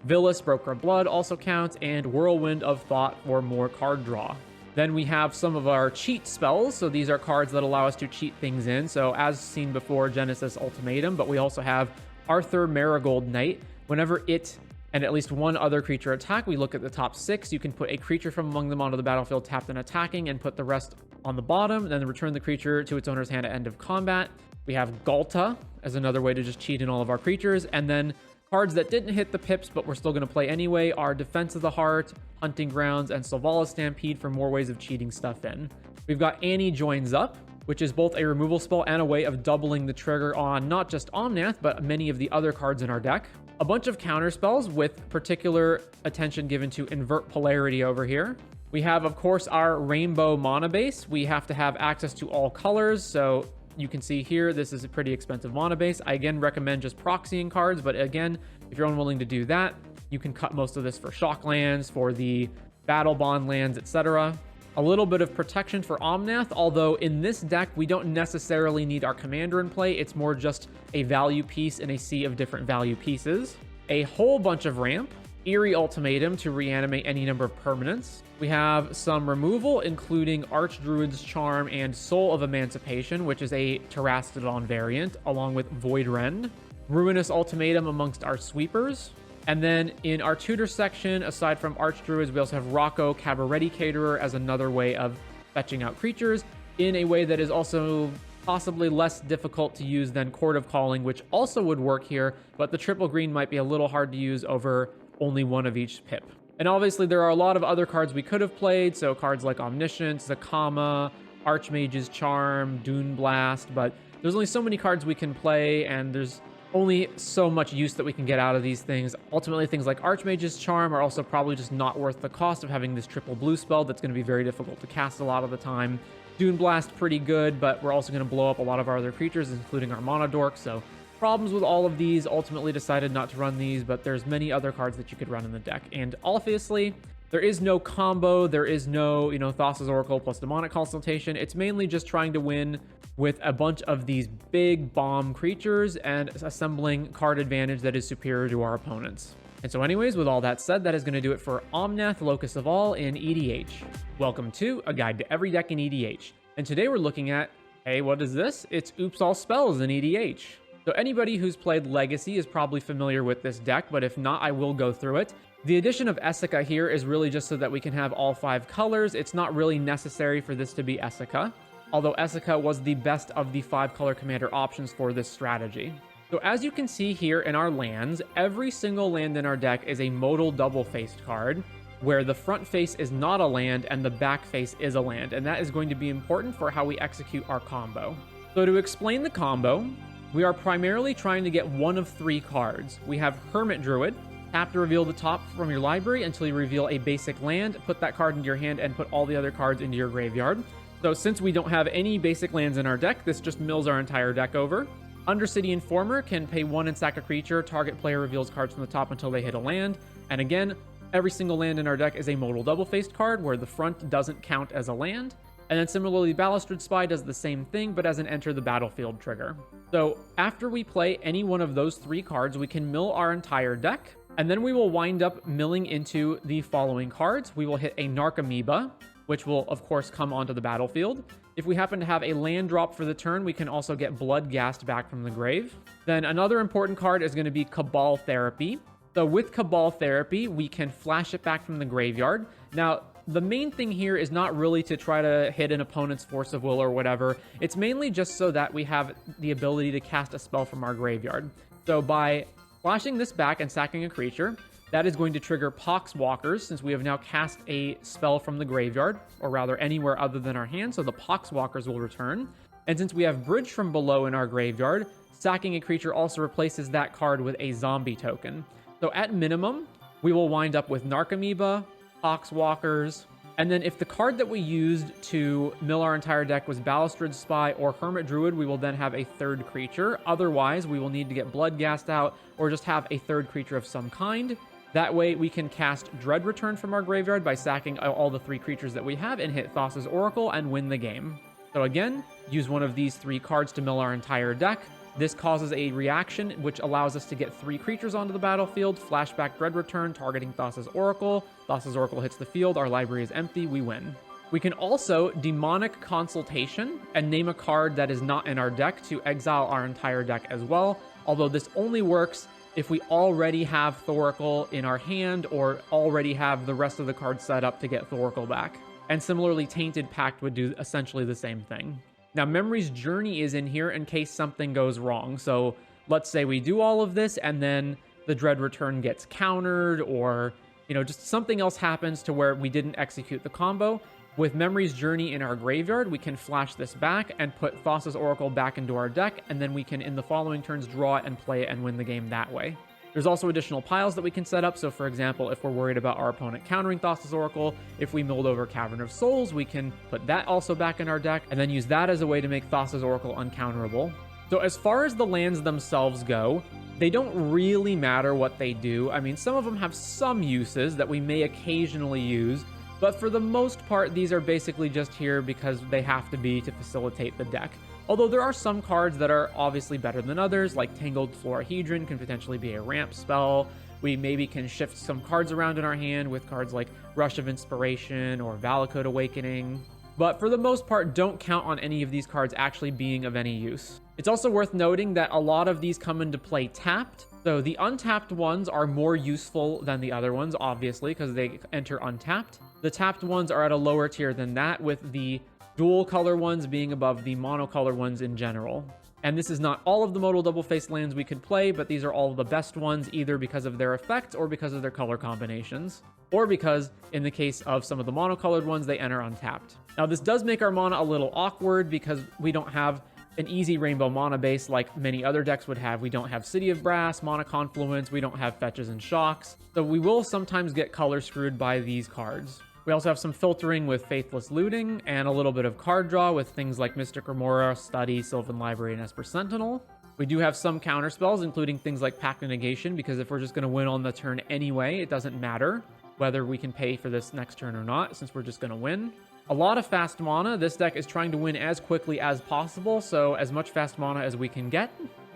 Villas, Broker of Blood also counts, and Whirlwind of Thought for more card draw. Then we have some of our cheat spells. So these are cards that allow us to cheat things in. So as seen before, Genesis Ultimatum, but we also have Arthur Marigold Knight. Whenever it and at least one other creature attack, we look at the top 6. You can put a creature from among them onto the battlefield tapped and attacking, and put the rest on the bottom, then return the creature to its owner's hand at end of combat. We have Galta as another way to just cheat in all of our creatures. And then cards that didn't hit the pips, but we're still going to play anyway, are Defense of the Heart, Hunting Grounds, and Selvala Stampede for more ways of cheating stuff in. We've got Annie Joins Up, which is both a removal spell and a way of doubling the trigger on not just Omnath, but many of the other cards in our deck. A bunch of counter spells with particular attention given to Invert Polarity over here. We have, of course, our Rainbow Mana base. We have to have access to all colors, so you can see here, this is a pretty expensive mana base. I again recommend just proxying cards, but again, if you're unwilling to do that, you can cut most of this for shock lands, for the battle bond lands, etc. A little bit of protection for Omnath, although in this deck, we don't necessarily need our commander in play. It's more just a value piece in a sea of different value pieces. A whole bunch of ramp, Eerie Ultimatum to reanimate any number of permanents. We have some removal, including Archdruid's Charm and Soul of Emancipation, which is a Terastodon variant, along with Void Rend. Ruinous Ultimatum amongst our sweepers. And then in our tutor section, aside from Archdruids, we also have Rocco Cabaretti Caterer as another way of fetching out creatures in a way that is also possibly less difficult to use than Court of Calling, which also would work here, but the triple green might be a little hard to use over only one of each pip. And obviously there are a lot of other cards we could have played, so cards like Omniscience, Zakama, Archmage's Charm, Dune Blast, but there's only so many cards we can play, and there's only so much use that we can get out of these things. Ultimately, things like Archmage's Charm are also probably just not worth the cost of having this triple blue spell that's going to be very difficult to cast a lot of the time. Dune Blast, pretty good, but we're also going to blow up a lot of our other creatures, including our Mana Dork, so problems with all of these. Ultimately decided not to run these, but there's many other cards that you could run in the deck. And obviously, there is no combo, there is no, Thassa's Oracle plus Demonic Consultation. It's mainly just trying to win with a bunch of these big bomb creatures and assembling card advantage that is superior to our opponents. And so anyways, with all that said, that is going to do it for Omnath, Locus of All in EDH. Welcome to A Guide to Every Deck in EDH. And today we're looking at, hey, what is this? It's Oops All Spells in EDH. So anybody who's played Legacy is probably familiar with this deck, but if not, I will go through it. The addition of Essica here is really just so that we can have all 5 colors. It's not really necessary for this to be Essica, although Essica was the best of the 5 color commander options for this strategy. So as you can see here in our lands, every single land in our deck is a modal double-faced card, where the front face is not a land and the back face is a land, and that is going to be important for how we execute our combo. So to explain the combo, we are primarily trying to get one of 3 cards. We have Hermit Druid. Tap to reveal the top from your library until you reveal a basic land. Put that card into your hand and put all the other cards into your graveyard. So since we don't have any basic lands in our deck, this just mills our entire deck over. Undercity Informer can pay 1 and sack a creature. Target player reveals cards from the top until they hit a land. And again, every single land in our deck is a modal double-faced card where the front doesn't count as a land. And then similarly, Balustrade Spy does the same thing, but as an enter the battlefield trigger. So after we play any one of those 3 cards, we can mill our entire deck, and then we will wind up milling into the following cards. We will hit a Narcomoeba, which will, of course, come onto the battlefield. If we happen to have a land drop for the turn, we can also get Blood Gassed back from the grave. Then another important card is going to be Cabal Therapy. So with Cabal Therapy, we can flash it back from the graveyard. Now, the main thing here is not really to try to hit an opponent's Force of Will or whatever. It's mainly just so that we have the ability to cast a spell from our graveyard. So by flashing this back and sacking a creature, that is going to trigger Poxwalkers, since we have now cast a spell from the graveyard, or rather anywhere other than our hand, so the Poxwalkers will return. And since we have Bridge from Below in our graveyard, sacking a creature also replaces that card with a zombie token. So at minimum, we will wind up with Narcomoeba, Poxwalkers, and then if the card that we used to mill our entire deck was Balustrade Spy or Hermit Druid, we will then have a 3rd creature. Otherwise, we will need to get Blood Gassed out or just have a 3rd creature of some kind. That way, we can cast Dread Return from our graveyard by sacking all the 3 creatures that we have and hit Thassa's Oracle and win the game. So again, use one of these 3 cards to mill our entire deck. This causes a reaction which allows us to get 3 creatures onto the battlefield. Flashback Dread Return, targeting Thassa's Oracle. Thassa's Oracle hits the field, our library is empty, we win. We can also Demonic Consultation and name a card that is not in our deck to exile our entire deck as well, although this only works if we already have Thoracle in our hand or already have the rest of the cards set up to get Thoracle back. And similarly, Tainted Pact would do essentially the same thing. Now, Memory's Journey is in here in case something goes wrong. So let's say we do all of this and then the Dread Return gets countered, or, just something else happens to where we didn't execute the combo. With Memory's Journey in our graveyard, we can flash this back and put Thassa's Oracle back into our deck, and then we can, in the following turns, draw it and play it and win the game that way. There's also additional piles that we can set up. So for example, if we're worried about our opponent countering Thassa's Oracle, if we milled over Cavern of Souls, we can put that also back in our deck and then use that as a way to make Thassa's Oracle uncounterable. So as far as the lands themselves go, they don't really matter what they do. I mean, some of them have some uses that we may occasionally use, but for the most part, these are basically just here because they have to be to facilitate the deck. Although there are some cards that are obviously better than others, like Tangled Florahedron can potentially be a ramp spell. We maybe can shift some cards around in our hand with cards like Rush of Inspiration or Valakut Awakening. But for the most part, don't count on any of these cards actually being of any use. It's also worth noting that a lot of these come into play tapped. So the untapped ones are more useful than the other ones, obviously, because they enter untapped. The tapped ones are at a lower tier than that, with the dual color ones being above the monocolor ones in general. And this is not all of the modal double-faced lands we could play, but these are all of the best ones, either because of their effects or because of their color combinations, or because, in the case of some of the monocolored ones, they enter untapped. Now, this does make our mana a little awkward because we don't have an easy rainbow mana base like many other decks would have. We don't have City of Brass, Mana Confluence, we don't have Fetches and Shocks, so we will sometimes get color screwed by these cards. We also have some filtering with Faithless Looting, and a little bit of card draw with things like Mystic Remora, Study, Sylvan Library, and Esper Sentinel. We do have some counter spells, including things like Pact of Negation, because if we're just going to win on the turn anyway, it doesn't matter whether we can pay for this next turn or not, since we're just going to win. A lot of fast mana. This deck is trying to win as quickly as possible, so as much fast mana as we can get.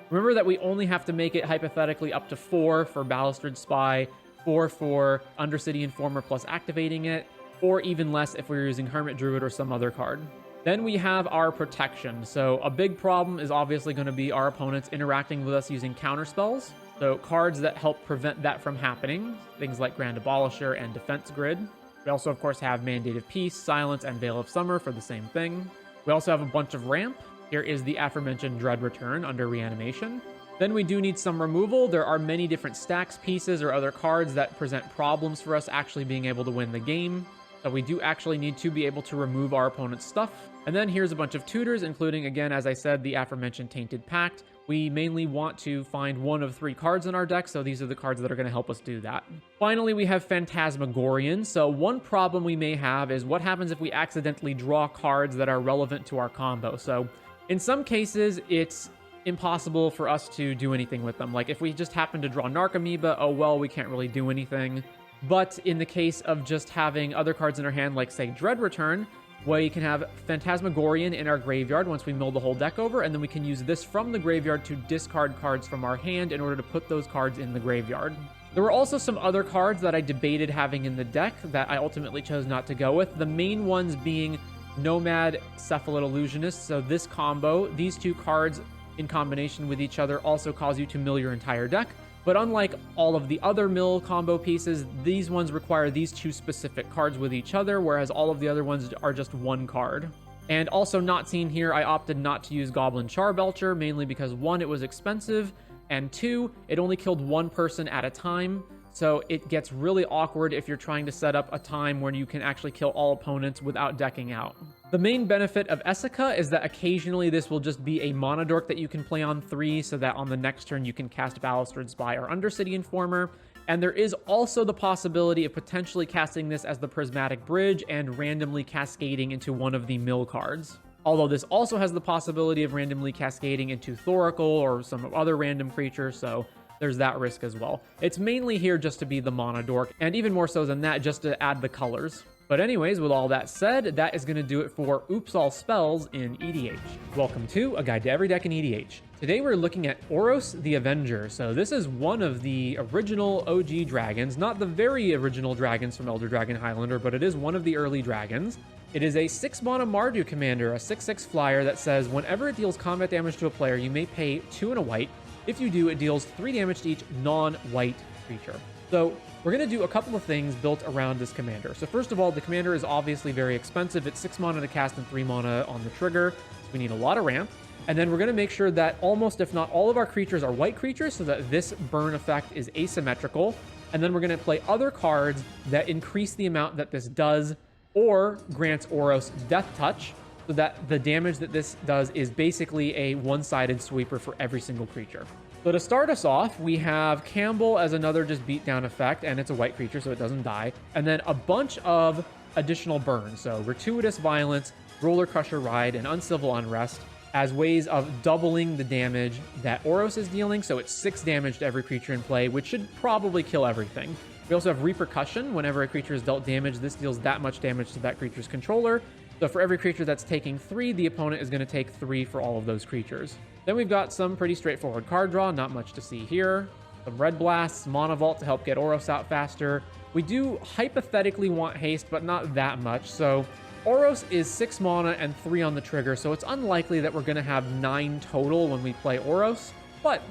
Remember that we only have to make it hypothetically up to 4 for Balustrade Spy, 4 for Undercity Informer plus activating it, or even less if we're using Hermit Druid or some other card. Then we have our protection. So a big problem is obviously going to be our opponents interacting with us using counter spells. So cards that help prevent that from happening, things like Grand Abolisher and Defense Grid. We also, of course, have Mandate of Peace, Silence, and Veil of Summer for the same thing. We also have a bunch of ramp. Here is the aforementioned Dread Return under Reanimation. Then we do need some removal. There are many different stacks, pieces, or other cards that present problems for us actually being able to win the game. So we do actually need to be able to remove our opponent's stuff. And then here's a bunch of tutors, including, again, as I said, the aforementioned Tainted Pact. We mainly want to find one of 3 cards in our deck, so these are the cards that are going to help us do that. Finally, we have Phantasmagorian. So one problem we may have is what happens if we accidentally draw cards that are relevant to our combo. So in some cases, it's impossible for us to do anything with them. Like if we just happen to draw Narcomoeba, oh well, we can't really do anything. But in the case of just having other cards in our hand, like say Dread Return, we can have Phantasmagorian in our graveyard once we mill the whole deck over, and then we can use this from the graveyard to discard cards from our hand in order to put those cards in the graveyard. There were also some other cards that I debated having in the deck that I ultimately chose not to go with. The main ones being Nomad, Cephalid Illusionist. So this combo, these 2 cards in combination with each other also cause you to mill your entire deck. But unlike all of the other mill combo pieces, these ones require these 2 specific cards with each other, whereas all of the other ones are just 1 card. And also not seen here, I opted not to use Goblin Charbelcher, mainly because 1, it was expensive, and 2, it only killed 1 person at a time, so it gets really awkward if you're trying to set up a time when you can actually kill all opponents without decking out. The main benefit of Essica is that occasionally this will just be a mana dork that you can play on 3, so that on the next turn you can cast Balustrade Spy or Undercity Informer. And there is also the possibility of potentially casting this as the Prismatic Bridge and randomly cascading into one of the mill cards. Although this also has the possibility of randomly cascading into Thoracle or some other random creature, so there's that risk as well. It's mainly here just to be the mana dork, and even more so than that, just to add the colors. But anyways, with all that said, that is going to do it for Oops All Spells in EDH. Welcome to A Guide to Every Deck in EDH. Today we're looking at Oros the Avenger. So this is one of the original OG dragons, not the very original dragons from Elder Dragon Highlander, but it is one of the early dragons. It is a 6-mana Mardu commander, a 6/6 flyer that says whenever it deals combat damage to a player, you may pay 2 and a white. If you do, it deals 3 damage to each non-white creature. So we're going to do a couple of things built around this commander. So first of all, the commander is obviously very expensive. It's 6 mana to cast and 3 mana on the trigger. So we need a lot of ramp. And then we're going to make sure that almost, if not all of our creatures are white creatures so that this burn effect is asymmetrical. And then we're going to play other cards that increase the amount that this does or grants Oros Death Touch so that the damage that this does is basically a one-sided sweeper for every single creature. So to start us off, we have Campbell as another just beatdown effect, and it's a white creature, so it doesn't die. And then a bunch of additional burns. So Gratuitous Violence, Roller Crusher Ride, and Uncivil Unrest as ways of doubling the damage that Oros is dealing. So it's 6 damage to every creature in play, which should probably kill everything. We also have Repercussion. Whenever a creature is dealt damage, this deals that much damage to that creature's controller. So for every creature that's taking 3, the opponent is going to take 3 for all of those creatures. Then we've got some pretty straightforward card draw, not much to see here. Some Red Blasts, Mana Vault to help get Oros out faster. We do hypothetically want haste, but not that much. So Oros is 6 mana and 3 on the trigger, so it's unlikely that we're going to have 9 total when we play Oros, but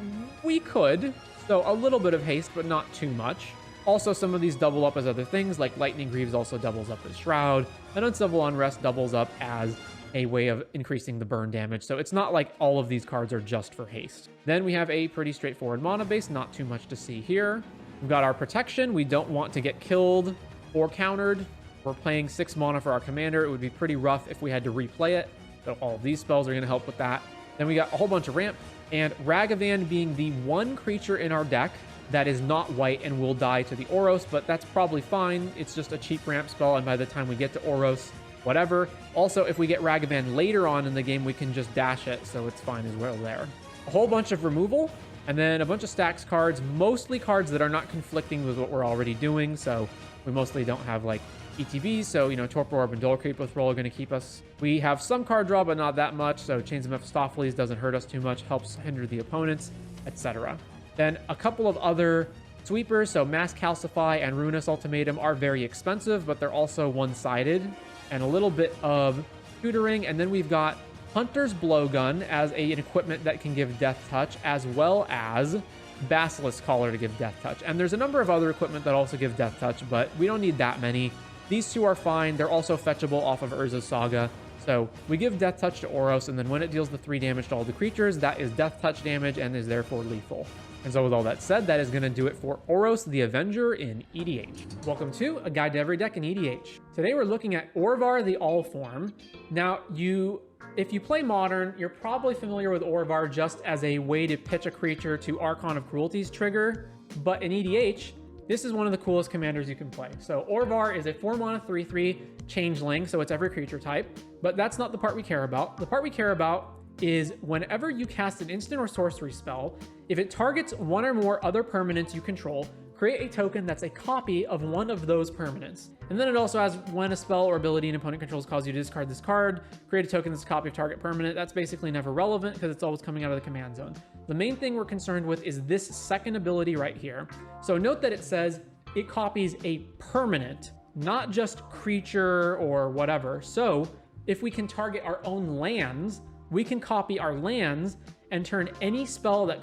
we could. So a little bit of haste, but not too much. Also, some of these double up as other things, like Lightning Greaves also doubles up as Shroud, and Uncivil Unrest doubles up as a way of increasing the burn damage. So it's not like all of these cards are just for haste. Then we have a pretty straightforward mana base, not too much to see here. We've got our protection. We don't want to get killed or countered. We're playing 6 mana for our commander. It would be pretty rough if we had to replay it. So all of these spells are going to help with that. Then we got a whole bunch of ramp, and Ragavan being the one creature in our deck that is not white and will die to the Oros, but that's probably fine. It's just a cheap ramp spell, and by the time we get to Oros, whatever. Also, if we get Ragavan later on in the game, we can just dash it, so it's fine as well there. A whole bunch of removal, and then a bunch of stacks cards, mostly cards that are not conflicting with what we're already doing, so we mostly don't have, like, ETBs, so, you know, Torpor Orb and Dual Creep with Roll are going to keep us. We have some card draw, but not that much, so Chains of Mephistopheles doesn't hurt us too much, helps hinder the opponents, etc. Then a couple of other sweepers, so Mass Calcify and Ruinous Ultimatum are very expensive, but they're also one-sided, and a little bit of tutoring. And then we've got Hunter's Blowgun as an equipment that can give Death Touch, as well as Basilisk Collar to give Death Touch. And there's a number of other equipment that also give Death Touch, but we don't need that many. These 2 are fine. They're also fetchable off of Urza's Saga. So we give Death Touch to Oros, and then when it deals the 3 damage to all the creatures, that is Death Touch damage and is therefore lethal. And so with all that said, that is going to do it for Oros the Avenger in EDH. Welcome to A Guide to Every Deck in EDH. Today we're looking at Orvar the All-Form. Now, if you play Modern, you're probably familiar with Orvar just as a way to pitch a creature to Archon of Cruelty's trigger, but in EDH, this is one of the coolest commanders you can play. So Orvar is a 4-mana 3/3 changeling, so it's every creature type, but that's not the part we care about. The part we care about is whenever you cast an instant or sorcery spell, if it targets one or more other permanents you control, create a token that's a copy of one of those permanents. And then it also has when a spell or ability an opponent controls causes you to discard this card, create a token that's a copy of target permanent. That's basically never relevant because it's always coming out of the command zone. The main thing we're concerned with is this second ability right here. So note that it says it copies a permanent, not just creature or whatever. So if we can target our own lands, we can copy our lands and turn any spell that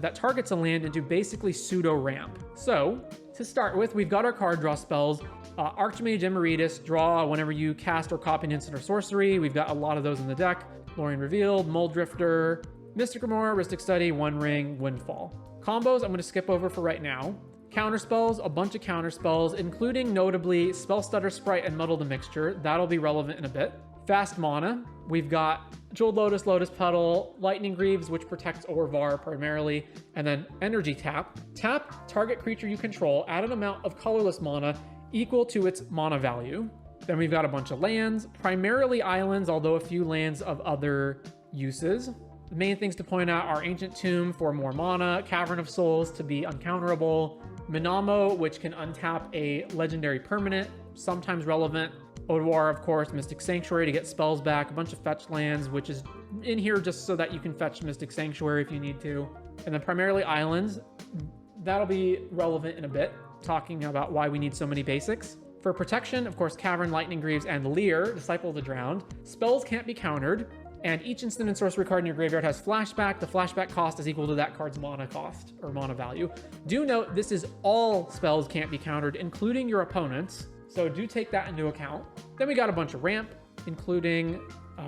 that targets a land into basically pseudo ramp. So to start with, we've got our card draw spells. Archmage Emeritus, draw whenever you cast or copy an instant or sorcery. We've got a lot of those in the deck. Lorien Revealed, Mold Drifter, Mystic Remora, Rhystic Study, One Ring, Windfall. Combos I'm going to skip over for right now. Counter spells, a bunch of counter spells, including notably Spell Stutter Sprite and Muddle the Mixture. That'll be relevant in a bit. Fast mana, we've got Jeweled Lotus, Lotus Petal, Lightning Greaves, which protects Orvar primarily, and then Energy Tap. Tap target creature you control at an amount of colorless mana equal to its mana value. Then we've got a bunch of lands, primarily islands, although a few lands of other uses. The main things to point out are Ancient Tomb for more mana, Cavern of Souls to be uncounterable, Minamo, which can untap a legendary permanent, sometimes relevant. Odoir, of course, Mystic Sanctuary to get spells back, a bunch of fetch lands, which is in here just so that you can fetch Mystic Sanctuary if you need to. And then primarily islands. That'll be relevant in a bit, talking about why we need so many basics. For protection, of course, Cavern, Lightning Greaves, and Leer, Disciple of the Drowned. Spells can't be countered, and each instant and sorcery card in your graveyard has flashback. The flashback cost is equal to that card's mana cost, or mana value. Do note, this is all spells can't be countered, including your opponent's, so do take that into account. Then we got a bunch of ramp, including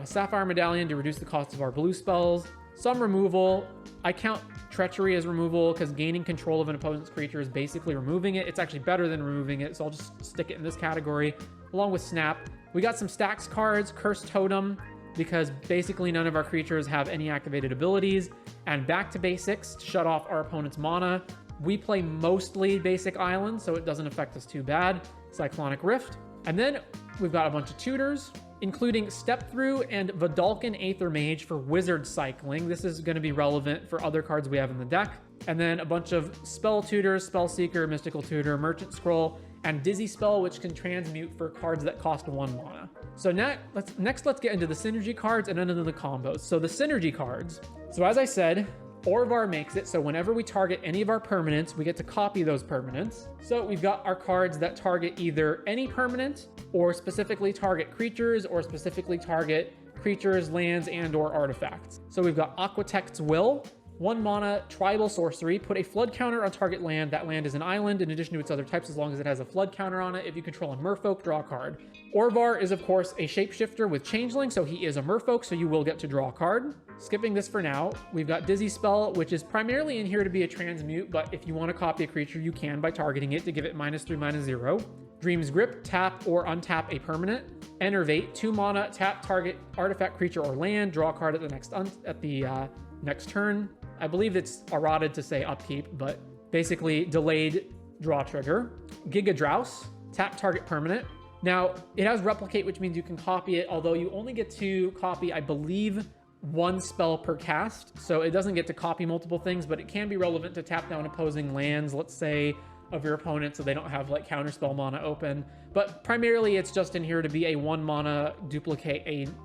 Sapphire Medallion to reduce the cost of our blue spells. Some removal. I count Treachery as removal because gaining control of an opponent's creature is basically removing it. It's actually better than removing it, so I'll just stick it in this category, along with Snap. We got some stacks cards, Cursed Totem, because basically none of our creatures have any activated abilities, and Back to Basics to shut off our opponent's mana. We play mostly basic islands, so it doesn't affect us too bad. Cyclonic Rift. And then we've got a bunch of tutors, including Step Through and Vidalcan Aether Mage for wizard cycling. This is going to be relevant for other cards we have in the deck. And then a bunch of Spell Tutors, Spell Seeker, Mystical Tutor, Merchant Scroll, and Dizzy Spell, which can transmute for cards that cost 1 mana. So next let's get into the synergy cards and then into the combos. So the synergy cards. So as I said, Orvar makes it so whenever we target any of our permanents, we get to copy those permanents. So we've got our cards that target either any permanent, or specifically target creatures, or specifically target creatures, lands, and or artifacts. So we've got Aquatect's Will, 1 mana, tribal sorcery, put a flood counter on target land. That land is an island in addition to its other types as long as it has a flood counter on it. If you control a merfolk, draw a card. Orvar is of course a shapeshifter with changeling, so he is a merfolk, so you will get to draw a card. Skipping this for now, we've got Dizzy Spell, which is primarily in here to be a transmute, but if you want to copy a creature, you can by targeting it to give it -3/-0. Dream's Grip, tap or untap a permanent. Enervate, 2 mana, tap target artifact, creature, or land, draw a card at the next turn. I believe it's errated to say upkeep, but basically delayed draw trigger. Giga Drouse, tap target permanent. Now, it has replicate, which means you can copy it, although you only get to copy, I believe, 1 spell per cast, so it doesn't get to copy multiple things, but it can be relevant to tap down opposing lands, let's say, of your opponent, so they don't have like counterspell mana open. But primarily it's just in here to be a 1 mana duplicate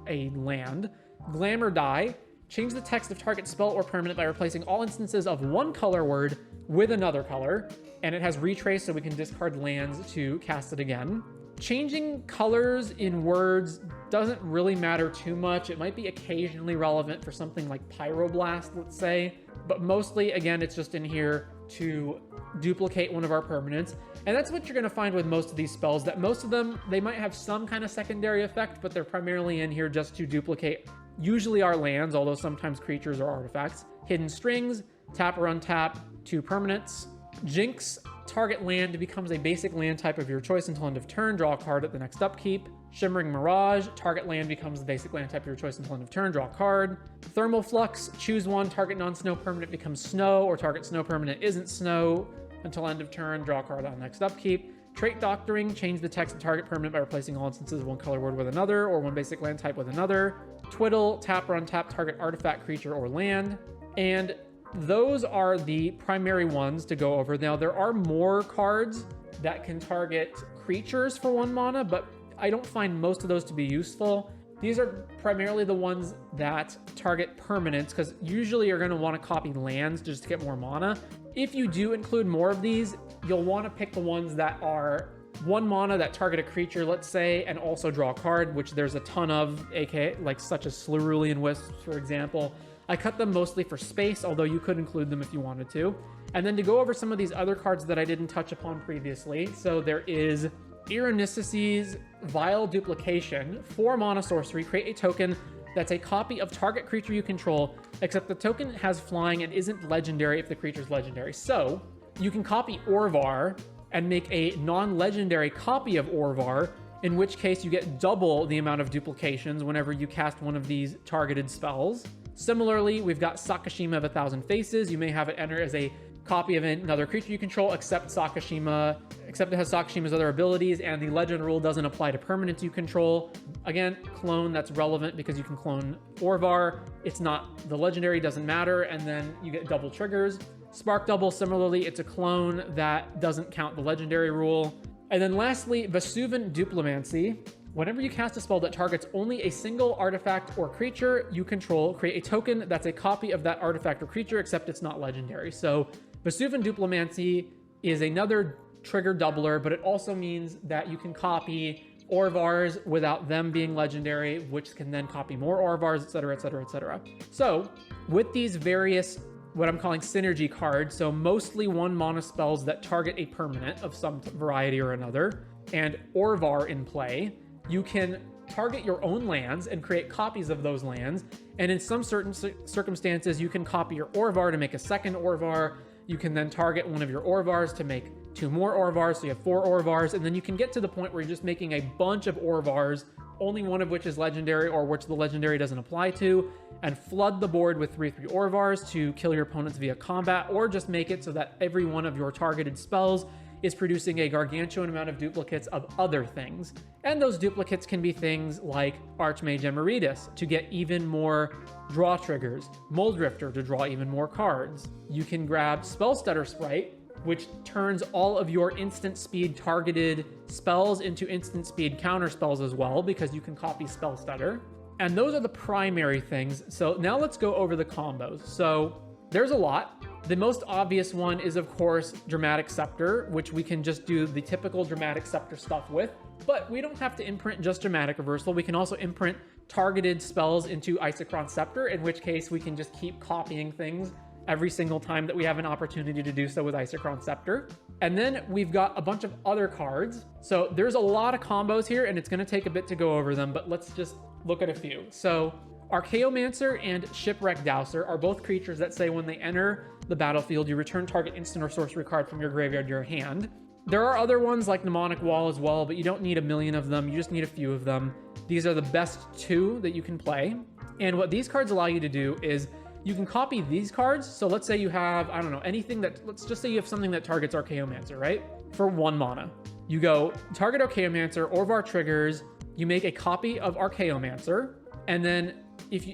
a land. Glamour Die, change the text of target spell or permanent by replacing all instances of 1 color word with another color, and it has retrace, so we can discard lands to cast it again. Changing colors in words doesn't really matter too much. It might be occasionally relevant for something like Pyroblast, let's say, but mostly, again, it's just in here to duplicate one of our permanents. And that's what you're going to find with most of these spells, that most of them, they might have some kind of secondary effect, but they're primarily in here just to duplicate usually our lands, although sometimes creatures or artifacts. Hidden Strings, tap or untap 2 permanents. Jinx, target land becomes a basic land type of your choice until end of turn, draw a card at the next upkeep. Shimmering Mirage, target land becomes the basic land type of your choice until end of turn, draw a card. Thermal Flux, choose 1, target non-snow permanent becomes snow, or target snow permanent isn't snow until end of turn, draw a card on next upkeep. Trait Doctoring, change the text of target permanent by replacing all instances of 1 color word with another, or 1 basic land type with another. Twiddle, tap or untap target artifact, creature, or land. And those are the primary ones to go over. Now, there are more cards that can target creatures for 1 mana, but I don't find most of those to be useful. These are primarily the ones that target permanents, because usually you're going to want to copy lands just to get more mana. If you do include more of these, you'll want to pick the ones that are 1 mana that target a creature, let's say, and also draw a card, which there's a ton of, aka like such as Cerulean Wisps, for example. I cut them mostly for space, although you could include them if you wanted to. And then to go over some of these other cards that I didn't touch upon previously. So there is Irenicus's Vile Duplication, 4 mana sorcery, create a token that's a copy of target creature you control, except the token has flying and isn't legendary if the creature's legendary. So you can copy Orvar and make a non-legendary copy of Orvar, in which case you get double the amount of duplications whenever you cast one of these targeted spells. Similarly, we've got Sakashima of 1,000 Faces. You may have it enter as a copy of another creature you control, except it has Sakashima's other abilities, and the legend rule doesn't apply to permanents you control. Again, clone, that's relevant because you can clone Orvar. It's not, the legendary doesn't matter, and then you get double triggers. Spark Double, similarly, it's a clone that doesn't count the legendary rule. And then lastly, Vesuvan Duplimancy. Whenever you cast a spell that targets only a single artifact or creature you control, create a token that's a copy of that artifact or creature, except it's not legendary. So Vesuvan Duplimancy is another trigger doubler, but it also means that you can copy Orvars without them being legendary, which can then copy more Orvars, etc., etc., etc. So with these various, what I'm calling synergy cards, so mostly 1 mana spells that target a permanent of some variety or another, and Orvar in play, you can target your own lands and create copies of those lands. And in some certain circumstances, you can copy your Orvar to make a second Orvar. You can then target one of your Orvars to make 2 more Orvars, so you have 4 Orvars. And then you can get to the point where you're just making a bunch of Orvars, only one of which is legendary or which the legendary doesn't apply to, and flood the board with 3/3 Orvars to kill your opponents via combat, or just make it so that every one of your targeted spells is producing a gargantuan amount of duplicates of other things. And those duplicates can be things like Archmage Emeritus to get even more draw triggers, Moldrifter to draw even more cards. You can grab Spellstutter Sprite, which turns all of your instant speed targeted spells into instant speed counter spells as well, because you can copy Spellstutter. And those are the primary things. So now let's go over the combos. So there's a lot. The most obvious one is, of course, Dramatic Scepter, which we can just do the typical Dramatic Scepter stuff with, but we don't have to imprint just Dramatic Reversal. We can also imprint targeted spells into Isochron Scepter, in which case we can just keep copying things every single time that we have an opportunity to do so with Isochron Scepter. And then we've got a bunch of other cards. So there's a lot of combos here, and it's going to take a bit to go over them, but let's just look at a few. So Archaeomancer and Shipwreck Dowser are both creatures that say when they enter the battlefield, you return target instant or sorcery card from your graveyard to your hand. There are other ones like Mnemonic Wall as well, but you don't need a million of them. You just need a few of them. These are the best 2 that you can play. And what these cards allow you to do is you can copy these cards. So let's say you have, I don't know, anything that, let's just say you have something that targets Archaeomancer, right? For 1 mana. You go target Archaeomancer, Orvar triggers, you make a copy of Archaeomancer, and then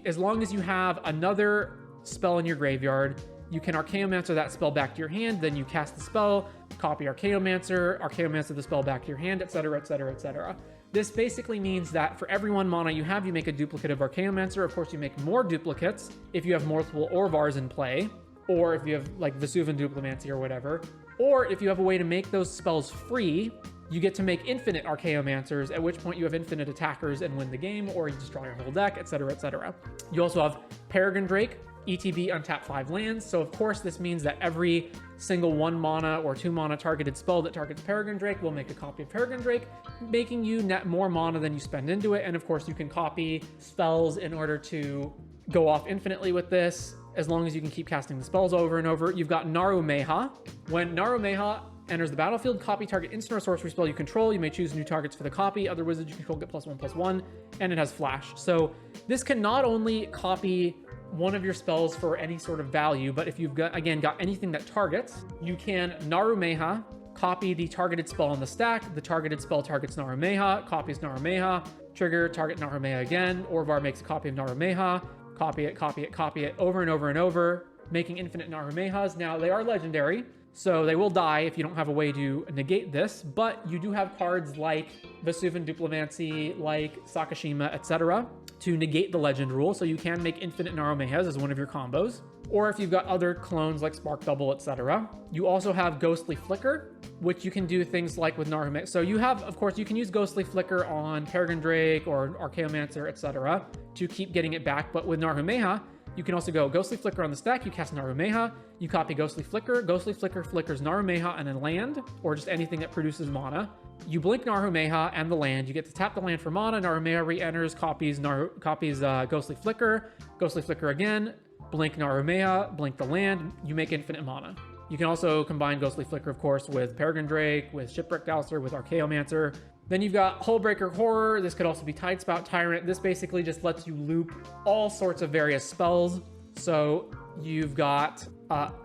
as long as you have another spell in your graveyard, you can Archaeomancer that spell back to your hand, then you cast the spell, copy Archaeomancer the spell back to your hand, etc., etc., etc. This basically means that for every 1 mana you have, you make a duplicate of Archaeomancer. Of course, you make more duplicates if you have multiple Orvars in play, or if you have like Vesuvan Duplimancy or whatever, or if you have a way to make those spells free, you get to make infinite Archaeomancers, at which point you have infinite attackers and win the game, or you destroy your whole deck, etc., etc. You also have Peregrine Drake, ETB, untap 5 lands. So of course this means that every single 1 mana or 2 mana targeted spell that targets Peregrine Drake will make a copy of Peregrine Drake, making you net more mana than you spend into it. And of course you can copy spells in order to go off infinitely with this, as long as you can keep casting the spells over and over. You've got Narumeha. When Narumeha enters the battlefield, copy target instant or sorcery spell you control. You may choose new targets for the copy. Other wizards you control get +1/+1, and it has flash. So this can not only copy one of your spells for any sort of value, but if you've got anything that targets, you can Narumeha, copy the targeted spell on the stack. The targeted spell targets Narumeha, copies Narumeha, trigger, target Narumeha again. Orvar makes a copy of Narumeha, copy it over and over and over, making infinite Narumehas. Now, they are legendary, so they will die if you don't have a way to negate this, but you do have cards like Vesuvan Duplimancy, like Sakashima, etc. to negate the legend rule, so you can make infinite Narumehas as one of your combos. Or if you've got other clones like Spark Double, etc. You also have Ghostly Flicker, which you can do things like with Narumeha. So you have, of course, you can use Ghostly Flicker on Peregrine Drake or Archaeomancer, etc. to keep getting it back, but with Narumeha, you can also go Ghostly Flicker on the stack, you cast Narumeha, you copy Ghostly Flicker flickers Narumeha and a land, or just anything that produces mana. You blink Narumeha and the land, you get to tap the land for mana, Narumeha re-enters, copies Ghostly Flicker again, blink Narumeha, blink the land, you make infinite mana. You can also combine Ghostly Flicker, of course, with Peregrine Drake, with Shipwreck Dowser, with Archaeomancer. Then you've got Hullbreaker Horror. This could also be Tidespout Tyrant. This basically just lets you loop all sorts of various spells. So you've got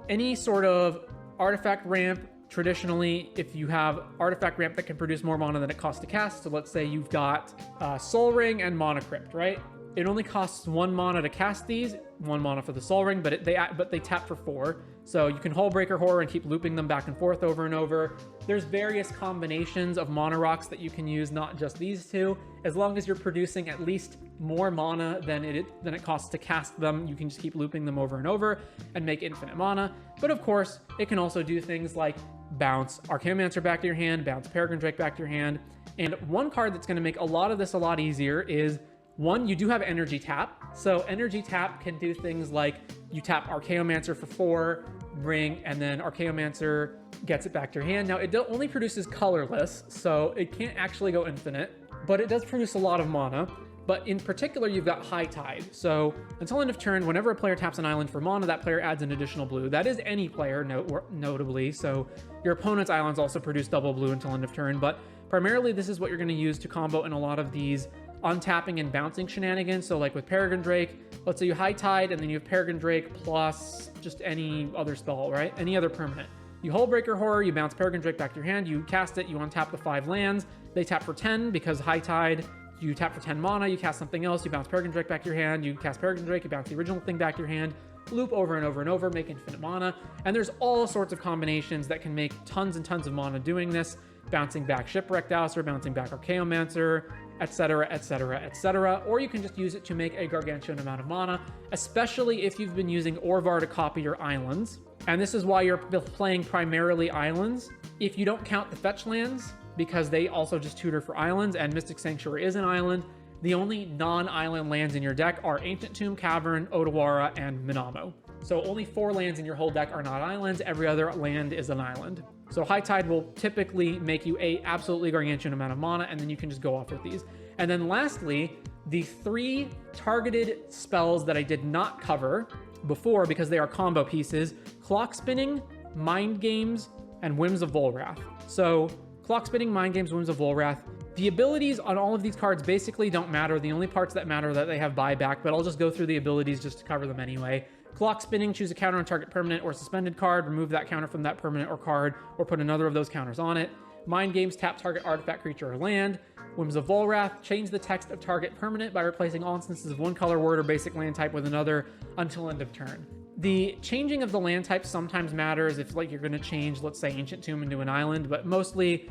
any sort of artifact ramp. Traditionally, if you have artifact ramp that can produce more mana than it costs to cast, so let's say you've got Soul Ring and Mana Crypt, right? It only costs 1 mana to cast these, 1 mana for the Sol Ring, but they tap for 4. So you can Hullbreaker Horror and keep looping them back and forth over and over. There's various combinations of mana rocks that you can use, not just these two. As long as you're producing at least more mana than it costs to cast them, you can just keep looping them over and over and make infinite mana. But of course, it can also do things like bounce Archaeomancer back to your hand, bounce Peregrine Drake back to your hand. And one card that's going to make a lot of this a lot easier is, one, you do have Energy Tap. So Energy Tap can do things like you tap Archaeomancer for 4, bring, and then Archaeomancer gets it back to your hand. Now, it only produces colorless, so it can't actually go infinite, but it does produce a lot of mana. But in particular, you've got High Tide. So until end of turn, whenever a player taps an island for mana, that player adds an additional blue. That is any player, notably. So your opponent's islands also produce double blue until end of turn. But primarily, this is what you're going to use to combo in a lot of these untapping and bouncing shenanigans. So like with Peregrine Drake, let's say you High Tide, and then you have Peregrine Drake plus just any other spell, right? Any other permanent. You Hullbreaker Horror, you bounce Peregrine Drake back to your hand, you cast it, you untap the 5 lands. They tap for 10 because High Tide. You tap for 10 mana, you cast something else, you bounce Peregrine Drake back to your hand, you cast Peregrine Drake, you bounce the original thing back to your hand, loop over and over and over, make infinite mana. And there's all sorts of combinations that can make tons and tons of mana doing this. Bouncing back Shipwrecked Dowser, bouncing back Archaeomancer, etc., etc., etc. Or you can just use it to make a gargantuan amount of mana, especially if you've been using Orvar to copy your islands. And this is why you're playing primarily islands. If you don't count the fetch lands, because they also just tutor for islands, and Mystic Sanctuary is an island, the only non-island lands in your deck are Ancient Tomb, Cavern, Otawara, and Minamo. So only 4 lands in your whole deck are not islands. Every other land is an island. So High Tide will typically make you a absolutely gargantuan amount of mana, and then you can just go off with these. And then lastly, the 3 targeted spells that I did not cover before because they are combo pieces: Clock Spinning, Mind Games, and Whims of Volrath. So Clock Spinning, Mind Games, Whims of Volrath. The abilities on all of these cards basically don't matter. The only parts that matter are that they have buyback, but I'll just go through the abilities just to cover them anyway. Clock Spinning, choose a counter on target permanent or suspended card, remove that counter from that permanent or card, or put another of those counters on it. Mind Games, tap target artifact, creature, or land. Whims of Volrath, change the text of target permanent by replacing all instances of one color word or basic land type with another until end of turn. The changing of the land type sometimes matters if like you're going to change, let's say, Ancient Tomb into an island, but mostly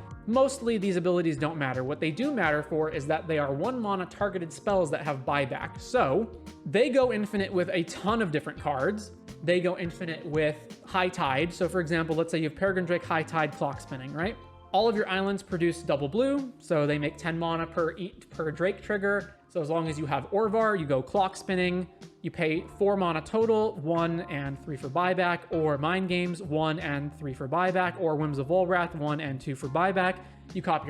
these abilities don't matter. What they do matter for is that they are 1 mana targeted spells that have buyback. So they go infinite with a ton of different cards. They go infinite with High Tide. So for example, let's say you have Peregrine Drake, High Tide, Clock Spinning, right? All of your islands produce double blue, so they make 10 mana per Drake trigger. So as long as you have Orvar, you go Clock Spinning. You pay 4 mana total, 1 and 3 for buyback, or Mind Games, 1 and 3 for buyback, or Whims of Volrath, 1 and 2 for buyback. You target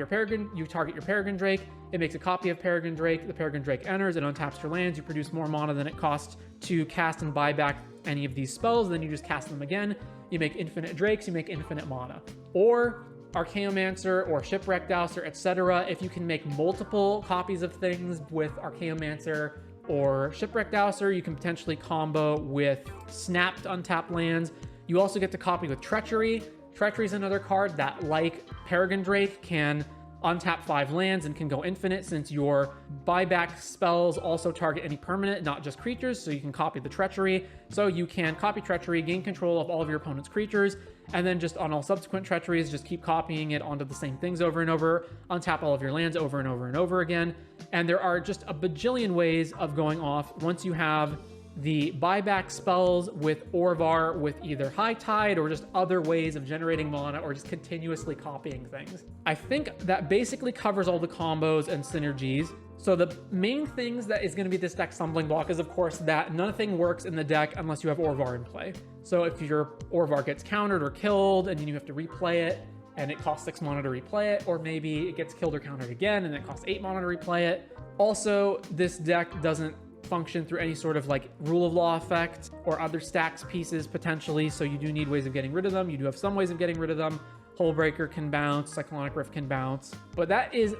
your Peregrine Drake. It makes a copy of Peregrine Drake. The Peregrine Drake enters, it untaps your lands. You produce more mana than it costs to cast and buy back any of these spells. Then you just cast them again. You make infinite Drakes, you make infinite mana. Or Archaeomancer or Shipwrecked Dowser, etc. If you can make multiple copies of things with Archaeomancer or Shipwrecked Dowser, you can potentially combo with snapped untapped lands. You also get to copy with Treachery. Treachery is another card that, like Peregrine Drake, can untap 5 lands and can go infinite, since your buyback spells also target any permanent, not just creatures, so you can copy the Treachery. So you can copy Treachery, gain control of all of your opponent's creatures, and then just on all subsequent Treacheries, just keep copying it onto the same things over and over, untap all of your lands over and over and over again. And there are just a bajillion ways of going off once you have the buyback spells with Orvar, with either High Tide or just other ways of generating mana or just continuously copying things. I think that basically covers all the combos and synergies. So the main things that is going to be this deck's stumbling block is, of course, that nothing works in the deck unless you have Orvar in play. So if your Orvar gets countered or killed and you have to replay it, and it costs 6 mana to replay it, or maybe it gets killed or countered again and it costs 8 mana to replay it. Also, this deck doesn't function through any sort of like rule of law effect or other stacks pieces potentially, so you do need ways of getting rid of them. You do have some ways of getting rid of them. Hullbreaker can bounce, Cyclonic Rift can bounce, but that is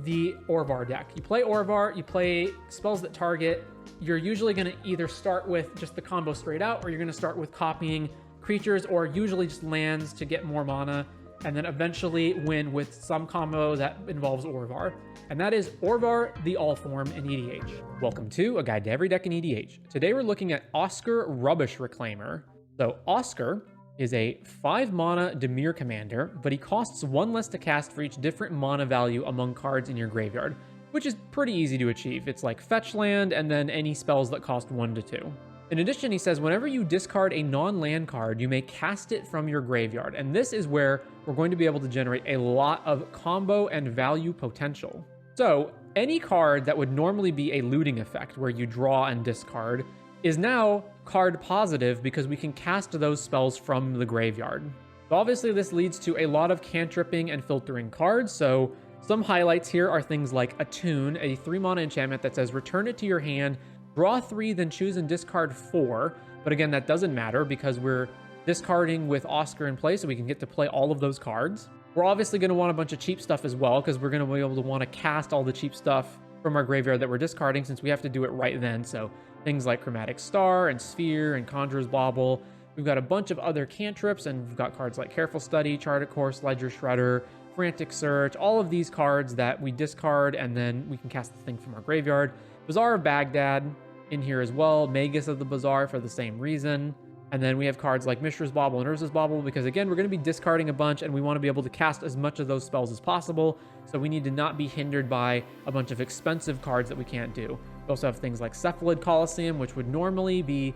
the Orvar deck. You play Orvar, you play spells that target. You're usually going to either start with just the combo straight out, or you're going to start with copying creatures or usually just lands to get more mana. and then eventually win with some combo that involves Orvar. And that is Orvar, the All-Form in EDH. Welcome to A Guide to Every Deck in EDH. Today we're looking at Oscar Rubbish Reclaimer. So Oscar is a 5 mana Dimir commander, but he costs 1 less to cast for each different mana value among cards in your graveyard, which is pretty easy to achieve. It's like fetch land and then any spells that cost 1 to 2. In addition, he says whenever you discard a non-land card, you may cast it from your graveyard. And this is where we're going to be able to generate a lot of combo and value potential. So any card that would normally be a looting effect where you draw and discard is now card positive because we can cast those spells from the graveyard. So obviously this leads to a lot of cantripping and filtering cards. So some highlights here are things like Attune, a 3 mana enchantment that says return it to your hand, draw 3, then choose and discard 4. But again, that doesn't matter because we're discarding with Oscar in play, so we can get to play all of those cards. We're obviously going to want a bunch of cheap stuff as well, because we're going to be able to want to cast all the cheap stuff from our graveyard that we're discarding, since we have to do it right then. So things like Chromatic Star and Sphere and Conjurer's Bauble. We've got a bunch of other cantrips, and we've got cards like Careful Study, Charted Course, Ledger Shredder, Frantic Search, all of these cards that we discard, and then we can cast the thing from our graveyard. Bazaar of Baghdad in here as well, Magus of the Bazaar for the same reason. And then we have cards like Mishra's Bauble and Urza's Bauble because, again, we're going to be discarding a bunch and we want to be able to cast as much of those spells as possible. So we need to not be hindered by a bunch of expensive cards that we can't do. We also have things like Cephalid Coliseum, which would normally be,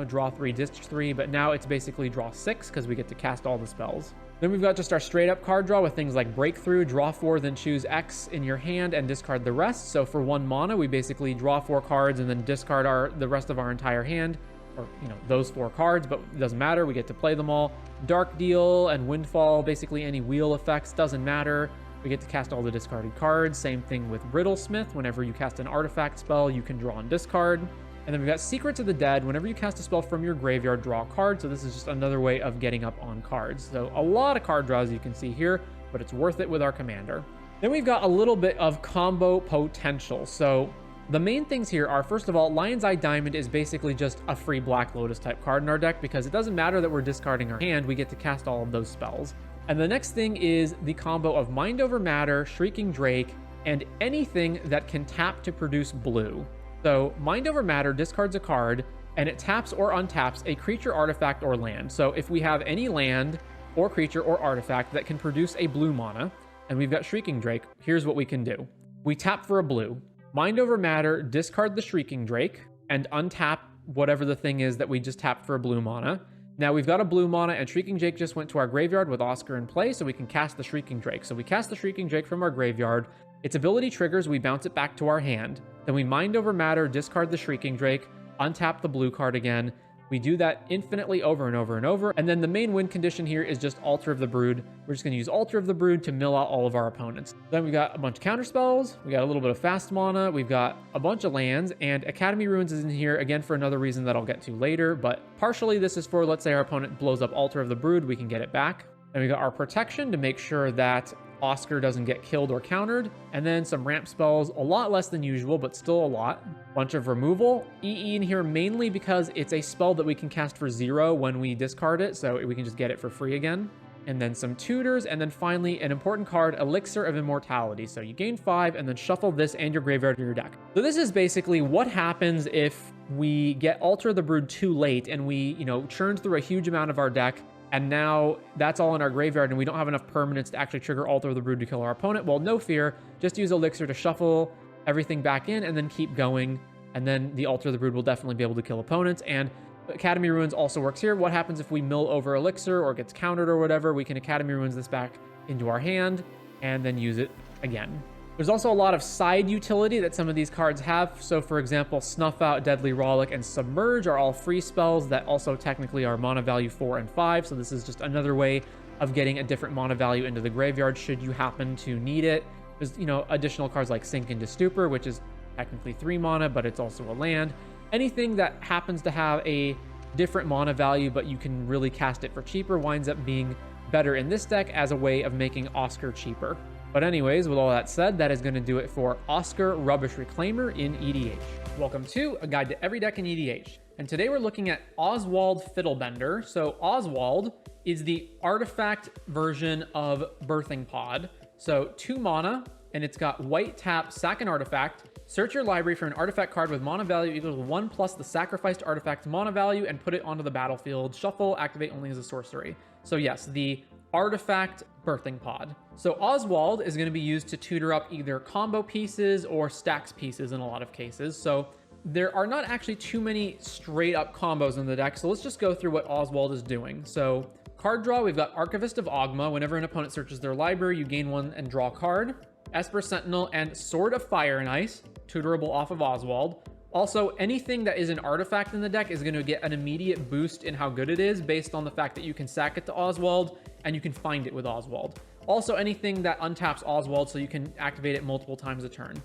draw 3, disc 3, but now it's basically draw 6 because we get to cast all the spells. Then we've got just our straight up card draw with things like Breakthrough, draw 4, then choose X in your hand and discard the rest. So for 1 mana, we basically draw 4 cards and then discard the rest of our entire hand, or those 4 cards, but it doesn't matter, we get to play them all. Dark Deal and Windfall, basically any wheel effects, doesn't matter. We get to cast all the discarded cards. Same thing with Riddlesmith. Whenever you cast an artifact spell, you can draw and discard. And then we've got Secrets of the Dead. Whenever you cast a spell from your graveyard, draw a card. So this is just another way of getting up on cards. So a lot of card draws you can see here, but it's worth it with our commander. Then we've got a little bit of combo potential. So the main things here are, first of all, Lion's Eye Diamond is basically just a free Black Lotus type card in our deck because it doesn't matter that we're discarding our hand, we get to cast all of those spells. And the next thing is the combo of Mind Over Matter, Shrieking Drake, and anything that can tap to produce blue. So Mind Over Matter discards a card, and it taps or untaps a creature, artifact, or land. So if we have any land or creature or artifact that can produce a blue mana, and we've got Shrieking Drake, here's what we can do. We tap for a blue. Mind Over Matter, discard the Shrieking Drake, and untap whatever the thing is that we just tapped for a blue mana. Now we've got a blue mana, and Shrieking Drake just went to our graveyard with Oscar in play, so we can cast the Shrieking Drake. So we cast the Shrieking Drake from our graveyard. Its ability triggers, we bounce it back to our hand. Then we Mind Over Matter, discard the Shrieking Drake, untap the blue card again. We do that infinitely over and over and over. And then the main win condition here is just Altar of the Brood. We're just going to use Altar of the Brood to mill out all of our opponents. Then we've got a bunch of counter spells. We got a little bit of fast mana. We've got a bunch of lands, and Academy Ruins is in here again for another reason that I'll get to later. But partially this is for, let's say our opponent blows up Altar of the Brood, we can get it back. Then we got our protection to make sure that Oscar doesn't get killed or countered, and then some ramp spells, a lot less than usual, but still a lot. Bunch of removal. EE in here mainly because it's a spell that we can cast for 0 when we discard it, so we can just get it for free again. And then some tutors, and then finally an important card, Elixir of Immortality. So you gain 5 and then shuffle this and your graveyard to your deck. So this is basically what happens if we get Altar the Brood too late and we, churned through a huge amount of our deck, and now that's all in our graveyard and we don't have enough permanents to actually trigger Altar the Brood to kill our opponent. Well, no fear, just use Elixir to shuffle everything back in and then keep going. And then the Altar the Brood will definitely be able to kill opponents. And Academy Ruins also works here. What happens if we mill over Elixir or gets countered or whatever? We can Academy Ruins this back into our hand and then use it again. There's also a lot of side utility that some of these cards have. So for example, Snuff Out, Deadly Rollick, and Submerge are all free spells that also technically are mana value 4 and 5. So this is just another way of getting a different mana value into the graveyard should you happen to need it. There's, additional cards like Sink into Stupor, which is technically 3 mana, but it's also a land. Anything that happens to have a different mana value, but you can really cast it for cheaper, winds up being better in this deck as a way of making Oscar cheaper. But anyways, with all that said, that is going to do it for Oscar Rubbish Reclaimer in EDH. Welcome to A Guide to Every Deck in EDH. and today we're looking at Oswald Fiddlebender. So Oswald is the artifact version of Birthing Pod. So 2 mana, and it's got white tap, sack an artifact, search your library for an artifact card with mana value equal to 1 plus the sacrificed artifact's mana value and put it onto the battlefield. Shuffle, activate only as a sorcery. So yes, the artifact Birthing Pod. So Oswald is going to be used to tutor up either combo pieces or stacks pieces in a lot of cases. So there are not actually too many straight up combos in the deck. So let's just go through what Oswald is doing. So card draw, we've got Archivist of Ogma. Whenever an opponent searches their library, you gain 1 and draw a card. Esper Sentinel and Sword of Fire and Ice, tutorable off of Oswald. Also, anything that is an artifact in the deck is going to get an immediate boost in how good it is based on the fact that you can sack it to Oswald and you can find it with Oswald. Also, anything that untaps Oswald so you can activate it multiple times a turn.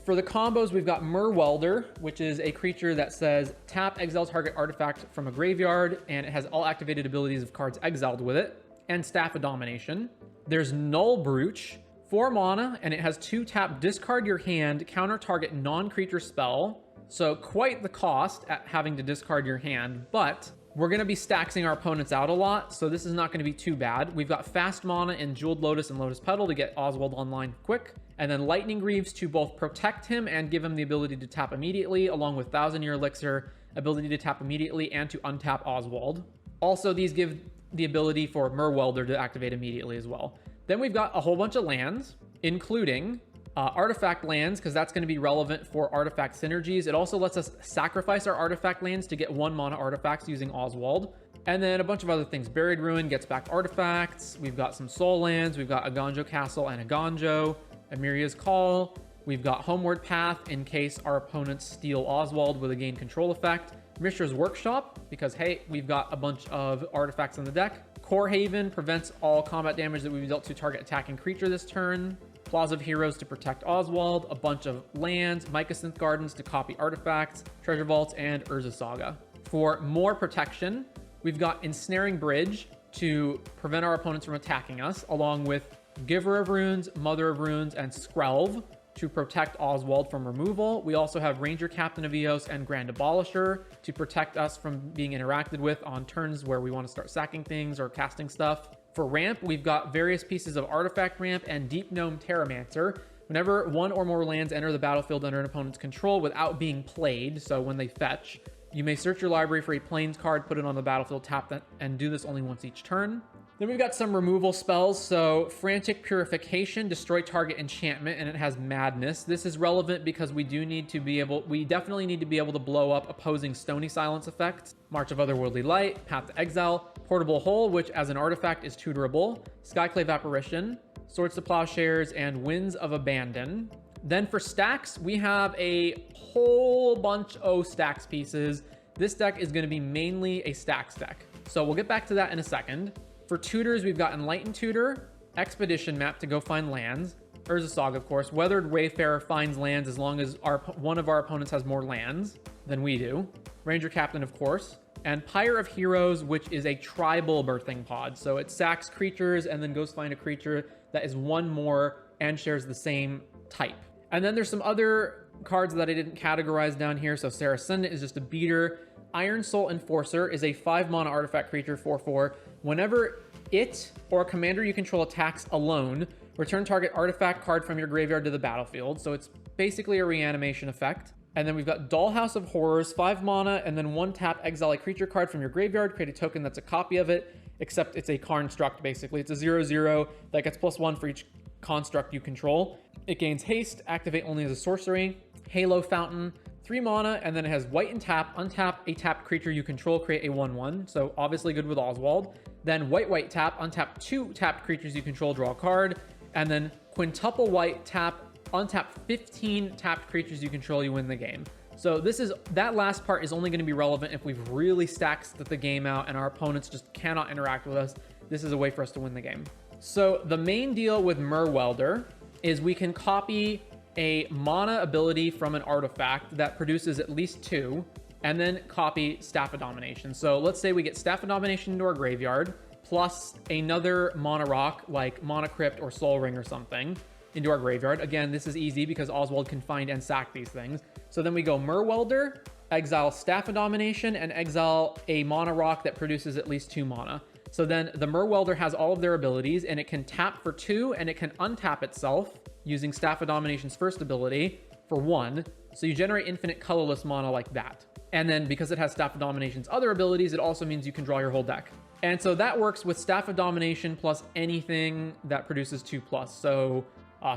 For the combos, we've got Merwelder, which is a creature that says tap, exile target artifact from a graveyard, and it has all activated abilities of cards exiled with it, and Staff of Domination. There's Nullbrooch, 4 mana, and it has 2 tap, discard your hand, counter target non-creature spell. So quite the cost at having to discard your hand, but we're going to be staxing our opponents out a lot, so this is not going to be too bad. We've got fast mana in Jeweled Lotus and Lotus Petal to get Oswald online quick, and then Lightning Greaves to both protect him and give him the ability to tap immediately, along with Thousand Year Elixir, ability to tap immediately and to untap Oswald. Also, these give the ability for Merwelder to activate immediately as well. Then we've got a whole bunch of lands, including artifact lands, because that's going to be relevant for artifact synergies. It also lets us sacrifice our artifact lands to get 1 mana artifacts using Oswald. And then a bunch of other things. Buried Ruin gets back artifacts. We've got some soul lands. We've got Aganjo Castle and Aganjo. Amiria's Call. We've got Homeward Path in case our opponents steal Oswald with a gain control effect. Mishra's Workshop, because hey, we've got a bunch of artifacts in the deck. Core Haven prevents all combat damage that we've dealt to target attacking creature this turn. Plaza of Heroes to protect Oswald, a bunch of lands, Mycosynth Gardens to copy artifacts, Treasure Vaults, and Urza Saga. For more protection, we've got Ensnaring Bridge to prevent our opponents from attacking us, along with Giver of Runes, Mother of Runes, and Skrelv to protect Oswald from removal. We also have Ranger Captain of Eos and Grand Abolisher to protect us from being interacted with on turns where we want to start sacking things or casting stuff. For ramp, we've got various pieces of Artifact Ramp and Deep Gnome Terramancer. Whenever 1 or more lands enter the battlefield under an opponent's control without being played, so when they fetch, you may search your library for a Plains card, put it on the battlefield, tap that, and do this only once each turn. Then we've got some removal spells. So Frantic Purification, destroy target enchantment, and it has Madness. This is relevant because we definitely need to be able to blow up opposing Stony Silence effects. March of Otherworldly Light, Path to Exile, Portable Hole, which as an artifact is tutorable, Skyclave Apparition, Swords to Plowshares, and Winds of Abandon. Then for stacks, we have a whole bunch of stacks pieces. This deck is going to be mainly a stacks deck, so we'll get back to that in a second. For tutors, we've got Enlightened Tutor, Expedition Map to go find lands, Urza Saga, of course, Weathered Wayfarer finds lands as long as one of our opponents has more lands than we do, Ranger Captain, of course, and Pyre of Heroes, which is a tribal birthing pod. So it sacks creatures and then goes find a creature that is 1 more and shares the same type. And then there's some other cards that I didn't categorize down here. So Saracen is just a beater. Iron Soul Enforcer is a 5 mana artifact creature, 4/4. Whenever it or a commander you control attacks alone, return target artifact card from your graveyard to the battlefield. So it's basically a reanimation effect. And then we've got Dollhouse of Horrors, 5 mana, and then 1 tap, exile a creature card from your graveyard, create a token that's a copy of it, except it's a construct, basically. It's a 0/0 that gets +1 for each construct you control. It gains haste, activate only as a sorcery. Halo Fountain, 3 mana, and then it has white and tap, untap a tapped creature you control, create a 1/1. So obviously good with Oswald. Then white tap, untap 2 tapped creatures you control, draw a card. And then quintuple white tap, untap 15 tapped creatures you control, you win the game. So that last part is only going to be relevant if we've really stacked the game out and our opponents just cannot interact with us. This is a way for us to win the game. So the main deal with Merwelder is we can copy a mana ability from an artifact that produces at least 2, and then copy Staff of Domination. So let's say we get Staff of Domination into our graveyard, plus another mana rock like Mana Crypt or Soul Ring or something. into our graveyard. Again, this is easy because Oswald can find and sack these things. So then we go Merwelder, exile Staff of Domination, and exile a mana rock that produces at least 2 mana. So then the Merwelder has all of their abilities, and it can tap for 2, and it can untap itself using Staff of Domination's first ability for 1. So you generate infinite colorless mana like that. And then because it has Staff of Domination's other abilities, it also means you can draw your whole deck. And so that works with Staff of Domination plus anything that produces 2+. So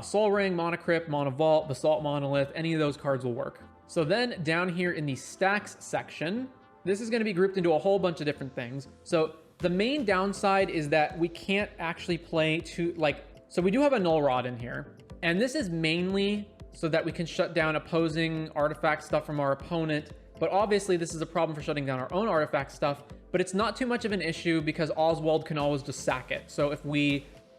Soul Ring, Mana Crypt, Mana Vault, Basalt Monolith, any of those cards will work. So then down here in the stacks section, this is going to be grouped into a whole bunch of different things. So the main downside is that we can't actually play so we do have a Null Rod in here. And this is mainly so that we can shut down opposing artifact stuff from our opponent. But obviously this is a problem for shutting down our own artifact stuff, but it's not too much of an issue because Oswald can always just sack it. So if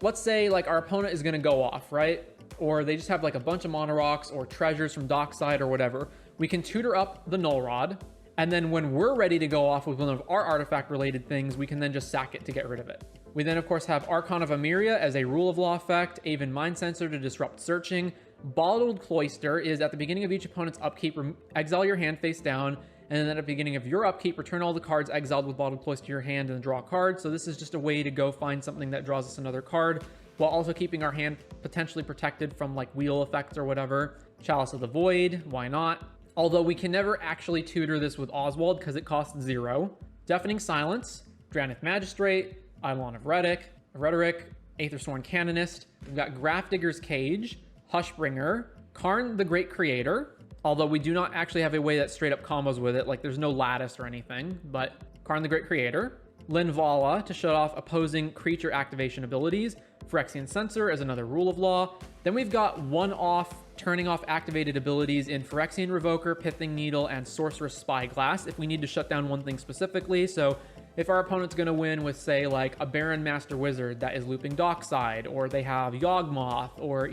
let's say like our opponent is going to go off, right? Or they just have like a bunch of mana rocks or treasures from Dockside or whatever, we can tutor up the Null Rod. And then when we're ready to go off with one of our artifact related things, we can then just sack it to get rid of it. We then of course have Archon of Emeria as a rule of law effect, Aven Mind Sensor to disrupt searching. Bottled Cloister is at the beginning of each opponent's upkeep, exile your hand face down, and then at the beginning of your upkeep, return all the cards exiled with Bottled Cloister to your hand and draw a card. So this is just a way to go find something that draws us another card, while also keeping our hand potentially protected from like wheel effects or whatever. Chalice of the Void, why not? Although we can never actually tutor this with Oswald because it costs 0. Deafening Silence, Drannith Magistrate, Eidolon of Rhetoric, Aethersworn Canonist. We've got Grafdigger's Cage, Hushbringer, Karn the Great Creator, although we do not actually have a way that straight up combos with it, like there's no lattice or anything, but Karn the Great Creator, Linvala to shut off opposing creature activation abilities, Phyrexian Censor as another rule of law. Then we've got one-off turning off activated abilities in Phyrexian Revoker, Pithing Needle, and Sorceress Spyglass if we need to shut down one thing specifically. So if our opponent's going to win with, say, like a Baron Master Wizard that is looping Dockside, or they have Yawgmoth, or,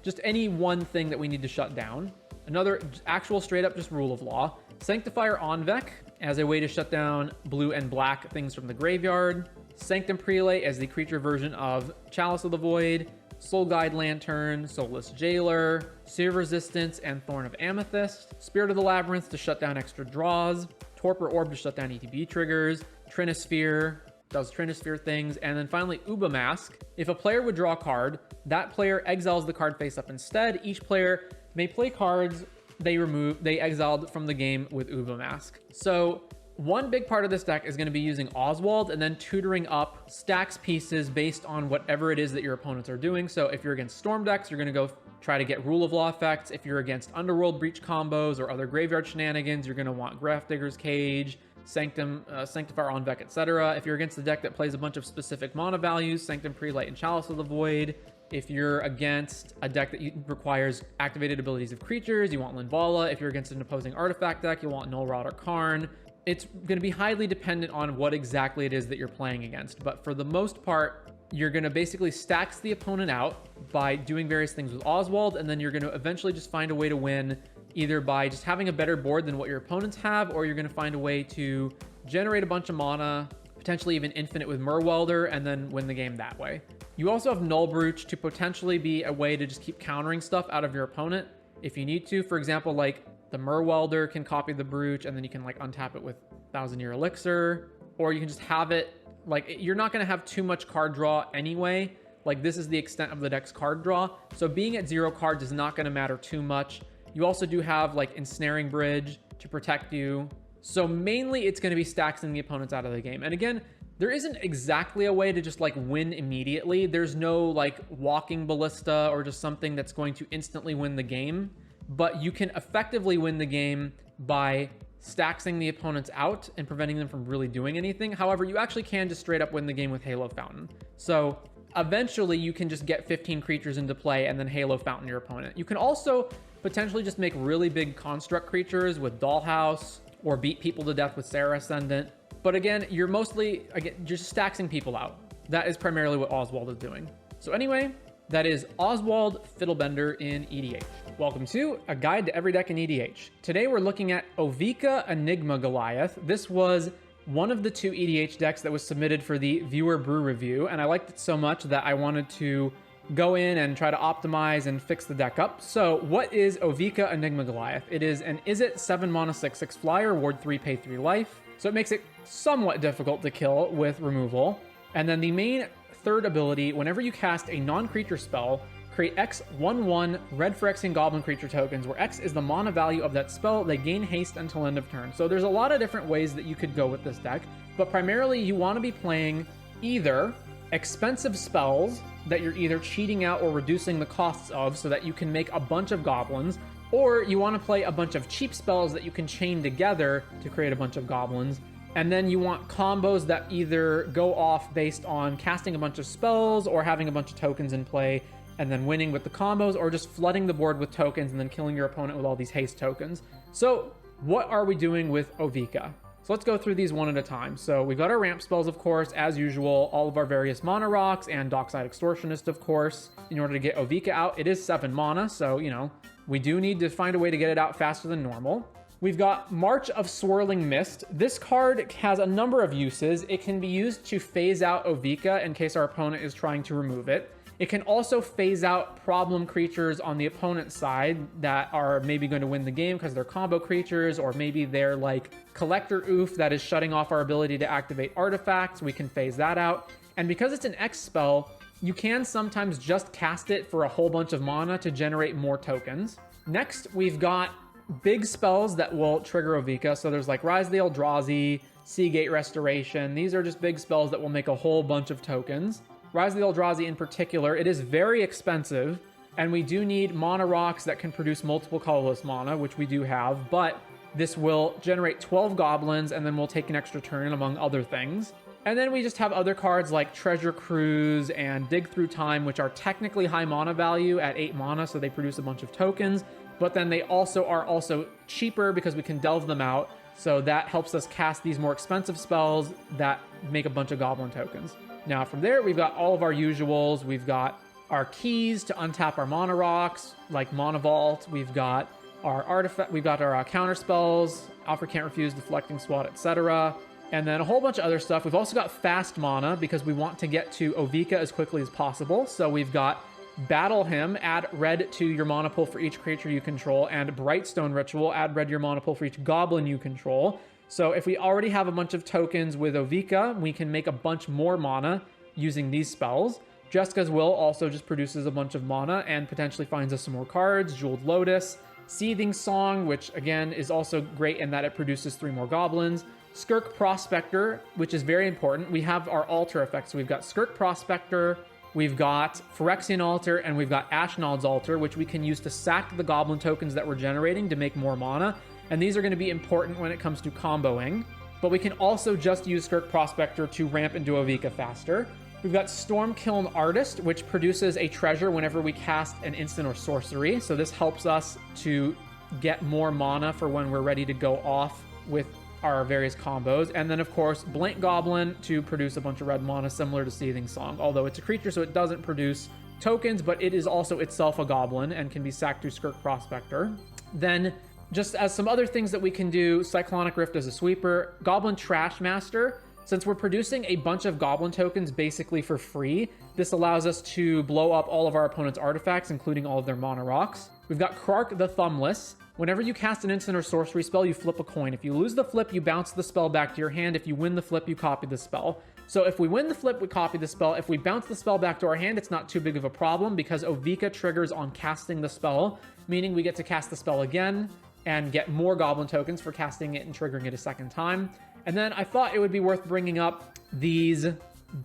just any one thing that we need to shut down. Another actual straight up just rule of law. Sanctifier Onvek as a way to shut down blue and black things from the graveyard. Sanctum Prelate as the creature version of Chalice of the Void. Soul Guide Lantern, Soulless Jailer, Seer Resistance, and Thorn of Amethyst. Spirit of the Labyrinth to shut down extra draws. Torpor Orb to shut down ETB triggers. Trinisphere does Trinisphere things. And then finally, Uba Mask. If a player would draw a card, that player exiles the card face up instead. Each player may play cards they exiled from the game with Uba Mask. So one big part of this deck is going to be using Oswald and then tutoring up stacks pieces based on whatever it is that your opponents are doing. So if you're against Storm decks, you're going to go try to get Rule of Law effects. If you're against Underworld Breach combos or other graveyard shenanigans, you're going to want Grafdigger's Cage, Sanctifier Onvek, etc. If you're against the deck that plays a bunch of specific mana values, Sanctum Prelate and Chalice of the Void. If you're against a deck that requires activated abilities of creatures, you want Linvala. If you're against an opposing artifact deck, you want Null Rod or Karn. It's going to be highly dependent on what exactly it is that you're playing against. But for the most part, you're going to basically stacks the opponent out by doing various things with Oswald, and then you're going to eventually just find a way to win either by just having a better board than what your opponents have, or you're going to find a way to generate a bunch of mana, potentially even infinite with Merwelder, and then win the game that way. You also have Null Brooch to potentially be a way to just keep countering stuff out of your opponent if you need to. For example, like the Merwelder can copy the Brooch, and then you can like untap it with 1000-Year Elixir, or you can just have it like you're not going to have too much card draw anyway. Like this is the extent of the deck's card draw, so being at 0 cards is not going to matter too much. You also do have like Ensnaring Bridge to protect you, so mainly it's going to be staxing the opponents out of the game. And again, there isn't exactly a way to just like win immediately. There's no like Walking Ballista or just something that's going to instantly win the game, but you can effectively win the game by staxing the opponents out and preventing them from really doing anything. However, you actually can just straight up win the game with Halo Fountain. So eventually you can just get 15 creatures into play and then Halo Fountain your opponent. You can also potentially just make really big construct creatures with Dollhouse or beat people to death with Sarah Ascendant. But again, you're mostly just staxing people out. That is primarily what Oswald is doing. So anyway, that is Oswald Fiddlebender in EDH. Welcome to A Guide to Every Deck in EDH. Today we're looking at Ovika Enigma Goliath. This was one of the 2 EDH decks that was submitted for the Viewer Brew Review, and I liked it so much that I wanted to go in and try to optimize and fix the deck up. So what is Ovika Enigma Goliath? It is an Izzet 7 mana 6/6 flyer, ward 3, pay 3 life. So it makes it somewhat difficult to kill with removal. And then the main third ability, whenever you cast a non-creature spell, create X 1/1 red Phyrexian Goblin creature tokens, where X is the mana value of that spell. They gain haste until end of turn. So there's a lot of different ways that you could go with this deck, but primarily you want to be playing either expensive spells that you're either cheating out or reducing the costs of so that you can make a bunch of goblins, or you want to play a bunch of cheap spells that you can chain together to create a bunch of goblins. And then you want combos that either go off based on casting a bunch of spells or having a bunch of tokens in play and then winning with the combos, or just flooding the board with tokens and then killing your opponent with all these haste tokens. So what are we doing with Ovika? So let's go through these one at a time. So we've got our ramp spells, of course, as usual, all of our various mana rocks and Dockside Extortionist, of course. In order to get Ovika out, it is 7 mana, so, you know, we do need to find a way to get it out faster than normal. We've got March of Swirling Mist. This card has a number of uses. It can be used to phase out Ovika in case our opponent is trying to remove it. It can also phase out problem creatures on the opponent's side that are maybe going to win the game because they're combo creatures, or maybe they're like Collector Oof that is shutting off our ability to activate artifacts. We can phase that out. And because it's an X spell, you can sometimes just cast it for a whole bunch of mana to generate more tokens. Next, we've got big spells that will trigger Ovika. So there's like Rise of the Eldrazi, Seagate Restoration. These are just big spells that will make a whole bunch of tokens. Rise of the Eldrazi in particular, it is very expensive, and we do need mana rocks that can produce multiple colorless mana, which we do have, but this will generate 12 goblins, and then we'll take an extra turn, among other things. And then we just have other cards like Treasure Cruise and Dig Through Time, which are technically high mana value at 8 mana, so they produce a bunch of tokens, but then they also are cheaper because we can delve them out, so that helps us cast these more expensive spells that make a bunch of goblin tokens. Now from there, we've got all of our usuals. We've got our keys to untap our mana rocks, like Mana Vault. We've got our artifact. We've got our counter spells, Alfred Can't Refuse, Deflecting Swat, etc. And then a whole bunch of other stuff. We've also got fast mana because we want to get to Ovika as quickly as possible. So we've got Battle Hymn, add red to your mana pool for each creature you control, and Brightstone Ritual, add red to your mana pool for each goblin you control. So if we already have a bunch of tokens with Ovika, we can make a bunch more mana using these spells. Jessica's Will also just produces a bunch of mana and potentially finds us some more cards. Jeweled Lotus, Seething Song, which again is also great in that it produces 3 more goblins. Skirk Prospector, which is very important. We have our altar effects. So we've got Skirk Prospector, we've got Phyrexian Altar, and we've got Ashnod's Altar, which we can use to sack the goblin tokens that we're generating to make more mana. And these are going to be important when it comes to comboing. But we can also just use Skirk Prospector to ramp into Ovika faster. We've got Stormkiln Artist, which produces a treasure whenever we cast an instant or sorcery. So this helps us to get more mana for when we're ready to go off with our various combos. And then, of course, Blank Goblin to produce a bunch of red mana, similar to Seething Song. Although it's a creature, so it doesn't produce tokens, but it is also itself a goblin and can be sacked through Skirk Prospector. Then, just as some other things that we can do, Cyclonic Rift as a sweeper, Goblin Trash Master. Since we're producing a bunch of goblin tokens basically for free, this allows us to blow up all of our opponent's artifacts, including all of their mana rocks. We've got Krark the Thumbless. Whenever you cast an instant or sorcery spell, you flip a coin. If you lose the flip, you bounce the spell back to your hand. If you win the flip, you copy the spell. So if we win the flip, we copy the spell. If we bounce the spell back to our hand, it's not too big of a problem because Ovika triggers on casting the spell, meaning we get to cast the spell again and get more goblin tokens for casting it and triggering it a second time. And then I thought it would be worth bringing up these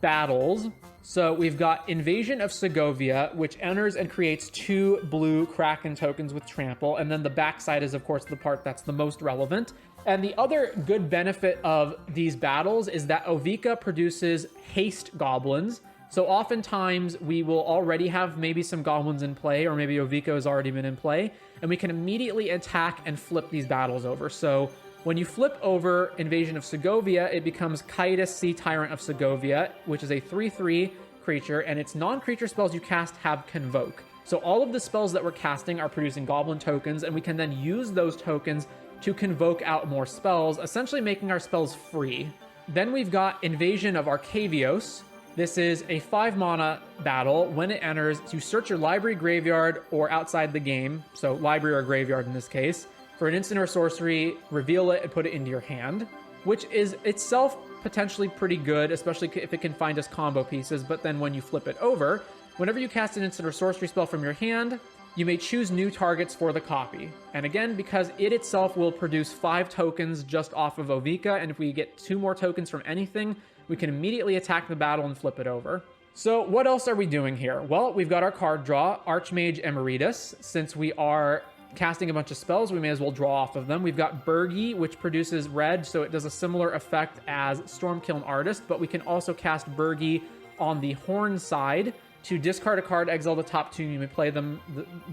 battles. So we've got Invasion of Segovia, which enters and creates 2 blue Kraken tokens with trample. And then the backside is, of course, the part that's the most relevant. And the other good benefit of these battles is that Ovika produces haste goblins. So oftentimes we will already have maybe some goblins in play, or maybe Ovika has already been in play, and we can immediately attack and flip these battles over. So when you flip over Invasion of Segovia, it becomes Kaitis, Sea Tyrant of Segovia, which is a 3/3 creature, and its non-creature spells you cast have Convoke. So all of the spells that we're casting are producing goblin tokens, and we can then use those tokens to convoke out more spells, essentially making our spells free. Then we've got Invasion of Arcavios, This is a 5 mana battle. When it enters, you search your library, graveyard, or outside the game, so library or graveyard in this case, for an instant or sorcery, reveal it and put it into your hand, which is itself potentially pretty good, especially if it can find us combo pieces. But then when you flip it over, whenever you cast an instant or sorcery spell from your hand, you may choose new targets for the copy. And again, because it itself will produce 5 tokens just off of Ovika, and if we get 2 more tokens from anything, we can immediately attack the battle and flip it over. So what else are we doing here? Well, we've got our card draw, Archmage Emeritus. Since we are casting a bunch of spells, we may as well draw off of them. We've got Burgi, which produces red, so it does a similar effect as Stormkiln Artist, but we can also cast Burgi on the Horn side to discard a card, exile the top 2, you may play them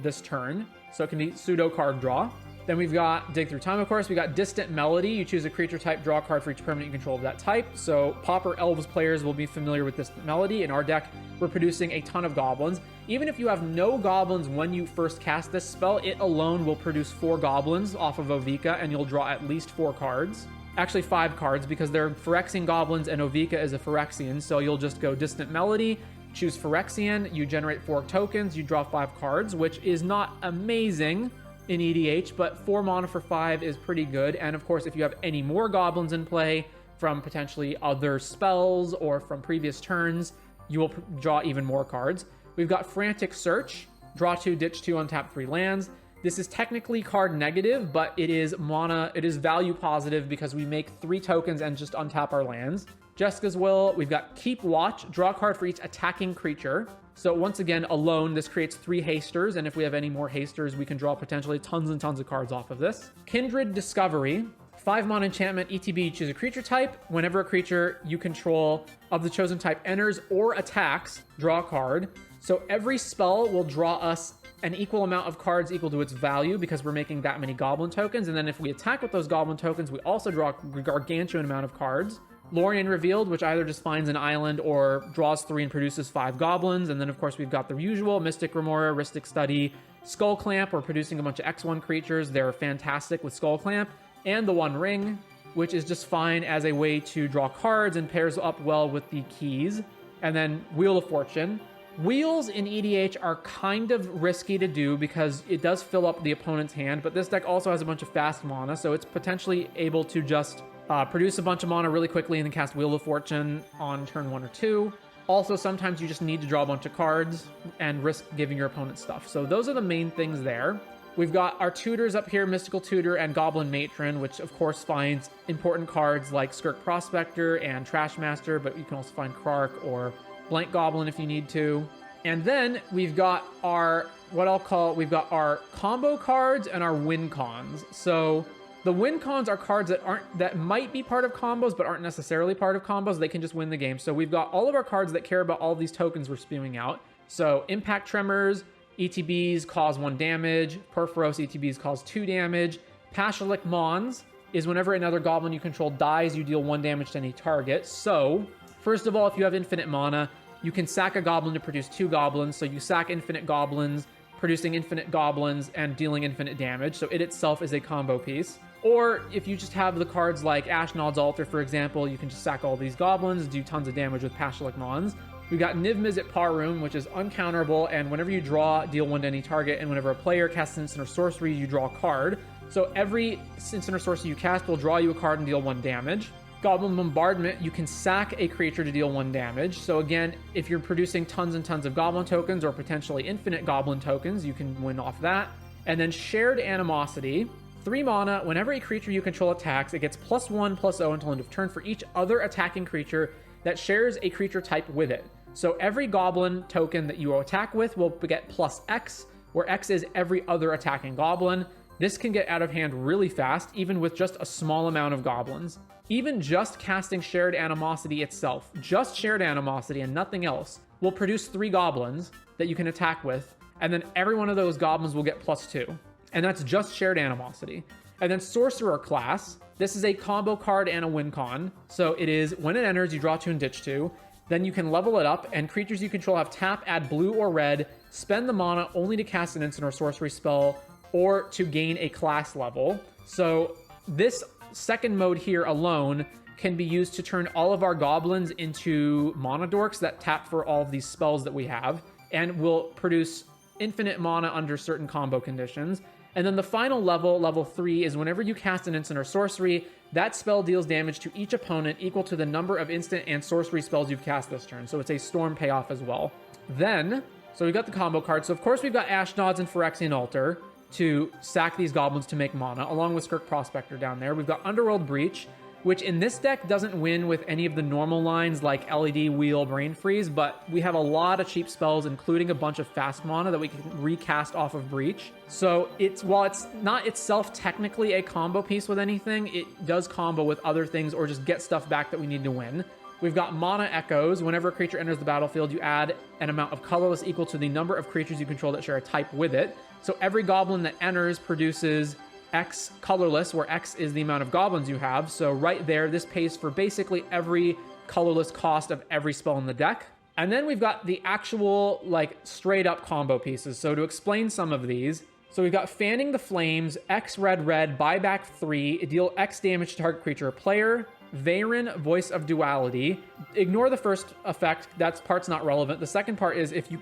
this turn. So it can be pseudo card draw. Then we've got Dig Through Time, of course. We got Distant Melody. You choose a creature type, draw a card for each permanent you control of that type. So Pauper Elves players will be familiar with Distant Melody. In our deck, we're producing a ton of goblins. Even if you have no goblins when you first cast this spell, it alone will produce 4 goblins off of Ovika, and you'll draw at least 4 cards. Actually 5 cards, because they're Phyrexian goblins and Ovika is a Phyrexian. So you'll just go Distant Melody, choose Phyrexian, you generate 4 tokens, you draw 5 cards, which is not amazing in EDH, but 4 mana for 5 is pretty good. And of course, if you have any more goblins in play from potentially other spells or from previous turns, you will draw even more cards. We've got Frantic Search, draw 2, ditch 2, untap 3 lands. This is technically card negative, but it is value positive because we make 3 tokens and just untap our lands. Jessica's Will, we've got Keep Watch, draw a card for each attacking creature. So once again, alone, this creates 3 hasters, and if we have any more hasters, we can draw potentially tons and tons of cards off of this. Kindred Discovery, 5 mana enchantment, ETB, choose a creature type. Whenever a creature you control of the chosen type enters or attacks, draw a card. So every spell will draw us an equal amount of cards equal to its value because we're making that many goblin tokens. And then if we attack with those goblin tokens, we also draw a gargantuan amount of cards. Lorien Revealed, which either just finds an island or draws 3 and produces 5 goblins. And then, of course, we've got the usual Mystic Remora, Rhystic Study, Skull Clamp. We're producing a bunch of X1 creatures. They're fantastic with Skull Clamp. And the One Ring, which is just fine as a way to draw cards and pairs up well with the keys. And then Wheel of Fortune. Wheels in EDH are kind of risky to do because it does fill up the opponent's hand, but this deck also has a bunch of fast mana, so it's potentially able to just produce a bunch of mana really quickly and then cast Wheel of Fortune on turn 1 or 2. Also, sometimes you just need to draw a bunch of cards and risk giving your opponent stuff. So those are the main things there. We've got our tutors up here, Mystical Tutor and Goblin Matron, which of course finds important cards like Skirk Prospector and Trashmaster, but you can also find Krark or Blank Goblin if you need to. And then we've got our, we've got our combo cards and our win cons. So the win cons are cards that might be part of combos, but aren't necessarily part of combos. They can just win the game. So we've got all of our cards that care about all these tokens we're spewing out. So Impact Tremors, ETBs cause 1 damage. Perforos ETBs cause 2 damage. Pashalik Mons is whenever another goblin you control dies, you deal 1 damage to any target. So first of all, if you have infinite mana, you can sack a goblin to produce 2 goblins. So you sack infinite goblins, producing infinite goblins and dealing infinite damage. So it itself is a combo piece. Or if you just have the cards like Ashnod's Altar, for example, you can just sack all these goblins, do tons of damage with Pashalik Mons. We've got Niv Mizzet Parum, which is uncounterable, and whenever you draw, deal 1 to any target, and whenever a player casts an instant or sorcery, you draw a card. So every instant or sorcery you cast will draw you a card and deal 1 damage. Goblin Bombardment, you can sack a creature to deal 1 damage. So again, if you're producing tons and tons of goblin tokens or potentially infinite goblin tokens, you can win off that. And then Shared Animosity, 3 mana, whenever a creature you control attacks, it gets +1/+0 until end of turn for each other attacking creature that shares a creature type with it. So every goblin token that you attack with will get +X, where X is every other attacking goblin. This can get out of hand really fast, even with just a small amount of goblins. Even just casting Shared Animosity itself, just Shared Animosity and nothing else, will produce 3 goblins that you can attack with, and then every one of those goblins will get +2. And that's just Shared Animosity. And then Sorcerer Class, this is a combo card and a win con. So it is, when it enters, you draw 2 and ditch 2. Then you can level it up, and creatures you control have tap, add blue or red, spend the mana only to cast an instant or sorcery spell, or to gain a class level. So this second mode here alone can be used to turn all of our goblins into mana dorks that tap for all of these spells that we have and will produce infinite mana under certain combo conditions. And then the final level, level 3, is whenever you cast an instant or sorcery, that spell deals damage to each opponent equal to the number of instant and sorcery spells you've cast this turn. So it's a storm payoff as well. Then, so we've got the combo cards. So of course we've got Ashnods and Phyrexian Altar to sack these goblins to make mana, along with Skirk Prospector down there. We've got Underworld Breach, which in this deck doesn't win with any of the normal lines like LED, Wheel, Brain Freeze, but we have a lot of cheap spells, including a bunch of fast mana that we can recast off of Breach. So while it's not itself technically a combo piece with anything, it does combo with other things or just get stuff back that we need to win. We've got Mana Echoes. Whenever a creature enters the battlefield, you add an amount of colorless equal to the number of creatures you control that share a type with it. So every goblin that enters produces X colorless, where X is the amount of goblins you have. So right there, this pays for basically every colorless cost of every spell in the deck. And then we've got the actual, like, straight up combo pieces. So to explain some of these, so we've got Fanning the Flames, X red red, buyback 3, deal X damage to target creature or player. Veyrin, Voice of Duality. Ignore the first effect, that part's not relevant. The second part is if you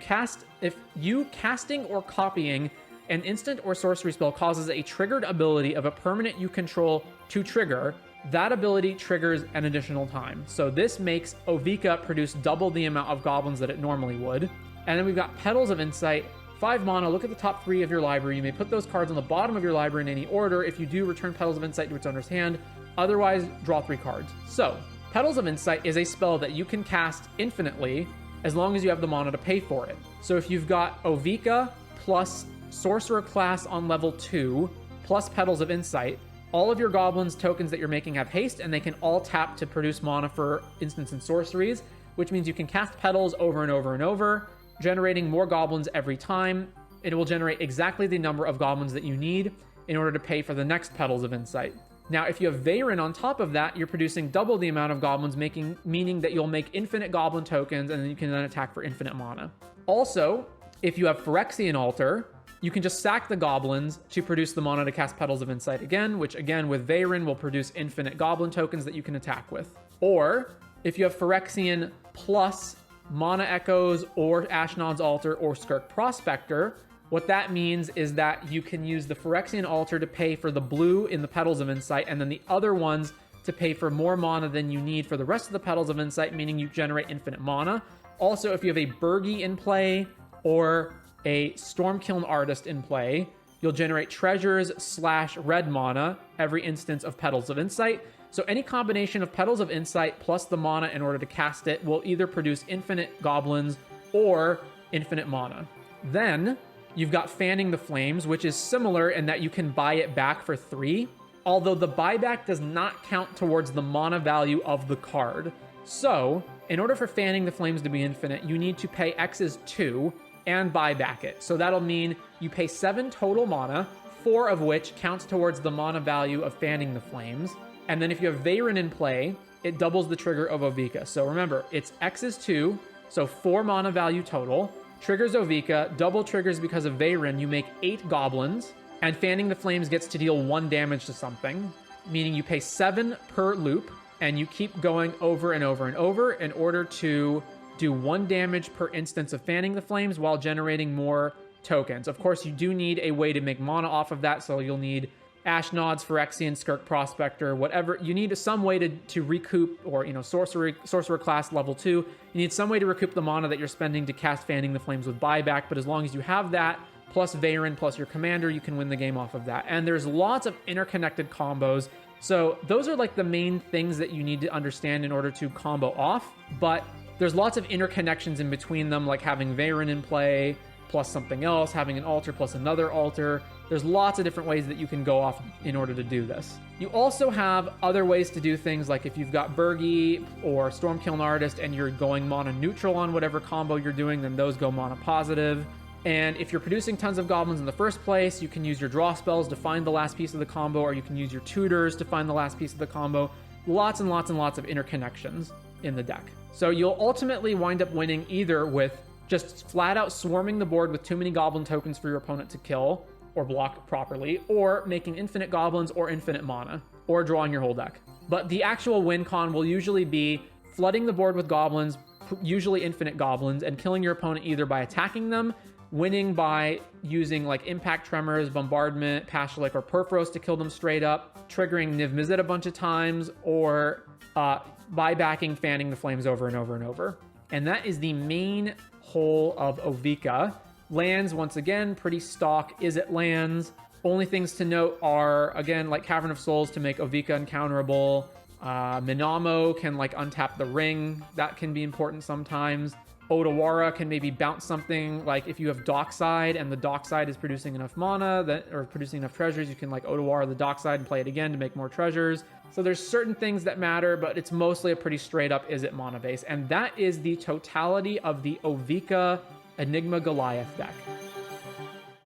casting or copying an instant or sorcery spell causes a triggered ability of a permanent you control to trigger, that ability triggers an additional time. So this makes Ovika produce double the amount of goblins that it normally would. And then we've got Petals of Insight, 5 mana. Look at the top 3 of your library. You may put those cards on the bottom of your library in any order. If you do, return Petals of Insight to its owner's hand. Otherwise, draw 3 cards. So, Petals of Insight is a spell that you can cast infinitely as long as you have the mana to pay for it. So if you've got Ovika plus Sorcerer class on level 2 plus Petals of Insight, all of your goblins tokens that you're making have haste, and they can all tap to produce mana for instants and sorceries, which means you can cast Petals over and over and over, generating more goblins every time. It will generate exactly the number of goblins that you need in order to pay for the next Petals of Insight. Now, if you have Veyrin on top of that, you're producing double the amount of goblins, meaning that you'll make infinite goblin tokens, and then you can then attack for infinite mana. Also, if you have Phyrexian Altar, you can just sack the goblins to produce the mana to cast Petals of Insight again, which again with Veyrin will produce infinite goblin tokens that you can attack with. Or, if you have Phyrexian plus Mana Echoes or Ashnod's Altar or Skirk Prospector, what that means is that you can use the Phyrexian Altar to pay for the blue in the Petals of Insight, and then the other ones to pay for more mana than you need for the rest of the Petals of Insight, meaning you generate infinite mana. Also, if you have a Burgi in play or a Stormkiln Artist in play, you'll generate treasures / red mana every instance of Petals of Insight. So any combination of Petals of Insight plus the mana in order to cast it will either produce infinite goblins or infinite mana. Then you've got Fanning the Flames, which is similar in that you can buy it back for 3, although the buyback does not count towards the mana value of the card. So, in order for Fanning the Flames to be infinite, you need to pay X's 2 and buy back it. So that'll mean you pay 7 total mana, 4 of which counts towards the mana value of Fanning the Flames. And then if you have Veyrin in play, it doubles the trigger of Ovika. So remember, it's X's 2, so 4 mana value total. Triggers Ovika, double triggers because of Veyrin, you make 8 goblins, and Fanning the Flames gets to deal 1 damage to something, meaning you pay 7 per loop, and you keep going over and over and over in order to do 1 damage per instance of Fanning the Flames while generating more tokens. Of course, you do need a way to make mana off of that, so you'll need Ashnods, Phyrexian, Skirk Prospector, whatever. You need some way to recoup, or, Sorcerer class level 2. You need some way to recoup the mana that you're spending to cast Fanning the Flames with buyback, but as long as you have that, plus Veyrin, plus your commander, you can win the game off of that. And there's lots of interconnected combos. So those are like the main things that you need to understand in order to combo off, but there's lots of interconnections in between them, like having Veyrin in play, plus something else, having an altar plus another altar. There's lots of different ways that you can go off in order to do this. You also have other ways to do things, like if you've got Burgi or Stormkiln Artist and you're going mana neutral on whatever combo you're doing, then those go mana positive. And if you're producing tons of goblins in the first place, you can use your draw spells to find the last piece of the combo, or you can use your tutors to find the last piece of the combo. Lots and lots and lots of interconnections in the deck. So you'll ultimately wind up winning either with just flat out swarming the board with too many goblin tokens for your opponent to kill or block properly, or making infinite goblins or infinite mana. or drawing your whole deck. But the actual win con will usually be flooding the board with goblins, usually infinite goblins, and killing your opponent either by attacking them, winning by using like Impact Tremors, Bombardment, Pashalik, or Perforos to kill them straight up, triggering Niv Mizzet a bunch of times, or buybacking, fanning the flames over and over and over. And that is the main whole of Ovika. Lands, once again, pretty stock Izzet lands. Only things to note are, again, like Cavern of Souls to make Ovika uncounterable. Minamo can like untap the ring. That can be important sometimes. Odawara can maybe bounce something, like if you have Dockside and the Dockside is producing enough mana or producing enough treasures, you can like Odawara the Dockside and play it again to make more treasures. So there's certain things that matter, but it's mostly a pretty straight up Izzet mana base. And that is the totality of the Ovika Enigma Goliath deck.